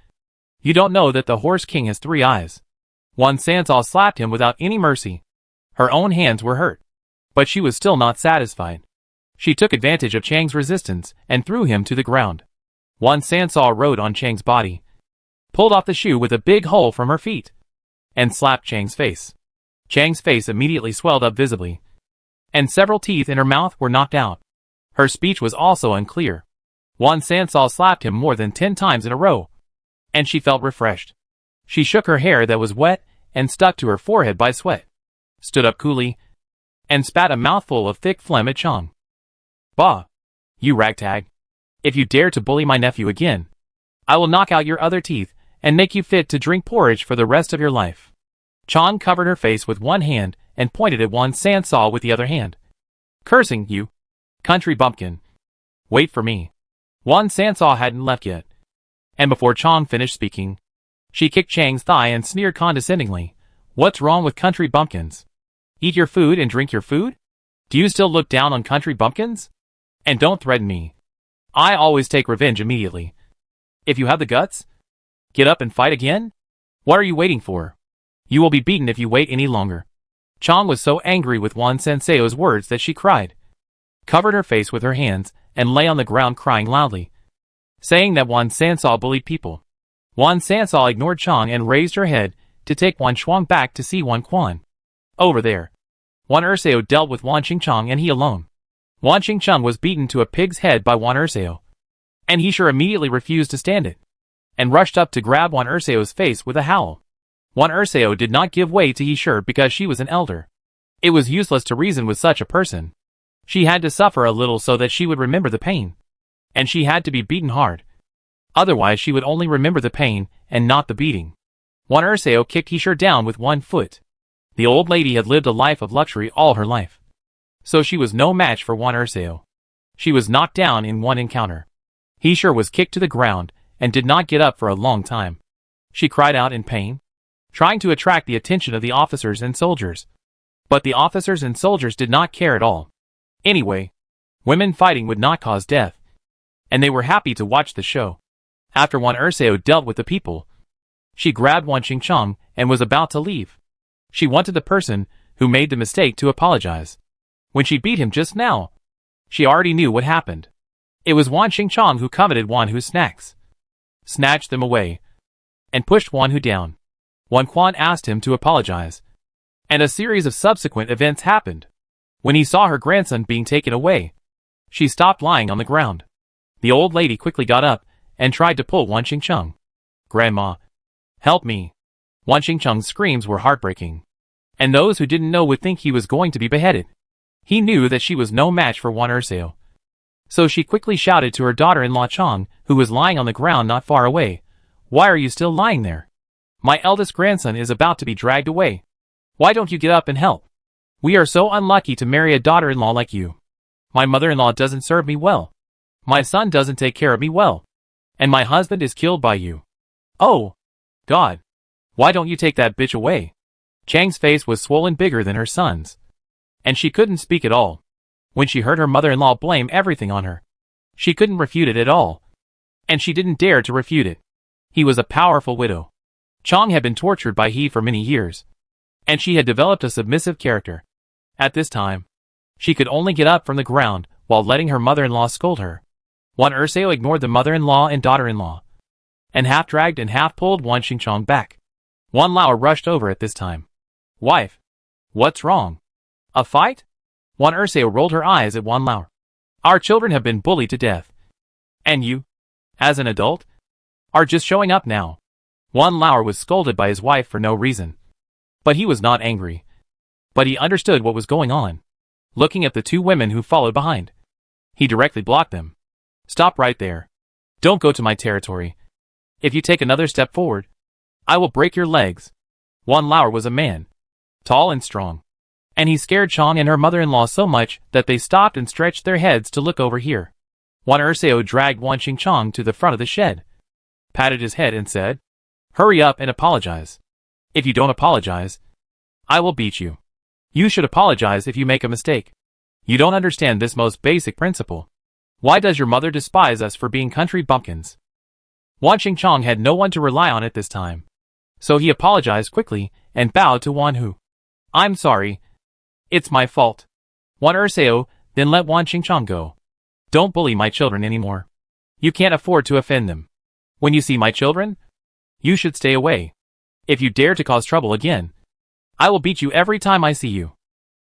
you don't know that the Horse King has 3 eyes. Wan Sansao slapped him without any mercy. Her own hands were hurt, but she was still not satisfied. She took advantage of Chang's resistance and threw him to the ground. Wan Sansao rode on Chang's body, pulled off the shoe with a big hole from her feet, and slapped Chang's face. Chang's face immediately swelled up visibly, and several teeth in her mouth were knocked out. Her speech was also unclear. Wan Sansao slapped him more than 10 times in a row, and she felt refreshed. She shook her hair that was wet and stuck to her forehead by sweat, stood up coolly, and spat a mouthful of thick phlegm at Chang. Bah! You ragtag! If you dare to bully my nephew again, I will knock out your other teeth and make you fit to drink porridge for the rest of your life. Chang covered her face with one hand and pointed at Wan Sansao with the other hand, cursing, you country bumpkin. Wait for me. Wan Sansao hadn't left yet, and before Chang finished speaking, she kicked Chang's thigh and sneered condescendingly. What's wrong with country bumpkins? Eat your food and drink your food? Do you still look down on country bumpkins? And don't threaten me. I always take revenge immediately. If you have the guts, get up and fight again? What are you waiting for? You will be beaten if you wait any longer. Chang was so angry with Wan Sansao's words that she cried, covered her face with her hands, and lay on the ground crying loudly, saying that Wan Sansao bullied people. Wan Sansao ignored Chang and raised her head to take Wan Shuang back to see Wan Quan. Over there, Wan Dasao dealt with Wan Xingcheng and he alone. Wan Xingcheng was beaten to a pig's head by Wan Dasao, and he sure immediately refused to stand it, and rushed up to grab Wan Dasao's face with a howl. Wan Dasao did not give way to He Sure because she was an elder. It was useless to reason with such a person. She had to suffer a little so that she would remember the pain, and she had to be beaten hard. Otherwise she would only remember the pain and not the beating. Wan Dasao kicked He Sure down with one foot. The old lady had lived a life of luxury all her life, so she was no match for Wan Dasao. She was knocked down in one encounter. He Sure was kicked to the ground and did not get up for a long time. She cried out in pain, trying to attract the attention of the officers and soldiers. But the officers and soldiers did not care at all. Anyway, women fighting would not cause death, and they were happy to watch the show. After Wan Dasao dealt with the people, she grabbed Wan Xingcheng and was about to leave. She wanted the person who made the mistake to apologize. When she beat him just now, she already knew what happened. It was Wan Xingcheng who coveted Wan Hu's snacks, snatched them away, and pushed Wan Hu down. Wan Quan asked him to apologize, and a series of subsequent events happened. When he saw her grandson being taken away, she stopped lying on the ground. The old lady quickly got up and tried to pull Wan Xingcheng. "Grandma, help me." Wan Xingcheng's screams were heartbreaking, and those who didn't know would think he was going to be beheaded. He knew that she was no match for Wan Dasao. So she quickly shouted to her daughter-in-law Chong, who was lying on the ground not far away, "Why are you still lying there? My eldest grandson is about to be dragged away. Why don't you get up and help? We are so unlucky to marry a daughter-in-law like you. My mother-in-law doesn't serve me well. My son doesn't take care of me well. And my husband is killed by you. Oh, God. Why don't you take that bitch away?" Chang's face was swollen bigger than her son's, and she couldn't speak at all. When she heard her mother-in-law blame everything on her, she couldn't refute it at all, and she didn't dare to refute it. He was a powerful widow. Chong had been tortured by he for many years, and she had developed a submissive character. At this time, she could only get up from the ground while letting her mother-in-law scold her. Wan Dasao ignored the mother-in-law and daughter-in-law, and half dragged and half pulled Wan Xingcheng back. Wan Lao rushed over at this time. "Wife, what's wrong? A fight?" Wan Dasao rolled her eyes at Wan Lao. "Our children have been bullied to death. And you, as an adult, are just showing up now." Wan Lao was scolded by his wife for no reason. But he was not angry. But he understood what was going on. Looking at the two women who followed behind, he directly blocked them. "Stop right there. Don't go to my territory. If you take another step forward, I will break your legs." Wan Lao was a man, tall and strong, and he scared Chong and her mother-in-law so much that they stopped and stretched their heads to look over here. Wan Dasao dragged Wan Xingcheng to the front of the shed, patted his head and said, "Hurry up and apologize. If you don't apologize, I will beat you. You should apologize if you make a mistake. You don't understand this most basic principle. Why does your mother despise us for being country bumpkins?" Wan Xingcheng had no one to rely on at this time, so he apologized quickly and bowed to Wan Hu. "I'm sorry. It's my fault." Wan Dasao then let Wan Xingcheng go. "Don't bully my children anymore. You can't afford to offend them. When you see my children, you should stay away. If you dare to cause trouble again, I will beat you every time I see you.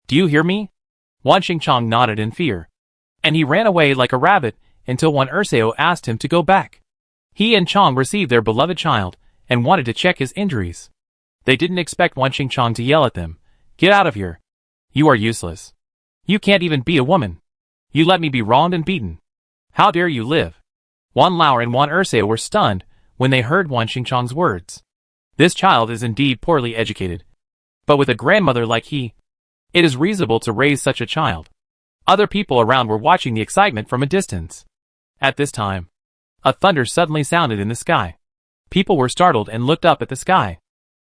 Do you hear me?" Wan Xingcheng nodded in fear, and he ran away like a rabbit until Wan Dasao asked him to go back. He and Chong received their beloved child and wanted to check his injuries. They didn't expect Wan Xingcheng to yell at them, "Get out of here. You are useless. You can't even be a woman. You let me be wronged and beaten. How dare you live?" Wan Lao and Wan Dasao were stunned when they heard Wan Xingcheng's words. This child is indeed poorly educated, but with a grandmother like he, it is reasonable to raise such a child. Other people around were watching the excitement from a distance. At this time, a thunder suddenly sounded in the sky. People were startled and looked up at the sky.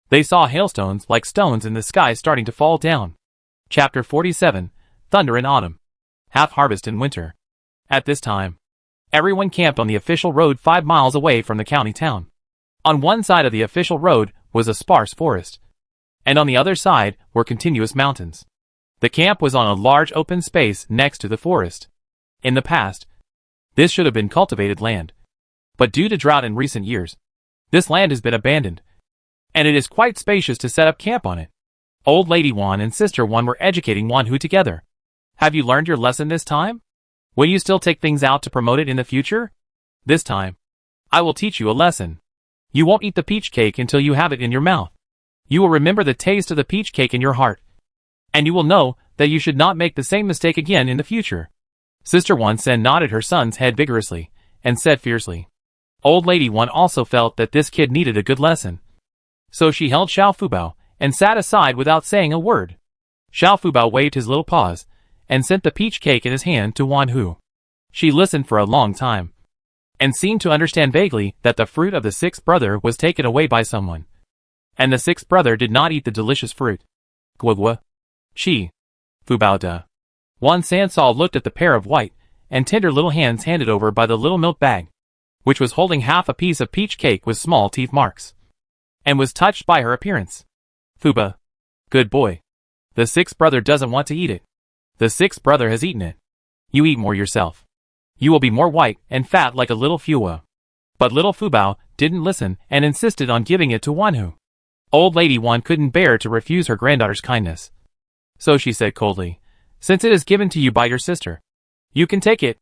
They saw hailstones like stones in the sky starting to fall down. Chapter 47, Thunder in Autumn. Half-harvest in winter. At this time, everyone camped on the official road 5 miles away from the county town. On one side of the official road was a sparse forest, and on the other side were continuous mountains. The camp was on a large open space next to the forest. In the past, this should have been cultivated land, but due to drought in recent years, this land has been abandoned, and it is quite spacious to set up camp on it. Old Lady Wan and Sister Wan were educating Wan Hu together. "Have you learned your lesson this time? Will you still take things out to promote it in the future? This time, I will teach you a lesson. You won't eat the peach cake until you have it in your mouth. You will remember the taste of the peach cake in your heart, and you will know that you should not make the same mistake again in the future." Sister Wan Sen nodded her son's head vigorously and said fiercely. Old Lady Wan also felt that this kid needed a good lesson. So she held Xiao Fubao and sat aside without saying a word. Xiao Fubao waved his little paws and sent the peach cake in his hand to Wan Hu. She listened for a long time and seemed to understand vaguely that the fruit of the sixth brother was taken away by someone, and the sixth brother did not eat the delicious fruit. Guagua. Chi. Fubao da. Wan Sansal looked at the pair of white and tender little hands handed over by the little milk bag, which was holding half a piece of peach cake with small teeth marks, and was touched by her appearance. "Fuba. Good boy. The sixth brother doesn't want to eat it. The sixth brother has eaten it. You eat more yourself. You will be more white and fat like a little Fua." But little Fubao didn't listen and insisted on giving it to Wanhu. Old Lady Wan couldn't bear to refuse her granddaughter's kindness. So she said coldly, "Since it is given to you by your sister, you can take it.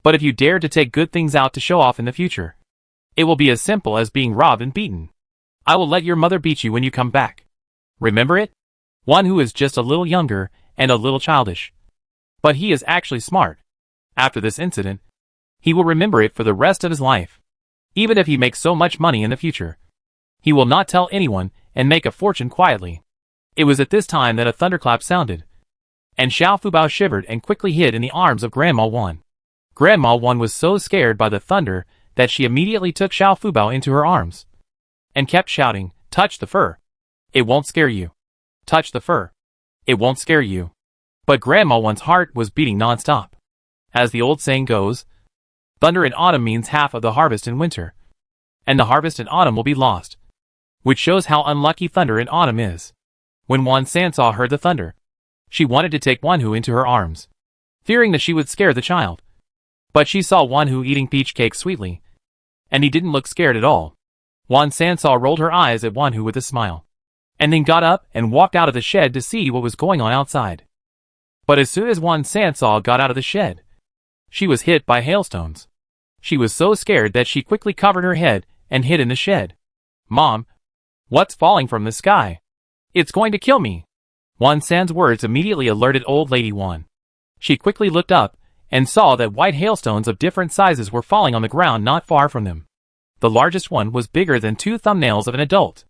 But if you dare to take good things out to show off in the future, it will be as simple as being robbed and beaten. I will let your mother beat you when you come back. Remember it?" Wanhu is just a little younger and a little childish. But he is actually smart. After this incident, he will remember it for the rest of his life. Even if he makes so much money in the future, he will not tell anyone and make a fortune quietly. It was at this time that a thunderclap sounded, and Xiao Fubao shivered and quickly hid in the arms of Grandma Wan. Grandma Wan was so scared by the thunder that she immediately took Xiao Fubao into her arms and kept shouting, "Touch the fur. It won't scare you. Touch the fur. It won't scare you." But Grandma Wan's heart was beating non-stop. As the old saying goes, thunder in autumn means half of the harvest in winter, and the harvest in autumn will be lost, which shows how unlucky thunder in autumn is. When Wan Dasao heard the thunder, she wanted to take Wanhu into her arms, fearing that she would scare the child. But she saw Wanhu eating peach cake sweetly, and he didn't look scared at all. Wan Dasao rolled her eyes at Wanhu with a smile, and then got up and walked out of the shed to see what was going on outside. But as soon as Wan Dasao got out of the shed, she was hit by hailstones. She was so scared that she quickly covered her head and hid in the shed. "Mom, what's falling from the sky? It's going to kill me." Wan San's words immediately alerted Old Lady Wan. She quickly looked up and saw that white hailstones of different sizes were falling on the ground not far from them. The largest one was bigger than 2 thumbnails of an adult.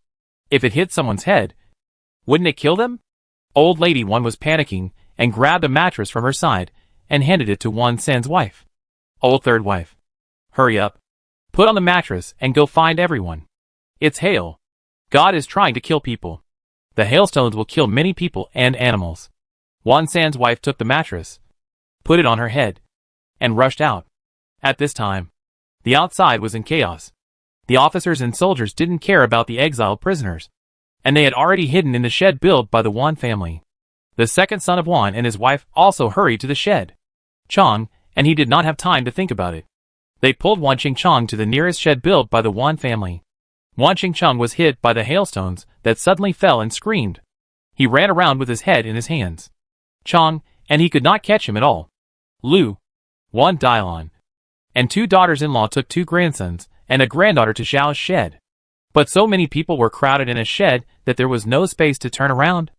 If it hit someone's head, wouldn't it kill them? Old Lady Wan was panicking and grabbed a mattress from her side and handed it to Wan San's wife. "Old third wife, hurry up. Put on the mattress and go find everyone. It's hail. God is trying to kill people. The hailstones will kill many people and animals." Wan San's wife took the mattress, put it on her head, and rushed out. At this time, the outside was in chaos. The officers and soldiers didn't care about the exiled prisoners, and they had already hidden in the shed built by the Wan family. The second son of Wan and his wife also hurried to the shed. Chong, and he did not have time to think about it. They pulled Wan Ching-chong to the nearest shed built by the Wan family. Wan Ching-chong was hit by the hailstones that suddenly fell and screamed. He ran around with his head in his hands. Chong, and he could not catch him at all. Lu, Wan Dailon, and 2 daughters-in-law took 2 grandsons and a granddaughter to Xiao's shed. But so many people were crowded in a shed that there was no space to turn around.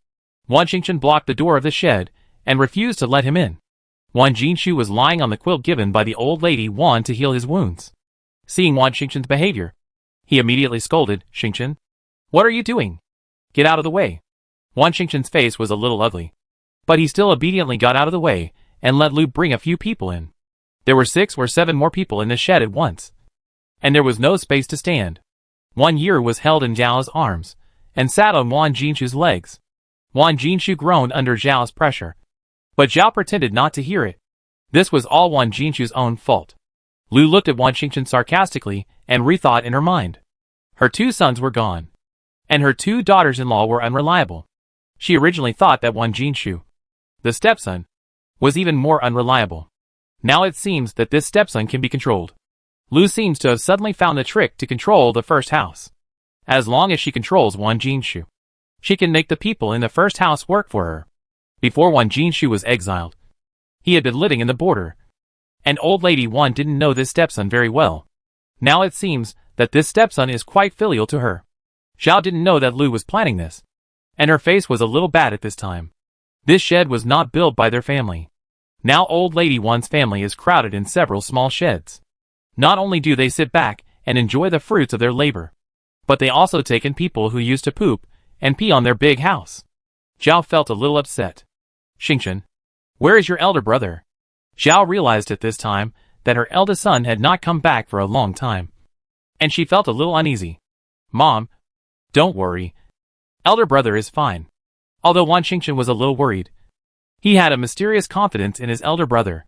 Wan Xingchen blocked the door of the shed and refused to let him in. Wan Jinshu was lying on the quilt given by the old lady Wan to heal his wounds. Seeing Wan Xingchen's behavior, he immediately scolded, "Xingchen, what are you doing? Get out of the way." Wan Xingchen's face was a little ugly, but he still obediently got out of the way and let Lu bring a few people in. There were 6 or 7 more people in the shed at once, and there was no space to stand. Wan Yiru was held in Zhao's arms and sat on Wan Jinshu's legs. Wan Jinshu groaned under Zhao's pressure, but Zhao pretended not to hear it. This was all Wan Jinshu's own fault. Lu looked at Wan Xingchen sarcastically and rethought in her mind. Her 2 sons were gone, and her 2 daughters-in-law were unreliable. She originally thought that Wan Jinshu, the stepson, was even more unreliable. Now it seems that this stepson can be controlled. Lu seems to have suddenly found the trick to control the first house. As long as she controls Wan Jinshu, she can make the people in the first house work for her. Before Wan Jinshu was exiled, he had been living in the border, and old lady Wan didn't know this stepson very well. Now it seems that this stepson is quite filial to her. Zhao didn't know that Lu was planning this, and her face was a little bad at this time. This shed was not built by their family. Now old lady Wan's family is crowded in several small sheds. Not only do they sit back and enjoy the fruits of their labor, but they also take in people who used to poop and pee on their big house. Zhao felt a little upset. "Xingchen, where is your elder brother?" Zhao realized at this time that her eldest son had not come back for a long time, and she felt a little uneasy. "Mom, don't worry. Elder brother is fine." Although Wan Xingchen was a little worried, he had a mysterious confidence in his elder brother.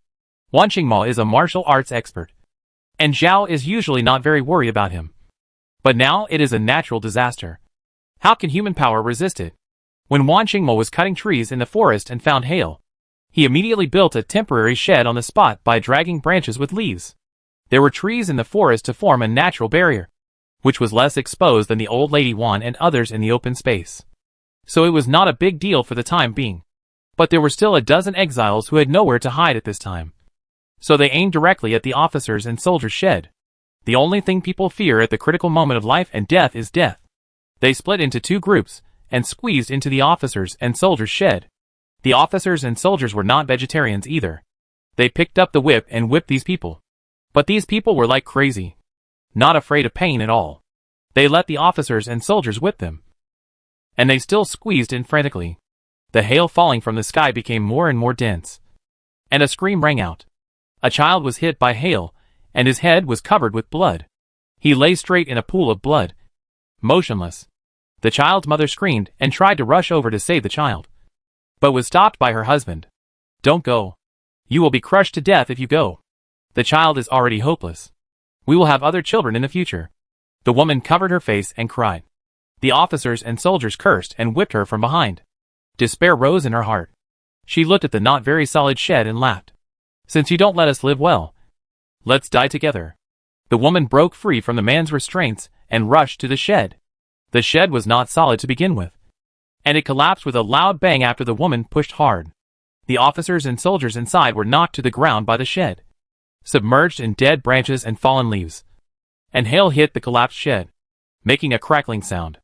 Wan Qingmo is a martial arts expert, and Zhao is usually not very worried about him. But now it is a natural disaster. How can human power resist it? When Wan Qingmo was cutting trees in the forest and found hail, he immediately built a temporary shed on the spot by dragging branches with leaves. There were trees in the forest to form a natural barrier, which was less exposed than the old lady Wan and others in the open space. So it was not a big deal for the time being. But there were still a dozen exiles who had nowhere to hide at this time. So they aimed directly at the officers and soldiers' shed. The only thing people fear at the critical moment of life and death is death. They split into two groups and squeezed into the officers and soldiers' shed. The officers and soldiers were not vegetarians either. They picked up the whip and whipped these people. But these people were like crazy, not afraid of pain at all. They let the officers and soldiers whip them. And they still squeezed in frantically. The hail falling from the sky became more and more dense. And a scream rang out. A child was hit by hail, and his head was covered with blood. He lay straight in a pool of blood, motionless. The child's mother screamed and tried to rush over to save the child, but was stopped by her husband. "Don't go. You will be crushed to death if you go. The child is already hopeless. We will have other children in the future." The woman covered her face and cried. The officers and soldiers cursed and whipped her from behind. Despair rose in her heart. She looked at the not very solid shed and laughed. "Since you don't let us live well, let's die together." The woman broke free from the man's restraints and rushed to the shed. The shed was not solid to begin with, and it collapsed with a loud bang after the woman pushed hard. The officers and soldiers inside were knocked to the ground by the shed, submerged in dead branches and fallen leaves. And hail hit the collapsed shed, making a crackling sound.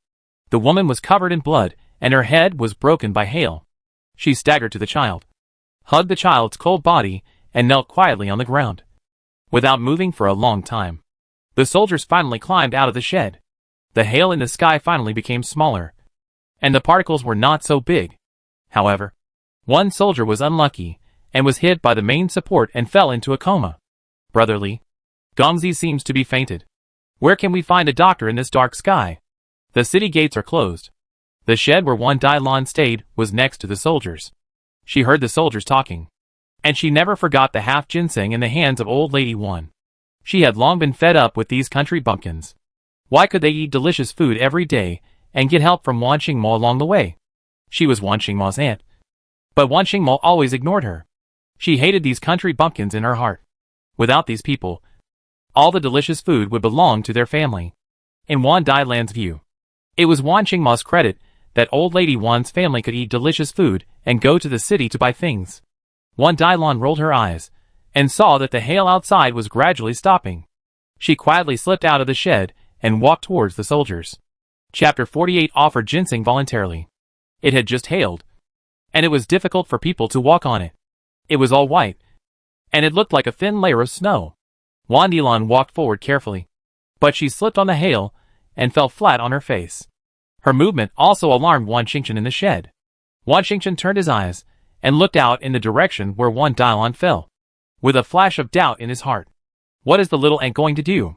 The woman was covered in blood, and her head was broken by hail. She staggered to the child, hugged the child's cold body, and knelt quietly on the ground, without moving for a long time. The soldiers finally climbed out of the shed. The hail in the sky finally became smaller, and the particles were not so big. However, one soldier was unlucky, and was hit by the main support and fell into a coma. "Brotherly, Gongzi seems to be fainted. Where can we find a doctor in this dark sky? The city gates are closed." The shed where Wan Dasao stayed was next to the soldiers. She heard the soldiers talking, and she never forgot the half ginseng in the hands of old lady Wan. She had long been fed up with these country bumpkins. Why could they eat delicious food every day and get help from Waning Mo along the way? She was Waning Mo's aunt, but Waning Mo always ignored her. She hated these country bumpkins in her heart. Without these people, all the delicious food would belong to their family. In Wan Dasao's view, it was Waning Mo's credit that old lady Wan's family could eat delicious food and go to the city to buy things. Wan Dasao rolled her eyes and saw that the hail outside was gradually stopping. She quietly slipped out of the shed and walked towards the soldiers. Chapter 48 offered ginseng voluntarily. It had just hailed, and it was difficult for people to walk on it. It was all white, and it looked like a thin layer of snow. Wan Dasao walked forward carefully, but she slipped on the hail and fell flat on her face. Her movement also alarmed Wan Xingqian in the shed. Wan Xingqian turned his eyes and looked out in the direction where Wan Dasao fell, with a flash of doubt in his heart. What is the little ant going to do?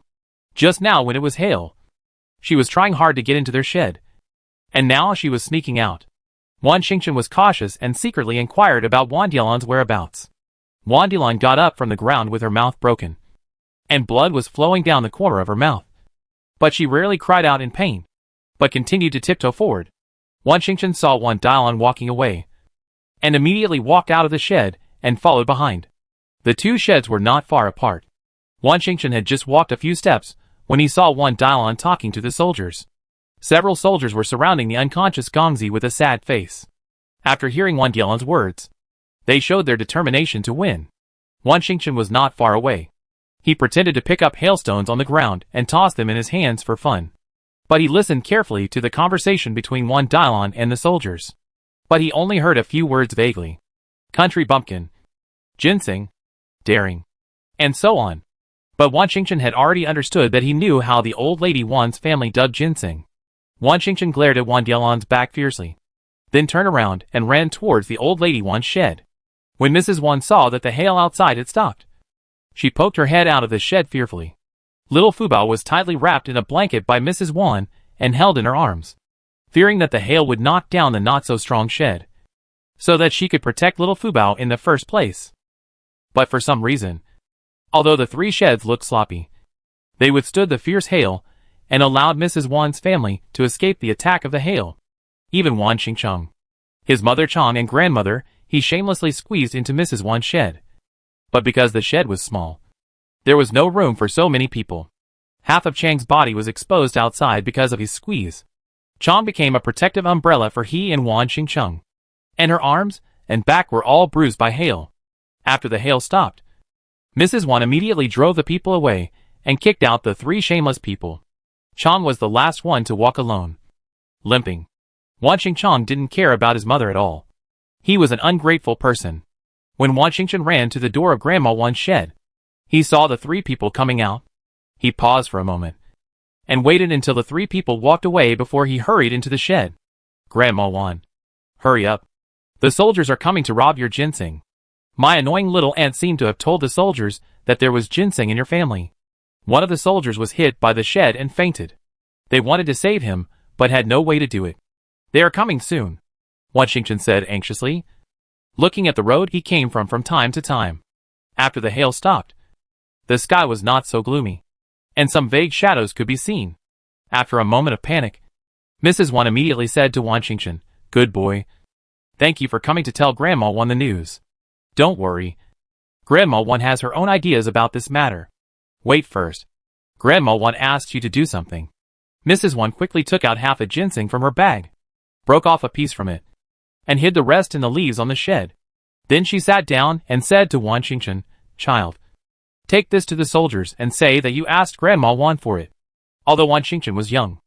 Just now when it was hail, she was trying hard to get into their shed, and now she was sneaking out. Wan Xingqian was cautious and secretly inquired about Wan Dasao's whereabouts. Wan Dasao got up from the ground with her mouth broken, and blood was flowing down the corner of her mouth. But she rarely cried out in pain, but continued to tiptoe forward. Wan Xingqian saw Wan Dasao walking away, and immediately walked out of the shed and followed behind. The two sheds were not far apart. Wan Xingqian had just walked a few steps when he saw Wan Dasao talking to the soldiers. Several soldiers were surrounding the unconscious Gongzi with a sad face. After hearing Wan Dasao's words, they showed their determination to win. Wan Xingqian was not far away. He pretended to pick up hailstones on the ground and toss them in his hands for fun. But he listened carefully to the conversation between Wan Dasao and the soldiers. But he only heard a few words vaguely. Country bumpkin, ginseng, daring, and so on. But Wan Xingqian had already understood that he knew how the old lady Wan's family dug ginseng. Wan Xingqian glared at Wan Dasao's back fiercely, then turned around and ran towards the old lady Wan's shed. When Mrs. Wan saw that the hail outside had stopped, she poked her head out of the shed fearfully. Little Fubao was tightly wrapped in a blanket by Mrs. Wan and held in her arms, fearing that the hail would knock down the not-so-strong shed, so that she could protect little Fubao in the first place. But for some reason, although the three sheds looked sloppy, they withstood the fierce hail and allowed Mrs. Wan's family to escape the attack of the hail. Even Wan Xingqiang, his mother Chang and grandmother, he shamelessly squeezed into Mrs. Wan's shed. But because the shed was small, There was no room for so many people. Half of Chang's body was exposed outside because of his squeeze. Chang became a protective umbrella for he and Wan Xingcheng. And her arms and back were all bruised by hail. After the hail stopped, Mrs. Wan immediately drove the people away and kicked out the 3 shameless people. Chang was the last one to walk alone. Limping. Wan Xingcheng didn't care about his mother at all. He was an ungrateful person. When Wan Xingcheng ran to the door of Grandma Wan's shed, he saw the 3 people coming out. He paused for a moment and waited until the 3 people walked away before he hurried into the shed. Grandma Wan. Hurry up. The soldiers are coming to rob your ginseng. My annoying little aunt seemed to have told the soldiers that there was ginseng in your family. One of the soldiers was hit by the shed and fainted. They wanted to save him, but had no way to do it. They are coming soon, Wan Xingcheng said anxiously, looking at the road he came from time to time. After the hail stopped, the sky was not so gloomy, and some vague shadows could be seen. After a moment of panic, Mrs. Wan immediately said to Wan Xingcheng, "Good boy. Thank you for coming to tell Grandma Wan the news. Don't worry. Grandma Wan has her own ideas about this matter. Wait first. Grandma Wan asked you to do something." Mrs. Wan quickly took out half a ginseng from her bag, broke off a piece from it, and hid the rest in the leaves on the shed. Then she sat down and said to Wan Xingcheng, "Child, take this to the soldiers and say that you asked Grandma Wan for it." Although Wan Xingcheng was young,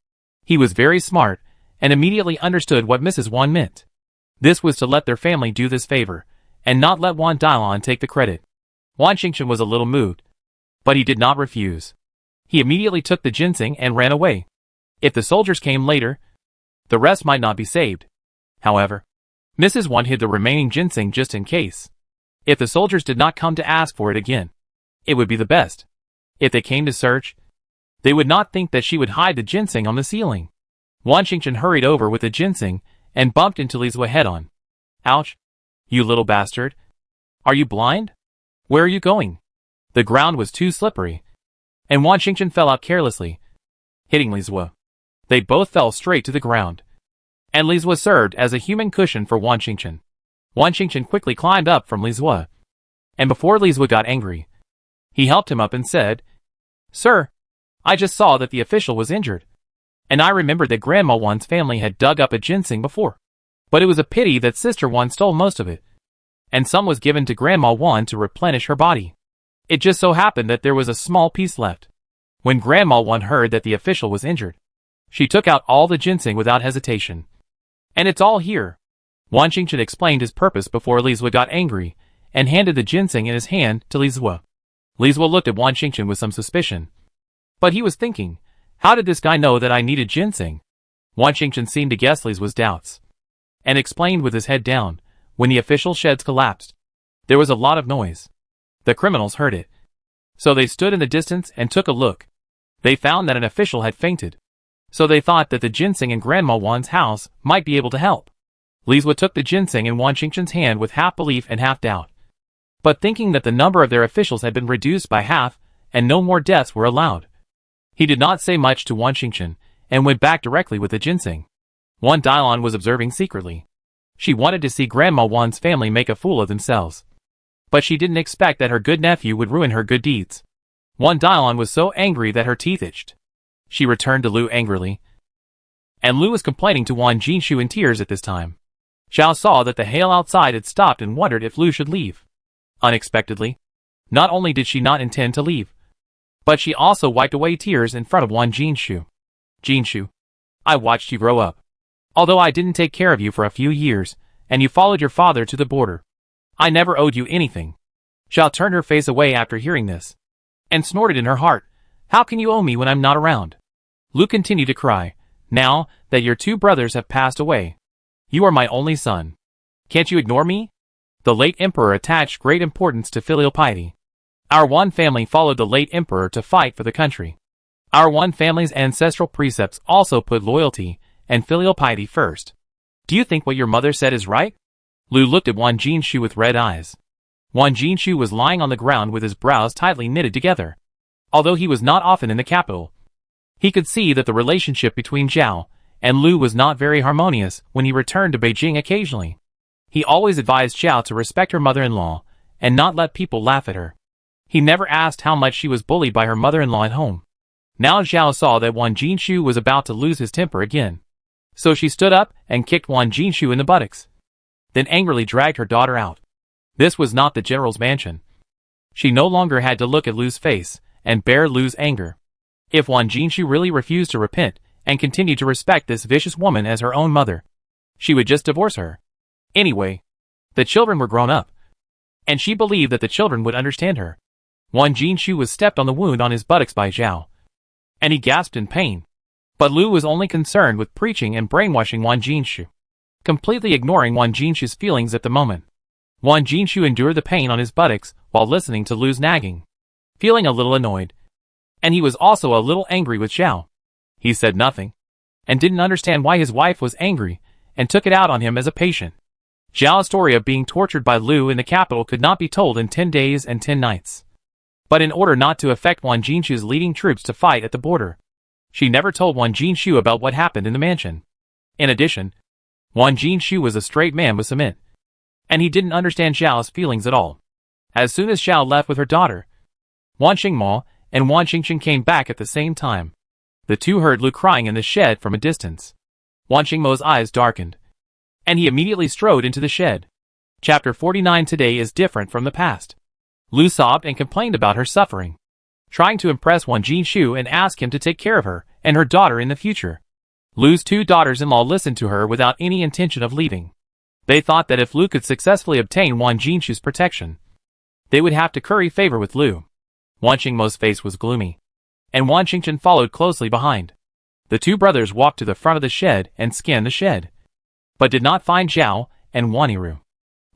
he was very smart and immediately understood what Mrs. Wan meant. This was to let their family do this favor, and not let Wan Dasao take the credit. Wan Xingcheng was a little moved, but he did not refuse. He immediately took the ginseng and ran away. If the soldiers came later, the rest might not be saved. However, Mrs. Wan hid the remaining ginseng just in case. If the soldiers did not come to ask for it again, it would be the best. If they came to search, they would not think that she would hide the ginseng on the ceiling. Wan Xingcheng hurried over with the ginseng and bumped into Li Zue head-on. "Ouch! You little bastard! Are you blind? Where are you going?" The ground was too slippery, and Wan Xingcheng fell out carelessly, hitting Li Zue. They both fell straight to the ground, and Li Zue served as a human cushion for Wan Xingcheng. Wan Xingcheng quickly climbed up from Li Zue, and before Li Zue got angry, he helped him up and said, "Sir, I just saw that the official was injured, and I remembered that Grandma Wan's family had dug up a ginseng before. But it was a pity that Sister Wan stole most of it, and some was given to Grandma Wan to replenish her body. It just so happened that there was a small piece left. When Grandma Wan heard that the official was injured, she took out all the ginseng without hesitation. And it's all here." Wan Xingcheng explained his purpose before Li Zue got angry, and handed the ginseng in his hand to Li Zue. Li Zue looked at Wan Xingcheng with some suspicion. But he was thinking, how did this guy know that I needed ginseng? Wan Xingcheng seemed to guess Li Zue's doubts, and explained with his head down. When the official sheds collapsed, there was a lot of noise. The criminals heard it, so they stood in the distance and took a look. They found that an official had fainted, so they thought that the ginseng in Grandma Wan's house might be able to help. Li Zue took the ginseng in Wan Xingcheng's hand with half belief and half doubt, but thinking that the number of their officials had been reduced by half and no more deaths were allowed. He did not say much to Wan Xingcheng and went back directly with the ginseng. Wan Dasao was observing secretly. She wanted to see Grandma Wan's family make a fool of themselves, but she didn't expect that her good nephew would ruin her good deeds. Wan Dasao was so angry that her teeth itched. She returned to Lu angrily, and Lu was complaining to Wan Jinshu in tears at this time. Xiao saw that the hail outside had stopped and wondered if Lu should leave. Unexpectedly, not only did she not intend to leave, but she also wiped away tears in front of Wan Jinshu. "Jinshu, I watched you grow up. Although I didn't take care of you for a few years, and you followed your father to the border, I never owed you anything." Xiao turned her face away after hearing this, and snorted in her heart, "How can you owe me when I'm not around?" Lu continued to cry, "Now that your 2 brothers have passed away, you are my only son. Can't you ignore me?" The late emperor attached great importance to filial piety. Our Wan family followed the late emperor to fight for the country. Our Wan family's ancestral precepts also put loyalty and filial piety first. "Do you think what your mother said is right?" Lu looked at Wan Jinshu with red eyes. Wan Jinshu was lying on the ground with his brows tightly knitted together. Although he was not often in the capital, he could see that the relationship between Zhao and Lu was not very harmonious when he returned to Beijing occasionally. He always advised Zhao to respect her mother-in-law and not let people laugh at her. He never asked how much she was bullied by her mother-in-law at home. Now Zhao saw that Wan Jinshu was about to lose his temper again. So she stood up and kicked Wan Jinshu in the buttocks. Then angrily dragged her daughter out. This was not the general's mansion. She no longer had to look at Lu's face and bear Lu's anger. If Wan Jinshu really refused to repent and continued to respect this vicious woman as her own mother, she would just divorce her. Anyway, the children were grown up, and she believed that the children would understand her. Wan Jinshu was stepped on the wound on his buttocks by Zhao, and he gasped in pain. But Lu was only concerned with preaching and brainwashing Wan Jinshu, completely ignoring Wan Jinshu's feelings at the moment. Wan Jinshu endured the pain on his buttocks while listening to Lu's nagging, feeling a little annoyed. And he was also a little angry with Zhao. He said nothing, and didn't understand why his wife was angry, and took it out on him as a patient. Zhao's story of being tortured by Lu in the capital could not be told in 10 days and 10 nights. But in order not to affect Wan Jinshu's leading troops to fight at the border, she never told Wan Jinshu about what happened in the mansion. In addition, Wan Jinshu was a straight man with cement, and he didn't understand Zhao's feelings at all. As soon as Zhao left with her daughter, Wan Xingmo and Wan Xingchen came back at the same time. The two heard Lu crying in the shed from a distance. Wan Xingmo's eyes darkened, and he immediately strode into the shed. Chapter 49 today is different from the past. Lu sobbed and complained about her suffering, trying to impress Wan Jinshu and ask him to take care of her and her daughter in the future. Lu's two daughters-in-law listened to her without any intention of leaving. They thought that if Lu could successfully obtain Wan Jinshu's protection, they would have to curry favor with Lu. Wan Xingmo's face was gloomy, and Wan Xingchen followed closely behind. The two brothers walked to the front of the shed and scanned the shed, but did not find Zhao and Waniru.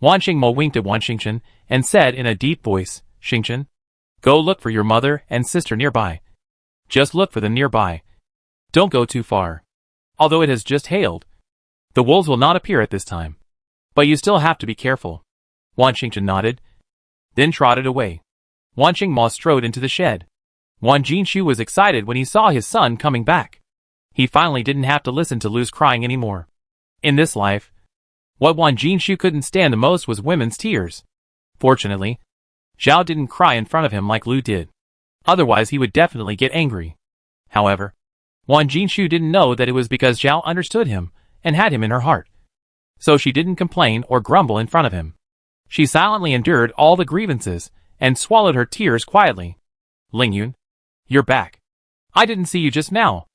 Wan Xingmo winked at Wan Xingchen and said in a deep voice, "Xingchen, go look for your mother and sister nearby. Just look for them nearby. Don't go too far. Although it has just hailed, the wolves will not appear at this time. But you still have to be careful." Wan Xingchen nodded, then trotted away. Wan Xingmo strode into the shed. Wan Jinshu was excited when he saw his son coming back. He finally didn't have to listen to Lu's crying anymore. In this life, what Wan Jinshu couldn't stand the most was women's tears. Fortunately, Zhao didn't cry in front of him like Lu did. Otherwise he would definitely get angry. However, Wan Jinshu didn't know that it was because Zhao understood him and had him in her heart. So she didn't complain or grumble in front of him. She silently endured all the grievances and swallowed her tears quietly. "Lingyun, you're back. I didn't see you just now.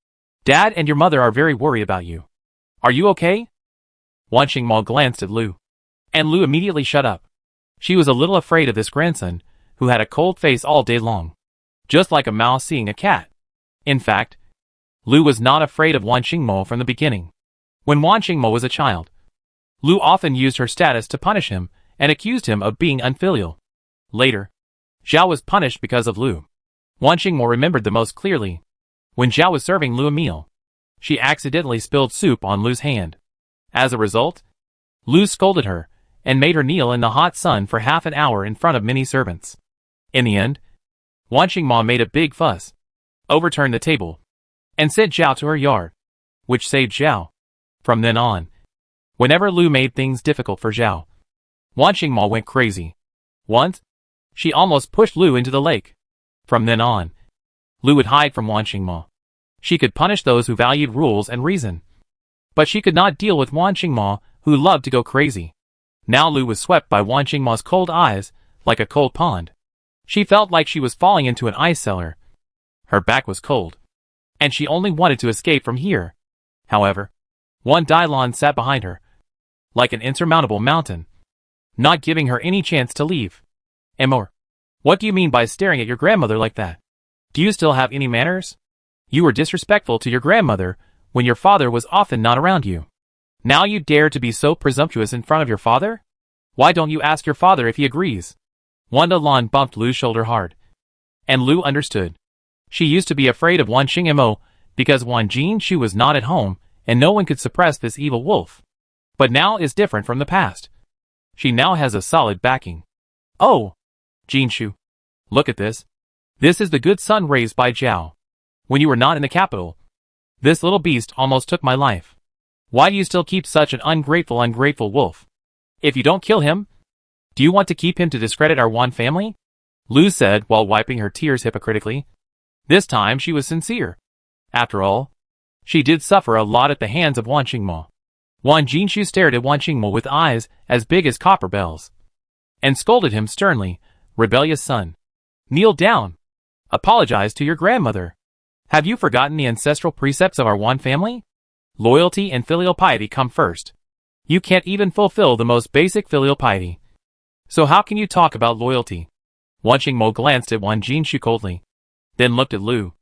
Dad and your mother are very worried about you. Are you okay?" Wan Xingmo glanced at Lu, and Lu immediately shut up. She was a little afraid of this grandson, who had a cold face all day long, just like a mouse seeing a cat. In fact, Lu was not afraid of Wan Xingmo from the beginning. When Wan Xingmo was a child, Lu often used her status to punish him and accused him of being unfilial. Later, Zhao was punished because of Lu. Wan Xingmo remembered the most clearly. When Zhao was serving Lu a meal, she accidentally spilled soup on Lu's hand. As a result, Lu scolded her and made her kneel in the hot sun for half an hour in front of many servants. In the end, Wan Xingmo made a big fuss, overturned the table, and sent Zhao to her yard, which saved Zhao. From then on, whenever Lu made things difficult for Zhao, Wan Xingmo went crazy. Once, she almost pushed Lu into the lake. From then on, Lu would hide from Wan Xingmo. She could punish those who valued rules and reason, but she could not deal with Wan Xingmo, who loved to go crazy. Now Lu was swept by Wan Xingmo's cold eyes, like a cold pond. She felt like she was falling into an ice cellar. Her back was cold, and she only wanted to escape from here. However, Wan Dailon sat behind her, like an insurmountable mountain, not giving her any chance to leave. "Amor, what do you mean by staring at your grandmother like that? Do you still have any manners? You were disrespectful to your grandmother when your father was often not around you. Now you dare to be so presumptuous in front of your father? Why don't you ask your father if he agrees?" Wan Dailon bumped Lu's shoulder hard, and Lu understood. She used to be afraid of Wan Xingmo because Wan Jinshu was not at home and no one could suppress this evil wolf. But now is different from the past. She now has a solid backing. "Oh, Jinshu, look at this. This is the good son raised by Zhao. When you were not in the capital, this little beast almost took my life. Why do you still keep such an ungrateful wolf? If you don't kill him, do you want to keep him to discredit our Wan family?" Lu said while wiping her tears hypocritically. This time she was sincere. After all, she did suffer a lot at the hands of Wan Mo. Wan Jinshu stared at Wan Mo with eyes as big as copper bells, and scolded him sternly. Rebellious son. Kneel down. Apologize to your grandmother. Have you forgotten the ancestral precepts of our Wan family? Loyalty and filial piety come first. You can't even fulfill the most basic filial piety. So how can you talk about loyalty? Wan Mo glanced at Wan Jinshu coldly, then looked at Lu,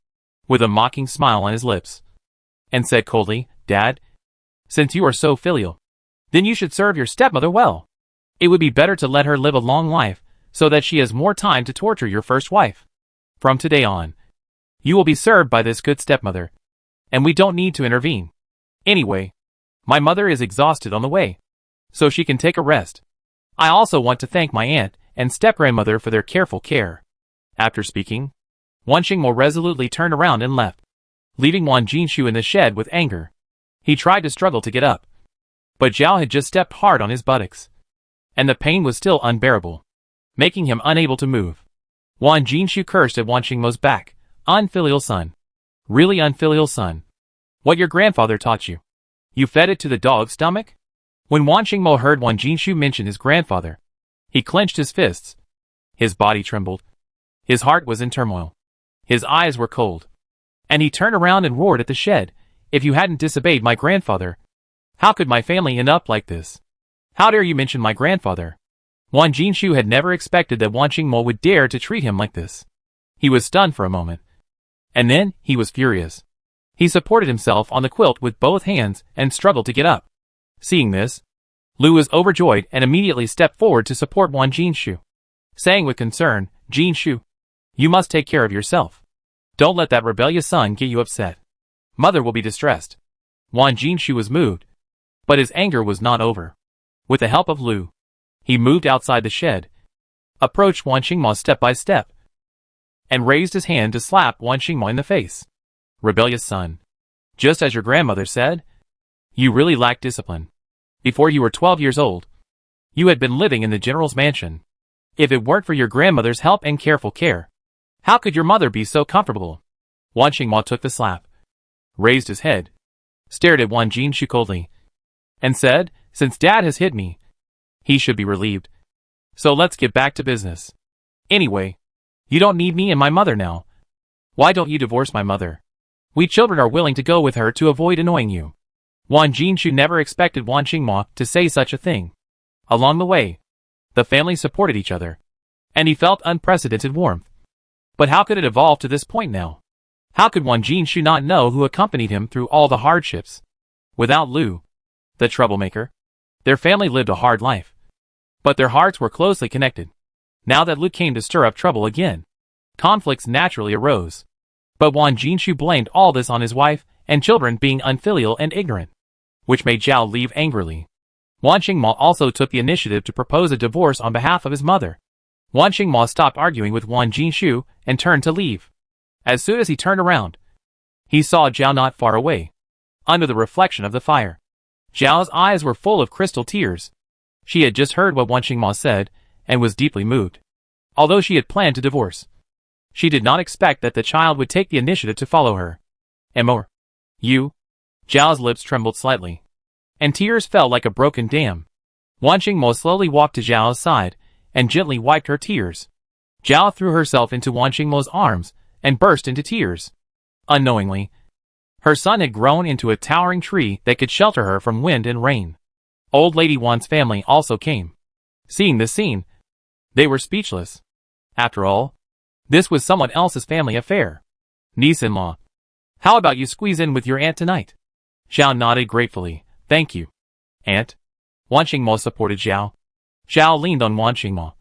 with a mocking smile on his lips, and said coldly, Dad, since you are so filial, then you should serve your stepmother well. It would be better to let her live a long life, so that she has more time to torture your first wife. From today on, you will be served by this good stepmother, and we don't need to intervene. Anyway, my mother is exhausted on the way, so she can take a rest. I also want to thank my aunt and step-grandmother for their careful care. After speaking, Wan Mo resolutely turned around and left, leaving Wan Jinshu in the shed with anger. He tried to struggle to get up, but Zhao had just stepped hard on his buttocks, and the pain was still unbearable, making him unable to move. Wan Jinshu cursed at Wan Mo's back. Unfilial son. Really unfilial son. What your grandfather taught you. You fed it to the dog's stomach? When Wan Mo heard Wan Jinshu mention his grandfather, he clenched his fists. His body trembled. His heart was in turmoil. His eyes were cold. And he turned around and roared at the shed. If you hadn't disobeyed my grandfather, how could my family end up like this? How dare you mention my grandfather? Wan Jinshu had never expected that Wan Mo would dare to treat him like this. He was stunned for a moment. And then, he was furious. He supported himself on the quilt with both hands and struggled to get up. Seeing this, Lu was overjoyed and immediately stepped forward to support Wan Jinshu, saying with concern, Jinshu, you must take care of yourself. Don't let that rebellious son get you upset. Mother will be distressed. Wan Jinshu was moved, but his anger was not over. With the help of Lu, he moved outside the shed, approached Wan Mo step by step, and raised his hand to slap Wan Mo in the face. Rebellious son. Just as your grandmother said, you really lack discipline. Before you were 12 years old, you had been living in the general's mansion. If it weren't for your grandmother's help and careful care, how could your mother be so comfortable? Wan Mo took the slap, raised his head, stared at Wan Jinshu coldly, and said, since Dad has hit me, he should be relieved. So let's get back to business. Anyway, you don't need me and my mother now. Why don't you divorce my mother? We children are willing to go with her to avoid annoying you. Wan Jinshu never expected Wan Mo to say such a thing. Along the way, the family supported each other, and he felt unprecedented warmth. But how could it evolve to this point now? How could Wan Jinshu not know who accompanied him through all the hardships? Without Lu, the troublemaker, their family lived a hard life. But their hearts were closely connected. Now that Lu came to stir up trouble again, conflicts naturally arose. But Wan Jinshu blamed all this on his wife and children being unfilial and ignorant, which made Zhao leave angrily. Wan Mo also took the initiative to propose a divorce on behalf of his mother. Wan Mo stopped arguing with Wan Jinshu and turned to leave. As soon as he turned around, he saw Zhao not far away, under the reflection of the fire. Zhao's eyes were full of crystal tears. She had just heard what Wan Mo said, and was deeply moved. Although she had planned to divorce, she did not expect that the child would take the initiative to follow her. Amor. You? Zhao's lips trembled slightly, and tears fell like a broken dam. Wan Mo slowly walked to Zhao's side, and gently wiped her tears. Zhao threw herself into Wan Mo's arms, and burst into tears. Unknowingly, her son had grown into a towering tree that could shelter her from wind and rain. Old Lady Wan's family also came. Seeing this scene, they were speechless. After all, this was someone else's family affair. Niece-in-law. How about you squeeze in with your aunt tonight? Zhao nodded gratefully. Thank you, aunt. Wan Mo supported Zhao. Zhao leaned on Wan Mo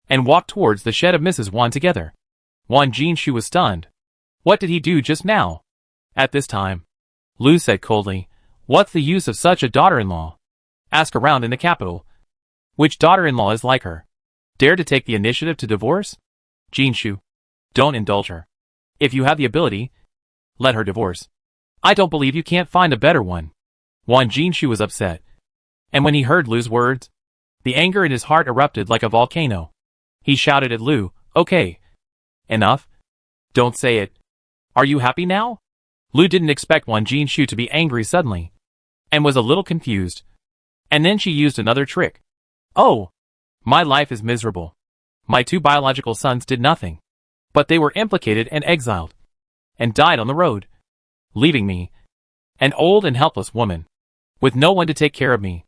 and walked towards the shed of Mrs. Wan together. Wan Jinshu was stunned. What did he do just now? At this time, Lu said coldly, what's the use of such a daughter-in-law? Ask around in the capital. Which daughter-in-law is like her? Dare to take the initiative to divorce? Jinshu, don't indulge her. If you have the ability, let her divorce. I don't believe you can't find a better one. Wan Jinshu was upset. And when he heard Lu's words, the anger in his heart erupted like a volcano. He shouted at Lu, Okay. Enough. Don't say it. Are you happy now? Lu didn't expect Wan Jinshu to be angry suddenly, and was a little confused. And then she used another trick. Oh! My life is miserable. My 2 biological sons did nothing. But they were implicated and exiled. And died on the road. Leaving me. An old and helpless woman. With no one to take care of me.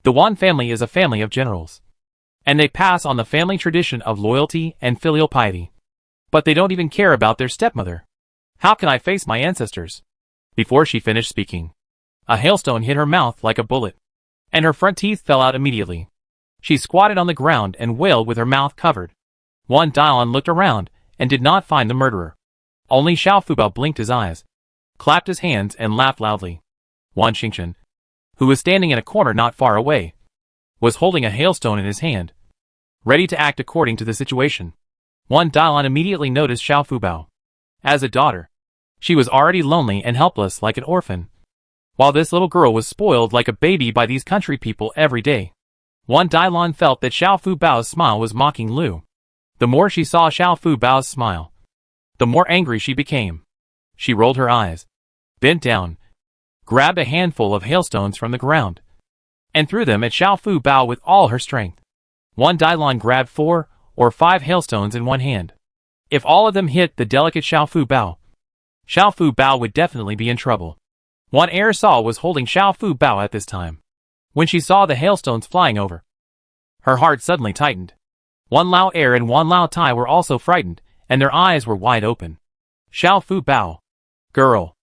The Wan family is a family of generals. And they pass on the family tradition of loyalty and filial piety. But they don't even care about their stepmother. How can I face my ancestors? Before she finished speaking, a hailstone hit her mouth like a bullet, and her front teeth fell out immediately. She squatted on the ground and wailed with her mouth covered. Wan Dasao looked around and did not find the murderer. Only Fubao blinked his eyes, clapped his hands and laughed loudly. Wan Xingchen, who was standing in a corner not far away, was holding a hailstone in his hand, ready to act according to the situation. Wan Dasao immediately noticed Fubao. As a daughter, she was already lonely and helpless like an orphan, while this little girl was spoiled like a baby by these country people every day. Wan Dasao felt that Fubao's smile was mocking Lu. The more she saw Fubao's smile, the more angry she became. She rolled her eyes, bent down, grabbed a handful of hailstones from the ground, and threw them at Fubao with all her strength. Wan Dasao grabbed 4 or 5 hailstones in one hand. If all of them hit the delicate Fubao would definitely be in trouble. Wan Dasao was holding Fubao at this time. When she saw the hailstones flying over, her heart suddenly tightened. Wan Lao Er and Wan Lao Tai were also frightened, and their eyes were wide open. Fubao. Girl.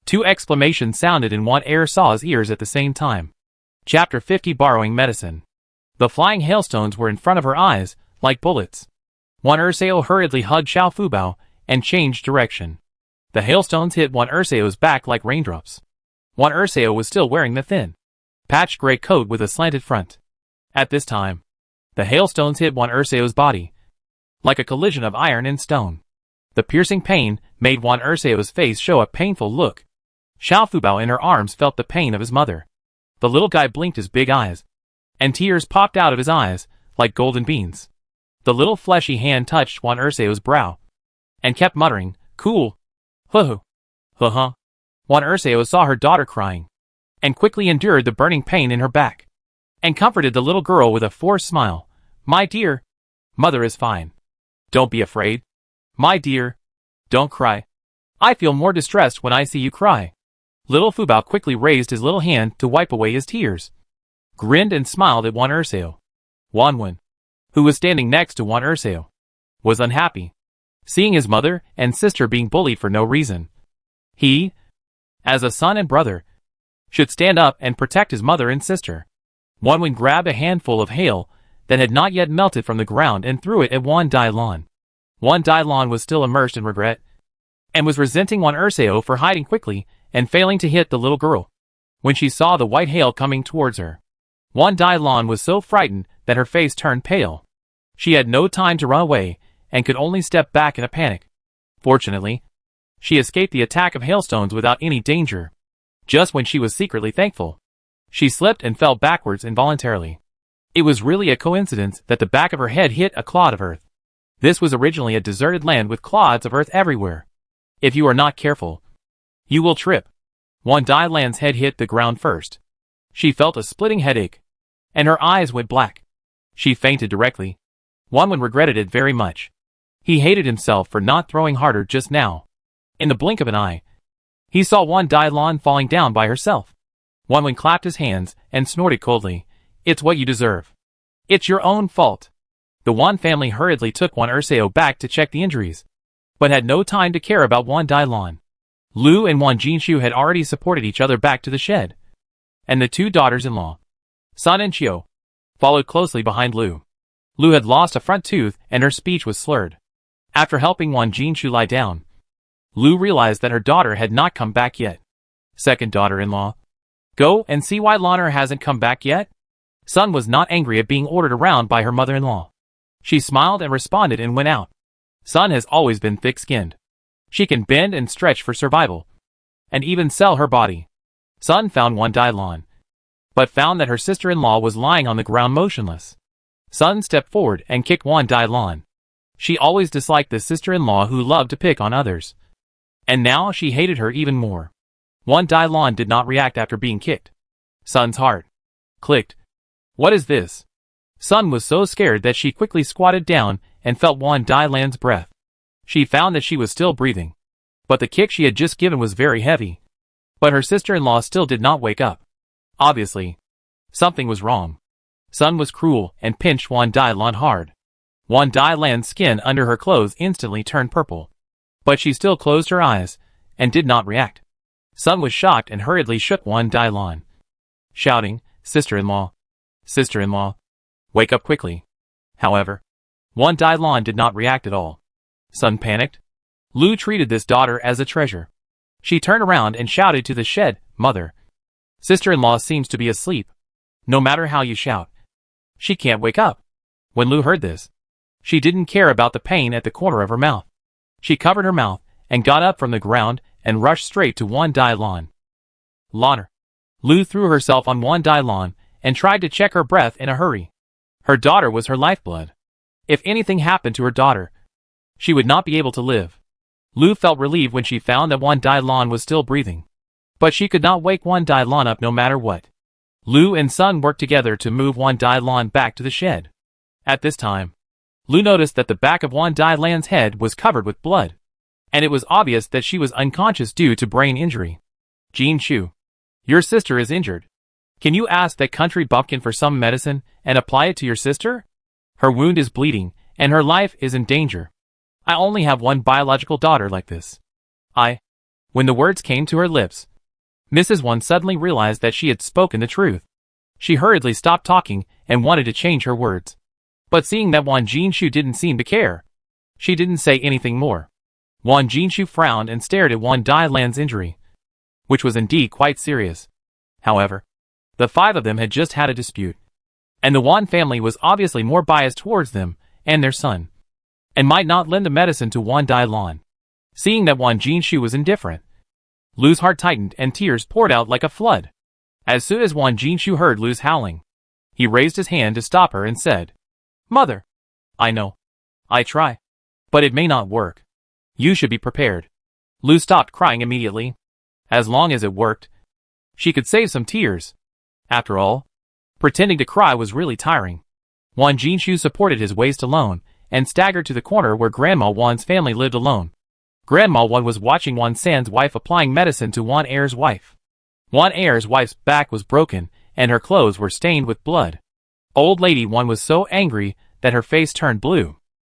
2 exclamations sounded in Wan Dasao's ears at the same time. Chapter 50 Borrowing Medicine. The flying hailstones were in front of her eyes, like bullets. Wan Dasao hurriedly hugged Fubao and changed direction. The hailstones hit Wan Dasao's back like raindrops. Wan Dasao was still wearing the thin, patched gray coat with a slanted front. At this time, the hailstones hit Wan Dasao's body, like a collision of iron and stone. The piercing pain made Wan Dasao's face show a painful look. Fubao in her arms felt the pain of his mother. The little guy blinked his big eyes, and tears popped out of his eyes, like golden beans. The little fleshy hand touched Wan Dasao's brow, and kept muttering, "Cool. Huh. Huh." Wan Dasao saw her daughter crying, and quickly endured the burning pain in her back, and comforted the little girl with a forced smile. "My dear, mother is fine. Don't be afraid. My dear, don't cry. I feel more distressed when I see you cry." Little Fubao quickly raised his little hand to wipe away his tears, grinned and smiled at Wan Dasao. Wanwen, who was standing next to Wan Dasao, was unhappy, seeing his mother and sister being bullied for no reason. He, as a son and brother, should stand up and protect his mother and sister. Wanwen grabbed a handful of hail that had not yet melted from the ground and threw it at Wan Dasao. Wan Dasao was still immersed in regret, and was resenting Wan Dasao for hiding quickly and failing to hit the little girl. When she saw the white hail coming towards her, Wan Dasao was so frightened that her face turned pale. She had no time to run away, and could only step back in a panic. Fortunately, she escaped the attack of hailstones without any danger. Just when she was secretly thankful, she slipped and fell backwards involuntarily. It was really a coincidence that the back of her head hit a clod of earth. This was originally a deserted land with clods of earth everywhere. If you are not careful, you will trip. Wan Dasao's head hit the ground first. She felt a splitting headache, and her eyes went black. She fainted directly. Wanwen regretted it very much. He hated himself for not throwing harder just now. In the blink of an eye, he saw Wan Dasao falling down by herself. Wanwen clapped his hands and snorted coldly. "It's what you deserve. It's your own fault." The Wan family hurriedly took Wan Dasao back to check the injuries, but had no time to care about Wan Dasao. Lu and Wan Jinshu had already supported each other back to the shed, and the 2 daughters-in-law, Sun and Chiu, followed closely behind Lu. Lu had lost a front tooth and her speech was slurred. After helping Wan Jinshu lie down, Lu realized that her daughter had not come back yet. Second daughter-in-law, "Go and see why Lanner hasn't come back yet?" Sun was not angry at being ordered around by her mother-in-law. She smiled and responded and went out. Sun has always been thick-skinned. She can bend and stretch for survival, and even sell her body. Sun found Wan Dasao, but found that her sister-in-law was lying on the ground motionless. Sun stepped forward and kicked Wan Dasao. She always disliked this sister-in-law who loved to pick on others. And now she hated her even more. Wan Dasao did not react after being kicked. Sun's heart clicked. What is this? Sun was so scared that she quickly squatted down and felt Wan Dasao's breath. She found that she was still breathing. But the kick she had just given was very heavy. But her sister-in-law still did not wake up. Obviously, something was wrong. Sun was cruel and pinched Wan Dasao hard. Wan Dasao's skin under her clothes instantly turned purple. But she still closed her eyes and did not react. Sun was shocked and hurriedly shook Wan Dasao, shouting, "Sister-in-law! Sister-in-law! Wake up quickly!" However, Wan Dasao did not react at all. Sun panicked. Lu treated this daughter as a treasure. She turned around and shouted to the shed, "Mother! Sister-in-law seems to be asleep. No matter how you shout, she can't wake up." When Lu heard this, she didn't care about the pain at the corner of her mouth. She covered her mouth and got up from the ground and rushed straight to Wan Dasao. Loner. Lu threw herself on Wan Dasao and tried to check her breath in a hurry. Her daughter was her lifeblood. If anything happened to her daughter, she would not be able to live. Lu felt relieved when she found that Wan Dasao was still breathing. But she could not wake Wan Dasao up no matter what. Lu and Sun worked together to move Wan Dasao back to the shed. At this time, Lu noticed that the back of Wan Dasao's head was covered with blood. And it was obvious that she was unconscious due to brain injury. "Jin Shu, your sister is injured. Can you ask that country bumpkin for some medicine and apply it to your sister? Her wound is bleeding, and her life is in danger. I only have one biological daughter like this." When the words came to her lips, Mrs. Wan suddenly realized that she had spoken the truth. She hurriedly stopped talking and wanted to change her words. But seeing that Wan Jinshu didn't seem to care, she didn't say anything more. Wan Jinshu frowned and stared at Wan Dasao's injury, which was indeed quite serious. However, the five of them had just had a dispute, and the Wan family was obviously more biased towards them and their son, and might not lend the medicine to Wan Dasao. Seeing that Wan Jinshu was indifferent, Lu's heart tightened and tears poured out like a flood. As soon as Wan Jinshu heard Lu's howling, he raised his hand to stop her and said, "Mother, I know. I try. But it may not work. You should be prepared." Lu stopped crying immediately. As long as it worked, she could save some tears. After all, pretending to cry was really tiring. Wan Jinshu supported his waist alone and staggered to the corner where Grandma Wan's family lived alone. Grandma Wan was watching Wan San's wife applying medicine to Wan Air's wife. Wan Air's wife's back was broken and her clothes were stained with blood. Old Lady Wan was so angry that her face turned blue.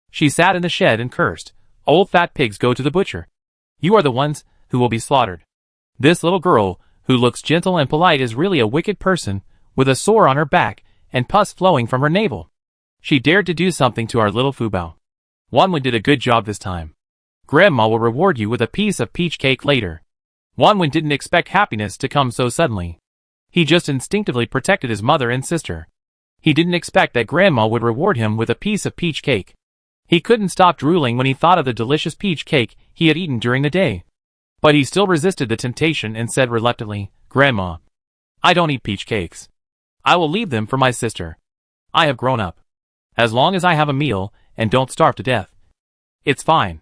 She sat in the shed and cursed, "Old fat pigs, go to the butcher. You are the ones who will be slaughtered. This little girl, who looks gentle and polite, is really a wicked person, with a sore on her back and pus flowing from her navel. She dared to do something to our little Fubao. Wanwen did a good job this time. Grandma will reward you with a piece of peach cake later." Wanwen didn't expect happiness to come so suddenly. He just instinctively protected his mother and sister. He didn't expect that Grandma would reward him with a piece of peach cake. He couldn't stop drooling when he thought of the delicious peach cake he had eaten during the day. But he still resisted the temptation and said reluctantly, "Grandma, I don't eat peach cakes. I will leave them for my sister. I have grown up. As long as I have a meal and don't starve to death, it's fine."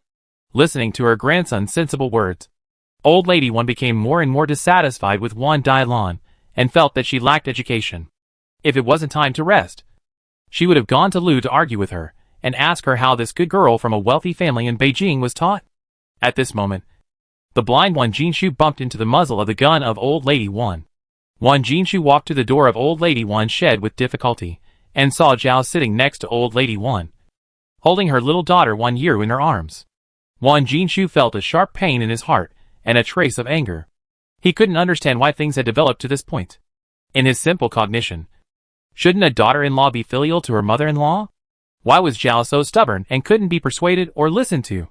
Listening to her grandson's sensible words, Old Lady Wan became more and more dissatisfied with Wan Dasao and felt that she lacked education. If it wasn't time to rest, she would have gone to Lu to argue with her and ask her how this good girl from a wealthy family in Beijing was taught. At this moment, the blind Wan Jinshu bumped into the muzzle of the gun of Old Lady Wan. Wan Jinshu walked to the door of Old Lady Wan's shed with difficulty and saw Zhao sitting next to Old Lady Wan, holding her little daughter Wan Yiru in her arms. Wan Jinshu felt a sharp pain in his heart and a trace of anger. He couldn't understand why things had developed to this point. In his simple cognition, shouldn't a daughter-in-law be filial to her mother-in-law? Why was Zhao so stubborn and couldn't be persuaded or listened to?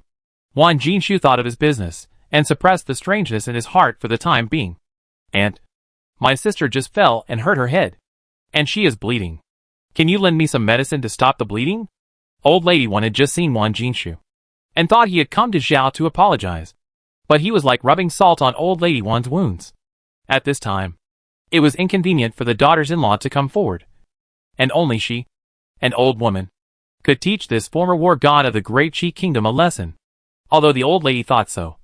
Wan Jinshu thought of his business and suppressed the strangeness in his heart for the time being. "Aunt, my sister just fell and hurt her head, and she is bleeding. Can you lend me some medicine to stop the bleeding?" Old Lady Wan had just seen Wan Jinshu and thought he had come to Zhao to apologize. But he was like rubbing salt on Old Lady Wan's wounds. At this time, it was inconvenient for the daughters-in-law to come forward. And only she, an old woman, could teach this former war god of the great Qi kingdom a lesson. Although the old lady thought so,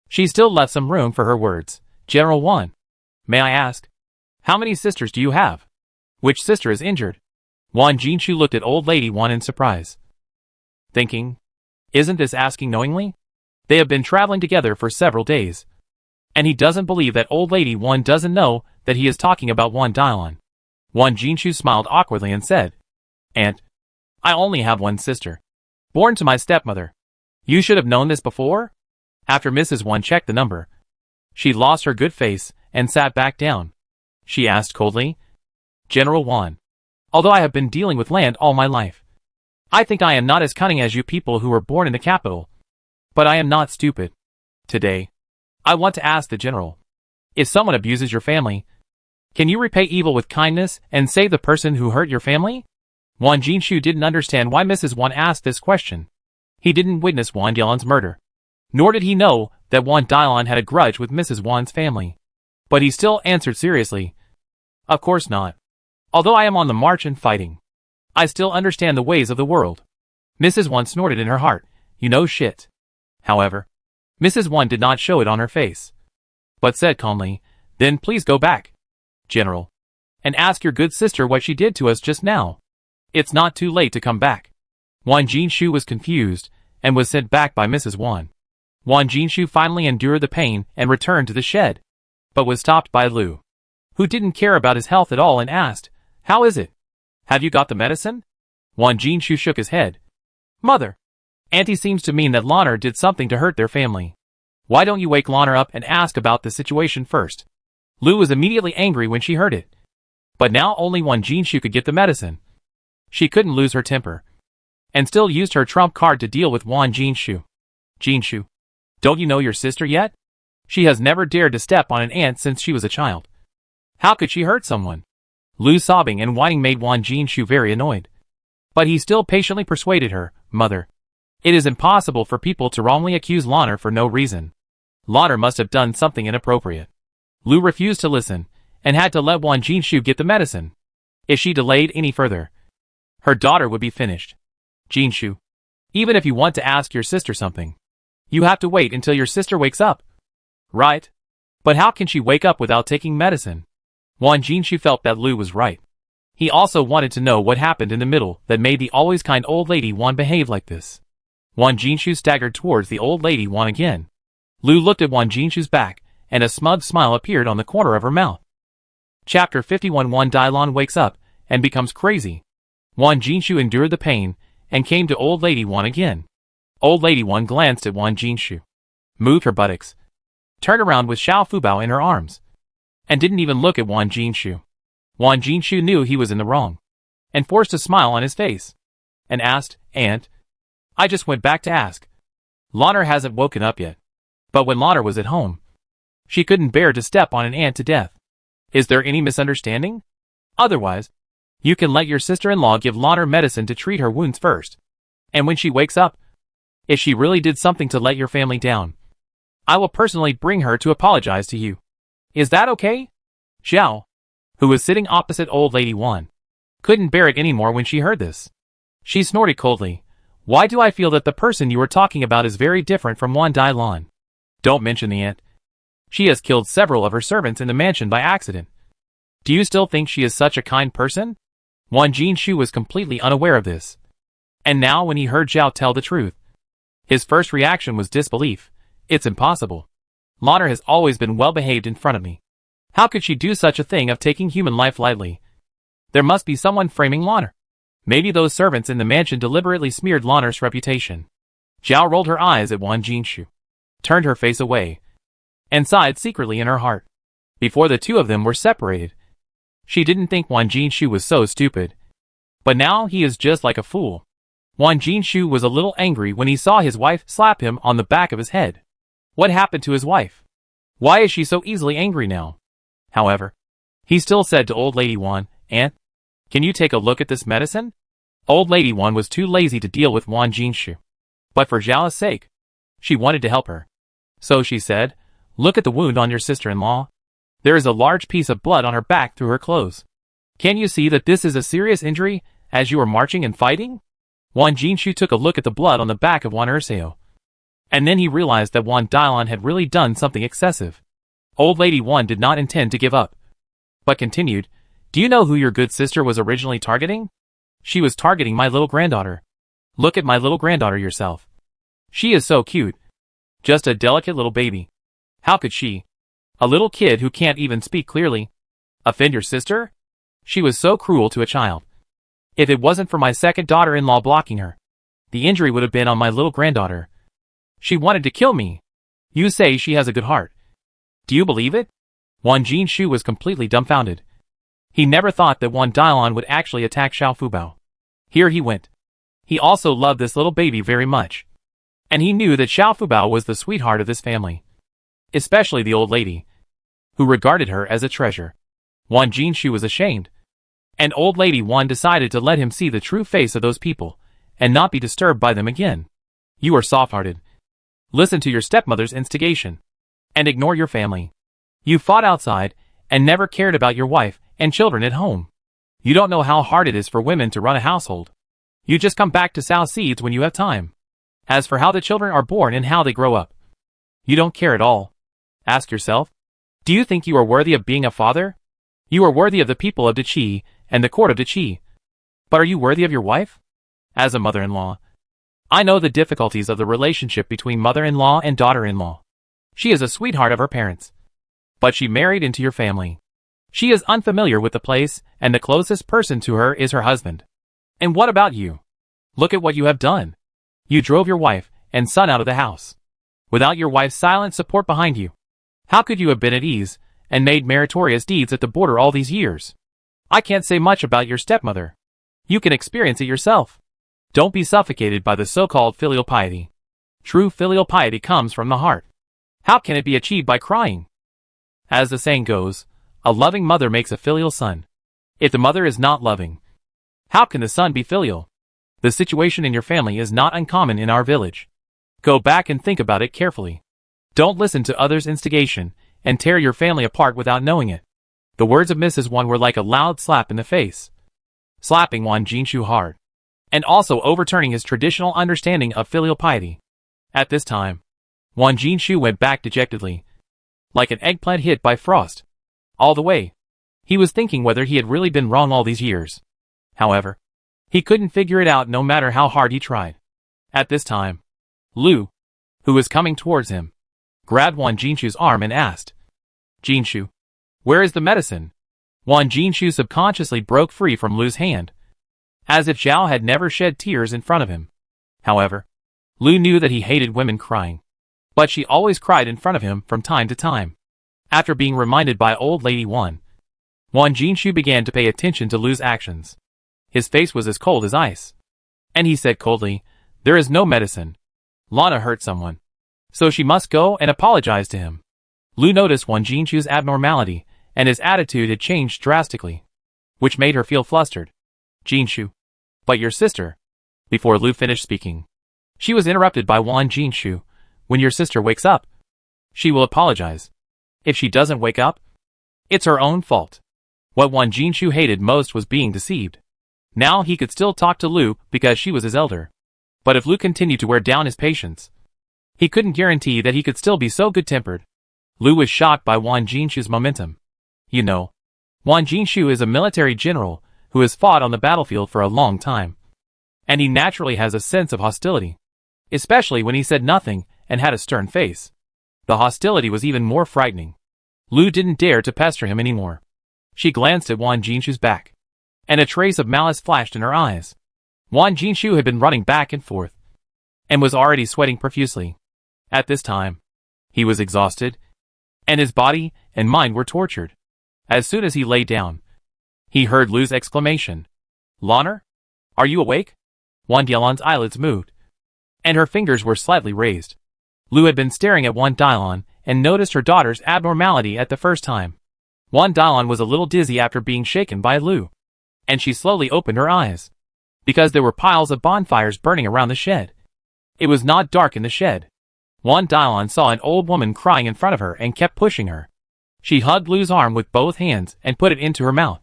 she still left some room for her words. General Wan, may I ask, how many sisters do you have? Which sister is injured? Wan Jinshu looked at old lady Wan in surprise, thinking, isn't this asking knowingly? They have been traveling together for several days, and he doesn't believe that old lady Wan doesn't know that he is talking about Wan Dasao. Wan Jinshu smiled awkwardly and said, Aunt, I only have one sister, born to my stepmother. You should have known this before? After Mrs. Wan checked the number, she lost her good face and sat back down. She asked coldly, General Wan, although I have been dealing with land all my life, I think I am not as cunning as you people who were born in the capital. But I am not stupid. Today, I want to ask the general, if someone abuses your family, can you repay evil with kindness and save the person who hurt your family? Wan Jinshu didn't understand why Mrs. Wan asked this question. He didn't witness Wan Dalan's murder, nor did he know that Wan Dalan had a grudge with Mrs. Wan's family. But he still answered seriously, of course not. Although I am on the march and fighting, I still understand the ways of the world. Mrs. Wan snorted in her heart, you know shit. However, Mrs. Wan did not show it on her face, but said calmly, then please go back, General, and ask your good sister what she did to us just now. It's not too late to come back. Wan Jinshu was confused and was sent back by Mrs. Wan. Wan Jinshu finally endured the pain and returned to the shed, but was stopped by Lu, who didn't care about his health at all and asked, how is it? Have you got the medicine? Wan Jinshu shook his head. Mother, Auntie seems to mean that Lanner did something to hurt their family. Why don't you wake Lanner up and ask about the situation first? Lu was immediately angry when she heard it. But now only Wan Jinshu could get the medicine. She couldn't lose her temper, and still used her trump card to deal with Wan Jinshu. Jinshu, don't you know your sister yet? She has never dared to step on an ant since she was a child. How could she hurt someone? Lu's sobbing and whining made Wan Jinshu very annoyed. But he still patiently persuaded her, Mother, it is impossible for people to wrongly accuse Lanner for no reason. Lanner must have done something inappropriate. Lu refused to listen, and had to let Wan Jinshu get the medicine. If she delayed any further, her daughter would be finished. Jinshu, even if you want to ask your sister something, you have to wait until your sister wakes up. Right? But how can she wake up without taking medicine? Wan Jinshu felt that Lu was right. He also wanted to know what happened in the middle that made the always kind old lady Wan behave like this. Wan Jinshu staggered towards the old lady Wan again. Lu looked at Wan Jinshu's back, and a smug smile appeared on the corner of her mouth. Chapter 51 Wan Dalan wakes up, and becomes crazy. Wan Jinshu endured the pain, and came to old lady Wan again. Old lady Wan glanced at Wan Jinshu, moved her buttocks, turned around with Xiao Fubao in her arms, and didn't even look at Wan Jinshu. Wan Jinshu knew he was in the wrong, and forced a smile on his face, and asked, Aunt, I just went back to ask. Lanner hasn't woken up yet. But when Lanner was at home, she couldn't bear to step on an ant to death. Is there any misunderstanding? Otherwise, you can let your sister-in-law give Lanner medicine to treat her wounds first. And when she wakes up, if she really did something to let your family down, I will personally bring her to apologize to you. Is that okay? Xiao, who was sitting opposite old lady Wan, couldn't bear it anymore when she heard this. She snorted coldly. Why do I feel that the person you are talking about is very different from Wan Dalan? Don't mention the aunt. She has killed several of her servants in the mansion by accident. Do you still think she is such a kind person? Wan Jinshu was completely unaware of this. And now when he heard Zhao tell the truth, his first reaction was disbelief. It's impossible. Lanner has always been well behaved in front of me. How could she do such a thing of taking human life lightly? There must be someone framing Lanner. Maybe those servants in the mansion deliberately smeared Lanner's reputation. Zhao rolled her eyes at Wan Jinshu, turned her face away, and sighed secretly in her heart. Before the two of them were separated, she didn't think Wan Jinshu was so stupid. But now he is just like a fool. Wan Jinshu was a little angry when he saw his wife slap him on the back of his head. What happened to his wife? Why is she so easily angry now? However, he still said to old lady Wan, Aunt, can you take a look at this medicine? Old lady Wan was too lazy to deal with Wan Jinshu. But for Zhao's sake, she wanted to help her. So she said, look at the wound on your sister-in-law. There is a large piece of blood on her back through her clothes. Can you see that this is a serious injury as you are marching and fighting? Wan Jinshu took a look at the blood on the back of Wan Dasao. And then he realized that Wan Dasao had really done something excessive. Old Lady Wan did not intend to give up, but continued, "Do you know who your good sister was originally targeting? She was targeting my little granddaughter. Look at my little granddaughter yourself. She is so cute. Just a delicate little baby. How could she, a little kid who can't even speak clearly, offend your sister? She was so cruel to a child. If it wasn't for my second daughter-in-law blocking her, the injury would have been on my little granddaughter. She wanted to kill me. You say she has a good heart. Do you believe it?" Wan Jinshu was completely dumbfounded. He never thought that Wan Dasao would actually attack Fubao. Here he went. He also loved this little baby very much. And he knew that Fubao was the sweetheart of this family. Especially the old lady, who regarded her as a treasure. Wan Jinshu was ashamed. And old lady Wan decided to let him see the true face of those people, and not be disturbed by them again. "You are soft-hearted. Listen to your stepmother's instigation. And ignore your family. You fought outside, and never cared about your wife and children at home. You don't know how hard it is for women to run a household. You just come back to sow seeds when you have time. As for how the children are born and how they grow up, you don't care at all. Ask yourself, do you think you are worthy of being a father? You are worthy of the people of Dachi and the court of Dachi. But are you worthy of your wife? As a mother-in-law, I know the difficulties of the relationship between mother-in-law and daughter-in-law. She is a sweetheart of her parents, but she married into your family. She is unfamiliar with the place, and the closest person to her is her husband. And what about you? Look at what you have done. You drove your wife and son out of the house, without your wife's silent support behind you. How could you have been at ease, and made meritorious deeds at the border all these years? I can't say much about your stepmother. You can experience it yourself. Don't be suffocated by the so-called filial piety. True filial piety comes from the heart. How can it be achieved by crying? As the saying goes, a loving mother makes a filial son. If the mother is not loving, how can the son be filial? The situation in your family is not uncommon in our village. Go back and think about it carefully. Don't listen to others' instigation, and tear your family apart without knowing it." The words of Mrs. Wan were like a loud slap in the face, slapping Wan Jinshu hard, and also overturning his traditional understanding of filial piety. At this time, Wan Jinshu went back dejectedly, like an eggplant hit by frost. All the way, he was thinking whether he had really been wrong all these years. However, he couldn't figure it out no matter how hard he tried. At this time, Lu, who was coming towards him, grabbed Wan Jinshu's arm and asked, "Jinshu, where is the medicine?" Wan Jinshu subconsciously broke free from Lu's hand, as if Zhao had never shed tears in front of him. However, Lu knew that he hated women crying, but she always cried in front of him from time to time. After being reminded by old lady Wan Jinshu began to pay attention to Lu's actions. His face was as cold as ice, and he said coldly, "There is no medicine. Lana hurt someone, so she must go and apologize to him." Lu noticed Wan Jinshu's abnormality, and his attitude had changed drastically, which made her feel flustered. "Jinshu, but your sister..." Before Lu finished speaking, she was interrupted by Wan Jinshu. "When your sister wakes up, she will apologize. If she doesn't wake up, it's her own fault." What Wan Jinshu hated most was being deceived. Now he could still talk to Lu because she was his elder. But if Lu continued to wear down his patience, he couldn't guarantee that he could still be so good-tempered. Lu was shocked by Wan Jinshu's momentum. You know, Wan Jinshu is a military general who has fought on the battlefield for a long time. And he naturally has a sense of hostility, especially when he said nothing and had a stern face. The hostility was even more frightening. Lu didn't dare to pester him anymore. She glanced at Wan Jinshu's back, and a trace of malice flashed in her eyes. Wan Jinshu had been running back and forth, and was already sweating profusely. At this time, he was exhausted, and his body and mind were tortured. As soon as he lay down, he heard Lu's exclamation, "Loner? Are you awake?" Wan Dialan's eyelids moved, and her fingers were slightly raised. Lu had been staring at Wan Dialan and noticed her daughter's abnormality at the first time. Wan Dialan was a little dizzy after being shaken by Lu, and she slowly opened her eyes, because there were piles of bonfires burning around the shed. It was not dark in the shed. Wan Dialan saw an old woman crying in front of her and kept pushing her. She hugged Lu's arm with both hands and put it into her mouth.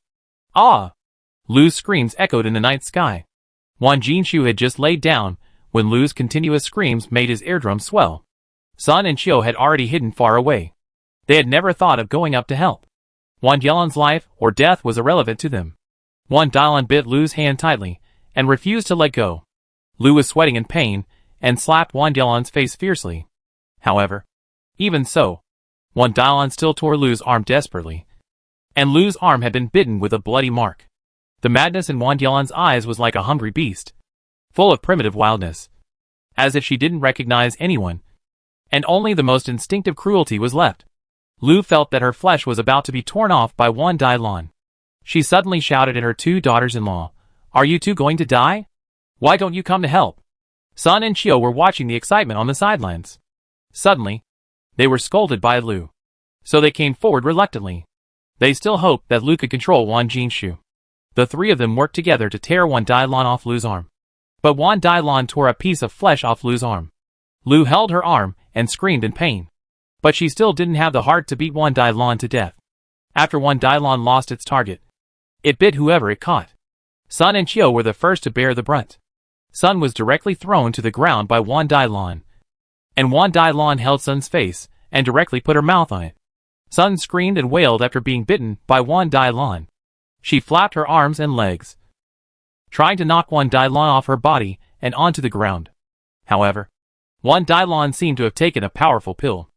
"Ah!" Lu's screams echoed in the night sky. Wan Jinshu had just laid down when Lu's continuous screams made his eardrums swell. Sun and Chiu had already hidden far away. They had never thought of going up to help. Wan Dalan's life or death was irrelevant to them. Wan Dalan bit Lu's hand tightly and refused to let go. Lu was sweating in pain and slapped Wan Dalan's face fiercely. However, even so, Wan Dalan still tore Lu's arm desperately. And Lu's arm had been bitten with a bloody mark. The madness in Wan Dalan's eyes was like a hungry beast, full of primitive wildness, as if she didn't recognize anyone, and only the most instinctive cruelty was left. Lu felt that her flesh was about to be torn off by Wan Dalan. She suddenly shouted at her two daughters-in-law, "Are you two going to die? Why don't you come to help?" Sun and Chiu were watching the excitement on the sidelines. Suddenly, they were scolded by Lu, so they came forward reluctantly. They still hoped that Lu could control Wan Jinshu. The three of them worked together to tear Wan Dalan off Lu's arm. But Wan Dalan tore a piece of flesh off Lu's arm. Lu held her arm and screamed in pain. But she still didn't have the heart to beat Wan Dalan to death. After Wan Dalan lost its target, it bit whoever it caught. Sun and Chiu were the first to bear the brunt. Sun was directly thrown to the ground by Wan Dalan. And Wan Dalan held Sun's face and directly put her mouth on it. Sun screamed and wailed after being bitten by Wan Dalan. She flapped her arms and legs, trying to knock Wan Dalan off her body and onto the ground. However, Wan Dalan seemed to have taken a powerful pill.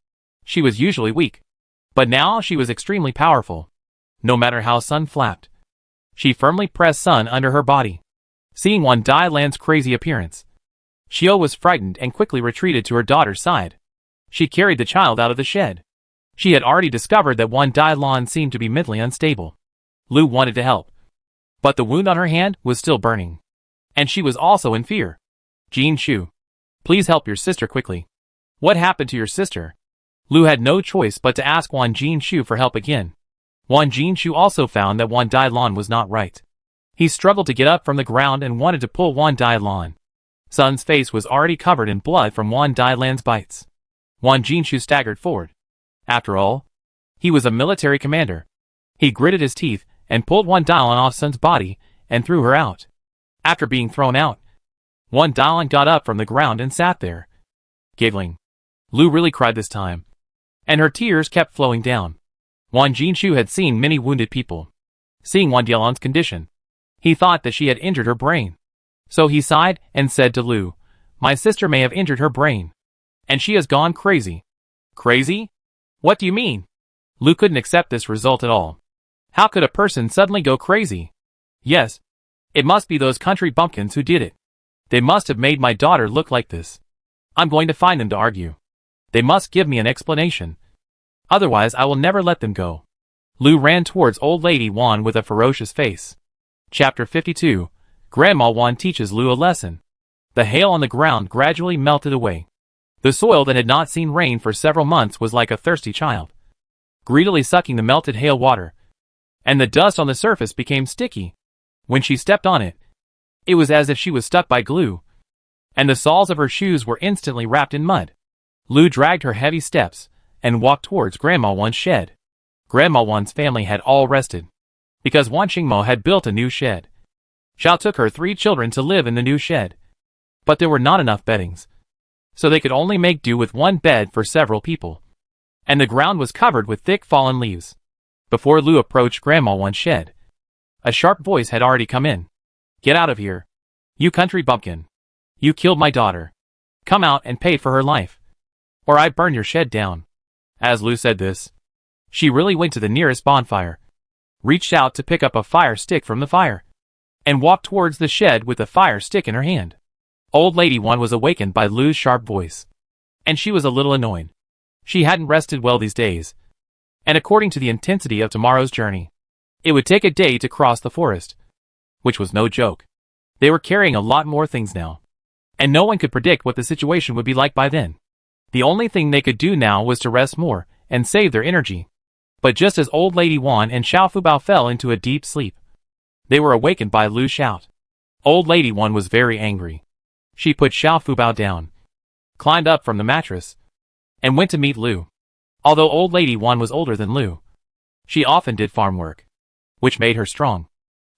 She was usually weak, but now she was extremely powerful. No matter how Sun flapped, she firmly pressed Sun under her body. Seeing Wan Dalan's crazy appearance, Chiu was frightened and quickly retreated to her daughter's side. She carried the child out of the shed. She had already discovered that Wan Dalan seemed to be mentally unstable. Lu wanted to help, but the wound on her hand was still burning, and she was also in fear. "Jinshu, please help your sister quickly. What happened to your sister?" Lu had no choice but to ask Wan Jinshu for help again. Wan Jinshu also found that Wan Dalan was not right. He struggled to get up from the ground and wanted to pull Wan Dalan. Sun's face was already covered in blood from Wan Dalan's bites. Wan Jinshu staggered forward. After all, he was a military commander. He gritted his teeth and pulled Wan Dalan off Sun's body and threw her out. After being thrown out, Wan Dalan got up from the ground and sat there, giggling. Lu really cried this time, and her tears kept flowing down. Wan Jinshu had seen many wounded people. Seeing Wan Dalan's condition, he thought that she had injured her brain. So he sighed and said to Lu, "My sister may have injured her brain, and she has gone crazy." "Crazy? What do you mean?" Lu couldn't accept this result at all. How could a person suddenly go crazy? Yes, it must be those country bumpkins who did it. They must have made my daughter look like this. I'm going to find them to argue. They must give me an explanation. Otherwise I will never let them go. Lu ran towards Old Lady Wan with a ferocious face. Chapter 52. Grandma Wan teaches Lu a lesson. The hail on the ground gradually melted away. The soil that had not seen rain for several months was like a thirsty child, greedily sucking the melted hail water. And the dust on the surface became sticky. When she stepped on it, it was as if she was stuck by glue, and the soles of her shoes were instantly wrapped in mud. Lu dragged her heavy steps and walked towards Grandma Wan's shed. Grandma Wan's family had all rested, because Wan Mo had built a new shed. Xiao took her 3 children to live in the new shed, but there were not enough beddings, so they could only make do with one bed for several people, and the ground was covered with thick fallen leaves. Before Lu approached Grandma Wan's shed, a sharp voice had already come in. "Get out of here, you country bumpkin. You killed my daughter. Come out and pay for her life, or I burn your shed down." As Lu said this, she really went to the nearest bonfire, reached out to pick up a fire stick from the fire, and walked towards the shed with the fire stick in her hand. Old Lady Wan was awakened by Lu's sharp voice, and she was a little annoyed. She hadn't rested well these days, and according to the intensity of tomorrow's journey, it would take a day to cross the forest, which was no joke. They were carrying a lot more things now, and no one could predict what the situation would be like by then. The only thing they could do now was to rest more and save their energy. But just as Old Lady Wan and Xiao Fubao fell into a deep sleep, they were awakened by Lu's shout. Old Lady Wan was very angry. She put Xiao Fubao down, climbed up from the mattress, and went to meet Lu. Although Old Lady Wan was older than Lu, she often did farm work, which made her strong.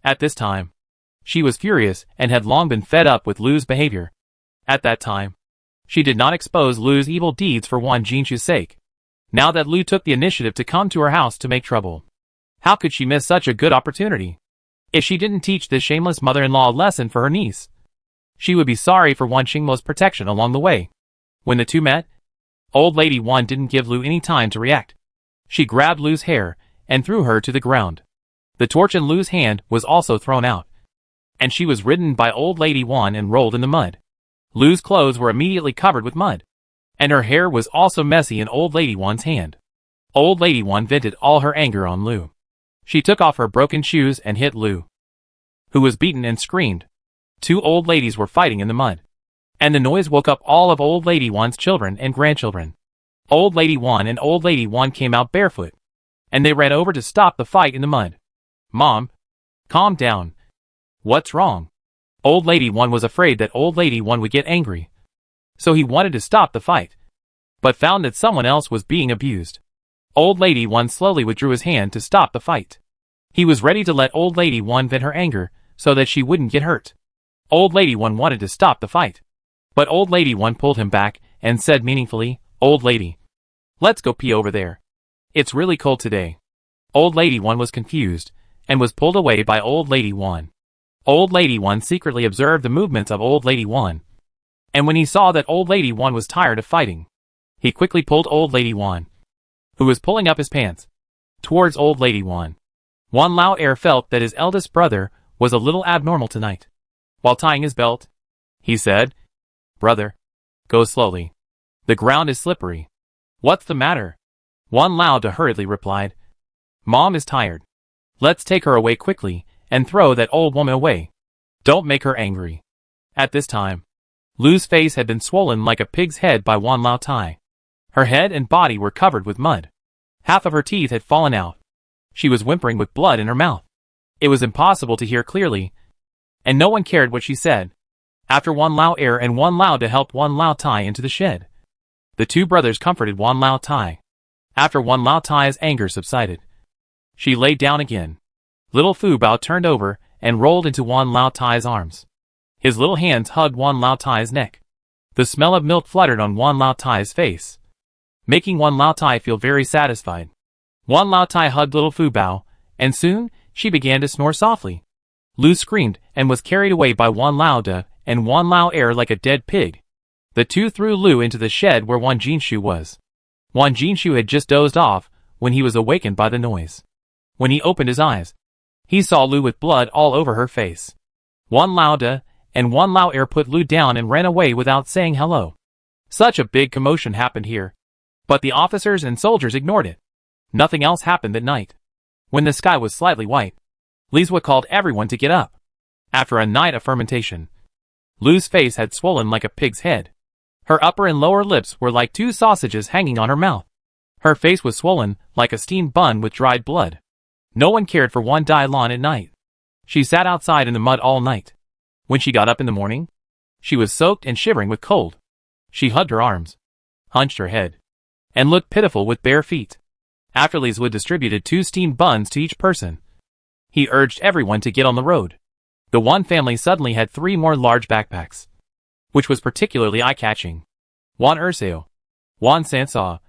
At this time, She was furious and had long been fed up with Lu's behavior. At that time, she did not expose Lu's evil deeds for Wan Jinshu's sake. Now that Lu took the initiative to come to her house to make trouble, how could she miss such a good opportunity? If she didn't teach this shameless mother-in-law a lesson for her niece, she would be sorry for Wan Qingmo's protection along the way. When the two met, Old Lady Wan didn't give Lu any time to react. She grabbed Lu's hair and threw her to the ground. The torch in Lu's hand was also thrown out, and she was ridden by Old Lady Wan and rolled in the mud. Lu's clothes were immediately covered with mud, and her hair was also messy in Old Lady Wan's hand. Old Lady Wan vented all her anger on Lu. She took off her broken shoes and hit Lu, who was beaten and screamed. Two old ladies were fighting in the mud, and the noise woke up all of Old Lady Wan's children and grandchildren. Old Lady Wan and Old Lady Wan came out barefoot, and they ran over to stop the fight in the mud. Mom, calm down. What's wrong? Old Lady Wan was afraid that Old Lady Wan would get angry, so he wanted to stop the fight, but found that someone else was being abused. Old Lady Wan slowly withdrew his hand to stop the fight. He was ready to let Old Lady Wan vent her anger so that she wouldn't get hurt. Old Lady Wan wanted to stop the fight, but Old Lady Wan pulled him back and said meaningfully, "Old lady, let's go pee over there. It's really cold today." Old Lady Wan was confused and was pulled away by Old Lady Wan. Old Lady Wan secretly observed the movements of Old Lady Wan, and when he saw that Old Lady Wan was tired of fighting, he quickly pulled Old Lady Wan, who was pulling up his pants, towards Old Lady Wan. Wan Lao Er felt that his eldest brother was a little abnormal tonight. While tying his belt, he said, "Brother, go slowly. The ground is slippery." "What's the matter?" Wan Lao De hurriedly replied, "Mom is tired. Let's take her away quickly and throw that old woman away. Don't make her angry." At this time, Lu's face had been swollen like a pig's head by Wan Lao Tai. Her head and body were covered with mud. Half of her teeth had fallen out. She was whimpering with blood in her mouth. It was impossible to hear clearly, and no one cared what she said. After Wan Lao Er and Wan Lao De helped Wan Lao Tai into the shed, the two brothers comforted Wan Lao Tai. After Wan Lao Tai's anger subsided, she lay down again. Little Fubao turned over and rolled into Wan Lao Tai's arms. His little hands hugged Wan Lao Tai's neck. The smell of milk fluttered on Wan Lao Tai's face, making Wan Lao Tai feel very satisfied. Wan Lao Tai hugged little Fubao, and soon she began to snore softly. Lu screamed and was carried away by Wan Lao De and Wan Lao Er like a dead pig. The two threw Lu into the shed where Wan Jinshu was. Wan Jinshu had just dozed off when he was awakened by the noise. When he opened his eyes, he saw Lu with blood all over her face. Wan Lao De and Wan Lao Er put Lu down and ran away without saying hello. Such a big commotion happened here, but the officers and soldiers ignored it. Nothing else happened that night. When the sky was slightly white, Lizwa called everyone to get up. After a night of fermentation, Lu's face had swollen like a pig's head. Her upper and lower lips were like two sausages hanging on her mouth. Her face was swollen like a steamed bun with dried blood. No one cared for Wan Dai Lan at night. She sat outside in the mud all night. When she got up in the morning, she was soaked and shivering with cold. She hugged her arms, hunched her head, and looked pitiful with bare feet. After Lizwa distributed 2 steamed buns to each person, he urged everyone to get on the road. The Wan family suddenly had 3 more large backpacks, which was particularly eye-catching. Wan Erseo, Wan Sansa,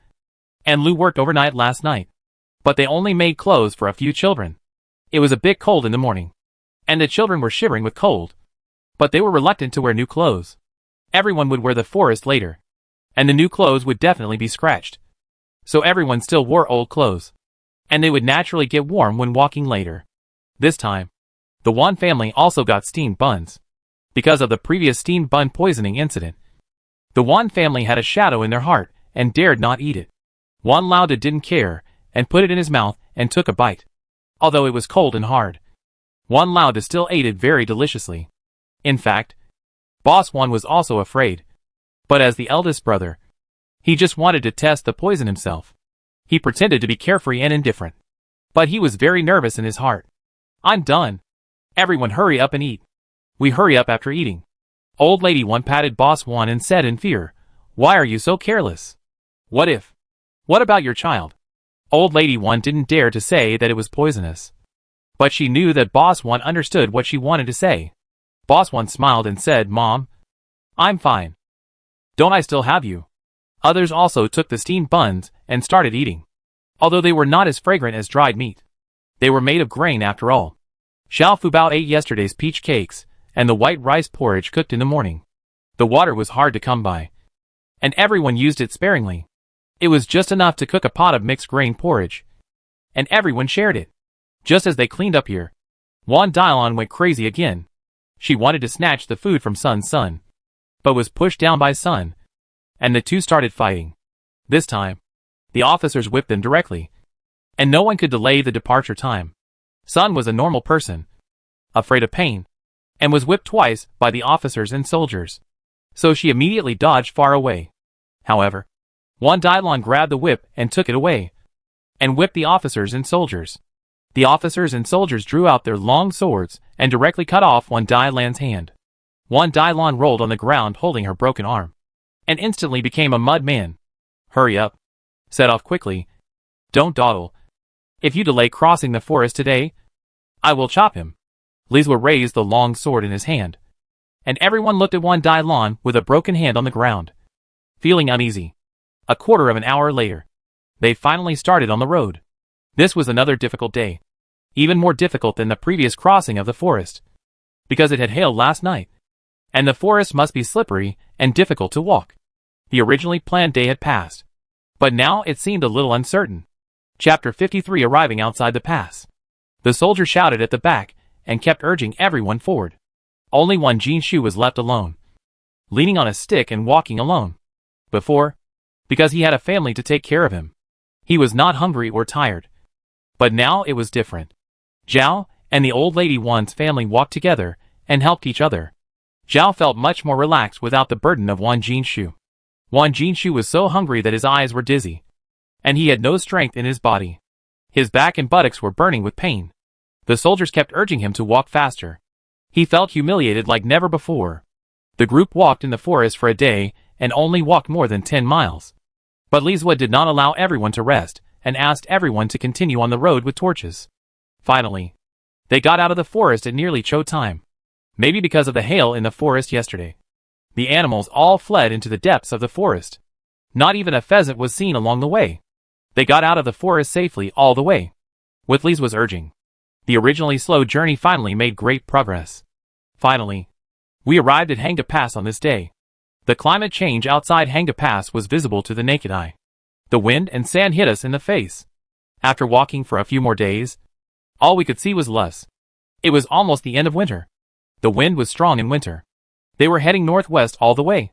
and Lu worked overnight last night, but they only made clothes for a few children. It was a bit cold in the morning, and the children were shivering with cold, but they were reluctant to wear new clothes. Everyone would wear the forest later, and the new clothes would definitely be scratched. So everyone still wore old clothes, and they would naturally get warm when walking later. This time, the Wan family also got steamed buns. Because of the previous steamed bun poisoning incident, the Wan family had a shadow in their heart and dared not eat it. Wan Lauda didn't care and put it in his mouth and took a bite. Although it was cold and hard, Wan Lauda still ate it very deliciously. In fact, Boss Wan was also afraid, but as the eldest brother, he just wanted to test the poison himself. He pretended to be carefree and indifferent, but he was very nervous in his heart. "I'm done. Everyone hurry up and eat." "We hurry up after eating." Old Lady Wan patted Boss Wan and said in fear, "Why are you so careless? What if? What about your child?" Old Lady Wan didn't dare to say that it was poisonous. But she knew that Boss Wan understood what she wanted to say. Boss Wan smiled and said, "Mom, I'm fine. Don't I still have you?" Others also took the steamed buns and started eating. Although they were not as fragrant as dried meat. They were made of grain after all. Xiao Fubao ate yesterday's peach cakes and the white rice porridge cooked in the morning. The water was hard to come by, and everyone used it sparingly. It was just enough to cook a pot of mixed grain porridge, and everyone shared it. Just as they cleaned up here, Wan Dasao went crazy again. She wanted to snatch the food from Sun's son, but was pushed down by Sun, and the two started fighting. This time, the officers whipped them directly, and no one could delay the departure time. Sun was a normal person, afraid of pain, and was whipped twice by the officers and soldiers. So she immediately dodged far away. However, Wan Dasao grabbed the whip and took it away, and whipped the officers and soldiers. The officers and soldiers drew out their long swords and directly cut off Wan Dasao's hand. Wan Dasao rolled on the ground holding her broken arm, and instantly became a mud man. "Hurry up," said off quickly. "Don't dawdle. If you delay crossing the forest today, I will chop him." Lizwa raised the long sword in his hand, and everyone looked at Wan Dasao with a broken hand on the ground, feeling uneasy. A quarter of an hour later, they finally started on the road. This was another difficult day, even more difficult than the previous crossing of the forest, because it had hailed last night, and the forest must be slippery and difficult to walk. The originally planned day had passed, but now it seemed a little uncertain. Chapter 53. Arriving outside the pass. The soldier shouted at the back and kept urging everyone forward. Only Wan Jinshu was left alone, leaning on a stick and walking alone. Because he had a family to take care of him, he was not hungry or tired. But now it was different. Zhao and the old lady Wan's family walked together and helped each other. Zhao felt much more relaxed without the burden of Wan Jinshu. Wan Jinshu was so hungry that his eyes were dizzy, and he had no strength in his body. His back and buttocks were burning with pain. The soldiers kept urging him to walk faster. He felt humiliated like never before. The group walked in the forest for a day and only walked more than 10 miles. But Lizwa did not allow everyone to rest and asked everyone to continue on the road with torches. Finally, they got out of the forest at nearly Cho time. Maybe because of the hail in the forest yesterday. The animals all fled into the depths of the forest. Not even a pheasant was seen along the way. They got out of the forest safely all the way. With Lizwa's urging, the originally slow journey finally made great progress. Finally, we arrived at Hangda Pass on this day. The climate change outside Hangda Pass was visible to the naked eye. The wind and sand hit us in the face. After walking for a few more days, all we could see was less. It was almost the end of winter. The wind was strong in winter. They were heading northwest all the way,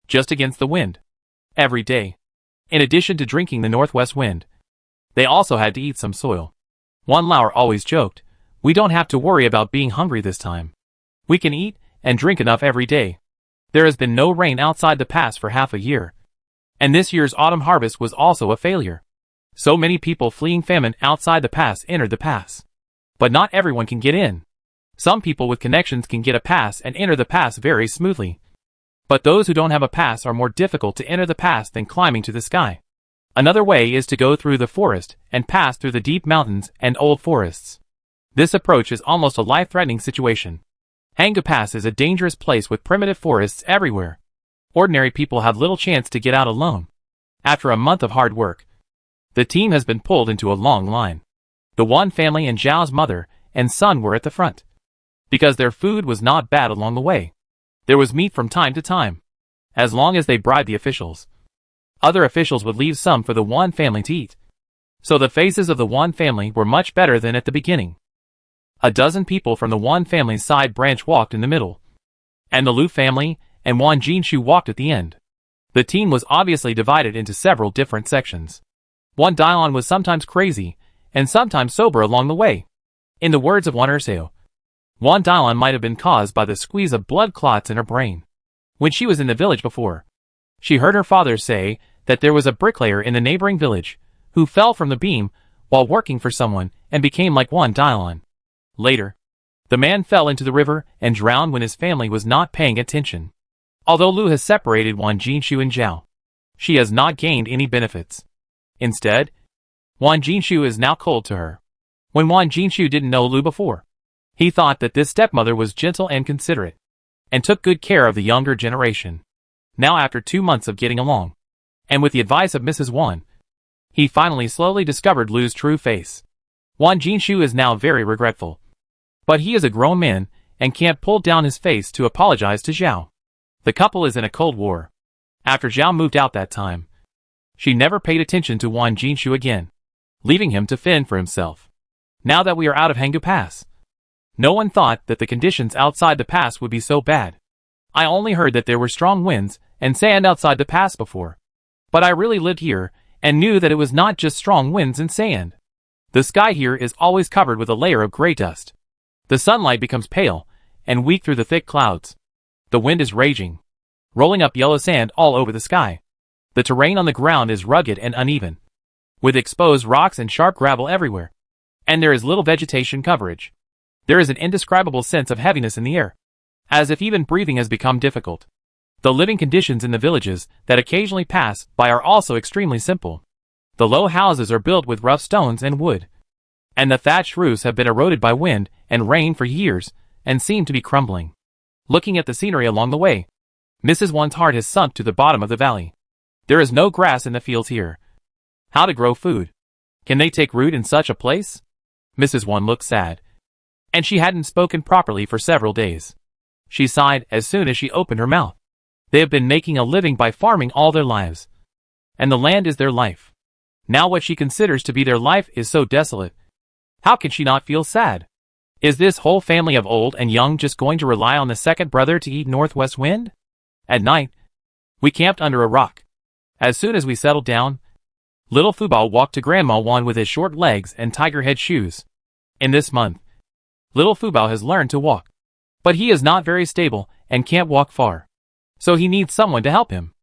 just against the wind. Every day, in addition to drinking the northwest wind, they also had to eat some soil. Wan Lauer always joked, "We don't have to worry about being hungry this time. We can eat and drink enough every day." There has been no rain outside the pass for half a year, and this year's autumn harvest was also a failure. So many people fleeing famine outside the pass entered the pass. But not everyone can get in. Some people with connections can get a pass and enter the pass very smoothly. But those who don't have a pass are more difficult to enter the pass than climbing to the sky. Another way is to go through the forest and pass through the deep mountains and old forests. This approach is almost a life-threatening situation. Hangda Pass is a dangerous place with primitive forests everywhere. Ordinary people have little chance to get out alone. After a month of hard work, the team has been pulled into a long line. The Wan family and Zhao's mother and son were at the front, because their food was not bad along the way. There was meat from time to time, as long as they bribed the officials. Other officials would leave some for the Wan family to eat. So the faces of the Wan family were much better than at the beginning. A dozen people from the Wan family's side branch walked in the middle, and the Lu family and Wan Jinshu walked at the end. The team was obviously divided into several different sections. Wan Dasao was sometimes crazy and sometimes sober along the way. In the words of Wan Dasao, Wan Dasao might have been caused by the squeeze of blood clots in her brain. When she was in the village before, she heard her father say that there was a bricklayer in the neighboring village who fell from the beam while working for someone and became like Wan Dasao. Later, the man fell into the river and drowned when his family was not paying attention. Although Lu has separated Wan Jinshu and Zhao, she has not gained any benefits. Instead, Wan Jinshu is now cold to her. when Wan Jinshu didn't know Lu before. He thought that this stepmother was gentle and considerate, and took good care of the younger generation. Now after 2 months of getting along, and with the advice of Mrs. Wan, he finally slowly discovered Lu's true face. Wan Jinshu is now very regretful. But he is a grown man, and can't pull down his face to apologize to Zhao. The couple is in a cold war. After Zhao moved out that time, she never paid attention to Wan Jinshu again, leaving him to fend for himself. Now that we are out of Hanggu Pass, no one thought that the conditions outside the pass would be so bad. I only heard that there were strong winds and sand outside the pass before. But I really lived here, and knew that it was not just strong winds and sand. The sky here is always covered with a layer of gray dust. The sunlight becomes pale and weak through the thick clouds. The wind is raging, rolling up yellow sand all over the sky. The terrain on the ground is rugged and uneven, with exposed rocks and sharp gravel everywhere. And there is little vegetation coverage. There is an indescribable sense of heaviness in the air, as if even breathing has become difficult. The living conditions in the villages that occasionally pass by are also extremely simple. The low houses are built with rough stones and wood, and the thatched roofs have been eroded by wind and rain for years and seem to be crumbling. Looking at the scenery along the way, Mrs. Wan's heart has sunk to the bottom of the valley. There is no grass in the fields here. How to grow food? Can they take root in such a place? Mrs. Wan looked sad, and she hadn't spoken properly for several days. She sighed as soon as she opened her mouth. They have been making a living by farming all their lives, and the land is their life. Now what she considers to be their life is so desolate. How can she not feel sad? Is this whole family of old and young just going to rely on the second brother to eat northwest wind? At night, we camped under a rock. As soon as we settled down, little Fubao walked to Grandma Wan with his short legs and tiger head shoes. In this month, little Fubao has learned to walk, but he is not very stable and can't walk far, so he needs someone to help him.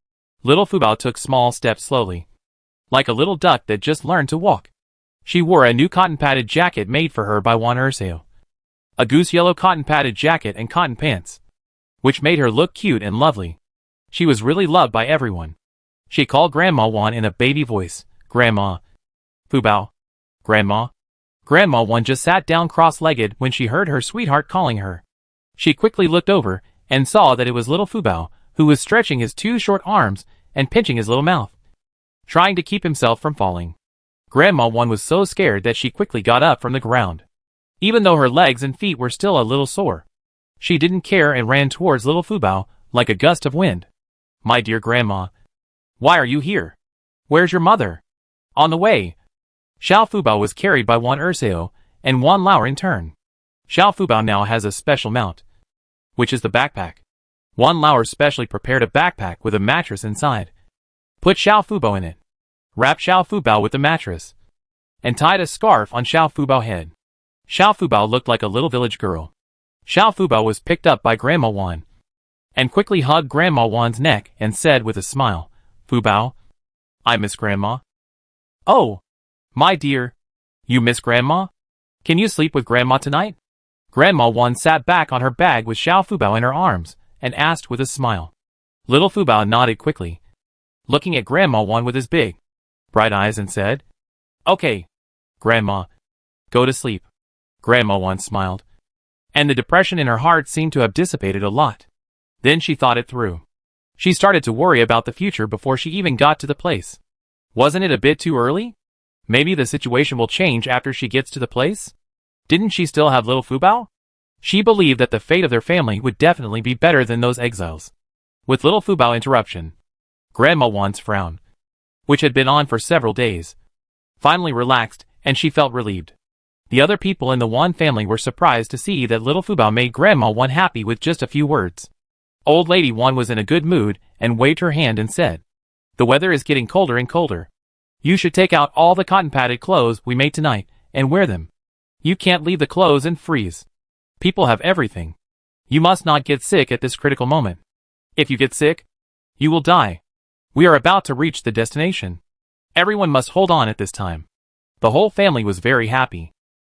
Little Fubao took small steps slowly, like a little duck that just learned to walk. She wore a new cotton-padded jacket made for her by Wan Dasao, a goose-yellow cotton-padded jacket and cotton pants, which made her look cute and lovely. She was really loved by everyone. She called Grandma Wan in a baby voice, "Grandma." "Fubao." "Grandma." Grandma Wan just sat down cross-legged when she heard her sweetheart calling her. She quickly looked over and saw that it was little Fubao, who was stretching his 2 short arms and pinching his little mouth, trying to keep himself from falling. Grandma Wan was so scared that she quickly got up from the ground. Even though her legs and feet were still a little sore, she didn't care and ran towards little Fubao like a gust of wind. "My dear Grandma, why are you here? Where's your mother?" "On the way." Xiao Fubao was carried by Wan Dasao and Wan Lao in turn. Xiao Fubao now has a special mount, which is the backpack. Wan Lao specially prepared a backpack with a mattress inside. Put Xiao Fubao in it, wrapped Xiao Fubao with the mattress, and tied a scarf on Xiao Fubao's head. Xiao Fubao looked like a little village girl. Xiao Fubao was picked up by Grandma Wan, and quickly hugged Grandma Wan's neck and said with a smile, "Fubao, I miss Grandma." "Oh, my dear, you miss Grandma? Can you sleep with Grandma tonight?" Grandma Wan sat back on her bag with Xiao Fubao in her arms and asked with a smile. Little Fubao nodded quickly, looking at Grandma Wan with his big, bright eyes and said, "Okay, Grandma, go to sleep." Grandma Wan smiled, and the depression in her heart seemed to have dissipated a lot. Then she thought it through. She started to worry about the future before she even got to the place. Wasn't it a bit too early? Maybe the situation will change after she gets to the place? Didn't she still have little Fubao? She believed that the fate of their family would definitely be better than those exiles. With little Fubao interruption, Grandma Wan's frown, which had been on for several days, finally relaxed, and she felt relieved. The other people in the Wan family were surprised to see that little Fubao made Grandma Wan happy with just a few words. Old Lady Wan was in a good mood and waved her hand and said, "The weather is getting colder and colder. You should take out all the cotton-padded clothes we made tonight and wear them. You can't leave the clothes and freeze. People have everything. You must not get sick at this critical moment. If you get sick, you will die. We are about to reach the destination. Everyone must hold on at this time." The whole family was very happy.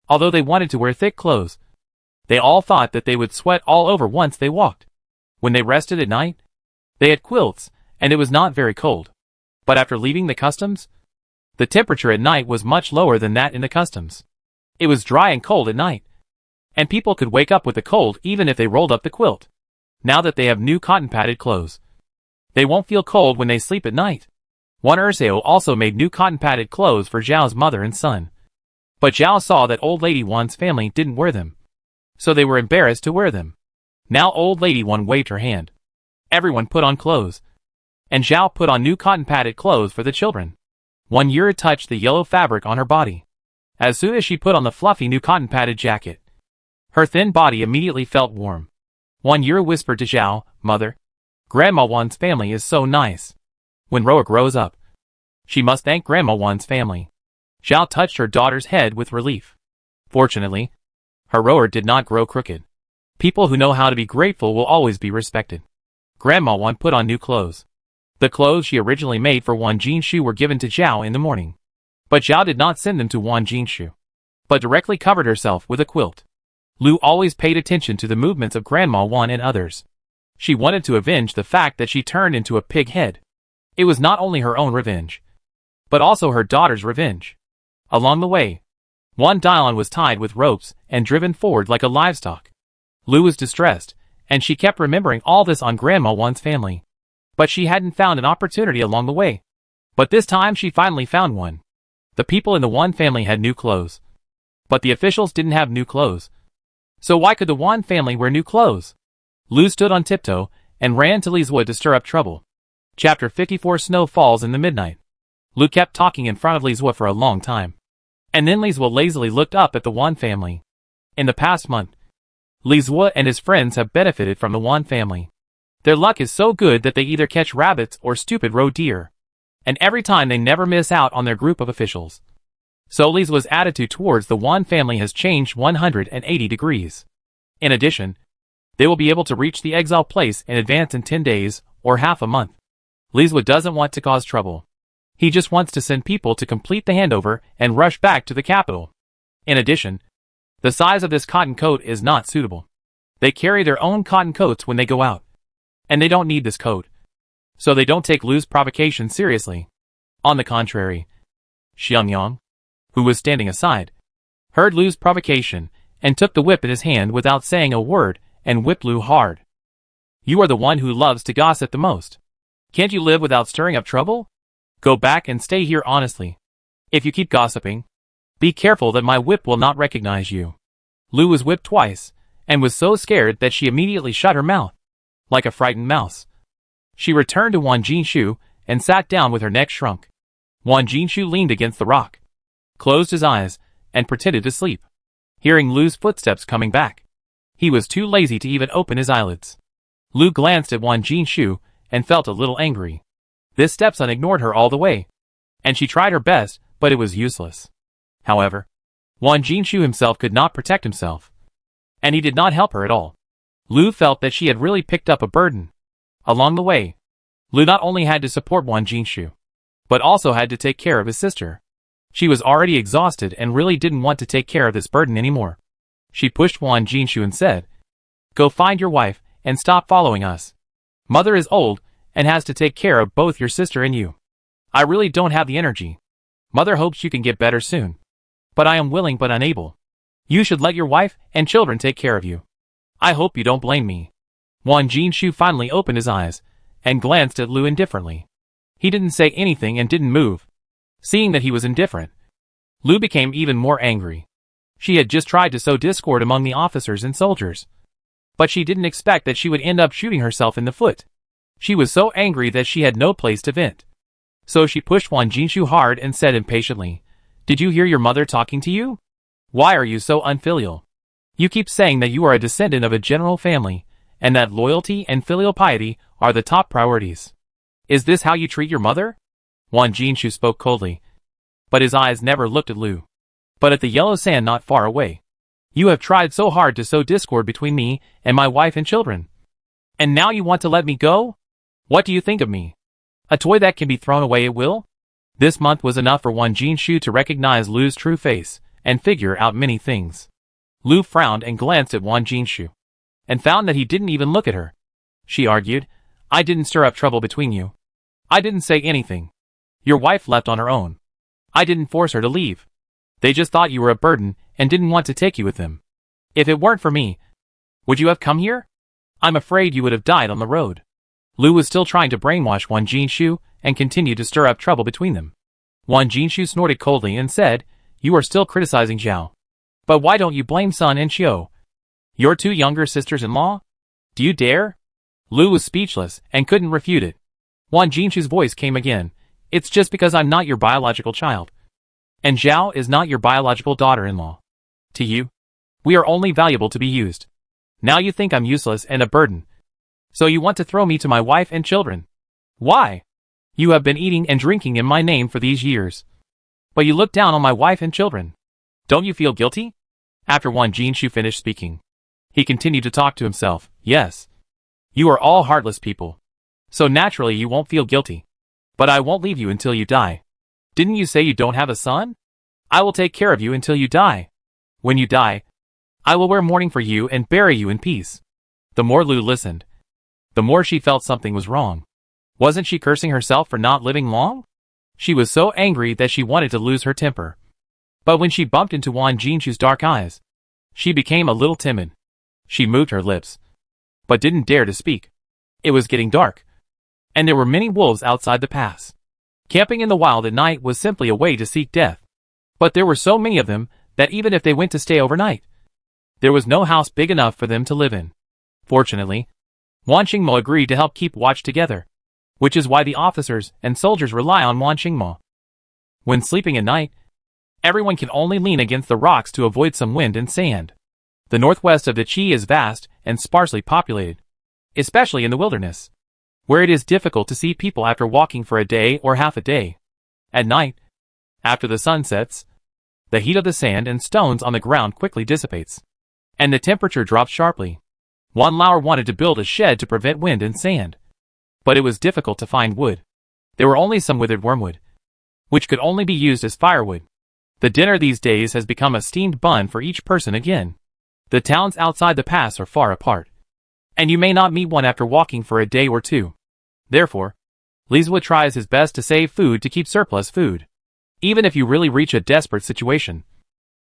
Although they wanted to wear thick clothes, they all thought that they would sweat all over once they walked. When they rested at night, they had quilts, and it was not very cold. But after leaving the customs, the temperature at night was much lower than that in the customs. It was dry and cold at night, and people could wake up with the cold even if they rolled up the quilt. Now that they have new cotton-padded clothes, they won't feel cold when they sleep at night. Wan Dasao also made new cotton-padded clothes for Zhao's mother and son. But Zhao saw that old lady Wan's family didn't wear them, so they were embarrassed to wear them. Now old lady Wan waved her hand. Everyone put on clothes, and Zhao put on new cotton-padded clothes for the children. Wan Yuri touched the yellow fabric on her body. As soon as she put on the fluffy new cotton-padded jacket, her thin body immediately felt warm. Wan Yuri whispered to Zhao, "Mother, Grandma Wan's family is so nice. When Roa grows up, she must thank Grandma Wan's family." Zhao touched her daughter's head with relief. Fortunately, her rower did not grow crooked. People who know how to be grateful will always be respected. Grandma Wan put on new clothes. The clothes she originally made for Wan Jinshu were given to Zhao in the morning. But Zhao did not send them to Wan Jinshu, but directly covered herself with a quilt. Lu always paid attention to the movements of Grandma Wan and others. She wanted to avenge the fact that she turned into a pig head. It was not only her own revenge, but also her daughter's revenge. Along the way, Wan Dasao was tied with ropes and driven forward like a livestock. Lu was distressed, and she kept remembering all this on Grandma Wan's family. But she hadn't found an opportunity along the way. But this time she finally found one. The people in the Wan family had new clothes, but the officials didn't have new clothes. So why could the Wan family wear new clothes? Lu stood on tiptoe and ran to Li's wood to stir up trouble. Chapter 54. Snow falls in the midnight. Lu kept talking in front of Li's wood for a long time. And then Li's wood lazily looked up at the Wan family. In the past month, Li's wood and his friends have benefited from the Wan family. Their luck is so good that they either catch rabbits or stupid roe deer. And every time they never miss out on their group of officials. So Li's wood's attitude towards the Wan family has changed 180 degrees. In addition, they will be able to reach the Exile place in advance in 10 days, or half a month. Li's wood doesn't want to cause trouble. He just wants to send people to complete the handover and rush back to the capital. In addition, the size of this cotton coat is not suitable. They carry their own cotton coats when they go out. And they don't need this coat. So they don't take Lu's provocation seriously. On the contrary, Xiangyang, who was standing aside, heard Lu's provocation, and took the whip in his hand without saying a word, and whipped Lu hard. "You are the one who loves to gossip the most. Can't you live without stirring up trouble? Go back and stay here honestly. If you keep gossiping, be careful that my whip will not recognize you." Lu was whipped twice, and was so scared that she immediately shut her mouth, like a frightened mouse. She returned to Wan Jinshu, and sat down with her neck shrunk. Wan Jinshu leaned against the rock, closed his eyes, and pretended to sleep. Hearing Lu's footsteps coming back, he was too lazy to even open his eyelids. Lu glanced at Wan Jinshu, and felt a little angry. This stepson ignored her all the way, and she tried her best, but it was useless. However, Wan Jinshu himself could not protect himself, and he did not help her at all. Lu felt that she had really picked up a burden. Along the way, Lu not only had to support Wan Jinshu, but also had to take care of his sister. She was already exhausted and really didn't want to take care of this burden anymore. She pushed Wan Jinshu and said, "Go find your wife, and stop following us. Mother is old, and has to take care of both your sister and you. I really don't have the energy. Mother hopes you can get better soon. But I am willing but unable. You should let your wife and children take care of you. I hope you don't blame me." Wan Jinshu finally opened his eyes, and glanced at Lu indifferently. He didn't say anything and didn't move. Seeing that he was indifferent, Lu became even more angry. She had just tried to sow discord among the officers and soldiers. But she didn't expect that she would end up shooting herself in the foot. She was so angry that she had no place to vent. So she pushed Wan Jinshu hard and said impatiently, "Did you hear your mother talking to you? Why are you so unfilial? You keep saying that you are a descendant of a general family, and that loyalty and filial piety are the top priorities. Is this how you treat your mother?" Wan Jinshu spoke coldly, but his eyes never looked at Lu, but at the yellow sand not far away. "You have tried so hard to sow discord between me and my wife and children. And now you want to let me go? What do you think of me? A toy that can be thrown away at will?" This month was enough for Wan Jinshu to recognize Lu's true face, and figure out many things. Lu frowned and glanced at Wan Jinshu, and found that he didn't even look at her. She argued, "I didn't stir up trouble between you. I didn't say anything. Your wife left on her own. I didn't force her to leave. They just thought you were a burden, and didn't want to take you with them. If it weren't for me, would you have come here? I'm afraid you would have died on the road. Lu was still trying to brainwash Wan Jinshu and continued to stir up trouble between them. Wan Jinshu snorted coldly and said, "You are still criticizing Zhao. But why don't you blame Sun and Xiao? Your two younger sisters-in-law? Do you dare?" Lu was speechless and couldn't refute it. Wan Jinshu's voice came again. "It's just because I'm not your biological child. And Zhao is not your biological daughter-in-law. To you, we are only valuable to be used. Now you think I'm useless and a burden. So you want to throw me to my wife and children. Why? You have been eating and drinking in my name for these years. But you look down on my wife and children. Don't you feel guilty?" After Wan Jinshu finished speaking, he continued to talk to himself. "Yes. You are all heartless people. So naturally you won't feel guilty. But I won't leave you until you die. Didn't you say you don't have a son? I will take care of you until you die. When you die, I will wear mourning for you and bury you in peace." The more Lu listened, the more she felt something was wrong. Wasn't she cursing herself for not living long? She was so angry that she wanted to lose her temper. But when she bumped into Wan Jinshu's dark eyes, she became a little timid. She moved her lips, but didn't dare to speak. It was getting dark, and there were many wolves outside the pass. Camping in the wild at night was simply a way to seek death. But there were so many of them that even if they went to stay overnight, there was no house big enough for them to live in. Fortunately, Wan Qingmo agreed to help keep watch together, which is why the officers and soldiers rely on Wan Qingmo. When sleeping at night, everyone can only lean against the rocks to avoid some wind and sand. The northwest of the Qi is vast and sparsely populated, especially in the wilderness, where it is difficult to see people after walking for a day or half a day. At night, after the sun sets, the heat of the sand and stones on the ground quickly dissipates, and the temperature drops sharply. Wan Lao wanted to build a shed to prevent wind and sand, but it was difficult to find wood. There were only some withered wormwood, which could only be used as firewood. The dinner these days has become a steamed bun for each person again. The towns outside the pass are far apart, and you may not meet one after walking for a day or two. Therefore, Lizwa tries his best to save food to keep surplus food. Even if you really reach a desperate situation,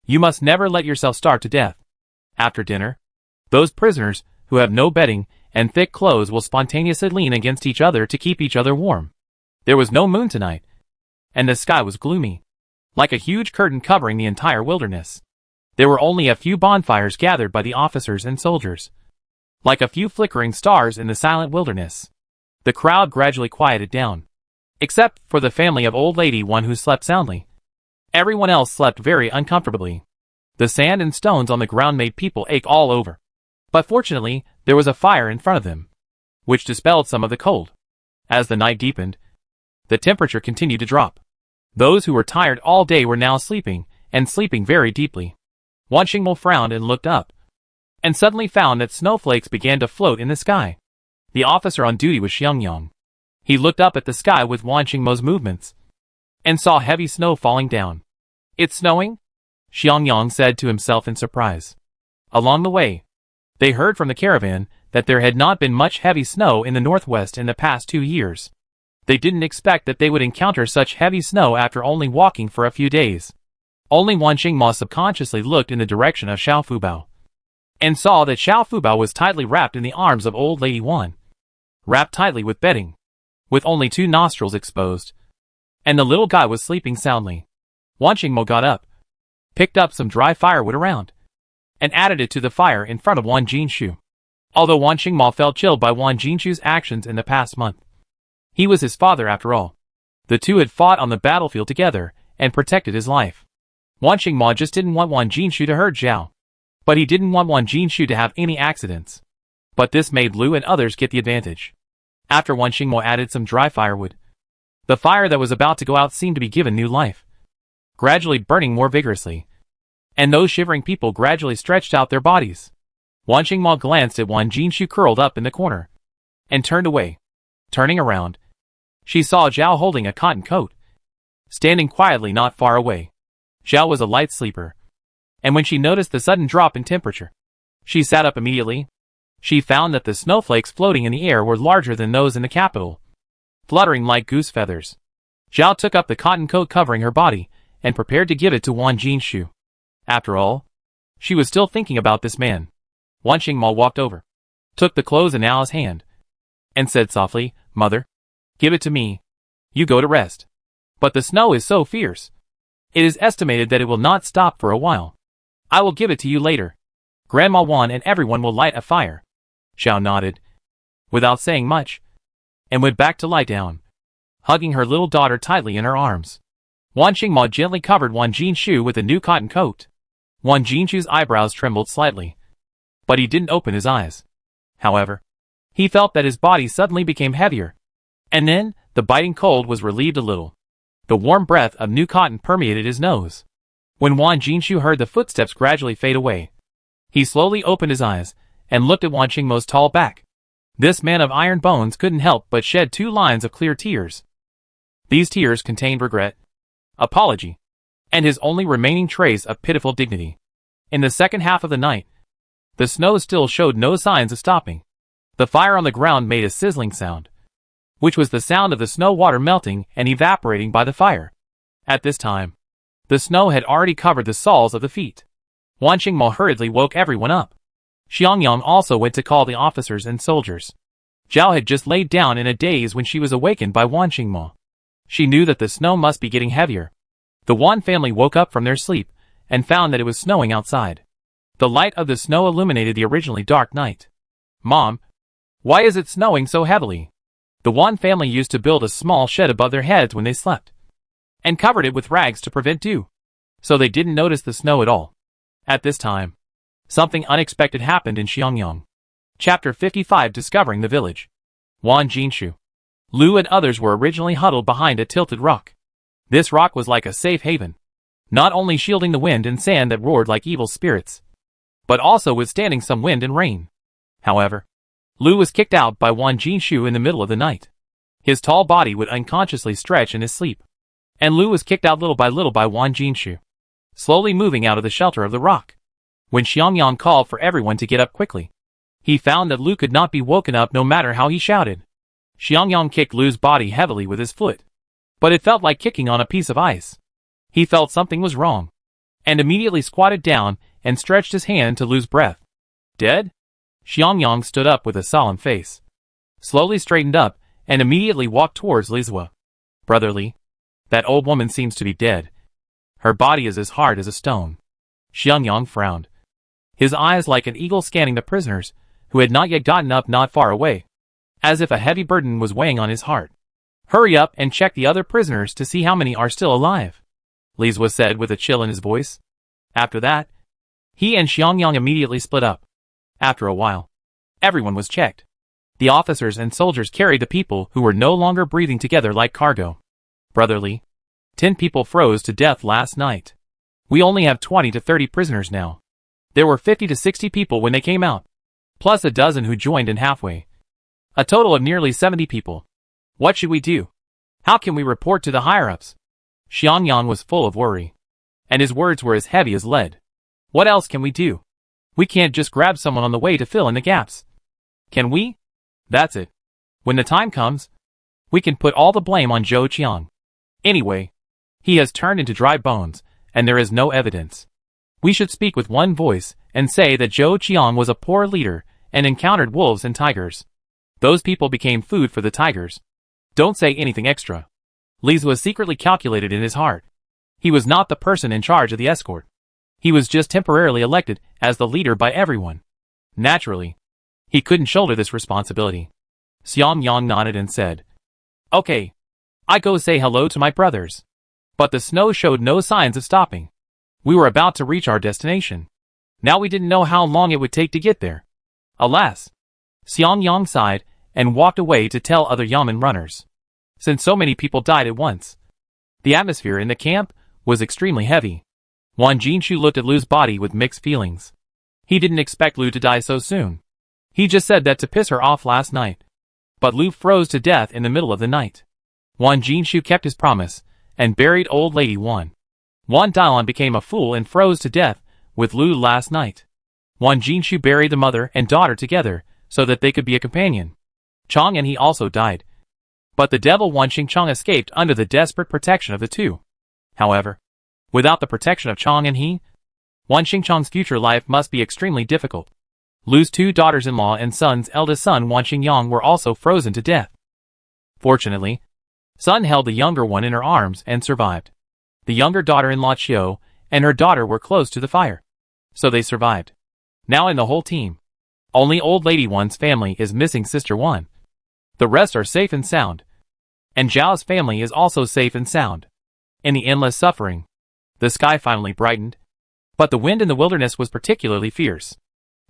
you must never let yourself starve to death. After dinner, those prisoners who have no bedding and thick clothes will spontaneously lean against each other to keep each other warm. There was no moon tonight, and the sky was gloomy, like a huge curtain covering the entire wilderness. There were only a few bonfires gathered by the officers and soldiers, like a few flickering stars in the silent wilderness. The crowd gradually quieted down, except for the family of Old Lady One who slept soundly. Everyone else slept very uncomfortably. The sand and stones on the ground made people ache all over. But fortunately, there was a fire in front of them, which dispelled some of the cold. As the night deepened, the temperature continued to drop. Those who were tired all day were now sleeping, and sleeping very deeply. Wan Qingmo frowned and looked up, and suddenly found that snowflakes began to float in the sky. The officer on duty was Xiangyang. He looked up at the sky with Wan Qingmo's movements, and saw heavy snow falling down. "It's snowing?" Xiangyang said to himself in surprise. Along the way, they heard from the caravan that there had not been much heavy snow in the northwest in the past 2 years. They didn't expect that they would encounter such heavy snow after only walking for a few days. Only Wan Qingmo subconsciously looked in the direction of Xiao Fubao, and saw that Xiao Fubao was tightly wrapped in the arms of Old Lady Wan, wrapped tightly with bedding, with only 2 nostrils exposed, and the little guy was sleeping soundly. Wan Qingmo got up, picked up some dry firewood around, and added it to the fire in front of Wan Jinshu. Although Wan Qingmo felt chilled by Wan Jinshu's actions in the past month, he was his father after all. The two had fought on the battlefield together and protected his life. Wan Qingmo just didn't want Wan Jinshu to hurt Zhao, but he didn't want Wan Jinshu to have any accidents. But this made Lu and others get the advantage. After Wan Qingmo added some dry firewood, the fire that was about to go out seemed to be given new life, gradually burning more vigorously, and those shivering people gradually stretched out their bodies. Wan Qingmo glanced at Wan Jinshu curled up in the corner, and turned away. Turning around, she saw Zhao holding a cotton coat, standing quietly not far away. Zhao was a light sleeper, and when she noticed the sudden drop in temperature, she sat up immediately. She found that the snowflakes floating in the air were larger than those in the capital, fluttering like goose feathers. Zhao took up the cotton coat covering her body, and prepared to give it to Wan Jinshu. After all, she was still thinking about this man. Wan Mo walked over, took the clothes in Alice's hand, and said softly, "Mother, give it to me. You go to rest. But the snow is so fierce. It is estimated that it will not stop for a while. I will give it to you later. Grandma Wan and everyone will light a fire." Xiao nodded, without saying much, and went back to lie down, hugging her little daughter tightly in her arms. Wan Mo gently covered Wan Jinshu with a new cotton coat. Wan Jinshu's eyebrows trembled slightly, but he didn't open his eyes. However, he felt that his body suddenly became heavier, and then the biting cold was relieved a little. The warm breath of new cotton permeated his nose. When Wan Jinshu heard the footsteps gradually fade away, he slowly opened his eyes and looked at Wan Mo's tall back. This man of iron bones couldn't help but shed 2 lines of clear tears. These tears contained regret, apology, and his only remaining trace of pitiful dignity. In the second half of the night, the snow still showed no signs of stopping. The fire on the ground made a sizzling sound, which was the sound of the snow water melting and evaporating by the fire. At this time, the snow had already covered the soles of the feet. Wan Mo hurriedly woke everyone up. Xiangyang also went to call the officers and soldiers. Zhao had just laid down in a daze when she was awakened by Wan Mo. She knew that the snow must be getting heavier. The Wan family woke up from their sleep and found that it was snowing outside. The light of the snow illuminated the originally dark night. "Mom, why is it snowing so heavily?" The Wan family used to build a small shed above their heads when they slept, and covered it with rags to prevent dew, so they didn't notice the snow at all. At this time, something unexpected happened in Xiangyang. Chapter 55: Discovering the Village. Wan Jinshu, Lu and others were originally huddled behind a tilted rock. This rock was like a safe haven, not only shielding the wind and sand that roared like evil spirits, but also withstanding some wind and rain. However, Lu was kicked out by Wan Jinshu in the middle of the night. His tall body would unconsciously stretch in his sleep, and Lu was kicked out little by Wan Jinshu, slowly moving out of the shelter of the rock. When Xiangyang called for everyone to get up quickly, he found that Lu could not be woken up no matter how he shouted. Xiangyang kicked Lu's body heavily with his foot, but it felt like kicking on a piece of ice. He felt something was wrong, and immediately squatted down and stretched his hand to Lu's breath. "Dead?" Xiangyang stood up with a solemn face, slowly straightened up, and immediately walked towards Lizua. "Brother Li, that old woman seems to be dead. Her body is as hard as a stone." Xiangyang frowned, his eyes like an eagle scanning the prisoners, who had not yet gotten up not far away, as if a heavy burden was weighing on his heart. "Hurry up and check the other prisoners to see how many are still alive," Lizua said with a chill in his voice. After that, he and Xiangyang immediately split up. After a while, everyone was checked. The officers and soldiers carried the people who were no longer breathing together like cargo. "Brother Li, 10 people froze to death last night. We only have 20 to 30 prisoners now. There were 50 to 60 people when they came out, plus a dozen who joined in halfway. A total of nearly 70 people. What should we do? How can we report to the higher-ups?" Xiangyang was full of worry, and his words were as heavy as lead. "What else can we do? We can't just grab someone on the way to fill in the gaps. Can we? That's it. When the time comes, we can put all the blame on Zhou Qiang. Anyway, he has turned into dry bones, and there is no evidence. We should speak with one voice and say that Zhou Qiang was a poor leader and encountered wolves and tigers. Those people became food for the tigers. Don't say anything extra." Lizua secretly calculated in his heart. He was not the person in charge of the escort. He was just temporarily elected as the leader by everyone. Naturally, he couldn't shoulder this responsibility. Xiangyang nodded and said, "Okay, I go say hello to my brothers." But the snow showed no signs of stopping. We were about to reach our destination. Now we didn't know how long it would take to get there. Alas! Xiangyang sighed and walked away to tell other Yamen runners. Since so many people died at once, the atmosphere in the camp was extremely heavy. Wan Jinshu looked at Lu's body with mixed feelings. He didn't expect Lu to die so soon. He just said that to piss her off last night. But Lu froze to death in the middle of the night. Wan Jinshu kept his promise and buried old lady Wan. Wan Dasao became a fool and froze to death with Lu last night. Wan Jinshu buried the mother and daughter together so that they could be a companion. Chong and he also died. But the devil Wan Xingchong escaped under the desperate protection of the two. However, without the protection of Chong and he, Wan Xingchang's future life must be extremely difficult. Lu's two daughters-in-law and son's eldest son Wan Xingyang were also frozen to death. Fortunately, Sun held the younger one in her arms and survived. The younger daughter-in-law Qiu and her daughter were close to the fire, so they survived. Now in the whole team, only old lady Wan's family is missing sister Wan. The rest are safe and sound. And Zhao's family is also safe and sound. In the endless suffering, the sky finally brightened. But the wind in the wilderness was particularly fierce.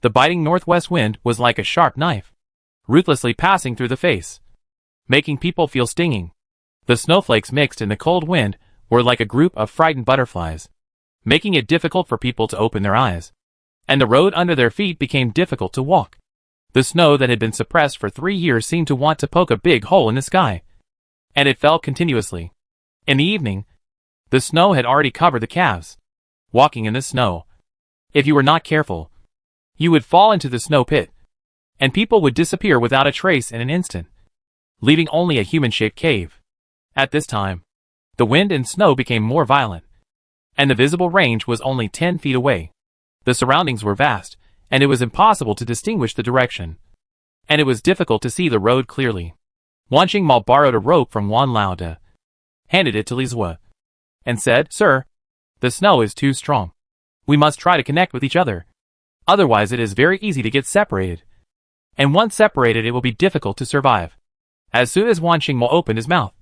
The biting northwest wind was like a sharp knife, ruthlessly passing through the face, making people feel stinging. The snowflakes mixed in the cold wind were like a group of frightened butterflies, making it difficult for people to open their eyes. And the road under their feet became difficult to walk. The snow that had been suppressed for 3 years seemed to want to poke a big hole in the sky. And it fell continuously. In the evening, the snow had already covered the calves. Walking in the snow, if you were not careful, you would fall into the snow pit, and people would disappear without a trace in an instant, leaving only a human-shaped cave. At this time, the wind and snow became more violent, and the visible range was only 10 feet away. The surroundings were vast, and it was impossible to distinguish the direction, and it was difficult to see the road clearly. Wan Xingmao borrowed a rope from Wan Laoda, handed it to Li Zue, and said, "Sir, the snow is too strong. We must try to connect with each other. Otherwise it is very easy to get separated. And once separated it will be difficult to survive." As soon as Wan Xingmao opened his mouth,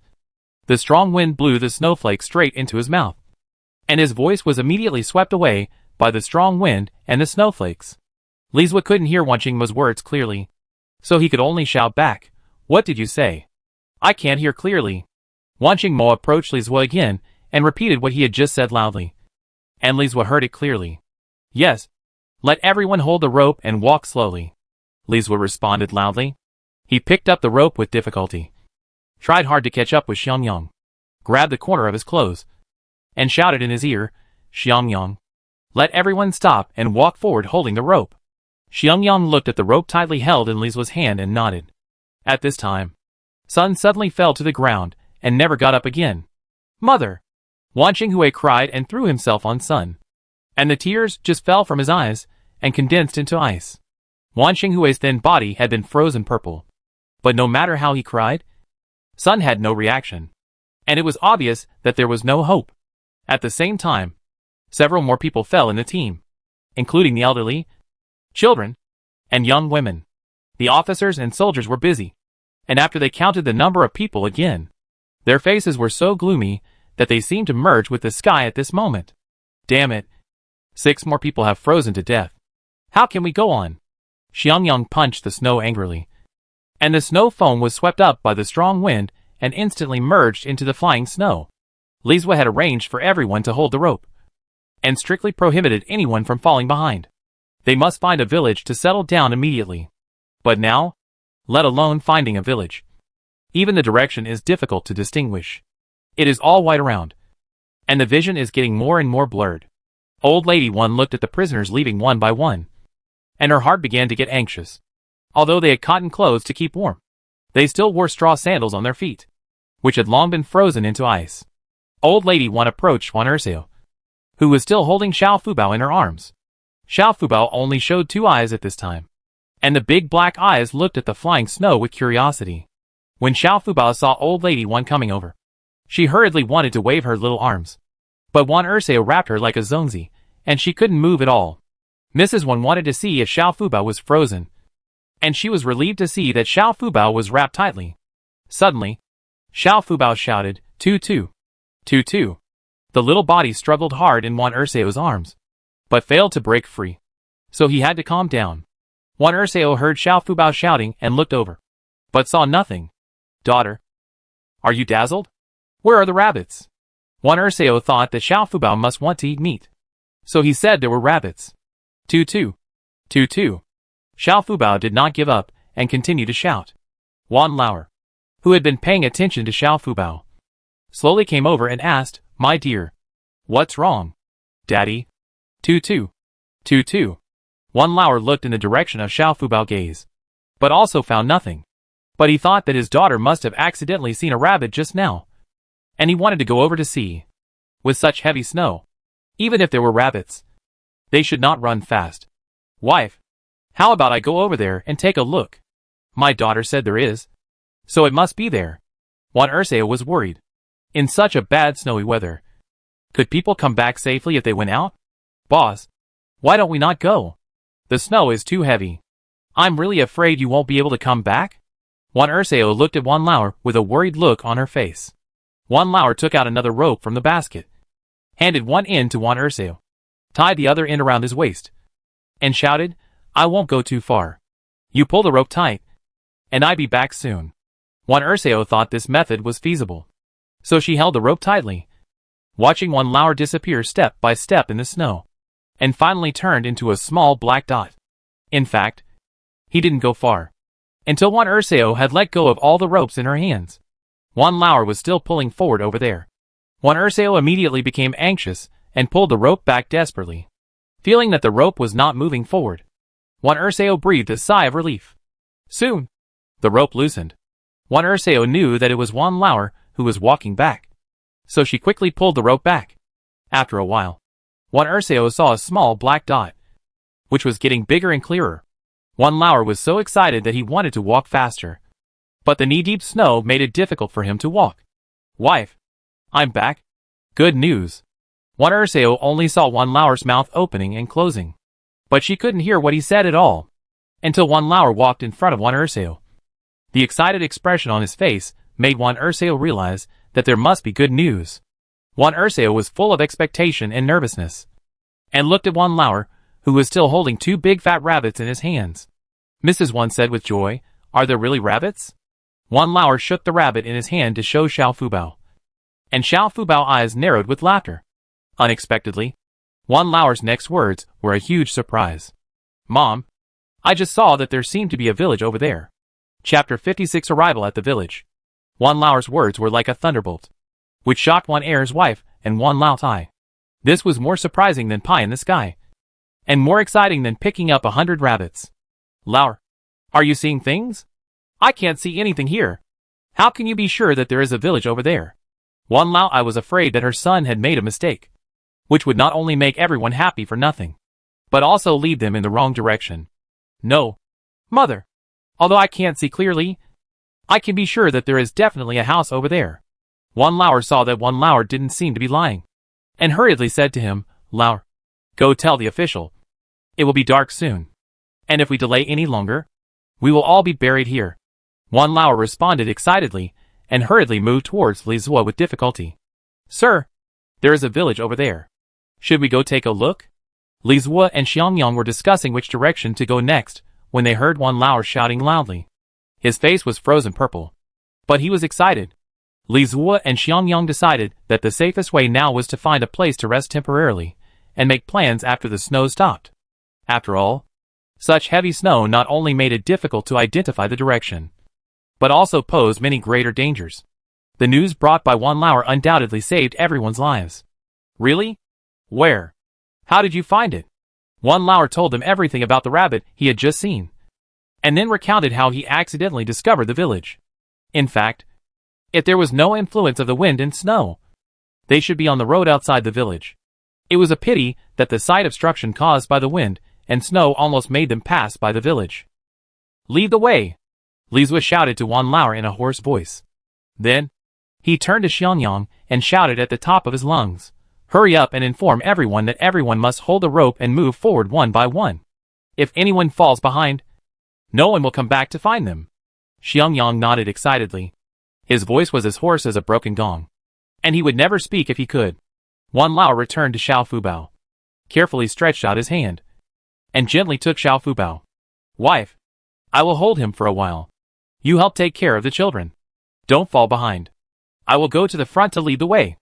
the strong wind blew the snowflake straight into his mouth, and his voice was immediately swept away by the strong wind and the snowflakes. Li Zue couldn't hear Wan Xingmao's words clearly, so he could only shout back, "What did you say? I can't hear clearly." Wan Xingmao approached Li Zue again and repeated what he had just said loudly. And Li Zue heard it clearly. "Yes. Let everyone hold the rope and walk slowly." Li Zue responded loudly. He picked up the rope with difficulty, tried hard to catch up with Xiangyang, grabbed the corner of his clothes, and shouted in his ear, "Xiangyang, let everyone stop and walk forward holding the rope." Xiangyang looked at the rope tightly held in Li Zue's hand and nodded. At this time, Sun suddenly fell to the ground and never got up again. "Mother!" Wan Xinghui cried and threw himself on Sun. And the tears just fell from his eyes and condensed into ice. Wan Xinghui's thin body had been frozen purple. But no matter how he cried, Sun had no reaction. And it was obvious that there was no hope. At the same time, several more people fell in the team, including the elderly, children, and young women. The officers and soldiers were busy, and after they counted the number of people again, their faces were so gloomy that they seemed to merge with the sky at this moment. Damn it. 6 more people have frozen to death. How can we go on? Xiangyang punched the snow angrily, and the snow foam was swept up by the strong wind and instantly merged into the flying snow. Li Zue had arranged for everyone to hold the rope, and strictly prohibited anyone from falling behind. They must find a village to settle down immediately. But now, let alone finding a village, even the direction is difficult to distinguish. It is all white around, and the vision is getting more and more blurred. Old Lady One looked at the prisoners leaving one by one, and her heart began to get anxious. Although they had cotton clothes to keep warm, they still wore straw sandals on their feet, which had long been frozen into ice. Old Lady One approached Wan Dasao, who was still holding Xiao Fubao in her arms. Xiao Fubao only showed 2 eyes at this time, and the big black eyes looked at the flying snow with curiosity. When Xiao Fubao saw Old Lady One coming over, she hurriedly wanted to wave her little arms. But Wan Dasao wrapped her like a zongzi, and she couldn't move at all. Mrs. Wan wanted to see if Xiao Fubao was frozen, and she was relieved to see that Xiao Fubao was wrapped tightly. Suddenly, Xiao Fubao shouted, "Tutu! Tutu!" The little body struggled hard in Wan Dasao's arms, but failed to break free, so he had to calm down. Wan Dasao heard Xiao Fubao shouting and looked over, but saw nothing. "Daughter, are you dazzled? Where are the rabbits?" Wan Dasao thought that Xiao Fubao must want to eat meat, so he said there were rabbits. "Tutu! Tutu!" Xiao Fubao did not give up and continued to shout. Wan Lauer, who had been paying attention to Xiao Fubao, slowly came over and asked, "My dear, what's wrong?" "Daddy." "Tutu! Tutu!" Wan Lauer looked in the direction of Xiao Fubao's gaze, but also found nothing. But he thought that his daughter must have accidentally seen a rabbit just now, and he wanted to go over to see. With such heavy snow, even if there were rabbits, They should not run fast. Wife, how about I go over there and take a look? My daughter said there is. So it must be there. Wan Dasao was worried. In such a bad snowy weather, could people come back safely if they went out? Boss, why don't we not go? The snow is too heavy. I'm really afraid you won't be able to come back. Wan Dasao looked at Wan Lao with a worried look on her face. Wan Lao took out another rope from the basket, handed one end to Wan Dasao, tied the other end around his waist, and shouted, I won't go too far. You pull the rope tight, and I be back soon. Wan Dasao thought this method was feasible, so she held the rope tightly, watching Wan Lao disappear step by step in the snow, and finally turned into a small black dot. In fact, he didn't go far, until Wan Dasao had let go of all the ropes in her hands. Wan Lao was still pulling forward over there. Wan Dasao immediately became anxious and pulled the rope back desperately. Feeling that the rope was not moving forward, Wan Dasao breathed a sigh of relief. Soon, the rope loosened. Wan Dasao knew that it was Wan Lao who was walking back, so she quickly pulled the rope back. After a while, Wan Dasao saw a small black dot, which was getting bigger and clearer. Wan Lao was so excited that he wanted to walk faster, but the knee-deep snow made it difficult for him to walk. Wife, I'm back. Good news. Wan Dasao only saw Wan Lao's mouth opening and closing, but she couldn't hear what he said at all, until Wan Lao walked in front of Wan Dasao. The excited expression on his face made Wan Dasao realize that there must be good news. Wan Dasao was full of expectation and nervousness, and looked at Wan Lao, who was still holding two big fat rabbits in his hands. Mrs. Wan said with joy, Are there really rabbits? Wan Lao shook the rabbit in his hand to show Fubao, and Fubao's eyes narrowed with laughter. Unexpectedly, Wan Lao's next words were a huge surprise. Mom, I just saw that there seemed to be a village over there. Chapter 56 Arrival at the Village. Wan Lao's words were like a thunderbolt, which shocked Wan Er's wife and Wan Lao Tai. This was more surprising than pie in the sky, and more exciting than picking up 100 rabbits. Lao, are you seeing things? I can't see anything here. How can you be sure that there is a village over there? Wan Lao was afraid that her son had made a mistake, which would not only make everyone happy for nothing, but also lead them in the wrong direction. No, mother. Although I can't see clearly, I can be sure that there is definitely a house over there. Wan Lao saw that Wan Lao didn't seem to be lying, and hurriedly said to him, Lao, go tell the official. It will be dark soon, and if we delay any longer, we will all be buried here. Wan Lao responded excitedly, and hurriedly moved towards Li Zhuo with difficulty. Sir, there is a village over there. Should we go take a look? Li Zhuo and Xiangyang were discussing which direction to go next, when they heard Wan Lao shouting loudly. His face was frozen purple, but he was excited. Li Zhuo and Xiangyang decided that the safest way now was to find a place to rest temporarily, and make plans after the snow stopped. After all, such heavy snow not only made it difficult to identify the direction, but also posed many greater dangers. The news brought by Wan Lao undoubtedly saved everyone's lives. Really? Where? How did you find it? Wan Lao told them everything about the rabbit he had just seen, and then recounted how he accidentally discovered the village. In fact, if there was no influence of the wind and snow, they should be on the road outside the village. It was a pity that the slight obstruction caused by the wind and snow almost made them pass by the village. Lead the way, Li Zhuo shouted to Wan Lao in a hoarse voice. Then, he turned to Xiangyang and shouted at the top of his lungs, Hurry up and inform everyone that everyone must hold the rope and move forward one by one. If anyone falls behind, no one will come back to find them. Xiangyang nodded excitedly. His voice was as hoarse as a broken gong, and he would never speak if he could. Wan Lao returned to Fubao, carefully stretched out his hand, and gently took Fubao. Wife, I will hold him for a while. You help take care of the children. Don't fall behind. I will go to the front to lead the way.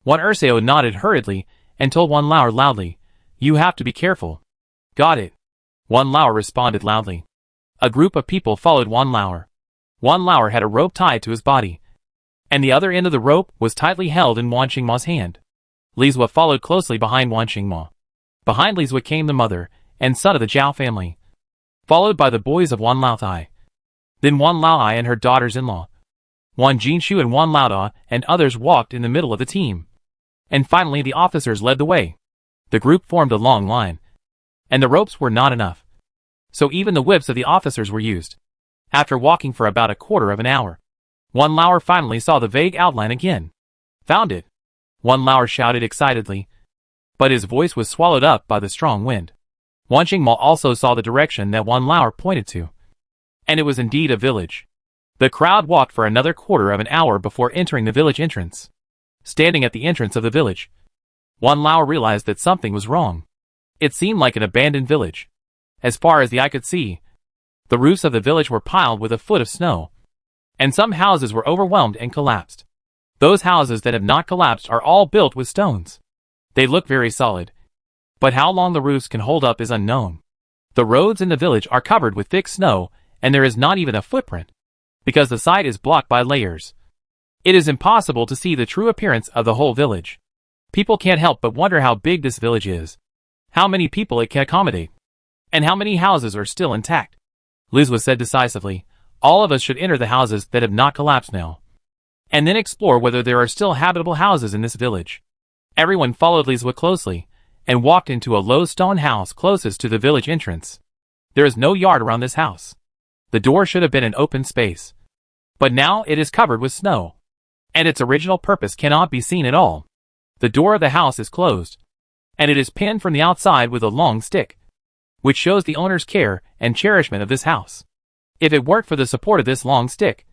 Wan Dasao nodded hurriedly and told Wan Lao loudly, You have to be careful. Got it. Wan Lao responded loudly. A group of people followed Wan Lao. Wan Lao had a rope tied to his body, and the other end of the rope was tightly held in Wan Qingma's hand. Li Zhuo followed closely behind Wan Qingma. Behind Li Zhuo came the mother and son of the Zhao family, followed by the boys of Wan Lao Tai. Then Wan Lao and her daughters-in-law, Wan Jinshu and Wan Lao Da and others walked in the middle of the team. And finally the officers led the way. The group formed a long line, and the ropes were not enough. So even the whips of the officers were used. After walking for about a quarter of an hour, Wan Dasao finally saw the vague outline again. Found it! Wan Dasao shouted excitedly, but his voice was swallowed up by the strong wind. Waning Mo also saw the direction that Wan Dasao pointed to, and it was indeed a village. The crowd walked for another quarter of an hour before entering the village entrance. Standing at the entrance of the village, Wan Dasao realized that something was wrong. It seemed like an abandoned village. As far as the eye could see, the roofs of the village were piled with a foot of snow, and some houses were overwhelmed and collapsed. Those houses that have not collapsed are all built with stones. They look very solid, but how long the roofs can hold up is unknown. The roads in the village are covered with thick snow, and there is not even a footprint, because the site is blocked by layers. It is impossible to see the true appearance of the whole village. People can't help but wonder how big this village is, how many people it can accommodate, and how many houses are still intact. Lizwa said decisively, all of us should enter the houses that have not collapsed now, and then explore whether there are still habitable houses in this village. Everyone followed Lizwa closely, and walked into a low stone house closest to the village entrance. There is no yard around this house. The door should have been an open space, but now it is covered with snow, and its original purpose cannot be seen at all. The door of the house is closed, and it is pinned from the outside with a long stick, which shows the owner's care and cherishment of this house. If it weren't for the support of this long stick,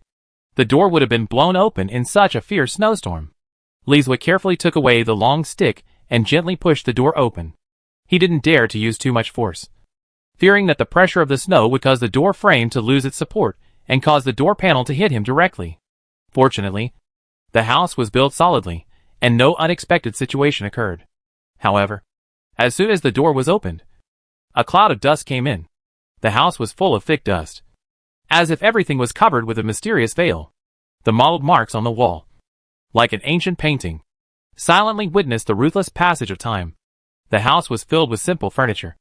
the door would have been blown open in such a fierce snowstorm. Lizwa carefully took away the long stick and gently pushed the door open. He didn't dare to use too much force, fearing that the pressure of the snow would cause the door frame to lose its support and cause the door panel to hit him directly. Fortunately, the house was built solidly, and no unexpected situation occurred. However, as soon as the door was opened, a cloud of dust came in. The house was full of thick dust, as if everything was covered with a mysterious veil. The mottled marks on the wall, like an ancient painting, silently witnessed the ruthless passage of time. The house was filled with simple furniture.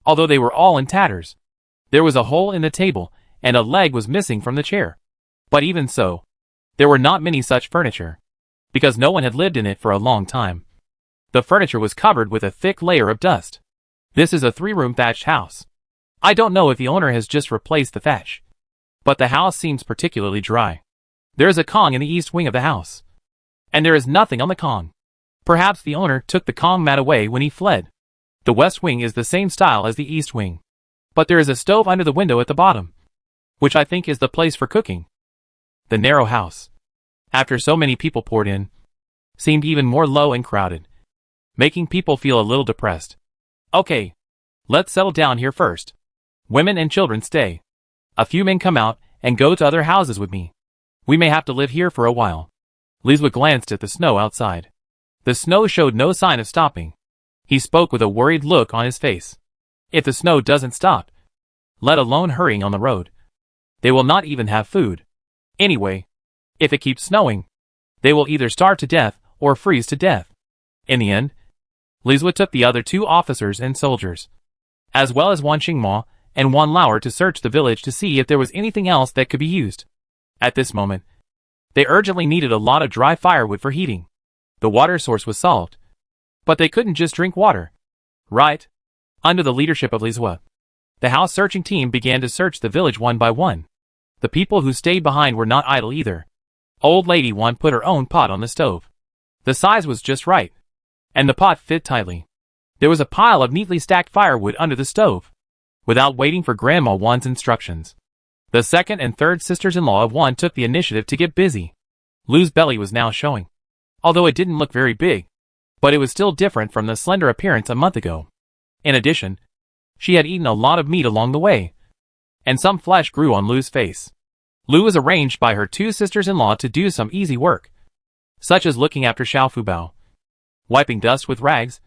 Although they were all in tatters, there was a hole in the table, and a leg was missing from the chair. But even so, there were not many such furniture, because no one had lived in it for a long time. The furniture was covered with a thick layer of dust. This is a 3-room thatched house. I don't know if the owner has just replaced the thatch, but the house seems particularly dry. There is a Kong in the east wing of the house, and there is nothing on the Kong. Perhaps the owner took the Kong mat away when he fled. The west wing is the same style as the east wing, but there is a stove under the window at the bottom, which I think is the place for cooking. The narrow house, after so many people poured in, seemed even more low and crowded, making people feel a little depressed. Okay, let's settle down here first. Women and children stay. A few men come out and go to other houses with me. We may have to live here for a while. Lizwa glanced at the snow outside. The snow showed no sign of stopping. He spoke with a worried look on his face. If the snow doesn't stop, let alone hurrying on the road, they will not even have food. Anyway, if it keeps snowing, they will either starve to death or freeze to death. In the end, Lizwa took the other 2 officers and soldiers, as well as Waning Mo and Wan Dasao, to search the village to see if there was anything else that could be used. At this moment, they urgently needed a lot of dry firewood for heating. The water source was solved, but they couldn't just drink water, right? Under the leadership of Lizwa, the house searching team began to search the village one by one. The people who stayed behind were not idle either. Old Lady Wan put her own pot on the stove. The size was just right, and the pot fit tightly. There was a pile of neatly stacked firewood under the stove. Without waiting for Grandma Wan's instructions, the second and third sisters-in-law of Wan took the initiative to get busy. Lu's belly was now showing, although it didn't look very big, but it was still different from the slender appearance a month ago. In addition, she had eaten a lot of meat along the way, and some flesh grew on Lu's face. Lu was arranged by her 2 sisters-in-law to do some easy work, such as looking after Fubao, wiping dust with rags,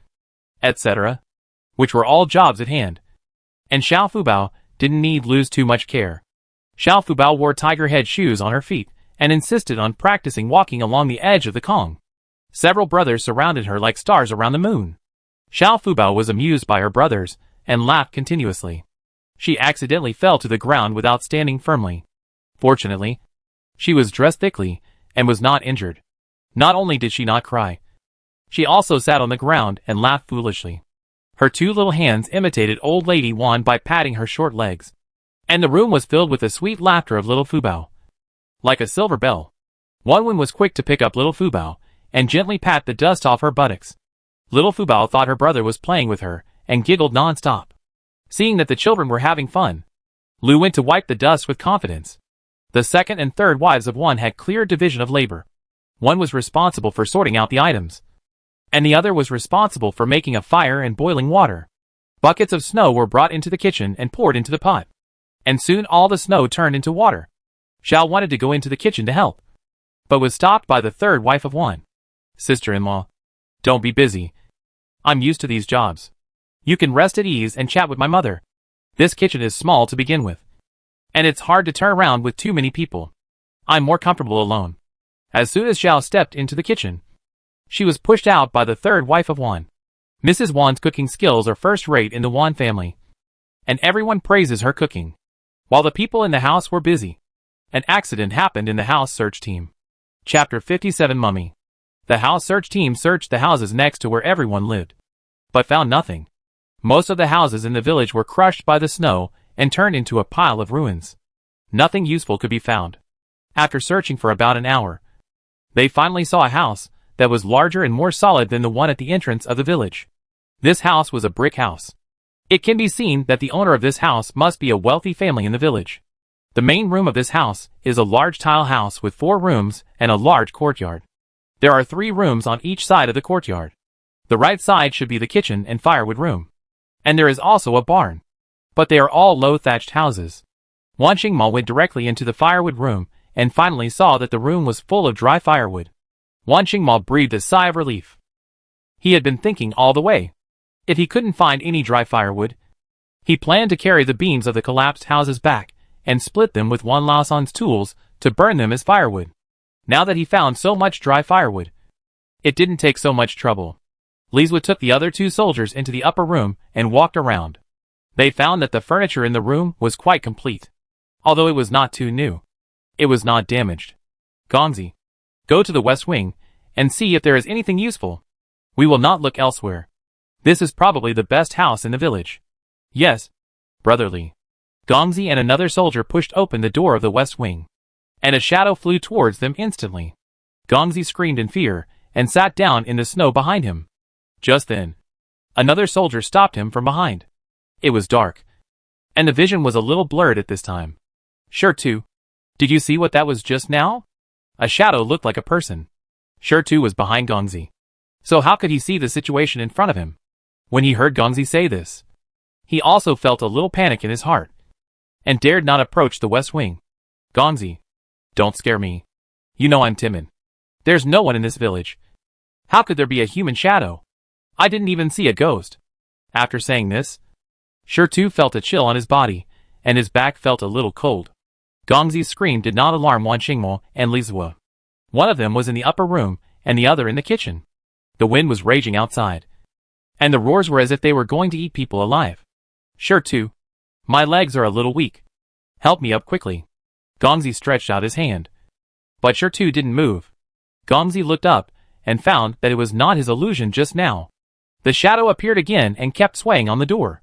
etc., which were all jobs at hand. And Fubao didn't need Lu's too much care. Fubao wore tiger head shoes on her feet and insisted on practicing walking along the edge of the Kong. Several brothers surrounded her like stars around the moon. Fubao was amused by her brothers and laughed continuously. She accidentally fell to the ground without standing firmly. Fortunately, she was dressed thickly and was not injured. Not only did she not cry, she also sat on the ground and laughed foolishly. Her two little hands imitated old lady Wan by patting her short legs. And the room was filled with the sweet laughter of little Fubao. Like a silver bell, Wan was quick to pick up little Fubao and gently pat the dust off her buttocks. Little Fubao thought her brother was playing with her and giggled non-stop. Seeing that the children were having fun, Lu went to wipe the dust with confidence. The second and third wives of Wan had clear division of labor. One was responsible for sorting out the items, and the other was responsible for making a fire and boiling water. Buckets of snow were brought into the kitchen and poured into the pot, and soon all the snow turned into water. Xiao wanted to go into the kitchen to help, but was stopped by the third wife of Wan. Sister-in-law, don't be busy. I'm used to these jobs. You can rest at ease and chat with my mother. This kitchen is small to begin with, and it's hard to turn around with too many people. I'm more comfortable alone. As soon as Xiao stepped into the kitchen, she was pushed out by the third wife of Wan. Mrs. Wan's cooking skills are first-rate in the Wan family, and everyone praises her cooking. While the people in the house were busy, an accident happened in the house search team. Chapter 57 Mummy. The house search team searched the houses next to where everyone lived, but found nothing. Most of the houses in the village were crushed by the snow and turned into a pile of ruins. Nothing useful could be found. After searching for about an hour, they finally saw a house that was larger and more solid than the one at the entrance of the village. This house was a brick house. It can be seen that the owner of this house must be a wealthy family in the village. The main room of this house is a large tile house with 4 rooms and a large courtyard. There are 3 rooms on each side of the courtyard. The right side should be the kitchen and firewood room. And there is also a barn. But they are all low thatched houses. Wan Mo went directly into the firewood room and finally saw that the room was full of dry firewood. Wan Mo breathed a sigh of relief. He had been thinking all the way. If he couldn't find any dry firewood, he planned to carry the beams of the collapsed houses back and split them with Wan Laosan's tools to burn them as firewood. Now that he found so much dry firewood, it didn't take so much trouble. Lizwa took the other 2 soldiers into the upper room and walked around. They found that the furniture in the room was quite complete. Although it was not too new, it was not damaged. Gongzi, go to the west wing and see if there is anything useful. We will not look elsewhere. This is probably the best house in the village. Yes, brotherly. Gongzi and another soldier pushed open the door of the west wing, and a shadow flew towards them instantly. Gongzi screamed in fear and sat down in the snow behind him. Just then, another soldier stopped him from behind. It was dark, and the vision was a little blurred at this time. Sure too. Did you see what that was just now? A shadow looked like a person. Sure too was behind Gongzi. So how could he see the situation in front of him? When he heard Gongzi say this, he also felt a little panic in his heart, and dared not approach the west wing. Gongzi, don't scare me. You know I'm timid. There's no one in this village. How could there be a human shadow? I didn't even see a ghost. After saying this, Sure too felt a chill on his body, and his back felt a little cold. Gongzi's scream did not alarm Wan Mo and Lizwa. One of them was in the upper room, and the other in the kitchen. The wind was raging outside, and the roars were as if they were going to eat people alive. Sure too. My legs are a little weak. Help me up quickly. Gongzi stretched out his hand. But Sure too didn't move. Gongzi looked up, and found that it was not his illusion just now. The shadow appeared again and kept swaying on the door,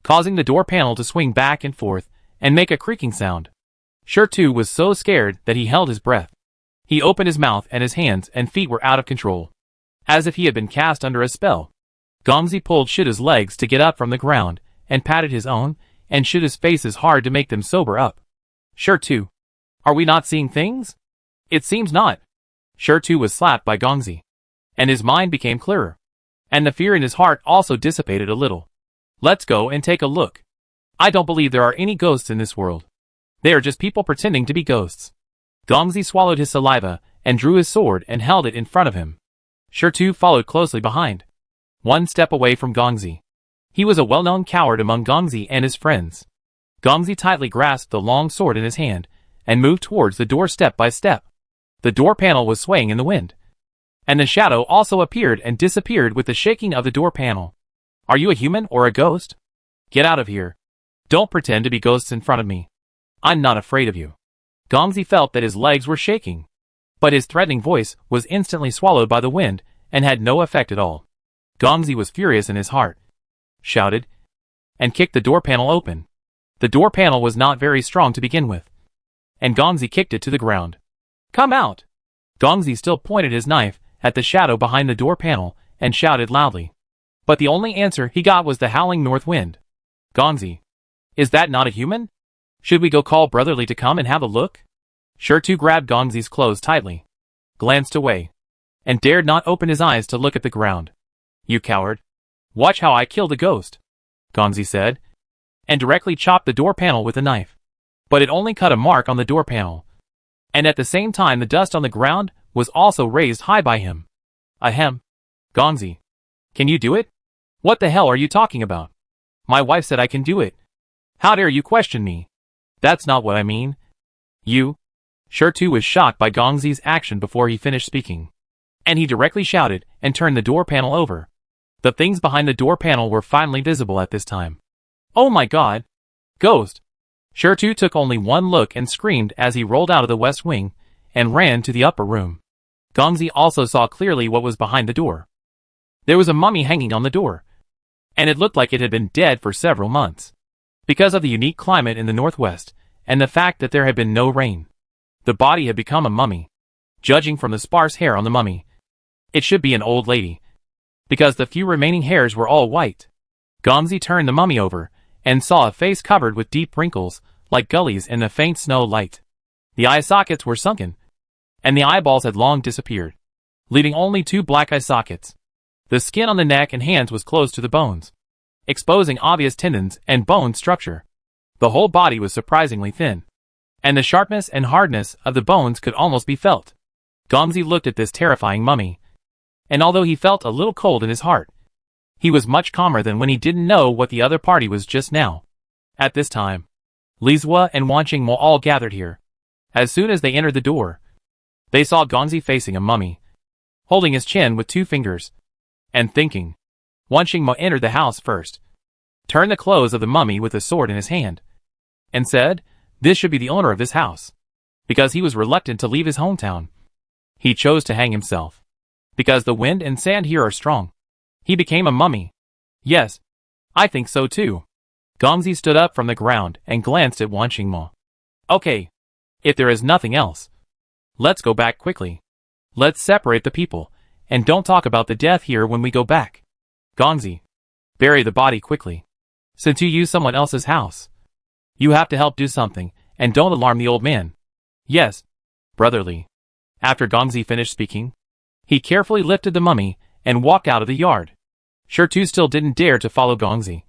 causing the door panel to swing back and forth and make a creaking sound. Sure too was so scared that he held his breath. He opened his mouth and his hands and feet were out of control, as if he had been cast under a spell. Gongzi pulled Shida's legs to get up from the ground and patted his own and Shida's faces hard to make them sober up. Sure too. Are we not seeing things? It seems not. Sure too was slapped by Gongzi, and his mind became clearer, and the fear in his heart also dissipated a little. Let's go and take a look. I don't believe there are any ghosts in this world. They are just people pretending to be ghosts. Gongzi swallowed his saliva and drew his sword and held it in front of him. Sure too followed closely behind, one step away from Gongzi. He was a well-known coward among Gongzi and his friends. Gongzi tightly grasped the long sword in his hand and moved towards the door step by step. The door panel was swaying in the wind, and the shadow also appeared and disappeared with the shaking of the door panel. Are you a human or a ghost? Get out of here. Don't pretend to be ghosts in front of me. I'm not afraid of you. Gongzi felt that his legs were shaking, but his threatening voice was instantly swallowed by the wind and had no effect at all. Gongzi was furious in his heart. shouted, and kicked the door panel open. The door panel was not very strong to begin with, and Gongzi kicked it to the ground. "Come out!" Gongzi still pointed his knife at the shadow behind the door panel and shouted loudly. But the only answer he got was the howling north wind. "Gongzi, is that not a human? Should we go call Brotherly to come and have a look?" Shirtu grabbed Gongzi's clothes tightly, glanced away, and dared not open his eyes to look at the ground. "You coward! Watch how I kill the ghost," Gongzi said, and directly chopped the door panel with a knife. But it only cut a mark on the door panel, and at the same time the dust on the ground was also raised high by him. "Ahem. Gongzi, can you do it? What the hell are you talking about? My wife said I can do it. How dare you question me? That's not what I mean. You..." Shirtu was shocked by Gongzi's action before he finished speaking, and he directly shouted and turned the door panel over. The things behind the door panel were finally visible at this time. "Oh my god! Ghost!" Shirtu took only one look and screamed as he rolled out of the west wing and ran to the upper room. Gongzi also saw clearly what was behind the door. There was a mummy hanging on the door, and it looked like it had been dead for several months. Because of the unique climate in the northwest and the fact that there had been no rain, the body had become a mummy. Judging from the sparse hair on the mummy, it should be an old lady, because the few remaining hairs were all white. Gongzi turned the mummy over and saw a face covered with deep wrinkles like gullies in the faint snow light. The eye sockets were sunken, and the eyeballs had long disappeared, leaving only two black eye sockets. The skin on the neck and hands was close to the bones, exposing obvious tendons and bone structure. The whole body was surprisingly thin, and the sharpness and hardness of the bones could almost be felt. Gongzi looked at this terrifying mummy, and although he felt a little cold in his heart, he was much calmer than when he didn't know what the other party was just now. At this time, Li Zua and Waning Mo all gathered here. As soon as they entered the door, they saw Gongzi facing a mummy, holding his chin with two fingers, and thinking. Waning Mo entered the house first, turned the clothes of the mummy with a sword in his hand, and said, "This should be the owner of this house." Because he was reluctant to leave his hometown, he chose to hang himself. Because the wind and sand here are strong, he became a mummy. "Yes, I think so too." Gongzi stood up from the ground and glanced at Waning Mo. "Okay, if there is nothing else, let's go back quickly. Let's separate the people, and don't talk about the death here when we go back. Gongzi, bury the body quickly. Since you use someone else's house, you have to help do something, and don't alarm the old man." "Yes, Brotherly." After Gongzi finished speaking, he carefully lifted the mummy and walked out of the yard. Shirtu still didn't dare to follow Gongzi,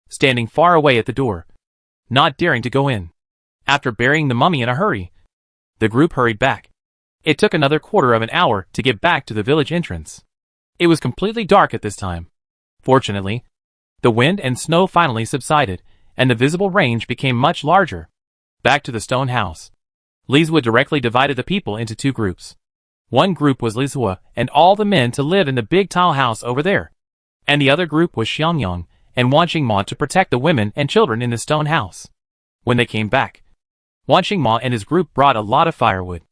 standing far away at the door, not daring to go in. After burying the mummy in a hurry, the group hurried back. It took another quarter of an hour to get back to the village entrance. It was completely dark at this time. Fortunately, the wind and snow finally subsided, and the visible range became much larger. Back to the stone house. Li Zua directly divided the people into two groups. One group was Li Zua and all the men to live in the big tile house over there, and the other group was Xiangyang and Waning Mo to protect the women and children in the stone house. When they came back, Waning Mo and his group brought a lot of firewood,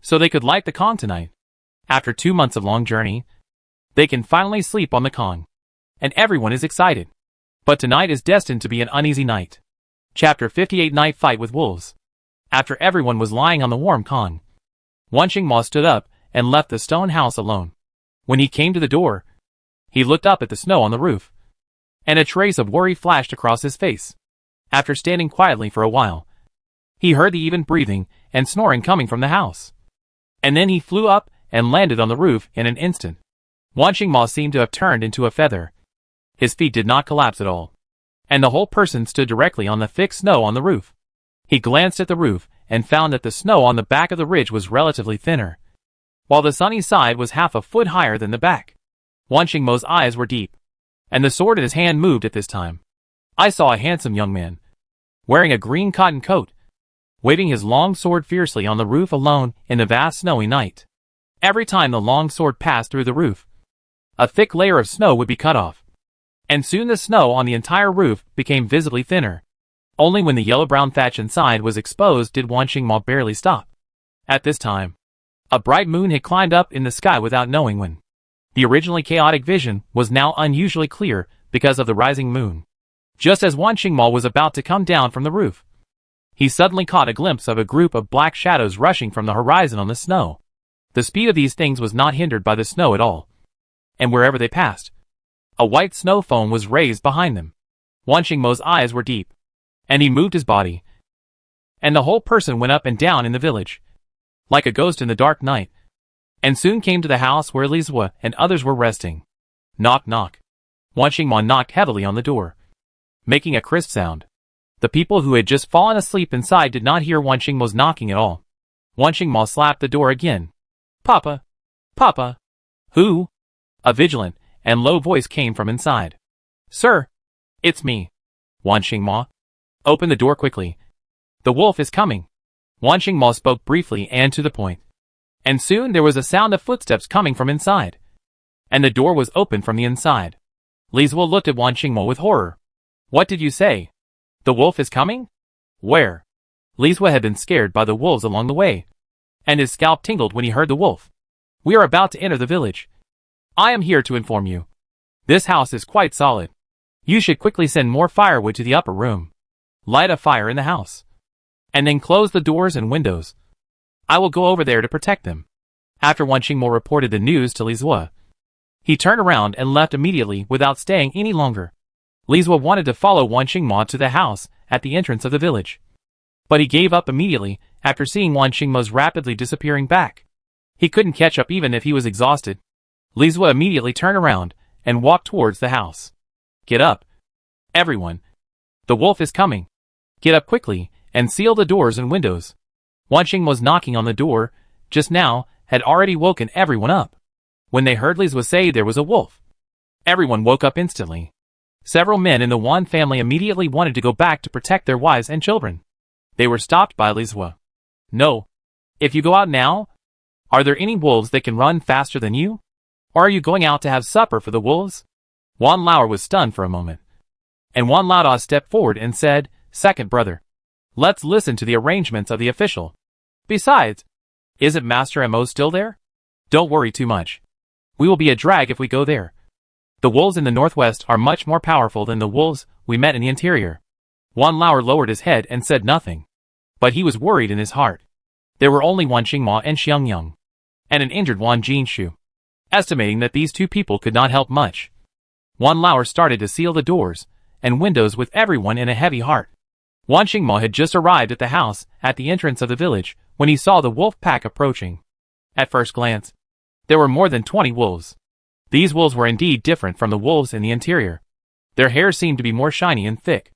so they could light the Kong tonight. After 2 months of long journey, they can finally sleep on the Kong, and everyone is excited. But tonight is destined to be an uneasy night. Chapter 58 Night Fight with Wolves. After everyone was lying on the warm Kong, Waning Mo stood up and left the stone house alone. When he came to the door, he looked up at the snow on the roof, and a trace of worry flashed across his face. After standing quietly for a while, he heard the even breathing and snoring coming from the house. And then he flew up and landed on the roof in an instant. Waning Mo seemed to have turned into a feather. His feet did not collapse at all, and the whole person stood directly on the thick snow on the roof. He glanced at the roof and found that the snow on the back of the ridge was relatively thinner, while the sunny side was half a foot higher than the back. Waning Mo's eyes were deep, and the sword in his hand moved at this time. I saw a handsome young man, wearing a green cotton coat, waving his long sword fiercely on the roof alone in the vast snowy night. Every time the long sword passed through the roof, a thick layer of snow would be cut off, and soon the snow on the entire roof became visibly thinner. Only when the yellow-brown thatch inside was exposed did Waning Mo barely stop. At this time, a bright moon had climbed up in the sky without knowing when. The originally chaotic vision was now unusually clear because of the rising moon. Just as Wan Mo was about to come down from the roof, he suddenly caught a glimpse of a group of black shadows rushing from the horizon on the snow. The speed of these things was not hindered by the snow at all, and wherever they passed, a white snow foam was raised behind them. Wan Mo's eyes were deep, and he moved his body, and the whole person went up and down in the village, like a ghost in the dark night, and soon came to the house where Li Zue and others were resting. Knock, knock. Wan Mo knocked heavily on the door, making a crisp sound. The people who had just fallen asleep inside did not hear Wan Mo's knocking at all. Wan Mo slapped the door again. Papa! Papa! Who? A vigilant and low voice came from inside. Sir! It's me. Wan Mo. Open the door quickly. The wolf is coming. Wan Mo spoke briefly and to the point. And soon there was a sound of footsteps coming from inside, and the door was opened from the inside. Li Zue looked at Wan Mo with horror. What did you say? The wolf is coming? Where? Li Zue had been scared by the wolves along the way, and his scalp tingled when he heard the wolf. We are about to enter the village. I am here to inform you. This house is quite solid. You should quickly send more firewood to the upper room. Light a fire in the house, and then close the doors and windows. I will go over there to protect them. After Wan Mo reported the news to Li Zue, he turned around and left immediately without staying any longer. Li Zue wanted to follow Wan Mo to the house at the entrance of the village, but he gave up immediately after seeing Wan Mo's rapidly disappearing back. He couldn't catch up even if he was exhausted. Li Zue immediately turned around and walked towards the house. Get up, everyone. The wolf is coming. Get up quickly and seal the doors and windows. Wan Mo's knocking on the door just now had already woken everyone up. When they heard Li Zue say there was a wolf, everyone woke up instantly. Several men in the Wan family immediately wanted to go back to protect their wives and children. They were stopped by Li Zue. No. If you go out now, are there any wolves that can run faster than you? Or are you going out to have supper for the wolves? Wan Lao was stunned for a moment, and Wan Lao stepped forward and said, Second brother, let's listen to the arrangements of the official. Besides, isn't Master Mo still there? Don't worry too much. We will be a drag if we go there. The wolves in the northwest are much more powerful than the wolves we met in the interior. Wan Lao lowered his head and said nothing, but he was worried in his heart. There were only Wan Mo and Xiang Yang, and an injured Wan Jinshu. Estimating that these two people could not help much, Wan Lao started to seal the doors and windows with everyone in a heavy heart. Wan Mo had just arrived at the house at the entrance of the village when he saw the wolf pack approaching. At first glance, there were more than 20 wolves. These wolves were indeed different from the wolves in the interior. Their hair seemed to be more shiny and thick,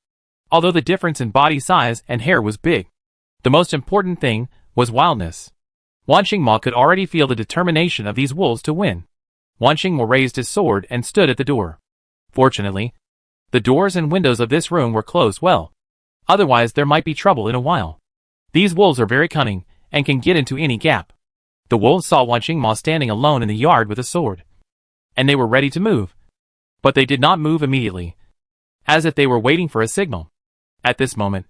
although the difference in body size and hair was big. The most important thing was wildness. Wan Mo could already feel the determination of these wolves to win. Wan Mo raised his sword and stood at the door. Fortunately, the doors and windows of this room were closed well. Otherwise there might be trouble in a while. These wolves are very cunning and can get into any gap. The wolves saw Wan Mo standing alone in the yard with a sword, and they were ready to move. But they did not move immediately, as if they were waiting for a signal. At this moment,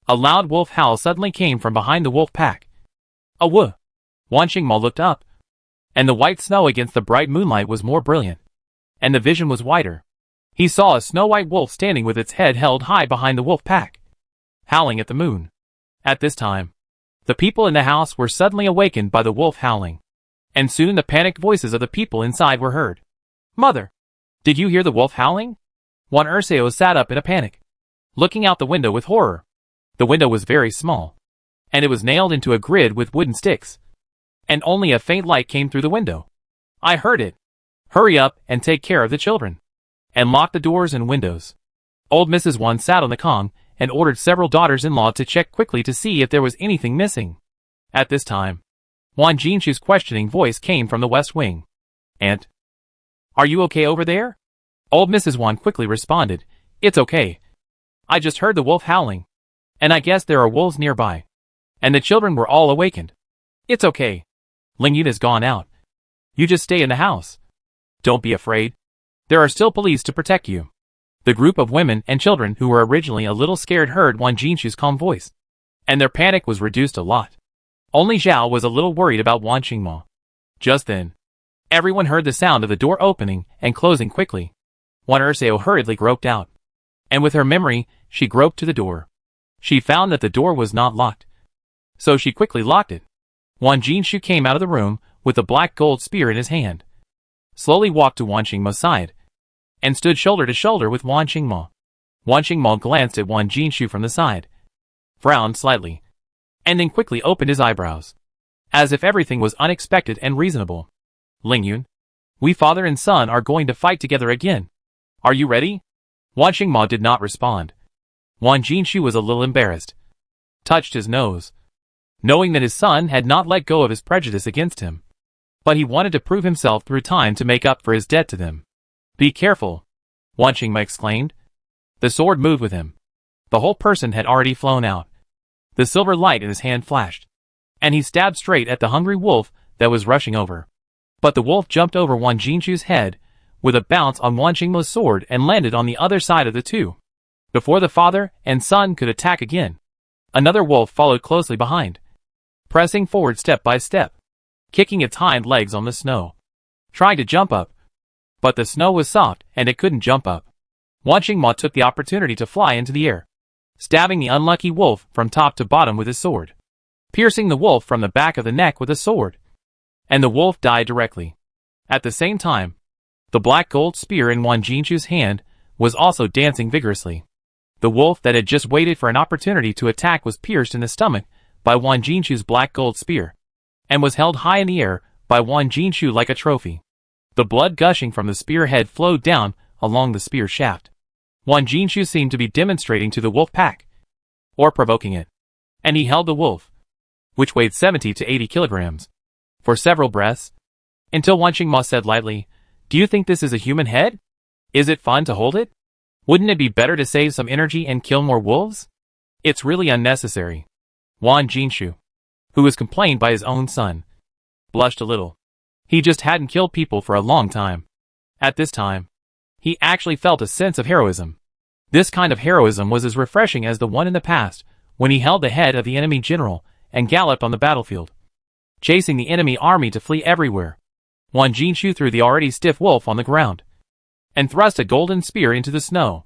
a loud wolf howl suddenly came from behind the wolf pack. A woo! Wan Mo looked up, and the white snow against the bright moonlight was more brilliant, and the vision was wider. He saw a snow-white wolf standing with its head held high behind the wolf pack, howling at the moon. At this time, the people in the house were suddenly awakened by the wolf howling, and soon the panicked voices of the people inside were heard. Mother! Did you hear the wolf howling? Wan Erseo sat up in a panic, looking out the window with horror. The window was very small, and it was nailed into a grid with wooden sticks, and only a faint light came through the window. I heard it. Hurry up and take care of the children, and lock the doors and windows. Old Mrs. Wan sat on the Kong and ordered several daughters-in-law to check quickly to see if there was anything missing. At this time, Wan Jinshu's questioning voice came from the west wing. Aunt, are you okay over there? Old Mrs. Wan quickly responded, It's okay. I just heard the wolf howling, and I guess there are wolves nearby. And the children were all awakened. It's okay. Ling Yun has gone out. You just stay in the house. Don't be afraid. There are still police to protect you. The group of women and children who were originally a little scared heard Wan Jinshu's calm voice, and their panic was reduced a lot. Only Zhao was a little worried about Wan Mo. Just then, everyone heard the sound of the door opening and closing quickly. Wan Dasao hurriedly groped out. And with her memory, she groped to the door. She found that the door was not locked. So she quickly locked it. Wan Jinshu came out of the room with the black gold spear in his hand. Slowly walked to Wan Qingmo's side. And stood shoulder to shoulder with Wan Qingmo. Wan Qingmo glanced at Wan Jinshu from the side. Frowned slightly. And then quickly opened his eyebrows. As if everything was unexpected and reasonable. Lingyun, we father and son are going to fight together again. Are you ready? Wan Qingmo did not respond. Wan Jinshu was a little embarrassed. Touched his nose. Knowing that his son had not let go of his prejudice against him. But he wanted to prove himself through time to make up for his debt to them. Be careful, Wan Qingmo exclaimed. The sword moved with him. The whole person had already flown out. The silver light in his hand flashed. And he stabbed straight at the hungry wolf that was rushing over. But the wolf jumped over Wan Jinshu's head with a bounce on Wan Qingmo's sword and landed on the other side of the two. Before the father and son could attack again, another wolf followed closely behind, pressing forward step by step, kicking its hind legs on the snow, trying to jump up. But the snow was soft and it couldn't jump up. Wan Qingmo took the opportunity to fly into the air, stabbing the unlucky wolf from top to bottom with his sword, piercing the wolf from the back of the neck with a sword. And the wolf died directly. At the same time, the black gold spear in Wan Jinshu's hand was also dancing vigorously. The wolf that had just waited for an opportunity to attack was pierced in the stomach by Wan Jinshu's black gold spear, and was held high in the air by Wan Jinshu like a trophy. The blood gushing from the spear head flowed down along the spear shaft. Wan Jinshu seemed to be demonstrating to the wolf pack, or provoking it. And he held the wolf, which weighed 70 to 80 kilograms, for several breaths, until Wan Qingmo said lightly, "Do you think this is a human head? Is it fun to hold it? Wouldn't it be better to save some energy and kill more wolves? It's really unnecessary." Wan Jinshu, who was complained by his own son, blushed a little. He just hadn't killed people for a long time. At this time, he actually felt a sense of heroism. This kind of heroism was as refreshing as the one in the past, when he held the head of the enemy general and galloped on the battlefield, chasing the enemy army to flee everywhere. Wan Jinshu threw the already stiff wolf on the ground, and thrust a golden spear into the snow.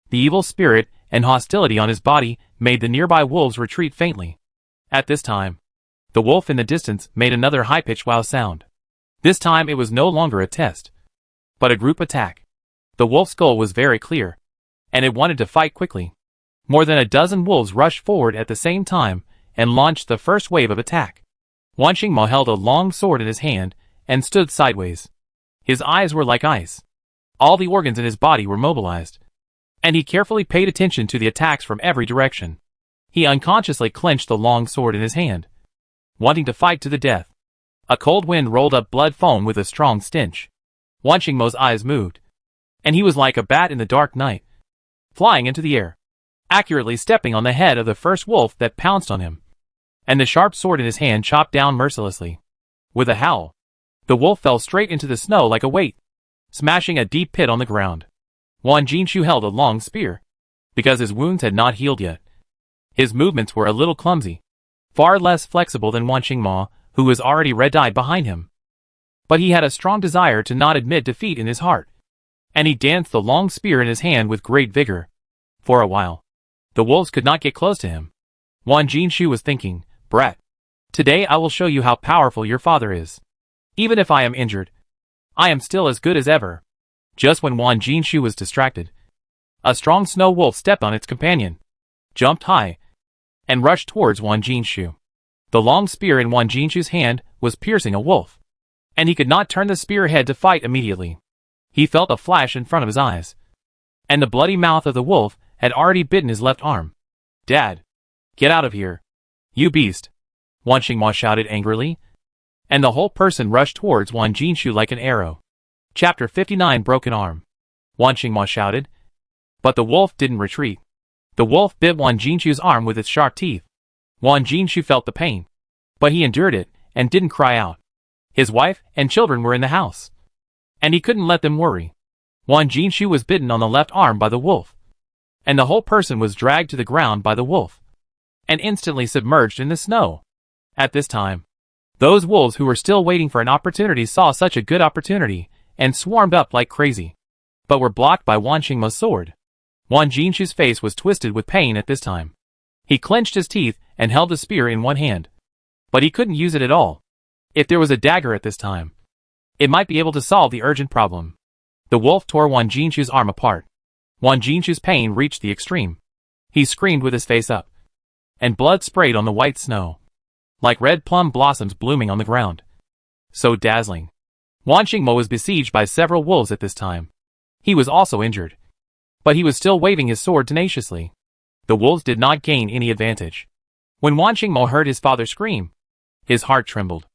The evil spirit and hostility on his body made the nearby wolves retreat faintly. At this time, the wolf in the distance made another high-pitched wow sound. This time it was no longer a test, but a group attack. The wolf's goal was very clear, and it wanted to fight quickly. More than a dozen wolves rushed forward at the same time and launched the first wave of attack. Wan Qingmo held a long sword in his hand and stood sideways. His eyes were like ice. All the organs in his body were mobilized, and he carefully paid attention to the attacks from every direction. He unconsciously clenched the long sword in his hand, wanting to fight to the death. A cold wind rolled up blood foam with a strong stench. Wan Qingmo's eyes moved, and he was like a bat in the dark night, flying into the air, accurately stepping on the head of the first wolf that pounced on him. And the sharp sword in his hand chopped down mercilessly. With a howl, the wolf fell straight into the snow like a weight, smashing a deep pit on the ground. Wan Jinshu held a long spear, because his wounds had not healed yet. His movements were a little clumsy, far less flexible than Wan Qingmo, who was already red-eyed behind him. But he had a strong desire to not admit defeat in his heart, and he danced the long spear in his hand with great vigor. For a while, the wolves could not get close to him. Wan Jinshu was thinking, "Brat, today I will show you how powerful your father is. Even if I am injured, I am still as good as ever." Just when Wan Jinshu was distracted, a strong snow wolf stepped on its companion, jumped high, and rushed towards Wan Jinshu. The long spear in Wan Jinshu's hand was piercing a wolf, and he could not turn the spear head to fight immediately. He felt a flash in front of his eyes, and the bloody mouth of the wolf had already bitten his left arm. "Dad, get out of here, you beast!" Wan Qingmo shouted angrily, and the whole person rushed towards Wan Jinshu like an arrow. Chapter 59 Broken Arm. Wan Qingmo shouted, but the wolf didn't retreat. The wolf bit Wan Jinshu's arm with its sharp teeth. Wan Jinshu felt the pain, but he endured it and didn't cry out. His wife and children were in the house, and he couldn't let them worry. Wan Jinshu was bitten on the left arm by the wolf, and the whole person was dragged to the ground by the wolf, and instantly submerged in the snow. At this time, those wolves who were still waiting for an opportunity saw such a good opportunity, and swarmed up like crazy. but were blocked by Wan Qingmo's sword. Wan Jinshu's face was twisted with pain at this time. He clenched his teeth and held the spear in one hand. But he couldn't use it at all. If there was a dagger at this time, it might be able to solve the urgent problem. The wolf tore Wan Jinshu's arm apart. Wan Jinshu's pain reached the extreme. He screamed with his face up, and blood sprayed on the white snow, like red plum blossoms blooming on the ground. So dazzling. Wan Qingmo was besieged by several wolves at this time. He was also injured, but he was still waving his sword tenaciously. The wolves did not gain any advantage. When Wan Qingmo heard his father scream, his heart trembled.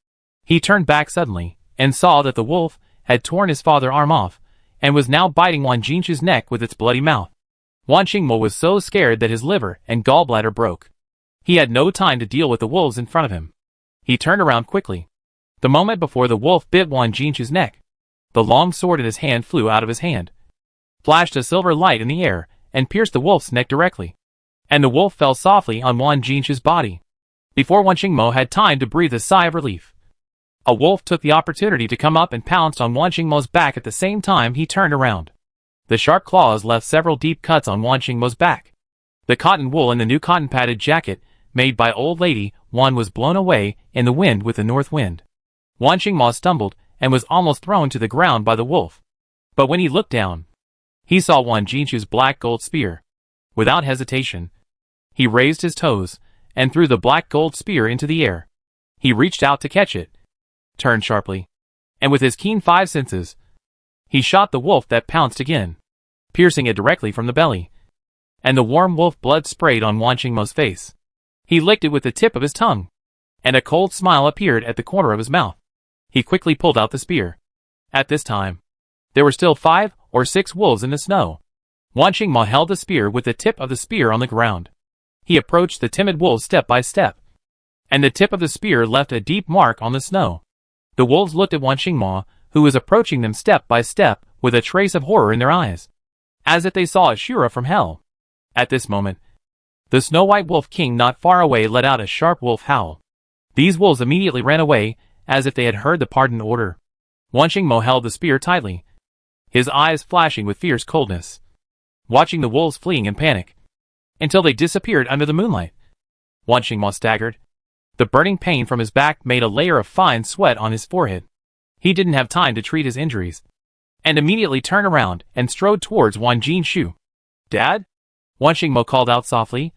He turned back suddenly, and saw that the wolf had torn his father's arm off, and was now biting Wan Jinshu's neck with its bloody mouth. Wan Qingmo was so scared that his liver and gallbladder broke. He had no time to deal with the wolves in front of him. He turned around quickly. The moment before the wolf bit Wan Jinshu's neck, the long sword in his hand flew out of his hand, flashed a silver light in the air, and pierced the wolf's neck directly. And the wolf fell softly on Wan Jinshu's body. Before Wan Qingmo had time to breathe a sigh of relief, a wolf took the opportunity to come up and pounced on Wan Qingmo's back at the same time he turned around. The sharp claws left several deep cuts on Wan Qingmo's back. The cotton wool in the new cotton-padded jacket, made by old lady Wan, was blown away in the wind with the north wind. Wan Qingmo stumbled and was almost thrown to the ground by the wolf. But when he looked down, he saw Wan Jinshu's black gold spear. Without hesitation, he raised his toes and threw the black gold spear into the air. He reached out to catch it, turned sharply, and with his keen five senses, he shot the wolf that pounced again, piercing it directly from the belly. And the warm wolf blood sprayed on Wan Qingmo's face. He licked it with the tip of his tongue, and a cold smile appeared at the corner of his mouth. He quickly pulled out the spear. At this time, there were still 5 or 6 wolves in the snow. Wan Qingmo held the spear with the tip of the spear on the ground. He approached the timid wolves step by step, and the tip of the spear left a deep mark on the snow. The wolves looked at Wan Qingmo, who was approaching them step by step with a trace of horror in their eyes, as if they saw a Shura from hell. At this moment, the snow-white wolf king not far away let out a sharp wolf howl. These wolves immediately ran away, as if they had heard the pardon order. Wan Qingmo held the spear tightly, his eyes flashing with fierce coldness, watching the wolves fleeing in panic, until they disappeared under the moonlight. Wan Qingmo staggered. The burning pain from his back made a layer of fine sweat on his forehead. He didn't have time to treat his injuries, and immediately turned around and strode towards Wan Jinshu. "Dad?" Wan Qingmo called out softly.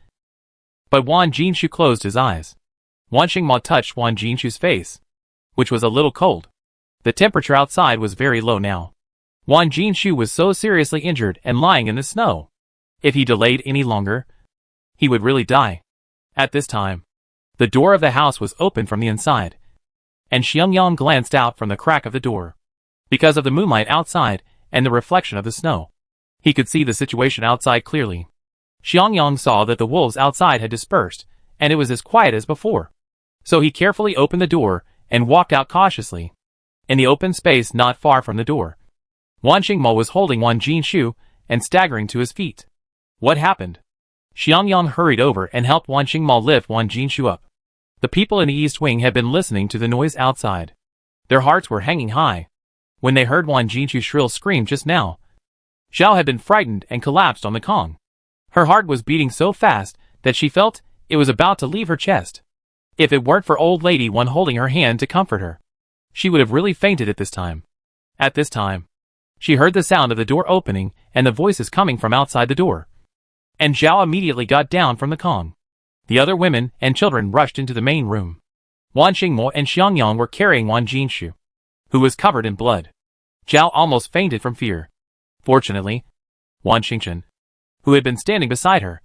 But Wan Jinshu closed his eyes. Wan Qingmo touched Wan Jinshu's face, which was a little cold. The temperature outside was very low now. Wan Jinshu was so seriously injured and lying in the snow. If he delayed any longer, he would really die. At this time, the door of the house was open from the inside, and Xiangyang glanced out from the crack of the door. Because of the moonlight outside and the reflection of the snow, he could see the situation outside clearly. Xiangyang saw that the wolves outside had dispersed, and it was as quiet as before. So he carefully opened the door and walked out cautiously. In the open space not far from the door, Wan Qingmo was holding Wan Jinshu and staggering to his feet. What happened? Xiangyang hurried over and helped Wan Qingmo lift Wan Jinshu up. The people in the east wing had been listening to the noise outside. Their hearts were hanging high when they heard Wan Jinshu's shrill scream just now. Xiao had been frightened and collapsed on the Kong. Her heart was beating so fast that she felt it was about to leave her chest. If it weren't for old lady Wan holding her hand to comfort her, she would have really fainted at this time. At this time, she heard the sound of the door opening and the voices coming from outside the door. And Zhao immediately got down from the Kong. The other women and children rushed into the main room. Wan Qingmo and Xiangyang were carrying Wan Jinshu, who was covered in blood. Zhao almost fainted from fear. Fortunately, Wan Xingchen, who had been standing beside her,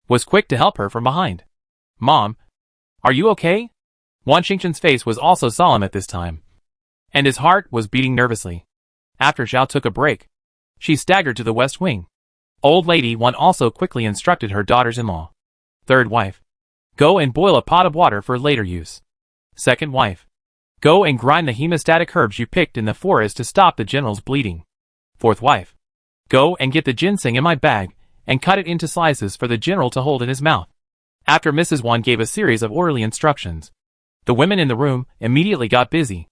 was quick to help her from behind. "Mom, are you okay?" Wan Xingchen's face was also solemn at this time, and his heart was beating nervously. After Zhao took a break, she staggered to the west wing. Old lady Wan also quickly instructed her daughters-in-law. Third wife, go and boil a pot of water for later use. Second wife, go and grind the hemostatic herbs you picked in the forest to stop the general's bleeding. Fourth wife, go and get the ginseng in my bag and cut it into slices for the general to hold in his mouth. After Mrs. Wan gave a series of orderly instructions, the women in the room immediately got busy.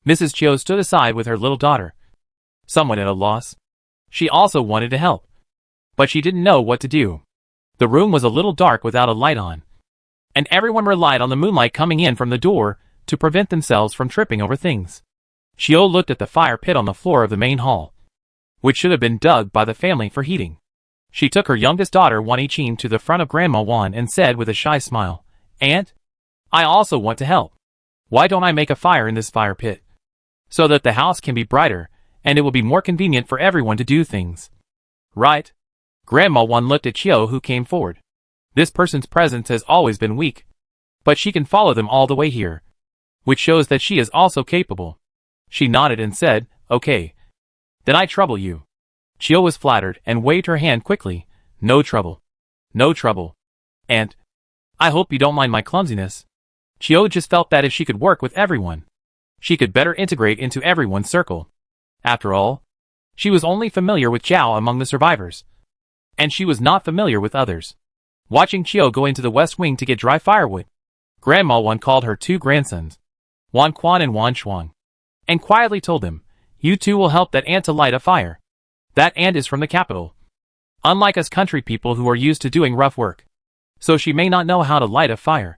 Mrs. Chiu stood aside with her little daughter, somewhat at a loss. She also wanted to help, but she didn't know what to do. The room was a little dark without a light on, and everyone relied on the moonlight coming in from the door to prevent themselves from tripping over things. Chiyo looked at the fire pit on the floor of the main hall, which should have been dug by the family for heating. She took her youngest daughter Wan Dasao to the front of Grandma Wan and said with a shy smile, "Aunt, I also want to help. Why don't I make a fire in this fire pit? So that the house can be brighter, and it will be more convenient for everyone to do things." "Right." Grandma Wan looked at Chiyo, who came forward. This person's presence has always been weak, but she can follow them all the way here, which shows that she is also capable. She nodded and said, "Okay. Then I trouble you." Chiyo was flattered and waved her hand quickly. "No trouble. No trouble. Aunt, I hope you don't mind my clumsiness." Chiyo just felt that if she could work with everyone, she could better integrate into everyone's circle. After all, she was only familiar with Zhao among the survivors, and she was not familiar with others. Watching Chiyo go into the west wing to get dry firewood, Grandma Wan called her two grandsons, Wan Quan and Wan Shuang, and quietly told them, "You two will help that aunt to light a fire. That aunt is from the capital, unlike us country people who are used to doing rough work, so she may not know how to light a fire.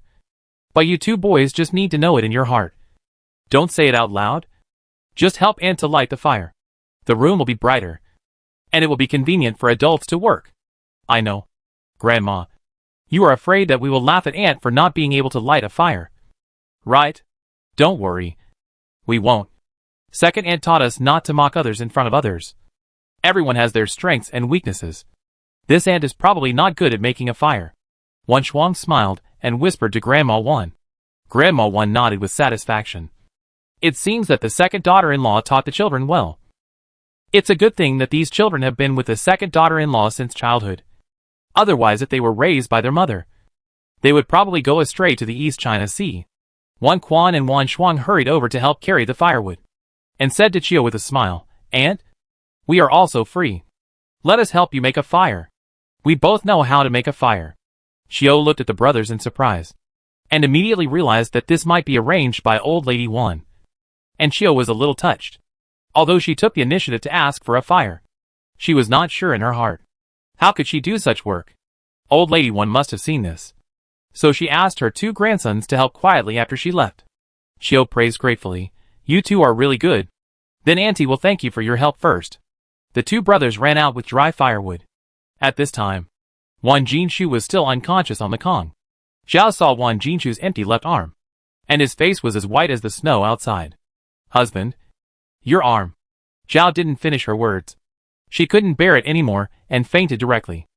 But you two boys just need to know it in your heart. Don't say it out loud. Just help aunt to light the fire. The room will be brighter, and it will be convenient for adults to work." "I know, Grandma. You are afraid that we will laugh at aunt for not being able to light a fire. Right? Don't worry. We won't. Second aunt taught us not to mock others in front of others. Everyone has their strengths and weaknesses. This aunt is probably not good at making a fire." Wan Shuang smiled and whispered to Grandma Wan. Grandma Wan nodded with satisfaction. It seems that the second daughter-in-law taught the children well. It's a good thing that these children have been with the second daughter-in-law since childhood. Otherwise, if they were raised by their mother, they would probably go astray to the East China Sea. Wan Quan and Wan Shuang hurried over to help carry the firewood, and said to Chiyo with a smile, "Aunt, we are also free. Let us help you make a fire. We both know how to make a fire." Chiyo looked at the brothers in surprise, and immediately realized that this might be arranged by Old Lady Wan. And Chiyo was a little touched. Although she took the initiative to ask for a fire, she was not sure in her heart. How could she do such work? Old Lady Wan must have seen this. So she asked her two grandsons to help quietly after she left. Chiyo praised gratefully, "You two are really good. Then Auntie will thank you for your help first." The two brothers ran out with dry firewood. At this time, Wan Jinshu was still unconscious on the Kong. Zhao saw Wan Jinshu's empty left arm, and his face was as white as the snow outside. "Husband, your arm." Zhao didn't finish her words. She couldn't bear it anymore and fainted directly.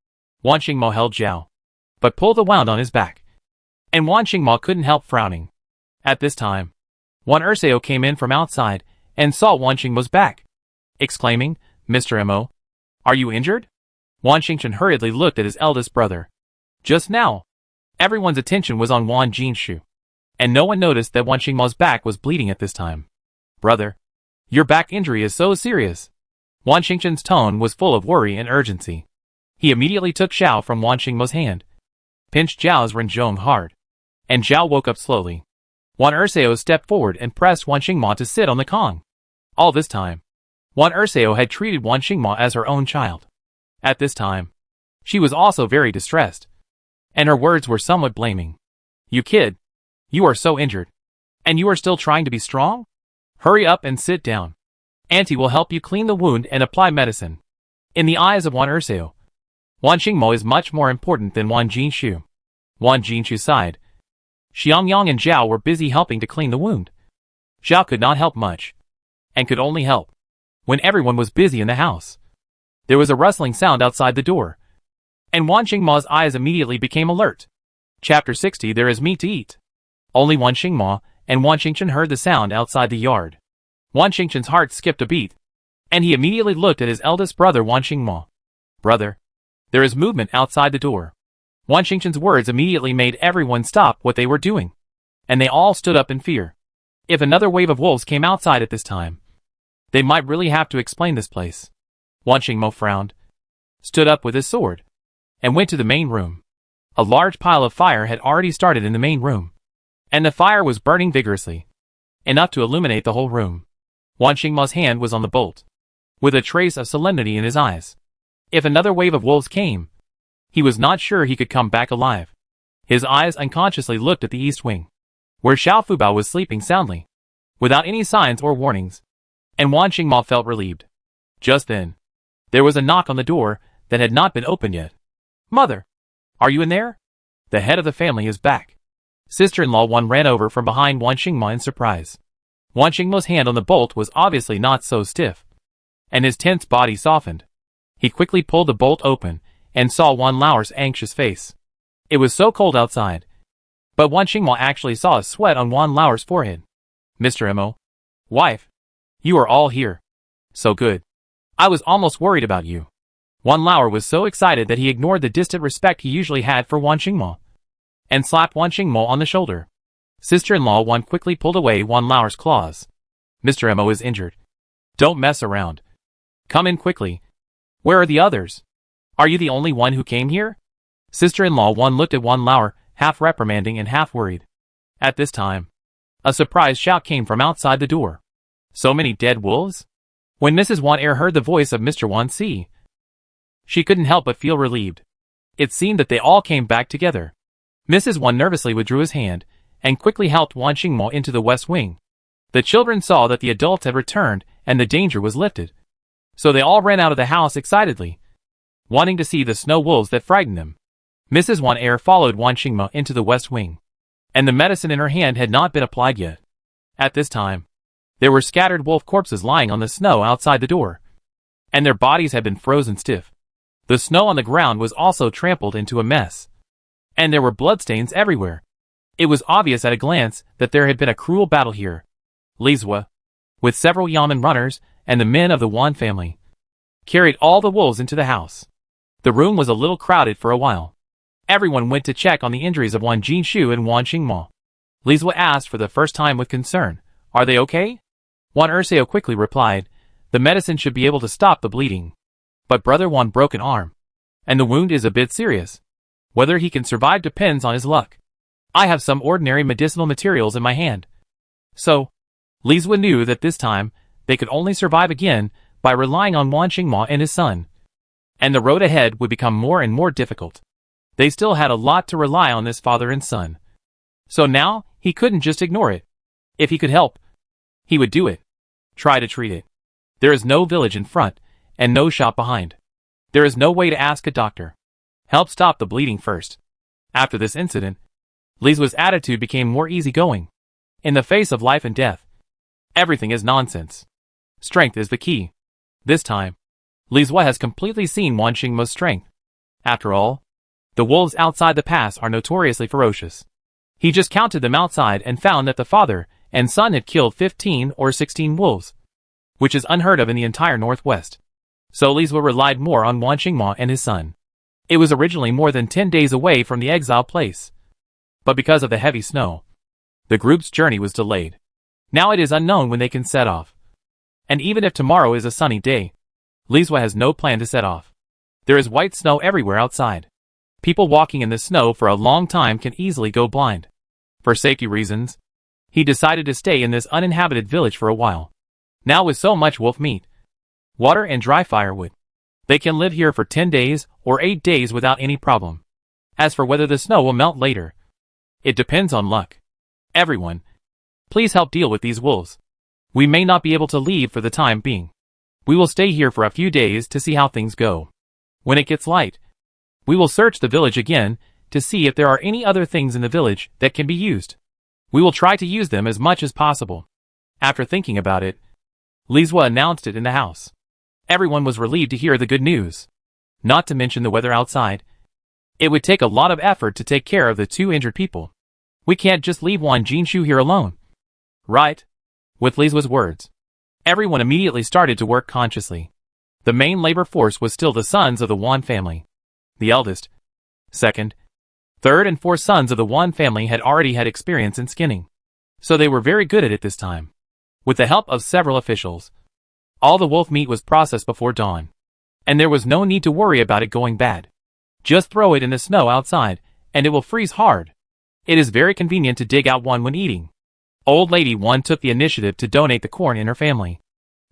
Wan Xingmo held Zhao, but pulled the wound on his back, and Wan Xingmo couldn't help frowning. At this time, Wan Dasao came in from outside and saw Wan Xingmo's back, exclaiming, "Mr. Mo, are you injured?" Wan Xingchen hurriedly looked at his eldest brother. Just now, everyone's attention was on Wan Jinshu, and no one noticed that Wan Xingmo's back was bleeding at this time. "Brother, your back injury is so serious." Wan Xingchen's tone was full of worry and urgency. He immediately took Zhao from Wan Xingmo's hand, pinched Zhao's renjong hard, and Zhao woke up slowly. Wan Dasao stepped forward and pressed Wan Xingmo to sit on the Kong. All this time, Wan Dasao had treated Wan Xingmo as her own child. At this time, she was also very distressed, and her words were somewhat blaming. "You kid, you are so injured, and you are still trying to be strong? Hurry up and sit down. Auntie will help you clean the wound and apply medicine." In the eyes of Wan Dasao, Wan Xingmo is much more important than Wan Jinshu. Wan Jinshu sighed. Xiangyang and Zhao were busy helping to clean the wound. Zhao could not help much, and could only help when everyone was busy in the house. There was a rustling sound outside the door, and Wan Xingmo's eyes immediately became alert. Chapter 60. There is meat to eat. Only Wan Xingmo and Wan Xingchen heard the sound outside the yard. Wan Xingchen's heart skipped a beat, and he immediately looked at his eldest brother Wan Xingmo. "Brother, there is movement outside the door." Wan Xingchen's words immediately made everyone stop what they were doing, and they all stood up in fear. If another wave of wolves came outside at this time, they might really have to explain this place. Wan Xingmo frowned, stood up with his sword, and went to the main room. A large pile of fire had already started in the main room, and the fire was burning vigorously, enough to illuminate the whole room. Wan Xingmo's hand was on the bolt, with a trace of solemnity in his eyes. If another wave of wolves came, he was not sure he could come back alive. His eyes unconsciously looked at the east wing, where Xiao Fubao was sleeping soundly, without any signs or warnings, and Wan Mo felt relieved. Just then, there was a knock on the door that had not been opened yet. "Mother, are you in there? The head of the family is back." Sister-in-law Wan ran over from behind Wan Mo in surprise. Wan Mo's hand on the bolt was obviously not so stiff, and his tense body softened. He quickly pulled the bolt open and saw Wan Lao's anxious face. It was so cold outside, but Wan Mo actually saw a sweat on Wan Lao's forehead. "Mr. Mo, wife, you are all here. So good. I was almost worried about you." Wan Lao was so excited that he ignored the distant respect he usually had for Wan Mo, and slapped Wan Mo on the shoulder. Sister-in-law Wan quickly pulled away Wan Lao's claws. "Mr. Mo is injured. Don't mess around. Come in quickly. Where are the others? Are you the only one who came here?" Sister-in-law Wan looked at Wan Lao, half reprimanding and half worried. At this time, a surprised shout came from outside the door. "So many dead wolves?" When Mrs. Wan heard the voice of Mr. Wan Si, she couldn't help but feel relieved. It seemed that they all came back together. Mrs. Wan nervously withdrew his hand and quickly helped Wan Mo into the west wing. The children saw that the adults had returned and the danger was lifted, so they all ran out of the house excitedly, wanting to see the snow wolves that frightened them. Mrs. Wan followed Wan Mo into the west wing, and the medicine in her hand had not been applied yet. At this time, there were scattered wolf corpses lying on the snow outside the door, and their bodies had been frozen stiff. The snow on the ground was also trampled into a mess, and there were bloodstains everywhere. It was obvious at a glance that there had been a cruel battle here. Lizwa, with several Yamen runners and the men of the Wan family, carried all the wolves into the house. The room was a little crowded for a while. Everyone went to check on the injuries of Wan Jinshu and Wan Mo. Lizwa asked for the first time with concern, "Are they okay?" Wan Erseo quickly replied, "The medicine should be able to stop the bleeding. But Brother Wan broke an arm, and the wound is a bit serious. Whether he can survive depends on his luck. I have some ordinary medicinal materials in my hand." So, Lizwa knew that this time, they could only survive again by relying on Wan Mo and his son, and the road ahead would become more and more difficult. They still had a lot to rely on this father and son. So now, he couldn't just ignore it. If he could help, he would do it. Try to treat it. There is no village in front, and no shop behind. There is no way to ask a doctor. Help stop the bleeding first. After this incident, Lizwa's attitude became more easygoing. In the face of life and death, everything is nonsense. Strength is the key. This time, Lizwa has completely seen Wan Mo's strength. After all, the wolves outside the pass are notoriously ferocious. He just counted them outside and found that the father and son had killed 15 or 16 wolves, which is unheard of in the entire Northwest. So Lizwa relied more on Wan Mo and his son. It was originally more than 10 days away from the exile place, but because of the heavy snow, the group's journey was delayed. Now it is unknown when they can set off. And even if tomorrow is a sunny day, Lizwa has no plan to set off. There is white snow everywhere outside. People walking in the snow for a long time can easily go blind. For safety reasons, he decided to stay in this uninhabited village for a while. Now with so much wolf meat, water and dry firewood, they can live here for 10 days or 8 days without any problem. As for whether the snow will melt later, it depends on luck. Everyone, please help deal with these wolves. We may not be able to leave for the time being. We will stay here for a few days to see how things go. When it gets light, we will search the village again to see if there are any other things in the village that can be used. We will try to use them as much as possible." After thinking about it, Lizwa announced it in the house. Everyone was relieved to hear the good news. Not to mention the weather outside. It would take a lot of effort to take care of the 2 injured people. We can't just leave Wan Jinshu here alone. Right? With Lizwa's words, everyone immediately started to work consciously. The main labor force was still the sons of the Wan family. The eldest, second, third and fourth sons of the Wan family had already had experience in skinning, so they were very good at it this time. With the help of several officials, all the wolf meat was processed before dawn, and there was no need to worry about it going bad. Just throw it in the snow outside, and it will freeze hard. It is very convenient to dig out one when eating. Old Lady Wan took the initiative to donate the corn in her family.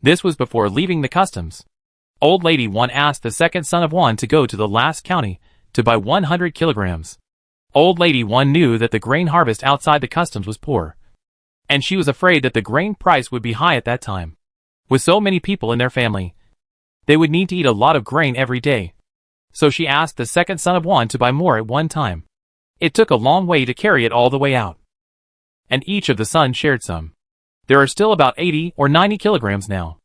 This was before leaving the customs. Old Lady Wan asked the second son of Wan to go to the last county to buy 100 kilograms. Old Lady Wan knew that the grain harvest outside the customs was poor, and she was afraid that the grain price would be high at that time. With so many people in their family, they would need to eat a lot of grain every day. So she asked the second son of Wan to buy more at one time. It took a long way to carry it all the way out, and each of the sons shared some. There are still about 80 or 90 kilograms now.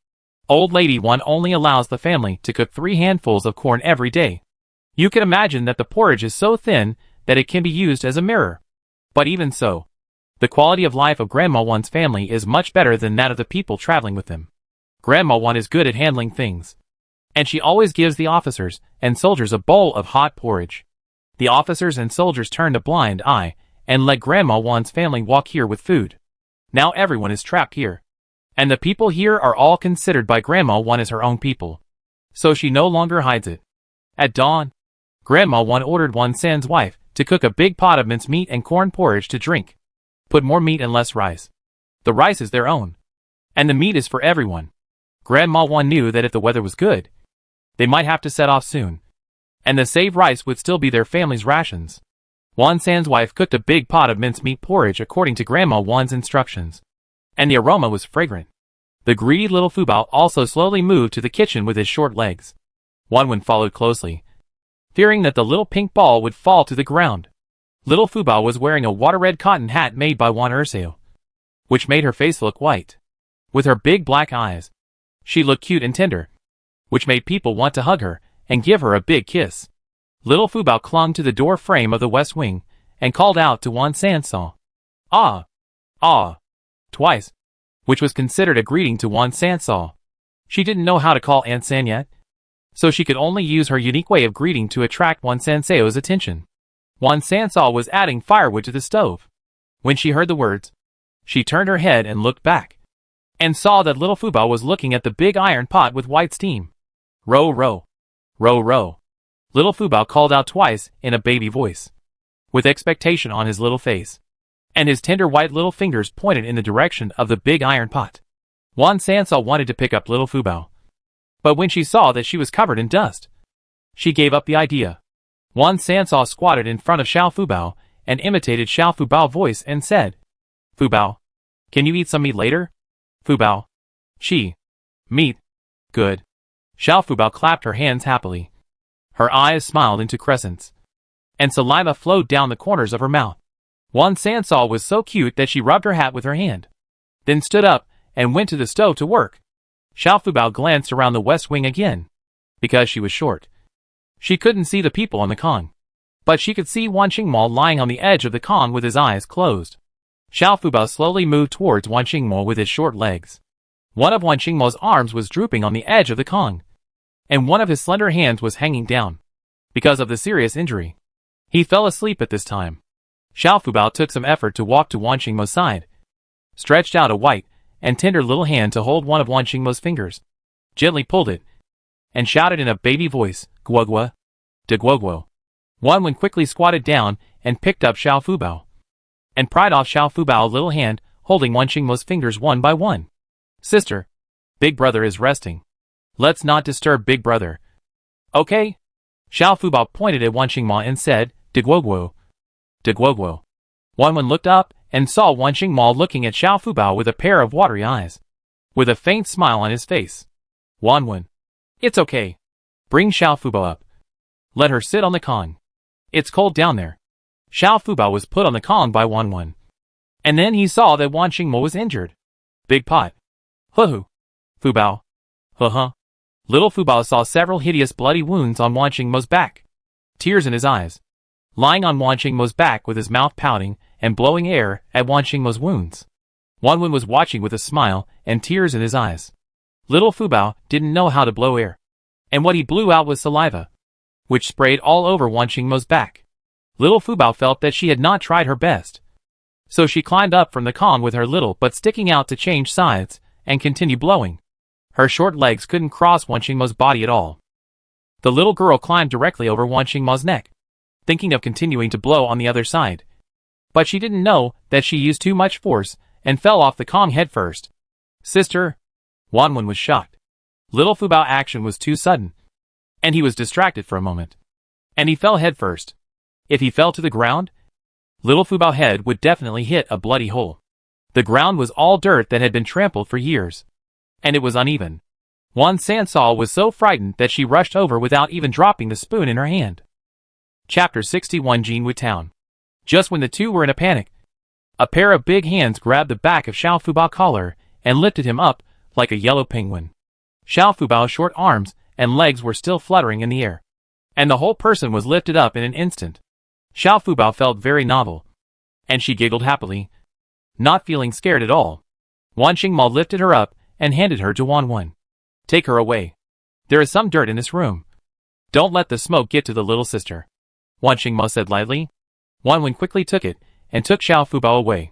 Old Lady Wan only allows the family to cook 3 handfuls of corn every day. You can imagine that the porridge is so thin that it can be used as a mirror. But even so, the quality of life of Grandma Wan's family is much better than that of the people traveling with them. Grandma Wan is good at handling things, and she always gives the officers and soldiers a bowl of hot porridge. The officers and soldiers turned a blind eye and let Grandma Wan's family walk here with food. Now everyone is trapped here, and the people here are all considered by Grandma Wan as her own people. So she no longer hides it. At dawn, Grandma Wan ordered Wan San's wife to cook a big pot of minced meat and corn porridge to drink. Put more meat and less rice. The rice is their own, and the meat is for everyone. Grandma Wan knew that if the weather was good, they might have to set off soon, and the saved rice would still be their family's rations. Wan San's wife cooked a big pot of mincemeat porridge according to Grandma Wan's instructions, and the aroma was fragrant. The greedy little Fubao also slowly moved to the kitchen with his short legs. Wan followed closely, fearing that the little pink ball would fall to the ground. Little Fubao was wearing a water-red cotton hat made by Wan Dasao, which made her face look white. With her big black eyes, she looked cute and tender, which made people want to hug her and give her a big kiss. Little Fubao clung to the door frame of the west wing and called out to Wan Sansaw, "Ah! Ah!" twice, which was considered a greeting to Wan Sansaw. She didn't know how to call Aunt San yet, so she could only use her unique way of greeting to attract Wan Sansao's attention. Wan Sansaw was adding firewood to the stove. When she heard the words, she turned her head and looked back, and saw that little Fubao was looking at the big iron pot with white steam. "Row, row, row, row." Little Fubao called out twice in a baby voice, with expectation on his little face, and his tender white little fingers pointed in the direction of the big iron pot. Wan Sansaw wanted to pick up little Fubao, but when she saw that she was covered in dust, she gave up the idea. Wan Sansaw squatted in front of Xiao Fubao and imitated Xiao Fubao's voice and said, "Fubao, can you eat some meat later?" "Fubao, meat, good." Xiao Fubao clapped her hands happily. Her eyes smiled into crescents, and saliva flowed down the corners of her mouth. Wan Sansaw was so cute that she rubbed her hat with her hand, then stood up and went to the stove to work. Xiao Fubao glanced around the west wing again. Because she was short, she couldn't see the people on the con, but she could see Wan Xingmo lying on the edge of the con with his eyes closed. Xiao Fubao slowly moved towards Wan Xingmo with his short legs. One of Wan Xingmo's arms was drooping on the edge of the con, and one of his slender hands was hanging down. Because of the serious injury, he fell asleep at this time. Xiao Fubao took some effort to walk to Wan Xingmo's side, stretched out a white and tender little hand to hold one of Wan Xingmo's fingers, gently pulled it, and shouted in a baby voice, "Guogua, de Guoguo." Wan quickly squatted down and picked up Xiao Fubao, and pried off Xiao Fubao's little hand, holding Wan Xingmo's fingers one by one. "Sister, Big Brother is resting. Let's not disturb Big Brother. Okay?" Xiao Fubao pointed at Wan Xingmo and said, "De Guoguo, de Guoguo." Wan looked up and saw Wan Xingmo looking at Xiao Fubao with a pair of watery eyes, with a faint smile on his face. Wan, "It's okay. Bring Xiao Fubao up. Let her sit on the con. It's cold down there." Xiao Fubao was put on the con by Wan, and then he saw that Wan Xingmo was injured. "Big pot. Hu Fubao. Huh." Little Fubao saw several hideous bloody wounds on Wan Xingmo's back, tears in his eyes, lying on Wan Xingmo's back with his mouth pouting and blowing air at Wan Xingmo's wounds. Wan was watching with a smile and tears in his eyes. Little Fubao didn't know how to blow air, and what he blew out was saliva, which sprayed all over Wan Xingmo's back. Little Fubao felt that she had not tried her best, so she climbed up from the con with her little butt sticking out to change sides and continue blowing. Her short legs couldn't cross Wan Xingmo's body at all. The little girl climbed directly over Wan Xingmo's neck, thinking of continuing to blow on the other side, but she didn't know that she used too much force and fell off the con head first. "Sister, Wanwen was shocked. Little Fubao action was too sudden, and he was distracted for a moment. And he fell headfirst. If he fell to the ground, little Fubao head would definitely hit a bloody hole. The ground was all dirt that had been trampled for years, and it was uneven. Wan Dasao was so frightened that she rushed over without even dropping the spoon in her hand. Chapter 61 Jinwu Town. Just when the two were in a panic, a pair of big hands grabbed the back of Xiao Fubao's collar and lifted him up like a yellow penguin. Xiao Fubao's short arms and legs were still fluttering in the air, and the whole person was lifted up in an instant. Xiao Fubao felt very novel, and she giggled happily, not feeling scared at all. Wanqing Mo lifted her up and handed her to Wanwen. Take her away. There is some dirt in this room. Don't let the smoke get to the little sister. Wanqing Mo said lightly. Wanwen quickly took it and took Xiao Fubao away.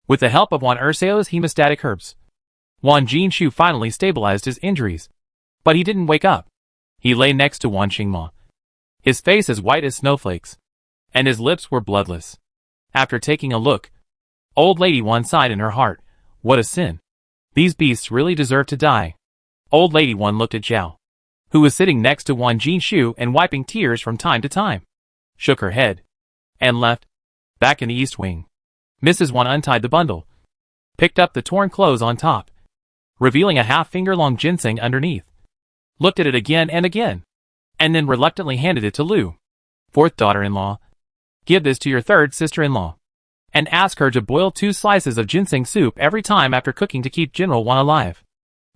With the help of Wan Dasao's hemostatic herbs, Wan Jinshu finally stabilized his injuries. But he didn't wake up. He lay next to Wanqing Mo, his face as white as snowflakes, and his lips were bloodless. After taking a look, old lady Wan sighed in her heart. What a sin. These beasts really deserve to die. Old lady Wan looked at Zhao, who was sitting next to Wan Jinshu and wiping tears from time to time, shook her head, and left. Back in the east wing, Mrs. Wan untied the bundle, picked up the torn clothes on top, revealing a half-finger-long ginseng underneath, looked at it again and again, and then reluctantly handed it to Lu, fourth daughter-in-law. Give this to your third sister-in-law, and ask her to boil 2 slices of ginseng soup every time after cooking to keep General Wan alive.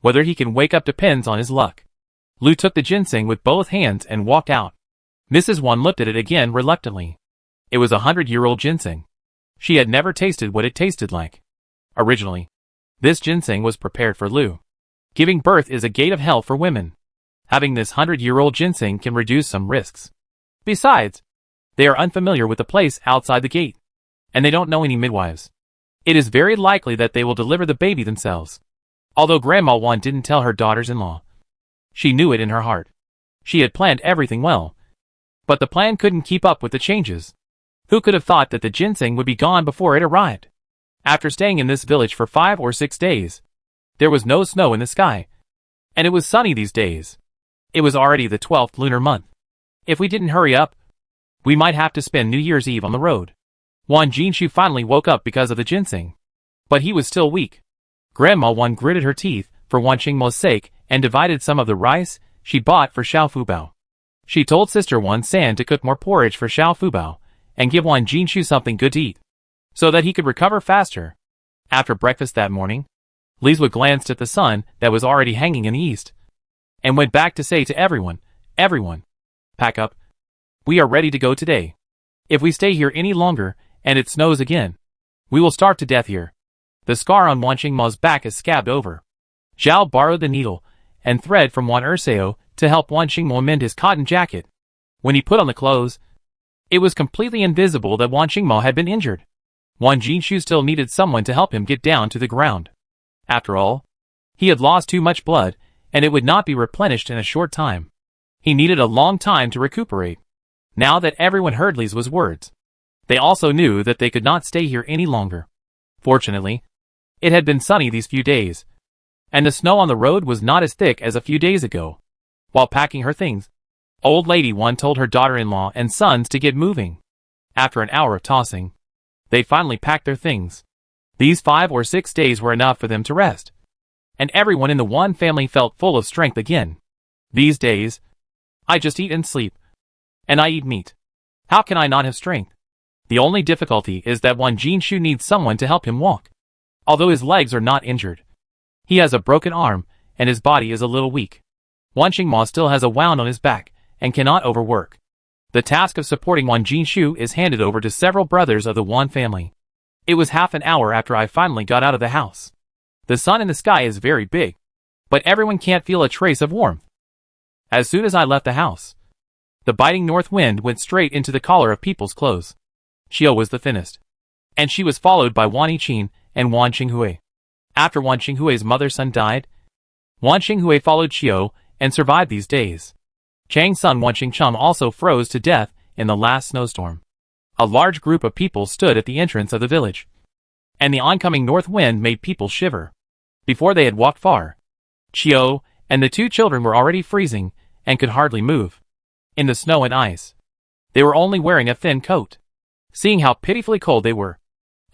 Whether he can wake up depends on his luck. Lu took the ginseng with both hands and walked out. Mrs. Wan looked at it again reluctantly. It was 100-year-old ginseng. She had never tasted what it tasted like. Originally, this ginseng was prepared for Lu. Giving birth is a gate of hell for women. Having this 100-year-old ginseng can reduce some risks. Besides, they are unfamiliar with the place outside the gate, and they don't know any midwives. It is very likely that they will deliver the baby themselves. Although Grandma Wan didn't tell her daughters-in-law, she knew it in her heart. She had planned everything well, but the plan couldn't keep up with the changes. Who could have thought that the ginseng would be gone before it arrived? After staying in this village for 5 or 6 days, there was no snow in the sky, and it was sunny these days. It was already the 12th lunar month. If we didn't hurry up, we might have to spend New Year's Eve on the road. Wan Jinshu finally woke up because of the ginseng, but he was still weak. Grandma Wan gritted her teeth for Wanqing Mo's sake and divided some of the rice she bought for Xiao Fubao. She told Sister Wan San to cook more porridge for Xiao Fubao and give Wan Jinshu something good to eat, so that he could recover faster. After breakfast that morning, Lizwa glanced at the sun that was already hanging in the east, and went back to say to everyone, pack up. We are ready to go today. If we stay here any longer, and it snows again, we will starve to death here. The scar on Wanqing Mo's back is scabbed over. Zhao borrowed the needle and thread from Wan Dasao to help Wanqing Mo mend his cotton jacket. When he put on the clothes, it was completely invisible that Wanqing Mo had been injured. Wan Jinshu still needed someone to help him get down to the ground. After all, he had lost too much blood, and it would not be replenished in a short time. He needed a long time to recuperate. Now that everyone heard Lizwa's words, they also knew that they could not stay here any longer. Fortunately, it had been sunny these few days, and the snow on the road was not as thick as a few days ago. While packing her things, old lady Wan told her daughter-in-law and sons to get moving. After an hour of tossing, they finally packed their things. These 5 or 6 days were enough for them to rest, and everyone in the Wan family felt full of strength again. These days, I just eat and sleep, and I eat meat. How can I not have strength? The only difficulty is that Wan Jinshu needs someone to help him walk. Although his legs are not injured, he has a broken arm, and his body is a little weak. Wanqing Mo still has a wound on his back, and cannot overwork. The task of supporting Wan Jinshu is handed over to several brothers of the Wan family. It was half an hour after I finally got out of the house. The sun in the sky is very big, but everyone can't feel a trace of warmth. As soon as I left the house, the biting north wind went straight into the collar of people's clothes. Xiao was the thinnest, and she was followed by Wan Yiqin and Wan Qinghui. After Wan Qinghui's mother's son died, Wan Qinghui followed Xiao and survived these days. Chang's son Wan Qingcheng also froze to death in the last snowstorm. A large group of people stood at the entrance of the village, and the oncoming north wind made people shiver. Before they had walked far, Chiyo and the two children were already freezing and could hardly move in the snow and ice. They were only wearing a thin coat. Seeing how pitifully cold they were,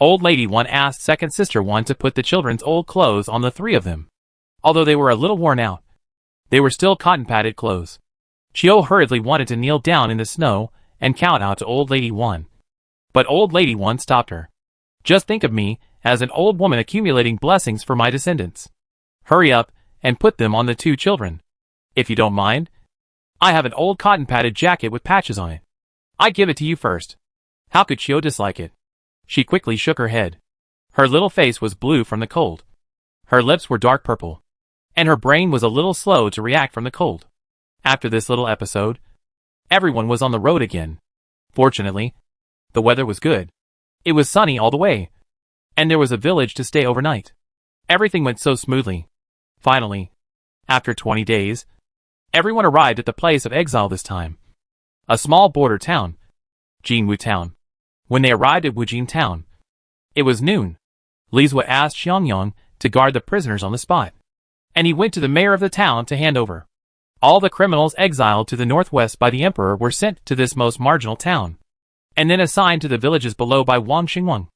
Old Lady Wan asked second sister Wan to put the children's old clothes on the three of them. Although they were a little worn out, they were still cotton-padded clothes. Chiyo hurriedly wanted to kneel down in the snow and kowtow to Old Lady Wan. But Old Lady Wan stopped her. Just think of me as an old woman accumulating blessings for my descendants. Hurry up and put them on the two children. If you don't mind, I have an old cotton-padded jacket with patches on it. I give it to you first. How could Chiyo dislike it? She quickly shook her head. Her little face was blue from the cold. Her lips were dark purple. And her brain was a little slow to react from the cold. After this little episode, everyone was on the road again. Fortunately, the weather was good. It was sunny all the way. And there was a village to stay overnight. Everything went so smoothly. Finally, after 20 days, everyone arrived at the place of exile this time. A small border town, Jinwu Town. When they arrived at Wujin Town, it was noon. Li Zue asked Xiangyang to guard the prisoners on the spot. And he went to the mayor of the town to hand over. All the criminals exiled to the northwest by the emperor were sent to this most marginal town, and then assigned to the villages below by Wang Xingwang,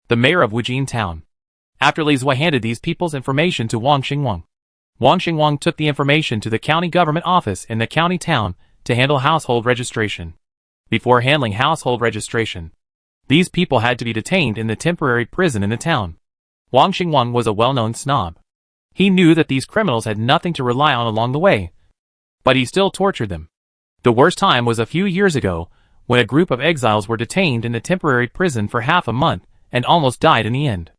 the mayor of Wujin Town. After Li Zue handed these people's information to Wang Xingwang took the information to the county government office in the county town to handle household registration. Before handling household registration, these people had to be detained in the temporary prison in the town. Wang Xingwang was a well-known snob. He knew that these criminals had nothing to rely on along the way, but he still tortured them. The worst time was a few years ago, when a group of exiles were detained in the temporary prison for half a month and almost died in the end.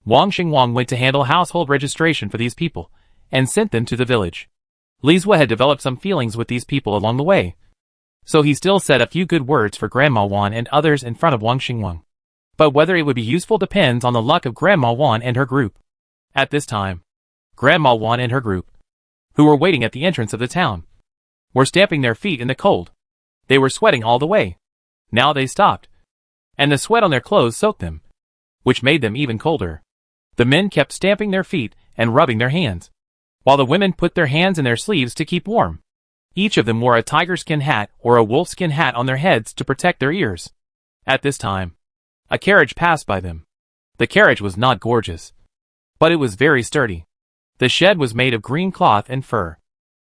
Wang Xingwang went to handle household registration for these people and sent them to the village. Li Zue had developed some feelings with these people along the way, so he still said a few good words for Grandma Wan and others in front of Wang Xingwang. But whether it would be useful depends on the luck of Grandma Wan and her group. At this time, Grandma Wan and her group, who were waiting at the entrance of the town, were stamping their feet in the cold. They were sweating all the way. Now they stopped, and the sweat on their clothes soaked them, which made them even colder. The men kept stamping their feet and rubbing their hands, while the women put their hands in their sleeves to keep warm. Each of them wore a tiger-skin hat or a wolf-skin hat on their heads to protect their ears. At this time, a carriage passed by them. The carriage was not gorgeous, but it was very sturdy. The shed was made of green cloth and fur,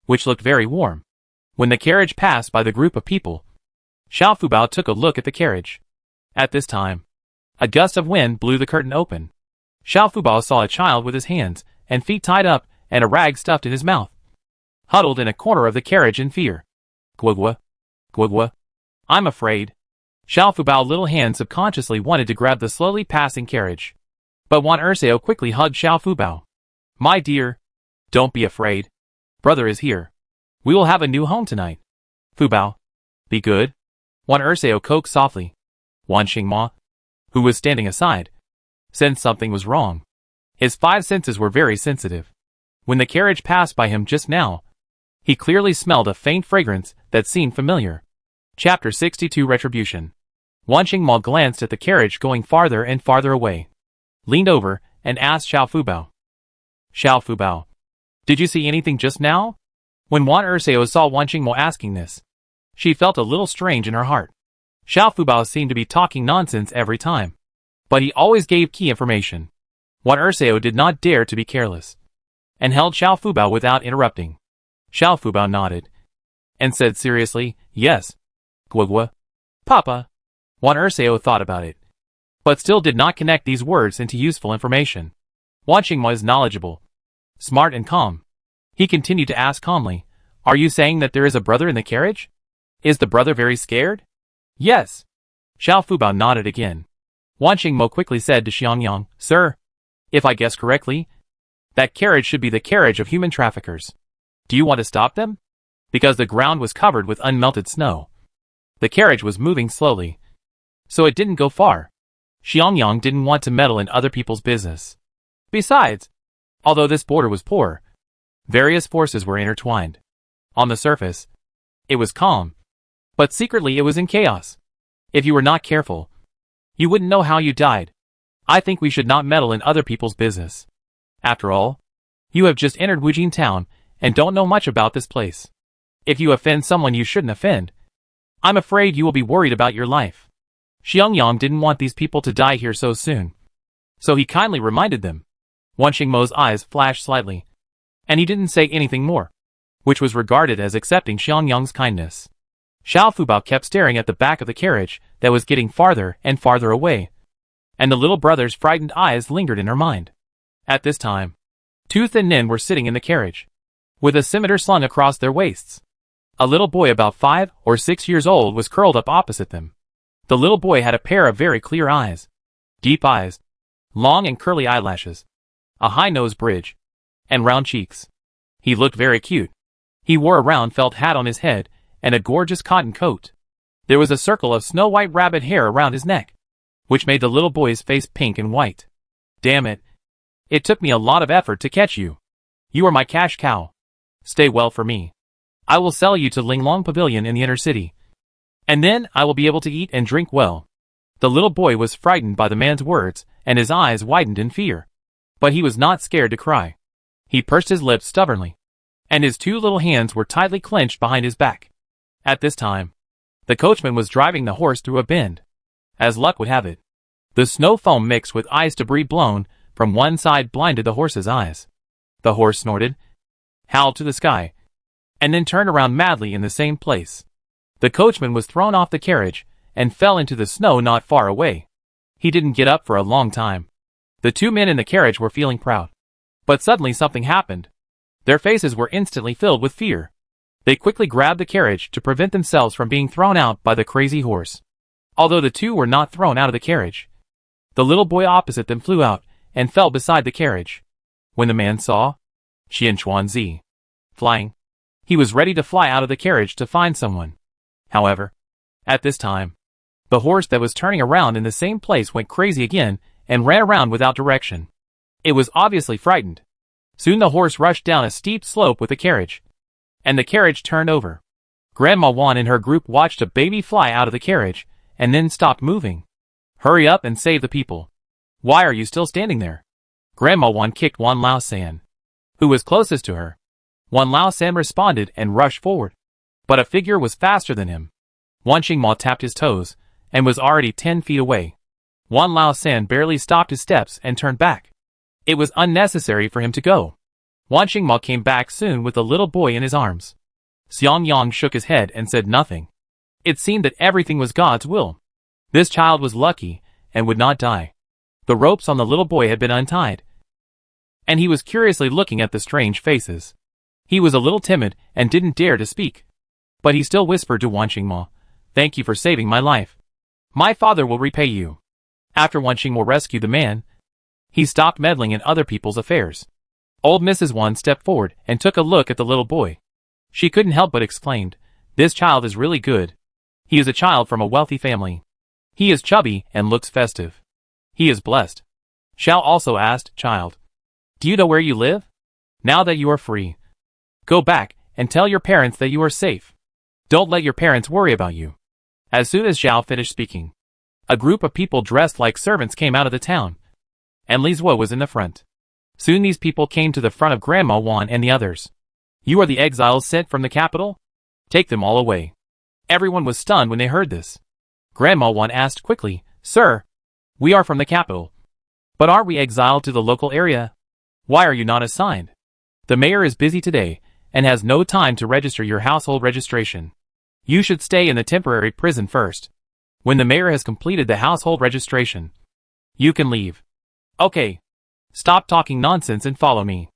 which looked very warm. When the carriage passed by the group of people, Fubao took a look at the carriage. At this time, a gust of wind blew the curtain open. Fubao saw a child with his hands and feet tied up and a rag stuffed in his mouth, huddled in a corner of the carriage in fear. Guogua, Guogua, I'm afraid. Fubao little hand subconsciously wanted to grab the slowly passing carriage. But Wan Dasao quickly hugged Fubao. My dear, don't be afraid. Brother is here. We will have a new home tonight. Fubao, be good. Wan Dasao coaxed softly. Wan Xingma, who was standing aside, sensed something was wrong. His five senses were very sensitive. When the carriage passed by him just now, he clearly smelled a faint fragrance that seemed familiar. Chapter 62 Retribution. Wan Xingma glanced at the carriage going farther and farther away, leaned over, and asked Fubao. Fubao, did you see anything just now? When Wan Dasao saw Wan Xingma asking this, she felt a little strange in her heart. Fubao seemed to be talking nonsense every time, but he always gave key information. Wan Dasao did not dare to be careless, and held Fubao without interrupting. Fubao nodded, and said seriously, yes. Guogua, Papa. Wan Dasao thought about it, but still did not connect these words into useful information. Wan Xingma is knowledgeable, smart and calm. He continued to ask calmly, are you saying that there is a brother in the carriage? Is the brother very scared? Yes. Fubao nodded again. Wan Xingma quickly said to Xiangyang, Sir, if I guess correctly, that carriage should be the carriage of human traffickers. Do you want to stop them? Because the ground was covered with unmelted snow. The carriage was moving slowly, so it didn't go far. Xiangyang didn't want to meddle in other people's business. Besides, although this border was poor, various forces were intertwined. On the surface, it was calm, but secretly it was in chaos. If you were not careful, you wouldn't know how you died. I think we should not meddle in other people's business. After all, You have just entered Wujin town, and don't know much about this place. If you offend someone you shouldn't offend, I'm afraid you will be worried about your life. Xiangyang didn't want these people to die here so soon, so he kindly reminded them. Waning Mo's eyes flashed slightly, and he didn't say anything more, which was regarded as accepting Xiangyang's kindness. Fubao kept staring at the back of the carriage that was getting farther and farther away, and the little brother's frightened eyes lingered in her mind. At this time, two thin men were sitting in the carriage, with a scimitar slung across their waists. A little boy about 5 or 6 years old was curled up opposite them. The little boy had a pair of very clear eyes, deep eyes, long and curly eyelashes, a high nose bridge, and round cheeks. He looked very cute. He wore a round felt hat on his head and a gorgeous cotton coat. There was a circle of snow-white rabbit hair around his neck, which made the little boy's face pink and white. Damn it. It took me a lot of effort to catch you. You are my cash cow. Stay well for me. I will sell you to Linglong Pavilion in the inner city, and then I will be able to eat and drink well. The little boy was frightened by the man's words, and his eyes widened in fear. But he was not scared to cry. He pursed his lips stubbornly, and his two little hands were tightly clenched behind his back. At this time, the coachman was driving the horse through a bend. As luck would have it, the snow foam mixed with ice debris blown from one side blinded the horse's eyes. The horse snorted, howled to the sky, and then turned around madly in the same place. The coachman was thrown off the carriage and fell into the snow not far away. He didn't get up for a long time. The two men in the carriage were feeling proud. But suddenly something happened. Their faces were instantly filled with fear. They quickly grabbed the carriage to prevent themselves from being thrown out by the crazy horse. Although the two were not thrown out of the carriage, the little boy opposite them flew out and fell beside the carriage. When the man saw Xian Chuanzi flying, he was ready to fly out of the carriage to find someone. However, at this time, the horse that was turning around in the same place went crazy again and ran around without direction. It was obviously frightened. Soon the horse rushed down a steep slope with the carriage, and the carriage turned over. Grandma Wan and her group watched a baby fly out of the carriage and then stopped moving. Hurry up and save the people. Why are you still standing there? Grandma Wan kicked Wan Lao San, who was closest to her. Wan Lao San responded and rushed forward, but a figure was faster than him. Waning Mo tapped his toes and was already 10 feet away. Wan Lao San barely stopped his steps and turned back. It was unnecessary for him to go. Waning Mo came back soon with the little boy in his arms. Xiangyang shook his head and said nothing. It seemed that everything was God's will. This child was lucky and would not die. The ropes on the little boy had been untied, and he was curiously looking at the strange faces. He was a little timid and didn't dare to speak, but he still whispered to Waning Mo, "Thank you for saving my life. My father will repay you." After Waning Mo rescued the man, he stopped meddling in other people's affairs. Old Mrs. Wan stepped forward and took a look at the little boy. She couldn't help but exclaimed, "This child is really good. He is a child from a wealthy family. He is chubby and looks festive. He is blessed." Xiao also asked, "Child, do you know where you live? Now that you are free, go back and tell your parents that you are safe. Don't let your parents worry about you." As soon as Xiao finished speaking, a group of people dressed like servants came out of the town, and Li Zuo was in the front. Soon these people came to the front of Grandma Wan and the others. "You are the exiles sent from the capital? Take them all away." Everyone was stunned when they heard this. Grandma Wan asked quickly, "Sir, we are from the capital, but aren't we exiled to the local area? Why are you not assigned? The mayor is busy today and has no time to register your household registration. You should stay in the temporary prison first. When the mayor has completed the household registration, you can leave." "Okay. Stop talking nonsense and follow me."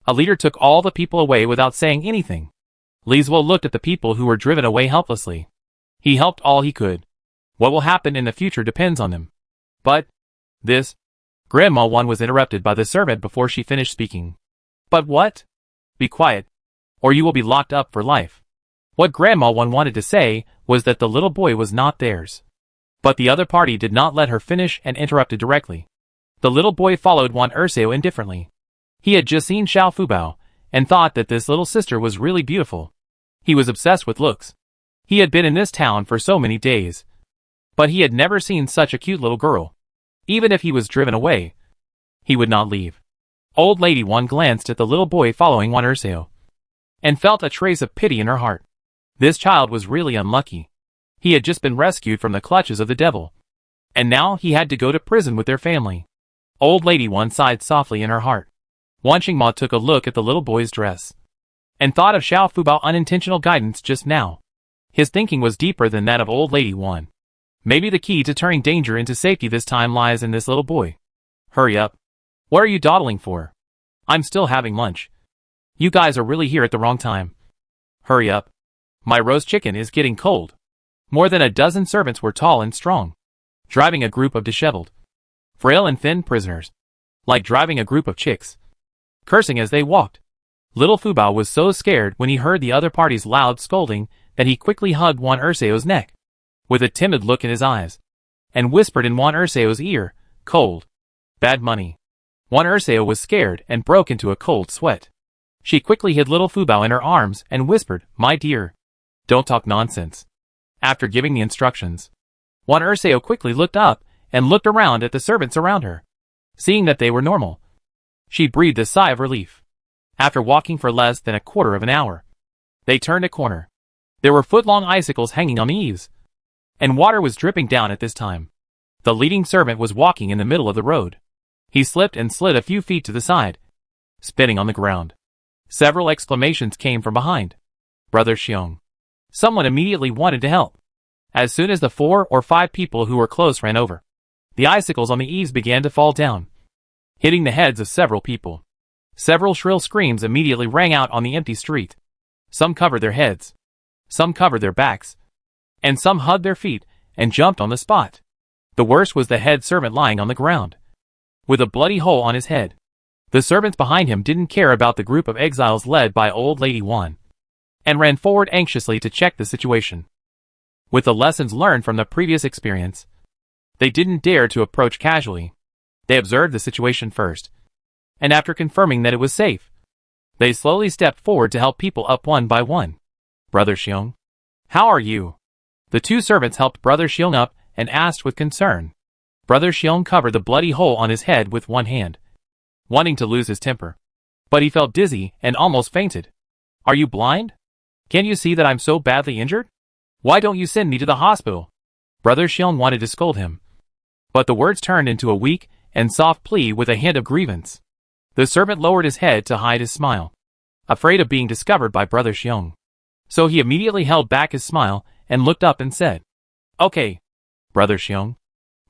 A leader took all the people away without saying anything. Li Zuo looked at the people who were driven away helplessly. He helped all he could. What will happen in the future depends on him. But this... Grandma Wan was interrupted by the servant before she finished speaking. "But what? Be quiet, or you will be locked up for life." What Grandma Wan wanted to say was that the little boy was not theirs. But the other party did not let her finish and interrupted directly. The little boy followed Wan Erseo indifferently. He had just seen Xiao Fubao and thought that this little sister was really beautiful. He was obsessed with looks. He had been in this town for so many days, but he had never seen such a cute little girl. Even if he was driven away, he would not leave. Old Lady Wan glanced at the little boy following Wan Dasao, and felt a trace of pity in her heart. This child was really unlucky. He had just been rescued from the clutches of the devil, and now he had to go to prison with their family. Old Lady Wan sighed softly in her heart. Wan Mo took a look at the little boy's dress, and thought of Xiao Fubao unintentional guidance just now. His thinking was deeper than that of Old Lady Wan. Maybe the key to turning danger into safety this time lies in this little boy. Hurry up. What are you dawdling for? I'm still having lunch. You guys are really here at the wrong time. Hurry up. My roast chicken is getting cold. More than a dozen servants were tall and strong, driving a group of disheveled, frail and thin prisoners, like driving a group of chicks, cursing as they walked. Little Fubao was so scared when he heard the other party's loud scolding that he quickly hugged Wan Dasao's neck, with a timid look in his eyes, and whispered in Wan Dasao's ear, "Cold. Bad money." Wan Dasao was scared and broke into a cold sweat. She quickly hid little Fubao in her arms and whispered, "My dear, don't talk nonsense." After giving the instructions, Wan Dasao quickly looked up and looked around at the servants around her. Seeing that they were normal, she breathed a sigh of relief. After walking for less than a quarter of an hour, they turned a corner. There were foot-long icicles hanging on the eaves, and water was dripping down at this time. The leading servant was walking in the middle of the road. He slipped and slid a few feet to the side, spitting on the ground. Several exclamations came from behind. "Brother Xiong." Someone immediately wanted to help. As soon as the 4 or 5 people who were close ran over, the icicles on the eaves began to fall down, hitting the heads of several people. Several shrill screams immediately rang out on the empty street. Some covered their heads, some covered their backs, and some hugged their feet and jumped on the spot. The worst was the head servant lying on the ground, with a bloody hole on his head. The servants behind him didn't care about the group of exiles led by Old Lady Wan, and ran forward anxiously to check the situation. With the lessons learned from the previous experience, they didn't dare to approach casually. They observed the situation first, and after confirming that it was safe, they slowly stepped forward to help people up one by one. "Brother Xiong, how are you?" The 2 servants helped Brother Xiong up and asked with concern. Brother Xiong covered the bloody hole on his head with one hand, wanting to lose his temper, but he felt dizzy and almost fainted. "Are you blind? Can't you see that I'm so badly injured? Why don't you send me to the hospital?" Brother Xiong wanted to scold him, but the words turned into a weak and soft plea with a hint of grievance. The servant lowered his head to hide his smile, afraid of being discovered by Brother Xiong. So he immediately held back his smile and looked up and said, "Okay, Brother Xiong,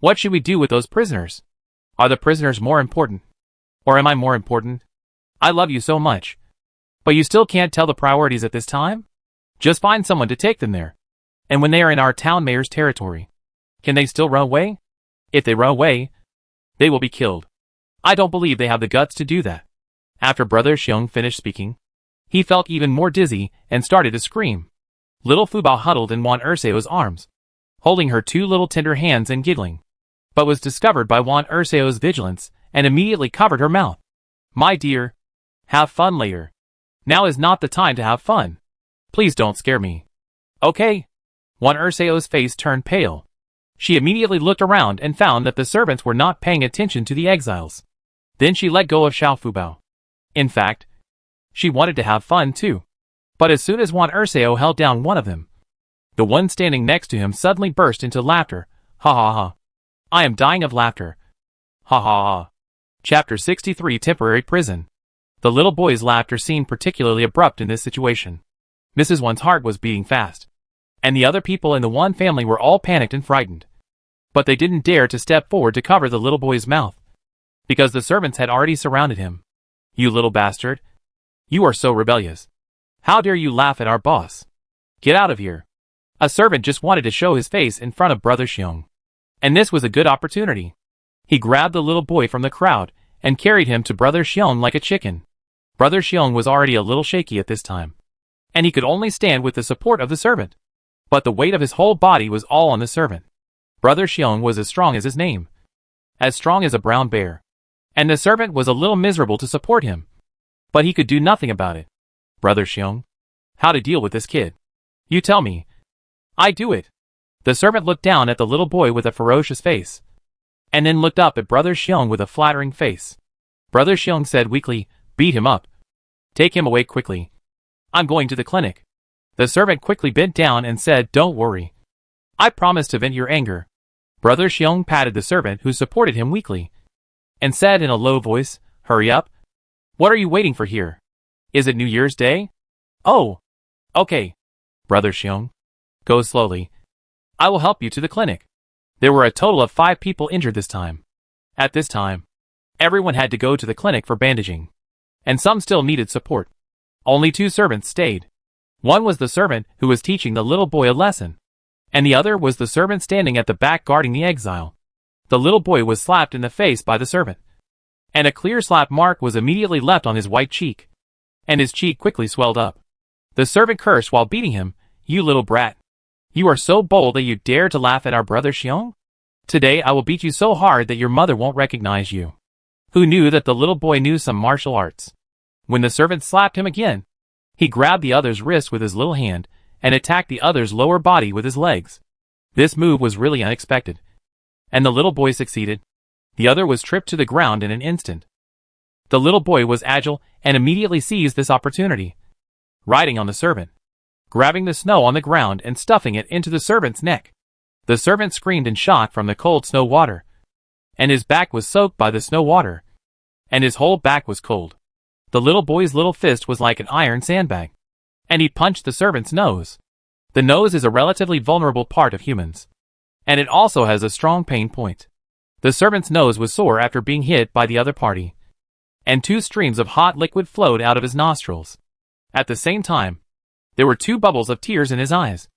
what should we do with those prisoners? Are the prisoners more important? Or am I more important? I love you so much. But you still can't tell the priorities at this time? Just find someone to take them there. And when they are in our town mayor's territory, can they still run away? If they run away, they will be killed. I don't believe they have the guts to do that." After Brother Xiong finished speaking, he felt even more dizzy and started to scream. Little Fubao huddled in Wan Dasao's arms, holding her 2 little tender hands and giggling, but was discovered by Wan Dasao's vigilance and immediately covered her mouth. "My dear, have fun later. Now is not the time to have fun. Please don't scare me. Okay?" Wan Dasao's face turned pale. She immediately looked around and found that the servants were not paying attention to the exiles. Then she let go of Xiao Fubao. In fact, she wanted to have fun too. But as soon as Wan Dasao held down one of them, the one standing next to him suddenly burst into laughter. "Ha ha ha. I am dying of laughter. Ha ha ha." Chapter 63 Temporary Prison. The little boy's laughter seemed particularly abrupt in this situation. Mrs. Wan's heart was beating fast, and the other people in the Wan family were all panicked and frightened. But they didn't dare to step forward to cover the little boy's mouth, because the servants had already surrounded him. "You little bastard. You are so rebellious. How dare you laugh at our boss? Get out of here." A servant just wanted to show his face in front of Brother Xiong, and this was a good opportunity. He grabbed the little boy from the crowd and carried him to Brother Xiong like a chicken. Brother Xiong was already a little shaky at this time, and he could only stand with the support of the servant. But the weight of his whole body was all on the servant. Brother Xiong was as strong as his name, as strong as a brown bear, and the servant was a little miserable to support him, but he could do nothing about it. "Brother Xiong, how to deal with this kid? You tell me." "I do it." The servant looked down at the little boy with a ferocious face, and then looked up at Brother Xiong with a flattering face. Brother Xiong said weakly. Beat him up. Take him away quickly. I'm going to the clinic. The servant quickly bent down and said, Don't worry. I promise to vent your anger. Brother Xiong patted the servant who supported him weakly, and said in a low voice, Hurry up. What are you waiting for here? Is it New Year's Day? Oh. Okay. Brother Xiong. Go slowly. I will help you to the clinic. There were a total of 5 people injured this time. At this time, everyone had to go to the clinic for bandaging, and some still needed support. Only 2 servants stayed. One was the servant who was teaching the little boy a lesson, and the other was the servant standing at the back guarding the exile. The little boy was slapped in the face by the servant, and a clear slap mark was immediately left on his white cheek, and his cheek quickly swelled up. The servant cursed while beating him, You little brat. You are so bold that you dare to laugh at our brother Xiong? Today I will beat you so hard that your mother won't recognize you. Who knew that the little boy knew some martial arts? When the servant slapped him again, he grabbed the other's wrist with his little hand and attacked the other's lower body with his legs. This move was really unexpected, and the little boy succeeded. The other was tripped to the ground in an instant. The little boy was agile and immediately seized this opportunity, riding on the servant, grabbing the snow on the ground and stuffing it into the servant's neck. The servant screamed in shock from the cold snow water, and his back was soaked by the snow water, and his whole back was cold. The little boy's little fist was like an iron sandbag, and he punched the servant's nose. The nose is a relatively vulnerable part of humans, and it also has a strong pain point. The servant's nose was sore after being hit by the other party, and 2 streams of hot liquid flowed out of his nostrils. At the same time, there were 2 bubbles of tears in his eyes,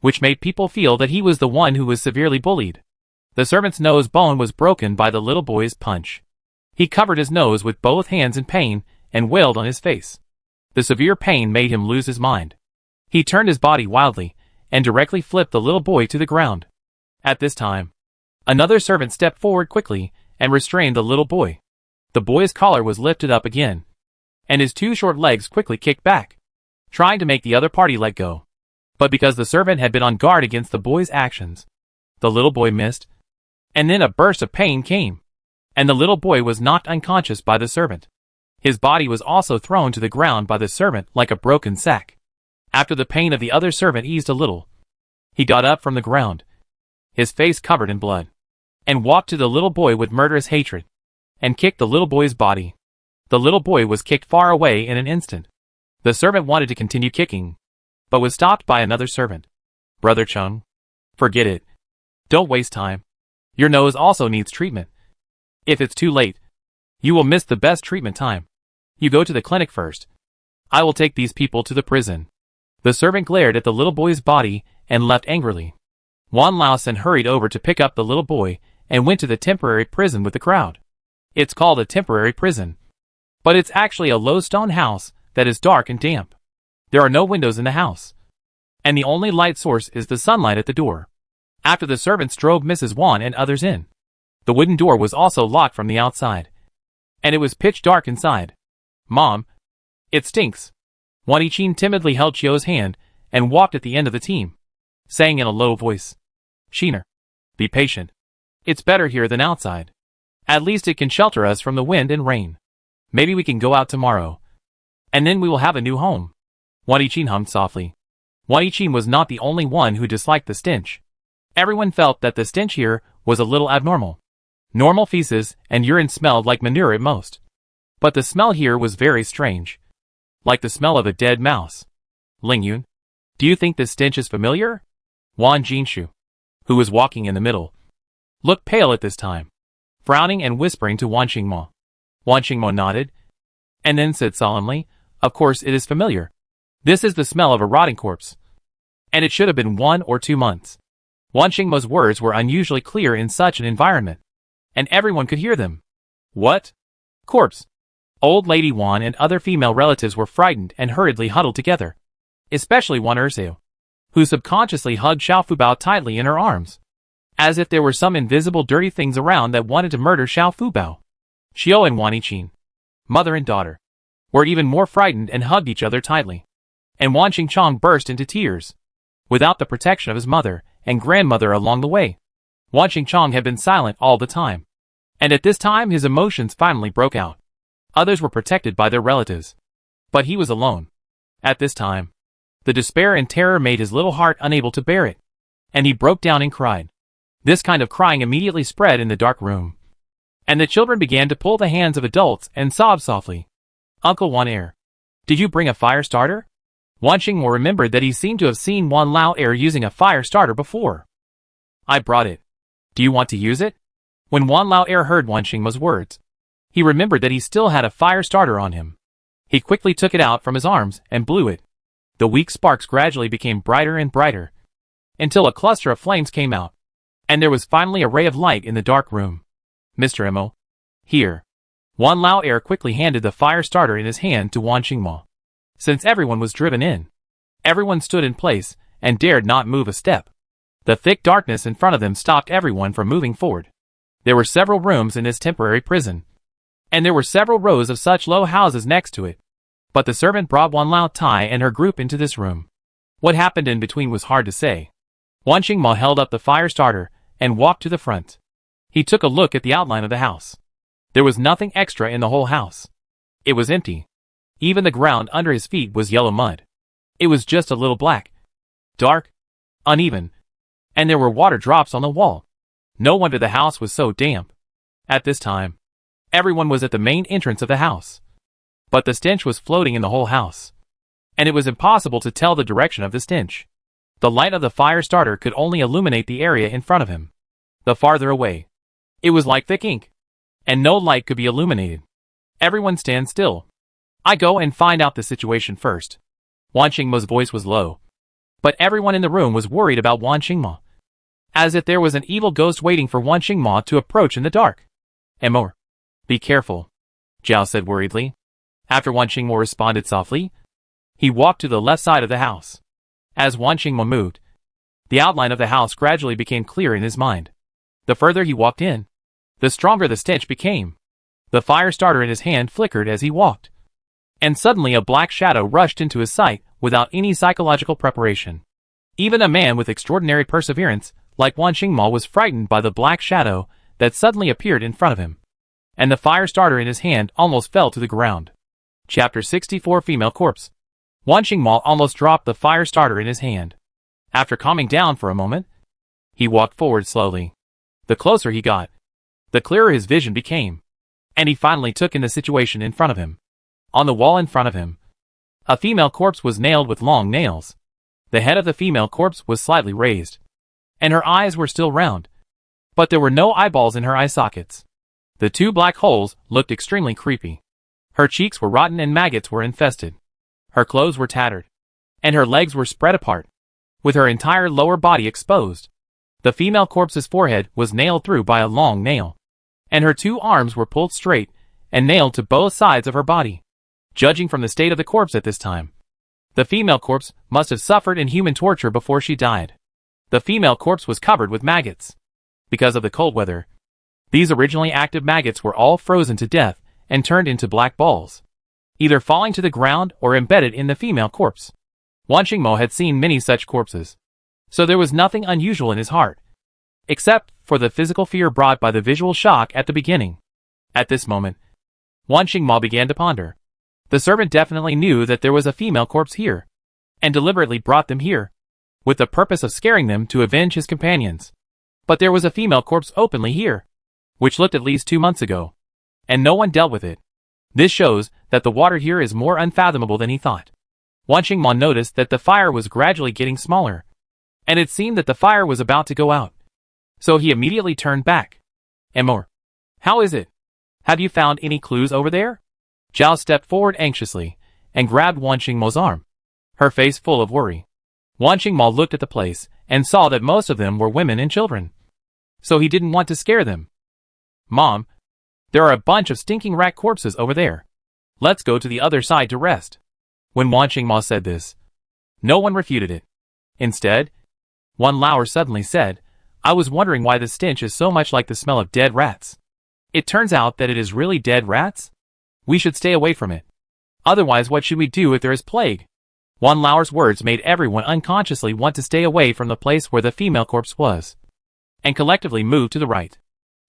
which made people feel that he was the one who was severely bullied. The servant's nose bone was broken by the little boy's punch. He covered his nose with both hands in pain and wailed on his face. The severe pain made him lose his mind. He turned his body wildly and directly flipped the little boy to the ground. At this time, another servant stepped forward quickly and restrained the little boy. The boy's collar was lifted up again, and his 2 short legs quickly kicked back, trying to make the other party let go. But because the servant had been on guard against the boy's actions, the little boy missed, and then a burst of pain came, and the little boy was knocked unconscious by the servant. His body was also thrown to the ground by the servant like a broken sack. After the pain of the other servant eased a little, he got up from the ground, his face covered in blood, and walked to the little boy with murderous hatred, and kicked the little boy's body. The little boy was kicked far away in an instant. The servant wanted to continue kicking, but was stopped by another servant. Brother Chung, forget it. Don't waste time. Your nose also needs treatment. If it's too late, you will miss the best treatment time. You go to the clinic first. I will take these people to the prison. The servant glared at the little boy's body and left angrily. Wan Dasao hurried over to pick up the little boy and went to the temporary prison with the crowd. It's called a temporary prison, but it's actually a low stone house that is dark and damp. There are no windows in the house, and the only light source is the sunlight at the door. After the servants drove Mrs. Wan and others in, the wooden door was also locked from the outside, and it was pitch dark inside. Mom, it stinks. Wan Yichin timidly held Chio's hand and walked at the end of the team, saying in a low voice, Sheener, be patient. It's better here than outside. At least it can shelter us from the wind and rain. Maybe we can go out tomorrow, and then we will have a new home. Wan Yichin hummed softly. Wan Yichin was not the only one who disliked the stench. Everyone felt that the stench here was a little abnormal. Normal feces and urine smelled like manure at most, but the smell here was very strange, like the smell of a dead mouse. Lingyun, do you think this stench is familiar? Wan Jinshu, who was walking in the middle, looked pale at this time, frowning and whispering to Wan Qingmo. Wan Qingmo nodded, and then said solemnly, Of course it is familiar. This is the smell of a rotting corpse, and it should have been 1 or 2 months. Wan Qingmo's words were unusually clear in such an environment, and everyone could hear them. What? Corpse. Old Lady Wan and other female relatives were frightened and hurriedly huddled together, especially Wan Erseo, who subconsciously hugged Xiao Fubao tightly in her arms, as if there were some invisible dirty things around that wanted to murder Xiao Fubao. Xiao and Wan Yichin, mother and daughter, were even more frightened and hugged each other tightly, and Wan Qingchong burst into tears. Without the protection of his mother and grandmother along the way, Wan Qingchong had been silent all the time, and at this time his emotions finally broke out. Others were protected by their relatives. But he was alone. At this time, the despair and terror made his little heart unable to bear it, and he broke down and cried. This kind of crying immediately spread in the dark room, and the children began to pull the hands of adults and sob softly. Uncle Wan, did you bring a fire starter? Wan Mo remembered that he seemed to have seen Wan Lao using a fire starter before. I brought it. Do you want to use it? When Wan Lao heard Wan Mo's words, he remembered that he still had a fire starter on him. He quickly took it out from his arms and blew it. The weak sparks gradually became brighter and brighter, until a cluster of flames came out, and there was finally a ray of light in the dark room. Mr. Mo. Here. Wan Lao quickly handed the fire starter in his hand to Wan Mo. Since everyone was driven in, everyone stood in place and dared not move a step. The thick darkness in front of them stopped everyone from moving forward. There were several rooms in this temporary prison, and there were several rows of such low houses next to it. But the servant brought Wan Lao Tai and her group into this room. What happened in between was hard to say. Wan Mo held up the fire starter and walked to the front. He took a look at the outline of the house. There was nothing extra in the whole house. It was empty. Even the ground under his feet was yellow mud. It was just a little black, dark, uneven, and there were water drops on the wall. No wonder the house was so damp. At this time, everyone was at the main entrance of the house. But the stench was floating in the whole house, and it was impossible to tell the direction of the stench. The light of the fire starter could only illuminate the area in front of him. The farther away, it was like thick ink, and no light could be illuminated. Everyone stand still. I go and find out the situation first. Wan Mo's voice was low, but everyone in the room was worried about Wan Mo, as if there was an evil ghost waiting for Wan Mo to approach in the dark. Mo, be careful, Zhao said worriedly. After Wan Mo responded softly, he walked to the left side of the house. As Wan Mo moved, the outline of the house gradually became clear in his mind. The further he walked in, the stronger the stench became. The fire starter in his hand flickered as he walked, and suddenly a black shadow rushed into his sight without any psychological preparation. Even a man with extraordinary perseverance, like Wan Mo, was frightened by the black shadow that suddenly appeared in front of him, and the fire starter in his hand almost fell to the ground. Chapter 64 Female Corpse. Wan Mo almost dropped the fire starter in his hand. After calming down for a moment, he walked forward slowly. The closer he got, the clearer his vision became, and he finally took in the situation in front of him. On the wall in front of him, a female corpse was nailed with long nails. The head of the female corpse was slightly raised, and her eyes were still round, but there were no eyeballs in her eye sockets. The two black holes looked extremely creepy. Her cheeks were rotten and maggots were infested. Her clothes were tattered, and her legs were spread apart, with her entire lower body exposed. The female corpse's forehead was nailed through by a long nail, and her two arms were pulled straight and nailed to both sides of her body. Judging from the state of the corpse at this time, the female corpse must have suffered inhuman torture before she died. The female corpse was covered with maggots. Because of the cold weather, these originally active maggots were all frozen to death and turned into black balls, either falling to the ground or embedded in the female corpse. Wan Mo had seen many such corpses, so there was nothing unusual in his heart, except for the physical fear brought by the visual shock at the beginning. At this moment, Wan Mo began to ponder. The servant definitely knew that there was a female corpse here, and deliberately brought them here, with the purpose of scaring them to avenge his companions. But there was a female corpse openly here, which looked at least 2 months ago, and no one dealt with it. This shows that the water here is more unfathomable than he thought. Wan Mo noticed that the fire was gradually getting smaller, and it seemed that the fire was about to go out. So he immediately turned back. Amor, how is it? Have you found any clues over there? Zhao stepped forward anxiously, and grabbed Wan Mo's arm, her face full of worry. Wan Mo looked at the place, and saw that most of them were women and children. So he didn't want to scare them. Mom, there are a bunch of stinking rat corpses over there. Let's go to the other side to rest. When Wan Mo said this, no one refuted it. Instead, Wan Lao suddenly said, I was wondering why the stench is so much like the smell of dead rats. It turns out that it is really dead rats? We should stay away from it. Otherwise, what should we do if there is plague? Wan Lao's words made everyone unconsciously want to stay away from the place where the female corpse was, and collectively move to the right.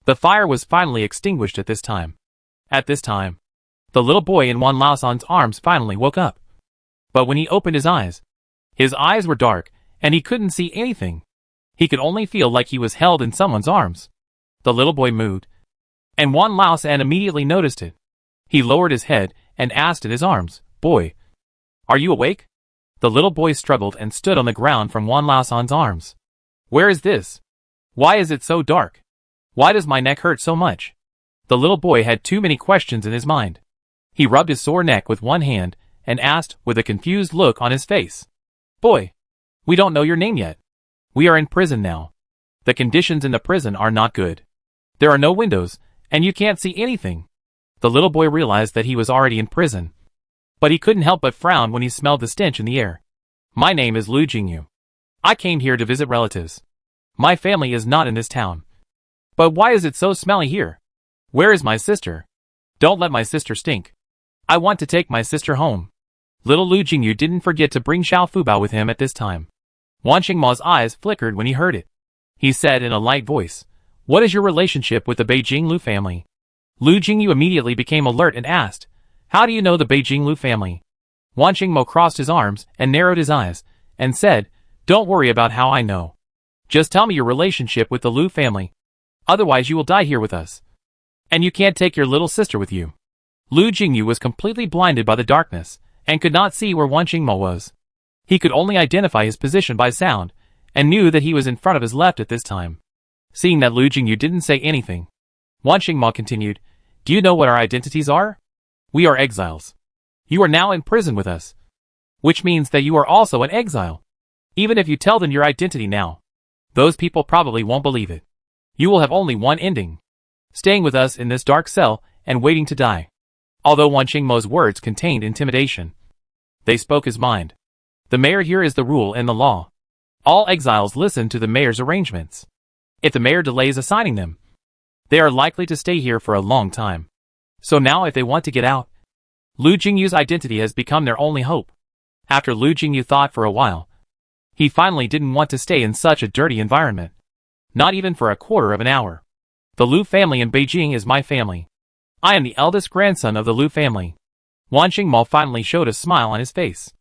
The fire was finally extinguished at this time. At this time, The little boy in Wan Dasao's arms finally woke up. But when he opened his eyes were dark, and he couldn't see anything. He could only feel like he was held in someone's arms. The little boy moved, and Wan Dasao immediately noticed it. He lowered his head and asked in his arms, "Boy, are you awake?" The little boy struggled and stood on the ground from Wan Dasao's arms. "Where is this? Why is it so dark? Why does my neck hurt so much?" The little boy had too many questions in his mind. He rubbed his sore neck with one hand and asked with a confused look on his face, "Boy, we don't know your name yet. We are in prison now. The conditions in the prison are not good. There are no windows, and you can't see anything." The little boy realized that he was already in prison. But he couldn't help but frown when he smelled the stench in the air. "My name is Lu Jingyu. I came here to visit relatives. My family is not in this town. But why is it so smelly here? Where is my sister? Don't let my sister stink. I want to take my sister home." Little Lu Jingyu didn't forget to bring Fubao with him at this time. Wan Mo's eyes flickered when he heard it. He said in a light voice, "What is your relationship with the Beijing Lu family?" Lu Jingyu immediately became alert and asked, "How do you know the Beijing Lu family?" Wan Mo crossed his arms and narrowed his eyes, and said, "Don't worry about how I know. Just tell me your relationship with the Lu family. Otherwise you will die here with us. And you can't take your little sister with you." Lu Jingyu was completely blinded by the darkness, and could not see where Wan Mo was. He could only identify his position by sound, and knew that he was in front of his left at this time. Seeing that Lu Jingyu didn't say anything, Wan Mo continued, "Do you know what our identities are? We are exiles. You are now in prison with us. Which means that you are also an exile. Even if you tell them your identity now, those people probably won't believe it. You will have only one ending: staying with us in this dark cell and waiting to die." Although Wan Mo's words contained intimidation, they spoke his mind. The mayor here is the rule and the law. All exiles listen to the mayor's arrangements. If the mayor delays assigning them, they are likely to stay here for a long time. So now if they want to get out, Lu Jingyu's identity has become their only hope. After Lu Jingyu thought for a while, he finally didn't want to stay in such a dirty environment. Not even for a quarter of an hour. The Lu family in Beijing is my family. I am the eldest grandson of the Lu family. Wan Mo finally showed a smile on his face.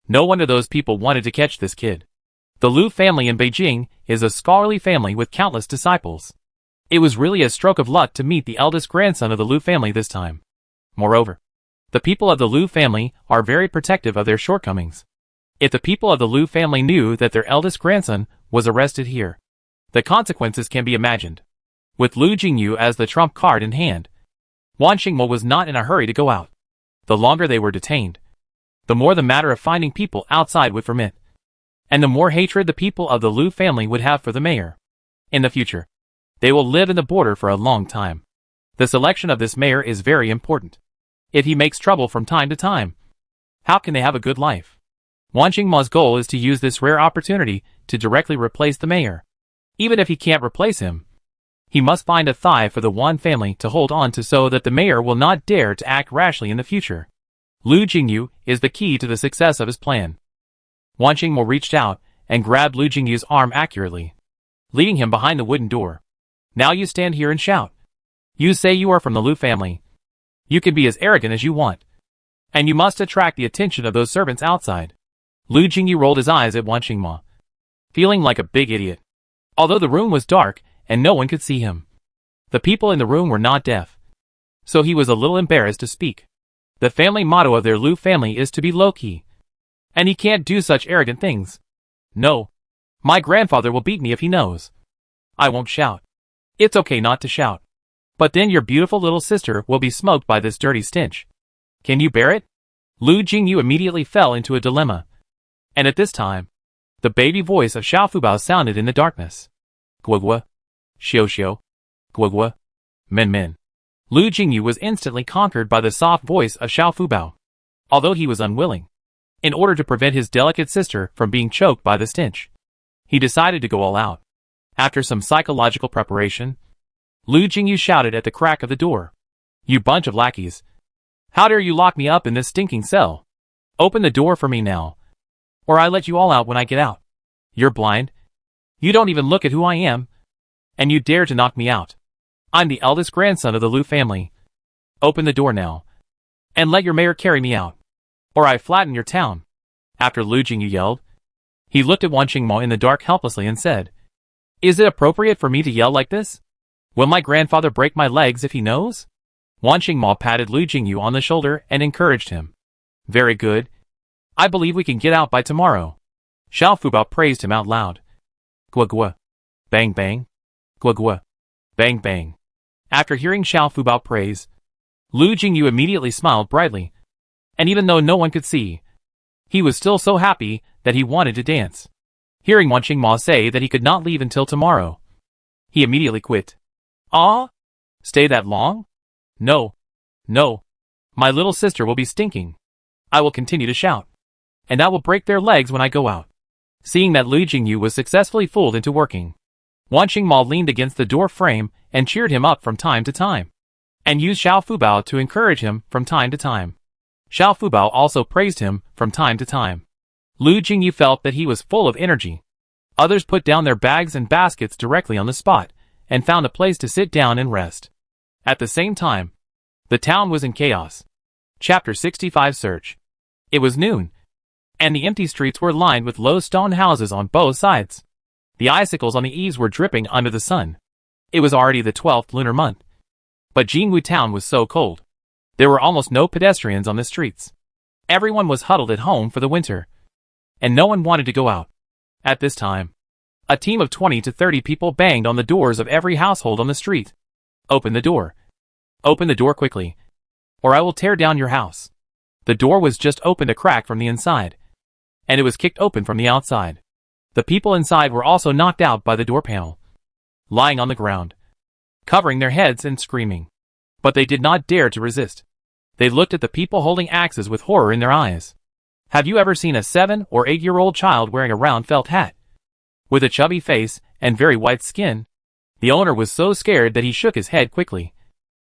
No wonder those people wanted to catch this kid. The Lu family in Beijing is a scholarly family with countless disciples. It was really a stroke of luck to meet the eldest grandson of the Lu family this time. Moreover, the people of the Lu family are very protective of their shortcomings. If the people of the Lu family knew that their eldest grandson was arrested here, the consequences can be imagined. With Lu Jingyu as the trump card in hand, Wan Mo was not in a hurry to go out. The longer they were detained, the more the matter of finding people outside would ferment, and the more hatred the people of the Lu family would have for the mayor. In the future, they will live in the border for a long time. The selection of this mayor is very important. If he makes trouble from time to time, how can they have a good life? Wan Mo's goal is to use this rare opportunity to directly replace the mayor. Even if he can't replace him, he must find a thigh for the Wan family to hold on to so that the mayor will not dare to act rashly in the future. Lu Jingyu is the key to the success of his plan. Wan Mo reached out and grabbed Lu Jingyu's arm accurately, leading him behind the wooden door. "Now you stand here and shout. You say you are from the Lu family. You can be as arrogant as you want. And you must attract the attention of those servants outside." Lu Jingyu rolled his eyes at Wan Mo, feeling like a big idiot. Although the room was dark and no one could see him, the people in the room were not deaf, so he was a little embarrassed to speak. The family motto of their Lu family is to be low-key, and he can't do such arrogant things. "No. My grandfather will beat me if he knows. I won't shout." "It's okay not to shout. But then your beautiful little sister will be smoked by this dirty stench. Can you bear it?" Lu Jingyu immediately fell into a dilemma. And at this time, the baby voice of Fubao sounded in the darkness. "Guogua. Xiao Xiao. Guogua. Men Men." Lu Jingyu was instantly conquered by the soft voice of Fubao. Although he was unwilling, in order to prevent his delicate sister from being choked by the stench, he decided to go all out. After some psychological preparation, Lu Jingyu shouted at the crack of the door, "You bunch of lackeys! How dare you lock me up in this stinking cell? Open the door for me now, or I let you all out when I get out. You're blind. You don't even look at who I am, and you dare to knock me out. I'm the eldest grandson of the Lu family. Open the door now." and let your mayor carry me out, or I flatten your town." After Lu Jingyu yelled, he looked at Waning Mo in the dark helplessly and said, "Is it appropriate for me to yell like this? Will my grandfather break my legs if he knows?" Waning Mo patted Lu Jingyu on the shoulder and encouraged him. "Very good. I believe we can get out by tomorrow." Xiao Fubao praised him out loud. Gua gua. Bang bang. Gua gua. Bang bang. After hearing Xiao Fubao praise, Lu Jingyu immediately smiled brightly, and even though no one could see, he was still so happy that he wanted to dance. Hearing Waning Mo say that he could not leave until tomorrow, he immediately quit. "Ah? Stay that long? No. No. My little sister will be stinking. I will continue to shout, and I will break their legs when I go out." Seeing that Lu Jingyu was successfully fooled into working, Waning Mo leaned against the door frame and cheered him up from time to time, and used Xiao Fubao to encourage him from time to time. Xiao Fubao also praised him from time to time. Lu Jingyu felt that he was full of energy. Others put down their bags and baskets directly on the spot, and found a place to sit down and rest. At the same time, the town was in chaos. Chapter 65 Search. It was noon, and the empty streets were lined with low stone houses on both sides. The icicles on the eaves were dripping under the sun. It was already the 12th lunar month. But Jingwu town was so cold. There were almost no pedestrians on the streets. Everyone was huddled at home for the winter, and no one wanted to go out. At this time, a team of 20 to 30 people banged on the doors of every household on the street. "Open the door. Open the door quickly, or I will tear down your house." The door was just opened a crack from the inside, and it was kicked open from the outside. The people inside were also knocked out by the door panel, lying on the ground, covering their heads and screaming. But they did not dare to resist. They looked at the people holding axes with horror in their eyes. Have you ever seen a 7 or 8-year-old child wearing a round felt hat, with a chubby face and very white skin? The owner was so scared that he shook his head quickly.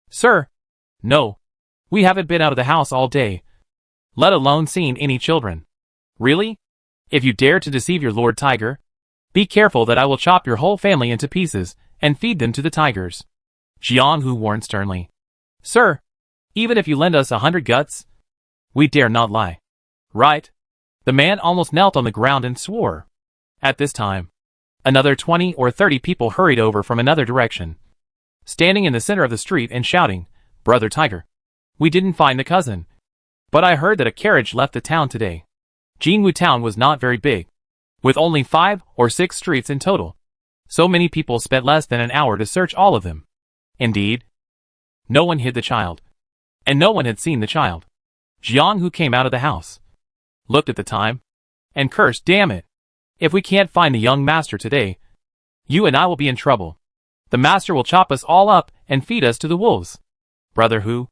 "Sir, no. We haven't been out of the house all day, let alone seen any children." "Really? If you dare to deceive your Lord Tiger, be careful that I will chop your whole family into pieces and feed them to the tigers," Jiang Hu warned sternly. "Sir, even if you lend us 100 guts, we dare not lie." "Right." The man almost knelt on the ground and swore. At this time, another 20 or 30 people hurried over from another direction, standing in the center of the street and shouting, "Brother Tiger, we didn't find the cousin, but I heard that a carriage left the town today." Jingwu town was not very big, with only 5 or 6 streets in total. So many people spent less than an hour to search all of them. Indeed, no one hid the child, and no one had seen the child. Jiang Hu came out of the house, looked at the time, and cursed, "Damn it! If we can't find the young master today, you and I will be in trouble. The master will chop us all up and feed us to the wolves." "Brother Hu,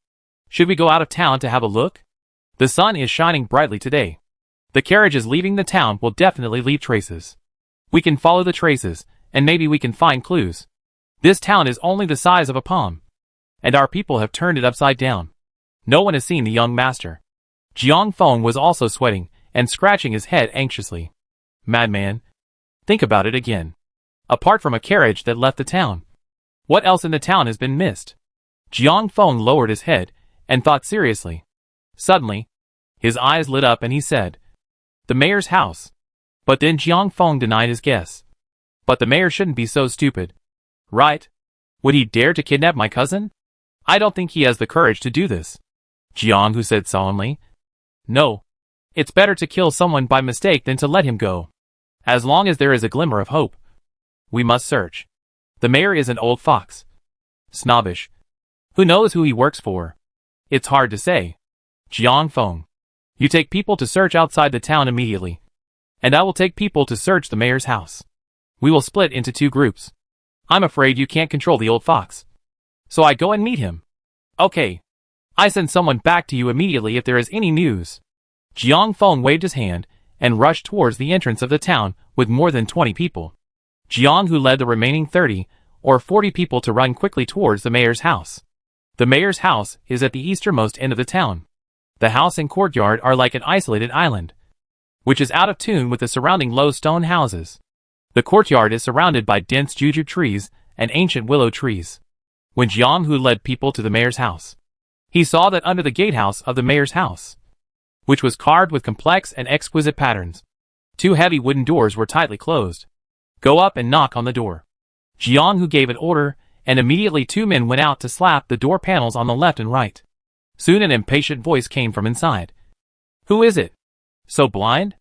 should we go out of town to have a look? The sun is shining brightly today. The carriages leaving the town will definitely leave traces. We can follow the traces, and maybe we can find clues. This town is only the size of a palm, and our people have turned it upside down. No one has seen the young master." Jiang Feng was also sweating and scratching his head anxiously. "Madman, think about it again. Apart from a carriage that left the town, what else in the town has been missed?" Jiang Feng lowered his head and thought seriously. Suddenly, his eyes lit up and he said, "The mayor's house." But then Jiang Feng denied his guess. "But the mayor shouldn't be so stupid. Right? Would he dare to kidnap my cousin? I don't think he has the courage to do this." Jiang Hu said solemnly. "No. It's better to kill someone by mistake than to let him go. As long as there is a glimmer of hope, we must search. The mayor is an old fox. Snobbish. Who knows who he works for? It's hard to say. Jiang Feng, you take people to search outside the town immediately, and I will take people to search the mayor's house. We will split into 2 groups. I'm afraid you can't control the old fox, so I go and meet him. Okay. I send someone back to you immediately if there is any news." Jiang Feng waved his hand and rushed towards the entrance of the town with more than 20 people. Jiang Hu led the remaining 30 or 40 people to run quickly towards the mayor's house. The mayor's house is at the easternmost end of the town. The house and courtyard are like an isolated island, which is out of tune with the surrounding low stone houses. The courtyard is surrounded by dense jujube trees and ancient willow trees. When Jiang Hu led people to the mayor's house, He saw that under the gatehouse of the mayor's house, which was carved with complex and exquisite patterns, 2 heavy wooden doors were tightly closed. Go up and knock on the door. Jiang Hu gave an order, and immediately 2 men went out to slap the door panels on the left and right. Soon an impatient voice came from inside. Who is it? So blind?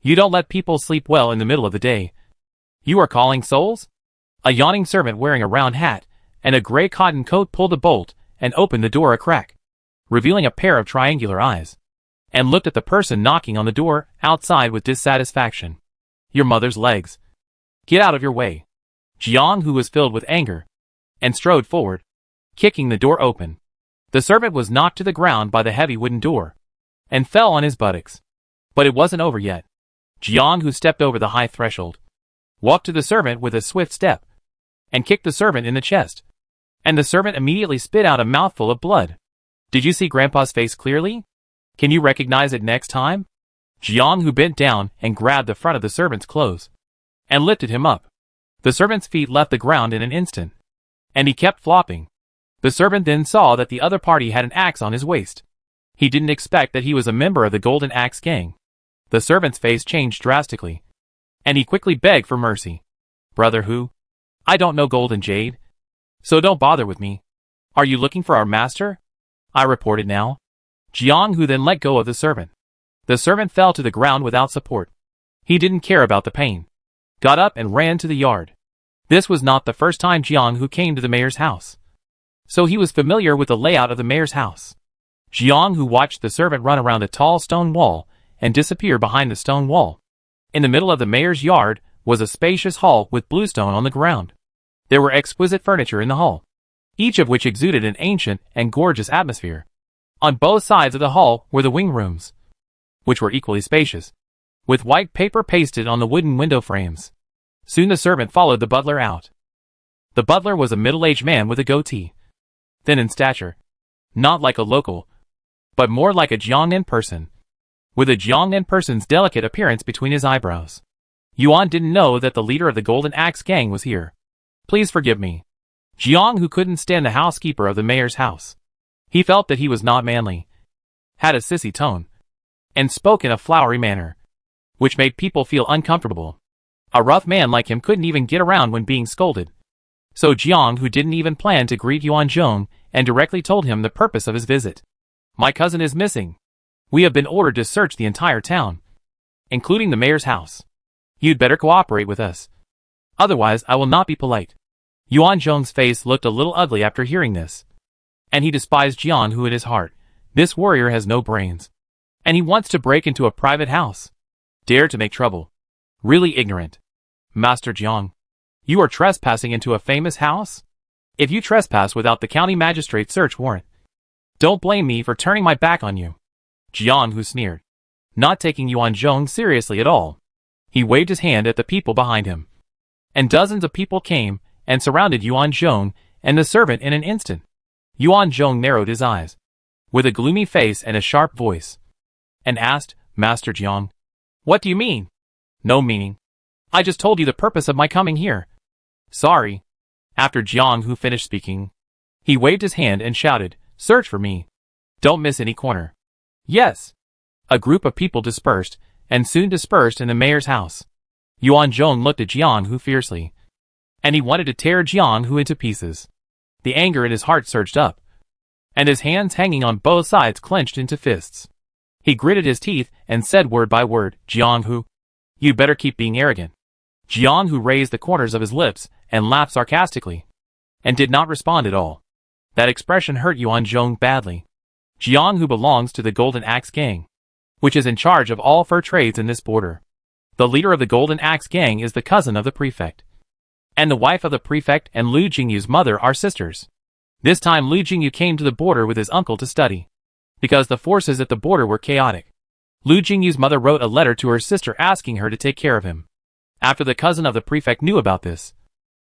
You don't let people sleep well in the middle of the day. You are calling souls? A yawning servant wearing a round hat and a gray cotton coat pulled the bolt and opened the door a crack, revealing a pair of triangular eyes, and looked at the person knocking on the door outside with dissatisfaction. Your mother's legs. Get out of your way. Jiang Hu was filled with anger and strode forward, kicking the door open. The servant was knocked to the ground by the heavy wooden door and fell on his buttocks. But it wasn't over yet. Jiang Hu stepped over the high threshold, walked to the servant with a swift step, and kicked the servant in the chest. And the servant immediately spit out a mouthful of blood. Did you see Grandpa's face clearly? Can you recognize it next time? Jiang Hu bent down and grabbed the front of the servant's clothes and lifted him up. The servant's feet left the ground in an instant, and he kept flopping. The servant then saw that the other party had an axe on his waist. He didn't expect that he was a member of the Golden Axe Gang. The servant's face changed drastically, and he quickly begged for mercy. Brother Hu, I don't know Golden Jade, so don't bother with me. Are you looking for our master? I report it now. Jiang Hu then let go of the servant. The servant fell to the ground without support. He didn't care about the pain, got up and ran to the yard. This was not the first time Jiang Hu came to the mayor's house, so he was familiar with the layout of the mayor's house. Jiang Hu watched the servant run around a tall stone wall and disappear behind the stone wall. In the middle of the mayor's yard was a spacious hall with bluestone on the ground. There were exquisite furniture in the hall, each of which exuded an ancient and gorgeous atmosphere. On both sides of the hall were the wing rooms, which were equally spacious, with white paper pasted on the wooden window frames. Soon the servant followed the butler out. The butler was a middle-aged man with a goatee, thin in stature, not like a local, but more like a Jiangnan person, with a Jiangnan person's delicate appearance between his eyebrows. Yuan didn't know that the leader of the Golden Axe Gang was here. Please forgive me. Jiang Hu couldn't stand the housekeeper of the mayor's house. He felt that he was not manly, had a sissy tone, and spoke in a flowery manner, which made people feel uncomfortable. A rough man like him couldn't even get around when being scolded. So Jiang Hu didn't even plan to greet Yuan Zhong and directly told him the purpose of his visit. My cousin is missing. We have been ordered to search the entire town, including the mayor's house. You'd better cooperate with us. Otherwise, I will not be polite. Yuan Zhong's face looked a little ugly after hearing this, and he despised Jiang Hu in his heart. This warrior has no brains, and he wants to break into a private house. Dare to make trouble. Really ignorant. Master Jiang, you are trespassing into a famous house? If you trespass without the county magistrate's search warrant, don't blame me for turning my back on you. Jiang Hu sneered, not taking Yuan Zhong seriously at all. He waved his hand at the people behind him, and dozens of people came and surrounded Yuan Zhong and the servant in an instant. Yuan Zhong narrowed his eyes, with a gloomy face and a sharp voice, and asked, Master Jiang, what do you mean? No meaning. I just told you the purpose of my coming here. Sorry. After Jiang Hu finished speaking, he waved his hand and shouted, search for me. Don't miss any corner. Yes. A group of people dispersed, and soon dispersed in the mayor's house. Yuan Zhong looked at Jiang Hu fiercely, and he wanted to tear Jiang Hu into pieces. The anger in his heart surged up, and his hands hanging on both sides clenched into fists. He gritted his teeth and said word by word, Jiang Hu, you better keep being arrogant. Jiang Hu raised the corners of his lips and laughed sarcastically, and did not respond at all. That expression hurt Yuan Zhong badly. Jiang Hu belongs to the Golden Axe Gang, which is in charge of all fur trades in this border. The leader of the Golden Axe Gang is the cousin of the prefect, and the wife of the prefect and Lu Jingyu's mother are sisters. This time Lu Jingyu came to the border with his uncle to study, because the forces at the border were chaotic. Lu Jingyu's mother wrote a letter to her sister asking her to take care of him. After the cousin of the prefect knew about this,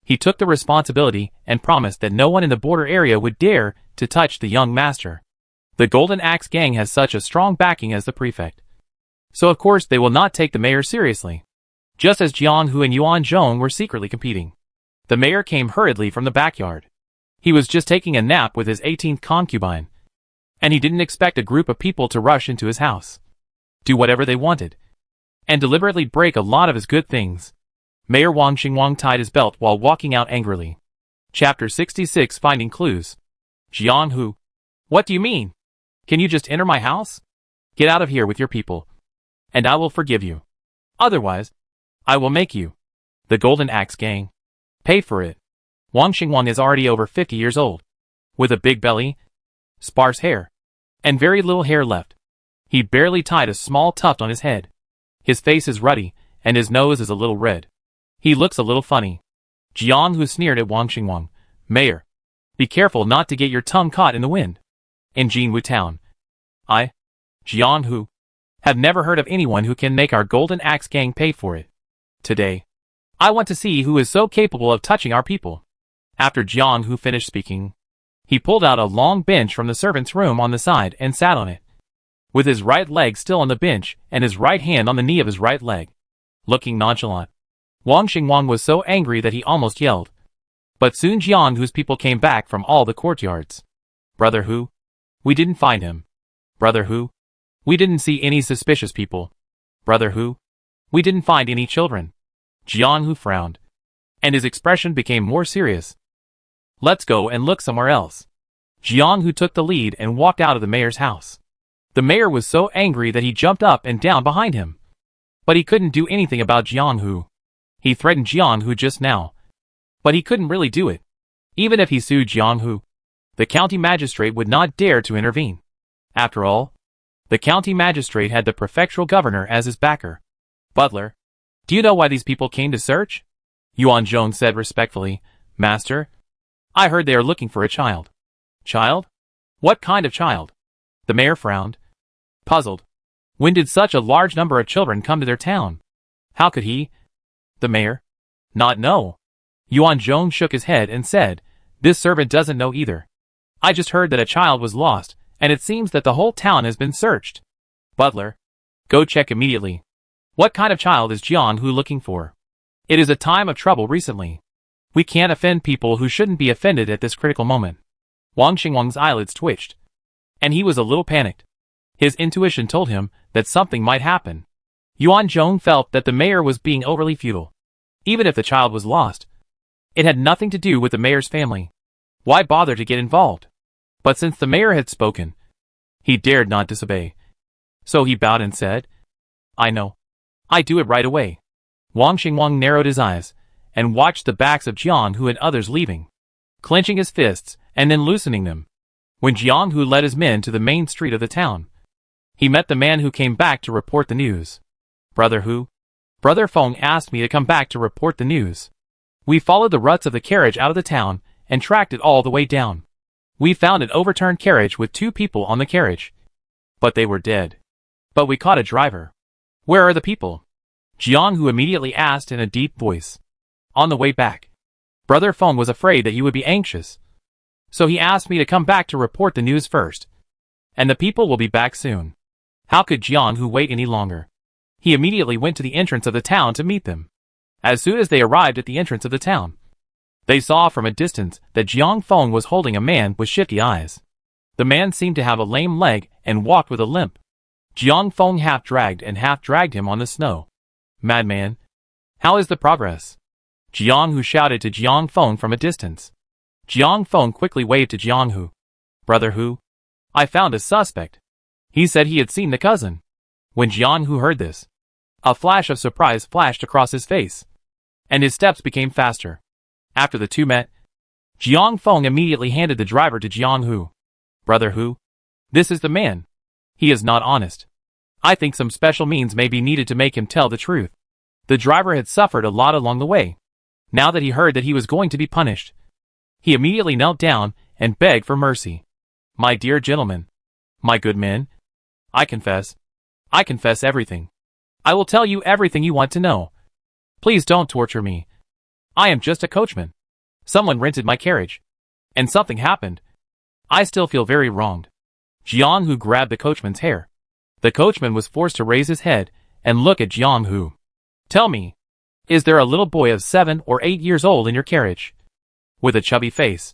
he took the responsibility and promised that no one in the border area would dare to touch the young master. The Golden Axe Gang has such a strong backing as the prefect, so of course they will not take the mayor seriously. Just as Jiang Hu and Yuan Zhong were secretly competing, the mayor came hurriedly from the backyard. He was just taking a nap with his 18th concubine, and he didn't expect a group of people to rush into his house, do whatever they wanted, and deliberately break a lot of his good things. Mayor Wang Xingwang tied his belt while walking out angrily. Chapter 66 Finding Clues. Jiang Hu. What do you mean? Can you just enter my house? Get out of here with your people, and I will forgive you. Otherwise, I will make you, the Golden Axe Gang, pay for it. Wang Xingwang is already over 50 years old, with a big belly, sparse hair, and very little hair left. He barely tied a small tuft on his head. His face is ruddy, and his nose is a little red. He looks a little funny. Jiang Hu sneered at Wang Xingwang. Mayor, be careful not to get your tongue caught in the wind. In Jinwu Town, I, Jiang Hu, have never heard of anyone who can make our Golden Axe Gang pay for it. Today, I want to see who is so capable of touching our people. After Jiang Hu finished speaking, he pulled out a long bench from the servant's room on the side and sat on it, with his right leg still on the bench and his right hand on the knee of his right leg, looking nonchalant. Wang Xingwang was so angry that he almost yelled. But soon Jiang Hu's people came back from all the courtyards. Brother Hu, we didn't find him. Brother Hu, we didn't see any suspicious people. Brother Hu, we didn't find any children. Jiang Hu frowned, and his expression became more serious. Let's go and look somewhere else. Jiang Hu took the lead and walked out of the mayor's house. The mayor was so angry that he jumped up and down behind him. But he couldn't do anything about Jiang Hu. He threatened Jiang Hu just now, but he couldn't really do it. Even if he sued Jiang Hu, the county magistrate would not dare to intervene. After all, the county magistrate had the prefectural governor as his backer. Butler, do you know why these people came to search? Yuan Zhong said respectfully. Master, I heard they are looking for a child. Child? What kind of child? The mayor frowned, puzzled. When did such a large number of children come to their town? How could he, the mayor, not know? Yuan Zhong shook his head and said, this servant doesn't know either. I just heard that a child was lost, and it seems that the whole town has been searched. Butler, go check immediately. What kind of child is Jiang Hu looking for? It is a time of trouble recently. We can't offend people who shouldn't be offended at this critical moment. Wang Xingwang's eyelids twitched, and he was a little panicked. His intuition told him that something might happen. Yuan Zhong felt that the mayor was being overly futile. Even if the child was lost, it had nothing to do with the mayor's family. Why bother to get involved? But since the mayor had spoken, he dared not disobey. So he bowed and said, I know. I do it right away. Wang Xingwang narrowed his eyes and watched the backs of Jiang Hu and others leaving, clenching his fists and then loosening them. When Jiang Hu led his men to the main street of the town, he met the man who came back to report the news. Brother Hu? Brother Feng asked me to come back to report the news. We followed the ruts of the carriage out of the town and tracked it all the way down. We found an overturned carriage with 2 people on the carriage, but they were dead. But we caught a driver. Where are the people? Jiang Hu immediately asked in a deep voice. On the way back. Brother Feng was afraid that you would be anxious, so he asked me to come back to report the news first. And the people will be back soon. How could Jiang Hu wait any longer? He immediately went to the entrance of the town to meet them. As soon as they arrived at the entrance of the town, they saw from a distance that Jiang Feng was holding a man with shifty eyes. The man seemed to have a lame leg and walked with a limp. Jiang Feng half dragged him on the snow. Madman, how is the progress? Jiang Hu shouted to Jiang Feng from a distance. Jiang Feng quickly waved to Jiang Hu. Brother Hu, I found a suspect. He said he had seen the cousin. When Jiang Hu heard this, a flash of surprise flashed across his face, and his steps became faster. After the two met, Jiang Feng immediately handed the driver to Jiang Hu. Brother Hu, this is the man. He is not honest. I think some special means may be needed to make him tell the truth. The driver had suffered a lot along the way. Now that he heard that he was going to be punished, he immediately knelt down and begged for mercy. My dear gentlemen, my good men, I confess everything. I will tell you everything you want to know. Please don't torture me. I am just a coachman. Someone rented my carriage, and something happened. I still feel very wronged. Jiang Hu grabbed the coachman's hair. The coachman was forced to raise his head and look at Jiang Hu. Tell me, is there a little boy of 7 or 8 years old in your carriage? With a chubby face,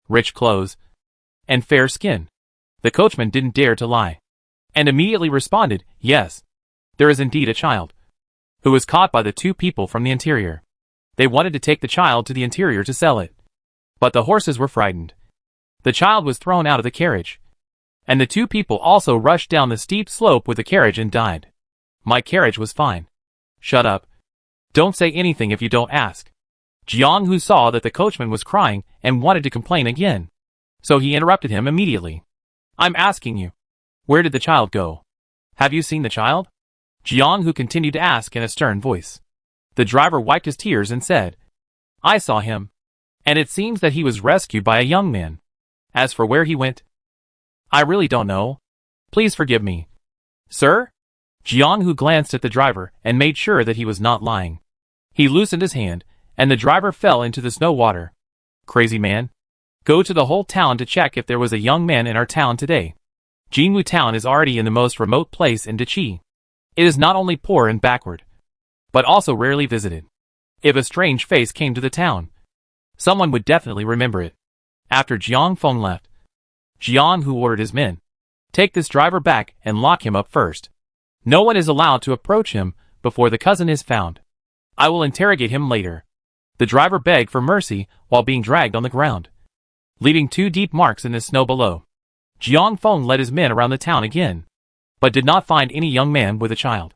rich clothes, and fair skin. The coachman didn't dare to lie, and immediately responded, yes, there is indeed a child, who was caught by the two people from the interior. They wanted to take the child to the interior to sell it, but the horses were frightened. The child was thrown out of the carriage, and the two people also rushed down the steep slope with the carriage and died. My carriage was fine. Shut up. Don't say anything if you don't ask. Jiang Hu saw that the coachman was crying and wanted to complain again, so he interrupted him immediately. I'm asking you, where did the child go? Have you seen the child? Jiang Hu continued to ask in a stern voice. The driver wiped his tears and said, I saw him, and it seems that he was rescued by a young man. As for where he went, I really don't know. Please forgive me. Sir? Jiang Hu glanced at the driver and made sure that he was not lying. He loosened his hand, and the driver fell into the snow water. Crazy man. Go to the whole town to check if there was a young man in our town today. Jinwu town is already in the most remote place in Dachi. It is not only poor and backward, but also rarely visited. If a strange face came to the town, someone would definitely remember it. After Jiang Feng left, Jiang Hu ordered his men, take this driver back and lock him up first. No one is allowed to approach him before the cousin is found. I will interrogate him later. The driver begged for mercy while being dragged on the ground, leaving 2 deep marks in the snow below. Jiang Feng led his men around the town again, but did not find any young man with a child.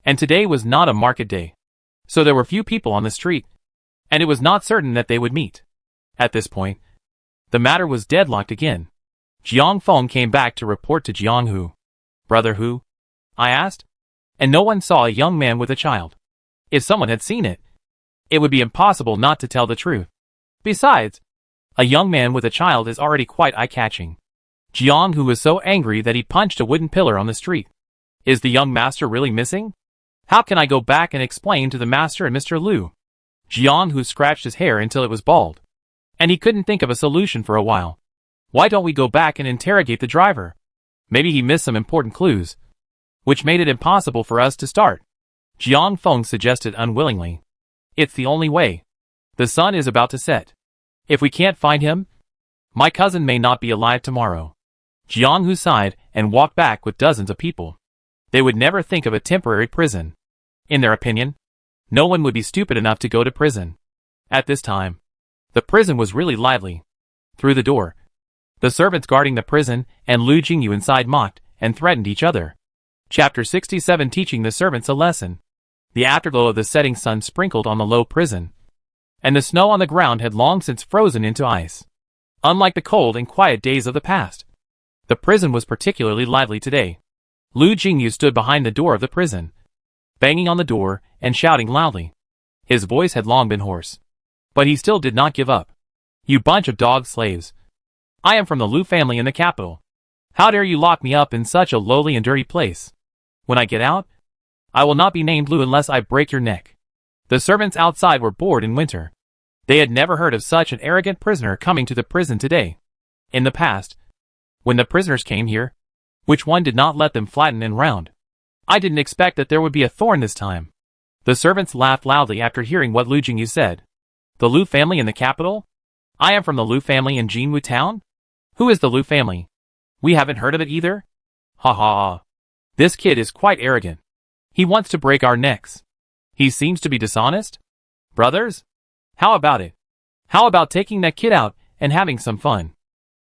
And today was not a market day, so there were few people on the street, and it was not certain that they would meet. At this point, the matter was deadlocked again. Jiang Feng came back to report to Jiang Hu. Brother Hu? I asked. And no one saw a young man with a child. If someone had seen it, it would be impossible not to tell the truth. Besides, a young man with a child is already quite eye-catching. Jiang Hu was so angry that he punched a wooden pillar on the street. Is the young master really missing? How can I go back and explain to the master and Mr. Liu? Jiang Hu scratched his hair until it was bald, and he couldn't think of a solution for a while. Why don't we go back and interrogate the driver? Maybe he missed some important clues, which made it impossible for us to start. Jiang Feng suggested unwillingly. It's the only way. The sun is about to set. If we can't find him, my cousin may not be alive tomorrow. Jiang Hu sighed and walked back with dozens of people. They would never think of a temporary prison. In their opinion, no one would be stupid enough to go to prison. At this time, the prison was really lively. Through the door, the servants guarding the prison and Lu Jingyu inside mocked and threatened each other. Chapter 67 Teaching the Servants a Lesson. The afterglow of the setting sun sprinkled on the low prison, and the snow on the ground had long since frozen into ice. Unlike the cold and quiet days of the past, the prison was particularly lively today. Lu Jingyu stood behind the door of the prison, banging on the door and shouting loudly. His voice had long been hoarse, but he still did not give up. You bunch of dog slaves. I am from the Lu family in the capital. How dare you lock me up in such a lowly and dirty place? When I get out, I will not be named Lu unless I break your neck. The servants outside were bored in winter. They had never heard of such an arrogant prisoner coming to the prison today. In the past, when the prisoners came here, which one did not let them flatten and round? I didn't expect that there would be a thorn this time. The servants laughed loudly after hearing what Lu Jingyu said. The Lu family in the capital? I am from the Lu family in Jinwu town? Who is the Lu family? We haven't heard of it either? Ha ha ha. This kid is quite arrogant. He wants to break our necks. He seems to be dishonest? Brothers? How about it? How about taking that kid out and having some fun?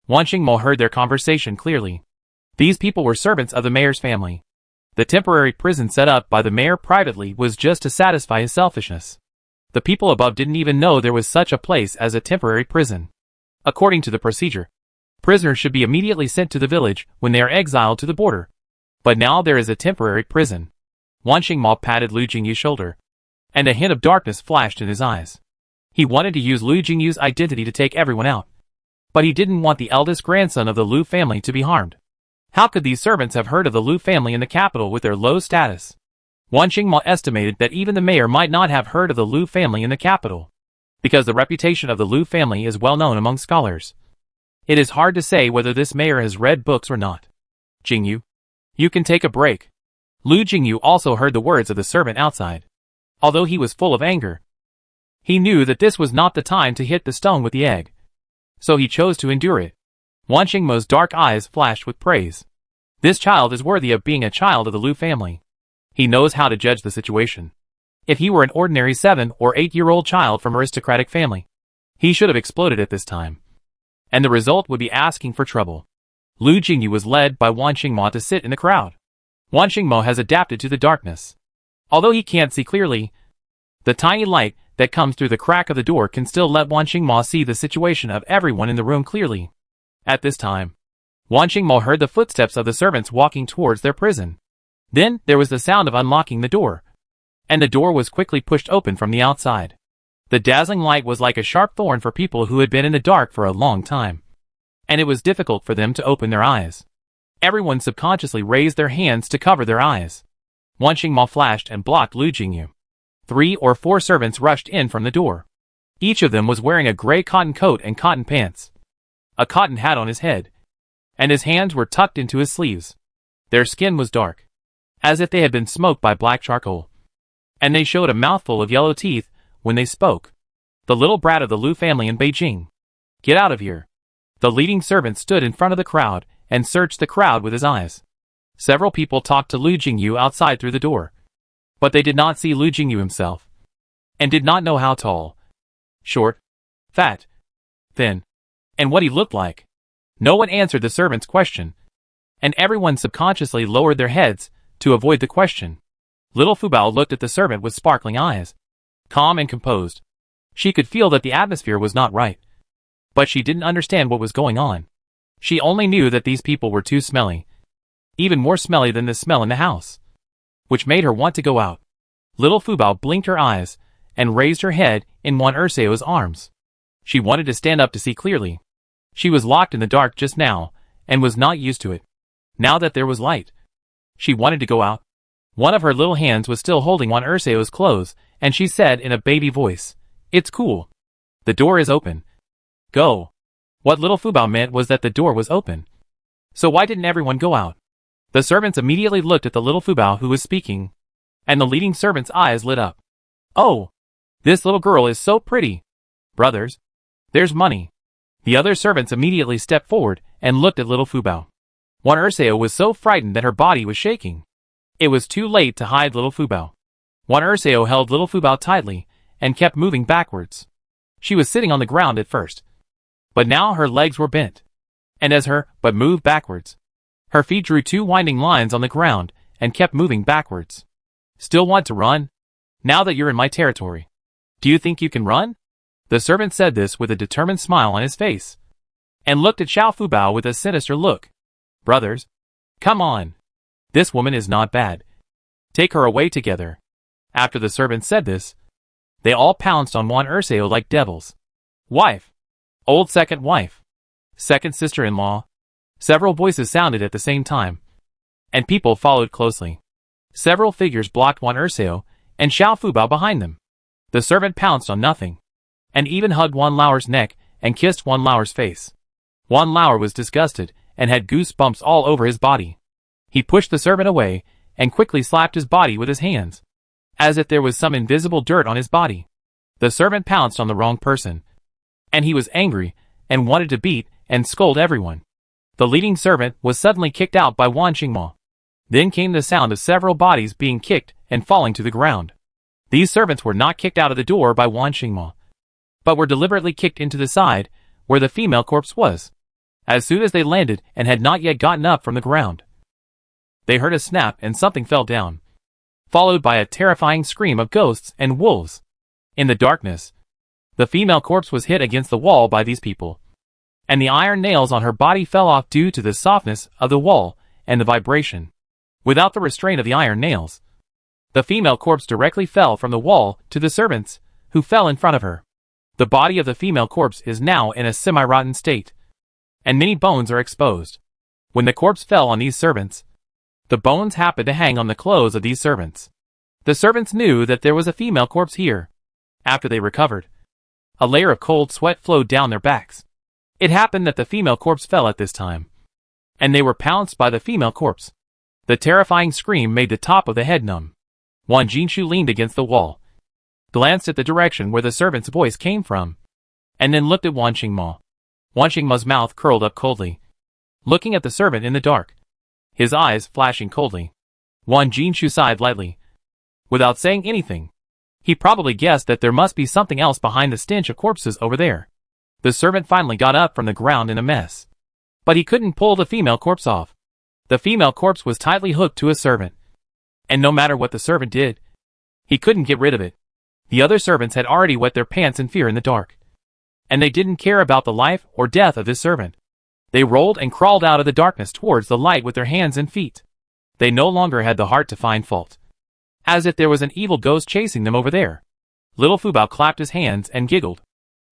Waning Mo heard their conversation clearly. These people were servants of the mayor's family. The temporary prison set up by the mayor privately was just to satisfy his selfishness. The people above didn't even know there was such a place as a temporary prison. According to the procedure, prisoners should be immediately sent to the village when they are exiled to the border. But now there is a temporary prison. Waning Mo patted Lu Jingyu's shoulder, and a hint of darkness flashed in his eyes. He wanted to use Lu Jingyu's identity to take everyone out, but he didn't want the eldest grandson of the Lu family to be harmed. How could these servants have heard of the Lu family in the capital with their low status? Waning Mo estimated that even the mayor might not have heard of the Lu family in the capital, because the reputation of the Lu family is well known among scholars. It is hard to say whether this mayor has read books or not. Jingyu, you can take a break. Lu Jingyu also heard the words of the servant outside. Although he was full of anger, he knew that this was not the time to hit the stone with the egg, so he chose to endure it. Wan Mo's dark eyes flashed with praise. This child is worthy of being a child of the Lu family. He knows how to judge the situation. If he were an ordinary 7 or 8-year-old child from aristocratic family, he should have exploded at this time. And the result would be asking for trouble. Lu Jingyu was led by Wan Mo to sit in the crowd. Wan Mo has adapted to the darkness. Although he can't see clearly, the tiny light that comes through the crack of the door can still let Wan Mo see the situation of everyone in the room clearly. At this time, Wan Mo heard the footsteps of the servants walking towards their prison. Then there was the sound of unlocking the door, and the door was quickly pushed open from the outside. The dazzling light was like a sharp thorn for people who had been in the dark for a long time, and it was difficult for them to open their eyes. Everyone subconsciously raised their hands to cover their eyes. Wan Mo flashed and blocked Lu Jingyu. 3 or 4 servants rushed in from the door. Each of them was wearing a gray cotton coat and cotton pants, a cotton hat on his head, and his hands were tucked into his sleeves. Their skin was dark, as if they had been smoked by black charcoal, and they showed a mouthful of yellow teeth when they spoke. The little brat of the Lu family in Beijing. Get out of here. The leading servant stood in front of the crowd and searched the crowd with his eyes. Several people talked to Lu Jingyu outside through the door, but they did not see Lu Jingyu himself, and did not know how tall, short, fat, thin, and what he looked like. No one answered the servant's question, and everyone subconsciously lowered their heads to avoid the question. Little Fubao looked at the servant with sparkling eyes, calm and composed. She could feel that the atmosphere was not right, but she didn't understand what was going on. She only knew that these people were too smelly, even more smelly than the smell in the house, which made her want to go out. Little Fubao blinked her eyes and raised her head in Wan Dashao's arms. She wanted to stand up to see clearly. She was locked in the dark just now, and was not used to it. Now that there was light, she wanted to go out. One of her little hands was still holding Wan Dashao's clothes, and she said in a baby voice, "It's cool. The door is open. Go." What little Fubao meant was that the door was open. So why didn't everyone go out? The servants immediately looked at the little Fubao who was speaking, and the leading servant's eyes lit up. "Oh, this little girl is so pretty. Brothers, there's money." The other servants immediately stepped forward and looked at little Fubao. Wan Dasao was so frightened that her body was shaking. It was too late to hide little Fubao. Wan Dasao held little Fubao tightly and kept moving backwards. She was sitting on the ground at first, but now her legs were bent, and as her but moved backwards, her feet drew 2 winding lines on the ground and kept moving backwards. "Still want to run? Now that you're in my territory, do you think you can run?" The servant said this with a determined smile on his face, and looked at Xiao Fubao with a sinister look. "Brothers, come on. This woman is not bad. Take her away together." After the servant said this, they all pounced on Wan Dasao like devils. "Wife. Old second wife. Second sister-in-law." Several voices sounded at the same time, and people followed closely. Several figures blocked Wan Dasao and Xiao Fubao behind them. The servant pounced on nothing, and even hugged Wan Lao's neck and kissed Wan Lao's face. Wan Lao was disgusted and had goosebumps all over his body. He pushed the servant away and quickly slapped his body with his hands, as if there was some invisible dirt on his body. The servant pounced on the wrong person, and he was angry and wanted to beat and scold everyone. The leading servant was suddenly kicked out by Wan Mo. Then came the sound of several bodies being kicked and falling to the ground. These servants were not kicked out of the door by Wan Mo, but were deliberately kicked into the side where the female corpse was. As soon as they landed and had not yet gotten up from the ground, they heard a snap and something fell down, followed by a terrifying scream of ghosts and wolves. In the darkness, the female corpse was hit against the wall by these people, and the iron nails on her body fell off due to the softness of the wall and the vibration. Without the restraint of the iron nails, the female corpse directly fell from the wall to the servants, who fell in front of her. The body of the female corpse is now in a semi-rotten state, and many bones are exposed. When the corpse fell on these servants, the bones happened to hang on the clothes of these servants. The servants knew that there was a female corpse here. After they recovered, a layer of cold sweat flowed down their backs. It happened that the female corpse fell at this time, and they were pounced by the female corpse. The terrifying scream made the top of the head numb. Wan Jinshu leaned against the wall, glanced at the direction where the servant's voice came from, and then looked at Wan Mo. Wan Xingma's mouth curled up coldly, looking at the servant in the dark, his eyes flashing coldly. Wan Jinshu sighed lightly. Without saying anything, he probably guessed that there must be something else behind the stench of corpses over there. The servant finally got up from the ground in a mess. But he couldn't pull the female corpse off. The female corpse was tightly hooked to his servant. And no matter what the servant did, he couldn't get rid of it. The other servants had already wet their pants in fear in the dark. And they didn't care about the life or death of this servant. They rolled and crawled out of the darkness towards the light with their hands and feet. They no longer had the heart to find fault. As if there was an evil ghost chasing them over there. Little Fubao clapped his hands and giggled.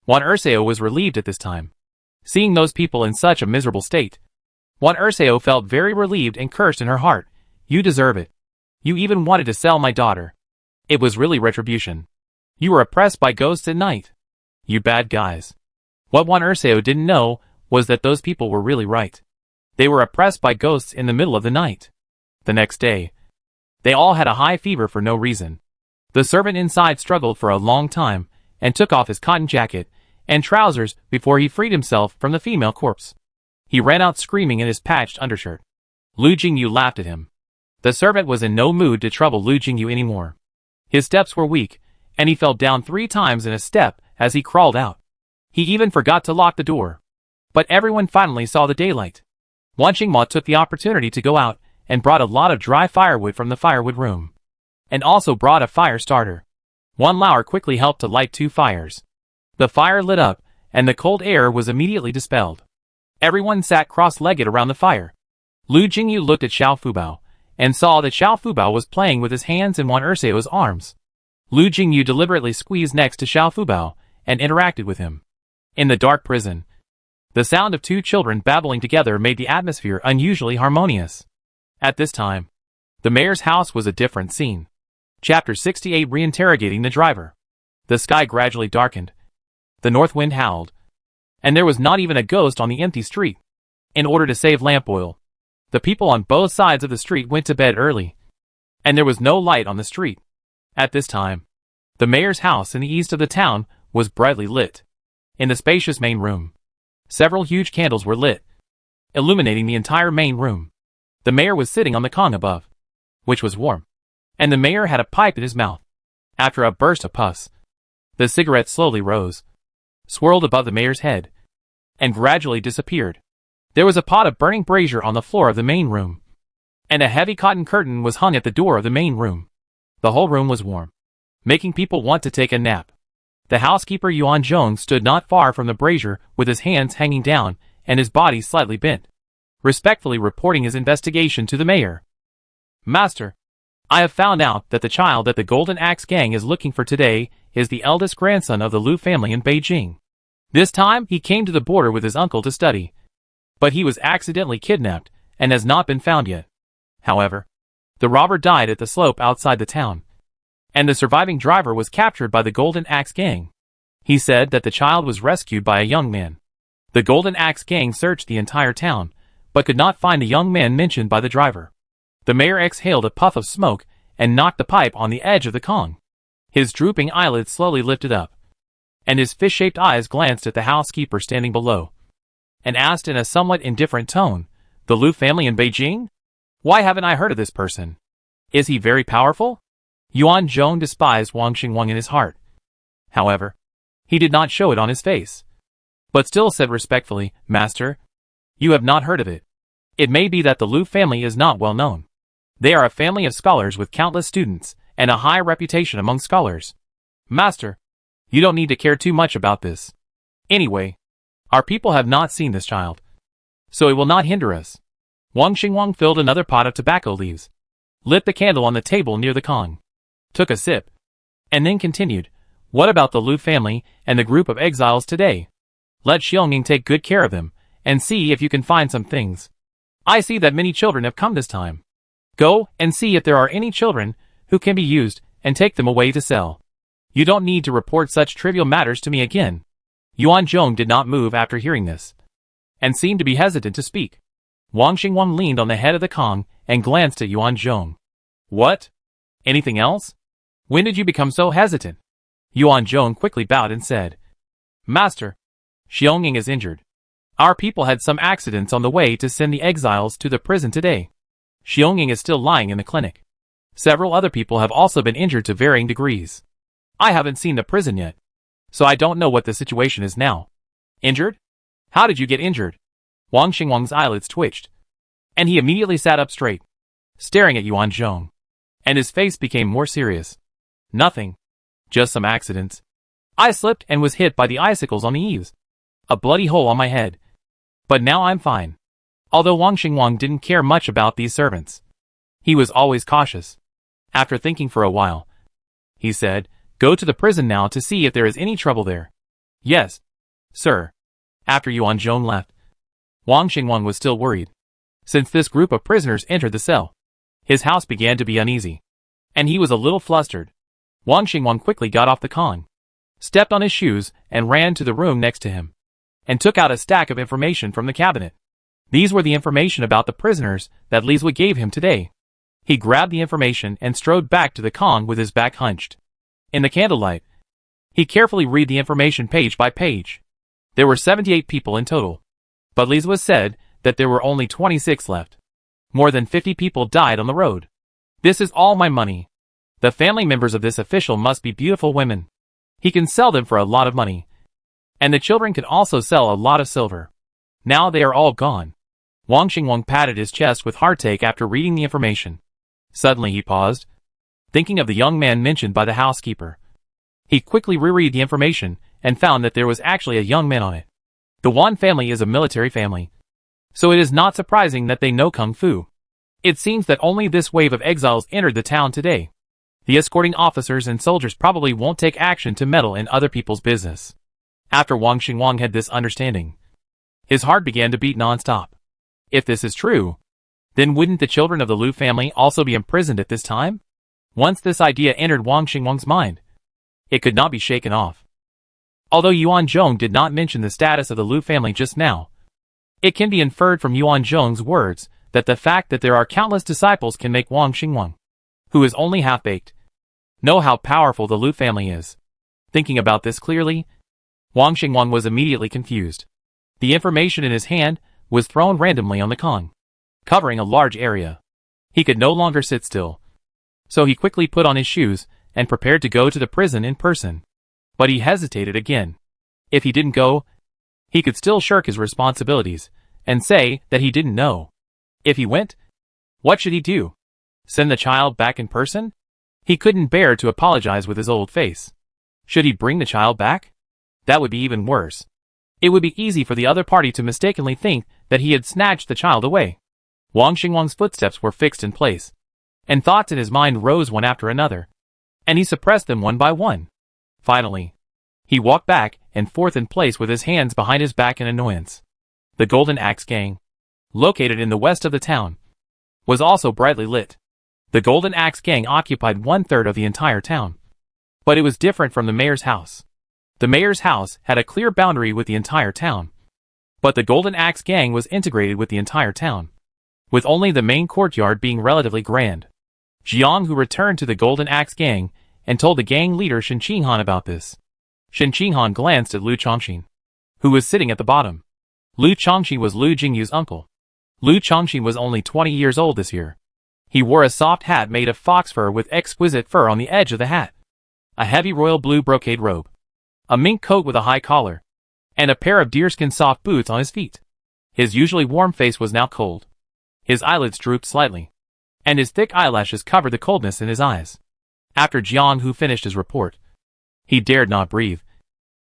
Wan Dasao was relieved at this time. Seeing those people in such a miserable state, Wan Dasao felt very relieved and cursed in her heart. You deserve it. You even wanted to sell my daughter. It was really retribution. You were oppressed by ghosts at night. You bad guys. What Wan Dasao didn't know was that those people were really right. They were oppressed by ghosts in the middle of the night. The next day, they all had a high fever for no reason. The servant inside struggled for a long time and took off his cotton jacket and trousers before he freed himself from the female corpse. He ran out screaming in his patched undershirt. Lu Jingyu laughed at him. The servant was in no mood to trouble Lu Jingyu anymore. His steps were weak, and he fell down 3 times in a step as he crawled out. He even forgot to lock the door. But everyone finally saw the daylight. Wan Xingma took the opportunity to go out and brought a lot of dry firewood from the firewood room. And also brought a fire starter. Wan Lauer quickly helped to light 2 fires. The fire lit up, and the cold air was immediately dispelled. Everyone sat cross-legged around the fire. Lu Jingyu looked at Xiao Fubao, and saw that Xiao Fubao was playing with his hands in Wan Dasao's arms. Lu Jingyu deliberately squeezed next to Xiao Fubao, and interacted with him. In the dark prison, the sound of 2 children babbling together made the atmosphere unusually harmonious. At this time, the mayor's house was a different scene. Chapter 68 Reinterrogating the driver. The sky gradually darkened. The north wind howled. And there was not even a ghost on the empty street. In order to save lamp oil, the people on both sides of the street went to bed early. And there was no light on the street. At this time, the mayor's house in the east of the town was brightly lit. In the spacious main room, several huge candles were lit, illuminating the entire main room. The mayor was sitting on the kong above, which was warm. And the mayor had a pipe in his mouth. After a burst of puffs, the cigarette slowly rose, swirled above the mayor's head, and gradually disappeared. There was a pot of burning brazier on the floor of the main room, and a heavy cotton curtain was hung at the door of the main room. The whole room was warm, making people want to take a nap. The housekeeper Yuan Zhong stood not far from the brazier with his hands hanging down and his body slightly bent, respectfully reporting his investigation to the mayor. Master, I have found out that the child that the Golden Axe Gang is looking for today is the eldest grandson of the Lu family in Beijing. This time he came to the border with his uncle to study. But he was accidentally kidnapped and has not been found yet. However, the robber died at the slope outside the town. And the surviving driver was captured by the Golden Axe Gang. He said that the child was rescued by a young man. The Golden Axe Gang searched the entire town, but could not find the young man mentioned by the driver. The mayor exhaled a puff of smoke and knocked the pipe on the edge of the kong. His drooping eyelids slowly lifted up, and his fish-shaped eyes glanced at the housekeeper standing below, and asked in a somewhat indifferent tone, "The Lu family in Beijing? Why haven't I heard of this person? Is he very powerful?" Yuan Zhong despised Wang Xingwang in his heart. However, he did not show it on his face, but still said respectfully, "Master, you have not heard of it. It may be that the Lu family is not well known. They are a family of scholars with countless students, and a high reputation among scholars. Master, you don't need to care too much about this. Anyway, our people have not seen this child, so it will not hinder us." Wang Xingwang filled another pot of tobacco leaves, lit the candle on the table near the kong, took a sip, and then continued, "What about the Lu family and the group of exiles today? Let Xiongning take good care of them, and see if you can find some things. I see that many children have come this time. Go and see if there are any children who can be used, and take them away to sell. You don't need to report such trivial matters to me again." Yuan Zhong did not move after hearing this, and seemed to be hesitant to speak. Wang Xingwang leaned on the head of the kong and glanced at Yuan Zhong. "What? Anything else? When did you become so hesitant?" Yuan Zhong quickly bowed and said, "Master, Xiongning is injured. Our people had some accidents on the way to send the exiles to the prison today. Xionging is still lying in the clinic. Several other people have also been injured to varying degrees. I haven't seen the prison yet, so I don't know what the situation is now. Injured? How did you get injured? Wang Xingwang's eyelids twitched, and he immediately sat up straight, staring at Yuan Zhong, and his face became more serious. Nothing. Just some accidents. I slipped and was hit by the icicles on the eaves. A bloody hole on my head. But now I'm fine. Although Wang Xingwang didn't care much about these servants, he was always cautious. After thinking for a while, he said, "Go to the prison now to see if there is any trouble there." "Yes, sir." After Yuan Zhong left, Wang Xingwang was still worried. Since this group of prisoners entered the cell, his house began to be uneasy, and he was a little flustered. Wang Xingwang quickly got off the con, stepped on his shoes, and ran to the room next to him, and took out a stack of information from the cabinet. These were the information about the prisoners that Lizwa gave him today. He grabbed the information and strode back to the con with his back hunched. In the candlelight, he carefully read the information page by page. There were 78 people in total, but Lizwa said that there were only 26 left. More than 50 people died on the road. This is all my money. The family members of this official must be beautiful women. He can sell them for a lot of money. And the children can also sell a lot of silver. Now they are all gone. Wang Xingwang patted his chest with heartache after reading the information. Suddenly he paused, thinking of the young man mentioned by the housekeeper. He quickly reread the information and found that there was actually a young man on it. The Wan family is a military family, so it is not surprising that they know Kung Fu. It seems that only this wave of exiles entered the town today. The escorting officers and soldiers probably won't take action to meddle in other people's business. After Wang Xingwang had this understanding, his heart began to beat non-stop. If this is true, then wouldn't the children of the Lu family also be imprisoned at this time? Once this idea entered Wang Xingwang's mind, it could not be shaken off. Although Yuan Zhong did not mention the status of the Lu family just now, it can be inferred from Yuan Zhong's words that the fact that there are countless disciples can make Wang Xingwang, who is only half-baked, know how powerful the Lu family is. Thinking about this clearly, Wang Xingwang was immediately confused. The information in his hand was thrown randomly on the con, covering a large area. He could no longer sit still, so he quickly put on his shoes and prepared to go to the prison in person. But he hesitated again. If he didn't go, he could still shirk his responsibilities and say that he didn't know. If he went, what should he do? Send the child back in person? He couldn't bear to apologize with his old face. Should he bring the child back? That would be even worse. It would be easy for the other party to mistakenly think that he had snatched the child away. Wang Xingwang's footsteps were fixed in place, and thoughts in his mind rose one after another, and he suppressed them one by one. Finally, he walked back and forth in place with his hands behind his back in annoyance. The Golden Axe Gang, located in the west of the town, was also brightly lit. The Golden Axe Gang occupied 1/3 of the entire town. But it was different from the mayor's house. The mayor's house had a clear boundary with the entire town, but the Golden Axe Gang was integrated with the entire town, with only the main courtyard being relatively grand. Jiang, who returned to the Golden Axe Gang, and told the gang leader Shen Qinghan about this. Shen Qinghan glanced at Lu Chongqing, who was sitting at the bottom. Lu Chongqing was Lu Jingyu's uncle. Lu Chongqing was only 20 years old this year. He wore a soft hat made of fox fur with exquisite fur on the edge of the hat, a heavy royal blue brocade robe, a mink coat with a high collar, and a pair of deerskin soft boots on his feet. His usually warm face was now cold. His eyelids drooped slightly, and his thick eyelashes covered the coldness in his eyes. After Jiang Hu finished his report, he dared not breathe,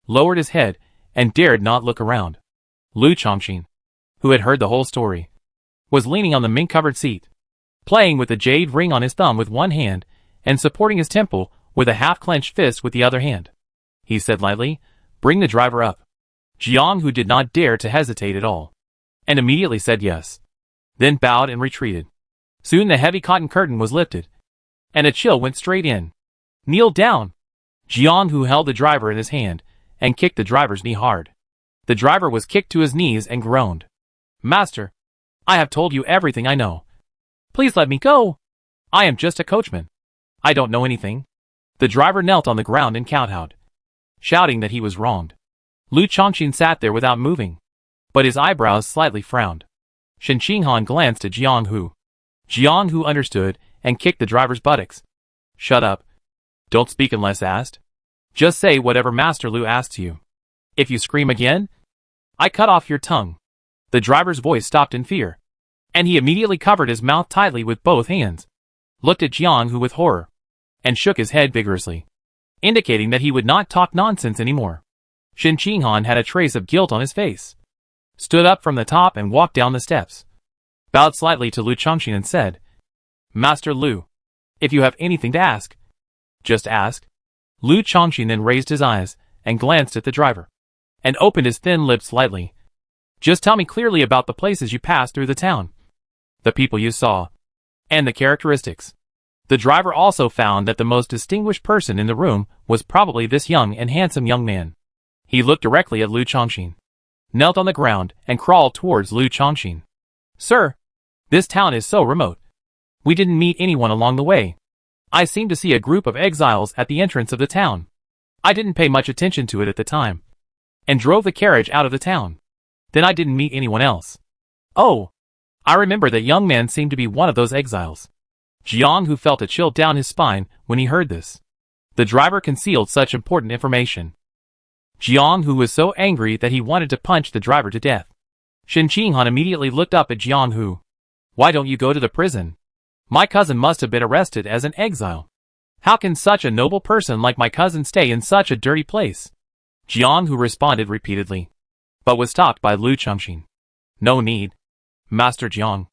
lowered his head, and dared not look around. Lu Chongqing, who had heard the whole story, was leaning on the mink-covered seat, playing with the jade ring on his thumb with one hand and supporting his temple with a half-clenched fist with the other hand. He said lightly, "Bring the driver up." Jiang Hu did not dare to hesitate at all, and immediately said yes, then bowed and retreated. Soon the heavy cotton curtain was lifted, and a chill went straight in. "Kneel down!" Jiang Hu held the driver in his hand and kicked the driver's knee hard. The driver was kicked to his knees and groaned. "Master, I have told you everything I know. Please let me go. I am just a coachman. I don't know anything." The driver knelt on the ground and kowtowed, shouting that he was wronged. Lu Chongqing sat there without moving. but his eyebrows slightly frowned. Shen Qinghan glanced at Jiang Hu. Jiang Hu understood and kicked the driver's buttocks. Shut up. Don't speak unless asked. Just say whatever Master Lu asks you. If you scream again, I cut off your tongue. The driver's voice stopped in fear, and he immediately covered his mouth tightly with both hands, looked at Jiang Hu with horror, and shook his head vigorously, indicating that he would not talk nonsense anymore. Shen Qinghan had a trace of guilt on his face, stood up from the top and walked down the steps, bowed slightly to Lu Chongqing and said, Master Lu, if you have anything to ask, just ask. Lu Chongqing then raised his eyes and glanced at the driver, and opened his thin lips slightly. Just tell me clearly about the places you passed through the town, the people you saw, and the characteristics. The driver also found that the most distinguished person in the room was probably this young and handsome young man. He looked directly at Lu Chongqing, knelt on the ground, and crawled towards Lu Chongqing. Sir, this town is so remote. We didn't meet anyone along the way. I seemed to see a group of exiles at the entrance of the town. I didn't pay much attention to it at the time, and drove the carriage out of the town. Then I didn't meet anyone else. Oh, I remember that young man seemed to be one of those exiles. Jiang Hu felt a chill down his spine when he heard this. The driver concealed such important information. Jiang Hu was so angry that he wanted to punch the driver to death. Shen Qinghan immediately looked up at Jiang Hu. Why don't you go to the prison? My cousin must have been arrested as an exile. How can such a noble person like my cousin stay in such a dirty place? Jiang Hu responded repeatedly, but was stopped by Lu Chongqing. No need. Master Jiang,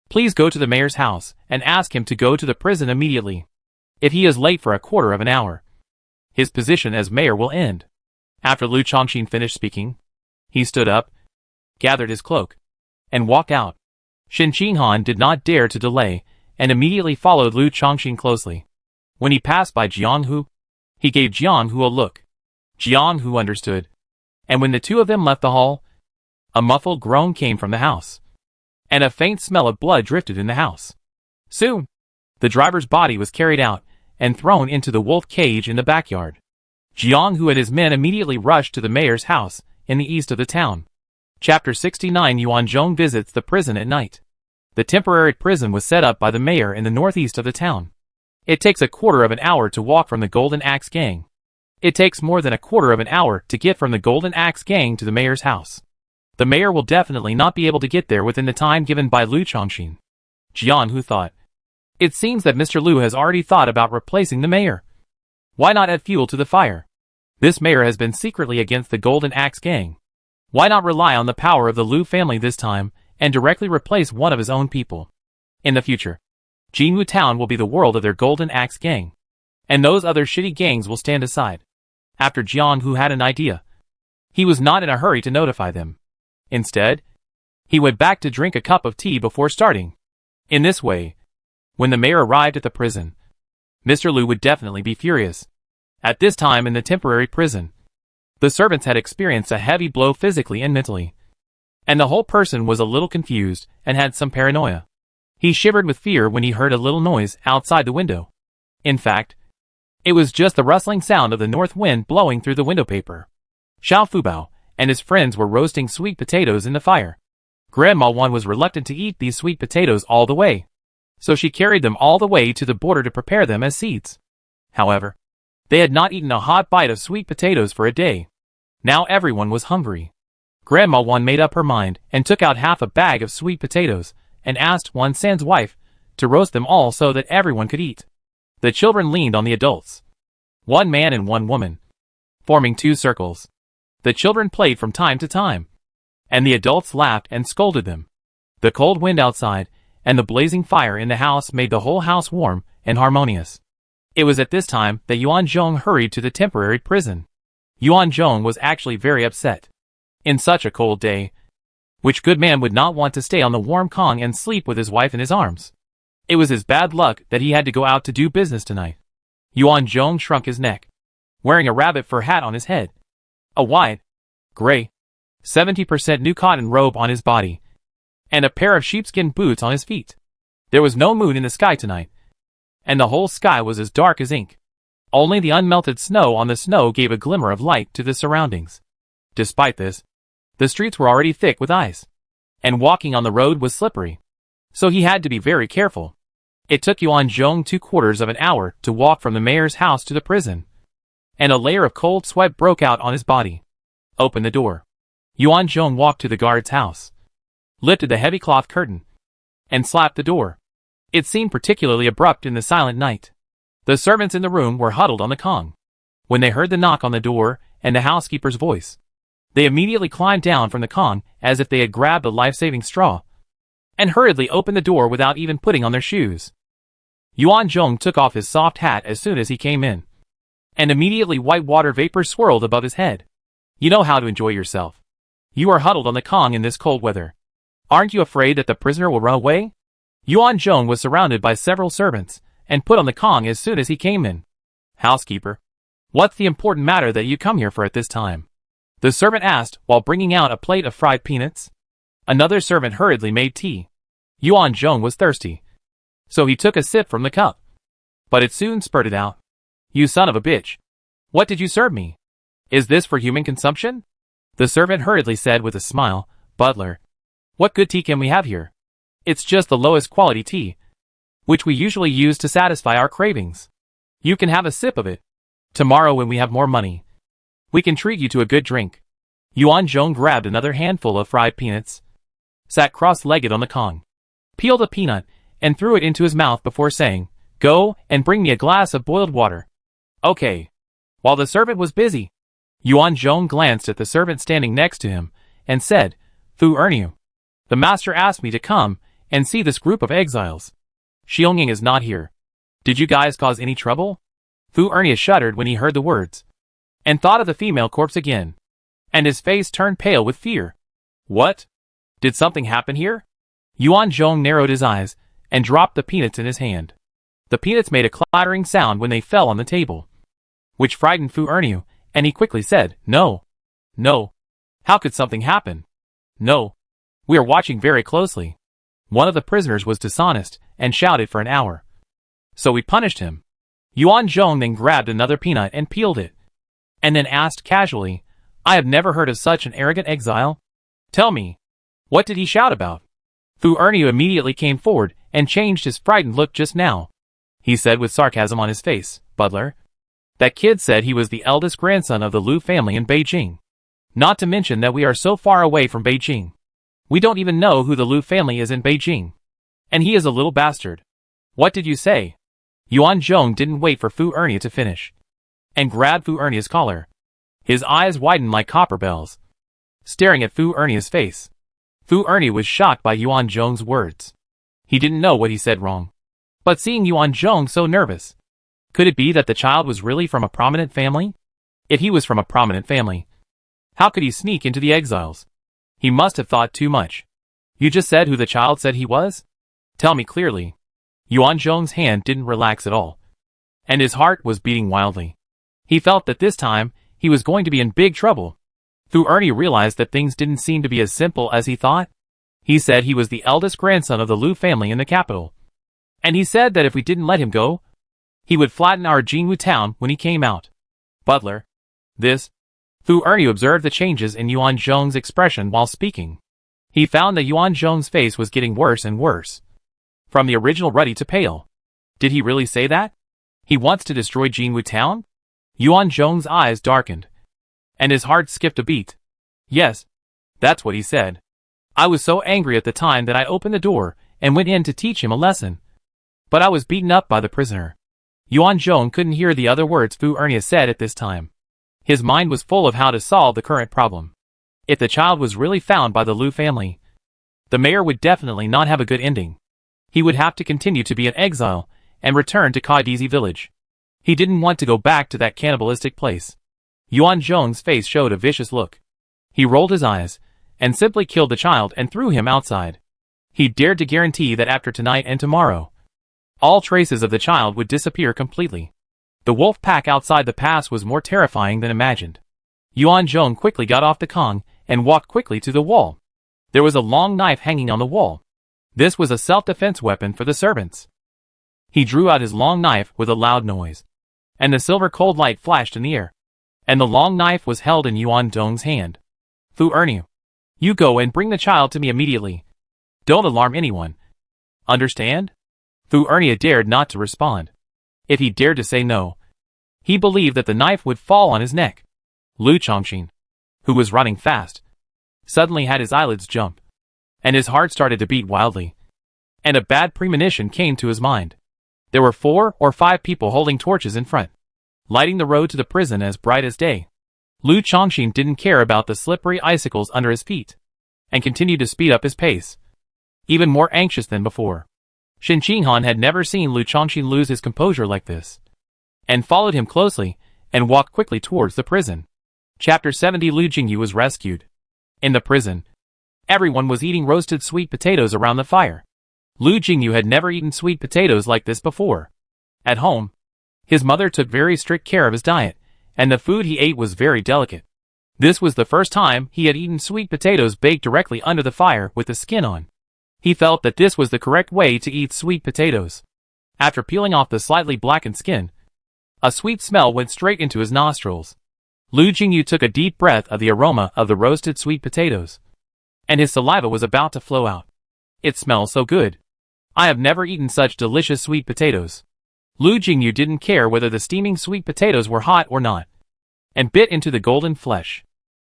please go to the mayor's house and ask him to go to the prison immediately. If he is late for a quarter of an hour, his position as mayor will end. After Lu Chongqing finished speaking, he stood up, gathered his cloak, and walked out. Shen Qinghan did not dare to delay and immediately followed Lu Chongqing closely. When he passed by Jiang Hu, he gave Jiang Hu a look. Jiang Hu understood, and when the two of them left the hall, a muffled groan came from the house, and a faint smell of blood drifted in the house. Soon, the driver's body was carried out and thrown into the wolf cage in the backyard. Jiang Hu and his men immediately rushed to the mayor's house in the east of the town. Chapter 69 Yuan Zhong visits the prison at night. The temporary prison was set up by the mayor in the northeast of the town. It takes a quarter of an hour to walk from the Golden Axe Gang. It takes more than a quarter of an hour to get from the Golden Axe Gang to the mayor's house. The mayor will definitely not be able to get there within the time given by Lu Chongqing. Jiang Hu thought. It seems that Mr. Lu has already thought about replacing the mayor. Why not add fuel to the fire? This mayor has been secretly against the Golden Axe Gang. Why not rely on the power of the Lu family this time and directly replace one of his own people? In the future, Jinwu Town will be the world of their Golden Axe Gang, and those other shitty gangs will stand aside. After Jiang Hu had an idea, he was not in a hurry to notify them. Instead, he went back to drink a cup of tea before starting. In this way, when the mayor arrived at the prison, Mr. Lu would definitely be furious. At this time in the temporary prison, the servants had experienced a heavy blow physically and mentally, and the whole person was a little confused and had some paranoia. He shivered with fear when he heard a little noise outside the window. In fact, it was just the rustling sound of the north wind blowing through the window paper. Xiao Fubao and his friends were roasting sweet potatoes in the fire. Grandma Wan was reluctant to eat these sweet potatoes all the way, so she carried them all the way to the border to prepare them as seeds. However, they had not eaten a hot bite of sweet potatoes for a day. Now everyone was hungry. Grandma Wan made up her mind and took out half a bag of sweet potatoes and asked Wan San's wife to roast them all so that everyone could eat. The children leaned on the adults, one man and one woman, forming two circles. The children played from time to time, and the adults laughed and scolded them. The cold wind outside and the blazing fire in the house made the whole house warm and harmonious. It was at this time that Yuan Zhong hurried to the temporary prison. Yuan Zhong was actually very upset. In such a cold day, which good man would not want to stay on the warm Kong and sleep with his wife in his arms? It was his bad luck that he had to go out to do business tonight. Yuan Zhong shrunk his neck, wearing a rabbit fur hat on his head, a wide, gray, 70% new cotton robe on his body, and a pair of sheepskin boots on his feet. There was no moon in the sky tonight, and the whole sky was as dark as ink. Only the unmelted snow on the snow gave a glimmer of light to the surroundings. Despite this, The streets were already thick with ice, and walking on the road was slippery, so he had to be very careful. It took Yuan Zhong 3/4 of an hour to walk from the mayor's house to the prison, and a layer of cold sweat broke out on his body. Open the door. Yuan Zhong walked to the guard's house, lifted the heavy cloth curtain, and slapped the door. It seemed particularly abrupt in the silent night. The servants in the room were huddled on the Kong. When they heard the knock on the door and the housekeeper's voice, they immediately climbed down from the Kong as if they had grabbed a life-saving straw, and hurriedly opened the door without even putting on their shoes. Yuan Zhong took off his soft hat as soon as he came in, and immediately white water vapor swirled above his head. You know how to enjoy yourself. You are huddled on the Kong in this cold weather. Aren't you afraid that the prisoner will run away? Yuan Zhong was surrounded by several servants, and put on the Kong as soon as he came in. Housekeeper, what's the important matter that you come here for at this time? The servant asked while bringing out a plate of fried peanuts. Another servant hurriedly made tea. Yuan Zhong was thirsty, so he took a sip from the cup, but it soon spurted out. You son of a bitch. What did you serve me? Is this for human consumption? The servant hurriedly said with a smile, Butler, what good tea can we have here? It's just the lowest quality tea, which we usually use to satisfy our cravings. You can have a sip of it. Tomorrow when we have more money, we can treat you to a good drink. Yuan Zhong grabbed another handful of fried peanuts, sat cross-legged on the Kong, peeled a peanut, and threw it into his mouth before saying, Go and bring me a glass of boiled water. Okay. While the servant was busy, Yuan Zhong glanced at the servant standing next to him, and said, Fu Erniu, the master asked me to come and see this group of exiles. Xiongying is not here. Did you guys cause any trouble? Fu Erniu shuddered when he heard the words, and thought of the female corpse again, and his face turned pale with fear. What? Did something happen here? Yuan Zhong narrowed his eyes, and dropped the peanuts in his hand. The peanuts made a clattering sound when they fell on the table, which frightened Fu Erniu, and he quickly said, No. No. How could something happen? No. We are watching very closely. One of the prisoners was dishonest, and shouted for an hour, so we punished him. Yuan Zhong then grabbed another peanut and peeled it, and then asked casually, I have never heard of such an arrogant exile. Tell me, what did he shout about? Fu Erniu immediately came forward and changed his frightened look just now. He said with sarcasm on his face, Butler, that kid said he was the eldest grandson of the Lu family in Beijing. Not to mention that we are so far away from Beijing. We don't even know who the Lu family is in Beijing. And he is a little bastard. What did you say? Yuan Zhong didn't wait for Fu Erniu to finish, and grabbed Fu Erniu's collar. His eyes widened like copper bells, staring at Fu Erniu's face. Fu Erniu was shocked by Yuan Zhong's words. He didn't know what he said wrong, but seeing Yuan Zhong so nervous, could it be that the child was really from a prominent family? If he was from a prominent family, how could he sneak into the exiles? He must have thought too much. You just said who the child said he was? Tell me clearly. Yuan Zhong's hand didn't relax at all, and his heart was beating wildly. He felt that this time, he was going to be in big trouble. Fu Erniu realized that things didn't seem to be as simple as he thought. He said he was the eldest grandson of the Lu family in the capital, and he said that if we didn't let him go, he would flatten our Jinwu town when he came out. Butler, this... Fu Erniu observed the changes in Yuan Zhong's expression while speaking. He found that Yuan Zhong's face was getting worse and worse, from the original ruddy to pale. Did he really say that? He wants to destroy Jinwu town? Yuan Zhong's eyes darkened, and his heart skipped a beat. Yes, that's what he said. I was so angry at the time that I opened the door and went in to teach him a lesson, but I was beaten up by the prisoner. Yuan Zhong couldn't hear the other words Fu Erniu said at this time. His mind was full of how to solve the current problem. If the child was really found by the Lu family, the mayor would definitely not have a good ending. He would have to continue to be an exile and return to Kaidizi village. He didn't want to go back to that cannibalistic place. Yuan Zhong's face showed a vicious look. He rolled his eyes and simply killed the child and threw him outside. He dared to guarantee that after tonight and tomorrow, all traces of the child would disappear completely. The wolf pack outside the pass was more terrifying than imagined. Yuan Zhong quickly got off the Kong and walked quickly to the wall. There was a long knife hanging on the wall. This was a self-defense weapon for the servants. He drew out his long knife with a loud noise, and the silver cold light flashed in the air, and the long knife was held in Yuan Zhong's hand. Fu Erniu, You go and bring the child to me immediately. Don't alarm anyone. Understand? Fu Ernia dared not to respond. If he dared to say no, he believed that the knife would fall on his neck. Lu Chongqing, who was running fast, suddenly had his eyelids jump, and his heart started to beat wildly. And a bad premonition came to his mind. There were 4 or 5 people holding torches in front, lighting the road to the prison as bright as day. Lu Chongqing didn't care about the slippery icicles under his feet, and continued to speed up his pace, even more anxious than before. Shin Qinghan had never seen Lu Chongqing lose his composure like this, and followed him closely, and walked quickly towards the prison. Chapter 70. Lu Jingyu was rescued. In the prison, everyone was eating roasted sweet potatoes around the fire. Lu Jingyu had never eaten sweet potatoes like this before. At home, his mother took very strict care of his diet, and the food he ate was very delicate. This was the first time he had eaten sweet potatoes baked directly under the fire with the skin on. He felt that this was the correct way to eat sweet potatoes. After peeling off the slightly blackened skin, a sweet smell went straight into his nostrils. Lu Jingyu took a deep breath of the aroma of the roasted sweet potatoes, and his saliva was about to flow out. It smells so good. I have never eaten such delicious sweet potatoes. Lu Jingyu didn't care whether the steaming sweet potatoes were hot or not, and bit into the golden flesh.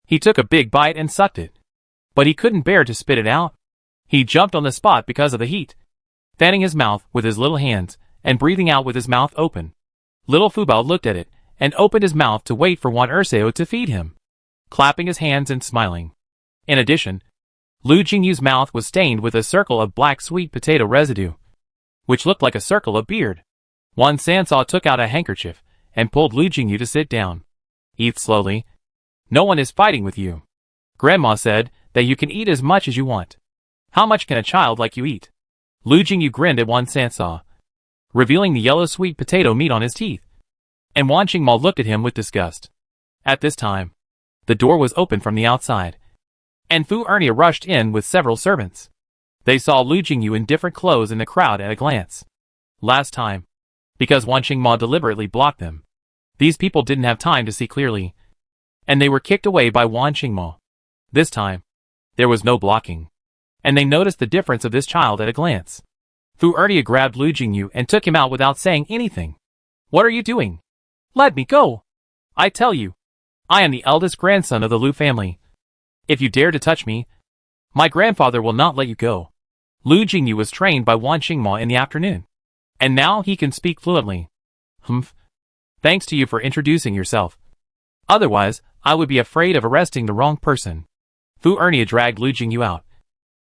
He took a big bite and sucked it, but he couldn't bear to spit it out. He jumped on the spot because of the heat, fanning his mouth with his little hands and breathing out with his mouth open. Little Fubao looked at it and opened his mouth to wait for Wan Dasao to feed him, clapping his hands and smiling. In addition, Lu Jingyu's mouth was stained with a circle of black sweet potato residue, which looked like a circle of beard. Wan Dasao took out a handkerchief and pulled Lu Jingyu to sit down. Eat slowly. No one is fighting with you. Grandma said that you can eat as much as you want. How much can a child like you eat? Lu Jingyu grinned at Wan Dasao, revealing the yellow sweet potato meat on his teeth. And Wan Qingmo looked at him with disgust. At this time, the door was opened from the outside, and Fu Ernia rushed in with several servants. They saw Lu Jingyu in different clothes in the crowd at a glance. Last time, because Wan Qingmo deliberately blocked them, these people didn't have time to see clearly, and they were kicked away by Wan Qingmo. This time, there was no blocking, and they noticed the difference of this child at a glance. Fu Ernia grabbed Lu Jingyu and took him out without saying anything. What are you doing? Let me go! I tell you, I am the eldest grandson of the Lu family. If you dare to touch me, my grandfather will not let you go. Lu Jingyu was trained by Wan Qingmo in the afternoon, and now he can speak fluently. Humph. Thanks to you for introducing yourself. Otherwise, I would be afraid of arresting the wrong person. Fu Ernia dragged Lu Jingyu out,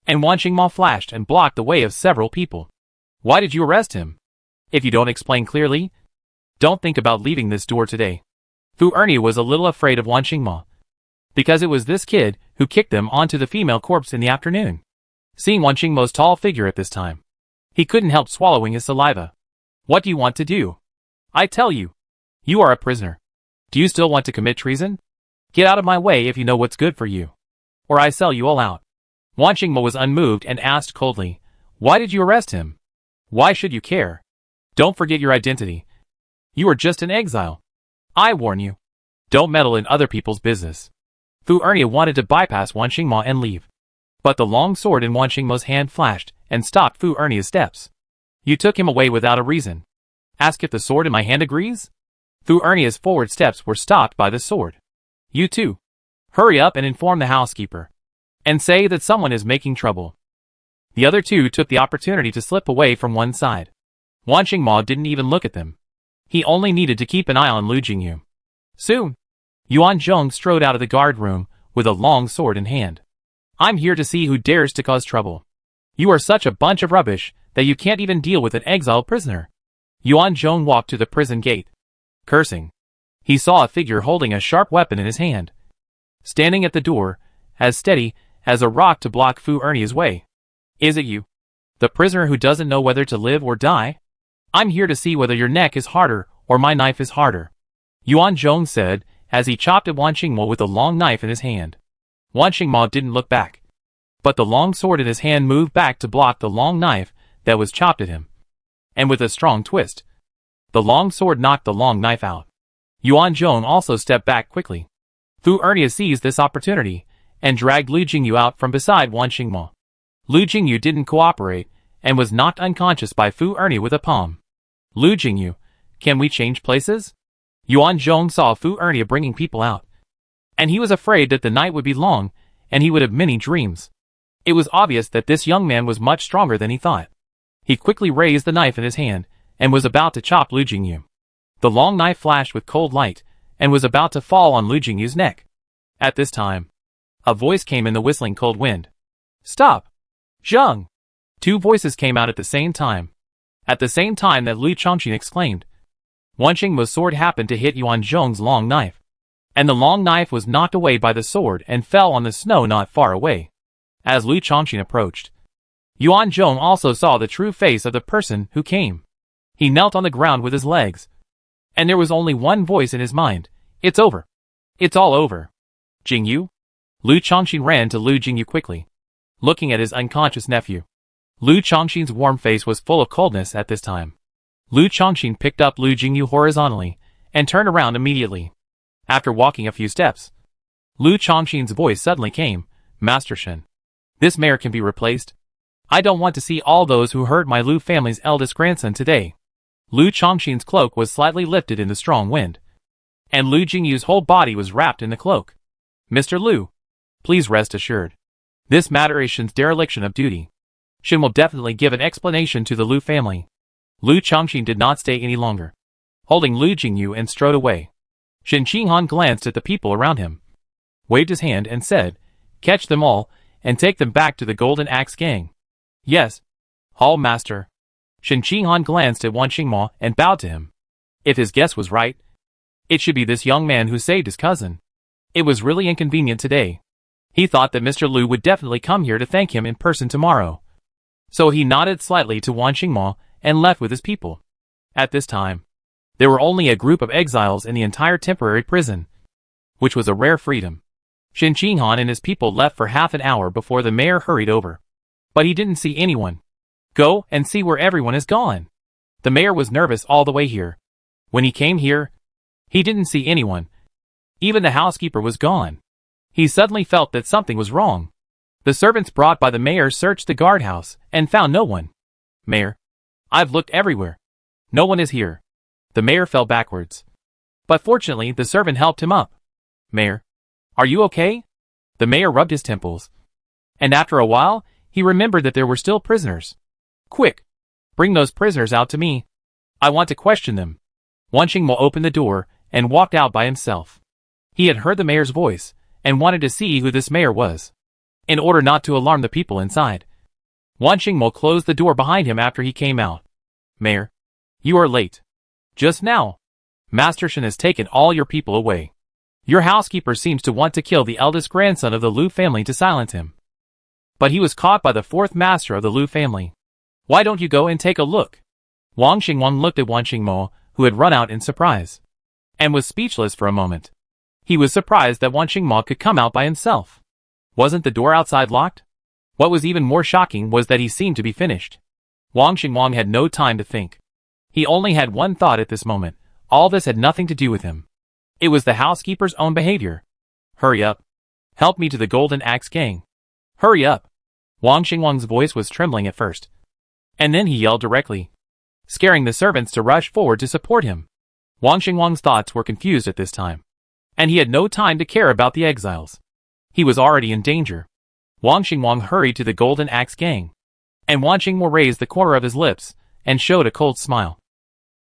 and Wan Qingmo flashed and blocked the way of several people. Why did you arrest him? If you don't explain clearly, don't think about leaving this door today. Fu Ernia was a little afraid of Wan Qingmo, because it was this kid who kicked them onto the female corpse in the afternoon. Seeing Wan Qingmo's tall figure at this time, he couldn't help swallowing his saliva. What do you want to do? I tell you, you are a prisoner. Do you still want to commit treason? Get out of my way if you know what's good for you, or I sell you all out. Wan Qingmo was unmoved and asked coldly, why did you arrest him? Why should you care? Don't forget your identity. You are just an exile. I warn you, don't meddle in other people's business. Fu Ernia wanted to bypass Wan Qingmo and leave, but the long sword in Wan Qingmo's hand flashed and stopped Fu Ernia's steps. You took him away without a reason. Ask if the sword in my hand agrees? Fu Ernia's forward steps were stopped by the sword. You too. Hurry up and inform the housekeeper, and say that someone is making trouble. The other two took the opportunity to slip away from one side. Wan Qingmo didn't even look at them. He only needed to keep an eye on Lu Jingyu. Soon, Yuan Zhong strode out of the guard room with a long sword in hand. I'm here to see who dares to cause trouble. You are such a bunch of rubbish that you can't even deal with an exiled prisoner. Yuan Zhong walked to the prison gate. Cursing, he saw a figure holding a sharp weapon in his hand, standing at the door, as steady as a rock to block Fu Ernia's way. Is it you? The prisoner who doesn't know whether to live or die? I'm here to see whether your neck is harder or my knife is harder. Yuan Zhong said as he chopped at Wan Qingmo with a long knife in his hand. Wan Qingmo didn't look back, but the long sword in his hand moved back to block the long knife that was chopped at him. And with a strong twist, the long sword knocked the long knife out. Yuan Zhong also stepped back quickly. Fu Ernia seized this opportunity and dragged Lu Jingyu out from beside Wan Mo. Lu Jingyu didn't cooperate, and was knocked unconscious by Fu Ernie with a palm. Lu Jingyu, can we change places? Yuan Zhong saw Fu Ernie bringing people out, and he was afraid that the night would be long, and he would have many dreams. It was obvious that this young man was much stronger than he thought. He quickly raised the knife in his hand, and was about to chop Lu Jingyu. The long knife flashed with cold light, and was about to fall on Lu Jingyu's neck. At this time, a voice came in the whistling cold wind. Stop! Zheng! Two voices came out at the same time. At the same time that Lu Chongqing exclaimed. Wan Mo's sword happened to hit Yuan Zhong's long knife, and the long knife was knocked away by the sword and fell on the snow not far away. As Lu Chongqing approached, Yuan Zhong also saw the true face of the person who came. He knelt on the ground with his legs, and there was only one voice in his mind. It's over. It's all over. Jingyu? Lu Chongqing ran to Lu Jingyu quickly, looking at his unconscious nephew. Lu Chongqing's warm face was full of coldness at this time. Lu Chongqing picked up Lu Jingyu horizontally, and turned around immediately. After walking a few steps, Lu Chongqing's voice suddenly came. Master Shen, this mayor can be replaced. I don't want to see all those who hurt my Lu family's eldest grandson today. Lu Chongqing's cloak was slightly lifted in the strong wind, and Lu Jingyu's whole body was wrapped in the cloak. Mr. Lu, please rest assured. This matter is Shen's dereliction of duty. Shen will definitely give an explanation to the Lu family. Lu Chongqing did not stay any longer, holding Lu Jingyu, and strode away. Shen Qinghan glanced at the people around him, waved his hand and said, catch them all, and take them back to the Golden Axe gang. Yes, Hall Master. Shen Qinghan glanced at Wan Mo and bowed to him. If his guess was right, it should be this young man who saved his cousin. It was really inconvenient today. He thought that Mr. Lu would definitely come here to thank him in person tomorrow. So he nodded slightly to Wan Mo and left with his people. At this time, there were only a group of exiles in the entire temporary prison, which was a rare freedom. Shen Qinghan and his people left for half an hour before the mayor hurried over. But he didn't see anyone. Go and see where everyone is gone. The mayor was nervous all the way here. When he came here, he didn't see anyone. Even the housekeeper was gone. He suddenly felt that something was wrong. The servants brought by the mayor searched the guardhouse and found no one. Mayor, I've looked everywhere. No one is here. The mayor fell backwards. But fortunately the servant helped him up. Mayor, are you okay? The mayor rubbed his temples. And after a while, he remembered that there were still prisoners. Quick! Bring those prisoners out to me. I want to question them. Wan Mo opened the door and walked out by himself. He had heard the mayor's voice and wanted to see who this mayor was, in order not to alarm the people inside. Wan Mo closed the door behind him after he came out. Mayor, you are late. Just now, Master Shen has taken all your people away. Your housekeeper seems to want to kill the eldest grandson of the Lu family to silence him. But he was caught by the fourth master of the Lu family. Why don't you go and take a look? Wang Xingwang looked at Wan Mo, who had run out in surprise, and was speechless for a moment. He was surprised that Wan Mo could come out by himself. Wasn't the door outside locked? What was even more shocking was that he seemed to be finished. Wang Xingwang had no time to think. He only had one thought at this moment. All this had nothing to do with him. It was the housekeeper's own behavior. Hurry up. Help me to the Golden Axe gang. Hurry up. Wang Xingwang's voice was trembling at first, and then he yelled directly, scaring the servants to rush forward to support him. Wang Xingwang's thoughts were confused at this time, and he had no time to care about the exiles. He was already in danger. Wang Xingwang hurried to the Golden Axe gang, and Wan Mo raised the corner of his lips and showed a cold smile.